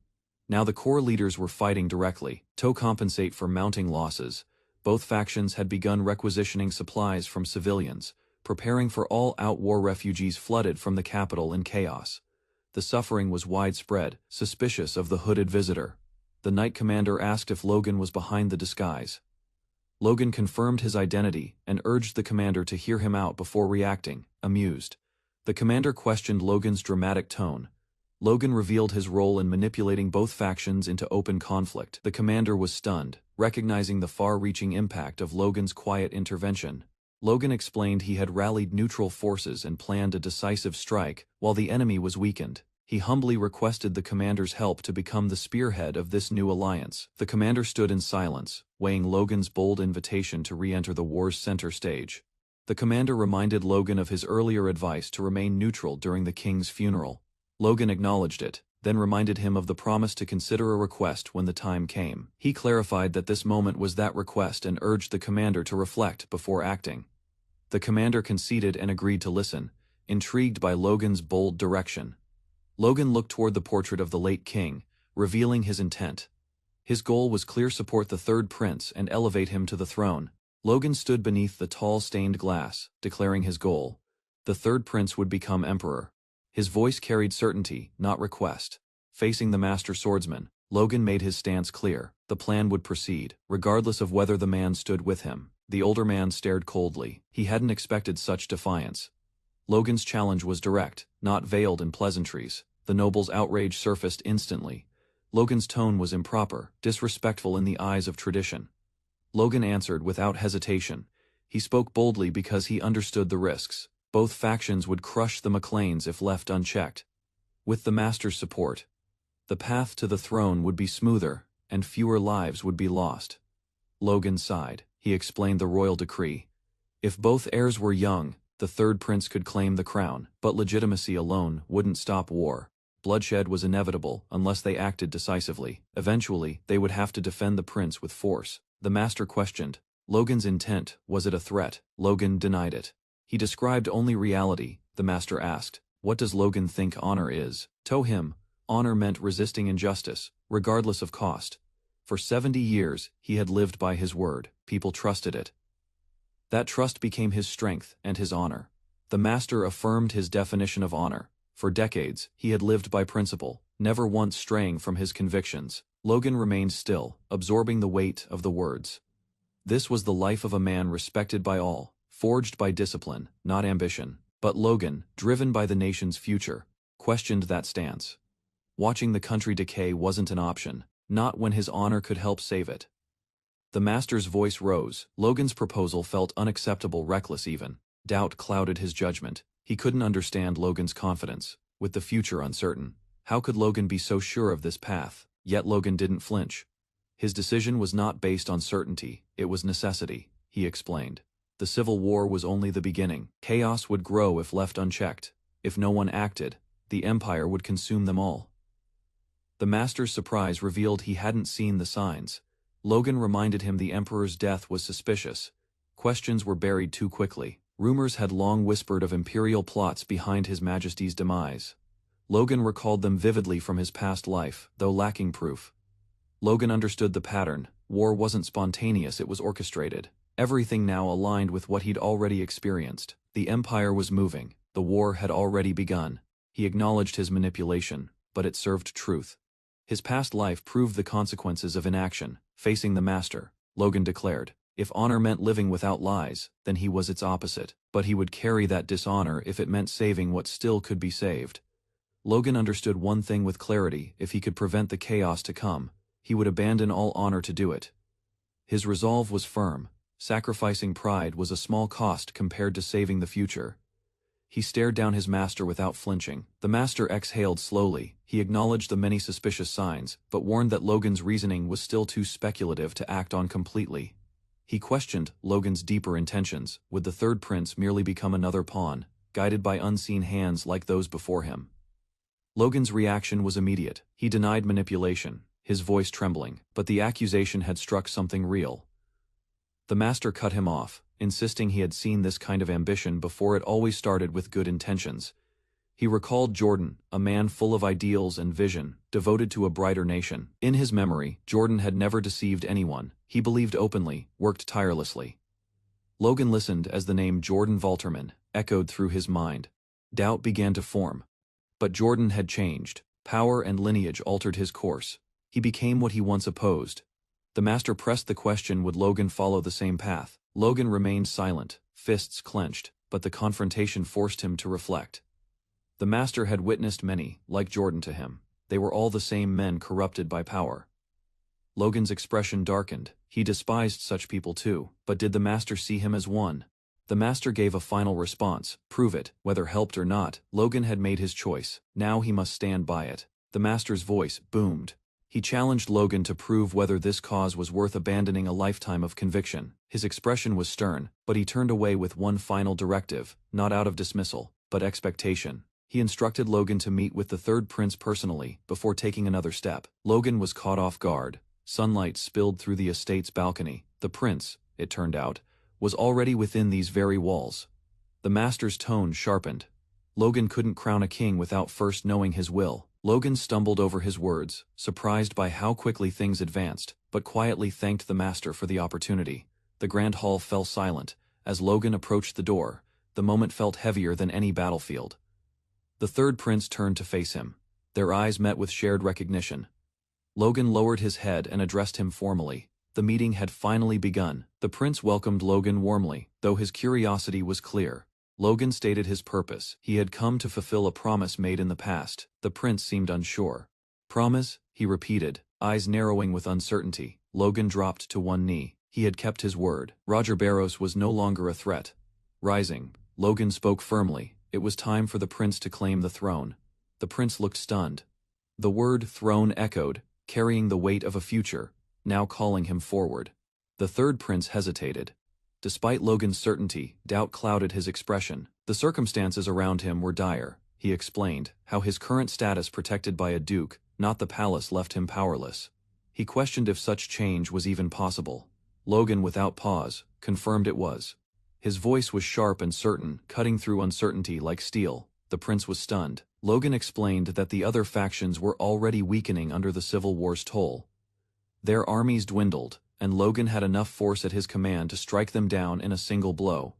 Now the core leaders were fighting directly. To compensate for mounting losses, both factions had begun requisitioning supplies from civilians, preparing for all-out war refugees flooded from the capital in chaos. The suffering was widespread, suspicious of the hooded visitor. The Knight Commander asked if Logan was behind the disguise. Logan confirmed his identity and urged the commander to hear him out before reacting, amused. The commander questioned Logan's dramatic tone. Logan revealed his role in manipulating both factions into open conflict. The commander was stunned, recognizing the far-reaching impact of Logan's quiet intervention. Logan explained he had rallied neutral forces and planned a decisive strike, while the enemy was weakened. He humbly requested the commander's help to become the spearhead of this new alliance. The commander stood in silence, weighing Logan's bold invitation to re-enter the war's center stage. The commander reminded Logan of his earlier advice to remain neutral during the king's funeral. Logan acknowledged it, then reminded him of the promise to consider a request when the time came. He clarified that this moment was that request and urged the commander to reflect before acting. The commander conceded and agreed to listen, intrigued by Logan's bold direction. Logan looked toward the portrait of the late king, revealing his intent. His goal was clear: support the third prince and elevate him to the throne. Logan stood beneath the tall stained glass, declaring his goal. The third prince would become emperor. His voice carried certainty, not request. Facing the master swordsman, Logan made his stance clear. The plan would proceed, regardless of whether the man stood with him. The older man stared coldly. He hadn't expected such defiance. Logan's challenge was direct, not veiled in pleasantries. The noble's outrage surfaced instantly. Logan's tone was improper, disrespectful in the eyes of tradition. Logan answered without hesitation. He spoke boldly because he understood the risks. Both factions would crush the McLeans if left unchecked. With the master's support, the path to the throne would be smoother, and fewer lives would be lost. Logan sighed. He explained the royal decree. If both heirs were young, the third prince could claim the crown, but legitimacy alone wouldn't stop war. Bloodshed was inevitable unless they acted decisively. Eventually, they would have to defend the prince with force. The master questioned Logan's intent. Was it a threat? Logan denied it. He described only reality. The master asked, "What does Logan think honor is?" To him, honor meant resisting injustice, regardless of cost. For 70 years, he had lived by his word. People trusted it. That trust became his strength and his honor. The master affirmed his definition of honor. For decades, he had lived by principle, never once straying from his convictions. Logan remained still, absorbing the weight of the words. This was the life of a man respected by all, forged by discipline, not ambition. But Logan, driven by the nation's future, questioned that stance. Watching the country decay wasn't an option, not when his honor could help save it. The master's voice rose. Logan's proposal felt unacceptable, reckless even. Doubt clouded his judgment. He couldn't understand Logan's confidence. With the future uncertain, how could Logan be so sure of this path? Yet Logan didn't flinch. His decision was not based on certainty, it was necessity, he explained. The Civil War was only the beginning. Chaos would grow if left unchecked. If no one acted, the Empire would consume them all. The master's surprise revealed he hadn't seen the signs. Logan reminded him the Emperor's death was suspicious. Questions were buried too quickly. Rumors had long whispered of imperial plots behind His Majesty's demise. Logan recalled them vividly from his past life, though lacking proof. Logan understood the pattern. War wasn't spontaneous, it was orchestrated. Everything now aligned with what he'd already experienced. The Empire was moving. The war had already begun. He acknowledged his manipulation, but it served truth. His past life proved the consequences of inaction. Facing the Master, Logan declared, if honor meant living without lies, then he was its opposite, but he would carry that dishonor if it meant saving what still could be saved. Logan understood one thing with clarity: if he could prevent the chaos to come, he would abandon all honor to do it. His resolve was firm. Sacrificing pride was a small cost compared to saving the future. He stared down his master without flinching. The master exhaled slowly. He acknowledged the many suspicious signs, but warned that Logan's reasoning was still too speculative to act on completely. He questioned Logan's deeper intentions. Would the third prince merely become another pawn, guided by unseen hands like those before him? Logan's reaction was immediate. He denied manipulation, his voice trembling, but the accusation had struck something real. The master cut him off, insisting he had seen this kind of ambition before. It always started with good intentions. He recalled Jordan, a man full of ideals and vision, devoted to a brighter nation. In his memory, Jordan had never deceived anyone. He believed openly, worked tirelessly. Logan listened as the name Jordan Valterman echoed through his mind. Doubt began to form. But Jordan had changed. Power and lineage altered his course. He became what he once opposed. The master pressed the question: would Logan follow the same path? Logan remained silent, fists clenched, but the confrontation forced him to reflect. The master had witnessed many, like Jordan to him. They were all the same men corrupted by power. Logan's expression darkened. He despised such people too, but did the master see him as one? The master gave a final response: prove it, whether helped or not. Logan had made his choice. Now he must stand by it. The master's voice boomed. He challenged Logan to prove whether this cause was worth abandoning a lifetime of conviction. His expression was stern, but he turned away with one final directive, not out of dismissal, but expectation. He instructed Logan to meet with the third prince personally, before taking another step. Logan was caught off guard. Sunlight spilled through the estate's balcony. The prince, it turned out, was already within these very walls. The master's tone sharpened. Logan couldn't crown a king without first knowing his will. Logan stumbled over his words, surprised by how quickly things advanced, but quietly thanked the master for the opportunity. The grand hall fell silent. As Logan approached the door, the moment felt heavier than any battlefield. The third prince turned to face him. Their eyes met with shared recognition. Logan lowered his head and addressed him formally. The meeting had finally begun. The prince welcomed Logan warmly, though his curiosity was clear. Logan stated his purpose. He had come to fulfill a promise made in the past. The prince seemed unsure. Promise? He repeated, eyes narrowing with uncertainty. Logan dropped to one knee. He had kept his word. Roger Barros was no longer a threat. Rising, Logan spoke firmly. It was time for the prince to claim the throne. The prince looked stunned. The word throne echoed, carrying the weight of a future, now calling him forward. The third prince hesitated. Despite Logan's certainty, doubt clouded his expression. The circumstances around him were dire. He explained how his current status protected by a duke, not the palace, left him powerless. He questioned if such change was even possible. Logan, without pause, confirmed it was. His voice was sharp and certain, cutting through uncertainty like steel. The prince was stunned. Logan explained that the other factions were already weakening under the Civil War's toll. Their armies dwindled, and Logan had enough force at his command to strike them down in a single blow.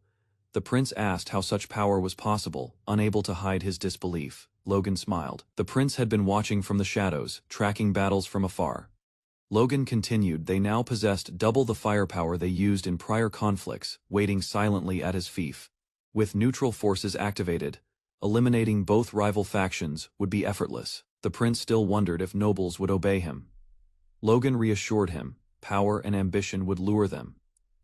The prince asked how such power was possible, unable to hide his disbelief. Logan smiled. The prince had been watching from the shadows, tracking battles from afar. Logan continued, they now possessed double the firepower they used in prior conflicts, waiting silently at his fief. With neutral forces activated, eliminating both rival factions would be effortless. The prince still wondered if nobles would obey him. Logan reassured him, power and ambition would lure them.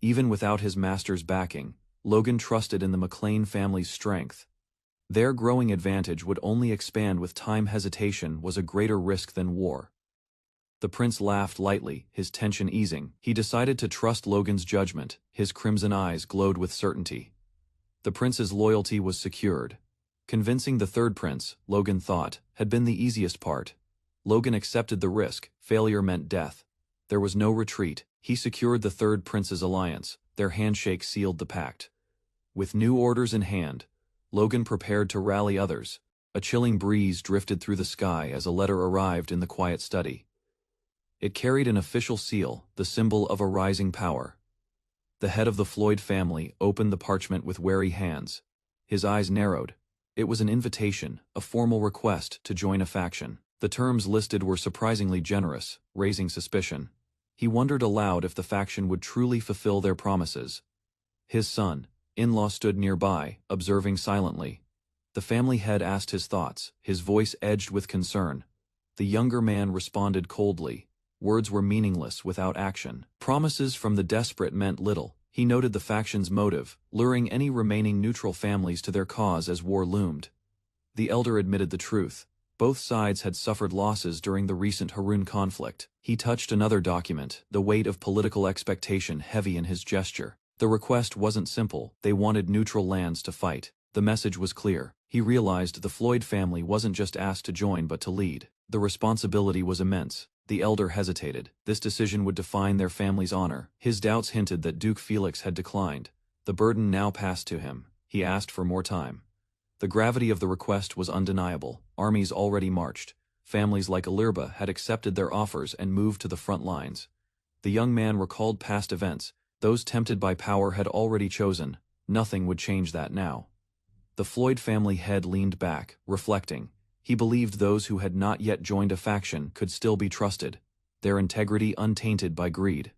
Even without his master's backing, Logan trusted in the McLean family's strength. Their growing advantage would only expand with time. Hesitation was a greater risk than war. The prince laughed lightly, his tension easing. He decided to trust Logan's judgment. His crimson eyes glowed with certainty. The prince's loyalty was secured. Convincing the third prince, Logan thought, had been the easiest part. Logan accepted the risk. Failure meant death. There was no retreat. He secured the third prince's alliance. Their handshake sealed the pact. With new orders in hand, Logan prepared to rally others. A chilling breeze drifted through the sky as a letter arrived in the quiet study. It carried an official seal, the symbol of a rising power. The head of the Floyd family opened the parchment with wary hands. His eyes narrowed. It was an invitation, a formal request to join a faction. The terms listed were surprisingly generous, raising suspicion. He wondered aloud if the faction would truly fulfill their promises. His son, in-law, stood nearby, observing silently. The family head asked his thoughts, his voice edged with concern. The younger man responded coldly. Words were meaningless without action. Promises from the desperate meant little. He noted the faction's motive, luring any remaining neutral families to their cause as war loomed. The elder admitted the truth. Both sides had suffered losses during the recent Harun conflict. He touched another document, the weight of political expectation heavy in his gesture. The request wasn't simple. They wanted neutral lands to fight. The message was clear. He realized the Floyd family wasn't just asked to join but to lead. The responsibility was immense. The elder hesitated. This decision would define their family's honor. His doubts hinted that Duke Felix had declined. The burden now passed to him. He asked for more time. The gravity of the request was undeniable. Armies already marched. Families like Alirba had accepted their offers and moved to the front lines. The young man recalled past events. Those tempted by power had already chosen. Nothing would change that now. The Floyd family head leaned back, reflecting. He believed those who had not yet joined a faction could still be trusted, their integrity untainted by greed.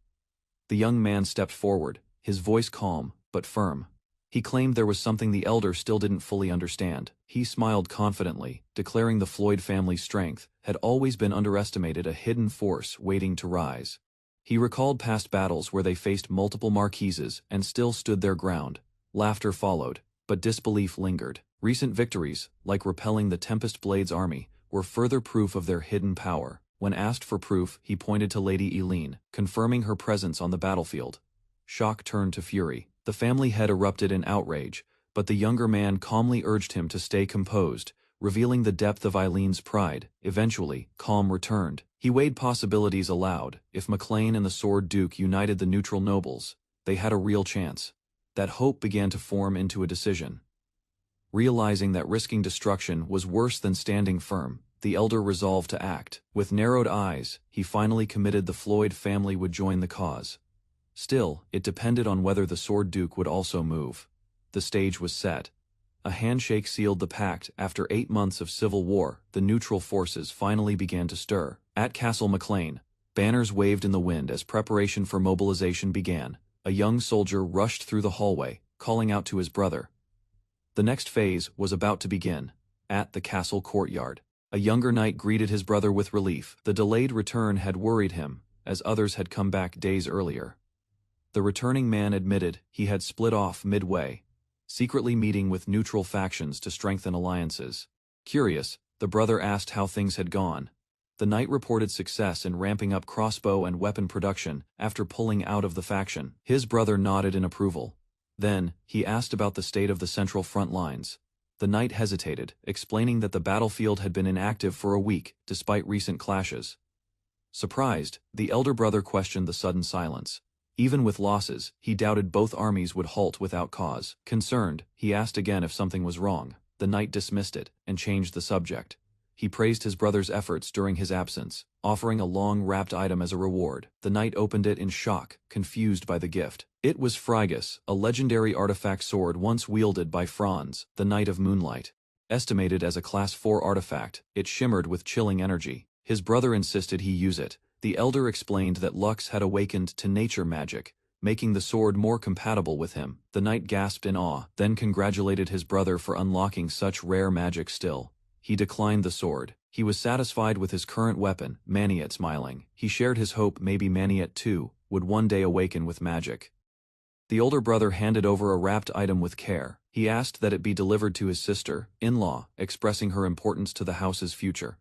The young man stepped forward, his voice calm, but firm. He claimed there was something the elder still didn't fully understand. He smiled confidently, declaring the Floyd family's strength had always been underestimated, a hidden force waiting to rise. He recalled past battles where they faced multiple marquises and still stood their ground. Laughter followed, but disbelief lingered. Recent victories, like repelling the Tempest Blade's army, were further proof of their hidden power. When asked for proof, he pointed to Lady Eileen, confirming her presence on the battlefield. Shock turned to fury. The family head erupted in outrage, but the younger man calmly urged him to stay composed, revealing the depth of Eileen's pride. Eventually, calm returned. He weighed possibilities aloud. If Maclean and the Sword Duke united the neutral nobles, they had a real chance. That hope began to form into a decision. Realizing that risking destruction was worse than standing firm, the elder resolved to act. With narrowed eyes, he finally committed the Floyd family would join the cause. Still, it depended on whether the Sword Duke would also move. The stage was set. A handshake sealed the pact. After 8 months of civil war, the neutral forces finally began to stir. At Castle Maclean, banners waved in the wind as preparation for mobilization began. A young soldier rushed through the hallway, calling out to his brother. The next phase was about to begin. At the castle courtyard, a younger knight greeted his brother with relief. The delayed return had worried him, as others had come back days earlier. The returning man admitted he had split off midway, secretly meeting with neutral factions to strengthen alliances. Curious, the brother asked how things had gone. The knight reported success in ramping up crossbow and weapon production after pulling out of the faction. His brother nodded in approval. Then, he asked about the state of the central front lines. The knight hesitated, explaining that the battlefield had been inactive for a week, despite recent clashes. Surprised, the elder brother questioned the sudden silence. Even with losses, he doubted both armies would halt without cause. Concerned, he asked again if something was wrong. The knight dismissed it and changed the subject. He praised his brother's efforts during his absence, offering a long wrapped item as a reward. The knight opened it in shock, confused by the gift. It was Phrygus, a legendary artifact sword once wielded by Franz, the Knight of Moonlight. Estimated as a Class 4 artifact, it shimmered with chilling energy. His brother insisted he use it. The elder explained that Lux had awakened to nature magic, making the sword more compatible with him. The knight gasped in awe, then congratulated his brother for unlocking such rare magic still. He declined the sword. He was satisfied with his current weapon, Maniet smiling. He shared his hope maybe Maniet too would one day awaken with magic. The older brother handed over a wrapped item with care. He asked that it be delivered to his sister, in-law, expressing her importance to the house's future.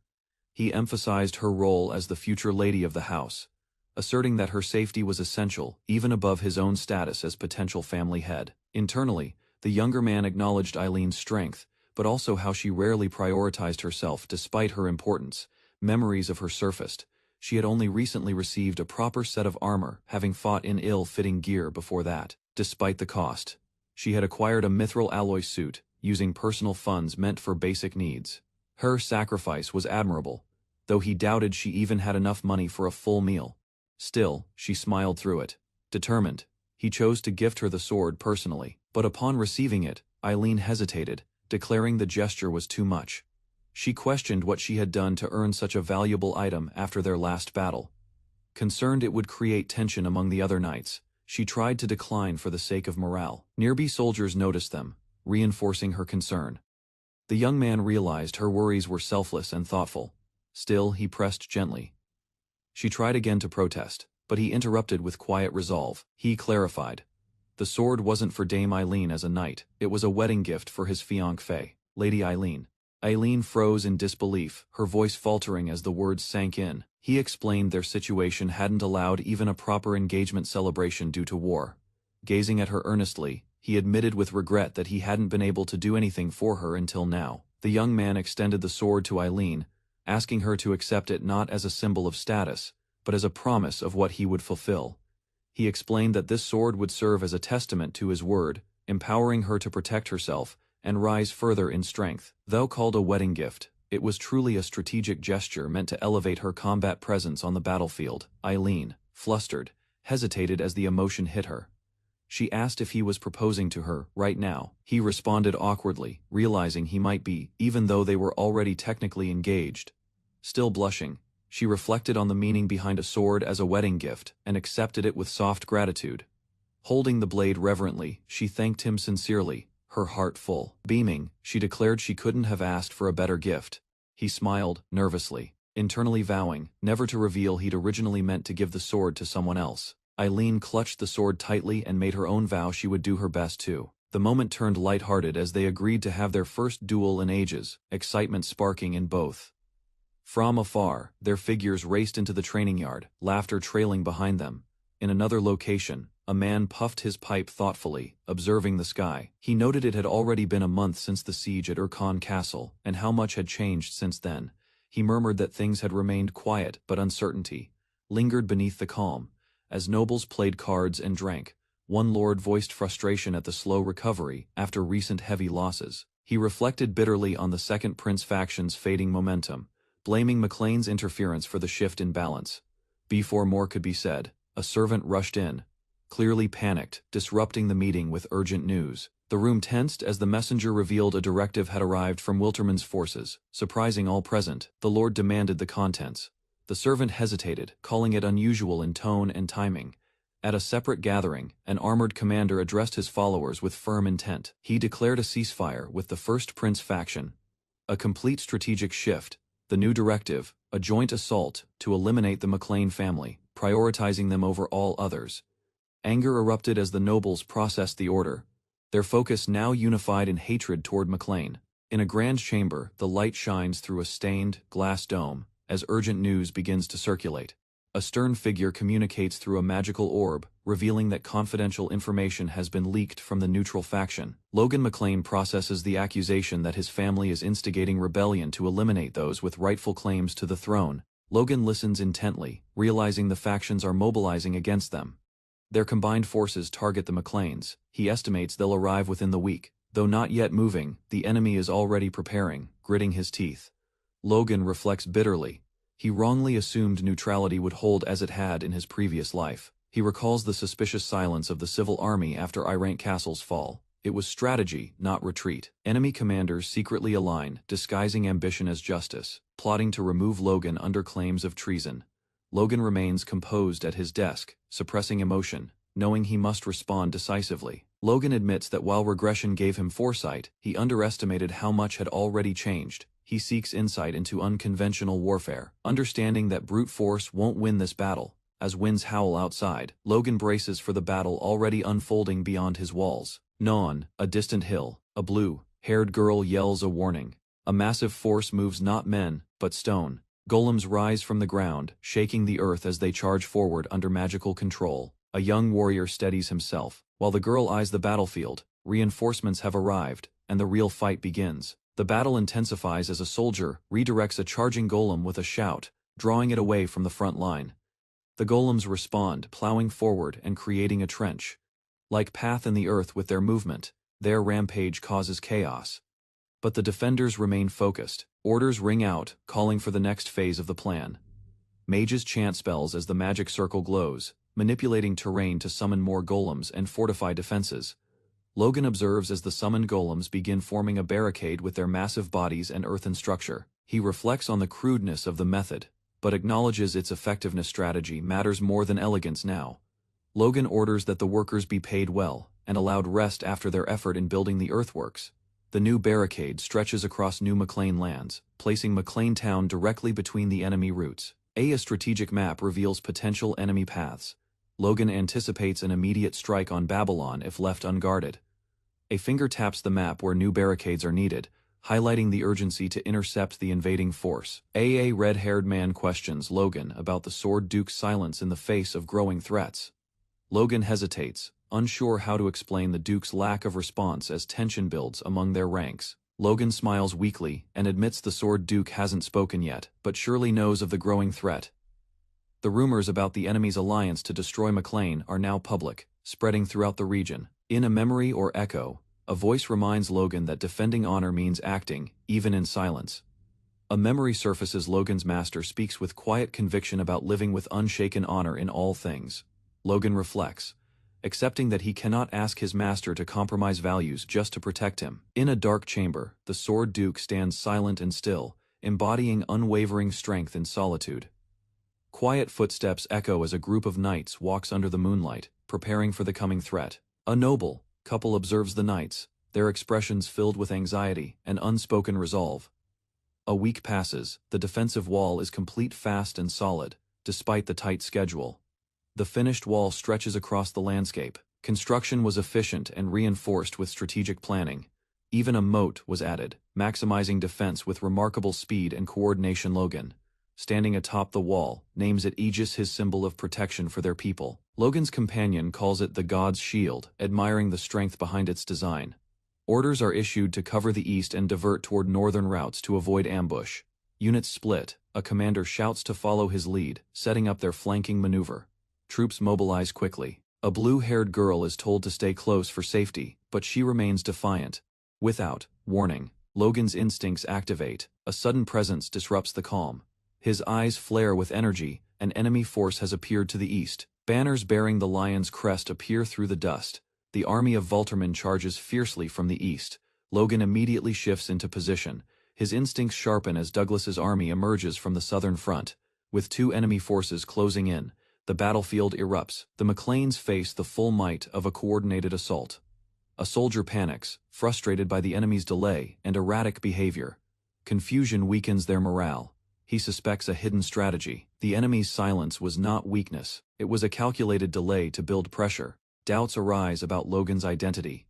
He emphasized her role as the future lady of the house, asserting that her safety was essential, even above his own status as potential family head. Internally, the younger man acknowledged Eileen's strength, but also how she rarely prioritized herself despite her importance. Memories of her surfaced. She had only recently received a proper set of armor, having fought in ill-fitting gear before that. Despite the cost, she had acquired a mithril alloy suit, using personal funds meant for basic needs. Her sacrifice was admirable. though he doubted she even had enough money for a full meal. Still, she smiled through it. Determined, he chose to gift her the sword personally. But upon receiving it, Eileen hesitated, declaring the gesture was too much. She questioned what she had done to earn such a valuable item after their last battle. Concerned it would create tension among the other knights, she tried to decline for the sake of morale. Nearby soldiers noticed them, reinforcing her concern. The young man realized her worries were selfless and thoughtful. Still, he pressed gently. She tried again to protest, but he interrupted with quiet resolve. He clarified. The sword wasn't for Dame Eileen as a knight, it was a wedding gift for his fiancée, Lady Eileen. Eileen froze in disbelief, her voice faltering as the words sank in. He explained their situation hadn't allowed even a proper engagement celebration due to war. Gazing at her earnestly, he admitted with regret that he hadn't been able to do anything for her until now. The young man extended the sword to Eileen, asking her to accept it not as a symbol of status, but as a promise of what he would fulfill. He explained that this sword would serve as a testament to his word, empowering her to protect herself and rise further in strength. Though called a wedding gift, it was truly a strategic gesture meant to elevate her combat presence on the battlefield. Eileen, flustered, hesitated as the emotion hit her. She asked if he was proposing to her right now. He responded awkwardly, realizing he might be, even though they were already technically engaged. Still blushing, she reflected on the meaning behind a sword as a wedding gift and accepted it with soft gratitude. Holding the blade reverently, she thanked him sincerely, her heart full. Beaming, she declared she couldn't have asked for a better gift. He smiled, nervously, internally vowing never to reveal he'd originally meant to give the sword to someone else. Eileen clutched the sword tightly and made her own vow she would do her best too. The moment turned light-hearted as they agreed to have their first duel in ages, excitement sparking in both. From afar, their figures raced into the training yard, laughter trailing behind them. In another location, a man puffed his pipe thoughtfully, observing the sky. He noted it had already been a month since the siege at Urkhan Castle, and how much had changed since then. He murmured that things had remained quiet, but uncertainty lingered beneath the calm. As nobles played cards and drank, one lord voiced frustration at the slow recovery after recent heavy losses. He reflected bitterly on the second prince faction's fading momentum, blaming McLean's interference for the shift in balance. Before more could be said, a servant rushed in, clearly panicked, disrupting the meeting with urgent news. The room tensed as the messenger revealed a directive had arrived from Wilterman's forces, surprising all present. The lord demanded the contents. The servant hesitated, calling it unusual in tone and timing. At a separate gathering, an armored commander addressed his followers with firm intent. He declared a ceasefire with the First Prince faction. A complete strategic shift. The new directive, a joint assault to eliminate the McLean family, prioritizing them over all others. Anger erupted as the nobles processed the order, their focus now unified in hatred toward McLean. In a grand chamber, the light shines through a stained, glass dome, as urgent news begins to circulate. A stern figure communicates through a magical orb, revealing that confidential information has been leaked from the neutral faction. Logan McLean processes the accusation that his family is instigating rebellion to eliminate those with rightful claims to the throne. Logan listens intently, realizing the factions are mobilizing against them. Their combined forces target the McLeans. He estimates they'll arrive within the week. Though not yet moving, the enemy is already preparing, gritting his teeth. Logan reflects bitterly. He wrongly assumed neutrality would hold as it had in his previous life. He recalls the suspicious silence of the civil army after Irank Castle's fall. It was strategy, not retreat. Enemy commanders secretly align, disguising ambition as justice, plotting to remove Logan under claims of treason. Logan remains composed at his desk, suppressing emotion, knowing he must respond decisively. Logan admits that while regression gave him foresight, he underestimated how much had already changed. He seeks insight into unconventional warfare, understanding that brute force won't win this battle. As winds howl outside, Logan braces for the battle already unfolding beyond his walls. Non, a distant hill, a blue-haired girl yells a warning. A massive force moves not men, but stone. Golems rise from the ground, shaking the earth as they charge forward under magical control. A young warrior steadies himself, while the girl eyes the battlefield. Reinforcements have arrived, and the real fight begins. The battle intensifies as a soldier redirects a charging golem with a shout, drawing it away from the front line. The golems respond, plowing forward and creating a trench. Like path in the earth with their movement, their rampage causes chaos. But the defenders remain focused. Orders ring out, calling for the next phase of the plan. Mages chant spells as the magic circle glows, manipulating terrain to summon more golems and fortify defenses. Logan observes as the summoned golems begin forming a barricade with their massive bodies and earthen structure. He reflects on the crudeness of the method, but acknowledges its effectiveness. Strategy matters more than elegance now. Logan orders that the workers be paid well, and allowed rest after their effort in building the earthworks. The new barricade stretches across New McLean lands, placing McLean Town directly between the enemy routes. A strategic map reveals potential enemy paths. Logan anticipates an immediate strike on Babylon if left unguarded. A finger taps the map where new barricades are needed, highlighting the urgency to intercept the invading force. A red-haired man questions Logan about the Sword Duke's silence in the face of growing threats. Logan hesitates, unsure how to explain the Duke's lack of response as tension builds among their ranks. Logan smiles weakly and admits the Sword Duke hasn't spoken yet, but surely knows of the growing threat. The rumors about the enemy's alliance to destroy McLean are now public, spreading throughout the region. In a memory or echo, a voice reminds Logan that defending honor means acting, even in silence. A memory surfaces. Logan's master speaks with quiet conviction about living with unshaken honor in all things. Logan reflects, accepting that he cannot ask his master to compromise values just to protect him. In a dark chamber, the Sword Duke stands silent and still, embodying unwavering strength in solitude. Quiet footsteps echo as a group of knights walks under the moonlight, preparing for the coming threat. A noble couple observes the knights, their expressions filled with anxiety and unspoken resolve. A week passes, the defensive wall is complete, fast and solid, despite the tight schedule. The finished wall stretches across the landscape. Construction was efficient and reinforced with strategic planning. Even a moat was added, maximizing defense with remarkable speed and coordination. Logan, standing atop the wall, names it Aegis, his symbol of protection for their people. Logan's companion calls it the God's Shield, admiring the strength behind its design. Orders are issued to cover the east and divert toward northern routes to avoid ambush. Units split. A commander shouts to follow his lead, setting up their flanking maneuver. Troops mobilize quickly. A blue-haired girl is told to stay close for safety, but she remains defiant. Without warning, Logan's instincts activate. A sudden presence disrupts the calm. His eyes flare with energy. An enemy force has appeared to the east. Banners bearing the lion's crest appear through the dust. The army of Volterman charges fiercely from the east. Logan immediately shifts into position. His instincts sharpen as Douglas's army emerges from the southern front. With two enemy forces closing in, the battlefield erupts. The McLeans face the full might of a coordinated assault. A soldier panics, frustrated by the enemy's delay and erratic behavior. Confusion weakens their morale. He suspects a hidden strategy. The enemy's silence was not weakness. It was a calculated delay to build pressure. Doubts arise about Logan's identity.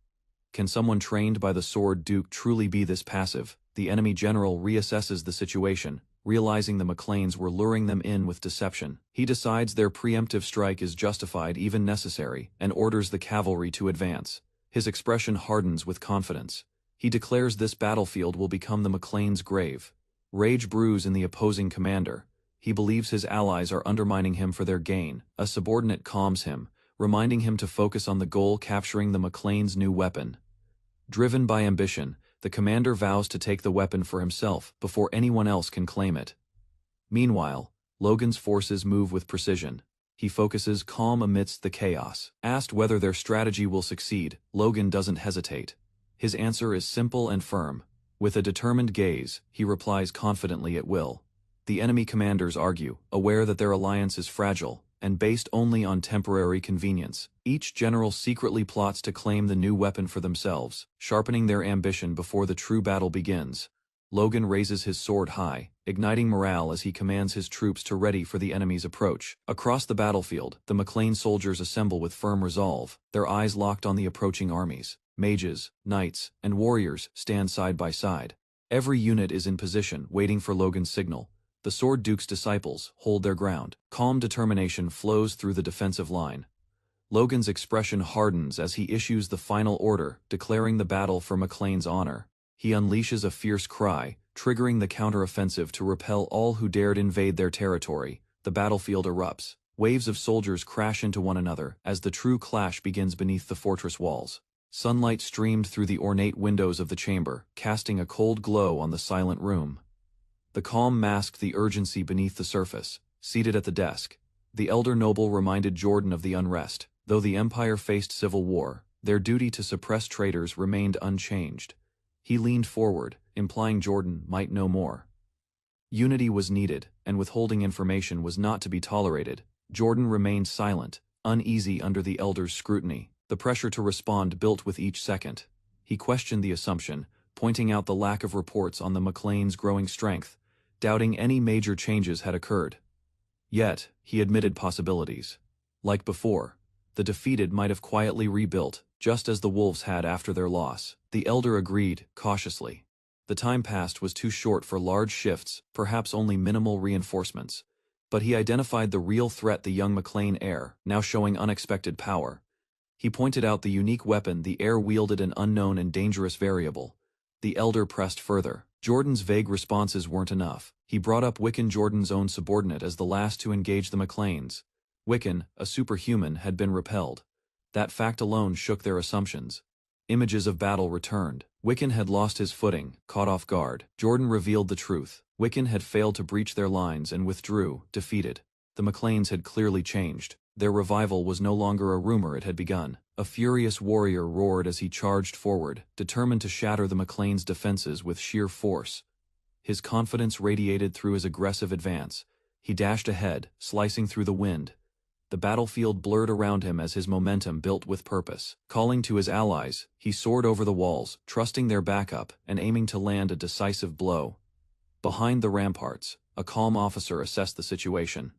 Can someone trained by the Sword Duke truly be this passive? The enemy general reassesses the situation, realizing the McLeans were luring them in with deception. He decides their preemptive strike is justified, even necessary, and orders the cavalry to advance. His expression hardens with confidence. He declares this battlefield will become the McLeans' grave. Rage brews in the opposing commander. He believes his allies are undermining him for their gain. A subordinate calms him, reminding him to focus on the goal, capturing the McLeans' new weapon. Driven by ambition, the commander vows to take the weapon for himself before anyone else can claim it. Meanwhile, Logan's forces move with precision. He focuses calm amidst the chaos. Asked whether their strategy will succeed, Logan doesn't hesitate. His answer is simple and firm. With a determined gaze, he replies confidently it will. The enemy commanders argue, aware that their alliance is fragile and based only on temporary convenience. Each general secretly plots to claim the new weapon for themselves, sharpening their ambition before the true battle begins. Logan raises his sword high, igniting morale as he commands his troops to ready for the enemy's approach. Across the battlefield, the McLean soldiers assemble with firm resolve, their eyes locked on the approaching armies. Mages, knights, and warriors stand side by side. Every unit is in position, waiting for Logan's signal. The Sword Duke's disciples hold their ground. Calm determination flows through the defensive line. Logan's expression hardens as he issues the final order, declaring the battle for McLean's honor. He unleashes a fierce cry, triggering the counteroffensive to repel all who dared invade their territory. The battlefield erupts. Waves of soldiers crash into one another as the true clash begins beneath the fortress walls. Sunlight streamed through the ornate windows of the chamber, casting a cold glow on the silent room. The calm masked the urgency beneath the surface. Seated at the desk, the elder noble reminded Jordan of the unrest. Though the Empire faced civil war, their duty to suppress traitors remained unchanged. He leaned forward, implying Jordan might know more. Unity was needed, and withholding information was not to be tolerated. Jordan remained silent, uneasy under the elder's scrutiny. The pressure to respond built with each second. He questioned the assumption, pointing out the lack of reports on the McLean's growing strength, doubting any major changes had occurred. Yet, he admitted possibilities. Like before, the defeated might have quietly rebuilt, just as the wolves had after their loss. The elder agreed, cautiously. The time passed was too short for large shifts, perhaps only minimal reinforcements. But he identified the real threat: the young McLean heir, now showing unexpected power. He pointed out the unique weapon the heir wielded, an unknown and dangerous variable. The elder pressed further. Jordan's vague responses weren't enough. He brought up Wiccan, Jordan's own subordinate, as the last to engage the McLeans. Wiccan, a superhuman, had been repelled. That fact alone shook their assumptions. Images of battle returned. Wiccan had lost his footing, caught off guard. Jordan revealed the truth. Wiccan had failed to breach their lines and withdrew, defeated. The McLeans had clearly changed. Their revival was no longer a rumor, it had begun. A furious warrior roared as he charged forward, determined to shatter the McLeans' defenses with sheer force. His confidence radiated through his aggressive advance. He dashed ahead, slicing through the wind. The battlefield blurred around him as his momentum built with purpose. Calling to his allies, he soared over the walls, trusting their backup and aiming to land a decisive blow. Behind the ramparts, a calm officer assessed the situation.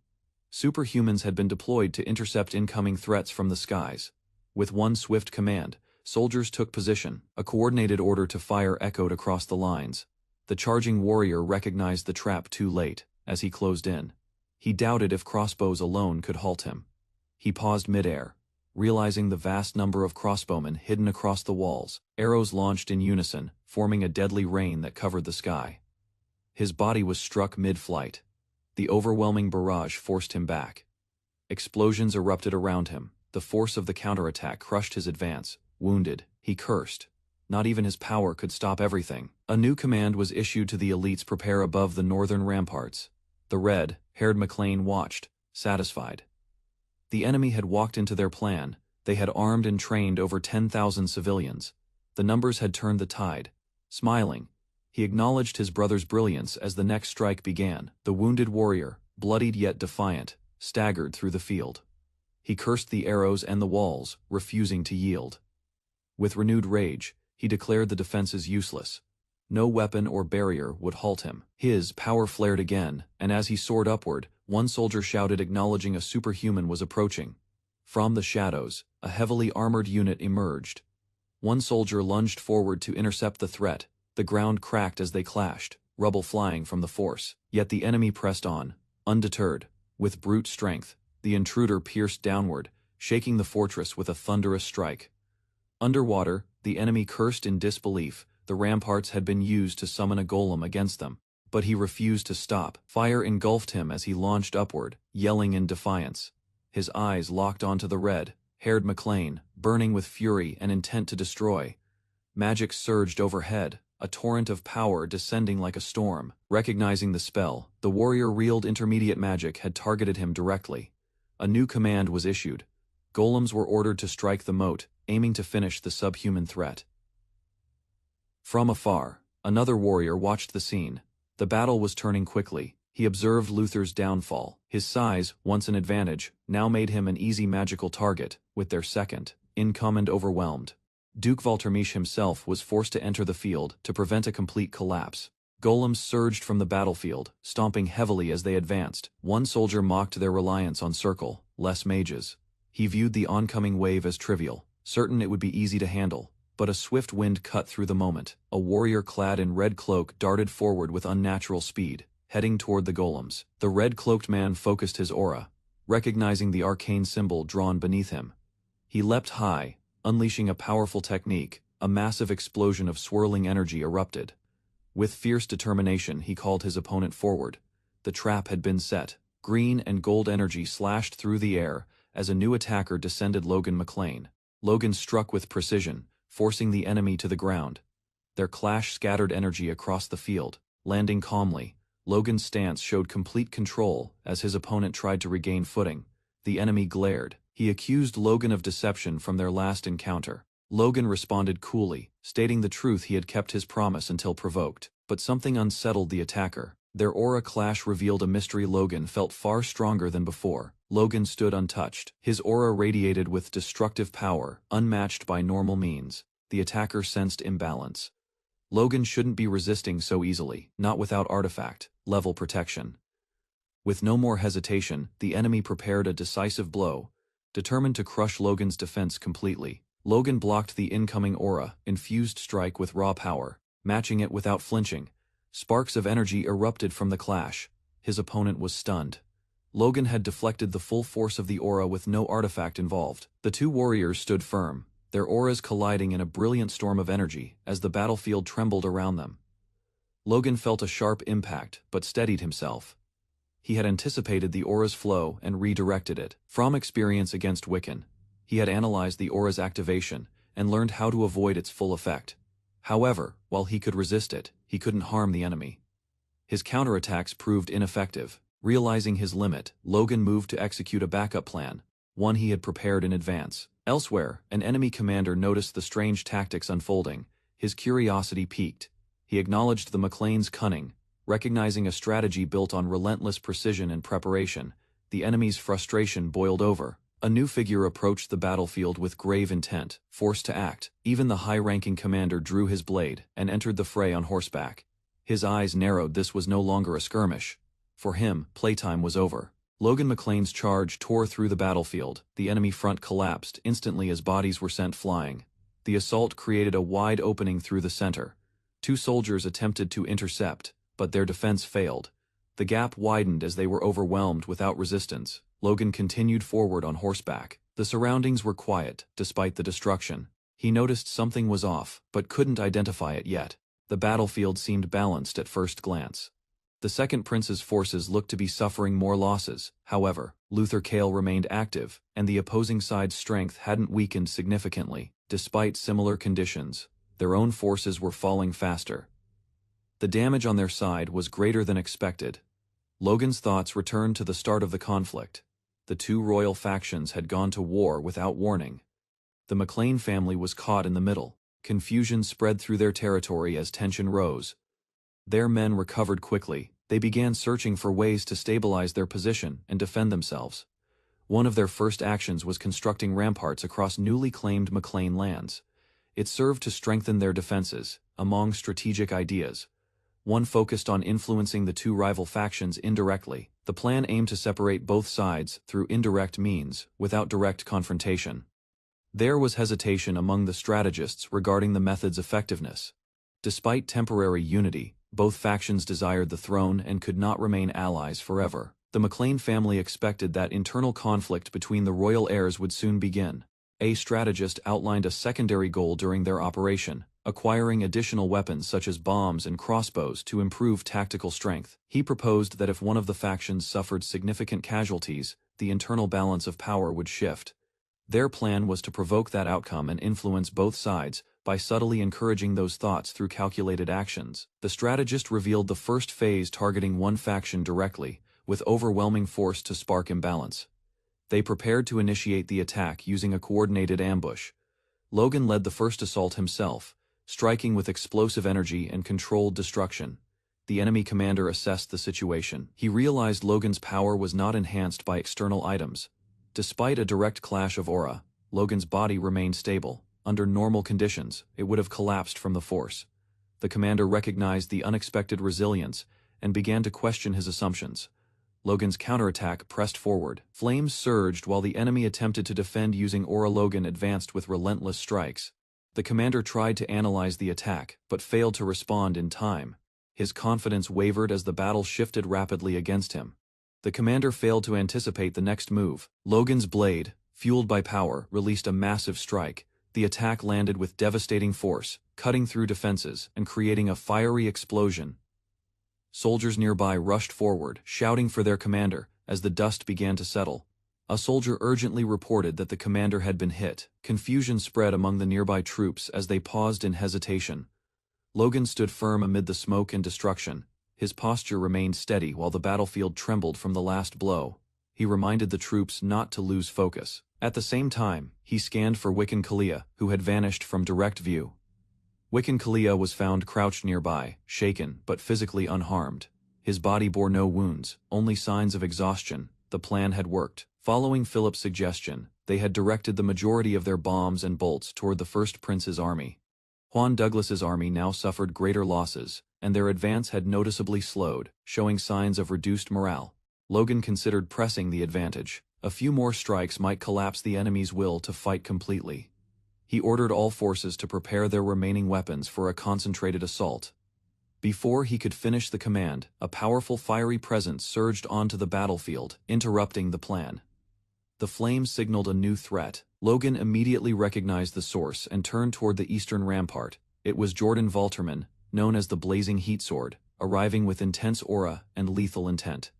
Superhumans had been deployed to intercept incoming threats from the skies. With one swift command, soldiers took position. A coordinated order to fire echoed across the lines. The charging warrior recognized the trap too late. As he closed in, he doubted if crossbows alone could halt him. He paused midair, realizing the vast number of crossbowmen hidden across the walls. Arrows launched in unison, forming a deadly rain that covered the sky. His body was struck mid-flight. The overwhelming barrage forced him back. Explosions erupted around him. The force of the counterattack crushed his advance. Wounded, he cursed. Not even his power could stop everything. A new command was issued to the elites: prepare above the northern ramparts. The red-haired McLean watched, satisfied. The enemy had walked into their plan. They had armed and trained over 10,000 civilians. The numbers had turned the tide. Smiling, he acknowledged his brother's brilliance as the next strike began. The wounded warrior, bloodied yet defiant, staggered through the field. He cursed the arrows and the walls, refusing to yield. With renewed rage, he declared the defenses useless. No weapon or barrier would halt him. His power flared again, and as he soared upward, one soldier shouted, acknowledging a superhuman was approaching. From the shadows, a heavily armored unit emerged. One soldier lunged forward to intercept the threat. The ground cracked as they clashed, rubble flying from the force. Yet the enemy pressed on, undeterred. With brute strength, the intruder pierced downward, shaking the fortress with a thunderous strike. Underwater, the enemy cursed in disbelief. The ramparts had been used to summon a golem against them. But he refused to stop. Fire engulfed him as he launched upward, yelling in defiance. His eyes locked onto the red-haired McLean, burning with fury and intent to destroy. Magic surged overhead, a torrent of power descending like a storm. Recognizing the spell, the warrior reeled. Intermediate magic had targeted him directly. A new command was issued. Golems were ordered to strike the moat, aiming to finish the subhuman threat. From afar, another warrior watched the scene. The battle was turning quickly. He observed Luther's downfall. His size, once an advantage, now made him an easy magical target. With their second in command overwhelmed, Duke Valtermish himself was forced to enter the field to prevent a complete collapse. Golems surged from the battlefield, stomping heavily as they advanced. One soldier mocked their reliance on circle-less mages. He viewed the oncoming wave as trivial, certain it would be easy to handle. But a swift wind cut through the moment. A warrior clad in red cloak darted forward with unnatural speed, heading toward the golems. The red-cloaked man focused his aura, recognizing the arcane symbol drawn beneath him. He leapt high, unleashing a powerful technique. A massive explosion of swirling energy erupted. With fierce determination, he called his opponent forward. The trap had been set. Green and gold energy slashed through the air as a new attacker descended. Logan McLean. Logan struck with precision, forcing the enemy to the ground. Their clash scattered energy across the field. Landing calmly, Logan's stance showed complete control as his opponent tried to regain footing. The enemy glared. He accused Logan of deception from their last encounter. Logan responded coolly, stating the truth. He had kept his promise until provoked. But something unsettled the attacker. Their aura clash revealed a mystery. Logan felt far stronger than before. Logan stood untouched. His aura radiated with destructive power, unmatched by normal means. The attacker sensed imbalance. Logan shouldn't be resisting so easily, not without artifact-level protection. With no more hesitation, the enemy prepared a decisive blow, determined to crush Logan's defense completely. Logan blocked the incoming aura-infused strike with raw power, matching it without flinching. Sparks of energy erupted from the clash. His opponent was stunned. Logan had deflected the full force of the aura with no artifact involved. The two warriors stood firm, their auras colliding in a brilliant storm of energy as the battlefield trembled around them. Logan felt a sharp impact, but steadied himself. He had anticipated the aura's flow and redirected it. From experience against Wiccan, he had analyzed the aura's activation and learned how to avoid its full effect. However, while he could resist it, he couldn't harm the enemy. His counterattacks proved ineffective. Realizing his limit, Logan moved to execute a backup plan, one he had prepared in advance. Elsewhere, an enemy commander noticed the strange tactics unfolding. His curiosity piqued. He acknowledged the McLean's cunning, recognizing a strategy built on relentless precision and preparation. The enemy's frustration boiled over. A new figure approached the battlefield with grave intent, forced to act. Even the high-ranking commander drew his blade and entered the fray on horseback. His eyes narrowed. This was no longer a skirmish. For him, playtime was over. Logan McLean's charge tore through the battlefield. The enemy front collapsed instantly as bodies were sent flying. The assault created a wide opening through the center. Two soldiers attempted to intercept, but their defense failed. The gap widened as they were overwhelmed without resistance. Logan continued forward on horseback. The surroundings were quiet, despite the destruction. He noticed something was off, but couldn't identify it yet. The battlefield seemed balanced at first glance. The Second Prince's forces looked to be suffering more losses. However, Luther Kale remained active, and the opposing side's strength hadn't weakened significantly. Despite similar conditions, their own forces were falling faster. The damage on their side was greater than expected. Logan's thoughts returned to the start of the conflict. The two royal factions had gone to war without warning. The McLean family was caught in the middle. Confusion spread through their territory as tension rose. Their men recovered quickly. They began searching for ways to stabilize their position and defend themselves. One of their first actions was constructing ramparts across newly claimed McLean lands. It served to strengthen their defenses. Among strategic ideas, one focused on influencing the two rival factions indirectly. The plan aimed to separate both sides through indirect means, without direct confrontation. There was hesitation among the strategists regarding the method's effectiveness. Despite temporary unity, both factions desired the throne and could not remain allies forever. The McLean family expected that internal conflict between the royal heirs would soon begin. A strategist outlined a secondary goal during their operation, acquiring additional weapons such as bombs and crossbows to improve tactical strength. He proposed that if one of the factions suffered significant casualties, the internal balance of power would shift. Their plan was to provoke that outcome and influence both sides by subtly encouraging those thoughts through calculated actions. The strategist revealed the first phase targeting one faction directly, with overwhelming force to spark imbalance. They prepared to initiate the attack using a coordinated ambush. Logan led the first assault himself, striking with explosive energy and controlled destruction. The enemy commander assessed the situation. He realized Logan's power was not enhanced by external items. Despite a direct clash of aura, Logan's body remained stable. Under normal conditions, it would have collapsed from the force. The commander recognized the unexpected resilience and began to question his assumptions. Logan's counterattack pressed forward. Flames surged while the enemy attempted to defend using aura. Logan advanced with relentless strikes. The commander tried to analyze the attack, but failed to respond in time. His confidence wavered as the battle shifted rapidly against him. The commander failed to anticipate the next move. Logan's blade, fueled by power, released a massive strike. The attack landed with devastating force, cutting through defenses and creating a fiery explosion. Soldiers nearby rushed forward, shouting for their commander, as the dust began to settle. A soldier urgently reported that the commander had been hit. Confusion spread among the nearby troops as they paused in hesitation. Logan stood firm amid the smoke and destruction. His posture remained steady while the battlefield trembled from the last blow. He reminded the troops not to lose focus. At the same time, he scanned for Wiccan Kalia, who had vanished from direct view. Wiccan Kalia was found crouched nearby, shaken but physically unharmed. His body bore no wounds, only signs of exhaustion. The plan had worked. Following Philip's suggestion, they had directed the majority of their bombs and bolts toward the First Prince's army. Juan Douglas's army now suffered greater losses, and their advance had noticeably slowed, showing signs of reduced morale. Logan considered pressing the advantage. A few more strikes might collapse the enemy's will to fight completely. He ordered all forces to prepare their remaining weapons for a concentrated assault. Before he could finish the command, a powerful fiery presence surged onto the battlefield, interrupting the plan. The flames signaled a new threat. Logan immediately recognized the source and turned toward the eastern rampart. It was Jordan Valterman, known as the Blazing Heat Sword, arriving with intense aura and lethal intent.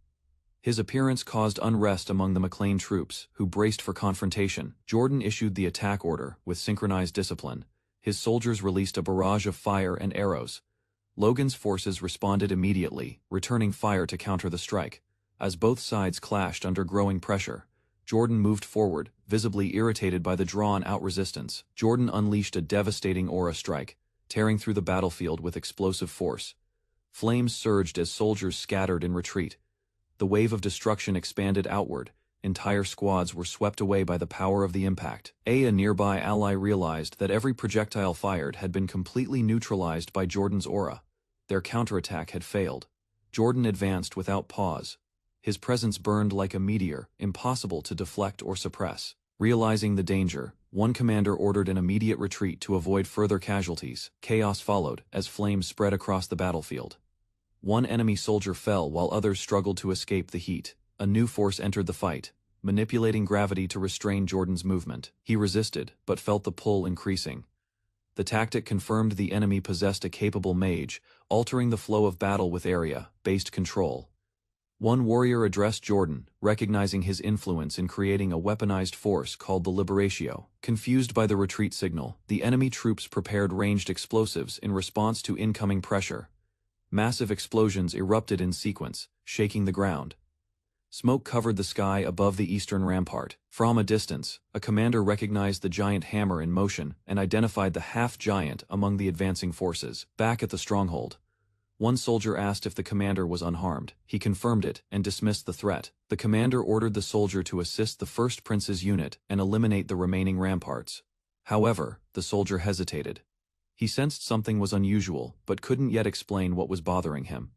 His appearance caused unrest among the McLean troops, who braced for confrontation. Jordan issued the attack order with synchronized discipline. His soldiers released a barrage of fire and arrows. Logan's forces responded immediately, returning fire to counter the strike. As both sides clashed under growing pressure, Jordan moved forward, visibly irritated by the drawn-out resistance. Jordan unleashed a devastating aura strike, tearing through the battlefield with explosive force. Flames surged as soldiers scattered in retreat. The wave of destruction expanded outward. Entire squads were swept away by the power of the impact. A nearby ally realized that every projectile fired had been completely neutralized by Jordan's aura. Their counterattack had failed. Jordan advanced without pause. His presence burned like a meteor, impossible to deflect or suppress. Realizing the danger, one commander ordered an immediate retreat to avoid further casualties. Chaos followed, as flames spread across the battlefield. One enemy soldier fell while others struggled to escape the heat. A new force entered the fight, manipulating gravity to restrain Jordan's movement. He resisted, but felt the pull increasing. The tactic confirmed the enemy possessed a capable mage, altering the flow of battle with area-based control. One warrior addressed Jordan, recognizing his influence in creating a weaponized force called the Liberatio. Confused by the retreat signal, the enemy troops prepared ranged explosives in response to incoming pressure. Massive explosions erupted in sequence, shaking the ground. Smoke covered the sky above the eastern rampart. From a distance, a commander recognized the giant hammer in motion and identified the half-giant among the advancing forces. Back at the stronghold, one soldier asked if the commander was unharmed. He confirmed it and dismissed the threat. The commander ordered the soldier to assist the First Prince's unit and eliminate the remaining ramparts. However, the soldier hesitated. He sensed something was unusual, but couldn't yet explain what was bothering him.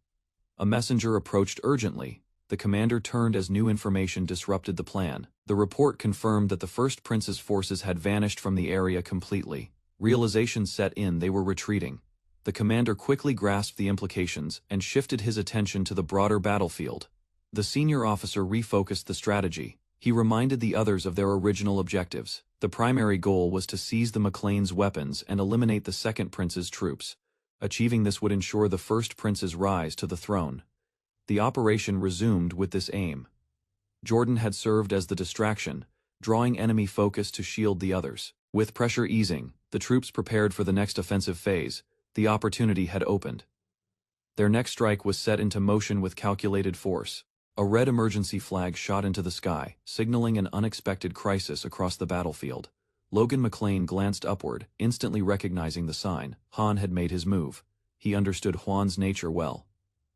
A messenger approached urgently. The commander turned as new information disrupted the plan. The report confirmed that the First Prince's forces had vanished from the area completely. Realization set in they were retreating. The commander quickly grasped the implications and shifted his attention to the broader battlefield. The senior officer refocused the strategy. He reminded the others of their original objectives. The primary goal was to seize the McLean's weapons and eliminate the Second Prince's troops. Achieving this would ensure the First Prince's rise to the throne. The operation resumed with this aim. Jordan had served as the distraction, drawing enemy focus to shield the others. With pressure easing, the troops prepared for the next offensive phase. The opportunity had opened. Their next strike was set into motion with calculated force. A red emergency flag shot into the sky, signaling an unexpected crisis across the battlefield. Logan McLean glanced upward, instantly recognizing the sign. Han had made his move. He understood Juan's nature well.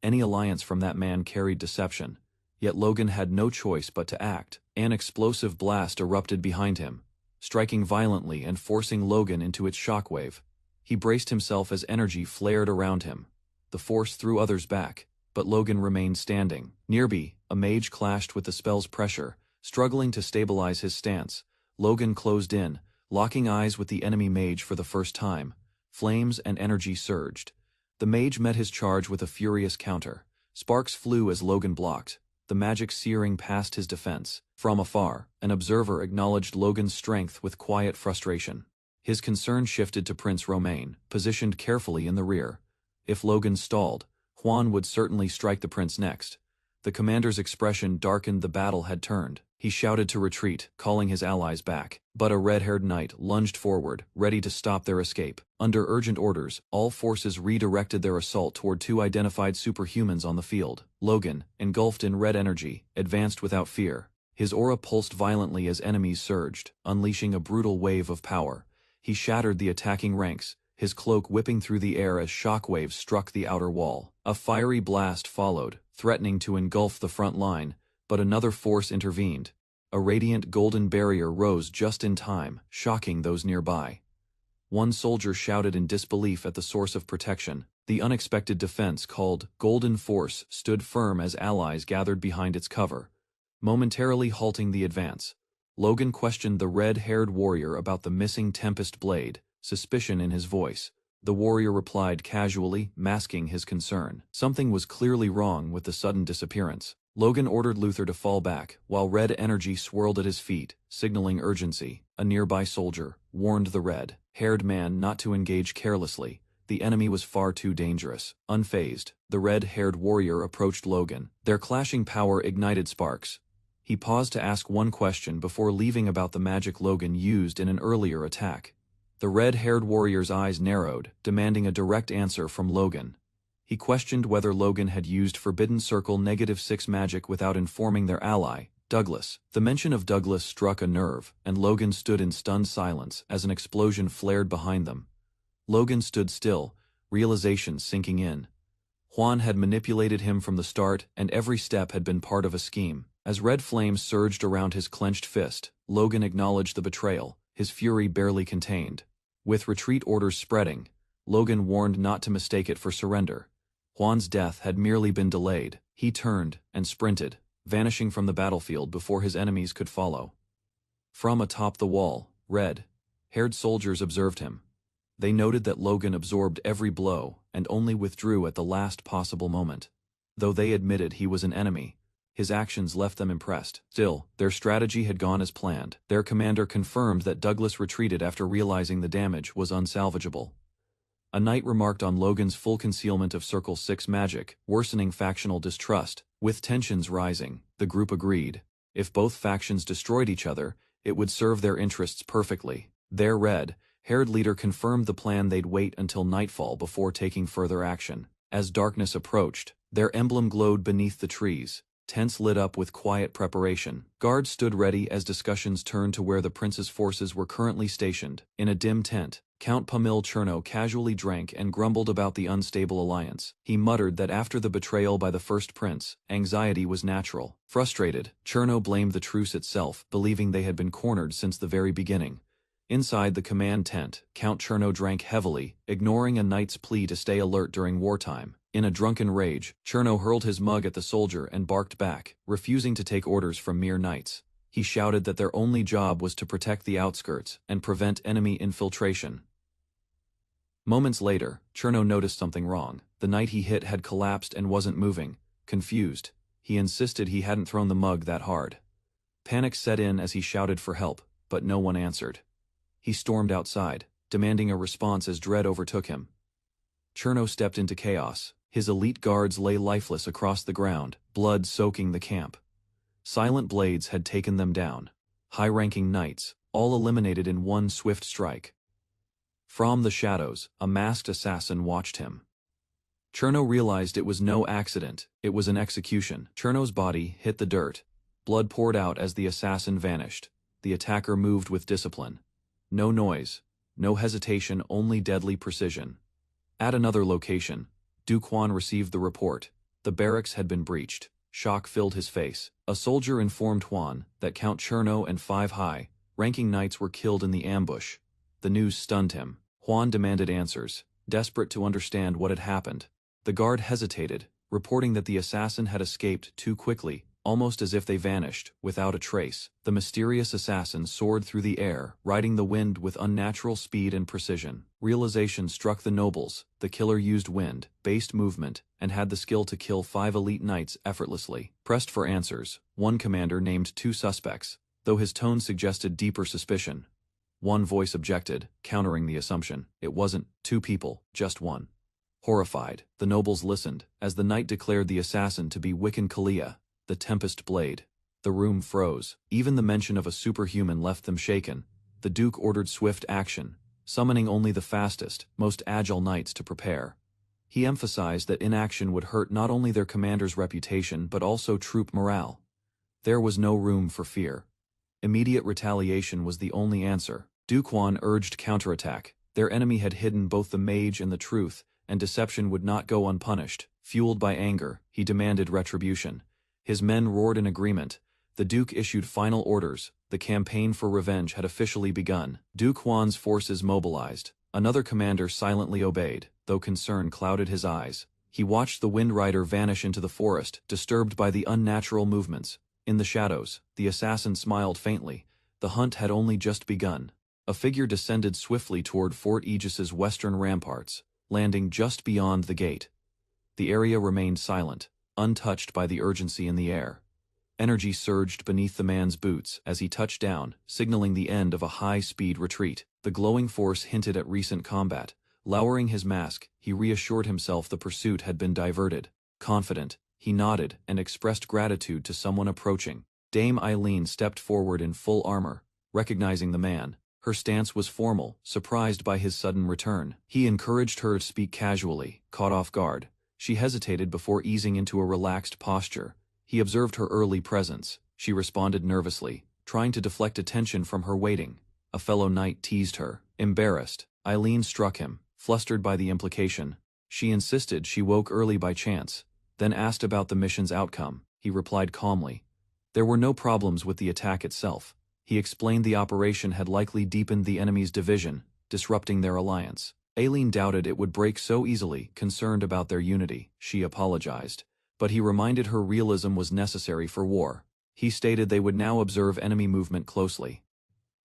Any alliance from that man carried deception. Yet Logan had no choice but to act. An explosive blast erupted behind him, striking violently and forcing Logan into its shockwave. He braced himself as energy flared around him. The force threw others back, but Logan remained standing. Nearby, a mage clashed with the spell's pressure, struggling to stabilize his stance. Logan closed in, locking eyes with the enemy mage for the first time. Flames and energy surged. The mage met his charge with a furious counter. Sparks flew as Logan blocked, the magic searing past his defense. From afar, an observer acknowledged Logan's strength with quiet frustration. His concern shifted to Prince Romain, positioned carefully in the rear. If Logan stalled, Juan would certainly strike the prince next. The commander's expression darkened. The battle had turned. He shouted to retreat, calling his allies back. But a red-haired knight lunged forward, ready to stop their escape. Under urgent orders, all forces redirected their assault toward two identified superhumans on the field. Logan, engulfed in red energy, advanced without fear. His aura pulsed violently as enemies surged, unleashing a brutal wave of power. He shattered the attacking ranks, his cloak whipping through the air as shockwaves struck the outer wall. A fiery blast followed, threatening to engulf the front line, but another force intervened. A radiant golden barrier rose just in time, shocking those nearby. One soldier shouted in disbelief at the source of protection. The unexpected defense, called Golden Force, stood firm as allies gathered behind its cover, momentarily halting the advance. Logan questioned the red-haired warrior about the missing Tempest blade, suspicion in his voice. The warrior replied casually, masking his concern. Something was clearly wrong with the sudden disappearance. Logan ordered Luther to fall back, while red energy swirled at his feet, signaling urgency. A nearby soldier warned the red-haired man not to engage carelessly. The enemy was far too dangerous. Unfazed, the red-haired warrior approached Logan. Their clashing power ignited sparks. He paused to ask one question before leaving about the magic Logan used in an earlier attack. The red-haired warrior's eyes narrowed, demanding a direct answer from Logan. He questioned whether Logan had used Forbidden Circle -6 magic without informing their ally, Douglas. The mention of Douglas struck a nerve, and Logan stood in stunned silence as an explosion flared behind them. Logan stood still, realization sinking in. Juan had manipulated him from the start, and every step had been part of a scheme. As red flames surged around his clenched fist, Logan acknowledged the betrayal, his fury barely contained. With retreat orders spreading, Logan warned not to mistake it for surrender. Juan's death had merely been delayed. He turned and sprinted, vanishing from the battlefield before his enemies could follow. From atop the wall, red-haired soldiers observed him. They noted that Logan absorbed every blow and only withdrew at the last possible moment. Though they admitted he was an enemy, his actions left them impressed. Still, their strategy had gone as planned. Their commander confirmed that Douglas retreated after realizing the damage was unsalvageable. A knight remarked on Logan's full concealment of Circle 6 magic, worsening factional distrust. With tensions rising, the group agreed. If both factions destroyed each other, it would serve their interests perfectly. Their red-haired leader confirmed the plan. They'd wait until nightfall before taking further action. As darkness approached, their emblem glowed beneath the trees, tents lit up with quiet preparation. Guards stood ready as discussions turned to where the prince's forces were currently stationed. In a dim tent, Count Pamil Cherno casually drank and grumbled about the unstable alliance. He muttered that after the betrayal by the first prince, anxiety was natural. Frustrated, Cherno blamed the truce itself, believing they had been cornered since the very beginning. Inside the command tent, Count Cherno drank heavily, ignoring a knight's plea to stay alert during wartime. In a drunken rage, Cherno hurled his mug at the soldier and barked back, refusing to take orders from mere knights. He shouted that their only job was to protect the outskirts and prevent enemy infiltration. Moments later, Cherno noticed something wrong. The knight he hit had collapsed and wasn't moving. Confused, he insisted he hadn't thrown the mug that hard. Panic set in as he shouted for help, but no one answered. He stormed outside, demanding a response as dread overtook him. Cherno stepped into chaos. His elite guards lay lifeless across the ground, blood soaking the camp. Silent blades had taken them down. High-ranking knights, all eliminated in one swift strike. From the shadows, a masked assassin watched him. Cherno realized it was no accident, it was an execution. Cherno's body hit the dirt. Blood poured out as the assassin vanished. The attacker moved with discipline. No noise, no hesitation, only deadly precision. At another location, Duquan received the report. The barracks had been breached. Shock filled his face. A soldier informed Juan that Count Cherno and 5 high-ranking knights were killed in the ambush. The news stunned him. Juan demanded answers, desperate to understand what had happened. The guard hesitated, reporting that the assassin had escaped too quickly, almost as if they vanished, without a trace. The mysterious assassin soared through the air, riding the wind with unnatural speed and precision. Realization struck the nobles. The killer used wind-based movement, and had the skill to kill 5 elite knights effortlessly. Pressed for answers, one commander named 2 suspects, though his tone suggested deeper suspicion. One voice objected, countering the assumption. It wasn't 2 people, just one. Horrified, the nobles listened, as the knight declared the assassin to be Wiccan Kalia, the Tempest Blade. The room froze. Even the mention of a superhuman left them shaken. The Duke ordered swift action, summoning only the fastest, most agile knights to prepare. He emphasized that inaction would hurt not only their commander's reputation but also troop morale. There was no room for fear. Immediate retaliation was the only answer. Duke Huan urged counterattack. Their enemy had hidden both the mage and the truth, and deception would not go unpunished. Fueled by anger, he demanded retribution. His men roared in agreement. The Duke issued final orders. The campaign for revenge had officially begun. Duke Huan's forces mobilized. Another commander silently obeyed, though concern clouded his eyes. He watched the Wind Rider vanish into the forest, disturbed by the unnatural movements. In the shadows, the assassin smiled faintly. The hunt had only just begun. A figure descended swiftly toward Fort Aegis's western ramparts, landing just beyond the gate. The area remained silent, untouched by the urgency in the air. Energy surged beneath the man's boots as he touched down, signaling the end of a high-speed retreat. The glowing force hinted at recent combat. Lowering his mask, he reassured himself the pursuit had been diverted. Confident, he nodded and expressed gratitude to someone approaching. Dame Eileen stepped forward in full armor, recognizing the man. Her stance was formal, surprised by his sudden return. He encouraged her to speak casually, caught off guard. She hesitated before easing into a relaxed posture. He observed her early presence. She responded nervously, trying to deflect attention from her waiting. A fellow knight teased her. Embarrassed, Eileen struck him, flustered by the implication. She insisted she woke early by chance, then asked about the mission's outcome. He replied calmly. There were no problems with the attack itself. He explained the operation had likely deepened the enemy's division, disrupting their alliance. Eileen doubted it would break so easily, concerned about their unity. She apologized, but he reminded her realism was necessary for war. He stated they would now observe enemy movement closely.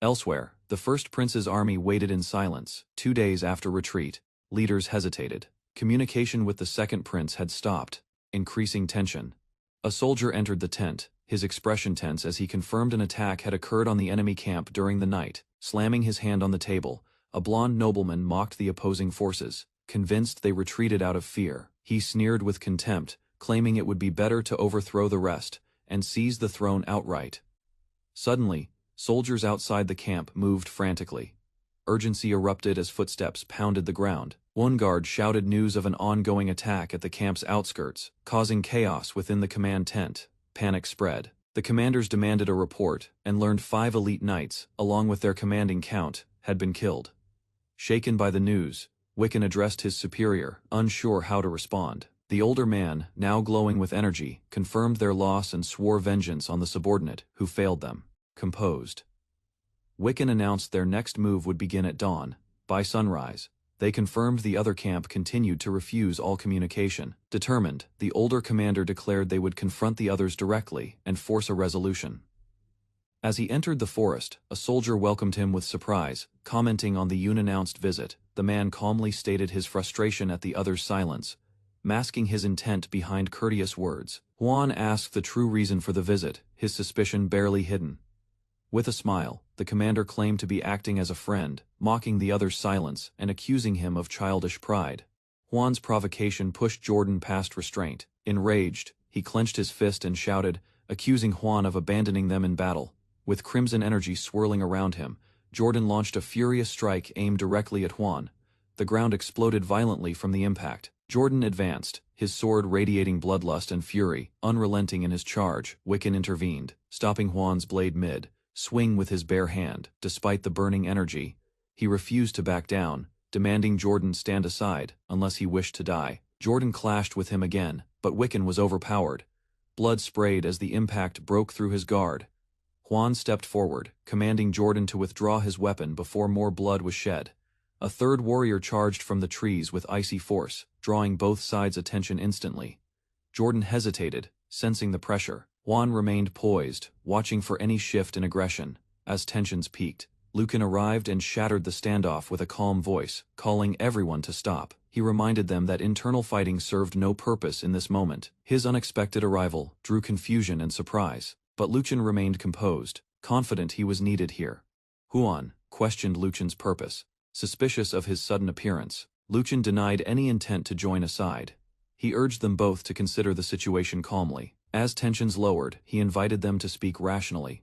Elsewhere, the First Prince's army waited in silence. 2 days after retreat, leaders hesitated. Communication with the Second Prince had stopped, increasing tension. A soldier entered the tent, his expression tense as he confirmed an attack had occurred on the enemy camp during the night. Slamming his hand on the table, a blonde nobleman mocked the opposing forces, convinced they retreated out of fear. He sneered with contempt, claiming it would be better to overthrow the rest and seize the throne outright. Suddenly, soldiers outside the camp moved frantically. Urgency erupted as footsteps pounded the ground. One guard shouted news of an ongoing attack at the camp's outskirts, causing chaos within the command tent. Panic spread. The commanders demanded a report and learned 5 elite knights, along with their commanding count, had been killed. Shaken by the news, Wiccan addressed his superior, unsure how to respond. The older man, now glowing with energy, confirmed their loss and swore vengeance on the subordinate who failed them. Composed, Wiccan announced their next move would begin at dawn. By sunrise, they confirmed the other camp continued to refuse all communication. Determined, the older commander declared they would confront the others directly and force a resolution. As he entered the forest, a soldier welcomed him with surprise, commenting on the unannounced visit. The man calmly stated his frustration at the other's silence, masking his intent behind courteous words. Juan asked the true reason for the visit, his suspicion barely hidden. With a smile, the commander claimed to be acting as a friend, mocking the other's silence and accusing him of childish pride. Juan's provocation pushed Jordan past restraint. Enraged, he clenched his fist and shouted, accusing Juan of abandoning them in battle. With crimson energy swirling around him, Jordan launched a furious strike aimed directly at Juan. The ground exploded violently from the impact. Jordan advanced, his sword radiating bloodlust and fury, unrelenting in his charge. Wiccan intervened, stopping Juan's blade mid-swing with his bare hand. Despite the burning energy, he refused to back down, demanding Jordan stand aside, unless he wished to die. Jordan clashed with him again, but Wiccan was overpowered. Blood sprayed as the impact broke through his guard. Juan stepped forward, commanding Jordan to withdraw his weapon before more blood was shed. A third warrior charged from the trees with icy force, drawing both sides' attention instantly. Jordan hesitated, sensing the pressure. Juan remained poised, watching for any shift in aggression. As tensions peaked, Lucan arrived and shattered the standoff with a calm voice, calling everyone to stop. He reminded them that internal fighting served no purpose in this moment. His unexpected arrival drew confusion and surprise, but Lucan remained composed, confident he was needed here. Juan questioned Lucan's purpose, suspicious of his sudden appearance. Lucian denied any intent to join aside. He urged them both to consider the situation calmly. As tensions lowered, he invited them to speak rationally.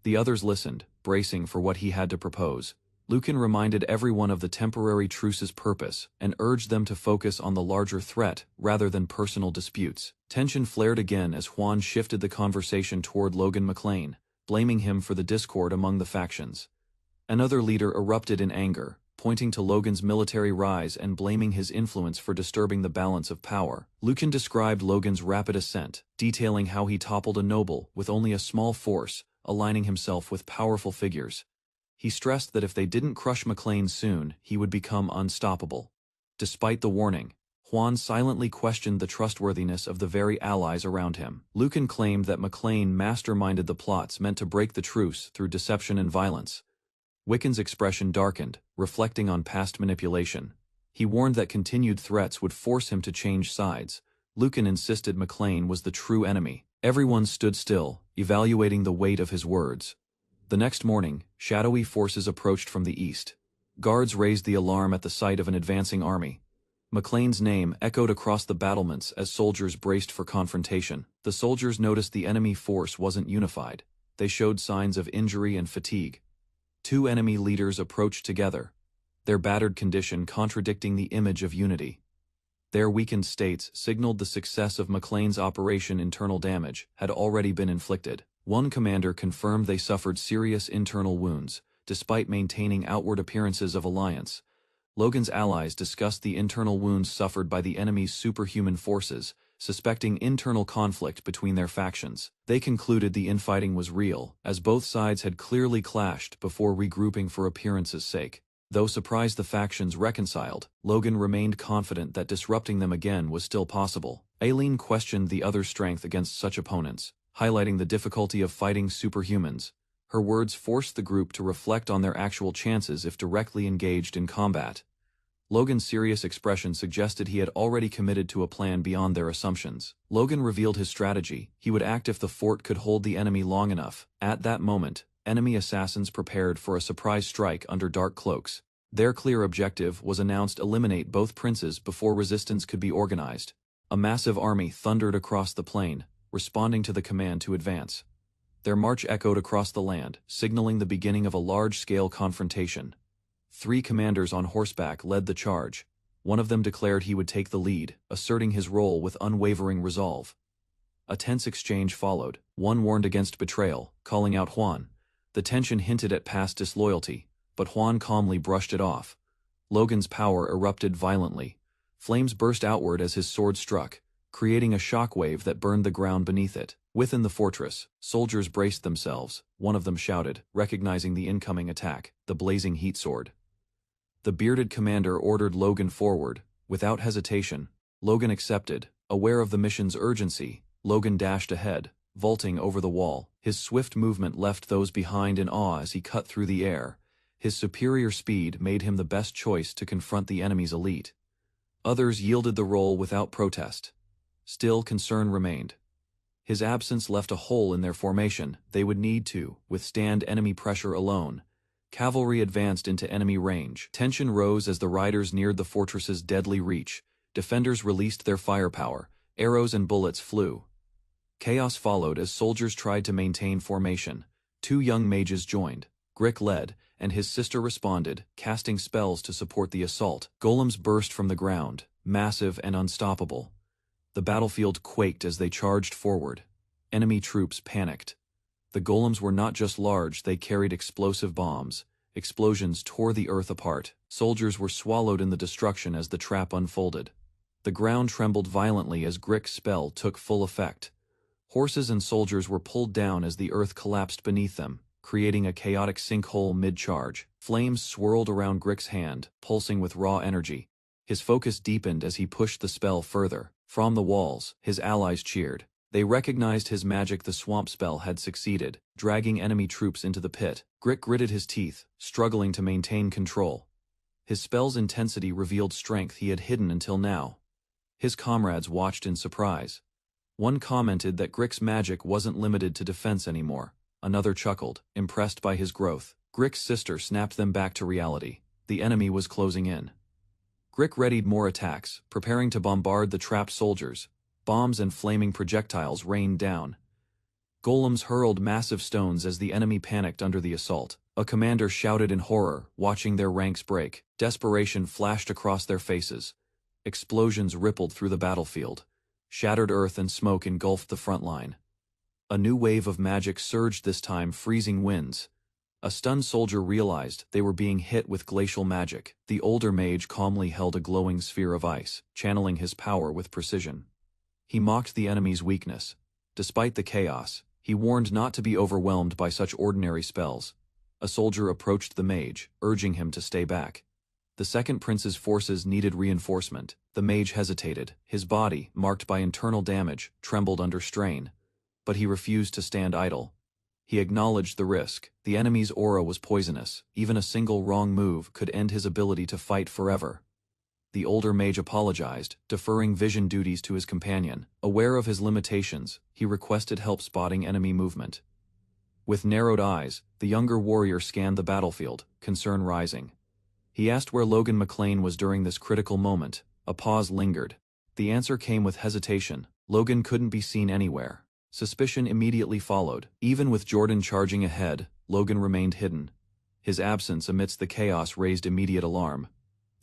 The others listened, bracing for what he had to propose. Lucian reminded everyone of the temporary truce's purpose and urged them to focus on the larger threat rather than personal disputes. Tension flared again as Juan shifted the conversation toward Logan McLean, blaming him for the discord among the factions. Another leader erupted in anger, pointing to Logan's military rise and blaming his influence for disturbing the balance of power. Lucian described Logan's rapid ascent, detailing how he toppled a noble with only a small force, aligning himself with powerful figures. He stressed that if they didn't crush McLean soon, he would become unstoppable. Despite the warning, Juan silently questioned the trustworthiness of the very allies around him. Lucian claimed that McLean masterminded the plots meant to break the truce through deception and violence. Wiccan's expression darkened, reflecting on past manipulation. He warned that continued threats would force him to change sides. Lucian insisted McLean was the true enemy. Everyone stood still, evaluating the weight of his words. The next morning, shadowy forces approached from the east. Guards raised the alarm at the sight of an advancing army. McLean's name echoed across the battlements as soldiers braced for confrontation. The soldiers noticed the enemy force wasn't unified. They showed signs of injury and fatigue. Two enemy leaders approached together, their battered condition contradicting the image of unity. Their weakened states signaled the success of McLean's operation. Internal damage had already been inflicted. One commander confirmed they suffered serious internal wounds, despite maintaining outward appearances of alliance. Logan's allies discussed the internal wounds suffered by the enemy's superhuman forces, suspecting internal conflict between their factions. They concluded the infighting was real, as both sides had clearly clashed before regrouping for appearance's sake. Though surprised the factions reconciled, Logan remained confident that disrupting them again was still possible. Aileen questioned the other's strength against such opponents, highlighting the difficulty of fighting superhumans. Her words forced the group to reflect on their actual chances if directly engaged in combat. Logan's serious expression suggested he had already committed to a plan beyond their assumptions. Logan revealed his strategy. He would act if the fort could hold the enemy long enough. At that moment, enemy assassins prepared for a surprise strike under dark cloaks. Their clear objective was announced: eliminate both princes before resistance could be organized. A massive army thundered across the plain, responding to the command to advance. Their march echoed across the land, signaling the beginning of a large-scale confrontation. 3 commanders on horseback led the charge. One of them declared he would take the lead, asserting his role with unwavering resolve. A tense exchange followed. One warned against betrayal, calling out Juan. The tension hinted at past disloyalty, but Juan calmly brushed it off. Logan's power erupted violently. Flames burst outward as his sword struck, creating a shockwave that burned the ground beneath it. Within the fortress, soldiers braced themselves. One of them shouted, recognizing the incoming attack, the blazing heat sword. The bearded commander ordered Logan forward. Without hesitation, Logan accepted. Aware of the mission's urgency, Logan dashed ahead, vaulting over the wall. His swift movement left those behind in awe as he cut through the air. His superior speed made him the best choice to confront the enemy's elite. Others yielded the role without protest. Still, concern remained. His absence left a hole in their formation. They would need to withstand enemy pressure alone. Cavalry advanced into enemy range. Tension rose as the riders neared the fortress's deadly reach. Defenders released their firepower. Arrows and bullets flew. Chaos followed as soldiers tried to maintain formation. 2 young mages joined. Grick led, and his sister responded, casting spells to support the assault. Golems burst from the ground, massive and unstoppable. The battlefield quaked as they charged forward. Enemy troops panicked. The golems were not just large, they carried explosive bombs. Explosions tore the earth apart. Soldiers were swallowed in the destruction as the trap unfolded. The ground trembled violently as Grick's spell took full effect. Horses and soldiers were pulled down as the earth collapsed beneath them, creating a chaotic sinkhole mid-charge. Flames swirled around Grick's hand, pulsing with raw energy. His focus deepened as he pushed the spell further. From the walls, his allies cheered. They recognized his magic. The swamp spell had succeeded, dragging enemy troops into the pit. Grick gritted his teeth, struggling to maintain control. His spell's intensity revealed strength he had hidden until now. His comrades watched in surprise. One commented that Grick's magic wasn't limited to defense anymore. Another chuckled, impressed by his growth. Grick's sister snapped them back to reality. The enemy was closing in. Grick readied more attacks, preparing to bombard the trapped soldiers. Bombs and flaming projectiles rained down. Golems hurled massive stones as the enemy panicked under the assault. A commander shouted in horror, watching their ranks break. Desperation flashed across their faces. Explosions rippled through the battlefield. Shattered earth and smoke engulfed the front line. A new wave of magic surged, this time freezing winds. A stunned soldier realized they were being hit with glacial magic. The older mage calmly held a glowing sphere of ice, channeling his power with precision. He mocked the enemy's weakness. Despite the chaos, he warned not to be overwhelmed by such ordinary spells. A soldier approached the mage, urging him to stay back. The second prince's forces needed reinforcement. The mage hesitated. His body, marked by internal damage, trembled under strain. But he refused to stand idle. He acknowledged the risk. The enemy's aura was poisonous. Even a single wrong move could end his ability to fight forever. The older mage apologized, deferring vision duties to his companion. Aware of his limitations, he requested help spotting enemy movement. With narrowed eyes, the younger warrior scanned the battlefield, concern rising. He asked where Logan McLean was during this critical moment. A pause lingered. The answer came with hesitation. Logan couldn't be seen anywhere. Suspicion immediately followed. Even with Jordan charging ahead, Logan remained hidden. His absence amidst the chaos raised immediate alarm.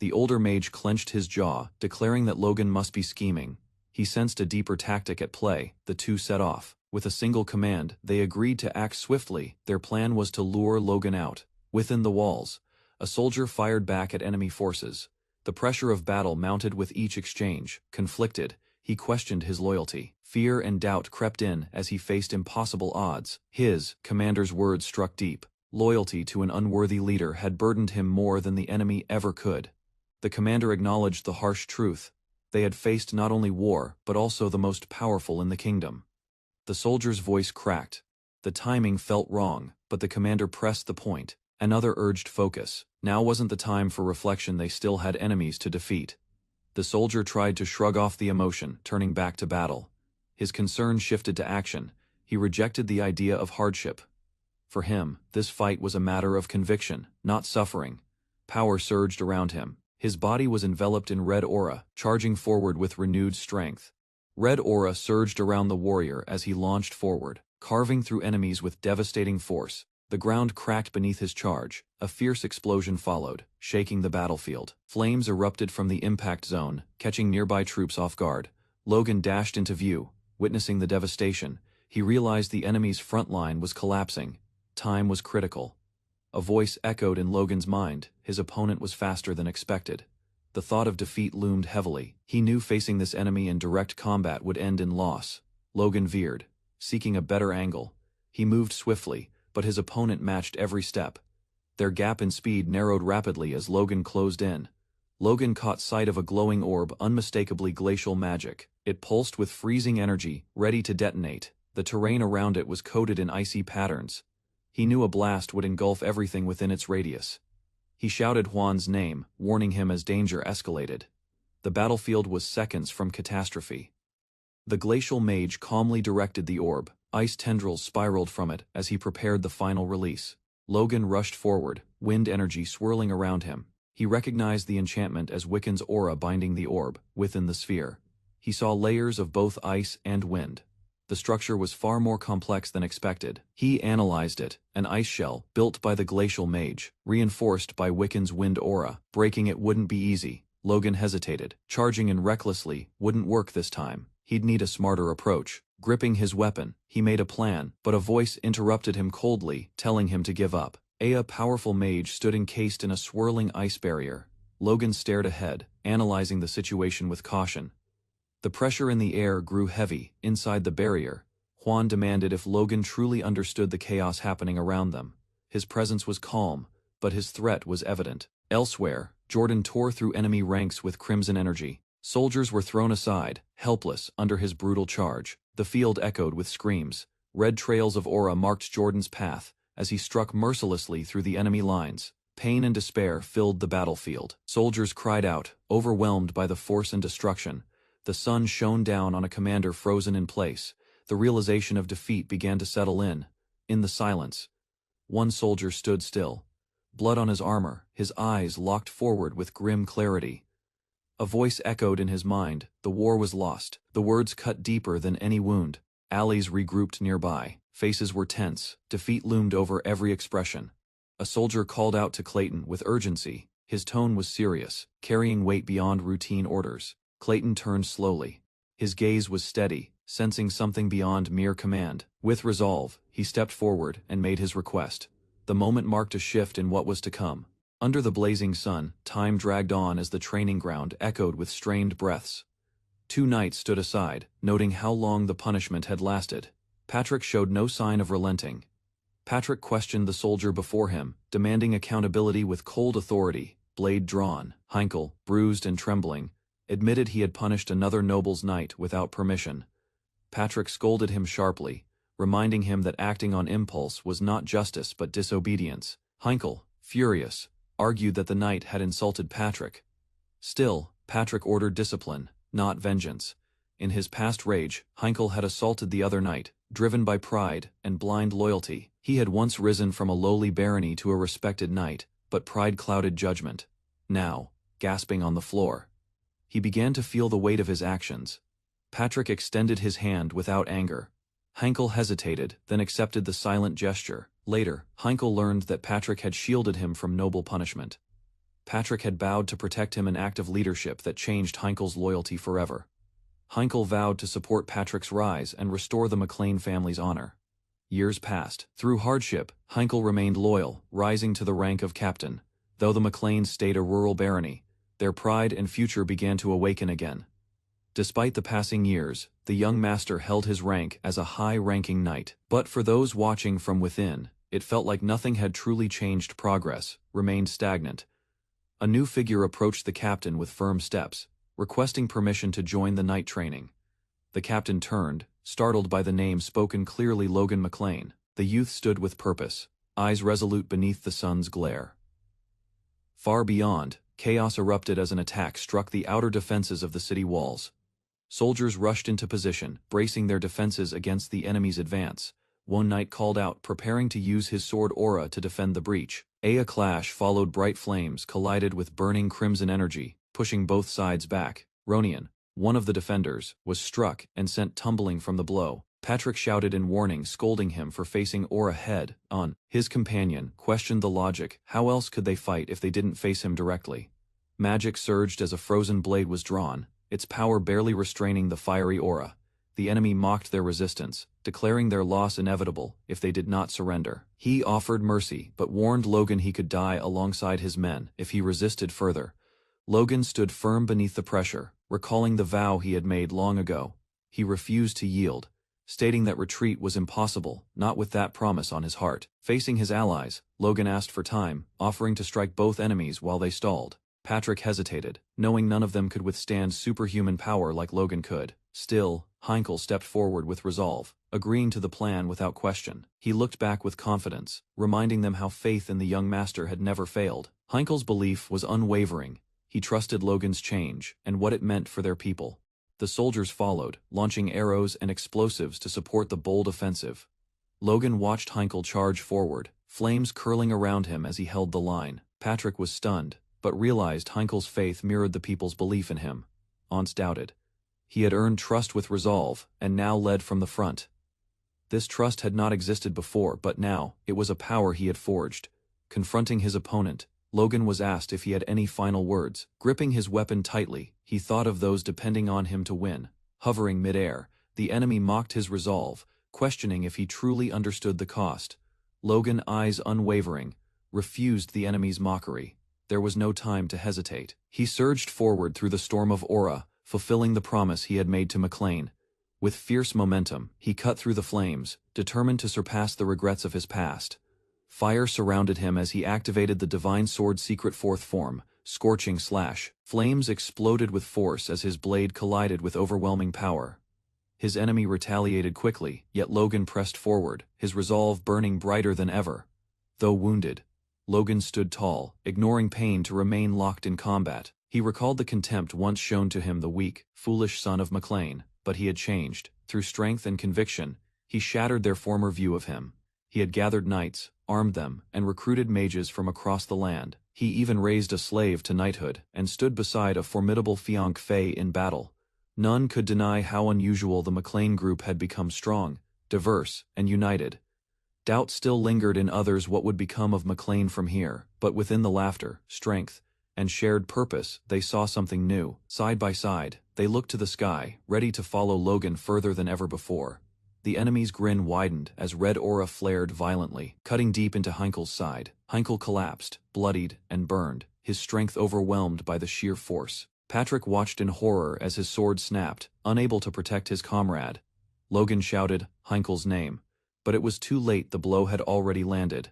The older mage clenched his jaw, declaring that Logan must be scheming. He sensed a deeper tactic at play. The two set off. With a single command, they agreed to act swiftly. Their plan was to lure Logan out. Within the walls, a soldier fired back at enemy forces. The pressure of battle mounted with each exchange. Conflicted, he questioned his loyalty. Fear and doubt crept in as he faced impossible odds. His commander's words struck deep. Loyalty to an unworthy leader had burdened him more than the enemy ever could. The commander acknowledged the harsh truth. They had faced not only war, but also the most powerful in the kingdom. The soldier's voice cracked. The timing felt wrong, but the commander pressed the point. Another urged focus. Now wasn't the time for reflection. They still had enemies to defeat. The soldier tried to shrug off the emotion, turning back to battle. His concern shifted to action. He rejected the idea of hardship. For him, this fight was a matter of conviction, not suffering. Power surged around him. His body was enveloped in red aura, charging forward with renewed strength. Red aura surged around the warrior as he launched forward, carving through enemies with devastating force. The ground cracked beneath his charge. A fierce explosion followed, shaking the battlefield. Flames erupted from the impact zone, catching nearby troops off guard. Logan dashed into view. Witnessing the devastation, he realized the enemy's front line was collapsing. Time was critical. A voice echoed in Logan's mind. His opponent was faster than expected. The thought of defeat loomed heavily. He knew facing this enemy in direct combat would end in loss. Logan veered, seeking a better angle. He moved swiftly, but his opponent matched every step. Their gap in speed narrowed rapidly as Logan closed in. Logan caught sight of a glowing orb, unmistakably glacial magic. It pulsed with freezing energy, ready to detonate. The terrain around it was coated in icy patterns. He knew a blast would engulf everything within its radius. He shouted Juan's name, warning him as danger escalated. The battlefield was seconds from catastrophe. The glacial mage calmly directed the orb. Ice tendrils spiraled from it as he prepared the final release. Logan rushed forward, wind energy swirling around him. He recognized the enchantment as Wiccan's aura binding the orb, within the sphere. He saw layers of both ice and wind. The structure was far more complex than expected. He analyzed it, an ice shell, built by the glacial mage, reinforced by Wiccan's wind aura. Breaking it wouldn't be easy. Logan hesitated. Charging in recklessly wouldn't work this time. He'd need a smarter approach. Gripping his weapon, he made a plan, but a voice interrupted him coldly, telling him to give up. A powerful mage stood encased in a swirling ice barrier. Logan stared ahead, analyzing the situation with caution. The pressure in the air grew heavy. Inside the barrier, Juan demanded if Logan truly understood the chaos happening around them. His presence was calm, but his threat was evident. Elsewhere, Jordan tore through enemy ranks with crimson energy. Soldiers were thrown aside, helpless, under his brutal charge. The field echoed with screams. Red trails of aura marked Jordan's path as he struck mercilessly through the enemy lines. Pain and despair filled the battlefield. Soldiers cried out, overwhelmed by the force and destruction. The sun shone down on a commander frozen in place. The realization of defeat began to settle in. In the silence, one soldier stood still. Blood on his armor, his eyes locked forward with grim clarity. A voice echoed in his mind, the war was lost. The words cut deeper than any wound. Allies regrouped nearby. Faces were tense. Defeat loomed over every expression. A soldier called out to Clayton with urgency. His tone was serious, carrying weight beyond routine orders. Clayton turned slowly. His gaze was steady, sensing something beyond mere command. With resolve, he stepped forward and made his request. The moment marked a shift in what was to come. Under the blazing sun, time dragged on as the training ground echoed with strained breaths. Two knights stood aside, noting how long the punishment had lasted. Patrick showed no sign of relenting. Patrick questioned the soldier before him, demanding accountability with cold authority, blade drawn. Heinkel, bruised and trembling, admitted he had punished another noble's knight without permission. Patrick scolded him sharply, reminding him that acting on impulse was not justice but disobedience. Heinkel, furious, argued that the knight had insulted Patrick. Still, Patrick ordered discipline, not vengeance. In his past rage, Heinkel had assaulted the other knight, driven by pride and blind loyalty. He had once risen from a lowly barony to a respected knight, but pride clouded judgment. Now, gasping on the floor, he began to feel the weight of his actions. Patrick extended his hand without anger. Heinkel hesitated, then accepted the silent gesture. Later, Heinkel learned that Patrick had shielded him from noble punishment. Patrick had bowed to protect him, an act of leadership that changed Heinkel's loyalty forever. Heinkel vowed to support Patrick's rise and restore the McLean family's honor. Years passed. Through hardship, Heinkel remained loyal, rising to the rank of captain. Though the McLeans stayed a rural barony, their pride and future began to awaken again. Despite the passing years, the young master held his rank as a high-ranking knight. But for those watching from within, it felt like nothing had truly changed. Progress remained stagnant. A new figure approached the captain with firm steps, requesting permission to join the knight training. The captain turned, startled by the name spoken clearly: Logan McLean. The youth stood with purpose, eyes resolute beneath the sun's glare. Far beyond, chaos erupted as an attack struck the outer defenses of the city walls. Soldiers rushed into position, bracing their defenses against the enemy's advance. One knight called out, preparing to use his sword aura to defend the breach. A clash followed. Bright flames collided with burning crimson energy, pushing both sides back. Ronian, one of the defenders, was struck and sent tumbling from the blow. Patrick shouted in warning, scolding him for facing aura head on. His companion questioned the logic. How else could they fight if they didn't face him directly? Magic surged as a frozen blade was drawn, its power barely restraining the fiery aura. The enemy mocked their resistance, declaring their loss inevitable if they did not surrender. He offered mercy, but warned Logan he could die alongside his men if he resisted further. Logan stood firm beneath the pressure, recalling the vow he had made long ago. He refused to yield, stating that retreat was impossible, not with that promise on his heart. Facing his allies, Logan asked for time, offering to strike both enemies while they stalled. Patrick hesitated, knowing none of them could withstand superhuman power like Logan could. Still, Heinkel stepped forward with resolve, agreeing to the plan without question. He looked back with confidence, reminding them how faith in the young master had never failed. Heinkel's belief was unwavering. He trusted Logan's change and what it meant for their people. The soldiers followed, launching arrows and explosives to support the bold offensive. Logan watched Heinkel charge forward, flames curling around him as he held the line. Patrick was stunned, but realized Heinkel's faith mirrored the people's belief in him. Once doubted, he had earned trust with resolve, and now led from the front. This trust had not existed before, but now, it was a power he had forged. Confronting his opponent, Logan was asked if he had any final words. Gripping his weapon tightly, he thought of those depending on him to win. Hovering midair, the enemy mocked his resolve, questioning if he truly understood the cost. Logan, eyes unwavering, refused the enemy's mockery. There was no time to hesitate. He surged forward through the storm of aura, fulfilling the promise he had made to McLean. With fierce momentum, he cut through the flames, determined to surpass the regrets of his past. Fire surrounded him as he activated the Divine Sword's secret fourth form, Scorching Slash. Flames exploded with force as his blade collided with overwhelming power. His enemy retaliated quickly, yet Logan pressed forward, his resolve burning brighter than ever. Though wounded, Logan stood tall, ignoring pain to remain locked in combat. He recalled the contempt once shown to him, the weak, foolish son of McLean, but he had changed. Through strength and conviction, he shattered their former view of him. He had gathered knights, armed them, and recruited mages from across the land. He even raised a slave to knighthood, and stood beside a formidable Fianc Fei in battle. None could deny how unusual the McLean group had become: strong, diverse, and united. Doubt still lingered in others what would become of McLean from here, but within the laughter, strength, and shared purpose, they saw something new. Side by side, they looked to the sky, ready to follow Logan further than ever before. The enemy's grin widened as red aura flared violently, cutting deep into Heinkel's side. Heinkel collapsed, bloodied, and burned, his strength overwhelmed by the sheer force. Patrick watched in horror as his sword snapped, unable to protect his comrade. Logan shouted Heinkel's name, but it was too late. The blow had already landed.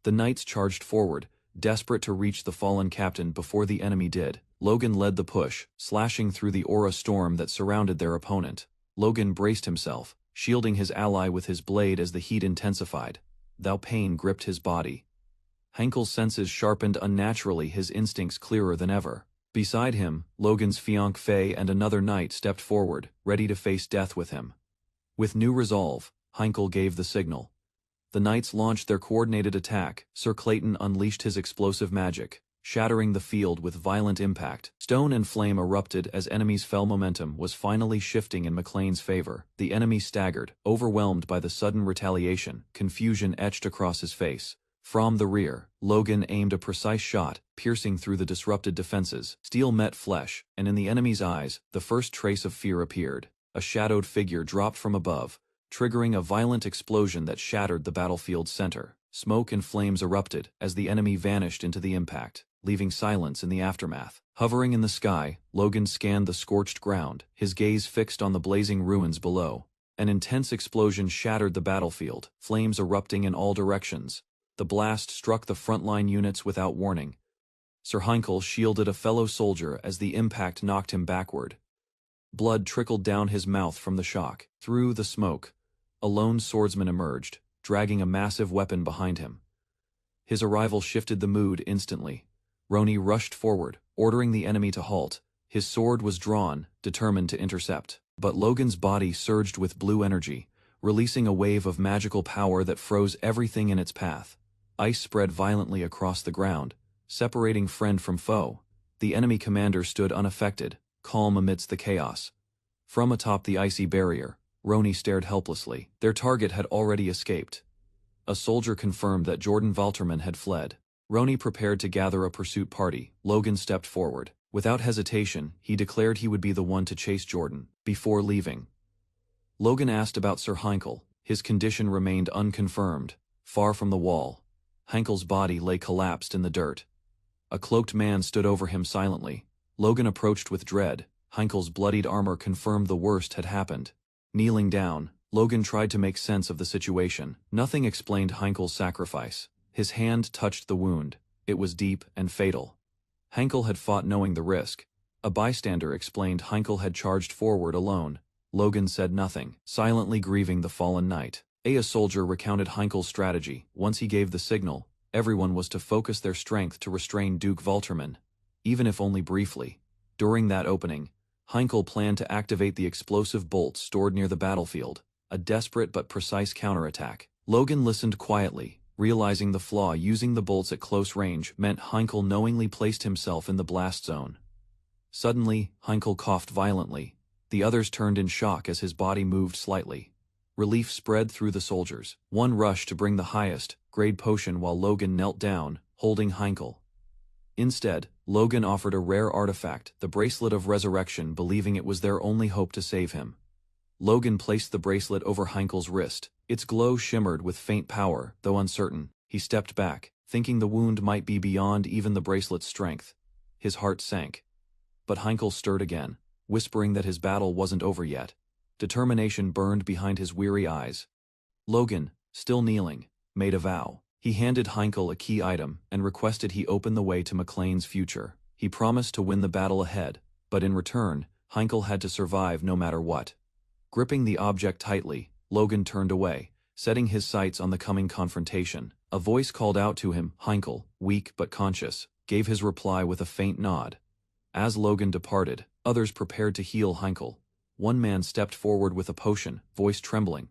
The knights charged forward, desperate to reach the fallen captain before the enemy did. Logan led the push, slashing through the aura storm that surrounded their opponent. Logan braced himself, shielding his ally with his blade as the heat intensified. Thou pain gripped his body. Heinkel's senses sharpened unnaturally, his instincts clearer than ever. Beside him, Logan's Fianc Fei and another knight stepped forward, ready to face death with him. With new resolve, Heinkel gave the signal. The knights launched their coordinated attack. Sir Clayton unleashed his explosive magic, shattering the field with violent impact. Stone and flame erupted as enemies fell. Momentum was finally shifting in McLean's favor. The enemy staggered, overwhelmed by the sudden retaliation. Confusion etched across his face. From the rear, Logan aimed a precise shot, piercing through the disrupted defenses. Steel met flesh, and in the enemy's eyes, the first trace of fear appeared. A shadowed figure dropped from above, triggering a violent explosion that shattered the battlefield's center. Smoke and flames erupted as the enemy vanished into the impact, leaving silence in the aftermath. Hovering in the sky, Logan scanned the scorched ground, his gaze fixed on the blazing ruins below. An intense explosion shattered the battlefield, flames erupting in all directions. The blast struck the frontline units without warning. Sir Heinkel shielded a fellow soldier as the impact knocked him backward. Blood trickled down his mouth from the shock. Through the smoke, a lone swordsman emerged, dragging a massive weapon behind him. His arrival shifted the mood instantly. Roni rushed forward, ordering the enemy to halt. His sword was drawn, determined to intercept. But Logan's body surged with blue energy, releasing a wave of magical power that froze everything in its path. Ice spread violently across the ground, separating friend from foe. The enemy commander stood unaffected, calm amidst the chaos. From atop the icy barrier, Roni stared helplessly. Their target had already escaped. A soldier confirmed that Jordan Valterman had fled. Roni prepared to gather a pursuit party. Logan stepped forward. Without hesitation, he declared he would be the one to chase Jordan. Before leaving, Logan asked about Sir Heinkel. His condition remained unconfirmed. Far from the wall, Heinkel's body lay collapsed in the dirt. A cloaked man stood over him silently. Logan approached with dread. Heinkel's bloodied armor confirmed the worst had happened. Kneeling down, Logan tried to make sense of the situation. Nothing explained Heinkel's sacrifice. His hand touched the wound. It was deep and fatal. Heinkel had fought knowing the risk. A bystander explained Heinkel had charged forward alone. Logan said nothing, silently grieving the fallen knight. A soldier recounted Heinkel's strategy. Once he gave the signal, everyone was to focus their strength to restrain Duke Valterman, even if only briefly. During that opening, Heinkel planned to activate the explosive bolts stored near the battlefield, a desperate but precise counterattack. Logan listened quietly, realizing the flaw. Using the bolts at close range meant Heinkel knowingly placed himself in the blast zone. Suddenly, Heinkel coughed violently. The others turned in shock as his body moved slightly. Relief spread through the soldiers. One rushed to bring the highest grade potion while Logan knelt down, holding Heinkel. Instead, Logan offered a rare artifact, the Bracelet of Resurrection, believing it was their only hope to save him. Logan placed the bracelet over Heinkel's wrist. Its glow shimmered with faint power, though uncertain. He stepped back, thinking the wound might be beyond even the bracelet's strength. His heart sank. But Heinkel stirred again, whispering that his battle wasn't over yet. Determination burned behind his weary eyes. Logan, still kneeling, made a vow. He handed Heinkel a key item and requested he open the way to McLean's future. He promised to win the battle ahead, but in return, Heinkel had to survive no matter what. Gripping the object tightly, Logan turned away, setting his sights on the coming confrontation. A voice called out to him. Heinkel, weak but conscious, gave his reply with a faint nod. As Logan departed, others prepared to heal Heinkel. One man stepped forward with a potion, voice trembling.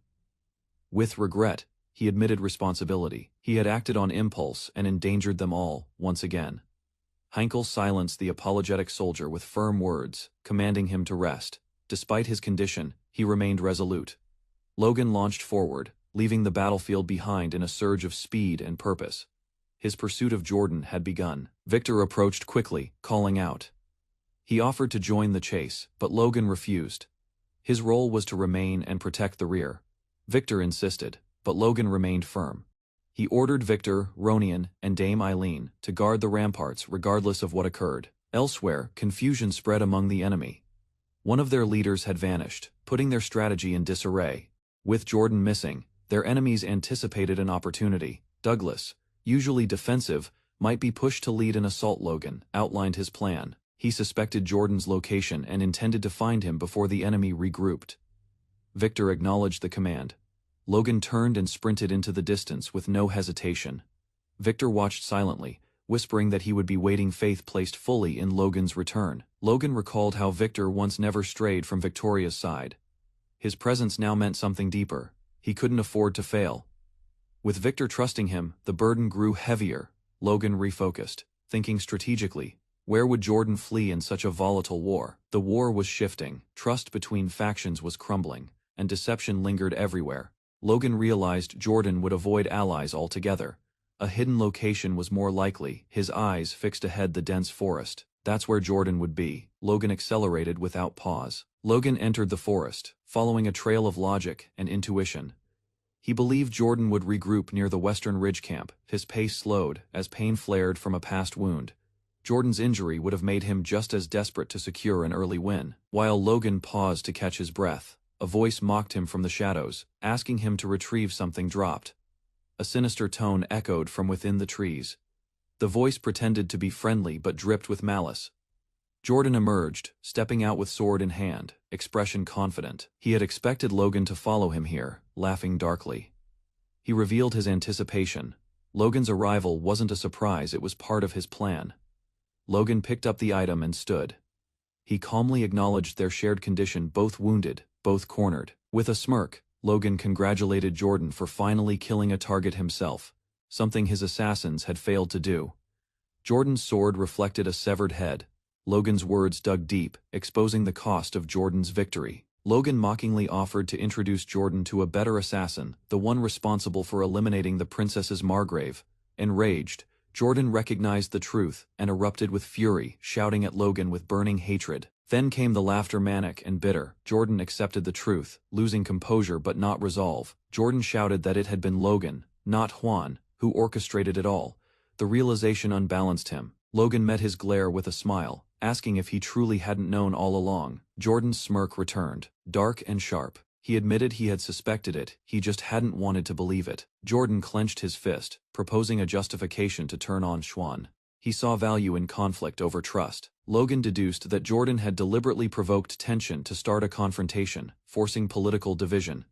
With regret, he admitted responsibility. He had acted on impulse and endangered them all, once again. Heinkel silenced the apologetic soldier with firm words, commanding him to rest. Despite his condition, he remained resolute. Logan launched forward, leaving the battlefield behind in a surge of speed and purpose. His pursuit of Jordan had begun. Victor approached quickly, calling out. He offered to join the chase, but Logan refused. His role was to remain and protect the rear. Victor insisted, but Logan remained firm. He ordered Victor, Ronian, and Dame Eileen to guard the ramparts regardless of what occurred. Elsewhere, confusion spread among the enemy. One of their leaders had vanished, putting their strategy in disarray. With Jordan missing, their enemies anticipated an opportunity. Douglas, usually defensive, might be pushed to lead an assault. Logan outlined his plan. He suspected Jordan's location and intended to find him before the enemy regrouped. Victor acknowledged the command. Logan turned and sprinted into the distance with no hesitation. Victor watched silently, whispering that he would be waiting. Faith placed fully in Logan's return. Logan recalled how Victor once never strayed from Victoria's side. His presence now meant something deeper. He couldn't afford to fail. With Victor trusting him, the burden grew heavier. Logan refocused, thinking strategically. Where would Jordan flee in such a volatile war? The war was shifting, trust between factions was crumbling, and deception lingered everywhere. Logan realized Jordan would avoid allies altogether. A hidden location was more likely, his eyes fixed ahead the dense forest. That's where Jordan would be. Logan accelerated without pause. Logan entered the forest, following a trail of logic and intuition. He believed Jordan would regroup near the western ridge camp. His pace slowed as pain flared from a past wound. Jordan's injury would have made him just as desperate to secure an early win. While Logan paused to catch his breath, a voice mocked him from the shadows, asking him to retrieve something dropped. A sinister tone echoed from within the trees. The voice pretended to be friendly but dripped with malice. Jordan emerged, stepping out with sword in hand, expression confident. He had expected Logan to follow him here, laughing darkly. He revealed his anticipation. Logan's arrival wasn't a surprise, it was part of his plan. Logan picked up the item and stood. He calmly acknowledged their shared condition, both wounded, both cornered. With a smirk, Logan congratulated Jordan for finally killing a target himself, something his assassins had failed to do. Jordan's sword reflected a severed head. Logan's words dug deep, exposing the cost of Jordan's victory. Logan mockingly offered to introduce Jordan to a better assassin, the one responsible for eliminating the princess's Margrave. Enraged, Jordan recognized the truth and erupted with fury, shouting at Logan with burning hatred. Then came the laughter, manic and bitter. Jordan accepted the truth, losing composure but not resolve. Jordan shouted that it had been Logan, not Juan, who orchestrated it all. The realization unbalanced him. Logan met his glare with a smile, asking if he truly hadn't known all along. Jordan's smirk returned, dark and sharp. He admitted he had suspected it, he just hadn't wanted to believe it. Jordan clenched his fist, proposing a justification to turn on Xuan. He saw value in conflict over trust. Logan deduced that Jordan had deliberately provoked tension to start a confrontation, forcing political division.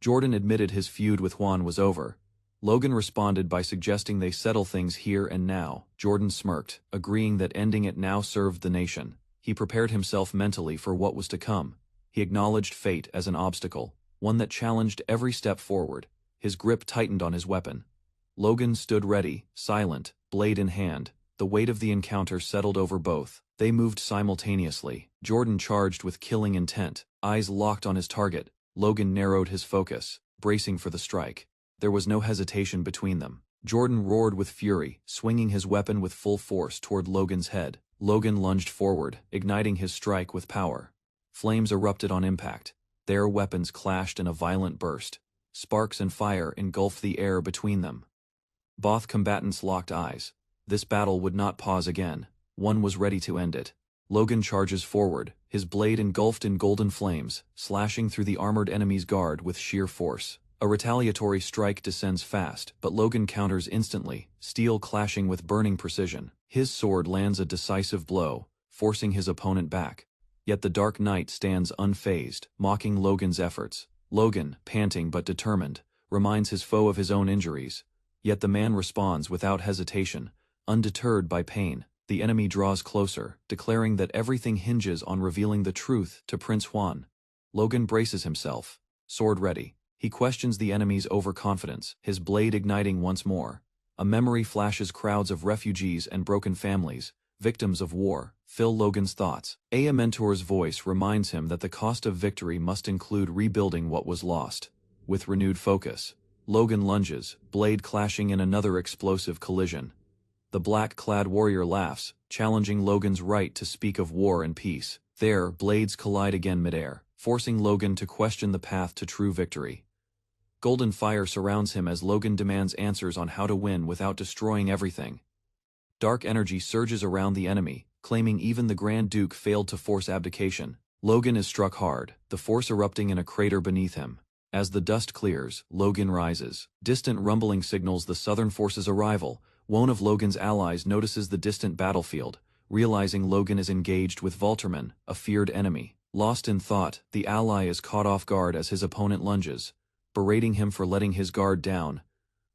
Jordan admitted his feud with Juan was over. Logan responded by suggesting they settle things here and now. Jordan smirked, agreeing that ending it now served the nation. He prepared himself mentally for what was to come. He acknowledged fate as an obstacle, one that challenged every step forward. His grip tightened on his weapon. Logan stood ready, silent, blade in hand. The weight of the encounter settled over both. They moved simultaneously. Jordan charged with killing intent, eyes locked on his target. Logan narrowed his focus, bracing for the strike. There was no hesitation between them. Jordan roared with fury, swinging his weapon with full force toward Logan's head. Logan lunged forward, igniting his strike with power. Flames erupted on impact. Their weapons clashed in a violent burst. Sparks and fire engulfed the air between them. Both combatants locked eyes. This battle would not pause again. One was ready to end it. Logan charges forward, his blade engulfed in golden flames, slashing through the armored enemy's guard with sheer force. A retaliatory strike descends fast, but Logan counters instantly, steel clashing with burning precision. His sword lands a decisive blow, forcing his opponent back. Yet the Dark Knight stands unfazed, mocking Logan's efforts. Logan, panting but determined, reminds his foe of his own injuries. Yet the man responds without hesitation, undeterred by pain. The enemy draws closer, declaring that everything hinges on revealing the truth to Prince Juan. Logan braces himself, sword ready. He questions the enemy's overconfidence, his blade igniting once more. A memory flashes crowds of refugees and broken families, victims of war, fill Logan's thoughts. A mentor's voice reminds him that the cost of victory must include rebuilding what was lost. With renewed focus, Logan lunges, blade clashing in another explosive collision. The black-clad warrior laughs, challenging Logan's right to speak of war and peace. There, blades collide again midair, forcing Logan to question the path to true victory. Golden fire surrounds him as Logan demands answers on how to win without destroying everything. Dark energy surges around the enemy, claiming even the Grand Duke failed to force abdication. Logan is struck hard, the force erupting in a crater beneath him. As the dust clears, Logan rises. Distant rumbling signals the Southern forces' arrival. One of Logan's allies notices the distant battlefield, realizing Logan is engaged with Valterman, a feared enemy. Lost in thought, the ally is caught off guard as his opponent lunges, berating him for letting his guard down.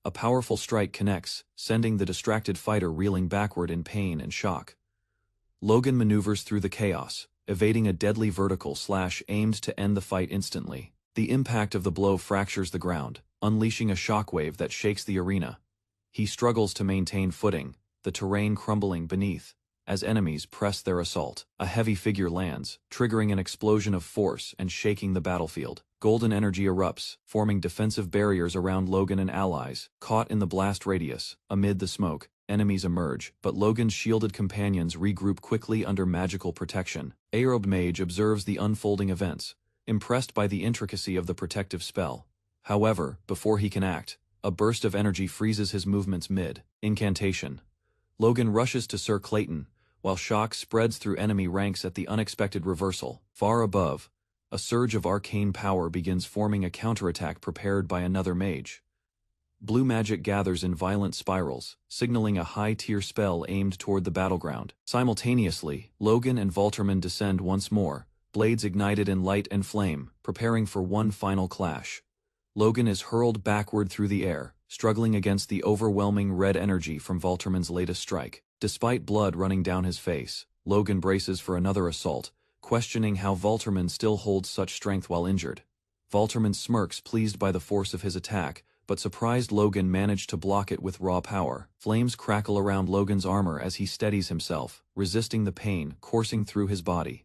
A powerful strike connects, sending the distracted fighter reeling backward in pain and shock. Logan maneuvers through the chaos, evading a deadly vertical slash aimed to end the fight instantly. The impact of the blow fractures the ground, unleashing a shockwave that shakes the arena. He struggles to maintain footing, the terrain crumbling beneath. As enemies press their assault, a heavy figure lands, triggering an explosion of force and shaking the battlefield. Golden energy erupts, forming defensive barriers around Logan and allies. Caught in the blast radius, amid the smoke, enemies emerge, but Logan's shielded companions regroup quickly under magical protection. A-robed mage observes the unfolding events, impressed by the intricacy of the protective spell. However, before he can act, a burst of energy freezes his movements mid-incantation. Logan rushes to Sir Clayton, while shock spreads through enemy ranks at the unexpected reversal. Far above, a surge of arcane power begins forming a counterattack prepared by another mage. Blue magic gathers in violent spirals, signaling a high-tier spell aimed toward the battleground. Simultaneously, Logan and Valterman descend once more, blades ignited in light and flame, preparing for one final clash. Logan is hurled backward through the air, struggling against the overwhelming red energy from Valterman's latest strike. Despite blood running down his face, Logan braces for another assault, questioning how Valterman still holds such strength while injured. Valterman smirks, pleased by the force of his attack, but surprised Logan managed to block it with raw power. Flames crackle around Logan's armor as he steadies himself, resisting the pain coursing through his body.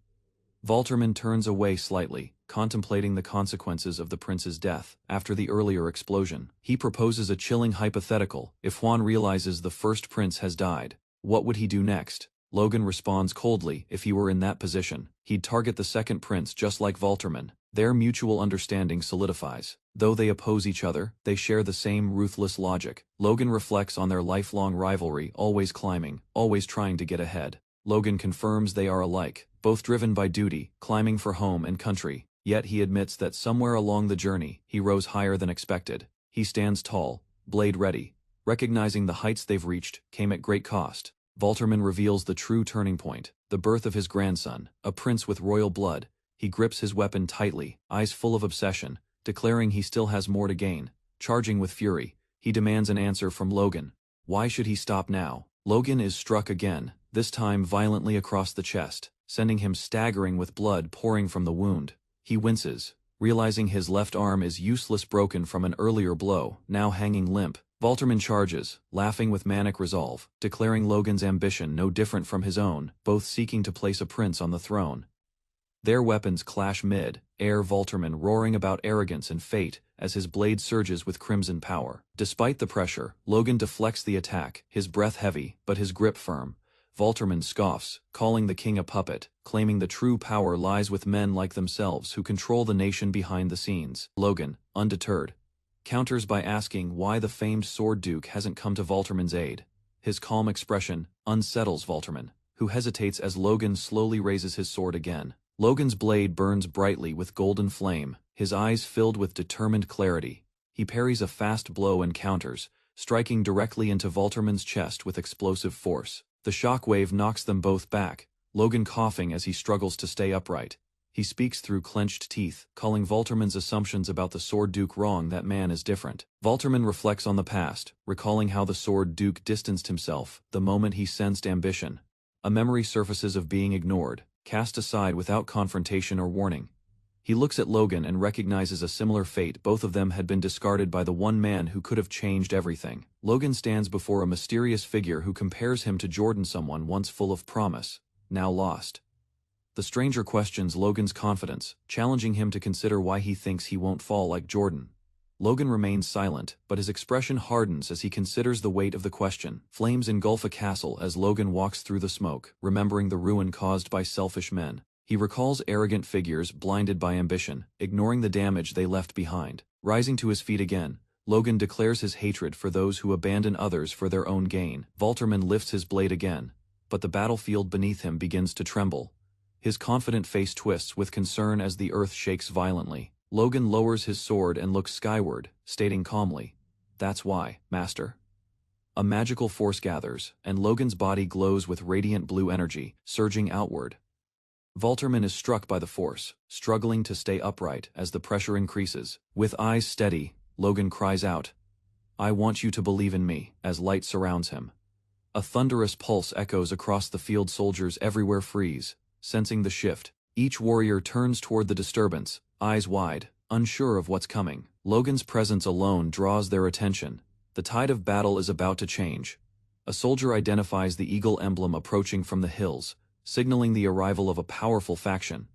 Valterman turns away slightly, contemplating the consequences of the prince's death. After the earlier explosion, he proposes a chilling hypothetical. If Juan realizes the first prince has died, what would he do next? Logan responds coldly. If he were in that position, he'd target the second prince just like Valterman. Their mutual understanding solidifies. Though they oppose each other, they share the same ruthless logic. Logan reflects on their lifelong rivalry, always climbing, always trying to get ahead. Logan confirms they are alike, both driven by duty, climbing for home and country. Yet he admits that somewhere along the journey, he rose higher than expected. He stands tall, blade ready, recognizing the heights they've reached came at great cost. Valterman reveals the true turning point, the birth of his grandson, a prince with royal blood. He grips his weapon tightly, eyes full of obsession, declaring he still has more to gain. Charging with fury, he demands an answer from Logan. Why should he stop now? Logan is struck again, this time violently across the chest, sending him staggering with blood pouring from the wound. He winces, realizing his left arm is useless, broken from an earlier blow, now hanging limp. Valterman charges, laughing with manic resolve, declaring Logan's ambition no different from his own, both seeking to place a prince on the throne. Their weapons clash mid-air, Valterman roaring about arrogance and fate as his blade surges with crimson power. Despite the pressure, Logan deflects the attack, his breath heavy, but his grip firm. Valterman scoffs, calling the king a puppet, claiming the true power lies with men like themselves who control the nation behind the scenes. Logan, undeterred, counters by asking why the famed Sword Duke hasn't come to Valterman's aid. His calm expression unsettles Valterman, who hesitates as Logan slowly raises his sword again. Logan's blade burns brightly with golden flame, his eyes filled with determined clarity. He parries a fast blow and counters, striking directly into Valterman's chest with explosive force. The shockwave knocks them both back, Logan coughing as he struggles to stay upright. He speaks through clenched teeth, calling Valterman's assumptions about the Sword Duke wrong. That man is different. Valterman reflects on the past, recalling how the Sword Duke distanced himself the moment he sensed ambition. A memory surfaces of being ignored, cast aside without confrontation or warning. He looks at Logan and recognizes a similar fate. Both of them had been discarded by the one man who could have changed everything. Logan stands before a mysterious figure who compares him to Jordan, someone once full of promise, now lost. The stranger questions Logan's confidence, challenging him to consider why he thinks he won't fall like Jordan. Logan remains silent, but his expression hardens as he considers the weight of the question. Flames engulf a castle as Logan walks through the smoke, remembering the ruin caused by selfish men. He recalls arrogant figures blinded by ambition, ignoring the damage they left behind. Rising to his feet again, Logan declares his hatred for those who abandon others for their own gain. Valterman lifts his blade again, but the battlefield beneath him begins to tremble. His confident face twists with concern as the earth shakes violently. Logan lowers his sword and looks skyward, stating calmly, "That's why, Master." A magical force gathers, and Logan's body glows with radiant blue energy, surging outward. Valterman is struck by the force, struggling to stay upright as the pressure increases. With eyes steady, Logan cries out, "I want you to believe in me," as light surrounds him. A thunderous pulse echoes across the field. Soldiers everywhere freeze, sensing the shift. Each warrior turns toward the disturbance, eyes wide, unsure of what's coming. Logan's presence alone draws their attention. The tide of battle is about to change. A soldier identifies the eagle emblem approaching from the hills, signaling the arrival of a powerful faction.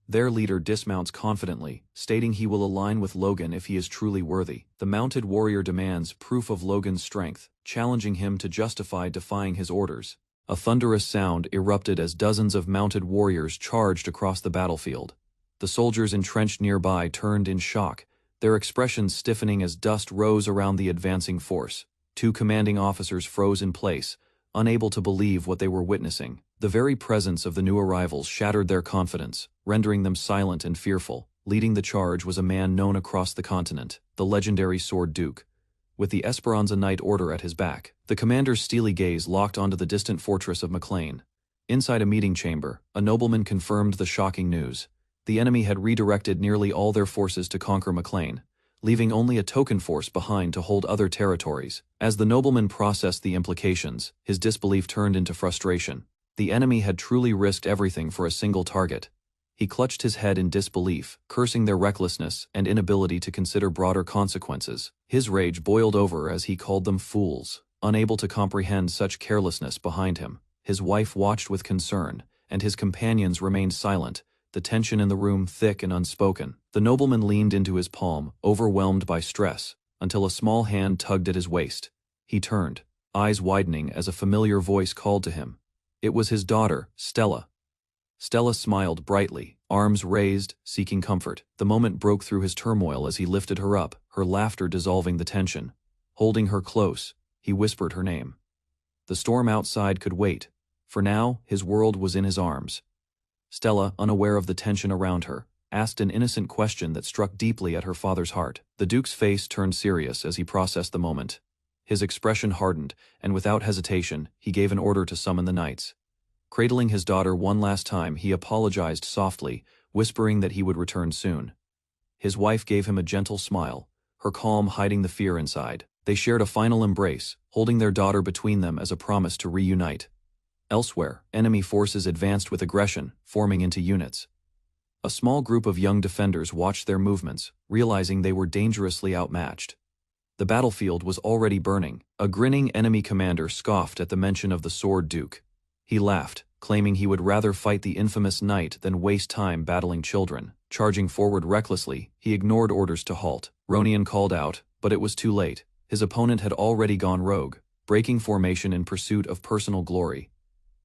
Their leader dismounts confidently, stating he will align with Logan if he is truly worthy. The mounted warrior demands proof of Logan's strength, challenging him to justify defying his orders. A thunderous sound erupted as dozens of mounted warriors charged across the battlefield. The soldiers entrenched nearby turned in shock, their expressions stiffening as dust rose around the advancing force. Two commanding officers froze in place, unable to believe what they were witnessing. The very presence of the new arrivals shattered their confidence, rendering them silent and fearful. Leading the charge was a man known across the continent, the legendary Sword Duke, with the Esperanza Knight Order at his back. The commander's steely gaze locked onto the distant fortress of McLean. Inside a meeting chamber, a nobleman confirmed the shocking news. The enemy had redirected nearly all their forces to conquer McLean, leaving only a token force behind to hold other territories. As the nobleman processed the implications, his disbelief turned into frustration. The enemy had truly risked everything for a single target. He clutched his head in disbelief, cursing their recklessness and inability to consider broader consequences. His rage boiled over as he called them fools, unable to comprehend such carelessness behind him. His wife watched with concern, and his companions remained silent, the tension in the room thick and unspoken. The nobleman leaned into his palm, overwhelmed by stress, until a small hand tugged at his waist. He turned, eyes widening as a familiar voice called to him. It was his daughter, Stella. Stella smiled brightly, arms raised, seeking comfort. The moment broke through his turmoil as he lifted her up, her laughter dissolving the tension. Holding her close, he whispered her name. The storm outside could wait. For now, his world was in his arms. Stella, unaware of the tension around her, asked an innocent question that struck deeply at her father's heart. The Duke's face turned serious as he processed the moment. His expression hardened, and without hesitation, he gave an order to summon the knights. Cradling his daughter one last time, he apologized softly, whispering that he would return soon. His wife gave him a gentle smile, her calm hiding the fear inside. They shared a final embrace, holding their daughter between them as a promise to reunite. Elsewhere, enemy forces advanced with aggression, forming into units. A small group of young defenders watched their movements, realizing they were dangerously outmatched. The battlefield was already burning. A grinning enemy commander scoffed at the mention of the Sword Duke. He laughed, claiming he would rather fight the infamous knight than waste time battling children. Charging forward recklessly, he ignored orders to halt. Ronian called out, but it was too late. His opponent had already gone rogue, breaking formation in pursuit of personal glory.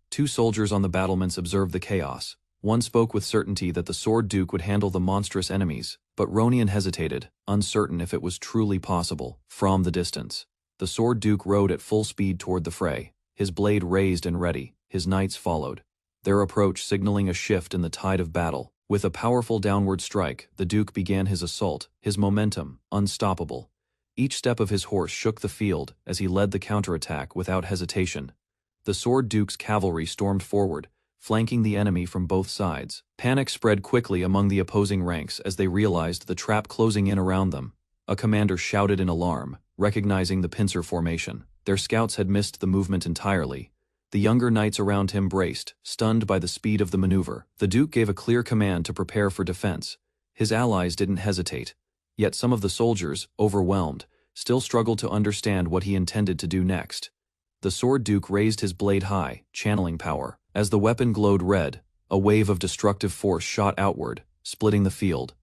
Two soldiers on the battlements observed the chaos. One spoke with certainty that the Sword Duke would handle the monstrous enemies, but Ronian hesitated, uncertain if it was truly possible. From the distance, the Sword Duke rode at full speed toward the fray, his blade raised and ready. His knights followed, their approach signaling a shift in the tide of battle. With a powerful downward strike, the Duke began his assault, his momentum unstoppable. Each step of his horse shook the field as he led the counterattack without hesitation. The Sword Duke's cavalry stormed forward, flanking the enemy from both sides. Panic spread quickly among the opposing ranks as they realized the trap closing in around them. A commander shouted in alarm, recognizing the pincer formation. Their scouts had missed the movement entirely. The younger knights around him braced, stunned by the speed of the maneuver. The Duke gave a clear command to prepare for defense, His allies didn't hesitate, yet some of the soldiers, overwhelmed, still struggled to understand what he intended to do next. The Sword Duke raised his blade high, channeling power. As the weapon glowed red, a wave of destructive force shot outward, splitting the field.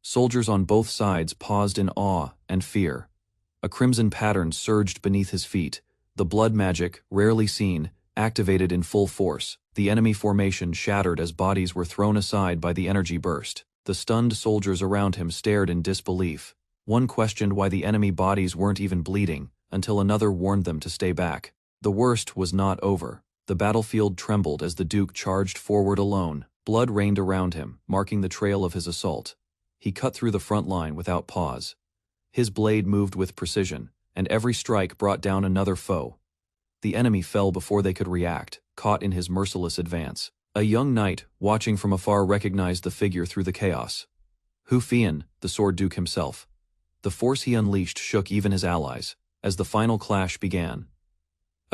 Soldiers on both sides paused in awe and fear. A crimson pattern surged beneath his feet, the blood magic, rarely seen, activated in full force. The enemy formation shattered as bodies were thrown aside by the energy burst. The stunned soldiers around him stared in disbelief. One questioned why the enemy bodies weren't even bleeding, until another warned them to stay back. The worst was not over. The battlefield trembled as the Duke charged forward alone. Blood rained around him, marking the trail of his assault. He cut through the front line without pause. His blade moved with precision, and every strike brought down another foe. The enemy fell before they could react, caught in his merciless advance. A young knight, watching from afar, recognized the figure through the chaos. Hu Fian, the Sword Duke himself. The force he unleashed shook even his allies. As the final clash began,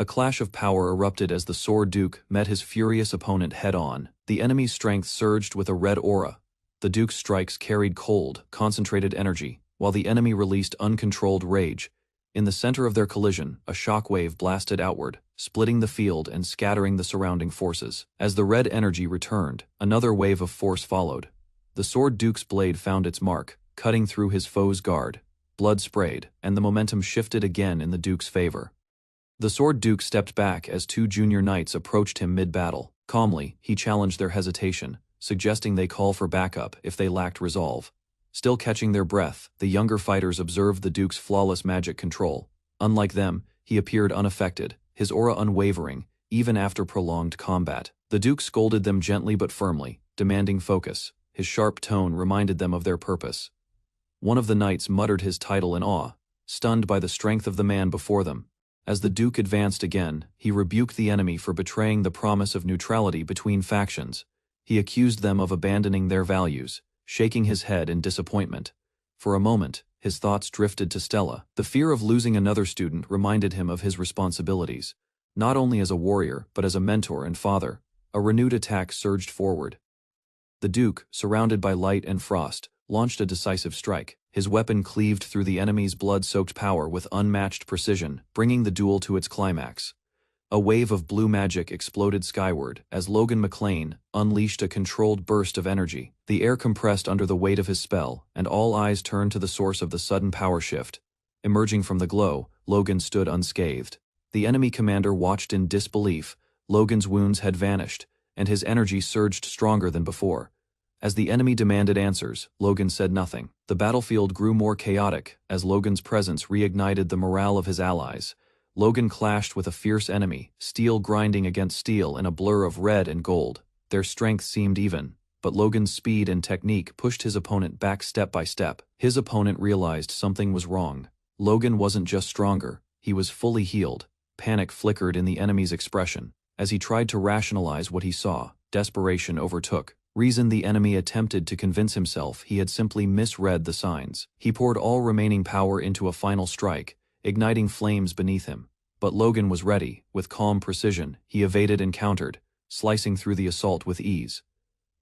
a clash of power erupted as the Sword Duke met his furious opponent head-on. The enemy's strength surged with a red aura. The Duke's strikes carried cold, concentrated energy, while the enemy released uncontrolled rage. In the center of their collision, a shockwave blasted outward, splitting the field and scattering the surrounding forces. As the red energy returned, another wave of force followed. The Sword Duke's blade found its mark, cutting through his foe's guard. Blood sprayed, and the momentum shifted again in the Duke's favor. The Sword Duke stepped back as two junior knights approached him mid-battle. Calmly, he challenged their hesitation, suggesting they call for backup if they lacked resolve. Still catching their breath, the younger fighters observed the Duke's flawless magic control. Unlike them, he appeared unaffected, his aura unwavering, even after prolonged combat. The Duke scolded them gently but firmly, demanding focus. His sharp tone reminded them of their purpose. One of the knights muttered his title in awe, stunned by the strength of the man before them. As the Duke advanced again, he rebuked the enemy for betraying the promise of neutrality between factions. He accused them of abandoning their values, shaking his head in disappointment. For a moment, his thoughts drifted to Stella. The fear of losing another student reminded him of his responsibilities, not only as a warrior but as a mentor and father. A renewed attack surged forward. The Duke, surrounded by light and frost, launched a decisive strike. His weapon cleaved through the enemy's blood-soaked power with unmatched precision, bringing the duel to its climax. A wave of blue magic exploded skyward as Logan McLean unleashed a controlled burst of energy. The air compressed under the weight of his spell, and all eyes turned to the source of the sudden power shift. Emerging from the glow, Logan stood unscathed. The enemy commander watched in disbelief. Logan's wounds had vanished, and his energy surged stronger than before. As the enemy demanded answers, Logan said nothing. The battlefield grew more chaotic as Logan's presence reignited the morale of his allies. Logan clashed with a fierce enemy, steel grinding against steel in a blur of red and gold. Their strength seemed even, but Logan's speed and technique pushed his opponent back step by step. His opponent realized something was wrong. Logan wasn't just stronger, he was fully healed. Panic flickered in the enemy's expression. As he tried to rationalize what he saw, desperation overtook. Reason the enemy attempted to convince himself he had simply misread the signs. He poured all remaining power into a final strike, igniting flames beneath him. But Logan was ready. With calm precision, he evaded and countered, slicing through the assault with ease.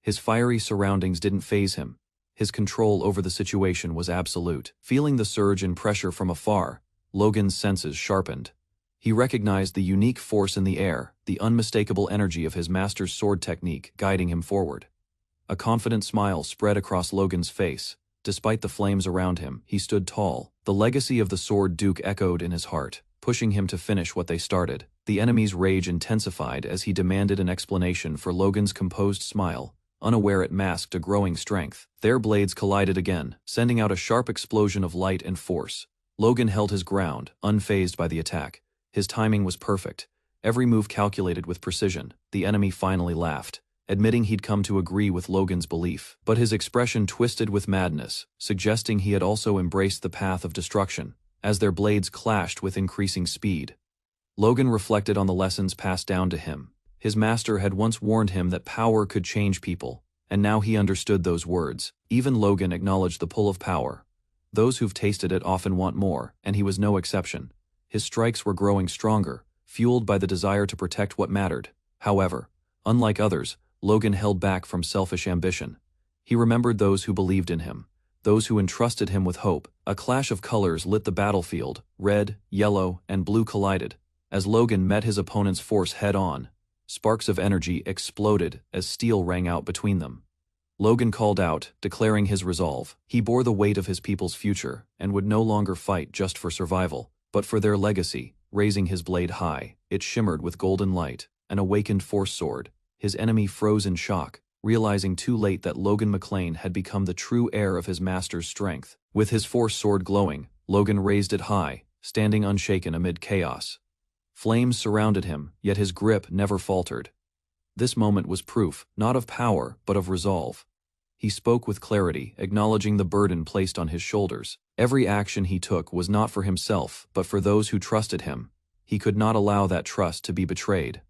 His fiery surroundings didn't faze him. His control over the situation was absolute. Feeling the surge and pressure from afar, Logan's senses sharpened. He recognized the unique force in the air, the unmistakable energy of his master's sword technique guiding him forward. A confident smile spread across Logan's face. Despite the flames around him, he stood tall. The legacy of the Sword Duke echoed in his heart, pushing him to finish what they started. The enemy's rage intensified as he demanded an explanation for Logan's composed smile, unaware it masked a growing strength. Their blades collided again, sending out a sharp explosion of light and force. Logan held his ground, unfazed by the attack. His timing was perfect, every move calculated with precision. The enemy finally laughed, admitting he'd come to agree with Logan's belief. But his expression twisted with madness, suggesting he had also embraced the path of destruction. As their blades clashed with increasing speed, Logan reflected on the lessons passed down to him. His master had once warned him that power could change people, and now he understood those words. Even Logan acknowledged the pull of power. Those who've tasted it often want more, and he was no exception. His strikes were growing stronger, fueled by the desire to protect what mattered. However, unlike others, Logan held back from selfish ambition. He remembered those who believed in him, those who entrusted him with hope. A clash of colors lit the battlefield, red, yellow, and blue collided. As Logan met his opponent's force head-on, sparks of energy exploded as steel rang out between them. Logan called out, declaring his resolve. He bore the weight of his people's future and would no longer fight just for survival, but for their legacy. Raising his blade high, it shimmered with golden light, an awakened force sword. His enemy froze in shock, realizing too late that Logan McClane had become the true heir of his master's strength. With his force sword glowing, Logan raised it high, standing unshaken amid chaos. Flames surrounded him, yet his grip never faltered. This moment was proof, not of power, but of resolve. He spoke with clarity, acknowledging the burden placed on his shoulders. Every action he took was not for himself, but for those who trusted him. He could not allow that trust to be betrayed.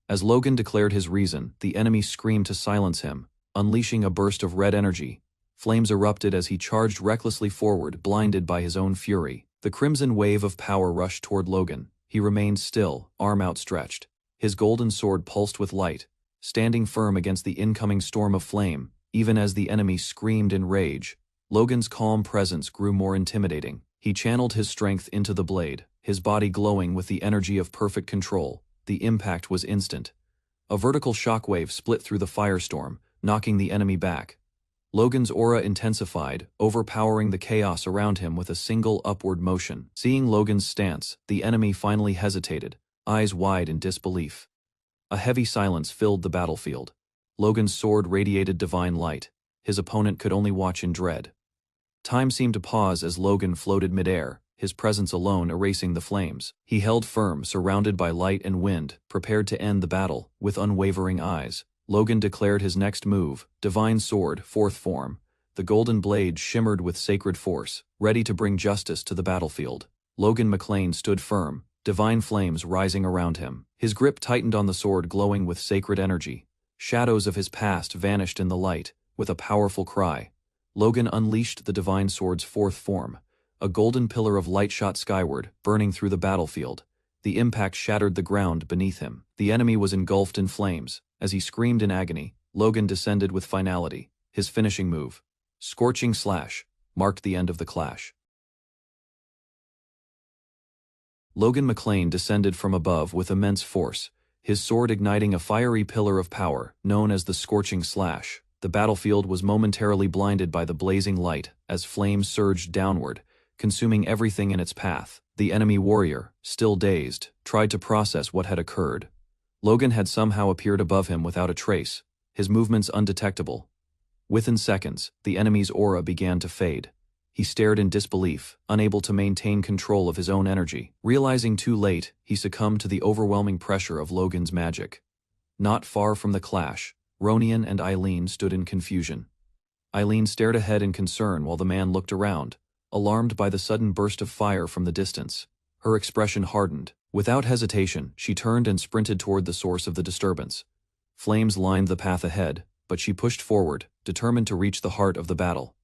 As Logan declared his reason, the enemy screamed to silence him, unleashing a burst of red energy. Flames erupted as he charged recklessly forward, blinded by his own fury. The crimson wave of power rushed toward Logan. He remained still, arm outstretched. His golden sword pulsed with light, standing firm against the incoming storm of flame. Even as the enemy screamed in rage, Logan's calm presence grew more intimidating. He channeled his strength into the blade, his body glowing with the energy of perfect control. The impact was instant. A vertical shockwave split through the firestorm, knocking the enemy back. Logan's aura intensified, overpowering the chaos around him with a single upward motion. Seeing Logan's stance, the enemy finally hesitated, eyes wide in disbelief. A heavy silence filled the battlefield. Logan's sword radiated divine light. His opponent could only watch in dread. Time seemed to pause as Logan floated midair, his presence alone erasing the flames. He held firm, surrounded by light and wind, prepared to end the battle. With unwavering eyes, Logan declared his next move, Divine Sword, fourth form. The golden blade shimmered with sacred force, ready to bring justice to the battlefield. Logan McClane stood firm, divine flames rising around him. His grip tightened on the sword, glowing with sacred energy. Shadows of his past vanished in the light. With a powerful cry, Logan unleashed the divine sword's fourth form. A golden pillar of light shot skyward, burning through the battlefield. The impact shattered the ground beneath him. The enemy was engulfed in flames. As he screamed in agony, Logan descended with finality. His finishing move, Scorching Slash, marked the end of the clash. Logan McClane descended from above with immense force, his sword igniting a fiery pillar of power, known as the Scorching Slash. The battlefield was momentarily blinded by the blazing light as flames surged downward, consuming everything in its path. The enemy warrior, still dazed, tried to process what had occurred. Logan had somehow appeared above him without a trace, his movements undetectable. Within seconds, the enemy's aura began to fade. He stared in disbelief, unable to maintain control of his own energy. Realizing too late, he succumbed to the overwhelming pressure of Logan's magic. Not far from the clash, Ronian and Eileen stood in confusion. Eileen stared ahead in concern while the man looked around, alarmed by the sudden burst of fire from the distance. Her expression hardened. Without hesitation, she turned and sprinted toward the source of the disturbance. Flames lined the path ahead, but she pushed forward, determined to reach the heart of the battle.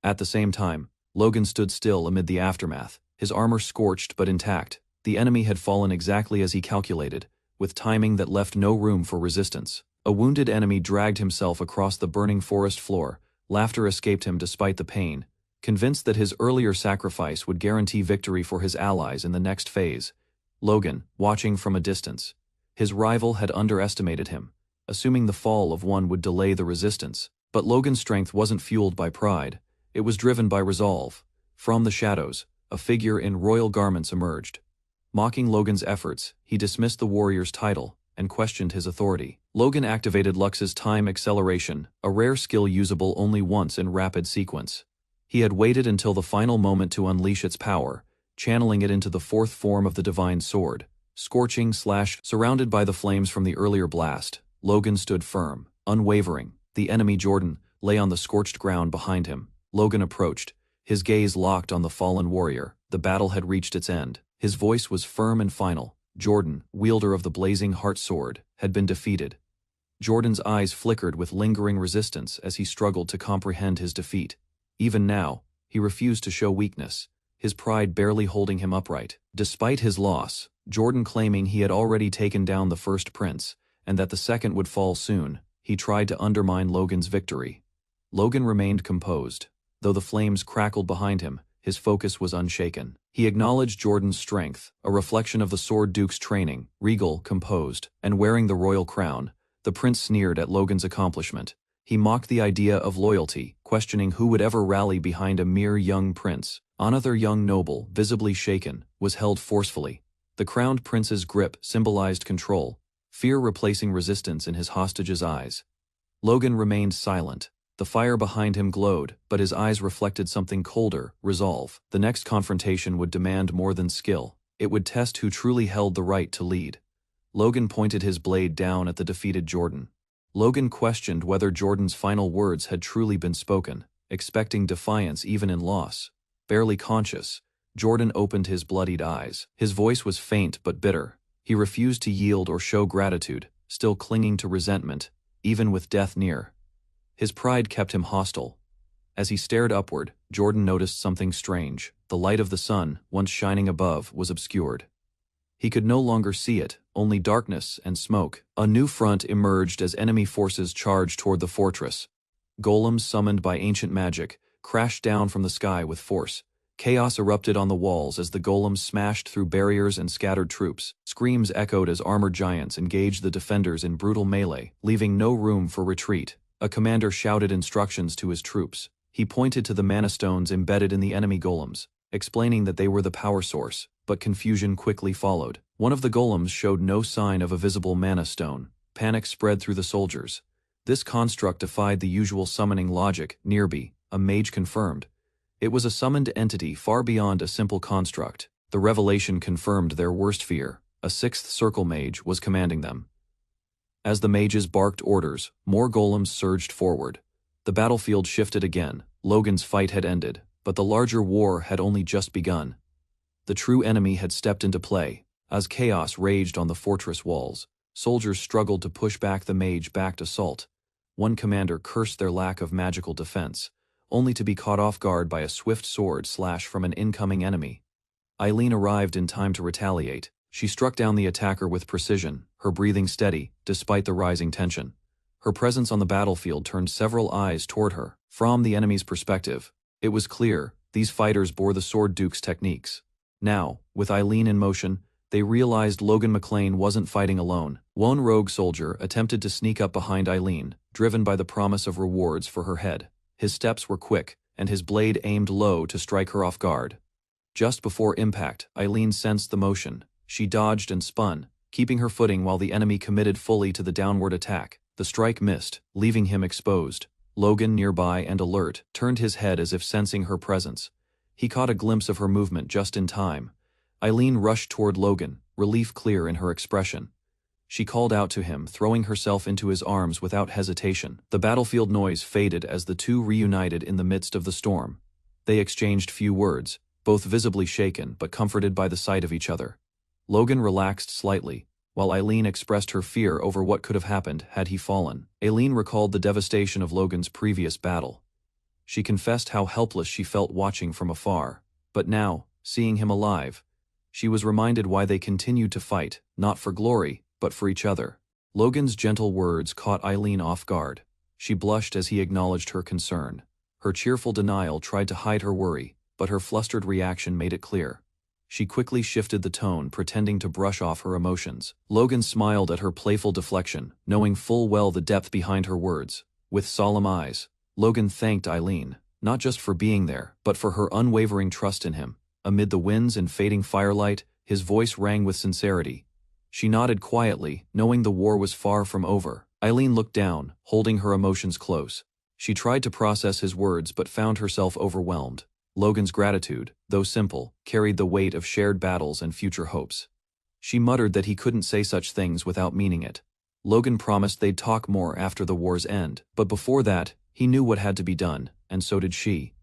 At the same time, Logan stood still amid the aftermath, his armor scorched but intact. The enemy had fallen exactly as he calculated, with timing that left no room for resistance. A wounded enemy dragged himself across the burning forest floor. Laughter escaped him despite the pain, convinced that his earlier sacrifice would guarantee victory for his allies in the next phase. Logan, watching from a distance. His rival had underestimated him, assuming the fall of one would delay the resistance. But Logan's strength wasn't fueled by pride, it was driven by resolve. From the shadows, a figure in royal garments emerged. Mocking Logan's efforts, he dismissed the warrior's title and questioned his authority. Logan activated Lux's time acceleration, a rare skill usable only once in rapid sequence. He had waited until the final moment to unleash its power, channeling it into the fourth form of the divine sword, Scorching Slash. Surrounded by the flames from the earlier blast, Logan stood firm, unwavering. The enemy, Jordan, lay on the scorched ground behind him. Logan approached, his gaze locked on the fallen warrior. The battle had reached its end. His voice was firm and final. Jordan, wielder of the blazing heart sword, had been defeated. Jordan's eyes flickered with lingering resistance as he struggled to comprehend his defeat. Even now, he refused to show weakness, his pride barely holding him upright. Despite his loss, Jordan claiming he had already taken down the first prince, and that the second would fall soon, he tried to undermine Logan's victory. Logan remained composed. Though the flames crackled behind him, his focus was unshaken. He acknowledged Jordan's strength, a reflection of the Sword Duke's training, regal, composed, and wearing the royal crown. The prince sneered at Logan's accomplishment. He mocked the idea of loyalty, questioning who would ever rally behind a mere young prince. Another young noble, visibly shaken, was held forcefully. The crowned prince's grip symbolized control, fear replacing resistance in his hostage's eyes. Logan remained silent. The fire behind him glowed, but his eyes reflected something colder, resolve. The next confrontation would demand more than skill. It would test who truly held the right to lead. Logan pointed his blade down at the defeated Jordan. Logan questioned whether Jordan's final words had truly been spoken, expecting defiance even in loss. Barely conscious, Jordan opened his bloodied eyes. His voice was faint but bitter. He refused to yield or show gratitude, still clinging to resentment, even with death near. His pride kept him hostile. As he stared upward, Jordan noticed something strange. The light of the sun, once shining above, was obscured. He could no longer see it, only darkness and smoke. A new front emerged as enemy forces charged toward the fortress. Golems summoned by ancient magic crashed down from the sky with force. Chaos erupted on the walls as the golems smashed through barriers and scattered troops. Screams echoed as armored giants engaged the defenders in brutal melee, leaving no room for retreat. A commander shouted instructions to his troops. He pointed to the mana stones embedded in the enemy golems, explaining that they were the power source, but confusion quickly followed. One of the golems showed no sign of a visible mana stone. Panic spread through the soldiers. This construct defied the usual summoning logic, nearby, a mage confirmed. It was a summoned entity far beyond a simple construct. The revelation confirmed their worst fear. A sixth circle mage was commanding them. As the mages barked orders, more golems surged forward. The battlefield shifted again. Logan's fight had ended, but the larger war had only just begun. The true enemy had stepped into play. As chaos raged on the fortress walls, soldiers struggled to push back the mage-backed assault. One commander cursed their lack of magical defense, only to be caught off guard by a swift sword slash from an incoming enemy. Eileen arrived in time to retaliate. She struck down the attacker with precision, her breathing steady, despite the rising tension. Her presence on the battlefield turned several eyes toward her. From the enemy's perspective, it was clear these fighters bore the Sword Duke's techniques. Now, with Eileen in motion, they realized Logan McLean wasn't fighting alone. One rogue soldier attempted to sneak up behind Eileen, driven by the promise of rewards for her head. His steps were quick, and his blade aimed low to strike her off guard. Just before impact, Eileen sensed the motion. She dodged and spun, keeping her footing while the enemy committed fully to the downward attack. The strike missed, leaving him exposed. Logan, nearby and alert, turned his head as if sensing her presence. He caught a glimpse of her movement just in time. Eileen rushed toward Logan, relief clear in her expression. She called out to him, throwing herself into his arms without hesitation. The battlefield noise faded as the two reunited in the midst of the storm. They exchanged few words, both visibly shaken but comforted by the sight of each other. Logan relaxed slightly, while Eileen expressed her fear over what could have happened had he fallen. Eileen recalled the devastation of Logan's previous battle. She confessed how helpless she felt watching from afar, but now, seeing him alive, she was reminded why they continued to fight, not for glory, but for each other. Logan's gentle words caught Eileen off guard. She blushed as he acknowledged her concern. Her cheerful denial tried to hide her worry, but her flustered reaction made it clear. She quickly shifted the tone, pretending to brush off her emotions. Logan smiled at her playful deflection, knowing full well the depth behind her words. With solemn eyes, Logan thanked Eileen, not just for being there, but for her unwavering trust in him. Amid the winds and fading firelight, his voice rang with sincerity. She nodded quietly, knowing the war was far from over. Eileen looked down, holding her emotions close. She tried to process his words but found herself overwhelmed. Logan's gratitude, though simple, carried the weight of shared battles and future hopes. She muttered that he couldn't say such things without meaning it. Logan promised they'd talk more after the war's end, but before that, he knew what had to be done, and so did she.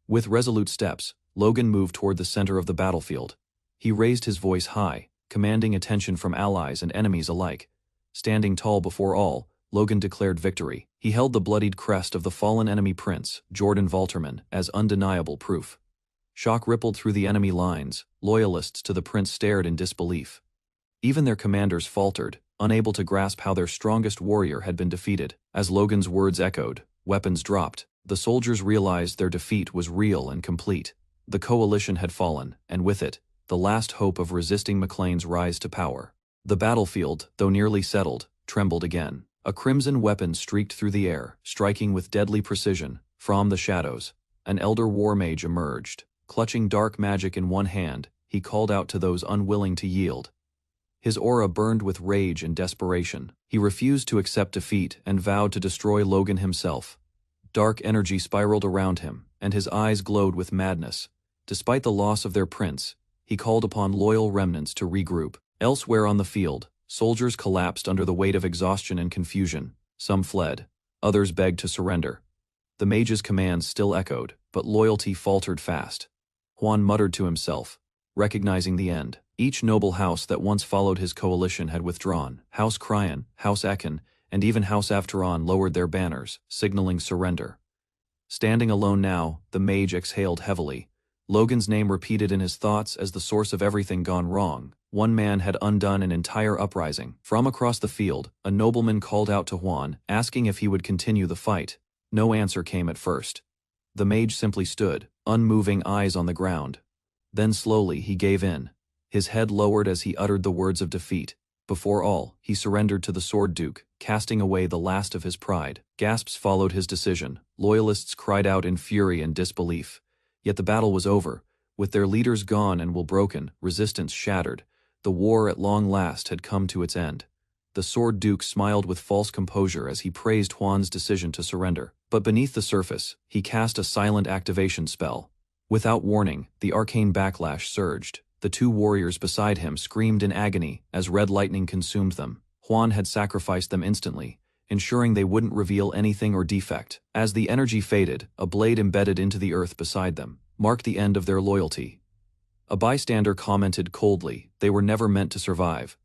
With resolute steps, Logan moved toward the center of the battlefield. He raised his voice high, commanding attention from allies and enemies alike. Standing tall before all, Logan declared victory. He held the bloodied crest of the fallen enemy prince, Jordan Valterman, as undeniable proof. Shock rippled through the enemy lines. Loyalists to the prince stared in disbelief. Even their commanders faltered, unable to grasp how their strongest warrior had been defeated. As Logan's words echoed, Weapons dropped. The soldiers realized their defeat was real and complete. The coalition had fallen, and with it, the last hope of resisting McLean's rise to power. The battlefield, though nearly settled, trembled again. A crimson weapon streaked through the air, striking with deadly precision. From the shadows, an elder war mage emerged. Clutching dark magic in one hand, he called out to those unwilling to yield. His aura burned with rage and desperation. He refused to accept defeat and vowed to destroy Logan himself. Dark energy spiraled around him, and his eyes glowed with madness. Despite the loss of their prince, he called upon loyal remnants to regroup. Elsewhere on the field, soldiers collapsed under the weight of exhaustion and confusion. Some fled, others begged to surrender. The mage's commands still echoed, but loyalty faltered fast. Juan muttered to himself, recognizing the end. Each noble house that once followed his coalition had withdrawn. House Cryan, House Ekin, and even House Avteron lowered their banners, signaling surrender. Standing alone now, the mage exhaled heavily. Logan's name repeated in his thoughts as the source of everything gone wrong. One man had undone an entire uprising. From across the field, a nobleman called out to Juan, asking if he would continue the fight. No answer came at first. The mage simply stood, unmoving, eyes on the ground. Then slowly he gave in. His head lowered as he uttered the words of defeat. Before all, he surrendered to the Sword Duke, casting away the last of his pride. Gasps followed his decision. Loyalists cried out in fury and disbelief. Yet the battle was over. With their leaders gone and will broken, resistance shattered. The war at long last had come to its end. The Sword Duke smiled with false composure as he praised Juan's decision to surrender. But beneath the surface, he cast a silent activation spell. Without warning, the arcane backlash surged. The two warriors beside him screamed in agony as red lightning consumed them. Juan had sacrificed them instantly, ensuring they wouldn't reveal anything or defect. As the energy faded, a blade embedded into the earth beside them marked the end of their loyalty. A bystander commented coldly, they were never meant to survive.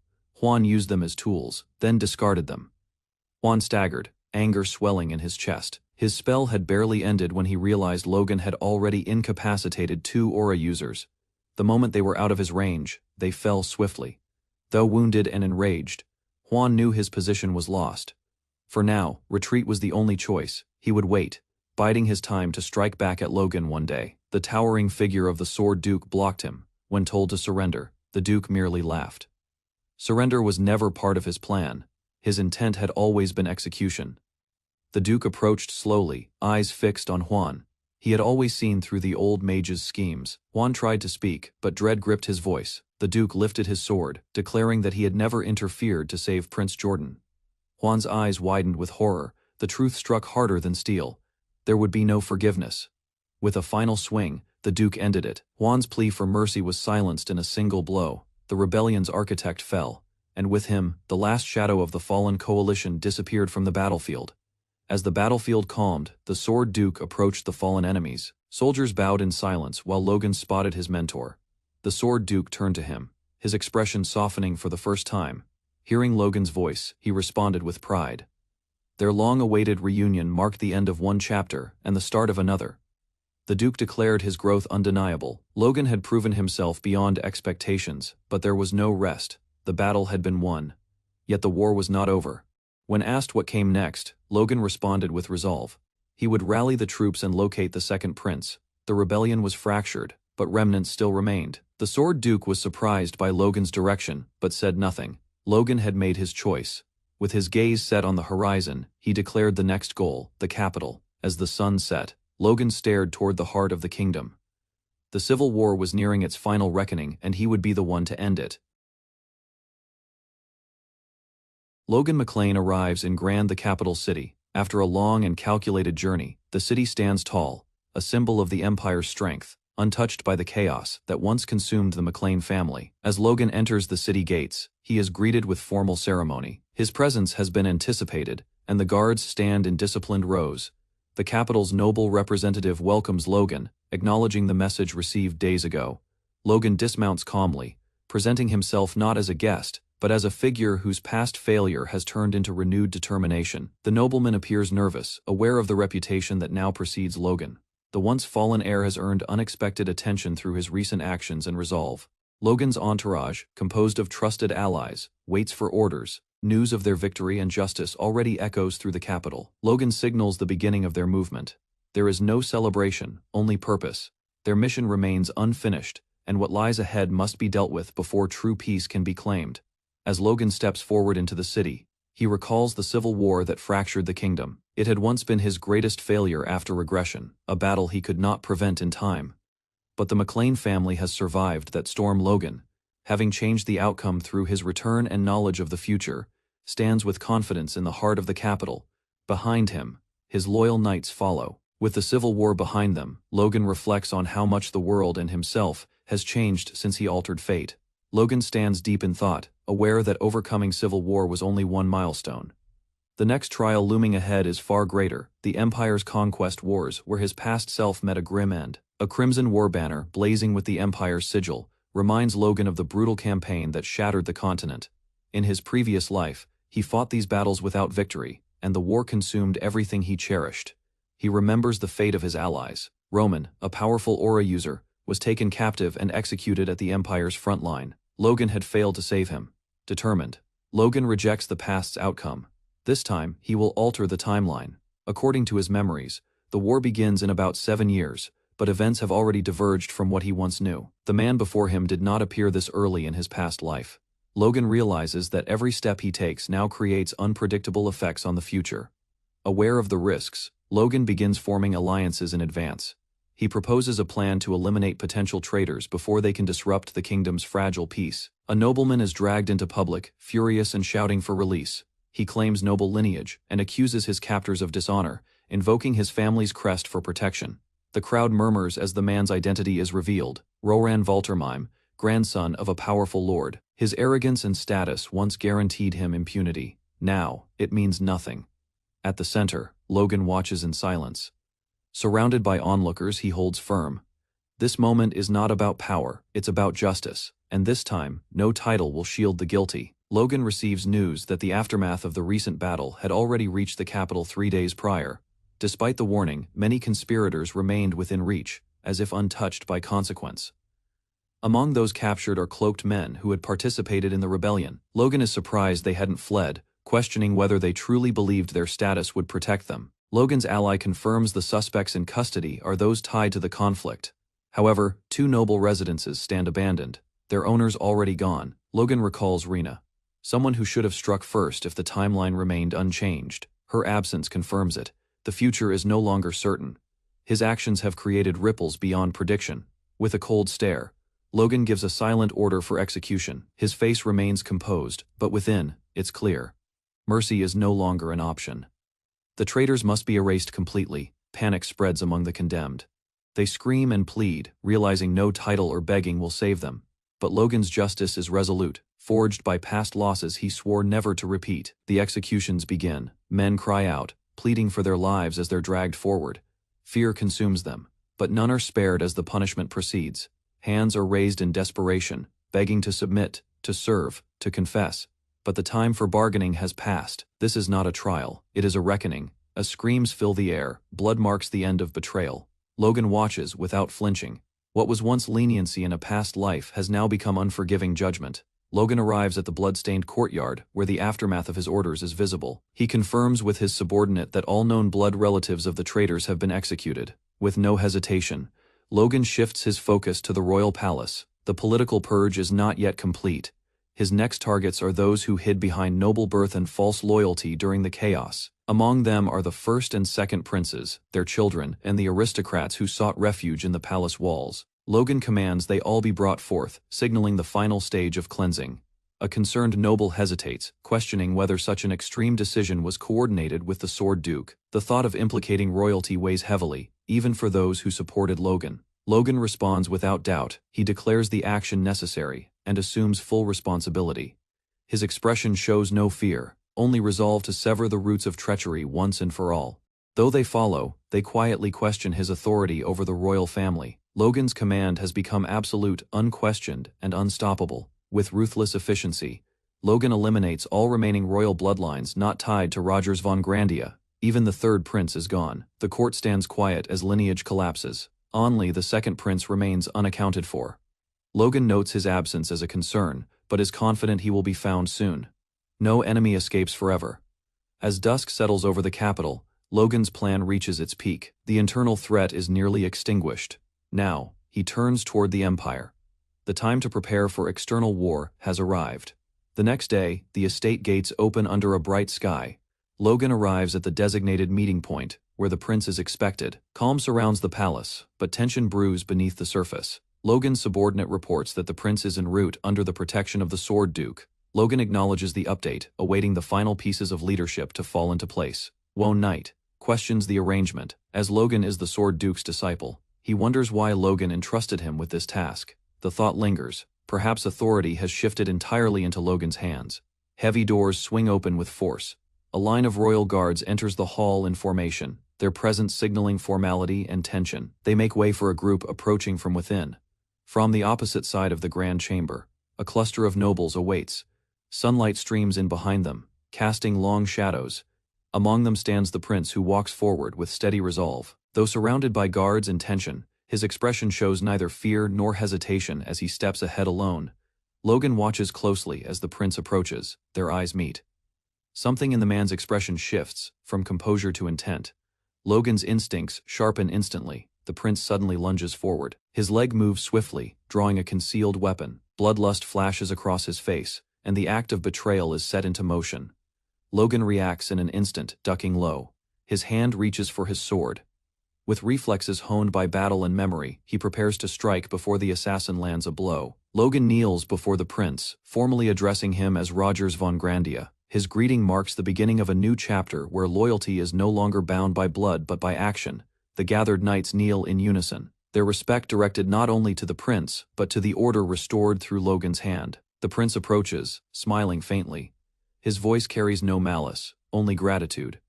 Juan used them as tools, then discarded them. Juan staggered, anger swelling in his chest. His spell had barely ended when he realized Logan had already incapacitated two aura users. The moment they were out of his range, they fell swiftly. Though wounded and enraged, Juan knew his position was lost. For now, retreat was the only choice. He would wait, biding his time to strike back at Logan one day. The towering figure of the Sword Duke blocked him. When told to surrender, the Duke merely laughed. Surrender was never part of his plan. His intent had always been execution. The Duke approached slowly, eyes fixed on Juan. He had always seen through the old mage's schemes. Juan tried to speak, but dread gripped his voice. The Duke lifted his sword, declaring that he had never interfered to save Prince Jordan. Juan's eyes widened with horror. The truth struck harder than steel. There would be no forgiveness. With a final swing, the Duke ended it. Juan's plea for mercy was silenced in a single blow. The rebellion's architect fell, and with him, the last shadow of the fallen coalition disappeared from the battlefield. As the battlefield calmed, the Sword Duke approached the fallen enemies. Soldiers bowed in silence while Logan spotted his mentor. The Sword Duke turned to him, his expression softening for the first time. Hearing Logan's voice, he responded with pride. Their long-awaited reunion marked the end of one chapter and the start of another. The Duke declared his growth undeniable. Logan had proven himself beyond expectations, but there was no rest. The battle had been won. Yet the war was not over. When asked what came next, Logan responded with resolve. He would rally the troops and locate the second prince. The rebellion was fractured, but remnants still remained. The Sword Duke was surprised by Logan's direction, but said nothing. Logan had made his choice. With his gaze set on the horizon, he declared the next goal, the capital. As the sun set, Logan stared toward the heart of the kingdom. The civil war was nearing its final reckoning, and he would be the one to end it. Logan McLean arrives in Grand, the capital city. After a long and calculated journey, the city stands tall, a symbol of the Empire's strength, untouched by the chaos that once consumed the McLean family. As Logan enters the city gates, he is greeted with formal ceremony. His presence has been anticipated, and the guards stand in disciplined rows. The capital's noble representative welcomes Logan, acknowledging the message received days ago. Logan dismounts calmly, presenting himself not as a guest, but as a figure whose past failure has turned into renewed determination. The nobleman appears nervous, aware of the reputation that now precedes Logan. The once fallen heir has earned unexpected attention through his recent actions and resolve. Logan's entourage, composed of trusted allies, waits for orders. News of their victory and justice already echoes through the capital. Logan signals the beginning of their movement. There is no celebration, only purpose. Their mission remains unfinished, and what lies ahead must be dealt with before true peace can be claimed. As Logan steps forward into the city, he recalls the civil war that fractured the kingdom. It had once been his greatest failure after regression, a battle he could not prevent in time. But the McLean family has survived that storm. Logan, having changed the outcome through his return and knowledge of the future, stands with confidence in the heart of the capital. Behind him, his loyal knights follow. With the Civil War behind them, Logan reflects on how much the world and himself has changed since he altered fate. Logan stands deep in thought, aware that overcoming civil war was only one milestone. The next trial looming ahead is far greater, the Empire's conquest wars, where his past self met a grim end. A crimson war banner, blazing with the Empire's sigil, reminds Logan of the brutal campaign that shattered the continent. In his previous life, he fought these battles without victory, and the war consumed everything he cherished. He remembers the fate of his allies. Roman, a powerful aura user, was taken captive and executed at the Empire's front line. Logan had failed to save him. Determined, Logan rejects the past's outcome. This time, he will alter the timeline. According to his memories, the war begins in about 7 years, but events have already diverged from what he once knew. The man before him did not appear this early in his past life. Logan realizes that every step he takes now creates unpredictable effects on the future. Aware of the risks, Logan begins forming alliances in advance. He proposes a plan to eliminate potential traitors before they can disrupt the kingdom's fragile peace. A nobleman is dragged into public, furious and shouting for release. He claims noble lineage and accuses his captors of dishonor, invoking his family's crest for protection. The crowd murmurs as the man's identity is revealed. Roran Valtermine, grandson of a powerful lord. His arrogance and status once guaranteed him impunity. Now, it means nothing. At the center, Logan watches in silence. Surrounded by onlookers, he holds firm. This moment is not about power, it's about justice, and this time, no title will shield the guilty. Logan receives news that the aftermath of the recent battle had already reached the capital 3 days prior. Despite the warning, many conspirators remained within reach, as if untouched by consequence. Among those captured are cloaked men who had participated in the rebellion. Logan is surprised they hadn't fled, questioning whether they truly believed their status would protect them. Logan's ally confirms the suspects in custody are those tied to the conflict. However, 2 noble residences stand abandoned, their owners already gone. Logan recalls Rena, someone who should have struck first if the timeline remained unchanged. Her absence confirms it. The future is no longer certain. His actions have created ripples beyond prediction. With a cold stare, Logan gives a silent order for execution. His face remains composed, but within, it's clear. Mercy is no longer an option. The traitors must be erased completely. Panic spreads among the condemned. They scream and plead, realizing no title or begging will save them. But Logan's justice is resolute, forged by past losses he swore never to repeat. The executions begin. Men cry out, pleading for their lives as they're dragged forward. Fear consumes them, but none are spared as the punishment proceeds. Hands are raised in desperation, begging to submit, to serve, to confess. But the time for bargaining has passed. This is not a trial, it is a reckoning. As screams fill the air, blood marks the end of betrayal. Logan watches without flinching. What was once leniency in a past life has now become unforgiving judgment. Logan arrives at the blood-stained courtyard, where the aftermath of his orders is visible. He confirms with his subordinate that all known blood relatives of the traitors have been executed. With no hesitation, Logan shifts his focus to the royal palace. The political purge is not yet complete. His next targets are those who hid behind noble birth and false loyalty during the chaos. Among them are the first and second princes, their children, and the aristocrats who sought refuge in the palace walls. Logan commands they all be brought forth, signaling the final stage of cleansing. A concerned noble hesitates, questioning whether such an extreme decision was coordinated with the Sword Duke. The thought of implicating royalty weighs heavily, even for those who supported Logan. Logan responds without doubt. He declares the action necessary, and assumes full responsibility. His expression shows no fear, only resolve to sever the roots of treachery once and for all. Though they follow, they quietly question his authority over the royal family. Logan's command has become absolute, unquestioned, and unstoppable. With ruthless efficiency, Logan eliminates all remaining royal bloodlines not tied to Rogers von Grandia. Even the third prince is gone. The court stands quiet as lineage collapses. Only the second prince remains unaccounted for. Logan notes his absence as a concern, but is confident he will be found soon. No enemy escapes forever. As dusk settles over the capital, Logan's plan reaches its peak. The internal threat is nearly extinguished. Now, he turns toward the Empire. The time to prepare for external war has arrived. The next day, the estate gates open under a bright sky. Logan arrives at the designated meeting point, where the prince is expected. Calm surrounds the palace, but tension brews beneath the surface. Logan's subordinate reports that the prince is en route under the protection of the Sword Duke. Logan acknowledges the update, awaiting the final pieces of leadership to fall into place. Wone Knight questions the arrangement. As Logan is the Sword Duke's disciple, he wonders why Logan entrusted him with this task. The thought lingers. Perhaps authority has shifted entirely into Logan's hands. Heavy doors swing open with force. A line of royal guards enters the hall in formation, their presence signaling formality and tension. They make way for a group approaching from within. From the opposite side of the grand chamber, a cluster of nobles awaits. Sunlight streams in behind them, casting long shadows. Among them stands the prince, who walks forward with steady resolve. Though surrounded by guards and tension, his expression shows neither fear nor hesitation as he steps ahead alone. Logan watches closely as the prince approaches. Their eyes meet. Something in the man's expression shifts, from composure to intent. Logan's instincts sharpen instantly. The prince suddenly lunges forward. His leg moves swiftly, drawing a concealed weapon. Bloodlust flashes across his face, and the act of betrayal is set into motion. Logan reacts in an instant, ducking low. His hand reaches for his sword. With reflexes honed by battle and memory, he prepares to strike before the assassin lands a blow. Logan kneels before the prince, formally addressing him as Rogers von Grandia. His greeting marks the beginning of a new chapter where loyalty is no longer bound by blood but by action. The gathered knights kneel in unison, their respect directed not only to the prince, but to the order restored through Logan's hand. The prince approaches, smiling faintly. His voice carries no malice, only gratitude.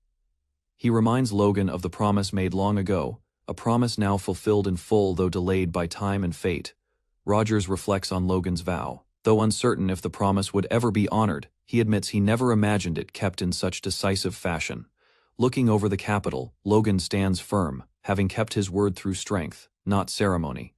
He reminds Logan of the promise made long ago, a promise now fulfilled in full though delayed by time and fate. Rogers reflects on Logan's vow. Though uncertain if the promise would ever be honored, he admits he never imagined it kept in such decisive fashion. Looking over the capital, Logan stands firm, having kept his word through strength, not ceremony.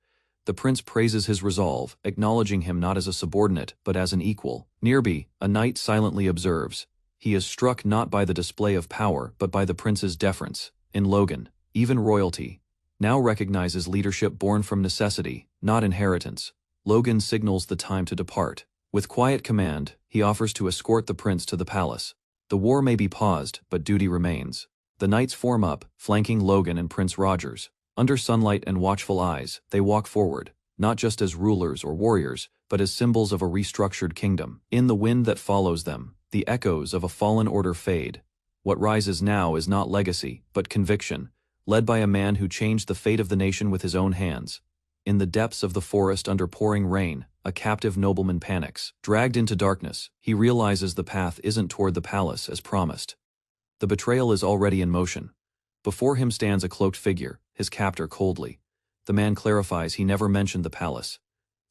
The prince praises his resolve, acknowledging him not as a subordinate, but as an equal. Nearby, a knight silently observes. He is struck not by the display of power, but by the prince's deference. In Logan, even royalty now recognizes leadership born from necessity, not inheritance. Logan signals the time to depart. With quiet command, he offers to escort the prince to the palace. The war may be paused, but duty remains. The knights form up, flanking Logan and Prince Rogers. Under sunlight and watchful eyes, they walk forward, not just as rulers or warriors, but as symbols of a restructured kingdom. In the wind that follows them, the echoes of a fallen order fade. What rises now is not legacy, but conviction, led by a man who changed the fate of the nation with his own hands. In the depths of the forest under pouring rain, a captive nobleman panics. Dragged into darkness, he realizes the path isn't toward the palace as promised. The betrayal is already in motion. Before him stands a cloaked figure, his captor coldly. The man clarifies he never mentioned the palace.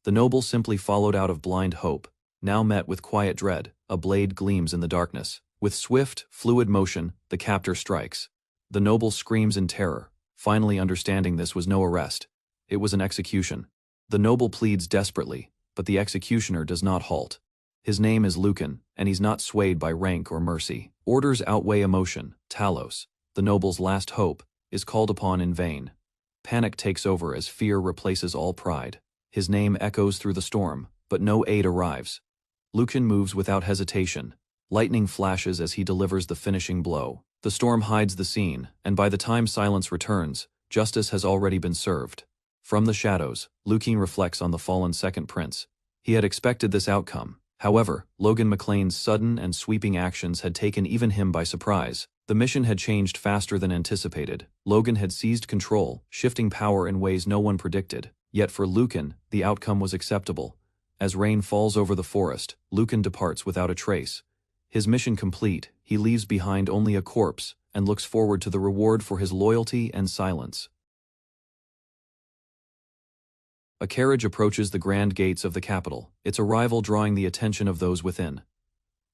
The noble simply followed out of blind hope. Now met with quiet dread, a blade gleams in the darkness. With swift, fluid motion, the captor strikes. The noble screams in terror, finally understanding this was no arrest. It was an execution. The noble pleads desperately, but the executioner does not halt. His name is Lucan, and he's not swayed by rank or mercy. Orders outweigh emotion. Talos, the noble's last hope, is called upon in vain. Panic takes over as fear replaces all pride. His name echoes through the storm, but no aid arrives. Lucan moves without hesitation. Lightning flashes as he delivers the finishing blow. The storm hides the scene, and by the time silence returns, justice has already been served. From the shadows, Lucan reflects on the fallen second prince. He had expected this outcome. However, Logan McLean's sudden and sweeping actions had taken even him by surprise. The mission had changed faster than anticipated. Logan had seized control, shifting power in ways no one predicted. Yet for Lucan, the outcome was acceptable. As rain falls over the forest, Lucan departs without a trace. His mission complete, he leaves behind only a corpse, and looks forward to the reward for his loyalty and silence. A carriage approaches the grand gates of the capital, its arrival drawing the attention of those within.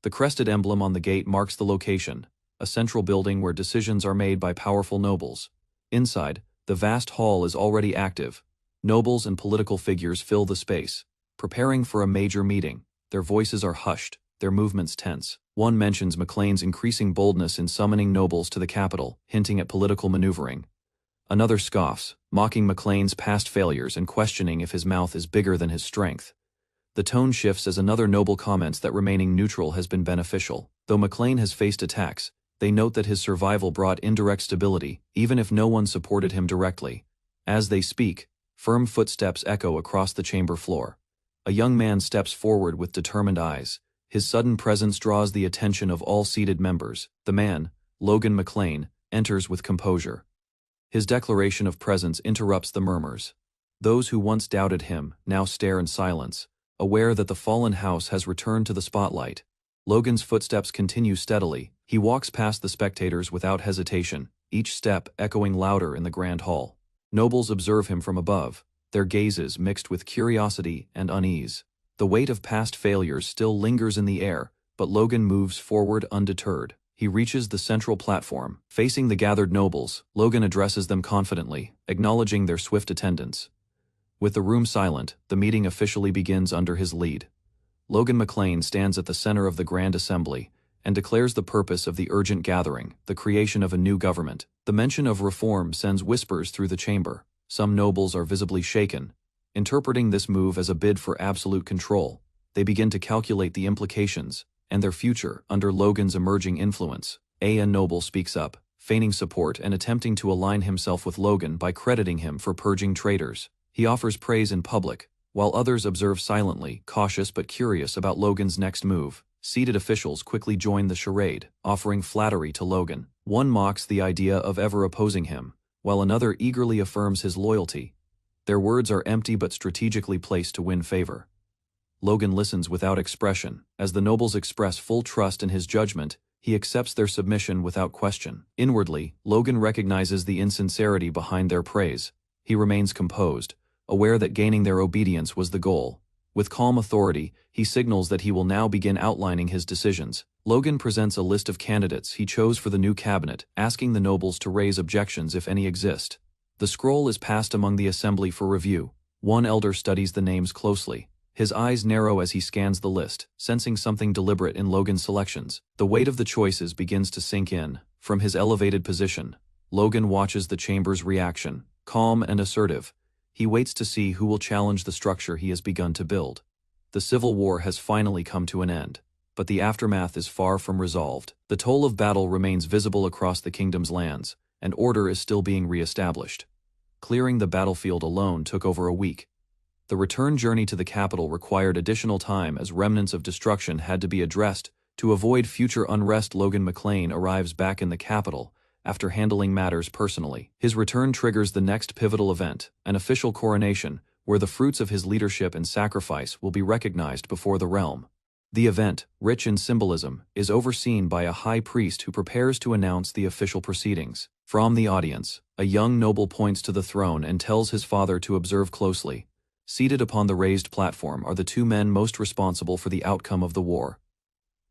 The crested emblem on the gate marks the location, a central building where decisions are made by powerful nobles. Inside, the vast hall is already active. Nobles and political figures fill the space, preparing for a major meeting. Their voices are hushed, their movements tense. One mentions McLean's increasing boldness in summoning nobles to the capital, hinting at political maneuvering. Another scoffs, mocking McLean's past failures and questioning if his mouth is bigger than his strength. The tone shifts as another noble comments that remaining neutral has been beneficial. Though McLean has faced attacks, they note that his survival brought indirect stability, even if no one supported him directly. As they speak, firm footsteps echo across the chamber floor. A young man steps forward with determined eyes. His sudden presence draws the attention of all seated members. The man, Logan McLean, enters with composure. His declaration of presence interrupts the murmurs. Those who once doubted him now stare in silence, aware that the fallen house has returned to the spotlight. Logan's footsteps continue steadily. He walks past the spectators without hesitation, each step echoing louder in the grand hall. Nobles observe him from above, their gazes mixed with curiosity and unease. The weight of past failures still lingers in the air, but Logan moves forward undeterred. He reaches the central platform. Facing the gathered nobles, Logan addresses them confidently, acknowledging their swift attendance. With the room silent, the meeting officially begins under his lead. Logan McLean stands at the center of the Grand Assembly and declares the purpose of the urgent gathering, the creation of a new government. The mention of reform sends whispers through the chamber. Some nobles are visibly shaken, interpreting this move as a bid for absolute control. They begin to calculate the implications and their future under Logan's emerging influence. A noble speaks up, feigning support and attempting to align himself with Logan by crediting him for purging traitors. He offers praise in public, while others observe silently, cautious but curious about Logan's next move. Seated officials quickly join the charade, offering flattery to Logan. One mocks the idea of ever opposing him, while another eagerly affirms his loyalty. Their words are empty but strategically placed to win favor. Logan listens without expression. As the nobles express full trust in his judgment, he accepts their submission without question. Inwardly, Logan recognizes the insincerity behind their praise. He remains composed, aware that gaining their obedience was the goal. With calm authority, he signals that he will now begin outlining his decisions. Logan presents a list of candidates he chose for the new cabinet, asking the nobles to raise objections if any exist. The scroll is passed among the assembly for review. One elder studies the names closely. His eyes narrow as he scans the list, sensing something deliberate in Logan's selections. The weight of the choices begins to sink in. From his elevated position, Logan watches the chamber's reaction, calm and assertive. He waits to see who will challenge the structure he has begun to build. The civil war has finally come to an end, but the aftermath is far from resolved. The toll of battle remains visible across the kingdom's lands, and order is still being re-established. Clearing the battlefield alone took over a week. The return journey to the capital required additional time as remnants of destruction had to be addressed. To avoid future unrest, Logan McLean arrives back in the capital, after handling matters personally. His return triggers the next pivotal event, an official coronation, where the fruits of his leadership and sacrifice will be recognized before the realm. The event, rich in symbolism, is overseen by a high priest who prepares to announce the official proceedings. From the audience, a young noble points to the throne and tells his father to observe closely. Seated upon the raised platform are the two men most responsible for the outcome of the war.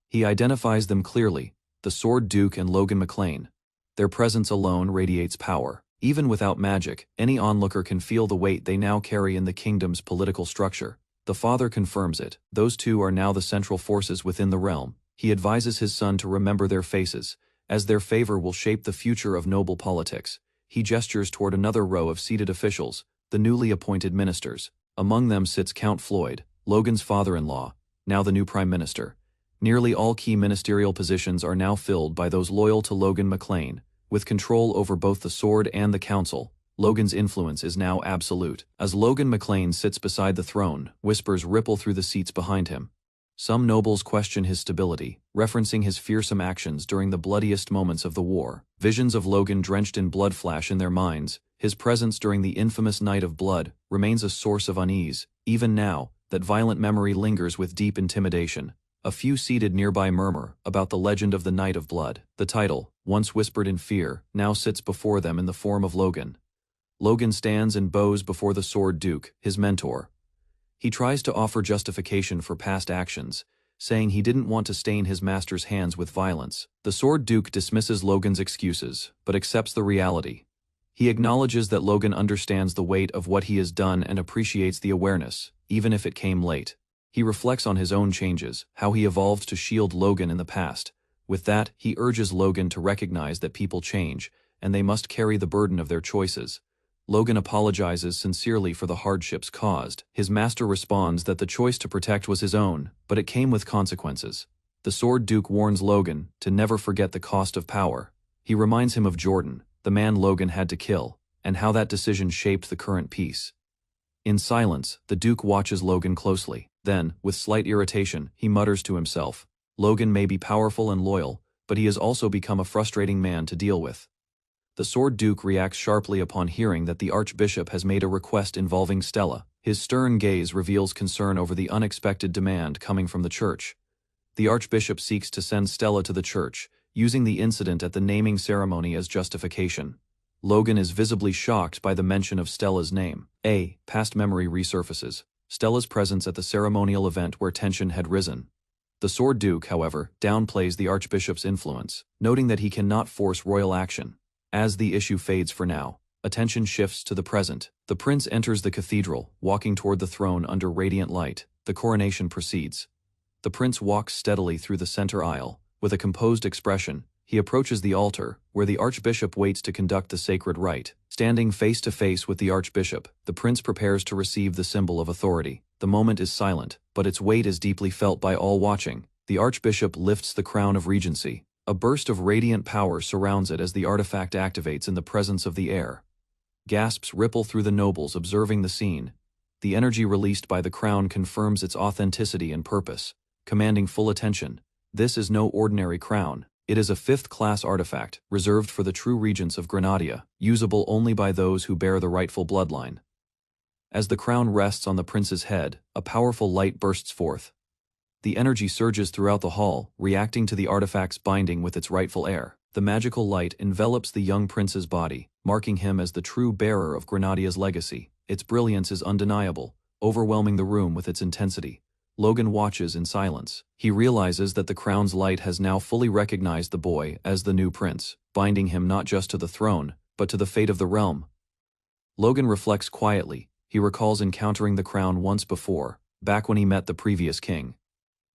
He identifies them clearly, the Sword Duke and Logan McLean. Their presence alone radiates power. Even without magic, any onlooker can feel the weight they now carry in the kingdom's political structure. The father confirms it. Those two are now the central forces within the realm. He advises his son to remember their faces, as their favor will shape the future of noble politics. He gestures toward another row of seated officials, the newly appointed ministers. Among them sits Count Floyd, Logan's father-in-law, now the new prime minister. Nearly all key ministerial positions are now filled by those loyal to Logan McLean. With control over both the sword and the council, Logan's influence is now absolute. As Logan McLean sits beside the throne, whispers ripple through the seats behind him. Some nobles question his stability, referencing his fearsome actions during the bloodiest moments of the war. Visions of Logan drenched in blood flash in their minds. His presence during the infamous Night of Blood remains a source of unease. Even now, that violent memory lingers with deep intimidation. A few seated nearby murmur about the legend of the Night of Blood. The title, once whispered in fear, now sits before them in the form of Logan. Logan stands and bows before the Sword Duke, his mentor. He tries to offer justification for past actions, saying he didn't want to stain his master's hands with violence. The Sword Duke dismisses Logan's excuses, but accepts the reality. He acknowledges that Logan understands the weight of what he has done and appreciates the awareness, even if it came late. He reflects on his own changes, how he evolved to shield Logan in the past. With that, he urges Logan to recognize that people change, and they must carry the burden of their choices. Logan apologizes sincerely for the hardships caused. His master responds that the choice to protect was his own, but it came with consequences. The Sword Duke warns Logan to never forget the cost of power. He reminds him of Jordan, the man Logan had to kill, and how that decision shaped the current peace. In silence, the Duke watches Logan closely. Then, with slight irritation, he mutters to himself, "Logan may be powerful and loyal, but he has also become a frustrating man to deal with." The Sword Duke reacts sharply upon hearing that the Archbishop has made a request involving Stella. His stern gaze reveals concern over the unexpected demand coming from the church. The Archbishop seeks to send Stella to the church, using the incident at the naming ceremony as justification. Logan is visibly shocked by the mention of Stella's name. Past memory resurfaces. Stella's presence at the ceremonial event where tension had risen. The Sword Duke, however, downplays the Archbishop's influence, noting that he cannot force royal action. As the issue fades for now, attention shifts to the present. The prince enters the cathedral, walking toward the throne under radiant light. The coronation proceeds. The prince walks steadily through the center aisle. With a composed expression, he approaches the altar, where the Archbishop waits to conduct the sacred rite. Standing face to face with the Archbishop, the prince prepares to receive the symbol of authority. The moment is silent, but its weight is deeply felt by all watching. The Archbishop lifts the crown of regency. A burst of radiant power surrounds it as the artifact activates in the presence of the heir. Gasps ripple through the nobles observing the scene. The energy released by the crown confirms its authenticity and purpose, commanding full attention. This is no ordinary crown. It is a fifth-class artifact, reserved for the true regents of Granadia, usable only by those who bear the rightful bloodline. As the crown rests on the prince's head, a powerful light bursts forth. The energy surges throughout the hall, reacting to the artifact's binding with its rightful heir. The magical light envelops the young prince's body, marking him as the true bearer of Grenadia's legacy. Its brilliance is undeniable, overwhelming the room with its intensity. Logan watches in silence. He realizes that the crown's light has now fully recognized the boy as the new prince, binding him not just to the throne, but to the fate of the realm. Logan reflects quietly. He recalls encountering the crown once before, back when he met the previous king.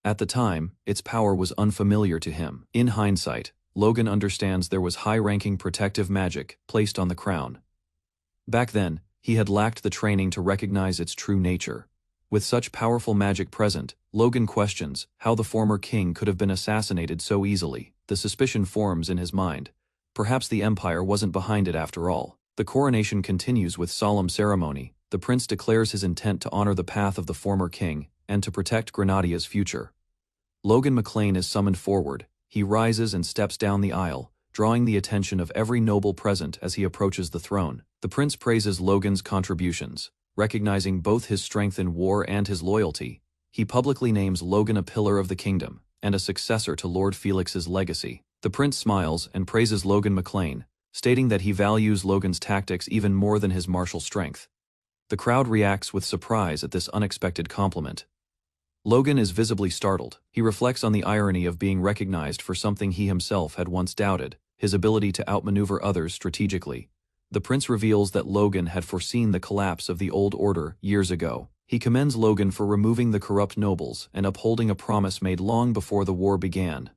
At the time, its power was unfamiliar to him. In hindsight, Logan understands there was high-ranking protective magic placed on the crown. Back then, he had lacked the training to recognize its true nature. With such powerful magic present, Logan questions how the former king could have been assassinated so easily. The suspicion forms in his mind. Perhaps the Empire wasn't behind it after all. The coronation continues with solemn ceremony. The prince declares his intent to honor the path of the former king and to protect Grenadia's future. Logan McLean is summoned forward. He rises and steps down the aisle, drawing the attention of every noble present as he approaches the throne. The prince praises Logan's contributions. Recognizing both his strength in war and his loyalty, he publicly names Logan a pillar of the kingdom and a successor to Lord Felix's legacy. The prince smiles and praises Logan McLean, stating that he values Logan's tactics even more than his martial strength. The crowd reacts with surprise at this unexpected compliment. Logan is visibly startled. He reflects on the irony of being recognized for something he himself had once doubted, his ability to outmaneuver others strategically. The prince reveals that Logan had foreseen the collapse of the old order years ago. He commends Logan for removing the corrupt nobles and upholding a promise made long before the war began.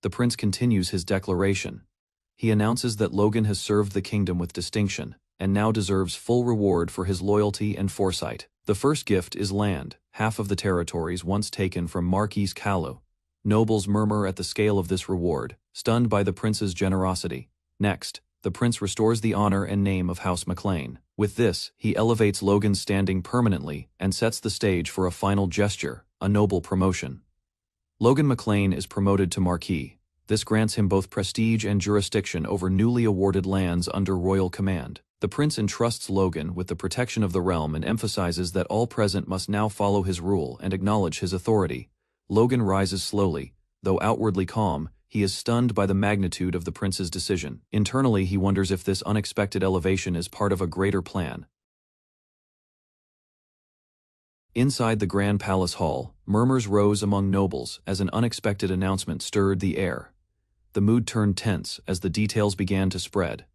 The prince continues his declaration. He announces that Logan has served the kingdom with distinction and now deserves full reward for his loyalty and foresight. The first gift is land, half of the territories once taken from Marquis Kalu. Nobles murmur at the scale of this reward, stunned by the prince's generosity. Next, the prince restores the honor and name of House McLean. With this, he elevates Logan's standing permanently and sets the stage for a final gesture, a noble promotion. Logan McLean is promoted to Marquis. This grants him both prestige and jurisdiction over newly awarded lands under royal command. The prince entrusts Logan with the protection of the realm and emphasizes that all present must now follow his rule and acknowledge his authority. Logan rises slowly. Though outwardly calm, he is stunned by the magnitude of the prince's decision. Internally, he wonders if this unexpected elevation is part of a greater plan. Inside the Grand Palace Hall, murmurs rose among nobles as an unexpected announcement stirred the air. The mood turned tense as the details began to spread.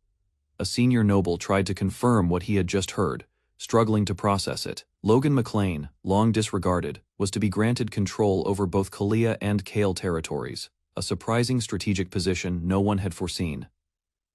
A senior noble tried to confirm what he had just heard, struggling to process it. Logan McLean, long disregarded, was to be granted control over both Kalia and Kale territories, a surprising strategic position no one had foreseen.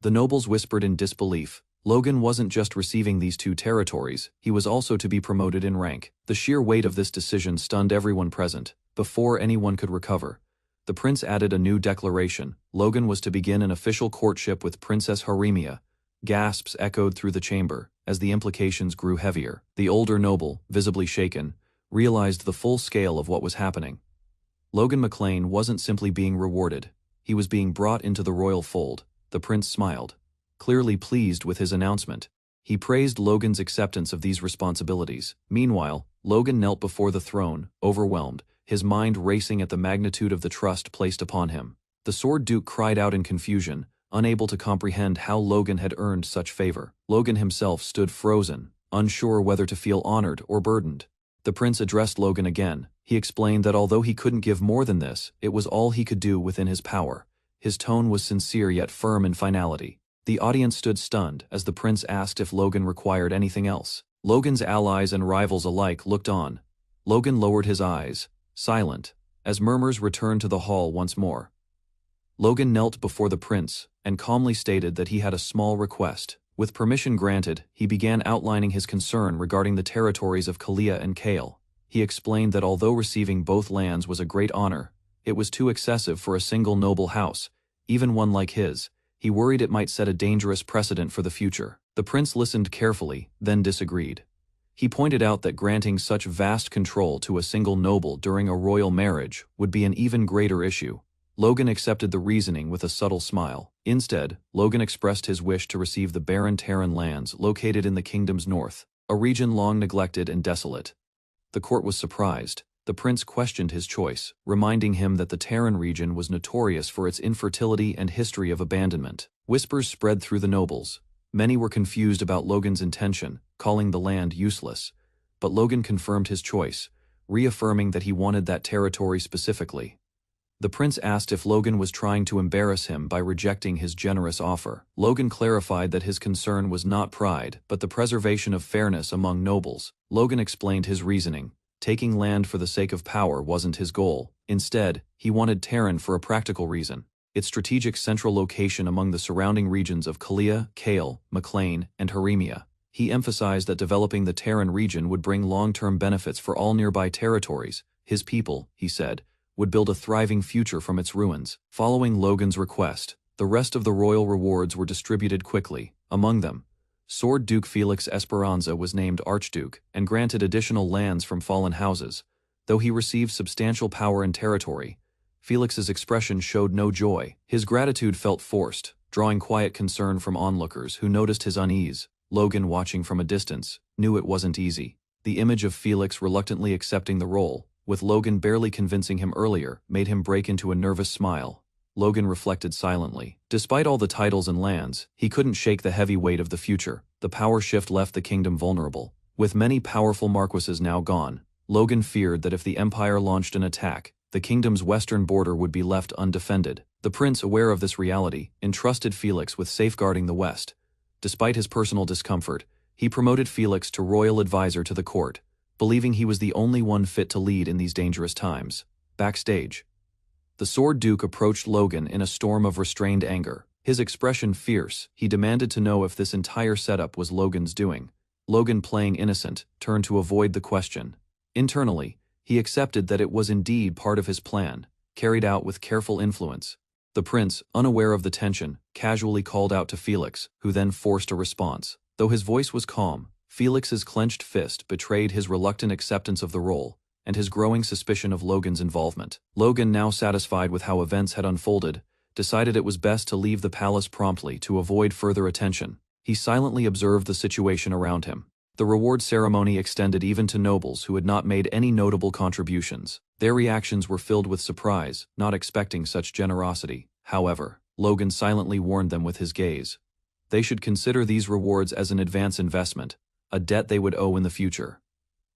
The nobles whispered in disbelief. Logan wasn't just receiving these two territories, he was also to be promoted in rank. The sheer weight of this decision stunned everyone present. Before anyone could recover, the prince added a new declaration. Logan was to begin an official courtship with Princess Harimia. Gasps echoed through the chamber as the implications grew heavier. The older noble, visibly shaken, realized the full scale of what was happening. Logan McLean wasn't simply being rewarded, he was being brought into the royal fold. The prince smiled, clearly pleased with his announcement. He praised Logan's acceptance of these responsibilities. Meanwhile, Logan knelt before the throne, overwhelmed, his mind racing at the magnitude of the trust placed upon him. The Sword Duke cried out in confusion, unable to comprehend how Logan had earned such favor. Logan himself stood frozen, unsure whether to feel honored or burdened. The prince addressed Logan again. He explained that although he couldn't give more than this, it was all he could do within his power. His tone was sincere yet firm in finality. The audience stood stunned as the prince asked if Logan required anything else. Logan's allies and rivals alike looked on. Logan lowered his eyes, silent, as murmurs returned to the hall once more. Logan knelt before the prince and calmly stated that he had a small request. With permission granted, he began outlining his concern regarding the territories of Kalia and Kale. He explained that although receiving both lands was a great honor, it was too excessive for a single noble house, even one like his. He worried it might set a dangerous precedent for the future. The prince listened carefully, then disagreed. He pointed out that granting such vast control to a single noble during a royal marriage would be an even greater issue. Logan accepted the reasoning with a subtle smile. Instead, Logan expressed his wish to receive the barren Terran lands located in the kingdom's north, a region long neglected and desolate. The court was surprised. The prince questioned his choice, reminding him that the Terran region was notorious for its infertility and history of abandonment. Whispers spread through the nobles. Many were confused about Logan's intention, calling the land useless. But Logan confirmed his choice, reaffirming that he wanted that territory specifically. The prince asked if Logan was trying to embarrass him by rejecting his generous offer. Logan clarified that his concern was not pride, but the preservation of fairness among nobles. Logan explained his reasoning. Taking land for the sake of power wasn't his goal. Instead, he wanted Terran for a practical reason. Its strategic central location among the surrounding regions of Kalia, Kale, McLean, and Harimia. He emphasized that developing the Terran region would bring long-term benefits for all nearby territories. His people, he said, would build a thriving future from its ruins. Following Logan's request, the rest of the royal rewards were distributed quickly. Among them, Sword Duke Felix Esperanza was named Archduke and granted additional lands from fallen houses. Though he received substantial power and territory, Felix's expression showed no joy. His gratitude felt forced, drawing quiet concern from onlookers who noticed his unease. Logan, watching from a distance, knew it wasn't easy. The image of Felix reluctantly accepting the role, with Logan barely convincing him earlier, made him break into a nervous smile. Logan reflected silently. Despite all the titles and lands, he couldn't shake the heavy weight of the future. The power shift left the kingdom vulnerable. With many powerful marquises now gone, Logan feared that if the empire launched an attack, the kingdom's western border would be left undefended. The prince, aware of this reality, entrusted Felix with safeguarding the west. Despite his personal discomfort, he promoted Felix to royal advisor to the court, believing he was the only one fit to lead in these dangerous times. Backstage, the Sword Duke approached Logan in a storm of restrained anger. His expression fierce, he demanded to know if this entire setup was Logan's doing. Logan, playing innocent, turned to avoid the question. Internally, he accepted that it was indeed part of his plan, carried out with careful influence. The prince, unaware of the tension, casually called out to Felix, who then forced a response. Though his voice was calm, Felix's clenched fist betrayed his reluctant acceptance of the role and his growing suspicion of Logan's involvement. Logan, now satisfied with how events had unfolded, decided it was best to leave the palace promptly to avoid further attention. He silently observed the situation around him. The reward ceremony extended even to nobles who had not made any notable contributions. Their reactions were filled with surprise, not expecting such generosity. However, Logan silently warned them with his gaze. They should consider these rewards as an advance investment, a debt they would owe in the future.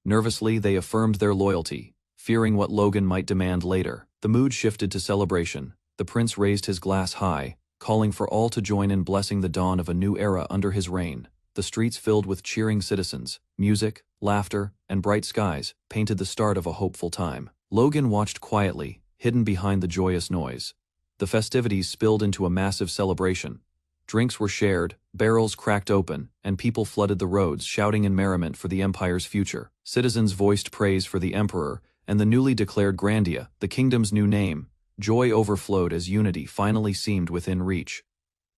Nervously, they affirmed their loyalty, fearing what Logan might demand later. The mood shifted to celebration. The prince raised his glass high, calling for all to join in blessing the dawn of a new era under his reign. the streets filled with cheering citizens, music, laughter, and bright skies painted the start of a hopeful time. Logan watched quietly, hidden behind the joyous noise. The festivities spilled into a massive celebration. Drinks were shared, barrels cracked open, and people flooded the roads shouting in merriment for the Empire's future. Citizens voiced praise for the Emperor and the newly declared Grandia, the kingdom's new name. Joy overflowed as unity finally seemed within reach.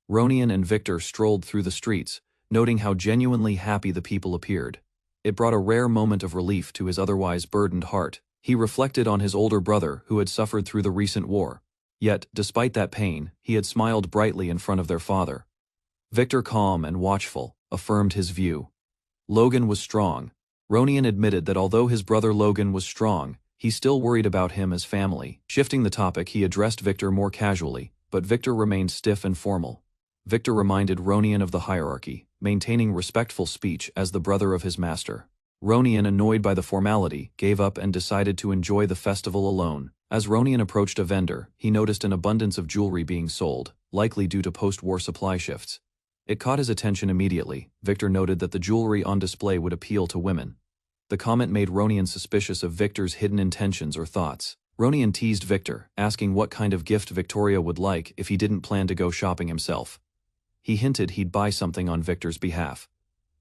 Ronian and Victor strolled through the streets, noting how genuinely happy the people appeared. It brought a rare moment of relief to his otherwise burdened heart. He reflected on his older brother who had suffered through the recent war. Yet, despite that pain, he had smiled brightly in front of their father. Victor, calm and watchful, affirmed his view. Logan was strong. Ronian admitted that although his brother Logan was strong, he still worried about him as family. Shifting the topic, he addressed Victor more casually, but Victor remained stiff and formal. Victor reminded Ronian of the hierarchy, maintaining respectful speech as the brother of his master. Ronian, annoyed by the formality, gave up and decided to enjoy the festival alone. As Ronian approached a vendor, he noticed an abundance of jewelry being sold, likely due to post-war supply shifts. It caught his attention immediately. Victor noted that the jewelry on display would appeal to women. The comment made Ronian suspicious of Victor's hidden intentions or thoughts. Ronian teased Victor, asking what kind of gift Victoria would like if he didn't plan to go shopping himself. He hinted he'd buy something on Victor's behalf.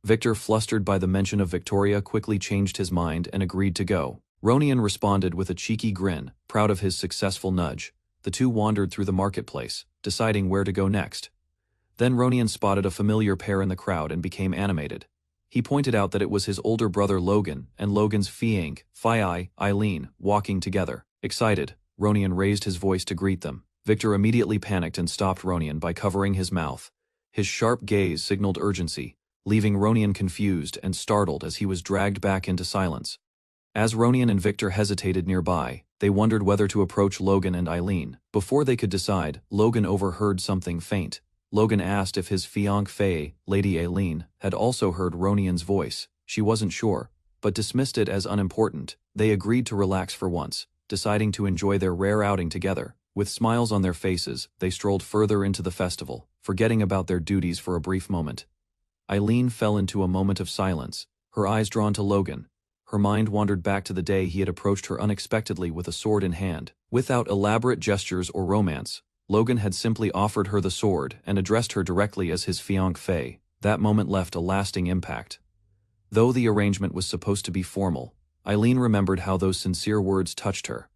Victor, flustered by the mention of Victoria, quickly changed his mind and agreed to go. Ronian responded with a cheeky grin, proud of his successful nudge. The two wandered through the marketplace, deciding where to go next. Then Ronian spotted a familiar pair in the crowd and became animated. He pointed out that it was his older brother Logan and Logan's fiancée, Eileen, walking together. Excited, Ronian raised his voice to greet them. Victor immediately panicked and stopped Ronian by covering his mouth. His sharp gaze signaled urgency, leaving Ronian confused and startled as he was dragged back into silence. As Ronian and Victor hesitated nearby, they wondered whether to approach Logan and Eileen. Before they could decide, Logan overheard something faint. Logan asked if his fiancée, Lady Eileen, had also heard Ronian's voice. She wasn't sure, but dismissed it as unimportant. They agreed to relax for once, deciding to enjoy their rare outing together. With smiles on their faces, they strolled further into the festival, forgetting about their duties for a brief moment. Eileen fell into a moment of silence, her eyes drawn to Logan. Her mind wandered back to the day he had approached her unexpectedly with a sword in hand. Without elaborate gestures or romance, Logan had simply offered her the sword and addressed her directly as his fiancée. That moment left a lasting impact. Though the arrangement was supposed to be formal, Eileen remembered how those sincere words touched her.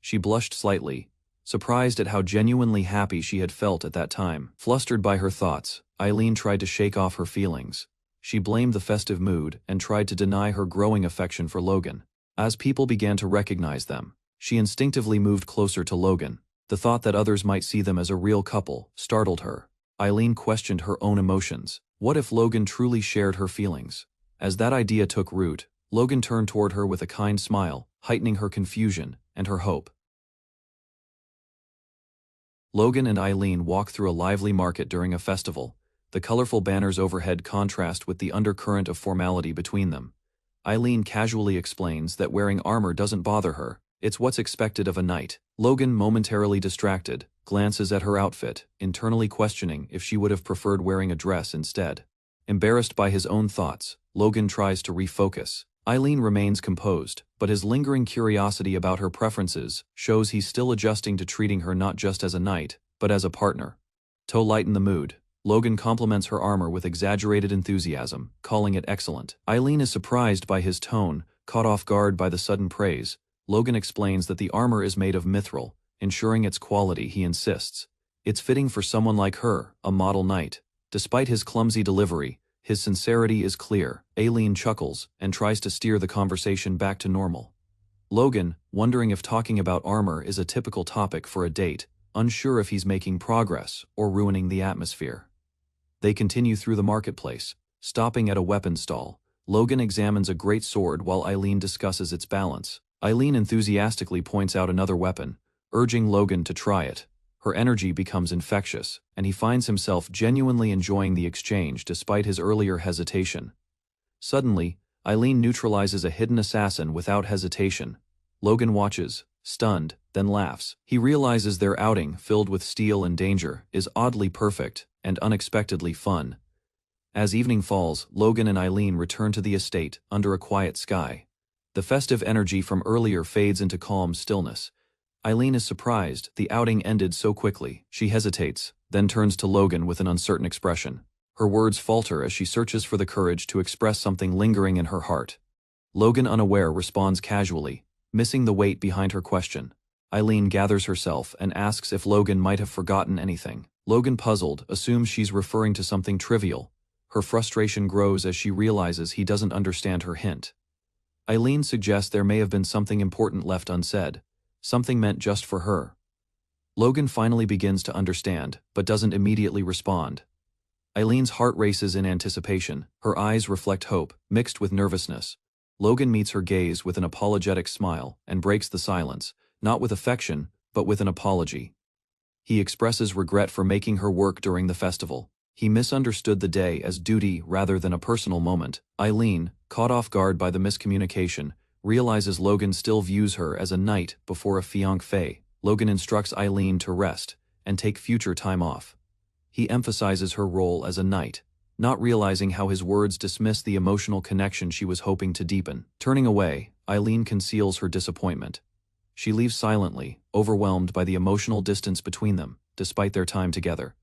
She blushed slightly, surprised at how genuinely happy she had felt at that time. Flustered by her thoughts, Eileen tried to shake off her feelings. She blamed the festive mood and tried to deny her growing affection for Logan. As people began to recognize them, she instinctively moved closer to Logan. The thought that others might see them as a real couple startled her. Eileen questioned her own emotions. What if Logan truly shared her feelings? As that idea took root, Logan turned toward her with a kind smile, heightening her confusion and her hope. Logan and Eileen walk through a lively market during a festival. The colorful banners overhead contrast with the undercurrent of formality between them. Eileen casually explains that wearing armor doesn't bother her, it's what's expected of a knight. Logan, momentarily distracted, glances at her outfit, internally questioning if she would have preferred wearing a dress instead. Embarrassed by his own thoughts, Logan tries to refocus. Eileen remains composed, but his lingering curiosity about her preferences shows he's still adjusting to treating her not just as a knight, but as a partner. To lighten the mood, Logan compliments her armor with exaggerated enthusiasm, calling it excellent. Eileen is surprised by his tone, caught off guard by the sudden praise. Logan explains that the armor is made of mithril, ensuring its quality. He insists. It's fitting for someone like her, a model knight. Despite his clumsy delivery, his sincerity is clear. Eileen chuckles and tries to steer the conversation back to normal. Logan, wondering if talking about armor is a typical topic for a date, unsure if he's making progress or ruining the atmosphere. They continue through the marketplace, stopping at a weapon stall. Logan examines a great sword while Eileen discusses its balance. Eileen enthusiastically points out another weapon, urging Logan to try it. Her energy becomes infectious, and he finds himself genuinely enjoying the exchange despite his earlier hesitation. Suddenly, Eileen neutralizes a hidden assassin without hesitation. Logan watches, stunned, then laughs. He realizes their outing, filled with steel and danger, is oddly perfect and unexpectedly fun. As evening falls, Logan and Eileen return to the estate under a quiet sky. The festive energy from earlier fades into calm stillness. Eileen is surprised the outing ended so quickly. She hesitates, then turns to Logan with an uncertain expression. Her words falter as she searches for the courage to express something lingering in her heart. Logan, unaware, responds casually, missing the weight behind her question. Eileen gathers herself and asks if Logan might have forgotten anything. Logan, puzzled, assumes she's referring to something trivial. Her frustration grows as she realizes he doesn't understand her hint. Eileen suggests there may have been something important left unsaid, something meant just for her. Logan finally begins to understand, but doesn't immediately respond. Eileen's heart races in anticipation, her eyes reflect hope, mixed with nervousness. Logan meets her gaze with an apologetic smile and breaks the silence, not with affection, but with an apology. He expresses regret for making her work during the festival. He misunderstood the day as duty rather than a personal moment. Eileen, caught off guard by the miscommunication, realizes Logan still views her as a knight before a fiancé. Logan instructs Eileen to rest and take future time off. He emphasizes her role as a knight, not realizing how his words dismiss the emotional connection she was hoping to deepen. Turning away, Eileen conceals her disappointment. She leaves silently, overwhelmed by the emotional distance between them, despite their time together.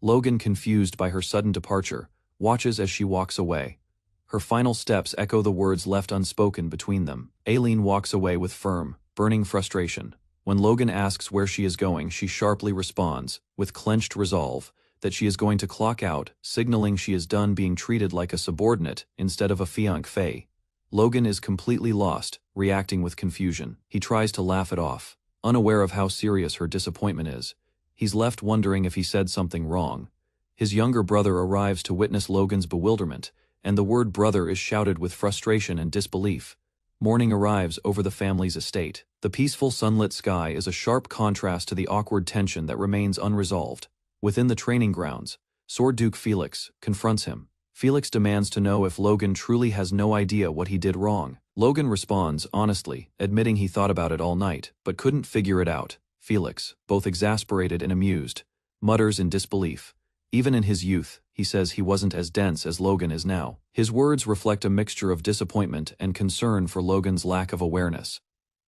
Logan, confused by her sudden departure, watches as she walks away. Her final steps echo the words left unspoken between them. Eileen walks away with firm, burning frustration. When Logan asks where she is going, she sharply responds, with clenched resolve, that she is going to clock out, signaling she is done being treated like a subordinate instead of a fiancé. Logan is completely lost, reacting with confusion. He tries to laugh it off, unaware of how serious her disappointment is. He's left wondering if he said something wrong. His younger brother arrives to witness Logan's bewilderment, and the word brother is shouted with frustration and disbelief. Morning arrives over the family's estate. The peaceful sunlit sky is a sharp contrast to the awkward tension that remains unresolved. Within the training grounds, Sword Duke Felix confronts him. Felix demands to know if Logan truly has no idea what he did wrong. Logan responds honestly, admitting he thought about it all night, but couldn't figure it out. Felix, both exasperated and amused, mutters in disbelief. Even in his youth, he says he wasn't as dense as Logan is now. His words reflect a mixture of disappointment and concern for Logan's lack of awareness.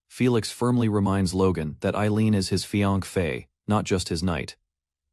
Felix firmly reminds Logan that Eileen is his fiancée, not just his knight.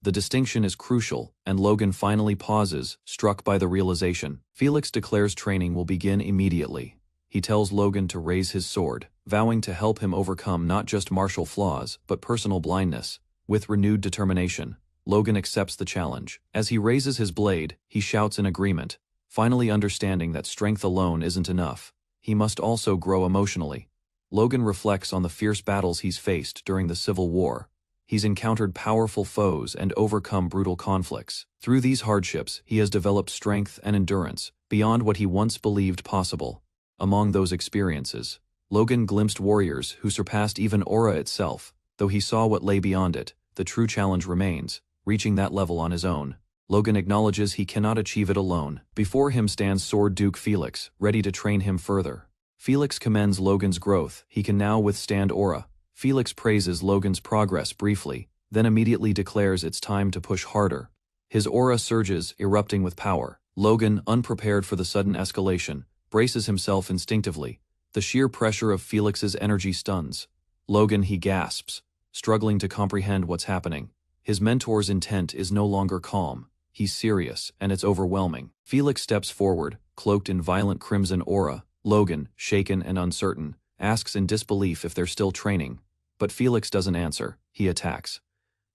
The distinction is crucial, and Logan finally pauses, struck by the realization. Felix declares training will begin immediately. He tells Logan to raise his sword, vowing to help him overcome not just martial flaws, but personal blindness. With renewed determination, Logan accepts the challenge. As he raises his blade, he shouts in agreement, finally understanding that strength alone isn't enough. He must also grow emotionally. Logan reflects on the fierce battles he's faced during the Civil War. He's encountered powerful foes and overcome brutal conflicts. Through these hardships, he has developed strength and endurance beyond what he once believed possible. Among those experiences, Logan glimpsed warriors who surpassed even aura itself. Though he saw what lay beyond it, the true challenge remains, reaching that level on his own. Logan acknowledges he cannot achieve it alone. Before him stands Sword Duke Felix, ready to train him further. Felix commends Logan's growth. He can now withstand aura. Felix praises Logan's progress briefly, then immediately declares it's time to push harder. His aura surges, erupting with power. Logan, unprepared for the sudden escalation, braces himself instinctively. The sheer pressure of Felix's energy stuns. Logan, he gasps, struggling to comprehend what's happening. His mentor's intent is no longer calm. He's serious, and it's overwhelming. Felix steps forward, cloaked in violent crimson aura. Logan, shaken and uncertain, asks in disbelief if they're still training. But Felix doesn't answer. He attacks.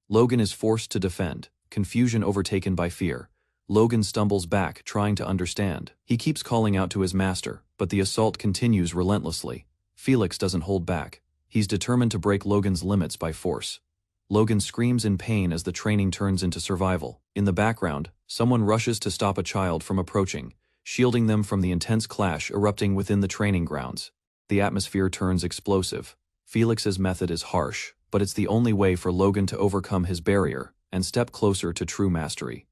Logan is forced to defend, confusion overtaken by fear. Logan stumbles back, trying to understand. He keeps calling out to his master, but the assault continues relentlessly. Felix doesn't hold back. He's determined to break Logan's limits by force. Logan screams in pain as the training turns into survival. In the background, someone rushes to stop a child from approaching, shielding them from the intense clash erupting within the training grounds. The atmosphere turns explosive. Felix's method is harsh, but it's the only way for Logan to overcome his barrier and step closer to true mastery.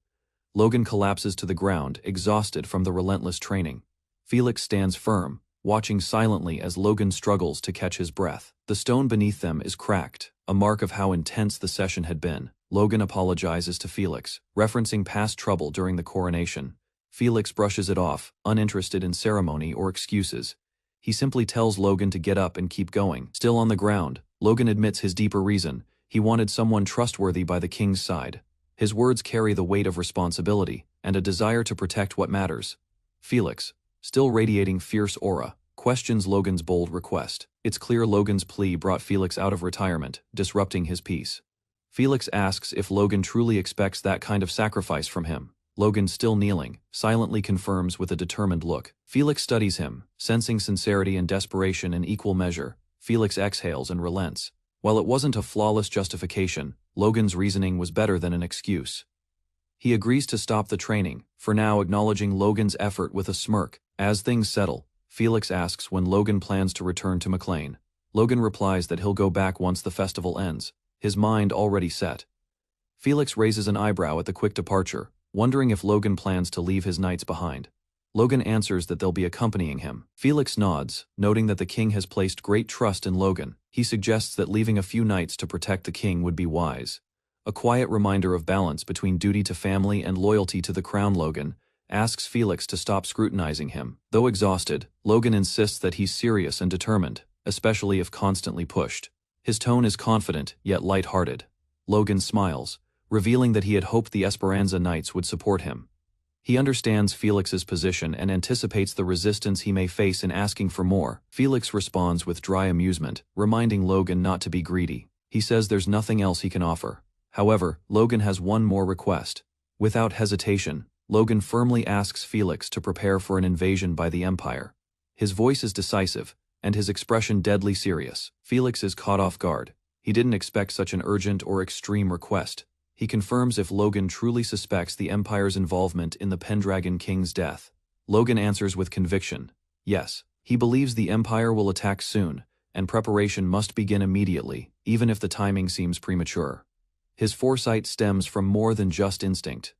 Logan collapses to the ground, exhausted from the relentless training. Felix stands firm, watching silently as Logan struggles to catch his breath. The stone beneath them is cracked, a mark of how intense the session had been. Logan apologizes to Felix, referencing past trouble during the coronation. Felix brushes it off, uninterested in ceremony or excuses. He simply tells Logan to get up and keep going. Still on the ground, Logan admits his deeper reason. He wanted someone trustworthy by the king's side. His words carry the weight of responsibility and a desire to protect what matters. Felix, still radiating fierce aura, questions Logan's bold request. It's clear Logan's plea brought Felix out of retirement, disrupting his peace. Felix asks if Logan truly expects that kind of sacrifice from him. Logan, still kneeling, silently confirms with a determined look. Felix studies him, sensing sincerity and desperation in equal measure. Felix exhales and relents. While it wasn't a flawless justification, Logan's reasoning was better than an excuse. He agrees to stop the training, for now acknowledging Logan's effort with a smirk. As things settle, Felix asks when Logan plans to return to McLean. Logan replies that he'll go back once the festival ends, his mind already set. Felix raises an eyebrow at the quick departure, wondering if Logan plans to leave his knights behind. Logan answers that they'll be accompanying him. Felix nods, noting that the king has placed great trust in Logan. He suggests that leaving a few knights to protect the king would be wise. A quiet reminder of balance between duty to family and loyalty to the crown. Logan asks Felix to stop scrutinizing him. Though exhausted, Logan insists that he's serious and determined, especially if constantly pushed. His tone is confident, yet light-hearted. Logan smiles, revealing that he had hoped the Esperanza Knights would support him. He understands Felix's position and anticipates the resistance he may face in asking for more. Felix responds with dry amusement, reminding Logan not to be greedy. He says there's nothing else he can offer. However, Logan has one more request. Without hesitation, Logan firmly asks Felix to prepare for an invasion by the Empire. His voice is decisive, and his expression deadly serious. Felix is caught off guard. He didn't expect such an urgent or extreme request. He confirms if Logan truly suspects the Empire's involvement in the Pendragon King's death. Logan answers with conviction. Yes, he believes the Empire will attack soon, and preparation must begin immediately, even if the timing seems premature. His foresight stems from more than just instinct.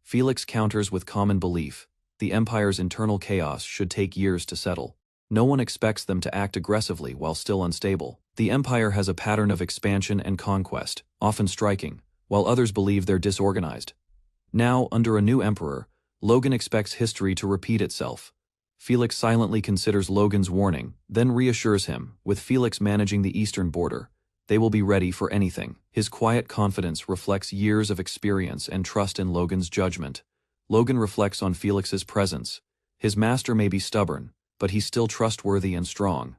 Felix counters with common belief. The Empire's internal chaos should take years to settle. No one expects them to act aggressively while still unstable. The Empire has a pattern of expansion and conquest, often striking, while others believe they're disorganized. Now, under a new emperor, Logan expects history to repeat itself. Felix silently considers Logan's warning, then reassures him, with Felix managing the eastern border, they will be ready for anything. His quiet confidence reflects years of experience and trust in Logan's judgment. Logan reflects on Felix's presence. His master may be stubborn, but he's still trustworthy and strong.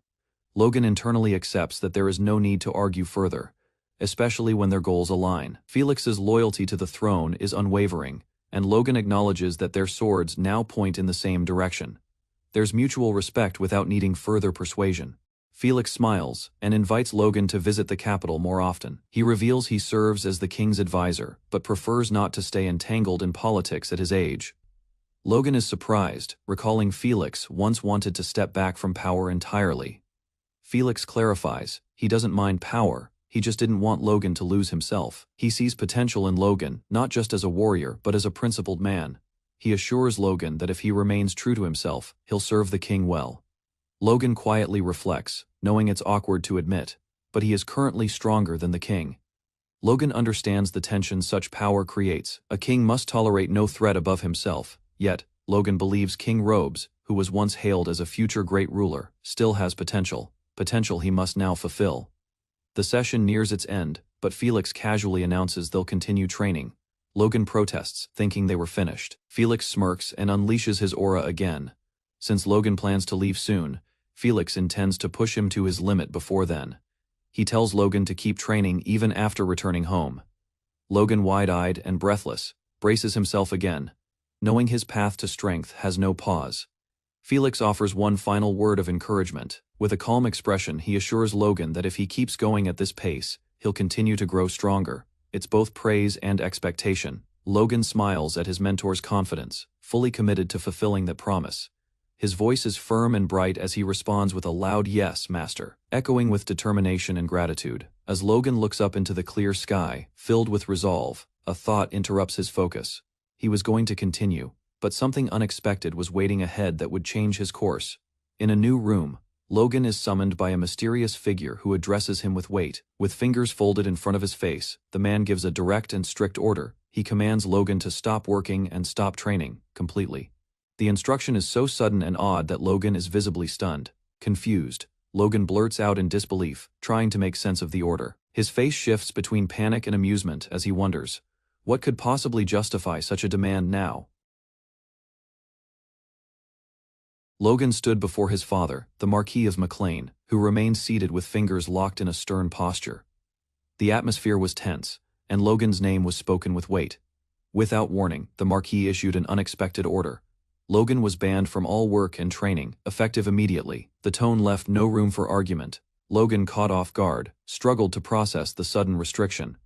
Logan internally accepts that there is no need to argue further, especially when their goals align. Felix's loyalty to the throne is unwavering, and Logan acknowledges that their swords now point in the same direction. There's mutual respect without needing further persuasion. Felix smiles and invites Logan to visit the capital more often. He reveals he serves as the king's advisor, but prefers not to stay entangled in politics at his age. Logan is surprised, recalling Felix once wanted to step back from power entirely. Felix clarifies, he doesn't mind power, he just didn't want Logan to lose himself. He sees potential in Logan, not just as a warrior but as a principled man. He assures Logan that if he remains true to himself, he'll serve the king well. Logan quietly reflects, knowing it's awkward to admit, but he is currently stronger than the king. Logan understands the tension such power creates. A king must tolerate no threat above himself, yet, Logan believes King Robes, who was once hailed as a future great ruler, still has potential he must now fulfill. The session nears its end, but Felix casually announces they'll continue training. Logan protests, thinking they were finished. Felix smirks and unleashes his aura again. Since Logan plans to leave soon, Felix intends to push him to his limit before then. He tells Logan to keep training even after returning home. Logan, wide-eyed and breathless, braces himself again, knowing his path to strength has no pause. Felix offers one final word of encouragement. With a calm expression, he assures Logan that if he keeps going at this pace, he'll continue to grow stronger. It's both praise and expectation. Logan smiles at his mentor's confidence, fully committed to fulfilling that promise. His voice is firm and bright as he responds with a loud "Yes, Master," echoing with determination and gratitude. As Logan looks up into the clear sky, filled with resolve, a thought interrupts his focus. He was going to continue, but something unexpected was waiting ahead that would change his course. In a new room, Logan is summoned by a mysterious figure who addresses him with weight. With fingers folded in front of his face, the man gives a direct and strict order. He commands Logan to stop working and stop training, completely. The instruction is so sudden and odd that Logan is visibly stunned. Confused, Logan blurts out in disbelief, trying to make sense of the order. His face shifts between panic and amusement as he wonders, what could possibly justify such a demand now? Logan stood before his father, the Marquis of McLean, who remained seated with fingers locked in a stern posture. The atmosphere was tense, and Logan's name was spoken with weight. Without warning, the Marquis issued an unexpected order. Logan was banned from all work and training, effective immediately. The tone left no room for argument. Logan, caught off guard, struggled to process the sudden restriction.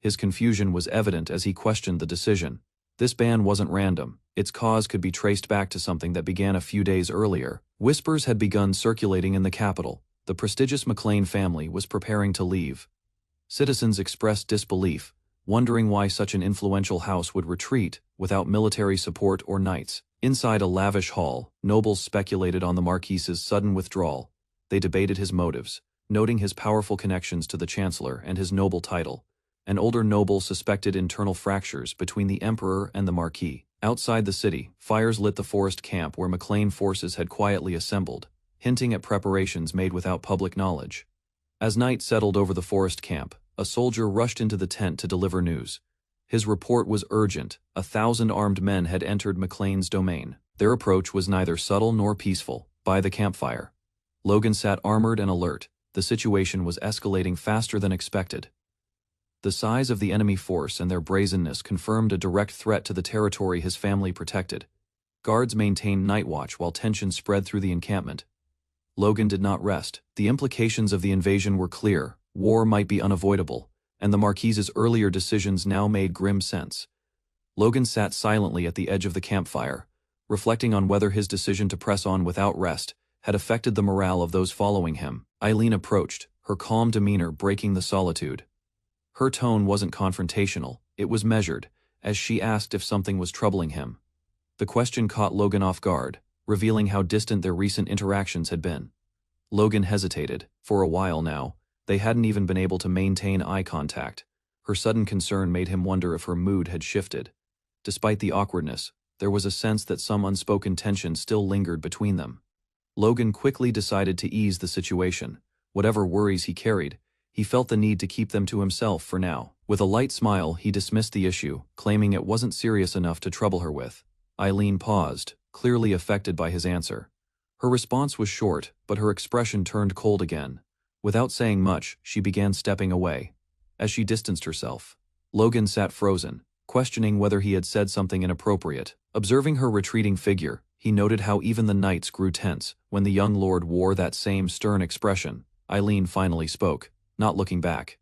His confusion was evident as he questioned the decision. This ban wasn't random. Its cause could be traced back to something that began a few days earlier. Whispers had begun circulating in the capital. The prestigious McLean family was preparing to leave. Citizens expressed disbelief, wondering why such an influential house would retreat without military support or knights. Inside a lavish hall, nobles speculated on the Marquis's sudden withdrawal. They debated his motives, noting his powerful connections to the Chancellor and his noble title. An older noble suspected internal fractures between the Emperor and the Marquis. Outside the city, fires lit the forest camp where McLean forces had quietly assembled, hinting at preparations made without public knowledge. As night settled over the forest camp, a soldier rushed into the tent to deliver news. His report was urgent. 1,000 armed men had entered McLean's domain. Their approach was neither subtle nor peaceful. By the campfire, Logan sat armored and alert. The situation was escalating faster than expected. The size of the enemy force and their brazenness confirmed a direct threat to the territory his family protected. Guards maintained night watch while tension spread through the encampment. Logan did not rest. The implications of the invasion were clear. War might be unavoidable, and the Marquis's earlier decisions now made grim sense. Logan sat silently at the edge of the campfire, reflecting on whether his decision to press on without rest had affected the morale of those following him. Eileen approached, her calm demeanor breaking the solitude. Her tone wasn't confrontational, it was measured, as she asked if something was troubling him. The question caught Logan off guard, revealing how distant their recent interactions had been. Logan hesitated. For a while now, they hadn't even been able to maintain eye contact. Her sudden concern made him wonder if her mood had shifted. Despite the awkwardness, there was a sense that some unspoken tension still lingered between them. Logan quickly decided to ease the situation. Whatever worries he carried, he felt the need to keep them to himself for now. With a light smile, he dismissed the issue, claiming it wasn't serious enough to trouble her with. Eileen paused, clearly affected by his answer. Her response was short, but her expression turned cold again. Without saying much, she began stepping away. As she distanced herself, Logan sat frozen, questioning whether he had said something inappropriate. Observing her retreating figure, he noted how even the knights grew tense when the young lord wore that same stern expression. Eileen finally spoke, not looking back.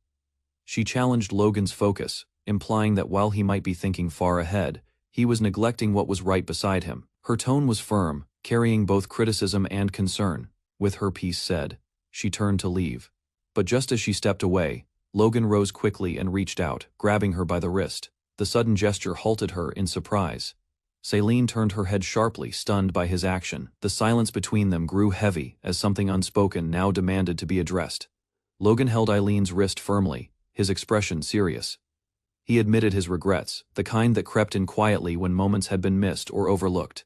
She challenged Logan's focus, implying that while he might be thinking far ahead, he was neglecting what was right beside him. Her tone was firm, carrying both criticism and concern. With her piece said, she turned to leave. But just as she stepped away, Logan rose quickly and reached out, grabbing her by the wrist. The sudden gesture halted her in surprise. Celine turned her head sharply, stunned by his action. The silence between them grew heavy as something unspoken now demanded to be addressed. Logan held Eileen's wrist firmly, his expression serious. He admitted his regrets, the kind that crept in quietly when moments had been missed or overlooked.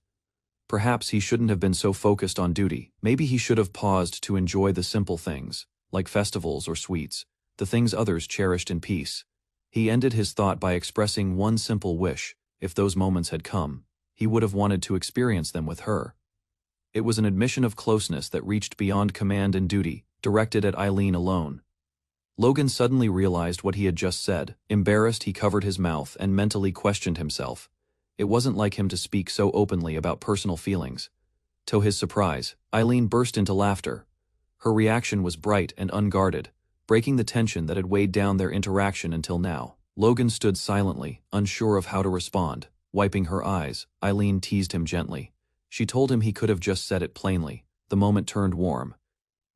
Perhaps he shouldn't have been so focused on duty. Maybe he should have paused to enjoy the simple things, like festivals or sweets, the things others cherished in peace. He ended his thought by expressing one simple wish: if those moments had come, he would have wanted to experience them with her. It was an admission of closeness that reached beyond command and duty, directed at Eileen alone. Logan suddenly realized what he had just said. Embarrassed, he covered his mouth and mentally questioned himself. It wasn't like him to speak so openly about personal feelings. To his surprise, Eileen burst into laughter. Her reaction was bright and unguarded, breaking the tension that had weighed down their interaction until now. Logan stood silently, unsure of how to respond. Wiping her eyes, Eileen teased him gently. She told him he could have just said it plainly. The moment turned warm.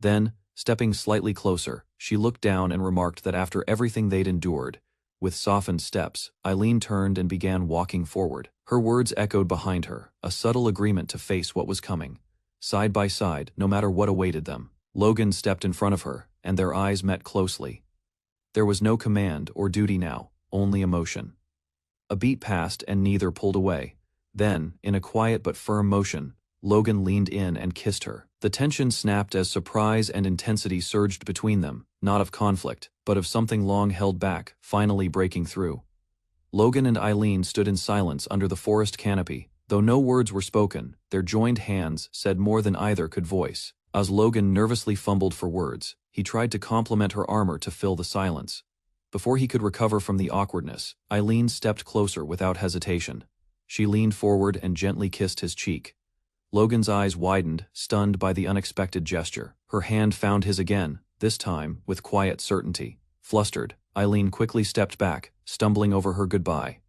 Then, stepping slightly closer, she looked down and remarked that after everything they'd endured, with softened steps, Eileen turned and began walking forward. Her words echoed behind her, a subtle agreement to face what was coming. Side by side, no matter what awaited them. Logan stepped in front of her, and their eyes met closely. There was no command or duty now, only emotion. A beat passed and neither pulled away. Then, in a quiet but firm motion, Logan leaned in and kissed her. The tension snapped as surprise and intensity surged between them, not of conflict, but of something long held back, finally breaking through. Logan and Eileen stood in silence under the forest canopy. Though no words were spoken, their joined hands said more than either could voice. As Logan nervously fumbled for words, he tried to complement her armor to fill the silence. Before he could recover from the awkwardness, Eileen stepped closer without hesitation. She leaned forward and gently kissed his cheek. Logan's eyes widened, stunned by the unexpected gesture. Her hand found his again, this time with quiet certainty. Flustered, Eileen quickly stepped back, stumbling over her goodbye.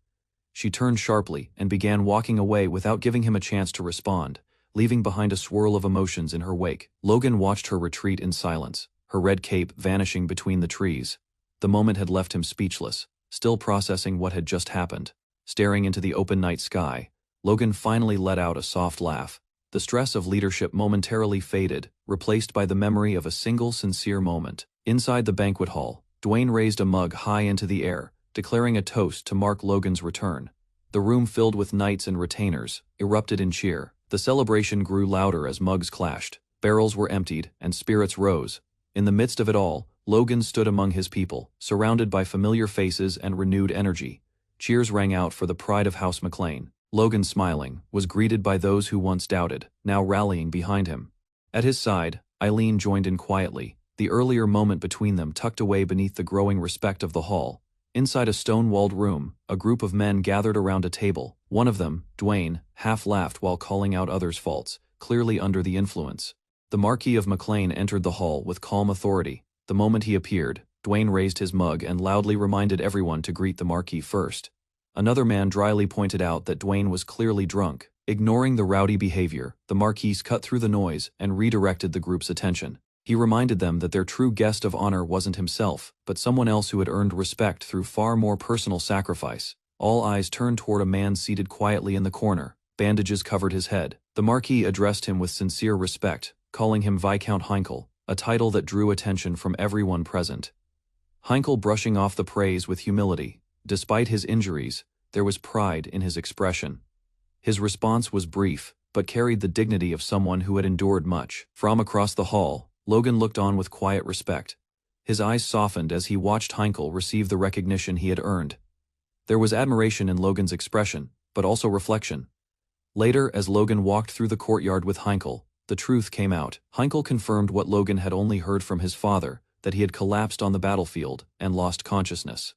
She turned sharply and began walking away without giving him a chance to respond, leaving behind a swirl of emotions in her wake. Logan watched her retreat in silence, her red cape vanishing between the trees. The moment had left him speechless, still processing what had just happened. Staring into the open night sky, Logan finally let out a soft laugh. The stress of leadership momentarily faded, replaced by the memory of a single sincere moment. Inside the banquet hall, Dwayne raised a mug high into the air, declaring a toast to mark Logan's return. The room filled with knights and retainers erupted in cheer. The celebration grew louder as mugs clashed, barrels were emptied, and spirits rose. In the midst of it all, Logan stood among his people, surrounded by familiar faces and renewed energy. Cheers rang out for the pride of House McLean. Logan, smiling, was greeted by those who once doubted, now rallying behind him. At his side, Eileen joined in quietly, the earlier moment between them tucked away beneath the growing respect of the hall. Inside a stone-walled room, a group of men gathered around a table. One of them, Dwayne, half laughed while calling out others' faults, clearly under the influence. The Marquis of McLean entered the hall with calm authority. The moment he appeared, Dwayne raised his mug and loudly reminded everyone to greet the Marquis first. Another man dryly pointed out that Dwayne was clearly drunk. Ignoring the rowdy behavior, the Marquis cut through the noise and redirected the group's attention. He reminded them that their true guest of honor wasn't himself, but someone else who had earned respect through far more personal sacrifice. All eyes turned toward a man seated quietly in the corner. Bandages covered his head. The Marquis addressed him with sincere respect, calling him Viscount Heinkel, a title that drew attention from everyone present. Heinkel brushing off the praise with humility. Despite his injuries, there was pride in his expression. His response was brief, but carried the dignity of someone who had endured much. From across the hall, Logan looked on with quiet respect. His eyes softened as he watched Heinkel receive the recognition he had earned. There was admiration in Logan's expression, but also reflection. Later, as Logan walked through the courtyard with Heinkel, the truth came out. Heinkel confirmed what Logan had only heard from his father, that he had collapsed on the battlefield and lost consciousness.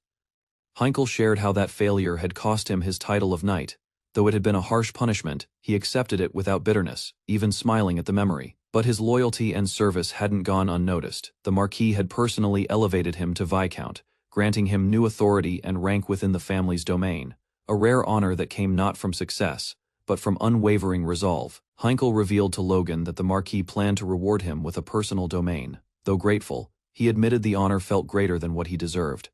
Heinkel shared how that failure had cost him his title of knight. Though it had been a harsh punishment, he accepted it without bitterness, even smiling at the memory. But his loyalty and service hadn't gone unnoticed. The Marquis had personally elevated him to Viscount, granting him new authority and rank within the family's domain, a rare honor that came not from success, but from unwavering resolve. Heinkel revealed to Logan that the Marquis planned to reward him with a personal domain. Though grateful, he admitted the honor felt greater than what he deserved.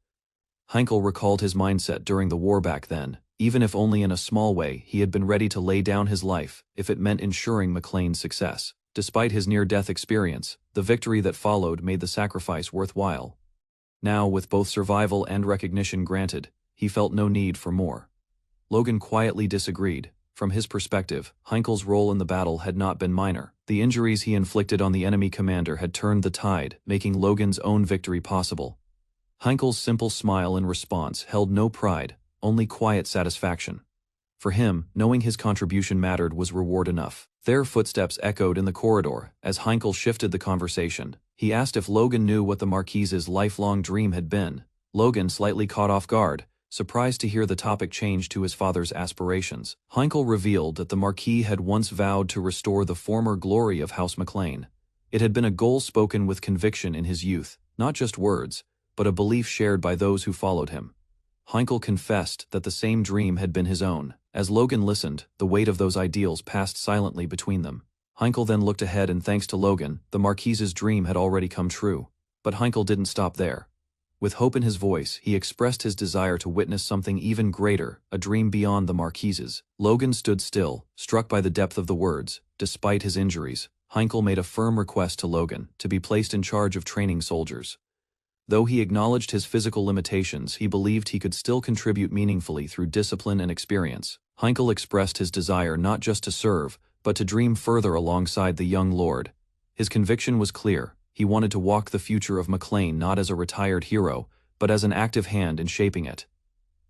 Heinkel recalled his mindset during the war back then. Even if only in a small way, he had been ready to lay down his life if it meant ensuring McLean's success. Despite his near-death experience, the victory that followed made the sacrifice worthwhile. Now, with both survival and recognition granted, he felt no need for more. Logan quietly disagreed. From his perspective, Heinkel's role in the battle had not been minor. The injuries he inflicted on the enemy commander had turned the tide, making Logan's own victory possible. Heinkel's simple smile in response held no pride, only quiet satisfaction. For him, knowing his contribution mattered was reward enough. Their footsteps echoed in the corridor. As Heinkel shifted the conversation, he asked if Logan knew what the Marquis's lifelong dream had been. Logan, slightly caught off guard, surprised to hear the topic change to his father's aspirations. Heinkel revealed that the Marquis had once vowed to restore the former glory of House McLean. It had been a goal spoken with conviction in his youth, not just words, but a belief shared by those who followed him. Heinkel confessed that the same dream had been his own. As Logan listened, the weight of those ideals passed silently between them. Heinkel then looked ahead, and thanks to Logan, the Marquis's dream had already come true. But Heinkel didn't stop there. With hope in his voice, he expressed his desire to witness something even greater, a dream beyond the Marquis's. Logan stood still, struck by the depth of the words. Despite his injuries, Heinkel made a firm request to Logan to be placed in charge of training soldiers. Though he acknowledged his physical limitations, he believed he could still contribute meaningfully through discipline and experience. Heinkel expressed his desire not just to serve, but to dream further alongside the young lord. His conviction was clear. He wanted to walk the future of McLean not as a retired hero, but as an active hand in shaping it.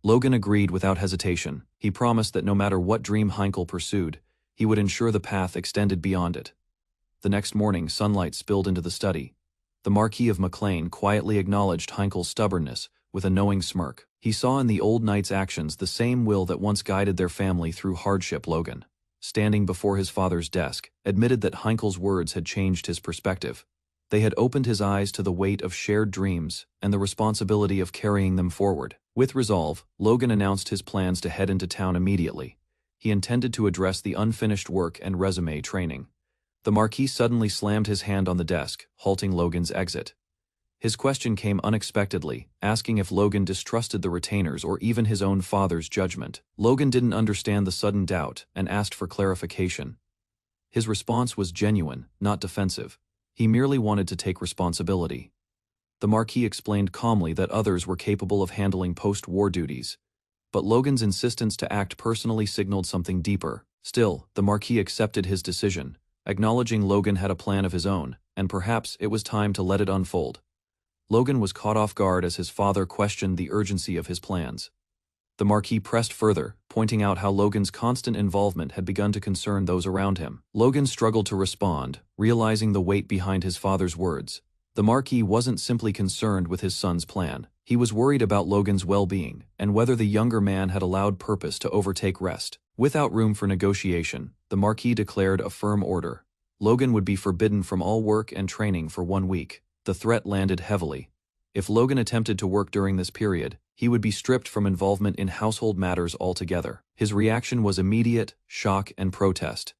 Logan agreed without hesitation. He promised that no matter what dream Heinkel pursued, he would ensure the path extended beyond it. The next morning, sunlight spilled into the study. The Marquis of McLean quietly acknowledged Heinkel's stubbornness with a knowing smirk. He saw in the old knight's actions the same will that once guided their family through hardship. Logan, standing before his father's desk, admitted that Heinkel's words had changed his perspective. They had opened his eyes to the weight of shared dreams and the responsibility of carrying them forward. With resolve, Logan announced his plans to head into town immediately. He intended to address the unfinished work and resume training. The Marquis suddenly slammed his hand on the desk, halting Logan's exit. His question came unexpectedly, asking if Logan distrusted the retainers or even his own father's judgment. Logan didn't understand the sudden doubt and asked for clarification. His response was genuine, not defensive. He merely wanted to take responsibility. The Marquis explained calmly that others were capable of handling post-war duties. But Logan's insistence to act personally signaled something deeper. Still, the Marquis accepted his decision, acknowledging Logan had a plan of his own, and perhaps it was time to let it unfold. Logan was caught off guard as his father questioned the urgency of his plans. The Marquis pressed further, pointing out how Logan's constant involvement had begun to concern those around him. Logan struggled to respond, realizing the weight behind his father's words. The Marquis wasn't simply concerned with his son's plan. He was worried about Logan's well-being, and whether the younger man had allowed purpose to overtake rest. Without room for negotiation, the Marquis declared a firm order. Logan would be forbidden from all work and training for 1 week. The threat landed heavily. If Logan attempted to work during this period, he would be stripped from involvement in household matters altogether. His reaction was immediate, shock and protest.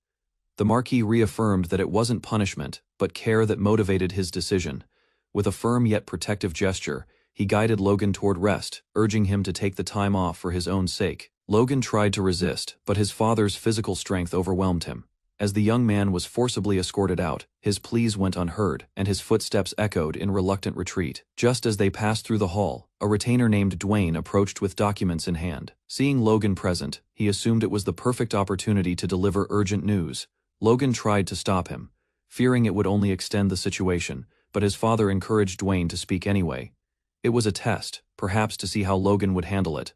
The Marquis reaffirmed that it wasn't punishment, but care that motivated his decision. With a firm yet protective gesture, he guided Logan toward rest, urging him to take the time off for his own sake. Logan tried to resist, but his father's physical strength overwhelmed him. As the young man was forcibly escorted out, his pleas went unheard, and his footsteps echoed in reluctant retreat. Just as they passed through the hall, a retainer named Dwayne approached with documents in hand. Seeing Logan present, he assumed it was the perfect opportunity to deliver urgent news. Logan tried to stop him, fearing it would only extend the situation, but his father encouraged Dwayne to speak anyway. It was a test, perhaps to see how Logan would handle it.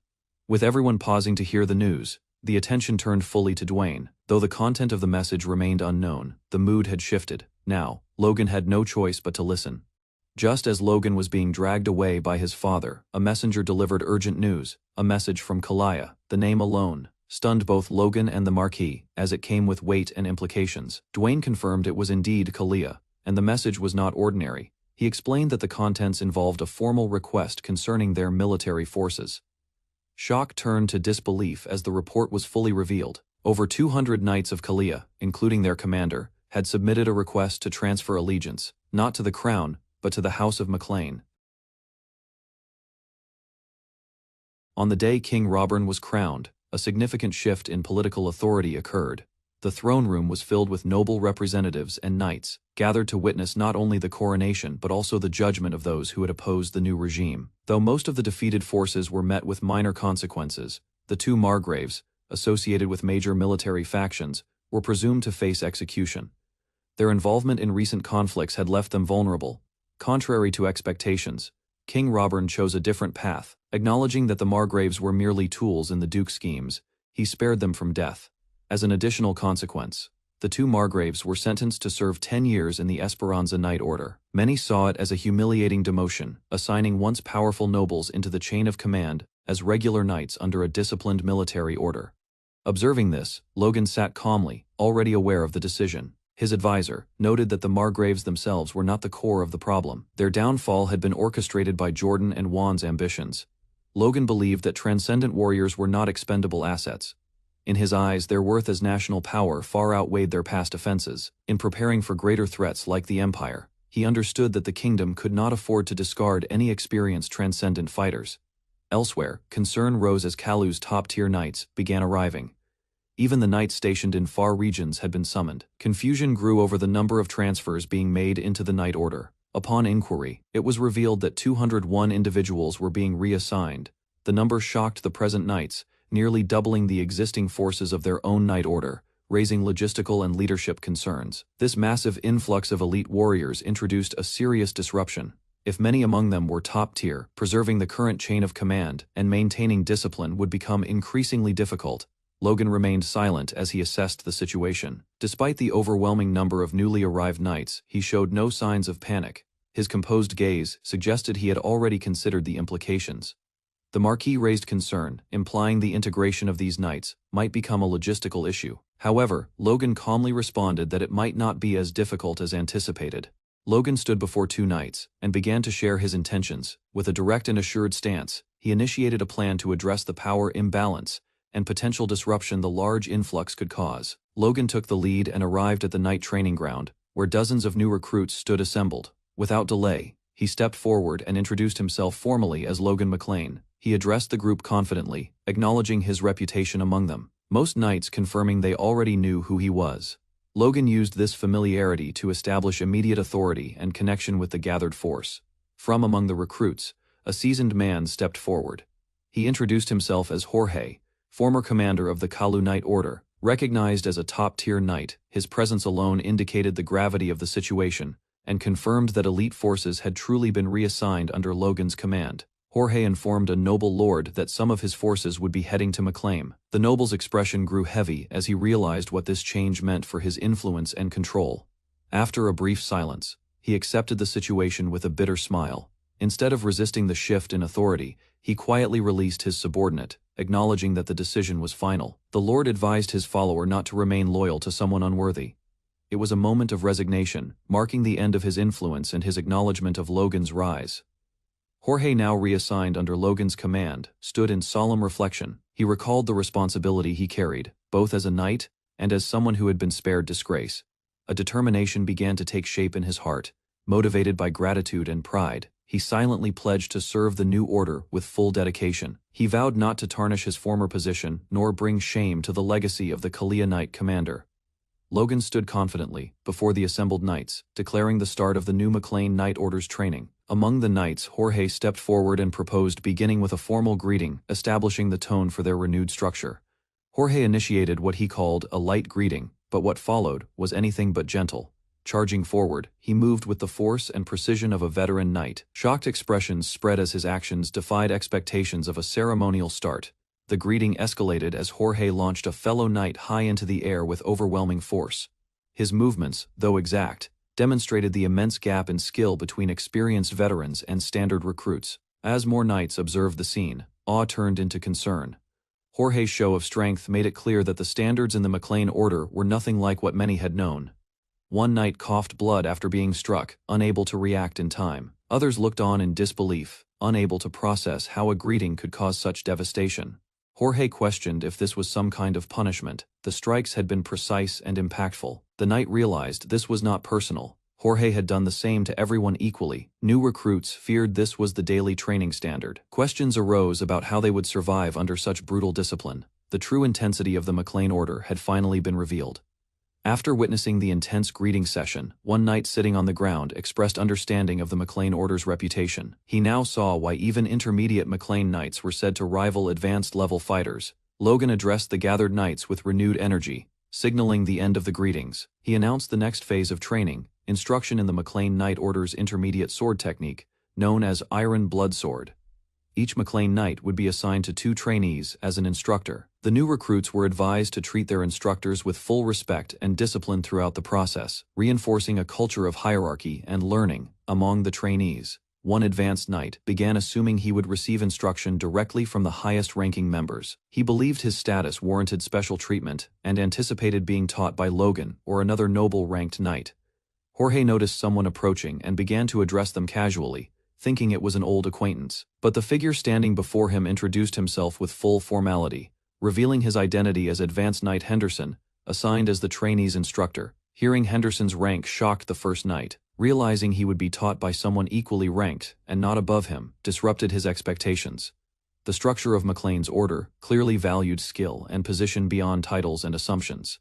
With everyone pausing to hear the news, the attention turned fully to Dwayne. Though the content of the message remained unknown, the mood had shifted. Now, Logan had no choice but to listen. Just as Logan was being dragged away by his father, a messenger delivered urgent news, a message from Kalia. The name alone stunned both Logan and the Marquis, as it came with weight and implications. Dwayne confirmed it was indeed Kalia, and the message was not ordinary. He explained that the contents involved a formal request concerning their military forces. Shock turned to disbelief as the report was fully revealed. Over 200 knights of Kalia, including their commander, had submitted a request to transfer allegiance, not to the crown, but to the House of McLean. On the day King Robern was crowned, a significant shift in political authority occurred. The throne room was filled with noble representatives and knights, gathered to witness not only the coronation but also the judgment of those who had opposed the new regime. Though most of the defeated forces were met with minor consequences, the two Margraves, associated with major military factions, were presumed to face execution. Their involvement in recent conflicts had left them vulnerable. Contrary to expectations, King Robern chose a different path. Acknowledging that the Margraves were merely tools in the Duke's schemes, he spared them from death. As an additional consequence, the two Margraves were sentenced to serve 10 years in the Esperanza Knight Order. Many saw it as a humiliating demotion, assigning once powerful nobles into the chain of command as regular knights under a disciplined military order. Observing this, Logan sat calmly, already aware of the decision. His advisor noted that the Margraves themselves were not the core of the problem. Their downfall had been orchestrated by Jordan and Juan's ambitions. Logan believed that transcendent warriors were not expendable assets. In his eyes, their worth as national power far outweighed their past offenses. In preparing for greater threats like the Empire, he understood that the kingdom could not afford to discard any experienced transcendent fighters. Elsewhere, concern rose as Kalu's top-tier knights began arriving. Even the knights stationed in far regions had been summoned. Confusion grew over the number of transfers being made into the Knight Order. Upon inquiry, it was revealed that 201 individuals were being reassigned. The number shocked the present knights, nearly doubling the existing forces of their own Night Order, raising logistical and leadership concerns. This massive influx of elite warriors introduced a serious disruption. If many among them were top-tier, preserving the current chain of command and maintaining discipline would become increasingly difficult. Logan remained silent as he assessed the situation. Despite the overwhelming number of newly arrived knights, he showed no signs of panic. His composed gaze suggested he had already considered the implications. The Marquis raised concern, implying the integration of these knights might become a logistical issue. However, Logan calmly responded that it might not be as difficult as anticipated. Logan stood before two knights and began to share his intentions. With a direct and assured stance, he initiated a plan to address the power imbalance and potential disruption the large influx could cause. Logan took the lead and arrived at the knight training ground, where dozens of new recruits stood assembled. Without delay, he stepped forward and introduced himself formally as Logan McLean. He addressed the group confidently, acknowledging his reputation among them, most knights confirming they already knew who he was. Logan used this familiarity to establish immediate authority and connection with the gathered force. From among the recruits, a seasoned man stepped forward. He introduced himself as Jorge, former commander of the Kalu Knight Order. Recognized as a top-tier knight, his presence alone indicated the gravity of the situation and confirmed that elite forces had truly been reassigned under Logan's command. Jorge informed a noble lord that some of his forces would be heading to McLean. The noble's expression grew heavy as he realized what this change meant for his influence and control. After a brief silence, he accepted the situation with a bitter smile. Instead of resisting the shift in authority, he quietly released his subordinate, acknowledging that the decision was final. The lord advised his follower not to remain loyal to someone unworthy. It was a moment of resignation, marking the end of his influence and his acknowledgement of Logan's rise. Jorge, now reassigned under Logan's command, stood in solemn reflection. He recalled the responsibility he carried, both as a knight and as someone who had been spared disgrace. A determination began to take shape in his heart. Motivated by gratitude and pride, he silently pledged to serve the new order with full dedication. He vowed not to tarnish his former position nor bring shame to the legacy of the Kalia Knight commander. Logan stood confidently before the assembled knights, declaring the start of the new McLean Knight Order's training. Among the knights, Jorge stepped forward and proposed beginning with a formal greeting, establishing the tone for their renewed structure. Jorge initiated what he called a light greeting, but what followed was anything but gentle. Charging forward, he moved with the force and precision of a veteran knight. Shocked expressions spread as his actions defied expectations of a ceremonial start. The greeting escalated as Jorge launched a fellow knight high into the air with overwhelming force. His movements, though exact, demonstrated the immense gap in skill between experienced veterans and standard recruits. As more knights observed the scene, awe turned into concern. Jorge's show of strength made it clear that the standards in the McLean Order were nothing like what many had known. One knight coughed blood after being struck, unable to react in time. Others looked on in disbelief, unable to process how a greeting could cause such devastation. Jorge questioned if this was some kind of punishment. The strikes had been precise and impactful. The knight realized this was not personal. Jorge had done the same to everyone equally. New recruits feared this was the daily training standard. Questions arose about how they would survive under such brutal discipline. The true intensity of the McLean Order had finally been revealed. After witnessing the intense greeting session, one knight sitting on the ground expressed understanding of the McLean Order's reputation. He now saw why even intermediate McLean knights were said to rival advanced-level fighters. Logan addressed the gathered knights with renewed energy, signaling the end of the greetings. He announced the next phase of training, instruction in the McLean Knight Order's intermediate sword technique, known as Iron Blood Sword. Each McLean Knight would be assigned to 2 trainees as an instructor. The new recruits were advised to treat their instructors with full respect and discipline throughout the process, reinforcing a culture of hierarchy and learning among the trainees. One advanced knight began assuming he would receive instruction directly from the highest-ranking members. He believed his status warranted special treatment and anticipated being taught by Logan or another noble-ranked knight. Jorge noticed someone approaching and began to address them casually, thinking it was an old acquaintance. But the figure standing before him introduced himself with full formality, revealing his identity as Advanced Knight Henderson, assigned as the trainee's instructor. Hearing Henderson's rank shocked the first knight. Realizing he would be taught by someone equally ranked and not above him, disrupted his expectations. The structure of McLean's order clearly valued skill and position beyond titles and assumptions.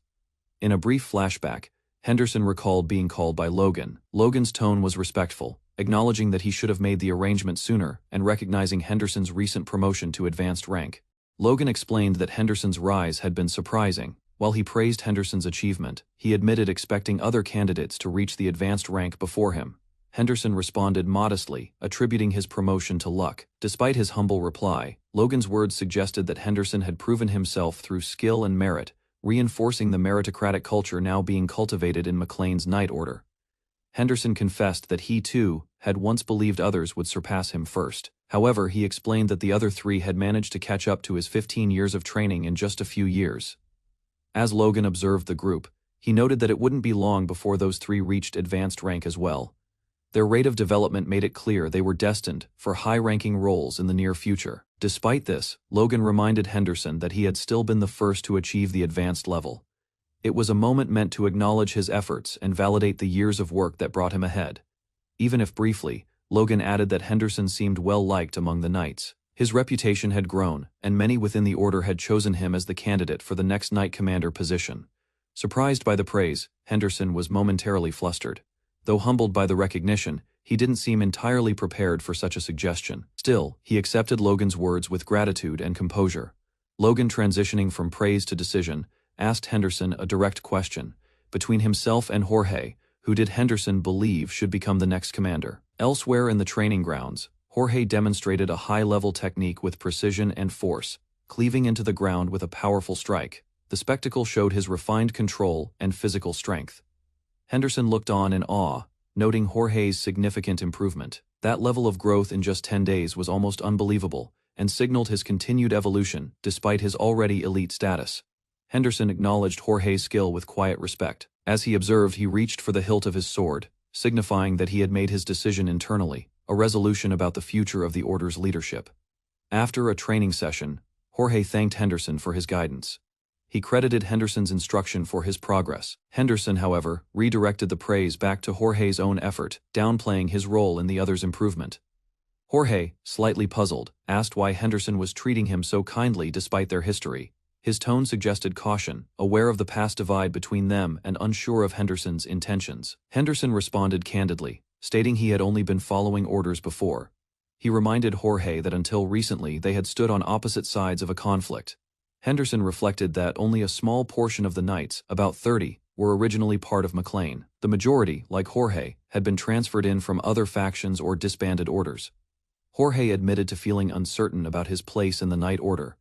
In a brief flashback, Henderson recalled being called by Logan. Logan's tone was respectful, acknowledging that he should have made the arrangement sooner and recognizing Henderson's recent promotion to advanced rank. Logan explained that Henderson's rise had been surprising. While he praised Henderson's achievement, he admitted expecting other candidates to reach the advanced rank before him. Henderson responded modestly, attributing his promotion to luck. Despite his humble reply, Logan's words suggested that Henderson had proven himself through skill and merit, reinforcing the meritocratic culture now being cultivated in McLean's Night Order. Henderson confessed that he, too, had once believed others would surpass him first. However, he explained that the other three had managed to catch up to his 15 years of training in just a few years. As Logan observed the group, he noted that it wouldn't be long before those three reached advanced rank as well. Their rate of development made it clear they were destined for high-ranking roles in the near future. Despite this, Logan reminded Henderson that he had still been the first to achieve the advanced level. It was a moment meant to acknowledge his efforts and validate the years of work that brought him ahead. Even if briefly, Logan added that Henderson seemed well-liked among the knights. His reputation had grown, and many within the order had chosen him as the candidate for the next knight commander position. Surprised by the praise, Henderson was momentarily flustered. Though humbled by the recognition, he didn't seem entirely prepared for such a suggestion. Still, he accepted Logan's words with gratitude and composure. Logan, transitioning from praise to decision, asked Henderson a direct question. Between himself and Jorge, who did Henderson believe should become the next commander? Elsewhere in the training grounds, Jorge demonstrated a high-level technique with precision and force, cleaving into the ground with a powerful strike. The spectacle showed his refined control and physical strength. Henderson looked on in awe, noting Jorge's significant improvement. That level of growth in just 10 days was almost unbelievable, and signaled his continued evolution despite his already elite status. Henderson acknowledged Jorge's skill with quiet respect. As he observed, he reached for the hilt of his sword, signifying that he had made his decision internally, a resolution about the future of the Order's leadership. After a training session, Jorge thanked Henderson for his guidance. He credited Henderson's instruction for his progress. Henderson, however, redirected the praise back to Jorge's own effort, downplaying his role in the other's improvement. Jorge, slightly puzzled, asked why Henderson was treating him so kindly despite their history. His tone suggested caution, aware of the past divide between them and unsure of Henderson's intentions. Henderson responded candidly, stating he had only been following orders before. He reminded Jorge that until recently they had stood on opposite sides of a conflict. Henderson reflected that only a small portion of the knights, about 30, were originally part of McLean. The majority, like Jorge, had been transferred in from other factions or disbanded orders. Jorge admitted to feeling uncertain about his place in the Knight Order.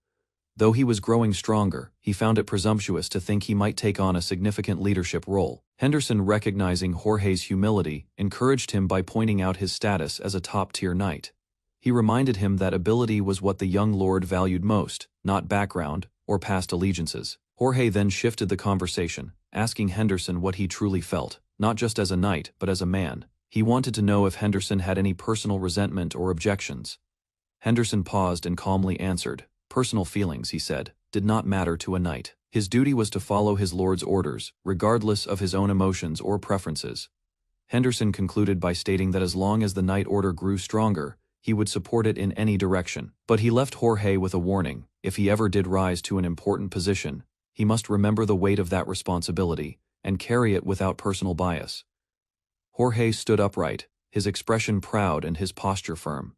Though he was growing stronger, he found it presumptuous to think he might take on a significant leadership role. Henderson, recognizing Jorge's humility, encouraged him by pointing out his status as a top-tier knight. He reminded him that ability was what the young lord valued most, not background or past allegiances. Jorge then shifted the conversation, asking Henderson what he truly felt, not just as a knight but as a man. He wanted to know if Henderson had any personal resentment or objections. Henderson paused and calmly answered. Personal feelings, he said, did not matter to a knight. His duty was to follow his lord's orders, regardless of his own emotions or preferences. Henderson concluded by stating that as long as the Knight Order grew stronger, he would support it in any direction. But he left Jorge with a warning: if he ever did rise to an important position, he must remember the weight of that responsibility and carry it without personal bias. Jorge stood upright, his expression proud and his posture firm.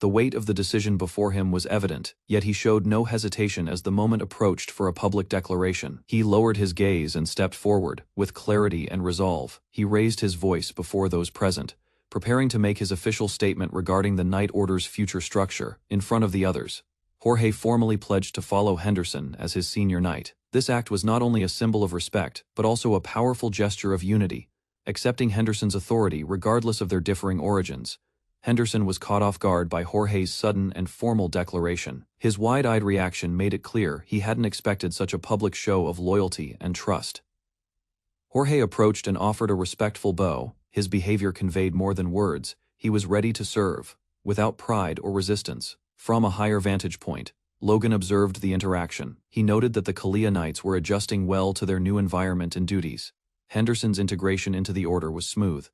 The weight of the decision before him was evident, yet he showed no hesitation as the moment approached for a public declaration. He lowered his gaze and stepped forward, with clarity and resolve. He raised his voice before those present, preparing to make his official statement regarding the Knight Order's future structure. In front of the others, Jorge formally pledged to follow Henderson as his senior knight. This act was not only a symbol of respect, but also a powerful gesture of unity, accepting Henderson's authority regardless of their differing origins. Henderson was caught off guard by Jorge's sudden and formal declaration. His wide-eyed reaction made it clear he hadn't expected such a public show of loyalty and trust. Jorge approached and offered a respectful bow. His behavior conveyed more than words. He was ready to serve, without pride or resistance. From a higher vantage point, Logan observed the interaction. He noted that the Kalia Knights were adjusting well to their new environment and duties. Henderson's integration into the order was smooth.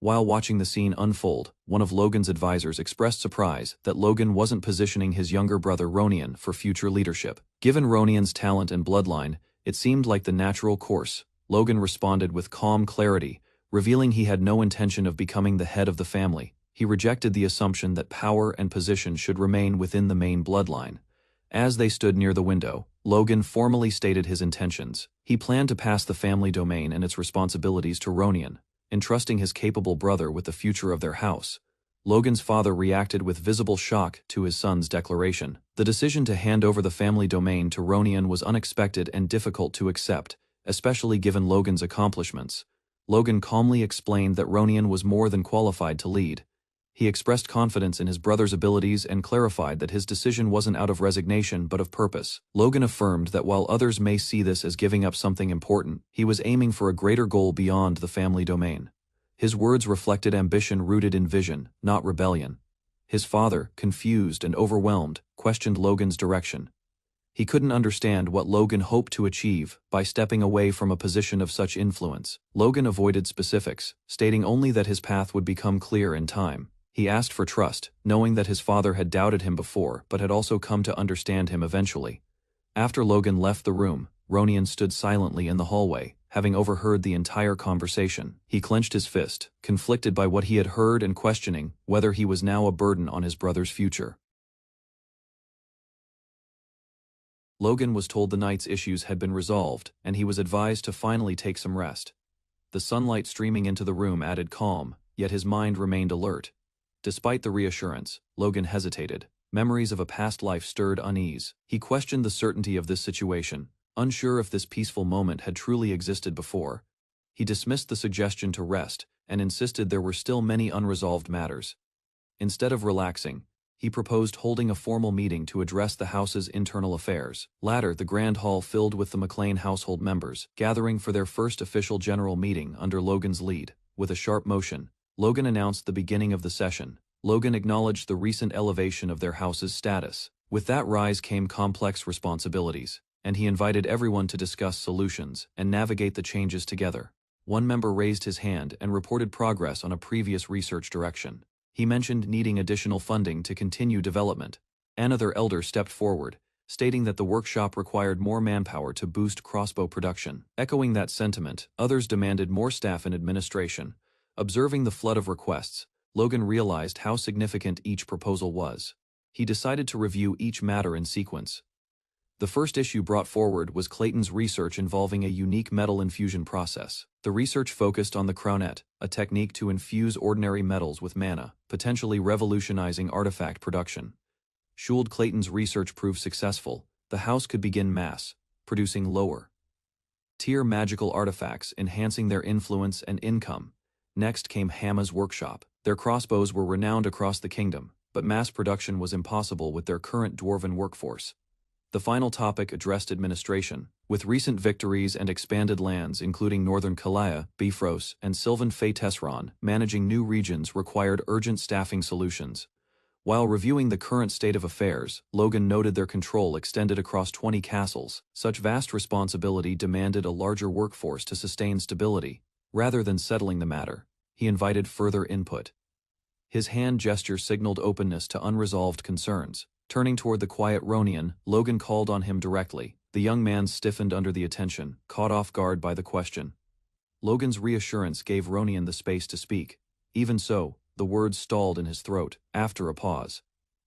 While watching the scene unfold, one of Logan's advisors expressed surprise that Logan wasn't positioning his younger brother Ronian for future leadership. Given Ronian's talent and bloodline, it seemed like the natural course. Logan responded with calm clarity, revealing he had no intention of becoming the head of the family. He rejected the assumption that power and position should remain within the main bloodline. As they stood near the window, Logan formally stated his intentions. He planned to pass the family domain and its responsibilities to Ronian, entrusting his capable brother with the future of their house. Logan's father reacted with visible shock to his son's declaration. The decision to hand over the family domain to Ronian was unexpected and difficult to accept, especially given Logan's accomplishments. Logan calmly explained that Ronian was more than qualified to lead. He expressed confidence in his brother's abilities and clarified that his decision wasn't out of resignation but of purpose. Logan affirmed that while others may see this as giving up something important, he was aiming for a greater goal beyond the family domain. His words reflected ambition rooted in vision, not rebellion. His father, confused and overwhelmed, questioned Logan's direction. He couldn't understand what Logan hoped to achieve by stepping away from a position of such influence. Logan avoided specifics, stating only that his path would become clear in time. He asked for trust, knowing that his father had doubted him before but had also come to understand him eventually. After Logan left the room, Ronian stood silently in the hallway, having overheard the entire conversation. He clenched his fist, conflicted by what he had heard and questioning whether he was now a burden on his brother's future. Logan was told the night's issues had been resolved, and he was advised to finally take some rest. The sunlight streaming into the room added calm, yet his mind remained alert. Despite the reassurance, Logan hesitated. Memories of a past life stirred unease. He questioned the certainty of this situation, unsure if this peaceful moment had truly existed before. He dismissed the suggestion to rest and insisted there were still many unresolved matters. Instead of relaxing, he proposed holding a formal meeting to address the house's internal affairs. Later, the grand hall filled with the McLean household members, gathering for their first official general meeting under Logan's lead. With a sharp motion, Logan announced the beginning of the session. Logan acknowledged the recent elevation of their house's status. With that rise came complex responsibilities, and he invited everyone to discuss solutions and navigate the changes together. One member raised his hand and reported progress on a previous research direction. He mentioned needing additional funding to continue development. Another elder stepped forward, stating that the workshop required more manpower to boost crossbow production. Echoing that sentiment, others demanded more staff in administration. Observing the flood of requests, Logan realized how significant each proposal was. He decided to review each matter in sequence. The first issue brought forward was Clayton's research involving a unique metal infusion process. The research focused on the crownet, a technique to infuse ordinary metals with mana, potentially revolutionizing artifact production. Should Clayton's research prove successful, the house could begin producing lower-tier magical artifacts, enhancing their influence and income. Next came Hamma's workshop. Their crossbows were renowned across the kingdom, but mass production was impossible with their current dwarven workforce. The final topic addressed administration. With recent victories and expanded lands including Northern Kalaya, Bifrost, and Sylvan Fae-Tesseron, managing new regions required urgent staffing solutions. While reviewing the current state of affairs, Logan noted their control extended across 20 castles. Such vast responsibility demanded a larger workforce to sustain stability. Rather than settling the matter, he invited further input. His hand gesture signaled openness to unresolved concerns. Turning toward the quiet Ronian, Logan called on him directly. The young man stiffened under the attention, caught off guard by the question. Logan's reassurance gave Ronian the space to speak. Even so, the words stalled in his throat. After a pause,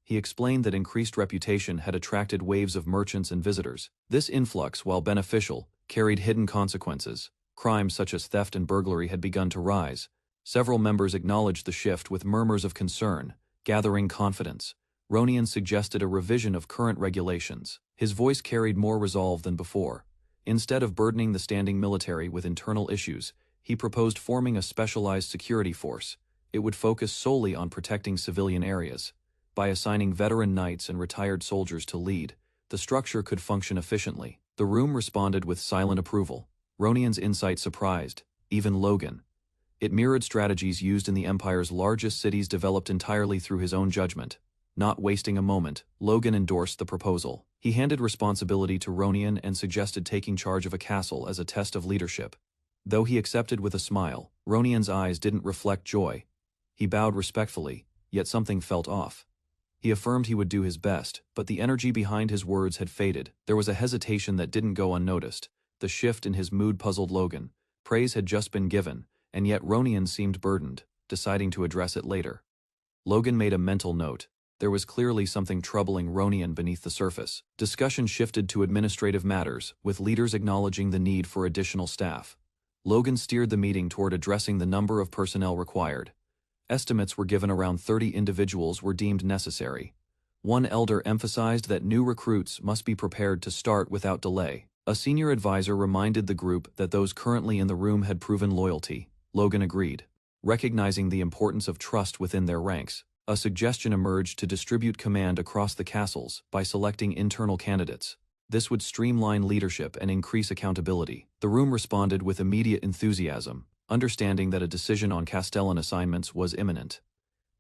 he explained that increased reputation had attracted waves of merchants and visitors. This influx, while beneficial, carried hidden consequences. Crimes such as theft and burglary had begun to rise. Several members acknowledged the shift with murmurs of concern. Gathering confidence, Ronian suggested a revision of current regulations. His voice carried more resolve than before. Instead of burdening the standing military with internal issues, he proposed forming a specialized security force. It would focus solely on protecting civilian areas. By assigning veteran knights and retired soldiers to lead, the structure could function efficiently. The room responded with silent approval. Ronian's insight surprised even Logan. It mirrored strategies used in the Empire's largest cities developed entirely through his own judgment. Not wasting a moment, Logan endorsed the proposal. He handed responsibility to Ronian and suggested taking charge of a castle as a test of leadership. Though he accepted with a smile, Ronian's eyes didn't reflect joy. He bowed respectfully, yet something felt off. He affirmed he would do his best, but the energy behind his words had faded. There was a hesitation that didn't go unnoticed. The shift in his mood puzzled Logan. Praise had just been given, and yet Ronian seemed burdened, deciding to address it later. Logan made a mental note. There was clearly something troubling Ronian beneath the surface. Discussion shifted to administrative matters, with leaders acknowledging the need for additional staff. Logan steered the meeting toward addressing the number of personnel required. Estimates were given around 30 individuals were deemed necessary. One elder emphasized that new recruits must be prepared to start without delay. A senior advisor reminded the group that those currently in the room had proven loyalty. Logan agreed. Recognizing the importance of trust within their ranks, a suggestion emerged to distribute command across the castles by selecting internal candidates. This would streamline leadership and increase accountability. The room responded with immediate enthusiasm, understanding that a decision on Castellan assignments was imminent.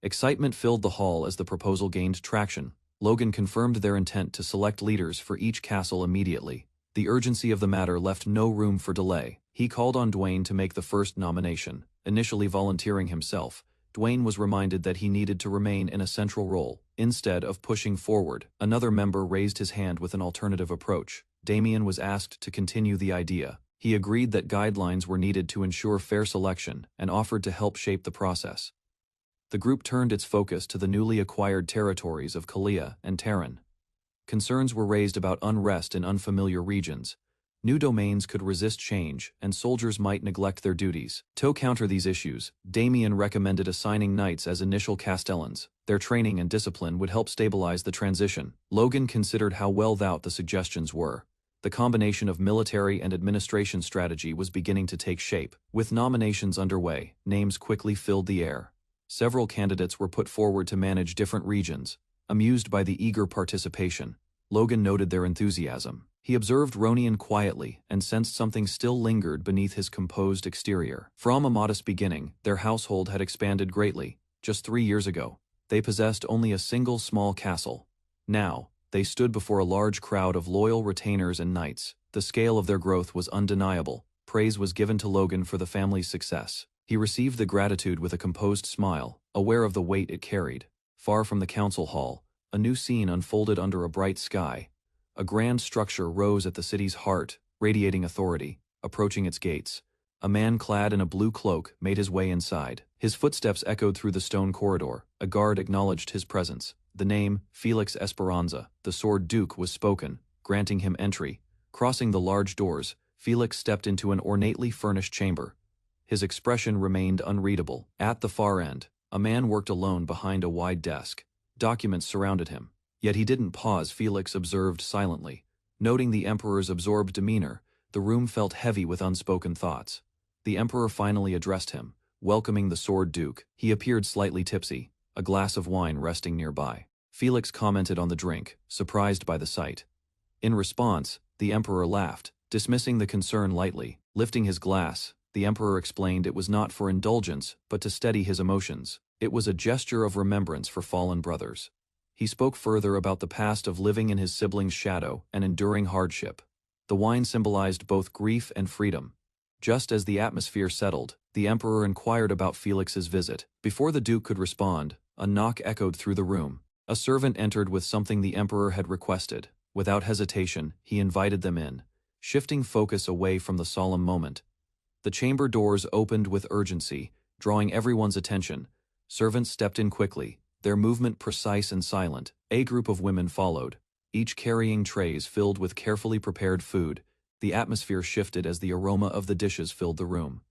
Excitement filled the hall as the proposal gained traction. Logan confirmed their intent to select leaders for each castle immediately. The urgency of the matter left no room for delay. He called on Dwayne to make the first nomination. Initially volunteering himself, Dwayne was reminded that he needed to remain in a central role. Instead of pushing forward, another member raised his hand with an alternative approach. Damien was asked to continue the idea. He agreed that guidelines were needed to ensure fair selection and offered to help shape the process. The group turned its focus to the newly acquired territories of Kalia and Terran. Concerns were raised about unrest in unfamiliar regions. New domains could resist change, and soldiers might neglect their duties. To counter these issues, Damien recommended assigning knights as initial Castellans. Their training and discipline would help stabilize the transition. Logan considered how well thought the suggestions were. The combination of military and administration strategy was beginning to take shape. With nominations underway, names quickly filled the air. Several candidates were put forward to manage different regions. Amused by the eager participation, Logan noted their enthusiasm. He observed Ronian quietly and sensed something still lingered beneath his composed exterior. From a modest beginning, their household had expanded greatly. Just 3 years ago, they possessed only a single small castle. Now, they stood before a large crowd of loyal retainers and knights. The scale of their growth was undeniable. Praise was given to Logan for the family's success. He received the gratitude with a composed smile, aware of the weight it carried. Far from the council hall, a new scene unfolded under a bright sky. A grand structure rose at the city's heart, radiating authority. Approaching its gates, a man clad in a blue cloak made his way inside. His footsteps echoed through the stone corridor. A guard acknowledged his presence. The name, Felix Esperanza, the Sword Duke, was spoken, granting him entry. Crossing the large doors, Felix stepped into an ornately furnished chamber. His expression remained unreadable. At the far end, a man worked alone behind a wide desk. Documents surrounded him. Yet he didn't pause. Felix observed silently. Noting the Emperor's absorbed demeanor, the room felt heavy with unspoken thoughts. The Emperor finally addressed him, welcoming the Sword Duke. He appeared slightly tipsy, a glass of wine resting nearby. Felix commented on the drink, surprised by the sight. In response, the Emperor laughed, dismissing the concern lightly. Lifting his glass, the Emperor explained it was not for indulgence, but to steady his emotions. It was a gesture of remembrance for fallen brothers. He spoke further about the past of living in his sibling's shadow and enduring hardship. The wine symbolized both grief and freedom. Just as the atmosphere settled, the Emperor inquired about Felix's visit. Before the Duke could respond, a knock echoed through the room. A servant entered with something the Emperor had requested. Without hesitation, he invited them in, shifting focus away from the solemn moment. The chamber doors opened with urgency, drawing everyone's attention. Servants stepped in quickly, their movement precise and silent. A group of women followed, each carrying trays filled with carefully prepared food. The atmosphere shifted as the aroma of the dishes filled the room.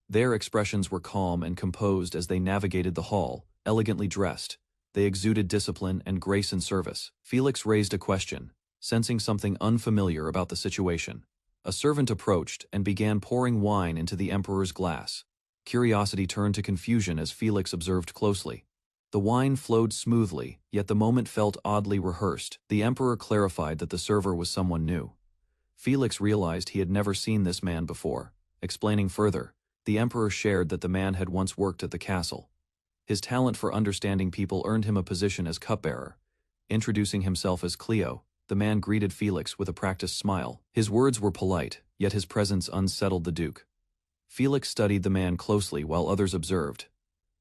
Their expressions were calm and composed as they navigated the hall, elegantly dressed. They exuded discipline and grace in service. Felix raised a question, sensing something unfamiliar about the situation. A servant approached and began pouring wine into the Emperor's glass. Curiosity turned to confusion as Felix observed closely. The wine flowed smoothly, yet the moment felt oddly rehearsed. The Emperor clarified that the server was someone new. Felix realized he had never seen this man before. Explaining further, the Emperor shared that the man had once worked at the castle. His talent for understanding people earned him a position as cupbearer. Introducing himself as Cleo, the man greeted Felix with a practiced smile. His words were polite, yet his presence unsettled the Duke. Felix studied the man closely while others observed.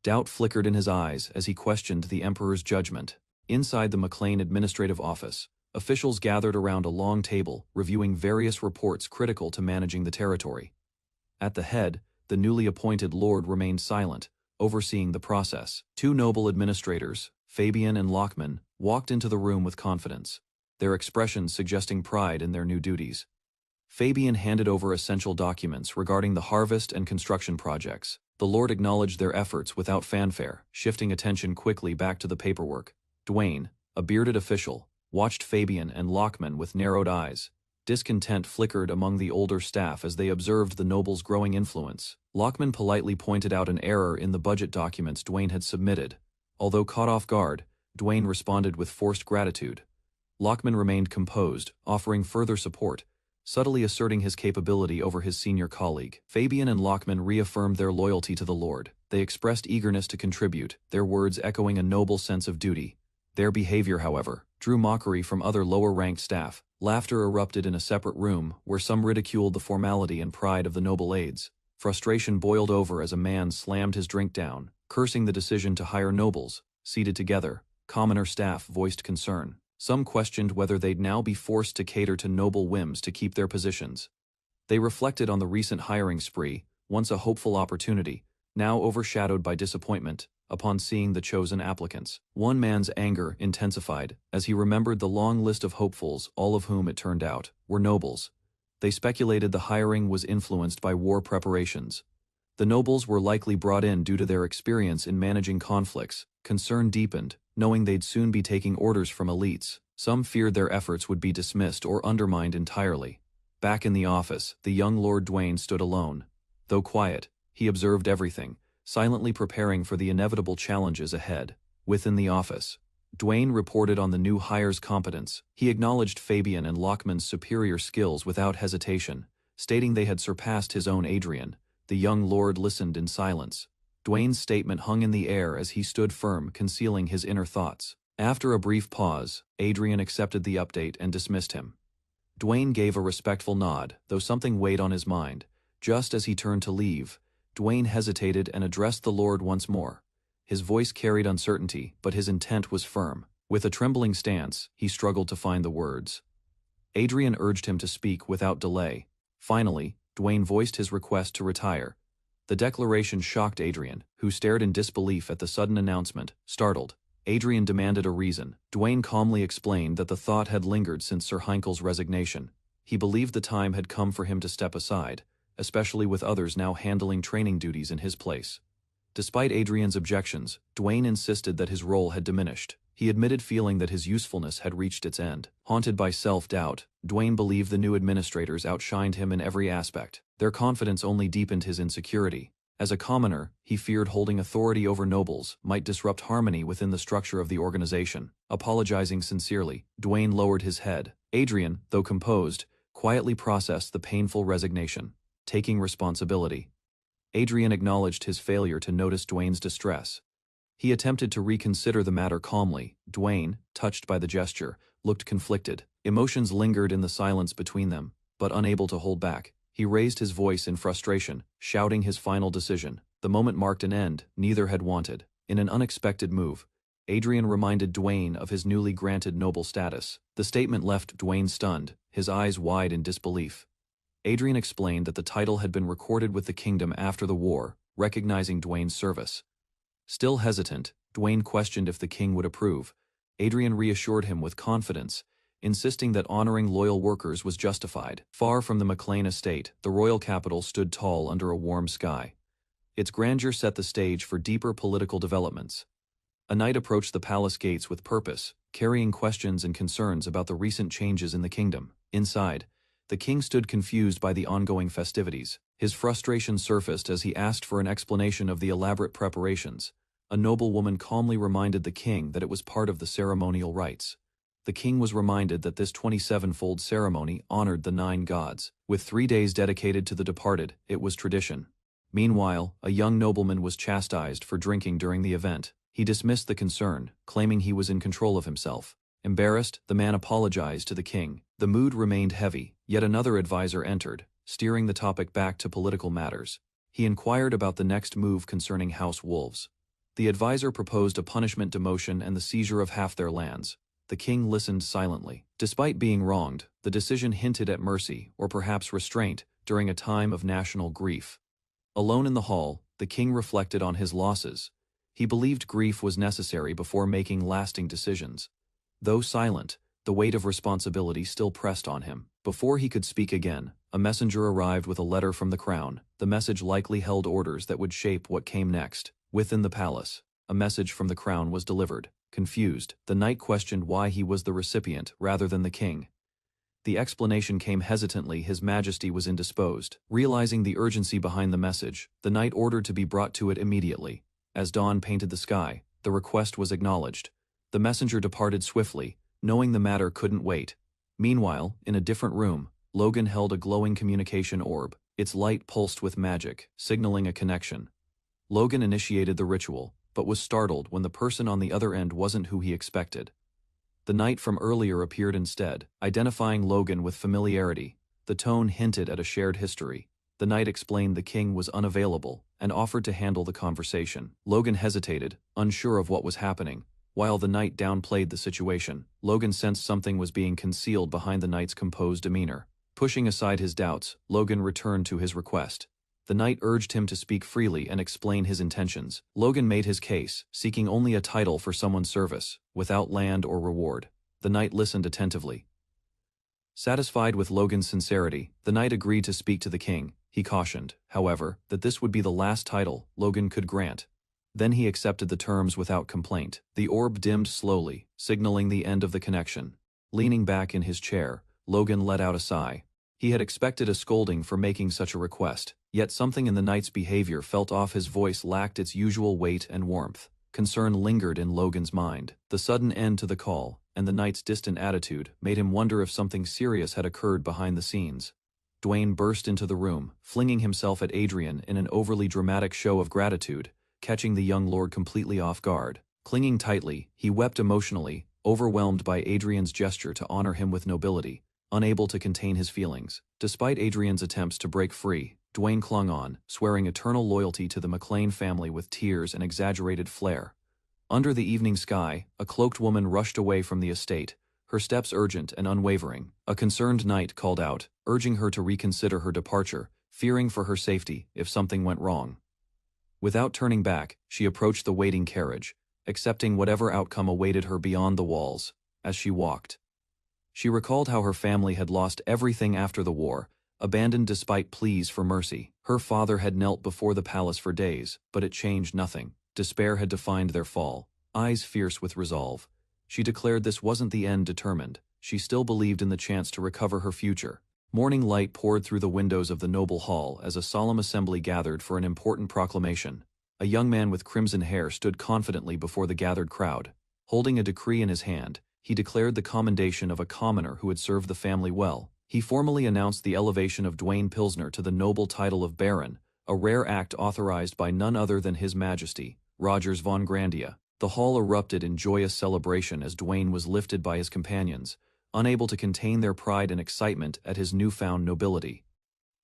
Doubt flickered in his eyes as he questioned the Emperor's judgment. Inside the McLean administrative office, officials gathered around a long table, reviewing various reports critical to managing the territory. At the head, the newly appointed lord remained silent, overseeing the process. Two noble administrators, Fabian and Lockman, walked into the room with confidence, their expressions suggesting pride in their new duties. Fabian handed over essential documents regarding the harvest and construction projects. The Lord acknowledged their efforts without fanfare, shifting attention quickly back to the paperwork. Dwayne, a bearded official, watched Fabian and Lockman with narrowed eyes. Discontent flickered among the older staff as they observed the noble's growing influence. Lockman politely pointed out an error in the budget documents Dwayne had submitted. Although caught off guard, Dwayne responded with forced gratitude. Lockman remained composed, offering further support, subtly asserting his capability over his senior colleague. Fabian and Lockman reaffirmed their loyalty to the Lord. They expressed eagerness to contribute, their words echoing a noble sense of duty. Their behavior, however, drew mockery from other lower-ranked staff. Laughter erupted in a separate room, where some ridiculed the formality and pride of the noble aides. Frustration boiled over as a man slammed his drink down, cursing the decision to hire nobles. Seated together, commoner staff voiced concern. Some questioned whether they'd now be forced to cater to noble whims to keep their positions. They reflected on the recent hiring spree, once a hopeful opportunity, now overshadowed by disappointment, upon seeing the chosen applicants. One man's anger intensified as he remembered the long list of hopefuls, all of whom, it turned out, were nobles. They speculated the hiring was influenced by war preparations. The nobles were likely brought in due to their experience in managing conflicts. Concern deepened, knowing they'd soon be taking orders from elites. Some feared their efforts would be dismissed or undermined entirely. Back in the office, the young Lord Dwayne stood alone. Though quiet, he observed everything, silently preparing for the inevitable challenges ahead. Within the office, Dwayne reported on the new hire's competence. He acknowledged Fabian and Lockman's superior skills without hesitation, stating they had surpassed his own Adrian. The young lord listened in silence. Dwayne's statement hung in the air as he stood firm, concealing his inner thoughts. After a brief pause, Adrian accepted the update and dismissed him. Dwayne gave a respectful nod, though something weighed on his mind. Just as he turned to leave, Dwayne hesitated and addressed the Lord once more. His voice carried uncertainty, but his intent was firm. With a trembling stance, he struggled to find the words. Adrian urged him to speak without delay. Finally, Dwayne voiced his request to retire. The declaration shocked Adrian, who stared in disbelief at the sudden announcement. Startled, Adrian demanded a reason. Dwayne calmly explained that the thought had lingered since Sir Heinkel's resignation. He believed the time had come for him to step aside, especially with others now handling training duties in his place. Despite Adrian's objections, Dwayne insisted that his role had diminished. He admitted feeling that his usefulness had reached its end. Haunted by self-doubt, Dwayne believed the new administrators outshined him in every aspect. Their confidence only deepened his insecurity. As a commoner, he feared holding authority over nobles might disrupt harmony within the structure of the organization. Apologizing sincerely, Dwayne lowered his head. Adrian, though composed, quietly processed the painful resignation. Taking responsibility, Adrian acknowledged his failure to notice Dwayne's distress. He attempted to reconsider the matter calmly. Dwayne, touched by the gesture, looked conflicted. Emotions lingered in the silence between them, but unable to hold back. He raised his voice in frustration, shouting his final decision. The moment marked an end neither had wanted. In an unexpected move, Adrian reminded Dwayne of his newly granted noble status. The statement left Dwayne stunned, his eyes wide in disbelief. Adrian explained that the title had been recorded with the kingdom after the war, recognizing Dwayne's service. Still hesitant, Dwayne questioned if the king would approve. Adrian reassured him with confidence, insisting that honoring loyal workers was justified. Far from the McLean estate, the royal capital stood tall under a warm sky. Its grandeur set the stage for deeper political developments. A knight approached the palace gates with purpose, carrying questions and concerns about the recent changes in the kingdom. Inside, the king stood confused by the ongoing festivities. His frustration surfaced as he asked for an explanation of the elaborate preparations. A noblewoman calmly reminded the king that it was part of the ceremonial rites. The king was reminded that this 27-fold ceremony honored the 9 gods. With 3 days dedicated to the departed, it was tradition. Meanwhile, a young nobleman was chastised for drinking during the event. He dismissed the concern, claiming he was in control of himself. Embarrassed, the man apologized to the king. The mood remained heavy, yet another advisor entered, steering the topic back to political matters. He inquired about the next move concerning House Wolves. The advisor proposed a punishment demotion and the seizure of half their lands. The king listened silently. Despite being wronged, the decision hinted at mercy, or perhaps restraint, during a time of national grief. Alone in the hall, the king reflected on his losses. He believed grief was necessary before making lasting decisions. Though silent, the weight of responsibility still pressed on him. Before he could speak again, a messenger arrived with a letter from the crown. The message likely held orders that would shape what came next. Within the palace, a message from the crown was delivered. Confused, the knight questioned why he was the recipient rather than the king. The explanation came hesitantly. His Majesty was indisposed. Realizing the urgency behind the message, the knight ordered to be brought to it immediately. As dawn painted the sky, the request was acknowledged. The messenger departed swiftly, knowing the matter couldn't wait. Meanwhile, in a different room, Logan held a glowing communication orb. Its light pulsed with magic, signaling a connection. Logan initiated the ritual, but was startled when the person on the other end wasn't who he expected. The knight from earlier appeared instead, identifying Logan with familiarity. The tone hinted at a shared history. The knight explained the king was unavailable and offered to handle the conversation. Logan hesitated, unsure of what was happening. While the knight downplayed the situation, Logan sensed something was being concealed behind the knight's composed demeanor. Pushing aside his doubts, Logan returned to his request. The knight urged him to speak freely and explain his intentions. Logan made his case, seeking only a title for someone's service, without land or reward. The knight listened attentively. Satisfied with Logan's sincerity, the knight agreed to speak to the king. He cautioned, however, that this would be the last title Logan could grant. Then he accepted the terms without complaint. The orb dimmed slowly, signaling the end of the connection. Leaning back in his chair, Logan let out a sigh. He had expected a scolding for making such a request, yet something in the knight's behavior felt off. His voice lacked its usual weight and warmth. Concern lingered in Logan's mind. The sudden end to the call, and the knight's distant attitude, made him wonder if something serious had occurred behind the scenes. Dwayne burst into the room, flinging himself at Adrian in an overly dramatic show of gratitude, catching the young lord completely off guard. Clinging tightly, he wept emotionally, overwhelmed by Adrian's gesture to honor him with nobility, unable to contain his feelings. Despite Adrian's attempts to break free, Dwayne clung on, swearing eternal loyalty to the McLean family with tears and exaggerated flair. Under the evening sky, a cloaked woman rushed away from the estate, her steps urgent and unwavering. A concerned knight called out, urging her to reconsider her departure, fearing for her safety if something went wrong. Without turning back, she approached the waiting carriage, accepting whatever outcome awaited her beyond the walls. As she walked, she recalled how her family had lost everything after the war, abandoned despite pleas for mercy. Her father had knelt before the palace for days, but it changed nothing. Despair had defined their fall. Eyes fierce with resolve, she declared this wasn't the end. Determined, she still believed in the chance to recover her future. Morning light poured through the windows of the noble hall as a solemn assembly gathered for an important proclamation. A young man with crimson hair stood confidently before the gathered crowd. Holding a decree in his hand, he declared the commendation of a commoner who had served the family well. He formally announced the elevation of Dwayne Pilsner to the noble title of Baron, a rare act authorized by none other than His Majesty, Rogers von Grandia. The hall erupted in joyous celebration as Dwayne was lifted by his companions, unable to contain their pride and excitement at his newfound nobility.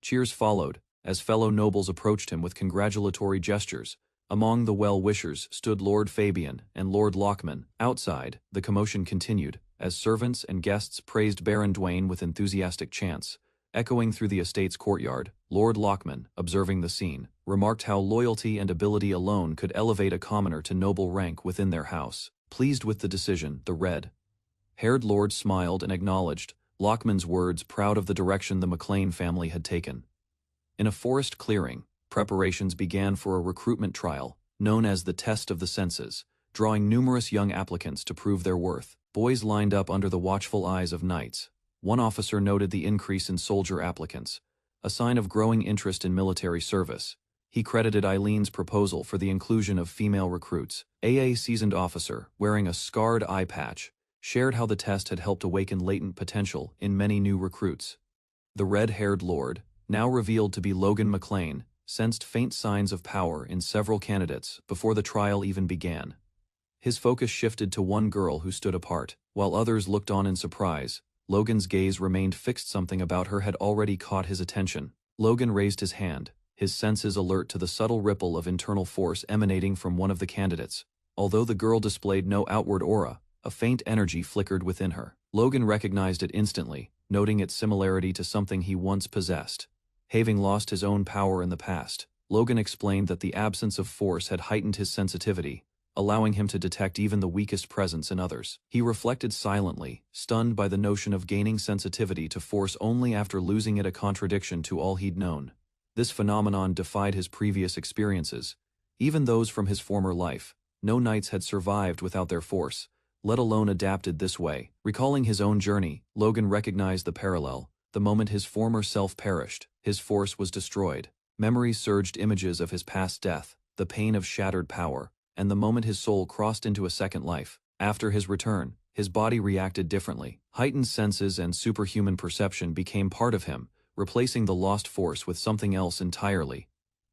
Cheers followed, as fellow nobles approached him with congratulatory gestures. Among the well-wishers stood Lord Fabian and Lord Lockman. Outside, the commotion continued, as servants and guests praised Baron Dwayne with enthusiastic chants. Echoing through the estate's courtyard, Lord Lockman, observing the scene, remarked how loyalty and ability alone could elevate a commoner to noble rank within their house. Pleased with the decision, the red-haired lord smiled and acknowledged Lockman's words, proud of the direction the McLean family had taken. In a forest clearing, preparations began for a recruitment trial, known as the Test of the Senses, drawing numerous young applicants to prove their worth. Boys lined up under the watchful eyes of knights. One officer noted the increase in soldier applicants, a sign of growing interest in military service. He credited Eileen's proposal for the inclusion of female recruits. A seasoned officer, wearing a scarred eye patch, shared how the test had helped awaken latent potential in many new recruits. The red-haired lord, now revealed to be Logan McLean, sensed faint signs of power in several candidates before the trial even began. His focus shifted to one girl who stood apart. While others looked on in surprise, Logan's gaze remained fixed. Something about her had already caught his attention. Logan raised his hand, his senses alert to the subtle ripple of internal force emanating from one of the candidates. Although the girl displayed no outward aura, a faint energy flickered within her. Logan recognized it instantly, noting its similarity to something he once possessed. Having lost his own power in the past, Logan explained that the absence of force had heightened his sensitivity, allowing him to detect even the weakest presence in others. He reflected silently, stunned by the notion of gaining sensitivity to force only after losing it, a contradiction to all he'd known. This phenomenon defied his previous experiences, even those from his former life. No knights had survived without their force, let alone adapted this way. Recalling his own journey, Logan recognized the parallel. The moment his former self perished, his force was destroyed. Memories surged, images of his past death, the pain of shattered power, and the moment his soul crossed into a second life. After his return, his body reacted differently. Heightened senses and superhuman perception became part of him, replacing the lost force with something else entirely.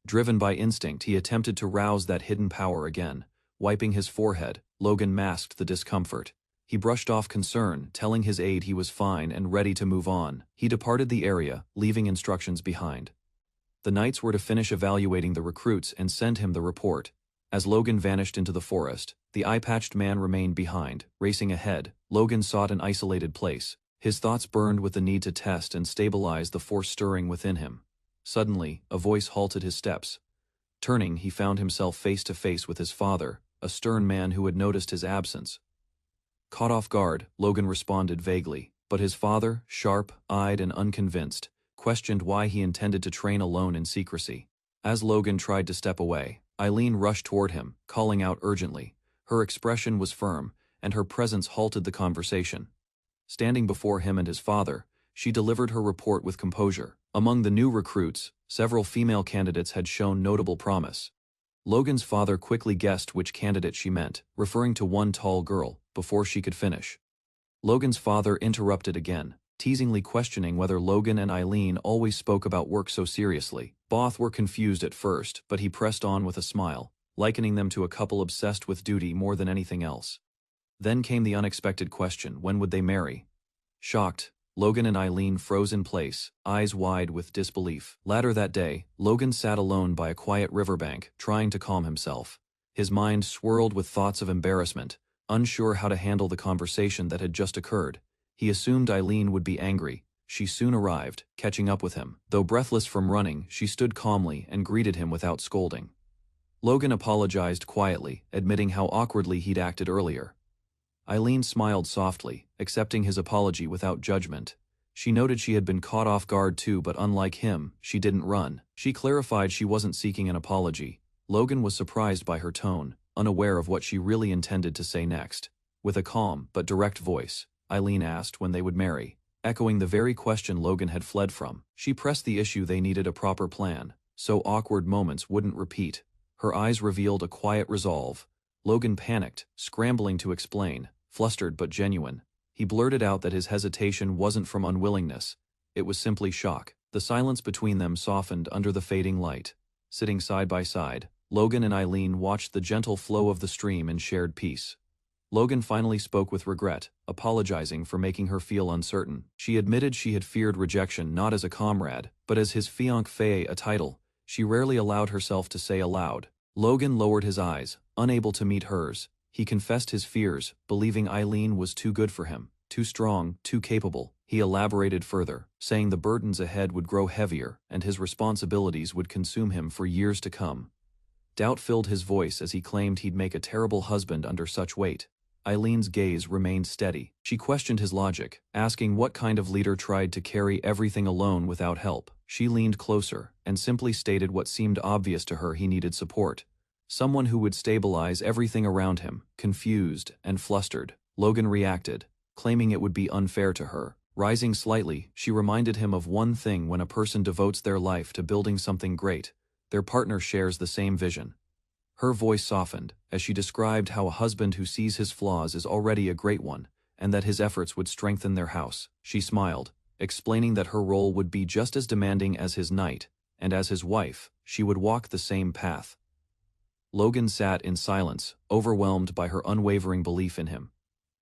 Driven by instinct, he attempted to rouse that hidden power again. Wiping his forehead, Logan masked the discomfort. He brushed off concern, telling his aide he was fine and ready to move on. He departed the area, leaving instructions behind. The knights were to finish evaluating the recruits and send him the report. As Logan vanished into the forest, the eye-patched man remained behind. Racing ahead, Logan sought an isolated place. His thoughts burned with the need to test and stabilize the force stirring within him. Suddenly, a voice halted his steps. Turning, he found himself face to face with his father, a stern man who had noticed his absence. Caught off guard, Logan responded vaguely, but his father, sharp-eyed and unconvinced, questioned why he intended to train alone in secrecy. As Logan tried to step away, Eileen rushed toward him, calling out urgently. Her expression was firm, and her presence halted the conversation. Standing before him and his father, she delivered her report with composure. Among the new recruits, several female candidates had shown notable promise. Logan's father quickly guessed which candidate she meant, referring to one tall girl, before she could finish. Logan's father interrupted again, teasingly questioning whether Logan and Eileen always spoke about work so seriously. Both were confused at first, but he pressed on with a smile, likening them to a couple obsessed with duty more than anything else. Then came the unexpected question: when would they marry? Shocked, Logan and Eileen froze in place, eyes wide with disbelief. Later that day, Logan sat alone by a quiet riverbank, trying to calm himself. His mind swirled with thoughts of embarrassment, unsure how to handle the conversation that had just occurred. He assumed Eileen would be angry. She soon arrived, catching up with him. Though breathless from running, she stood calmly and greeted him without scolding. Logan apologized quietly, admitting how awkwardly he'd acted earlier. Eileen smiled softly, accepting his apology without judgment. She noted she had been caught off guard too, but unlike him, she didn't run. She clarified she wasn't seeking an apology. Logan was surprised by her tone, unaware of what she really intended to say next. With a calm but direct voice, Eileen asked when they would marry, echoing the very question Logan had fled from. She pressed the issue they needed a proper plan, so awkward moments wouldn't repeat. Her eyes revealed a quiet resolve. Logan panicked, scrambling to explain, flustered but genuine. He blurted out that his hesitation wasn't from unwillingness. It was simply shock. The silence between them softened under the fading light. Sitting side by side, Logan and Eileen watched the gentle flow of the stream in shared peace. Logan finally spoke with regret, apologizing for making her feel uncertain. She admitted she had feared rejection not as a comrade, but as his fiancé, a title she rarely allowed herself to say aloud. Logan lowered his eyes, unable to meet hers. He confessed his fears, believing Eileen was too good for him, too strong, too capable. He elaborated further, saying the burdens ahead would grow heavier and his responsibilities would consume him for years to come. Doubt filled his voice as he claimed he'd make a terrible husband under such weight. Eileen's gaze remained steady. She questioned his logic, asking what kind of leader tried to carry everything alone without help. She leaned closer and simply stated what seemed obvious to her: he needed support. Someone who would stabilize everything around him. Confused and flustered, Logan reacted, claiming it would be unfair to her. Rising slightly, she reminded him of one thing: when a person devotes their life to building something great, their partner shares the same vision. Her voice softened as she described how a husband who sees his flaws is already a great one, and that his efforts would strengthen their house. She smiled, explaining that her role would be just as demanding as his knight, and as his wife, she would walk the same path. Logan sat in silence, overwhelmed by her unwavering belief in him.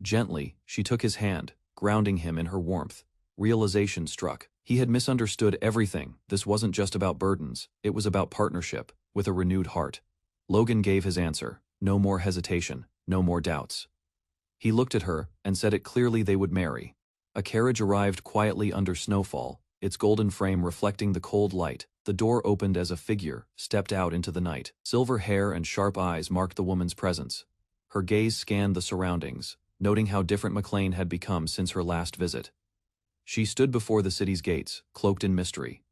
Gently, she took his hand, grounding him in her warmth. Realization struck. He had misunderstood everything. This wasn't just about burdens, it was about partnership. With a renewed heart, Logan gave his answer. No more hesitation, no more doubts. He looked at her and said it clearly: they would marry. A carriage arrived quietly under snowfall, its golden frame reflecting the cold light. The door opened as a figure stepped out into the night. Silver hair and sharp eyes marked the woman's presence. Her gaze scanned the surroundings, noting how different McLean had become since her last visit. She stood before the city's gates, cloaked in mystery.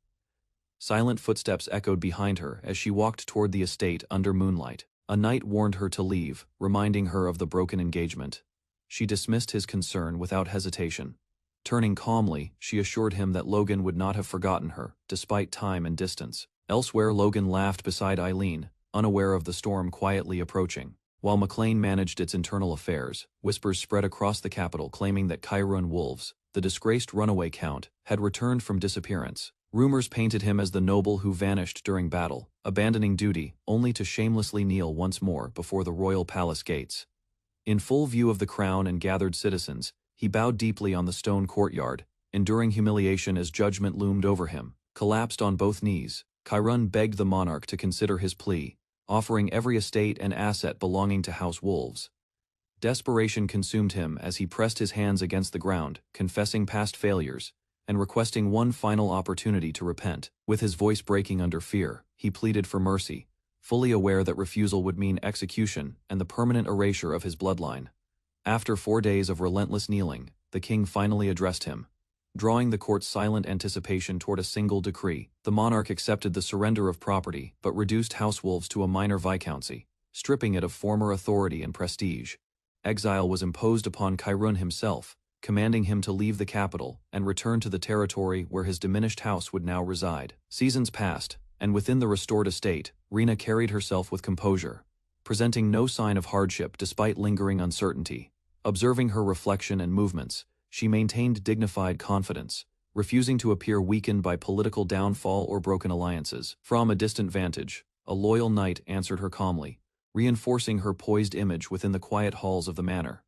Silent footsteps echoed behind her as she walked toward the estate under moonlight. A knight warned her to leave, reminding her of the broken engagement. She dismissed his concern without hesitation. Turning calmly, she assured him that Logan would not have forgotten her, despite time and distance. Elsewhere, Logan laughed beside Eileen, unaware of the storm quietly approaching. While McLean managed its internal affairs, whispers spread across the capital claiming that Kairon Wolves, the disgraced runaway count, had returned from disappearance. Rumors painted him as the noble who vanished during battle, abandoning duty only to shamelessly kneel once more before the royal palace gates. In full view of the crown and gathered citizens, he bowed deeply on the stone courtyard, enduring humiliation as judgment loomed over him. Collapsed on both knees, Kairon begged the monarch to consider his plea, offering every estate and asset belonging to House Wolves. Desperation consumed him as he pressed his hands against the ground, confessing past failures, and requesting one final opportunity to repent. With his voice breaking under fear, he pleaded for mercy, fully aware that refusal would mean execution and the permanent erasure of his bloodline. After 4 days of relentless kneeling, the king finally addressed him. Drawing the court's silent anticipation toward a single decree, the monarch accepted the surrender of property but reduced House Wolves to a minor viscountcy, stripping it of former authority and prestige. Exile was imposed upon Kairon himself, commanding him to leave the capital and return to the territory where his diminished house would now reside. Seasons passed, and within the restored estate, Rena carried herself with composure, presenting no sign of hardship despite lingering uncertainty. Observing her reflection and movements, she maintained dignified confidence, refusing to appear weakened by political downfall or broken alliances. From a distant vantage, a loyal knight answered her calmly, reinforcing her poised image within the quiet halls of the manor.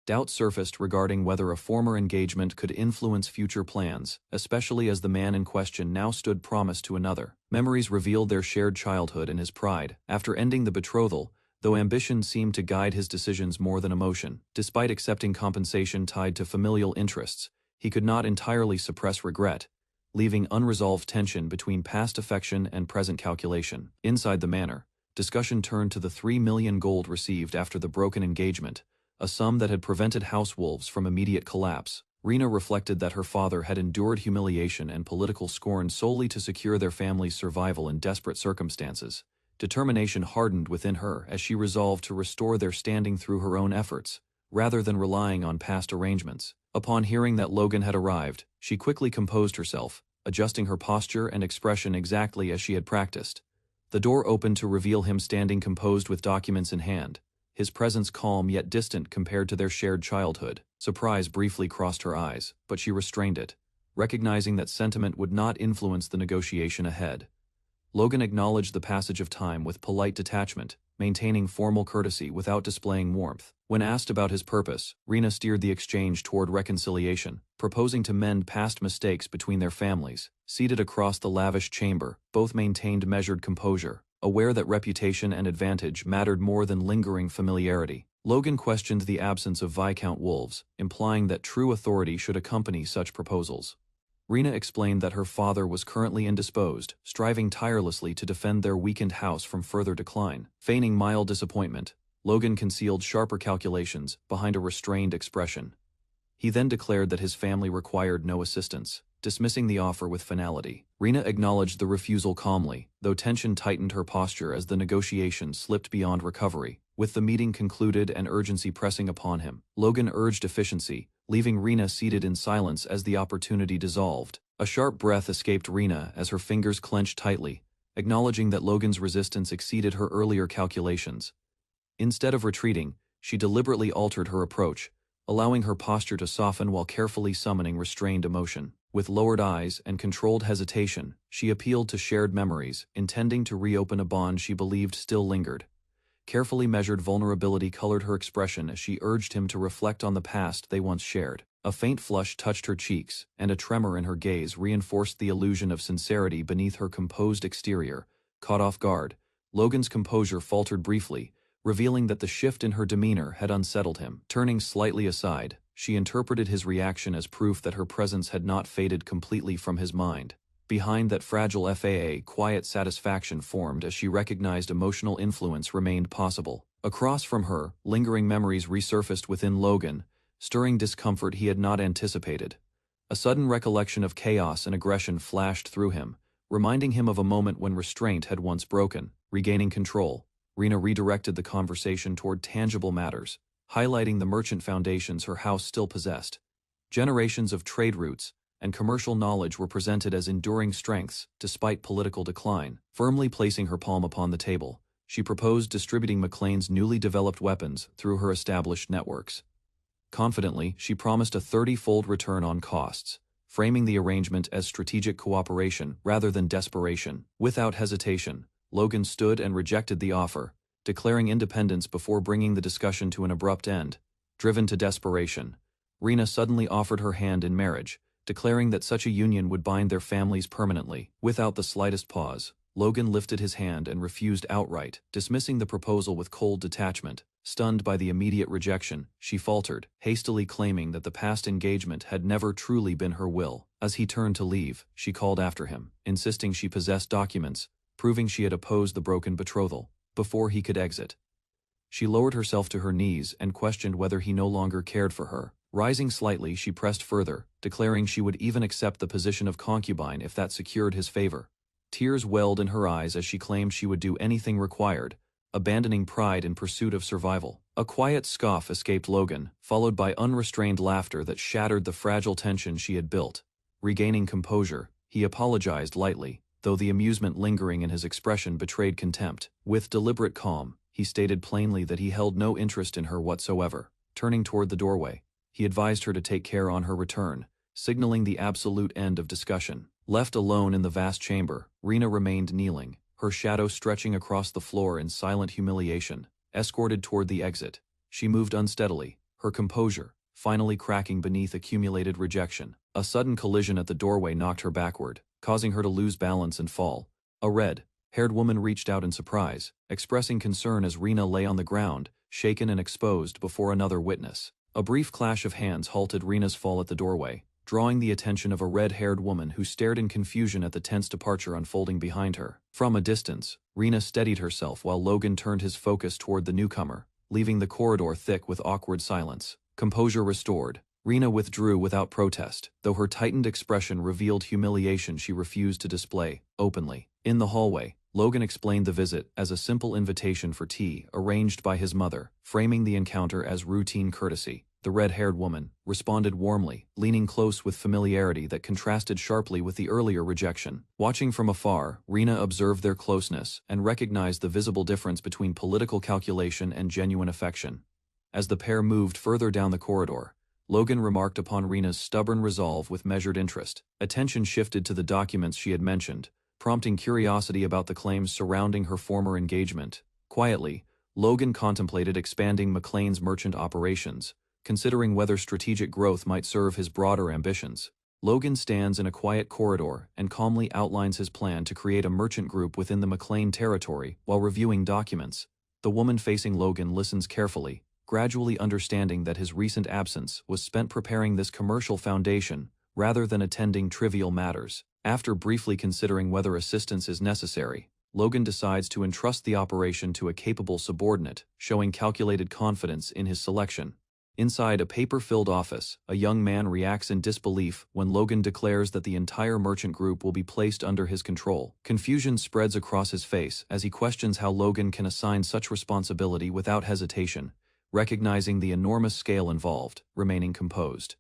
Doubt surfaced regarding whether a former engagement could influence future plans, especially as the man in question now stood promised to another. Memories revealed their shared childhood and his pride. After ending the betrothal, though ambition seemed to guide his decisions more than emotion, despite accepting compensation tied to familial interests, he could not entirely suppress regret, leaving unresolved tension between past affection and present calculation. Inside the manor, discussion turned to the 3 million gold received after the broken engagement, a sum that had prevented House Wolves from immediate collapse. Rena reflected that her father had endured humiliation and political scorn solely to secure their family's survival in desperate circumstances. Determination hardened within her as she resolved to restore their standing through her own efforts, rather than relying on past arrangements. Upon hearing that Logan had arrived, she quickly composed herself, adjusting her posture and expression exactly as she had practiced. The door opened to reveal him standing composed with documents in hand, his presence calm yet distant compared to their shared childhood. Surprise briefly crossed her eyes, but she restrained it, recognizing that sentiment would not influence the negotiation ahead. Logan acknowledged the passage of time with polite detachment, maintaining formal courtesy without displaying warmth. When asked about his purpose, Rena steered the exchange toward reconciliation, proposing to mend past mistakes between their families. Seated across the lavish chamber, both maintained measured composure, aware that reputation and advantage mattered more than lingering familiarity. Logan questioned the absence of Viscount Wolves, implying that true authority should accompany such proposals. Rena explained that her father was currently indisposed, striving tirelessly to defend their weakened house from further decline. Feigning mild disappointment, Logan concealed sharper calculations behind a restrained expression. He then declared that his family required no assistance, dismissing the offer with finality. Rena acknowledged the refusal calmly, though tension tightened her posture as the negotiation slipped beyond recovery. With the meeting concluded and urgency pressing upon him, Logan urged efficiency, leaving Rena seated in silence as the opportunity dissolved. A sharp breath escaped Rena as her fingers clenched tightly, acknowledging that Logan's resistance exceeded her earlier calculations. Instead of retreating, she deliberately altered her approach, allowing her posture to soften while carefully summoning restrained emotion. With lowered eyes and controlled hesitation, she appealed to shared memories, intending to reopen a bond she believed still lingered. Carefully measured vulnerability colored her expression as she urged him to reflect on the past they once shared. A faint flush touched her cheeks, and a tremor in her gaze reinforced the illusion of sincerity beneath her composed exterior. Caught off guard, Logan's composure faltered briefly, revealing that the shift in her demeanor had unsettled him. Turning slightly aside, she interpreted his reaction as proof that her presence had not faded completely from his mind. Behind that fragile FAA, quiet satisfaction formed as she recognized emotional influence remained possible. Across from her, lingering memories resurfaced within Logan, stirring discomfort he had not anticipated. A sudden recollection of chaos and aggression flashed through him, reminding him of a moment when restraint had once broken. Regaining control, Rena redirected the conversation toward tangible matters, highlighting the merchant foundations her house still possessed. Generations of trade routes and commercial knowledge were presented as enduring strengths despite political decline. Firmly placing her palm upon the table, she proposed distributing McLean's newly developed weapons through her established networks. Confidently, she promised a 30-fold return on costs, framing the arrangement as strategic cooperation rather than desperation. Without hesitation, Logan stood and rejected the offer, declaring independence before bringing the discussion to an abrupt end. Driven to desperation, Rena suddenly offered her hand in marriage, declaring that such a union would bind their families permanently. Without the slightest pause, Logan lifted his hand and refused outright, dismissing the proposal with cold detachment. Stunned by the immediate rejection, she faltered, hastily claiming that the past engagement had never truly been her will. As he turned to leave, she called after him, insisting she possessed documents, proving she had opposed the broken betrothal. Before he could exit, she lowered herself to her knees and questioned whether he no longer cared for her. Rising slightly, she pressed further, declaring she would even accept the position of concubine if that secured his favor. Tears welled in her eyes as she claimed she would do anything required, abandoning pride in pursuit of survival. A quiet scoff escaped Logan, followed by unrestrained laughter that shattered the fragile tension she had built. Regaining composure, he apologized lightly, though the amusement lingering in his expression betrayed contempt. With deliberate calm, he stated plainly that he held no interest in her whatsoever. Turning toward the doorway, he advised her to take care on her return, signaling the absolute end of discussion. Left alone in the vast chamber, Rena remained kneeling, her shadow stretching across the floor in silent humiliation. Escorted toward the exit, she moved unsteadily, her composure finally cracking beneath accumulated rejection. A sudden collision at the doorway knocked her backward, causing her to lose balance and fall. A red-haired woman reached out in surprise, expressing concern as Rena lay on the ground, shaken and exposed before another witness. A brief clash of hands halted Rena's fall at the doorway, drawing the attention of a red-haired woman who stared in confusion at the tense departure unfolding behind her. From a distance, Rena steadied herself while Logan turned his focus toward the newcomer, leaving the corridor thick with awkward silence. Composure restored, Rena withdrew without protest, though her tightened expression revealed humiliation she refused to display openly. In the hallway, Logan explained the visit as a simple invitation for tea arranged by his mother, framing the encounter as routine courtesy. The red-haired woman responded warmly, leaning close with familiarity that contrasted sharply with the earlier rejection. Watching from afar, Rena observed their closeness and recognized the visible difference between political calculation and genuine affection. As the pair moved further down the corridor, Logan remarked upon Rena's stubborn resolve with measured interest. Attention shifted to the documents she had mentioned, prompting curiosity about the claims surrounding her former engagement. Quietly, Logan contemplated expanding McLean's merchant operations, considering whether strategic growth might serve his broader ambitions. Logan stands in a quiet corridor and calmly outlines his plan to create a merchant group within the McLean territory while reviewing documents. The woman facing Logan listens carefully, gradually understanding that his recent absence was spent preparing this commercial foundation rather than attending trivial matters. After briefly considering whether assistance is necessary, Logan decides to entrust the operation to a capable subordinate, showing calculated confidence in his selection. Inside a paper-filled office, a young man reacts in disbelief when Logan declares that the entire merchant group will be placed under his control. Confusion spreads across his face as he questions how Logan can assign such responsibility without hesitation, recognizing the enormous scale involved. Remaining composed,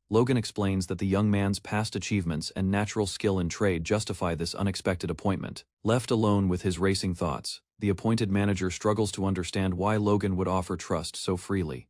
Logan explains that the young man's past achievements and natural skill in trade justify this unexpected appointment. Left alone with his racing thoughts, the appointed manager struggles to understand why Logan would offer trust so freely.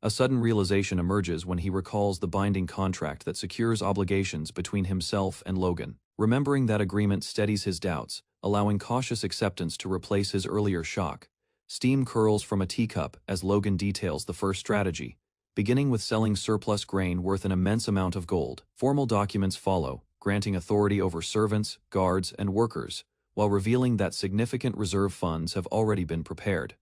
A sudden realization emerges when he recalls the binding contract that secures obligations between himself and Logan. Remembering that agreement steadies his doubts, allowing cautious acceptance to replace his earlier shock. Steam curls from a teacup as Logan details the first strategy, beginning with selling surplus grain worth an immense amount of gold. Formal documents follow, granting authority over servants, guards, and workers, while revealing that significant reserve funds have already been prepared.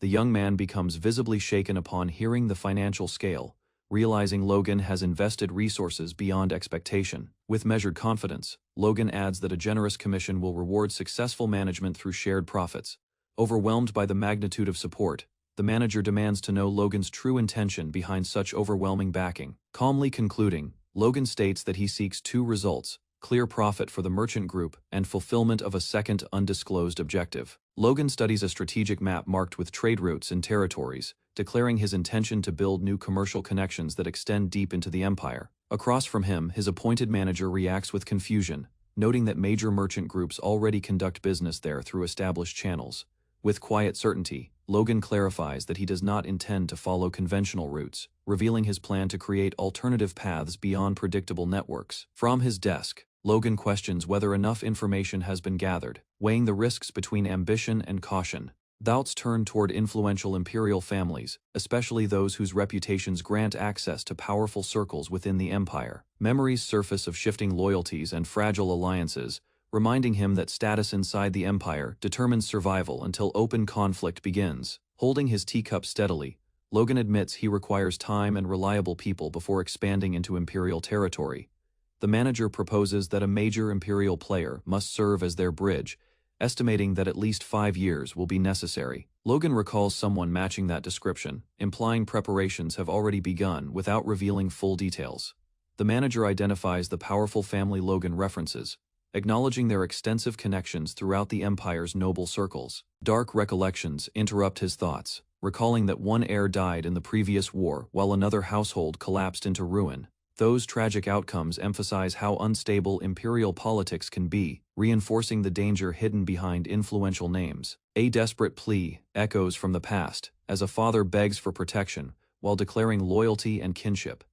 The young man becomes visibly shaken upon hearing the financial scale, realizing Logan has invested resources beyond expectation. With measured confidence, Logan adds that a generous commission will reward successful management through shared profits. Overwhelmed by the magnitude of support, the manager demands to know Logan's true intention behind such overwhelming backing. Calmly concluding, Logan states that he seeks two results: clear profit for the merchant group and fulfillment of a second undisclosed objective. Logan studies a strategic map marked with trade routes and territories, declaring his intention to build new commercial connections that extend deep into the empire. Across from him, his appointed manager reacts with confusion, noting that major merchant groups already conduct business there through established channels. With quiet certainty, Logan clarifies that he does not intend to follow conventional routes, revealing his plan to create alternative paths beyond predictable networks. From his desk, Logan questions whether enough information has been gathered, weighing the risks between ambition and caution. Doubts turn toward influential imperial families, especially those whose reputations grant access to powerful circles within the empire. Memories surface of shifting loyalties and fragile alliances, reminding him that status inside the empire determines survival until open conflict begins. Holding his teacup steadily, Logan admits he requires time and reliable people before expanding into imperial territory. The manager proposes that a major imperial player must serve as their bridge, estimating that at least 5 years will be necessary. Logan recalls someone matching that description, implying preparations have already begun without revealing full details. The manager identifies the powerful family Logan references, acknowledging their extensive connections throughout the empire's noble circles. Dark recollections interrupt his thoughts, recalling that one heir died in the previous war while another household collapsed into ruin. Those tragic outcomes emphasize how unstable imperial politics can be, reinforcing the danger hidden behind influential names. A desperate plea echoes from the past, as a father begs for protection while declaring loyalty and kinship.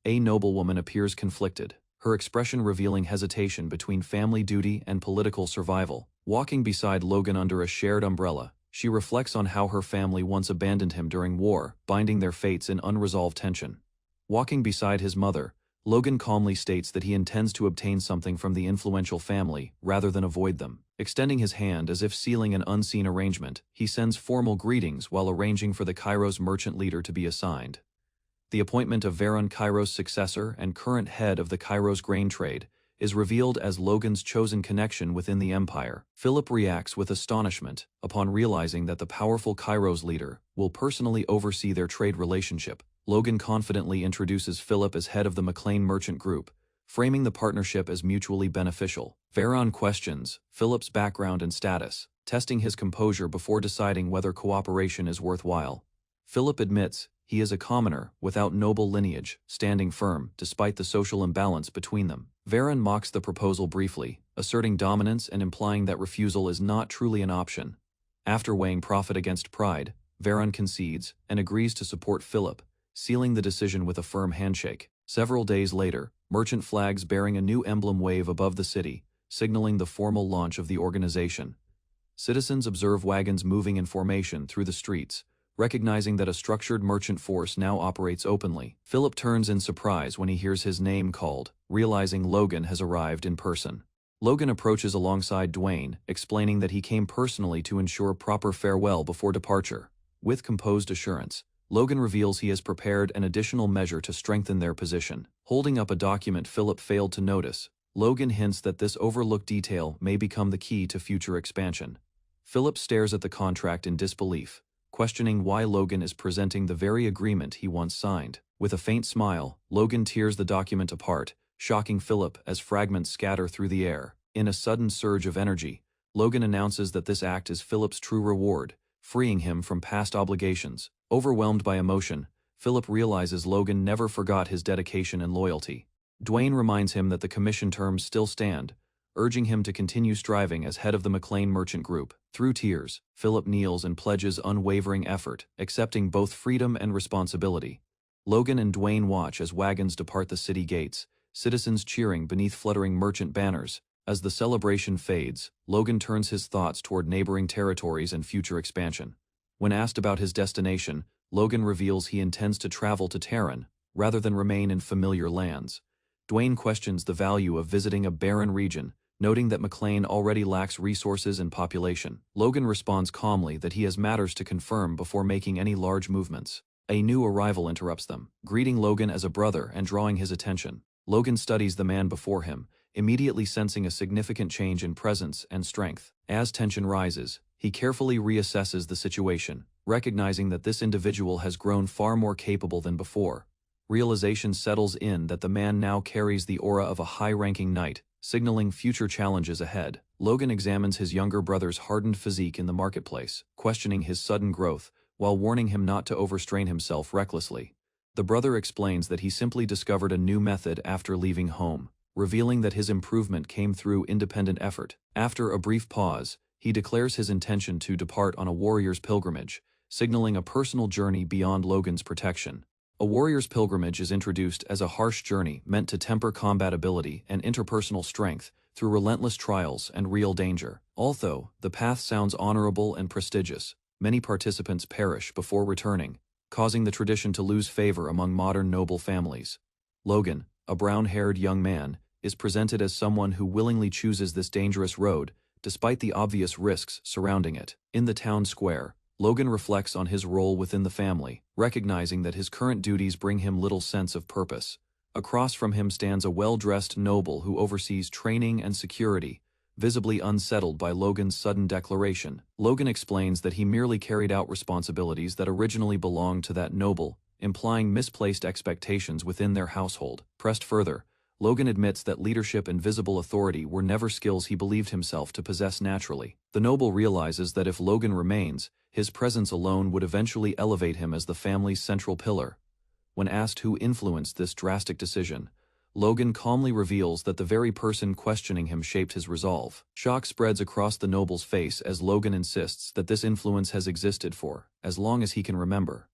A noblewoman appears conflicted, her expression revealing hesitation between family duty and political survival. Walking beside Logan under a shared umbrella, she reflects on how her family once abandoned him during war, binding their fates in unresolved tension. Walking beside his mother, Logan calmly states that he intends to obtain something from the influential family rather than avoid them. Extending his hand as if sealing an unseen arrangement, he sends formal greetings while arranging for the Kairos merchant leader to be assigned. The appointment of Varon, Kairos' successor and current head of the Kairos grain trade, is revealed as Logan's chosen connection within the empire. Philip reacts with astonishment upon realizing that the powerful Kairos leader will personally oversee their trade relationship. Logan confidently introduces Philip as head of the McLean merchant group, framing the partnership as mutually beneficial. Varon questions Philip's background and status, testing his composure before deciding whether cooperation is worthwhile. Philip admits he is a commoner without noble lineage, standing firm despite the social imbalance between them. Varon mocks the proposal briefly, asserting dominance and implying that refusal is not truly an option. After weighing profit against pride, Varon concedes and agrees to support Philip, sealing the decision with a firm handshake. Several days later, merchant flags bearing a new emblem wave above the city, signaling the formal launch of the organization. Citizens observe wagons moving in formation through the streets, recognizing that a structured merchant force now operates openly. Philip turns in surprise when he hears his name called, realizing Logan has arrived in person. Logan approaches alongside Dwayne, explaining that he came personally to ensure proper farewell before departure. With composed assurance, Logan reveals he has prepared an additional measure to strengthen their position. Holding up a document Philip failed to notice, Logan hints that this overlooked detail may become the key to future expansion. Philip stares at the contract in disbelief, questioning why Logan is presenting the very agreement he once signed. With a faint smile, Logan tears the document apart, shocking Philip as fragments scatter through the air. In a sudden surge of energy, Logan announces that this act is Philip's true reward, freeing him from past obligations. Overwhelmed by emotion, Philip realizes Logan never forgot his dedication and loyalty. Dwayne reminds him that the commission terms still stand, urging him to continue striving as head of the McLean merchant group. Through tears, Philip kneels and pledges unwavering effort, accepting both freedom and responsibility. Logan and Dwayne watch as wagons depart the city gates, citizens cheering beneath fluttering merchant banners. As the celebration fades, Logan turns his thoughts toward neighboring territories and future expansion. When asked about his destination, Logan reveals he intends to travel to Terran, rather than remain in familiar lands. Dwayne questions the value of visiting a barren region, noting that McLean already lacks resources and population. Logan responds calmly that he has matters to confirm before making any large movements. A new arrival interrupts them, greeting Logan as a brother and drawing his attention. Logan studies the man before him, immediately sensing a significant change in presence and strength. As tension rises, he carefully reassesses the situation, recognizing that this individual has grown far more capable than before. Realization settles in that the man now carries the aura of a high-ranking knight, signaling future challenges ahead. Logan examines his younger brother's hardened physique in the marketplace, questioning his sudden growth, while warning him not to overstrain himself recklessly. The brother explains that he simply discovered a new method after leaving home, revealing that his improvement came through independent effort. After a brief pause, he declares his intention to depart on a warrior's pilgrimage, signaling a personal journey beyond Logan's protection. A warrior's pilgrimage is introduced as a harsh journey meant to temper combat ability and interpersonal strength through relentless trials and real danger. Although the path sounds honorable and prestigious, many participants perish before returning, causing the tradition to lose favor among modern noble families. Logan, a brown-haired young man, is presented as someone who willingly chooses this dangerous road, despite the obvious risks surrounding it. In the town square, Logan reflects on his role within the family, recognizing that his current duties bring him little sense of purpose. Across from him stands a well-dressed noble who oversees training and security, visibly unsettled by Logan's sudden declaration. Logan explains that he merely carried out responsibilities that originally belonged to that noble, implying misplaced expectations within their household. Pressed further, Logan admits that leadership and visible authority were never skills he believed himself to possess naturally. The noble realizes that if Logan remains, his presence alone would eventually elevate him as the family's central pillar. When asked who influenced this drastic decision, Logan calmly reveals that the very person questioning him shaped his resolve. Shock spreads across the noble's face as Logan insists that this influence has existed for as long as he can remember.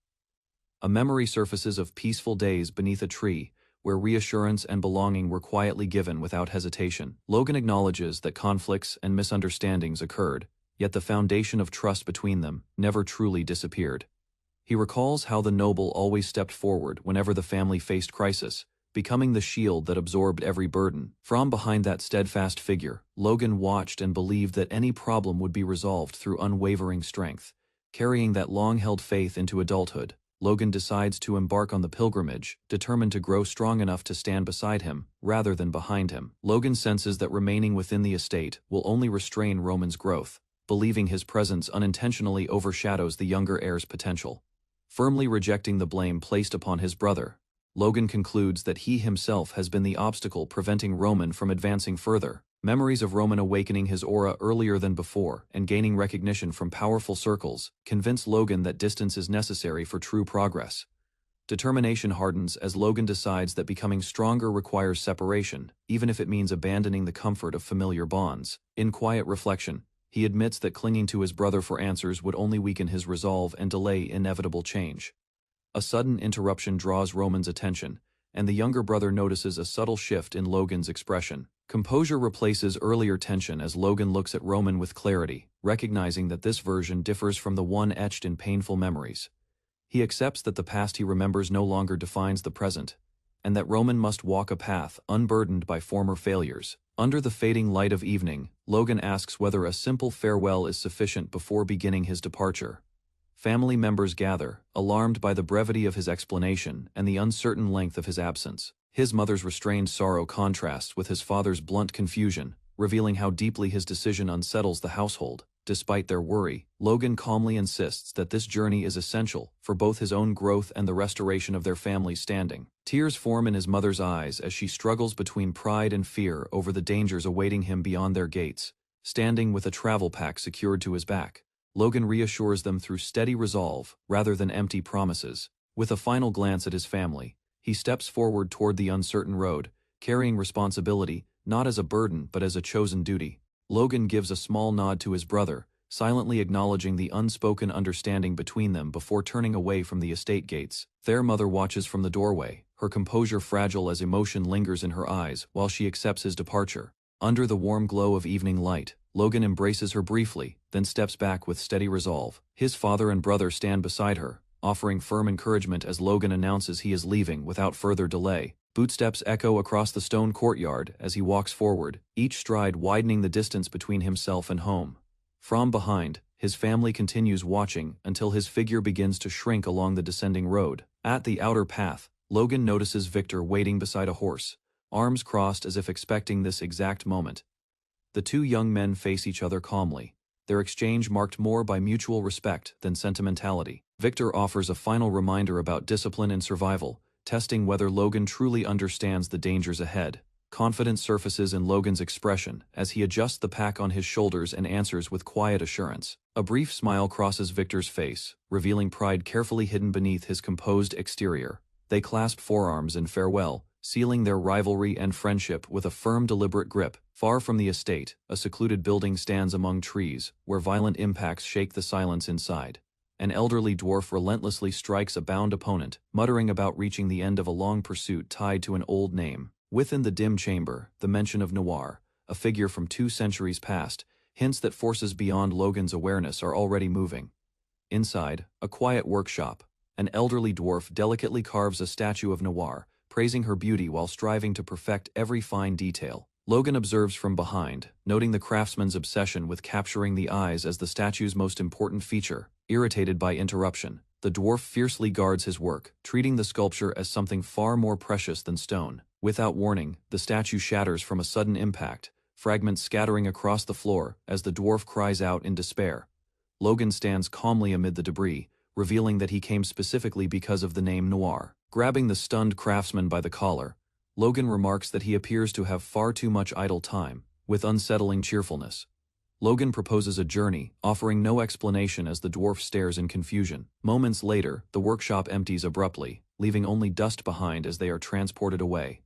A memory surfaces of peaceful days beneath a tree, where reassurance and belonging were quietly given without hesitation. Logan acknowledges that conflicts and misunderstandings occurred, yet the foundation of trust between them never truly disappeared. He recalls how the noble always stepped forward whenever the family faced crisis, becoming the shield that absorbed every burden. From behind that steadfast figure, Logan watched and believed that any problem would be resolved through unwavering strength. Carrying that long-held faith into adulthood, Logan decides to embark on the pilgrimage, determined to grow strong enough to stand beside him, rather than behind him. Logan senses that remaining within the estate will only restrain Roman's growth, believing his presence unintentionally overshadows the younger heir's potential. Firmly rejecting the blame placed upon his brother, Logan concludes that he himself has been the obstacle preventing Roman from advancing further. Memories of Roman awakening his aura earlier than before and gaining recognition from powerful circles convince Logan that distance is necessary for true progress. Determination hardens as Logan decides that becoming stronger requires separation, even if it means abandoning the comfort of familiar bonds. In quiet reflection, he admits that clinging to his brother for answers would only weaken his resolve and delay inevitable change. A sudden interruption draws Roman's attention, and the younger brother notices a subtle shift in Logan's expression. Composure replaces earlier tension as Logan looks at Roman with clarity, recognizing that this version differs from the one etched in painful memories. He accepts that the past he remembers no longer defines the present, and that Roman must walk a path unburdened by former failures. Under the fading light of evening, Logan asks whether a simple farewell is sufficient before beginning his departure. Family members gather, alarmed by the brevity of his explanation and the uncertain length of his absence. His mother's restrained sorrow contrasts with his father's blunt confusion, revealing how deeply his decision unsettles the household. Despite their worry, Logan calmly insists that this journey is essential for both his own growth and the restoration of their family's standing. Tears form in his mother's eyes as she struggles between pride and fear over the dangers awaiting him beyond their gates. Standing with a travel pack secured to his back, Logan reassures them through steady resolve rather than empty promises. With a final glance at his family, he steps forward toward the uncertain road, carrying responsibility not as a burden but as a chosen duty. Logan gives a small nod to his brother, silently acknowledging the unspoken understanding between them before turning away from the estate gates. Their mother watches from the doorway, her composure fragile as emotion lingers in her eyes while she accepts his departure. Under the warm glow of evening light, Logan embraces her briefly, then steps back with steady resolve. His father and brother stand beside her, offering firm encouragement as Logan announces he is leaving without further delay. Bootsteps echo across the stone courtyard as he walks forward, each stride widening the distance between himself and home. From behind, His family continues watching until his figure begins to shrink along the descending road. At the outer path, Logan notices Victor waiting beside a horse, arms crossed as if expecting this exact moment. The two young men face each other calmly, their exchange marked more by mutual respect than sentimentality. Victor offers a final reminder about discipline and survival, testing whether Logan truly understands the dangers ahead. Confidence surfaces in Logan's expression as he adjusts the pack on his shoulders and answers with quiet assurance. A brief smile crosses Victor's face, revealing pride carefully hidden beneath his composed exterior. They clasp forearms in farewell, sealing their rivalry and friendship with a firm, deliberate grip. Far from the estate, a secluded building stands among trees, where violent impacts shake the silence inside. An elderly dwarf relentlessly strikes a bound opponent, muttering about reaching the end of a long pursuit tied to an old name. Within the dim chamber, the mention of Noir, a figure from 2 centuries past, hints that forces beyond Logan's awareness are already moving. Inside, a quiet workshop, an elderly dwarf delicately carves a statue of Noir, praising her beauty while striving to perfect every fine detail. Logan observes from behind, noting the craftsman's obsession with capturing the eyes as the statue's most important feature. Irritated by interruption, the dwarf fiercely guards his work, treating the sculpture as something far more precious than stone. Without warning, the statue shatters from a sudden impact, fragments scattering across the floor as the dwarf cries out in despair. Logan stands calmly amid the debris, revealing that he came specifically because of the name Noir. Grabbing the stunned craftsman by the collar, Logan remarks that he appears to have far too much idle time. With unsettling cheerfulness, Logan proposes a journey, offering no explanation as the dwarf stares in confusion. Moments later, the workshop empties abruptly, leaving only dust behind as they are transported away.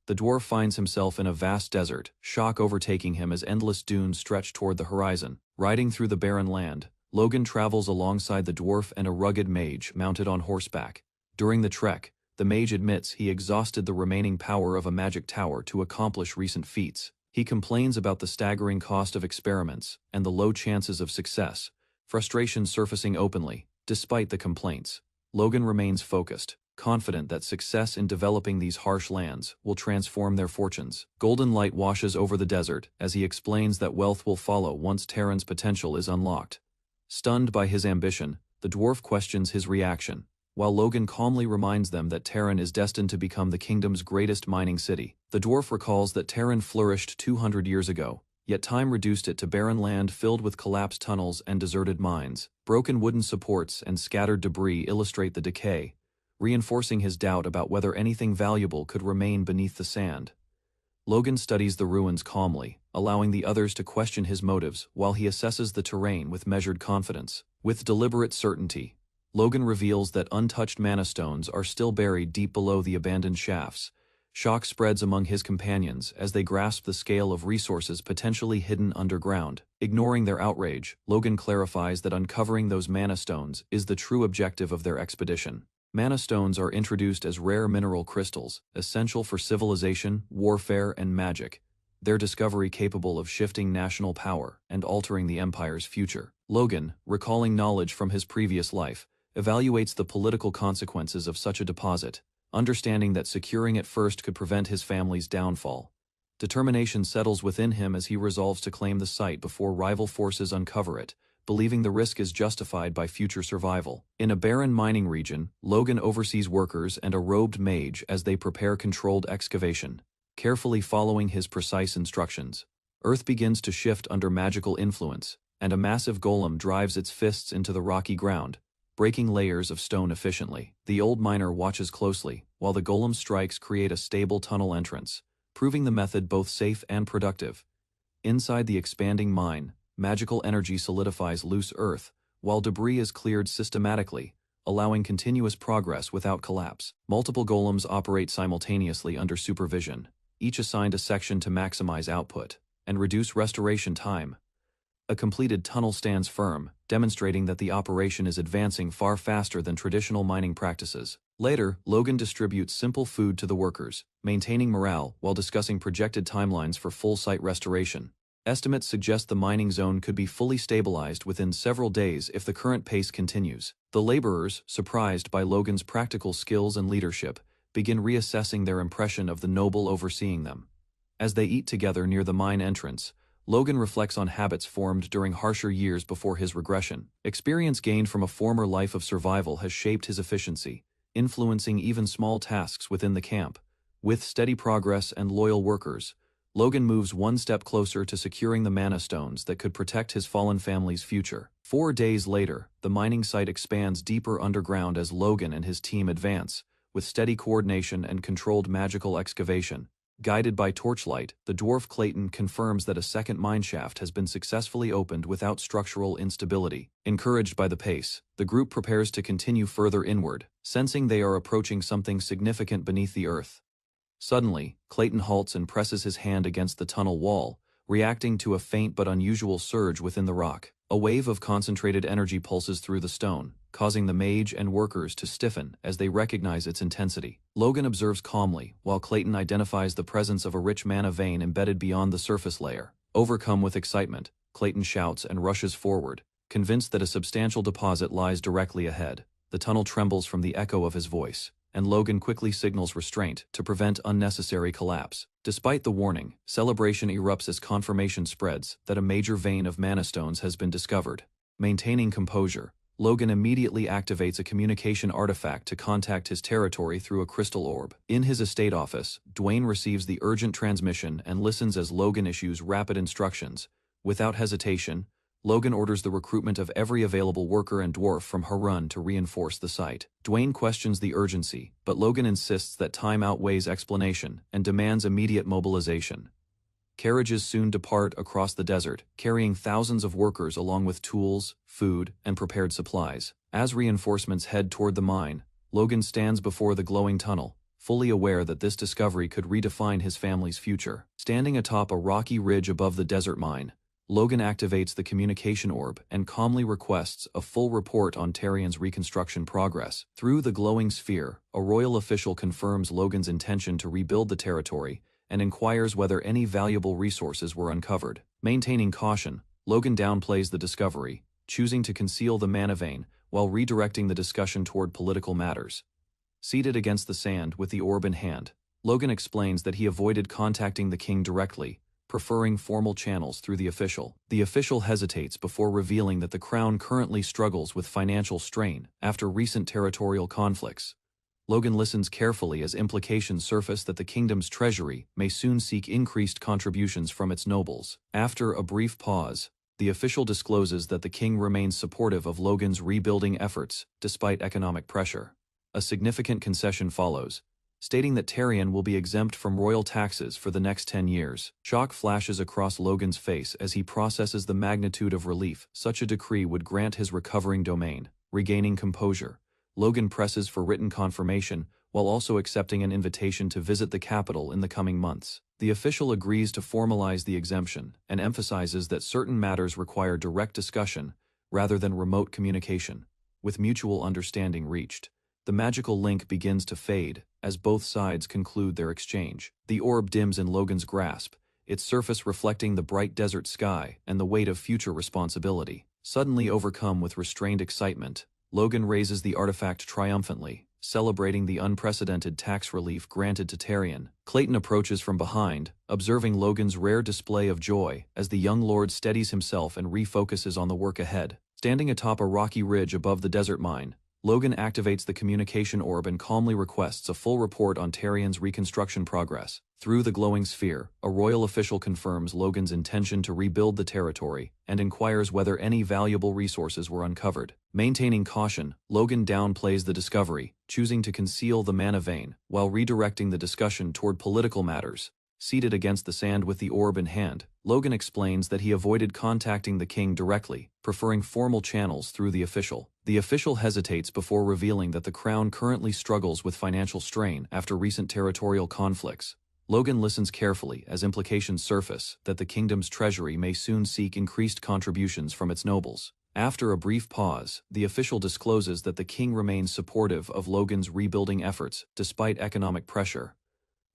The dwarf finds himself in a vast desert, shock overtaking him as endless dunes stretch toward the horizon. Riding through the barren land, Logan travels alongside the dwarf and a rugged mage mounted on horseback. During the trek, the mage admits he exhausted the remaining power of a magic tower to accomplish recent feats. He complains about the staggering cost of experiments and the low chances of success, frustration surfacing openly. Despite the complaints, Logan remains focused, confident that success in developing these harsh lands will transform their fortunes. Golden light washes over the desert as he explains that wealth will follow once Terran's potential is unlocked. Stunned by his ambition, the dwarf questions his reaction, while Logan calmly reminds them that Terran is destined to become the kingdom's greatest mining city. The dwarf recalls that Terran flourished 200 years ago, yet time reduced it to barren land filled with collapsed tunnels and deserted mines. Broken wooden supports and scattered debris illustrate the decay, reinforcing his doubt about whether anything valuable could remain beneath the sand. Logan studies the ruins calmly, allowing the others to question his motives while he assesses the terrain with measured confidence. With deliberate certainty, Logan reveals that untouched mana stones are still buried deep below the abandoned shafts. Shock spreads among his companions as they grasp the scale of resources potentially hidden underground. Ignoring their outrage, Logan clarifies that uncovering those mana stones is the true objective of their expedition. Mana stones are introduced as rare mineral crystals, essential for civilization, warfare, and magic, their discovery capable of shifting national power and altering the Empire's future. Logan, recalling knowledge from his previous life, evaluates the political consequences of such a deposit, understanding that securing it first could prevent his family's downfall. Determination settles within him as he resolves to claim the site before rival forces uncover it, believing the risk is justified by future survival. In a barren mining region, Logan oversees workers and a robed mage as they prepare controlled excavation, carefully following his precise instructions. Earth begins to shift under magical influence, and a massive golem drives its fists into the rocky ground, breaking layers of stone efficiently. The old miner watches closely, while the golem's strikes create a stable tunnel entrance, proving the method both safe and productive. Inside the expanding mine, magical energy solidifies loose earth, while debris is cleared systematically, allowing continuous progress without collapse. Multiple golems operate simultaneously under supervision, each assigned a section to maximize output and reduce restoration time. A completed tunnel stands firm, demonstrating that the operation is advancing far faster than traditional mining practices. Later, Logan distributes simple food to the workers, maintaining morale while discussing projected timelines for full site restoration. Estimates suggest the mining zone could be fully stabilized within several days if the current pace continues. The laborers, surprised by Logan's practical skills and leadership, begin reassessing their impression of the noble overseeing them. As they eat together near the mine entrance, Logan reflects on habits formed during harsher years before his regression. Experience gained from a former life of survival has shaped his efficiency, influencing even small tasks within the camp. With steady progress and loyal workers, Logan moves one step closer to securing the mana stones that could protect his fallen family's future. 4 days later, the mining site expands deeper underground as Logan and his team advance, with steady coordination and controlled magical excavation. Guided by torchlight, the dwarf Clayton confirms that a second mineshaft has been successfully opened without structural instability. Encouraged by the pace, the group prepares to continue further inward, sensing they are approaching something significant beneath the earth. Suddenly, Clayton halts and presses his hand against the tunnel wall, reacting to a faint but unusual surge within the rock. A wave of concentrated energy pulses through the stone, causing the mage and workers to stiffen as they recognize its intensity. Logan observes calmly, while Clayton identifies the presence of a rich mana vein embedded beyond the surface layer. Overcome with excitement, Clayton shouts and rushes forward, convinced that a substantial deposit lies directly ahead. The tunnel trembles from the echo of his voice, and Logan quickly signals restraint to prevent unnecessary collapse. Despite the warning, celebration erupts as confirmation spreads that a major vein of mana stones has been discovered. Maintaining composure, Logan immediately activates a communication artifact to contact his territory through a crystal orb. In his estate office, Dwayne receives the urgent transmission and listens as Logan issues rapid instructions. Without hesitation, Logan orders the recruitment of every available worker and dwarf from Harun to reinforce the site. Dwayne questions the urgency, but Logan insists that time outweighs explanation and demands immediate mobilization. Carriages soon depart across the desert, carrying thousands of workers along with tools, food, and prepared supplies. As reinforcements head toward the mine, Logan stands before the glowing tunnel, fully aware that this discovery could redefine his family's future. Standing atop a rocky ridge above the desert mine, Logan activates the communication orb and calmly requests a full report on Tarian's reconstruction progress. Through the glowing sphere, a royal official confirms Logan's intention to rebuild the territory and inquires whether any valuable resources were uncovered. Maintaining caution, Logan downplays the discovery, choosing to conceal the mana vein while redirecting the discussion toward political matters. Seated against the sand with the orb in hand, Logan explains that he avoided contacting the king directly, preferring formal channels through the official. The official hesitates before revealing that the crown currently struggles with financial strain after recent territorial conflicts. Logan listens carefully as implications surface that the kingdom's treasury may soon seek increased contributions from its nobles. After a brief pause, the official discloses that the king remains supportive of Logan's rebuilding efforts despite economic pressure. A significant concession follows, stating that Tarian will be exempt from royal taxes for the next 10 years. Shock flashes across Logan's face as he processes the magnitude of relief such a decree would grant his recovering domain. Regaining composure, Logan presses for written confirmation while also accepting an invitation to visit the capital in the coming months. The official agrees to formalize the exemption and emphasizes that certain matters require direct discussion rather than remote communication. With mutual understanding reached, the magical link begins to fade as both sides conclude their exchange. The orb dims in Logan's grasp, its surface reflecting the bright desert sky and the weight of future responsibility. Suddenly overcome with restrained excitement, Logan raises the artifact triumphantly, celebrating the unprecedented tax relief granted to Tarian. Clayton approaches from behind, observing Logan's rare display of joy as the young lord steadies himself and refocuses on the work ahead. Standing atop a rocky ridge above the desert mine, Logan activates the communication orb and calmly requests a full report on Tarian's reconstruction progress. Through the glowing sphere, a royal official confirms Logan's intention to rebuild the territory and inquires whether any valuable resources were uncovered. Maintaining caution, Logan downplays the discovery, choosing to conceal the mana vein while redirecting the discussion toward political matters. Seated against the sand with the orb in hand, Logan explains that he avoided contacting the king directly, preferring formal channels through the official. The official hesitates before revealing that the crown currently struggles with financial strain after recent territorial conflicts. Logan listens carefully as implications surface that the kingdom's treasury may soon seek increased contributions from its nobles. After a brief pause, the official discloses that the king remains supportive of Logan's rebuilding efforts despite economic pressure.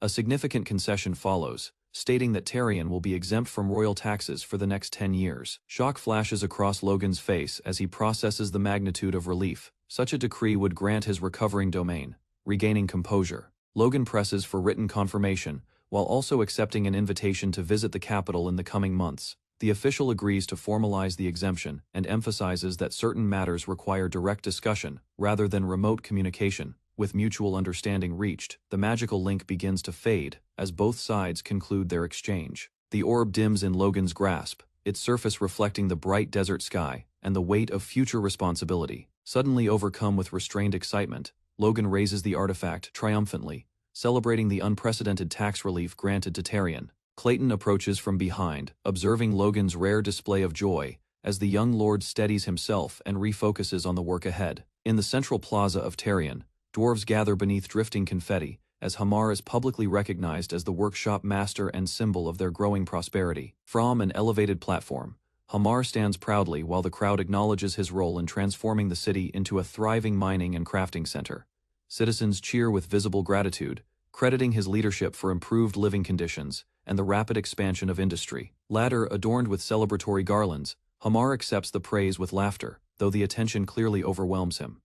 A significant concession follows, stating that Tarian will be exempt from royal taxes for the next 10 years. Shock flashes across Logan's face as he processes the magnitude of relief such a decree would grant his recovering domain. Regaining composure, Logan presses for written confirmation while also accepting an invitation to visit the capital in the coming months. The official agrees to formalize the exemption and emphasizes that certain matters require direct discussion rather than remote communication. With mutual understanding reached, the magical link begins to fade as both sides conclude their exchange. The orb dims in Logan's grasp, its surface reflecting the bright desert sky and the weight of future responsibility. Suddenly overcome with restrained excitement, Logan raises the artifact triumphantly, celebrating the unprecedented tax relief granted to Tarion. Clayton approaches from behind, observing Logan's rare display of joy as the young lord steadies himself and refocuses on the work ahead. In the central plaza of Tarion, dwarves gather beneath drifting confetti as Hamar is publicly recognized as the workshop master and symbol of their growing prosperity. From an elevated platform, Hamar stands proudly while the crowd acknowledges his role in transforming the city into a thriving mining and crafting center. Citizens cheer with visible gratitude, crediting his leadership for improved living conditions and the rapid expansion of industry. Later, adorned with celebratory garlands, Hamar accepts the praise with laughter, though the attention clearly overwhelms him.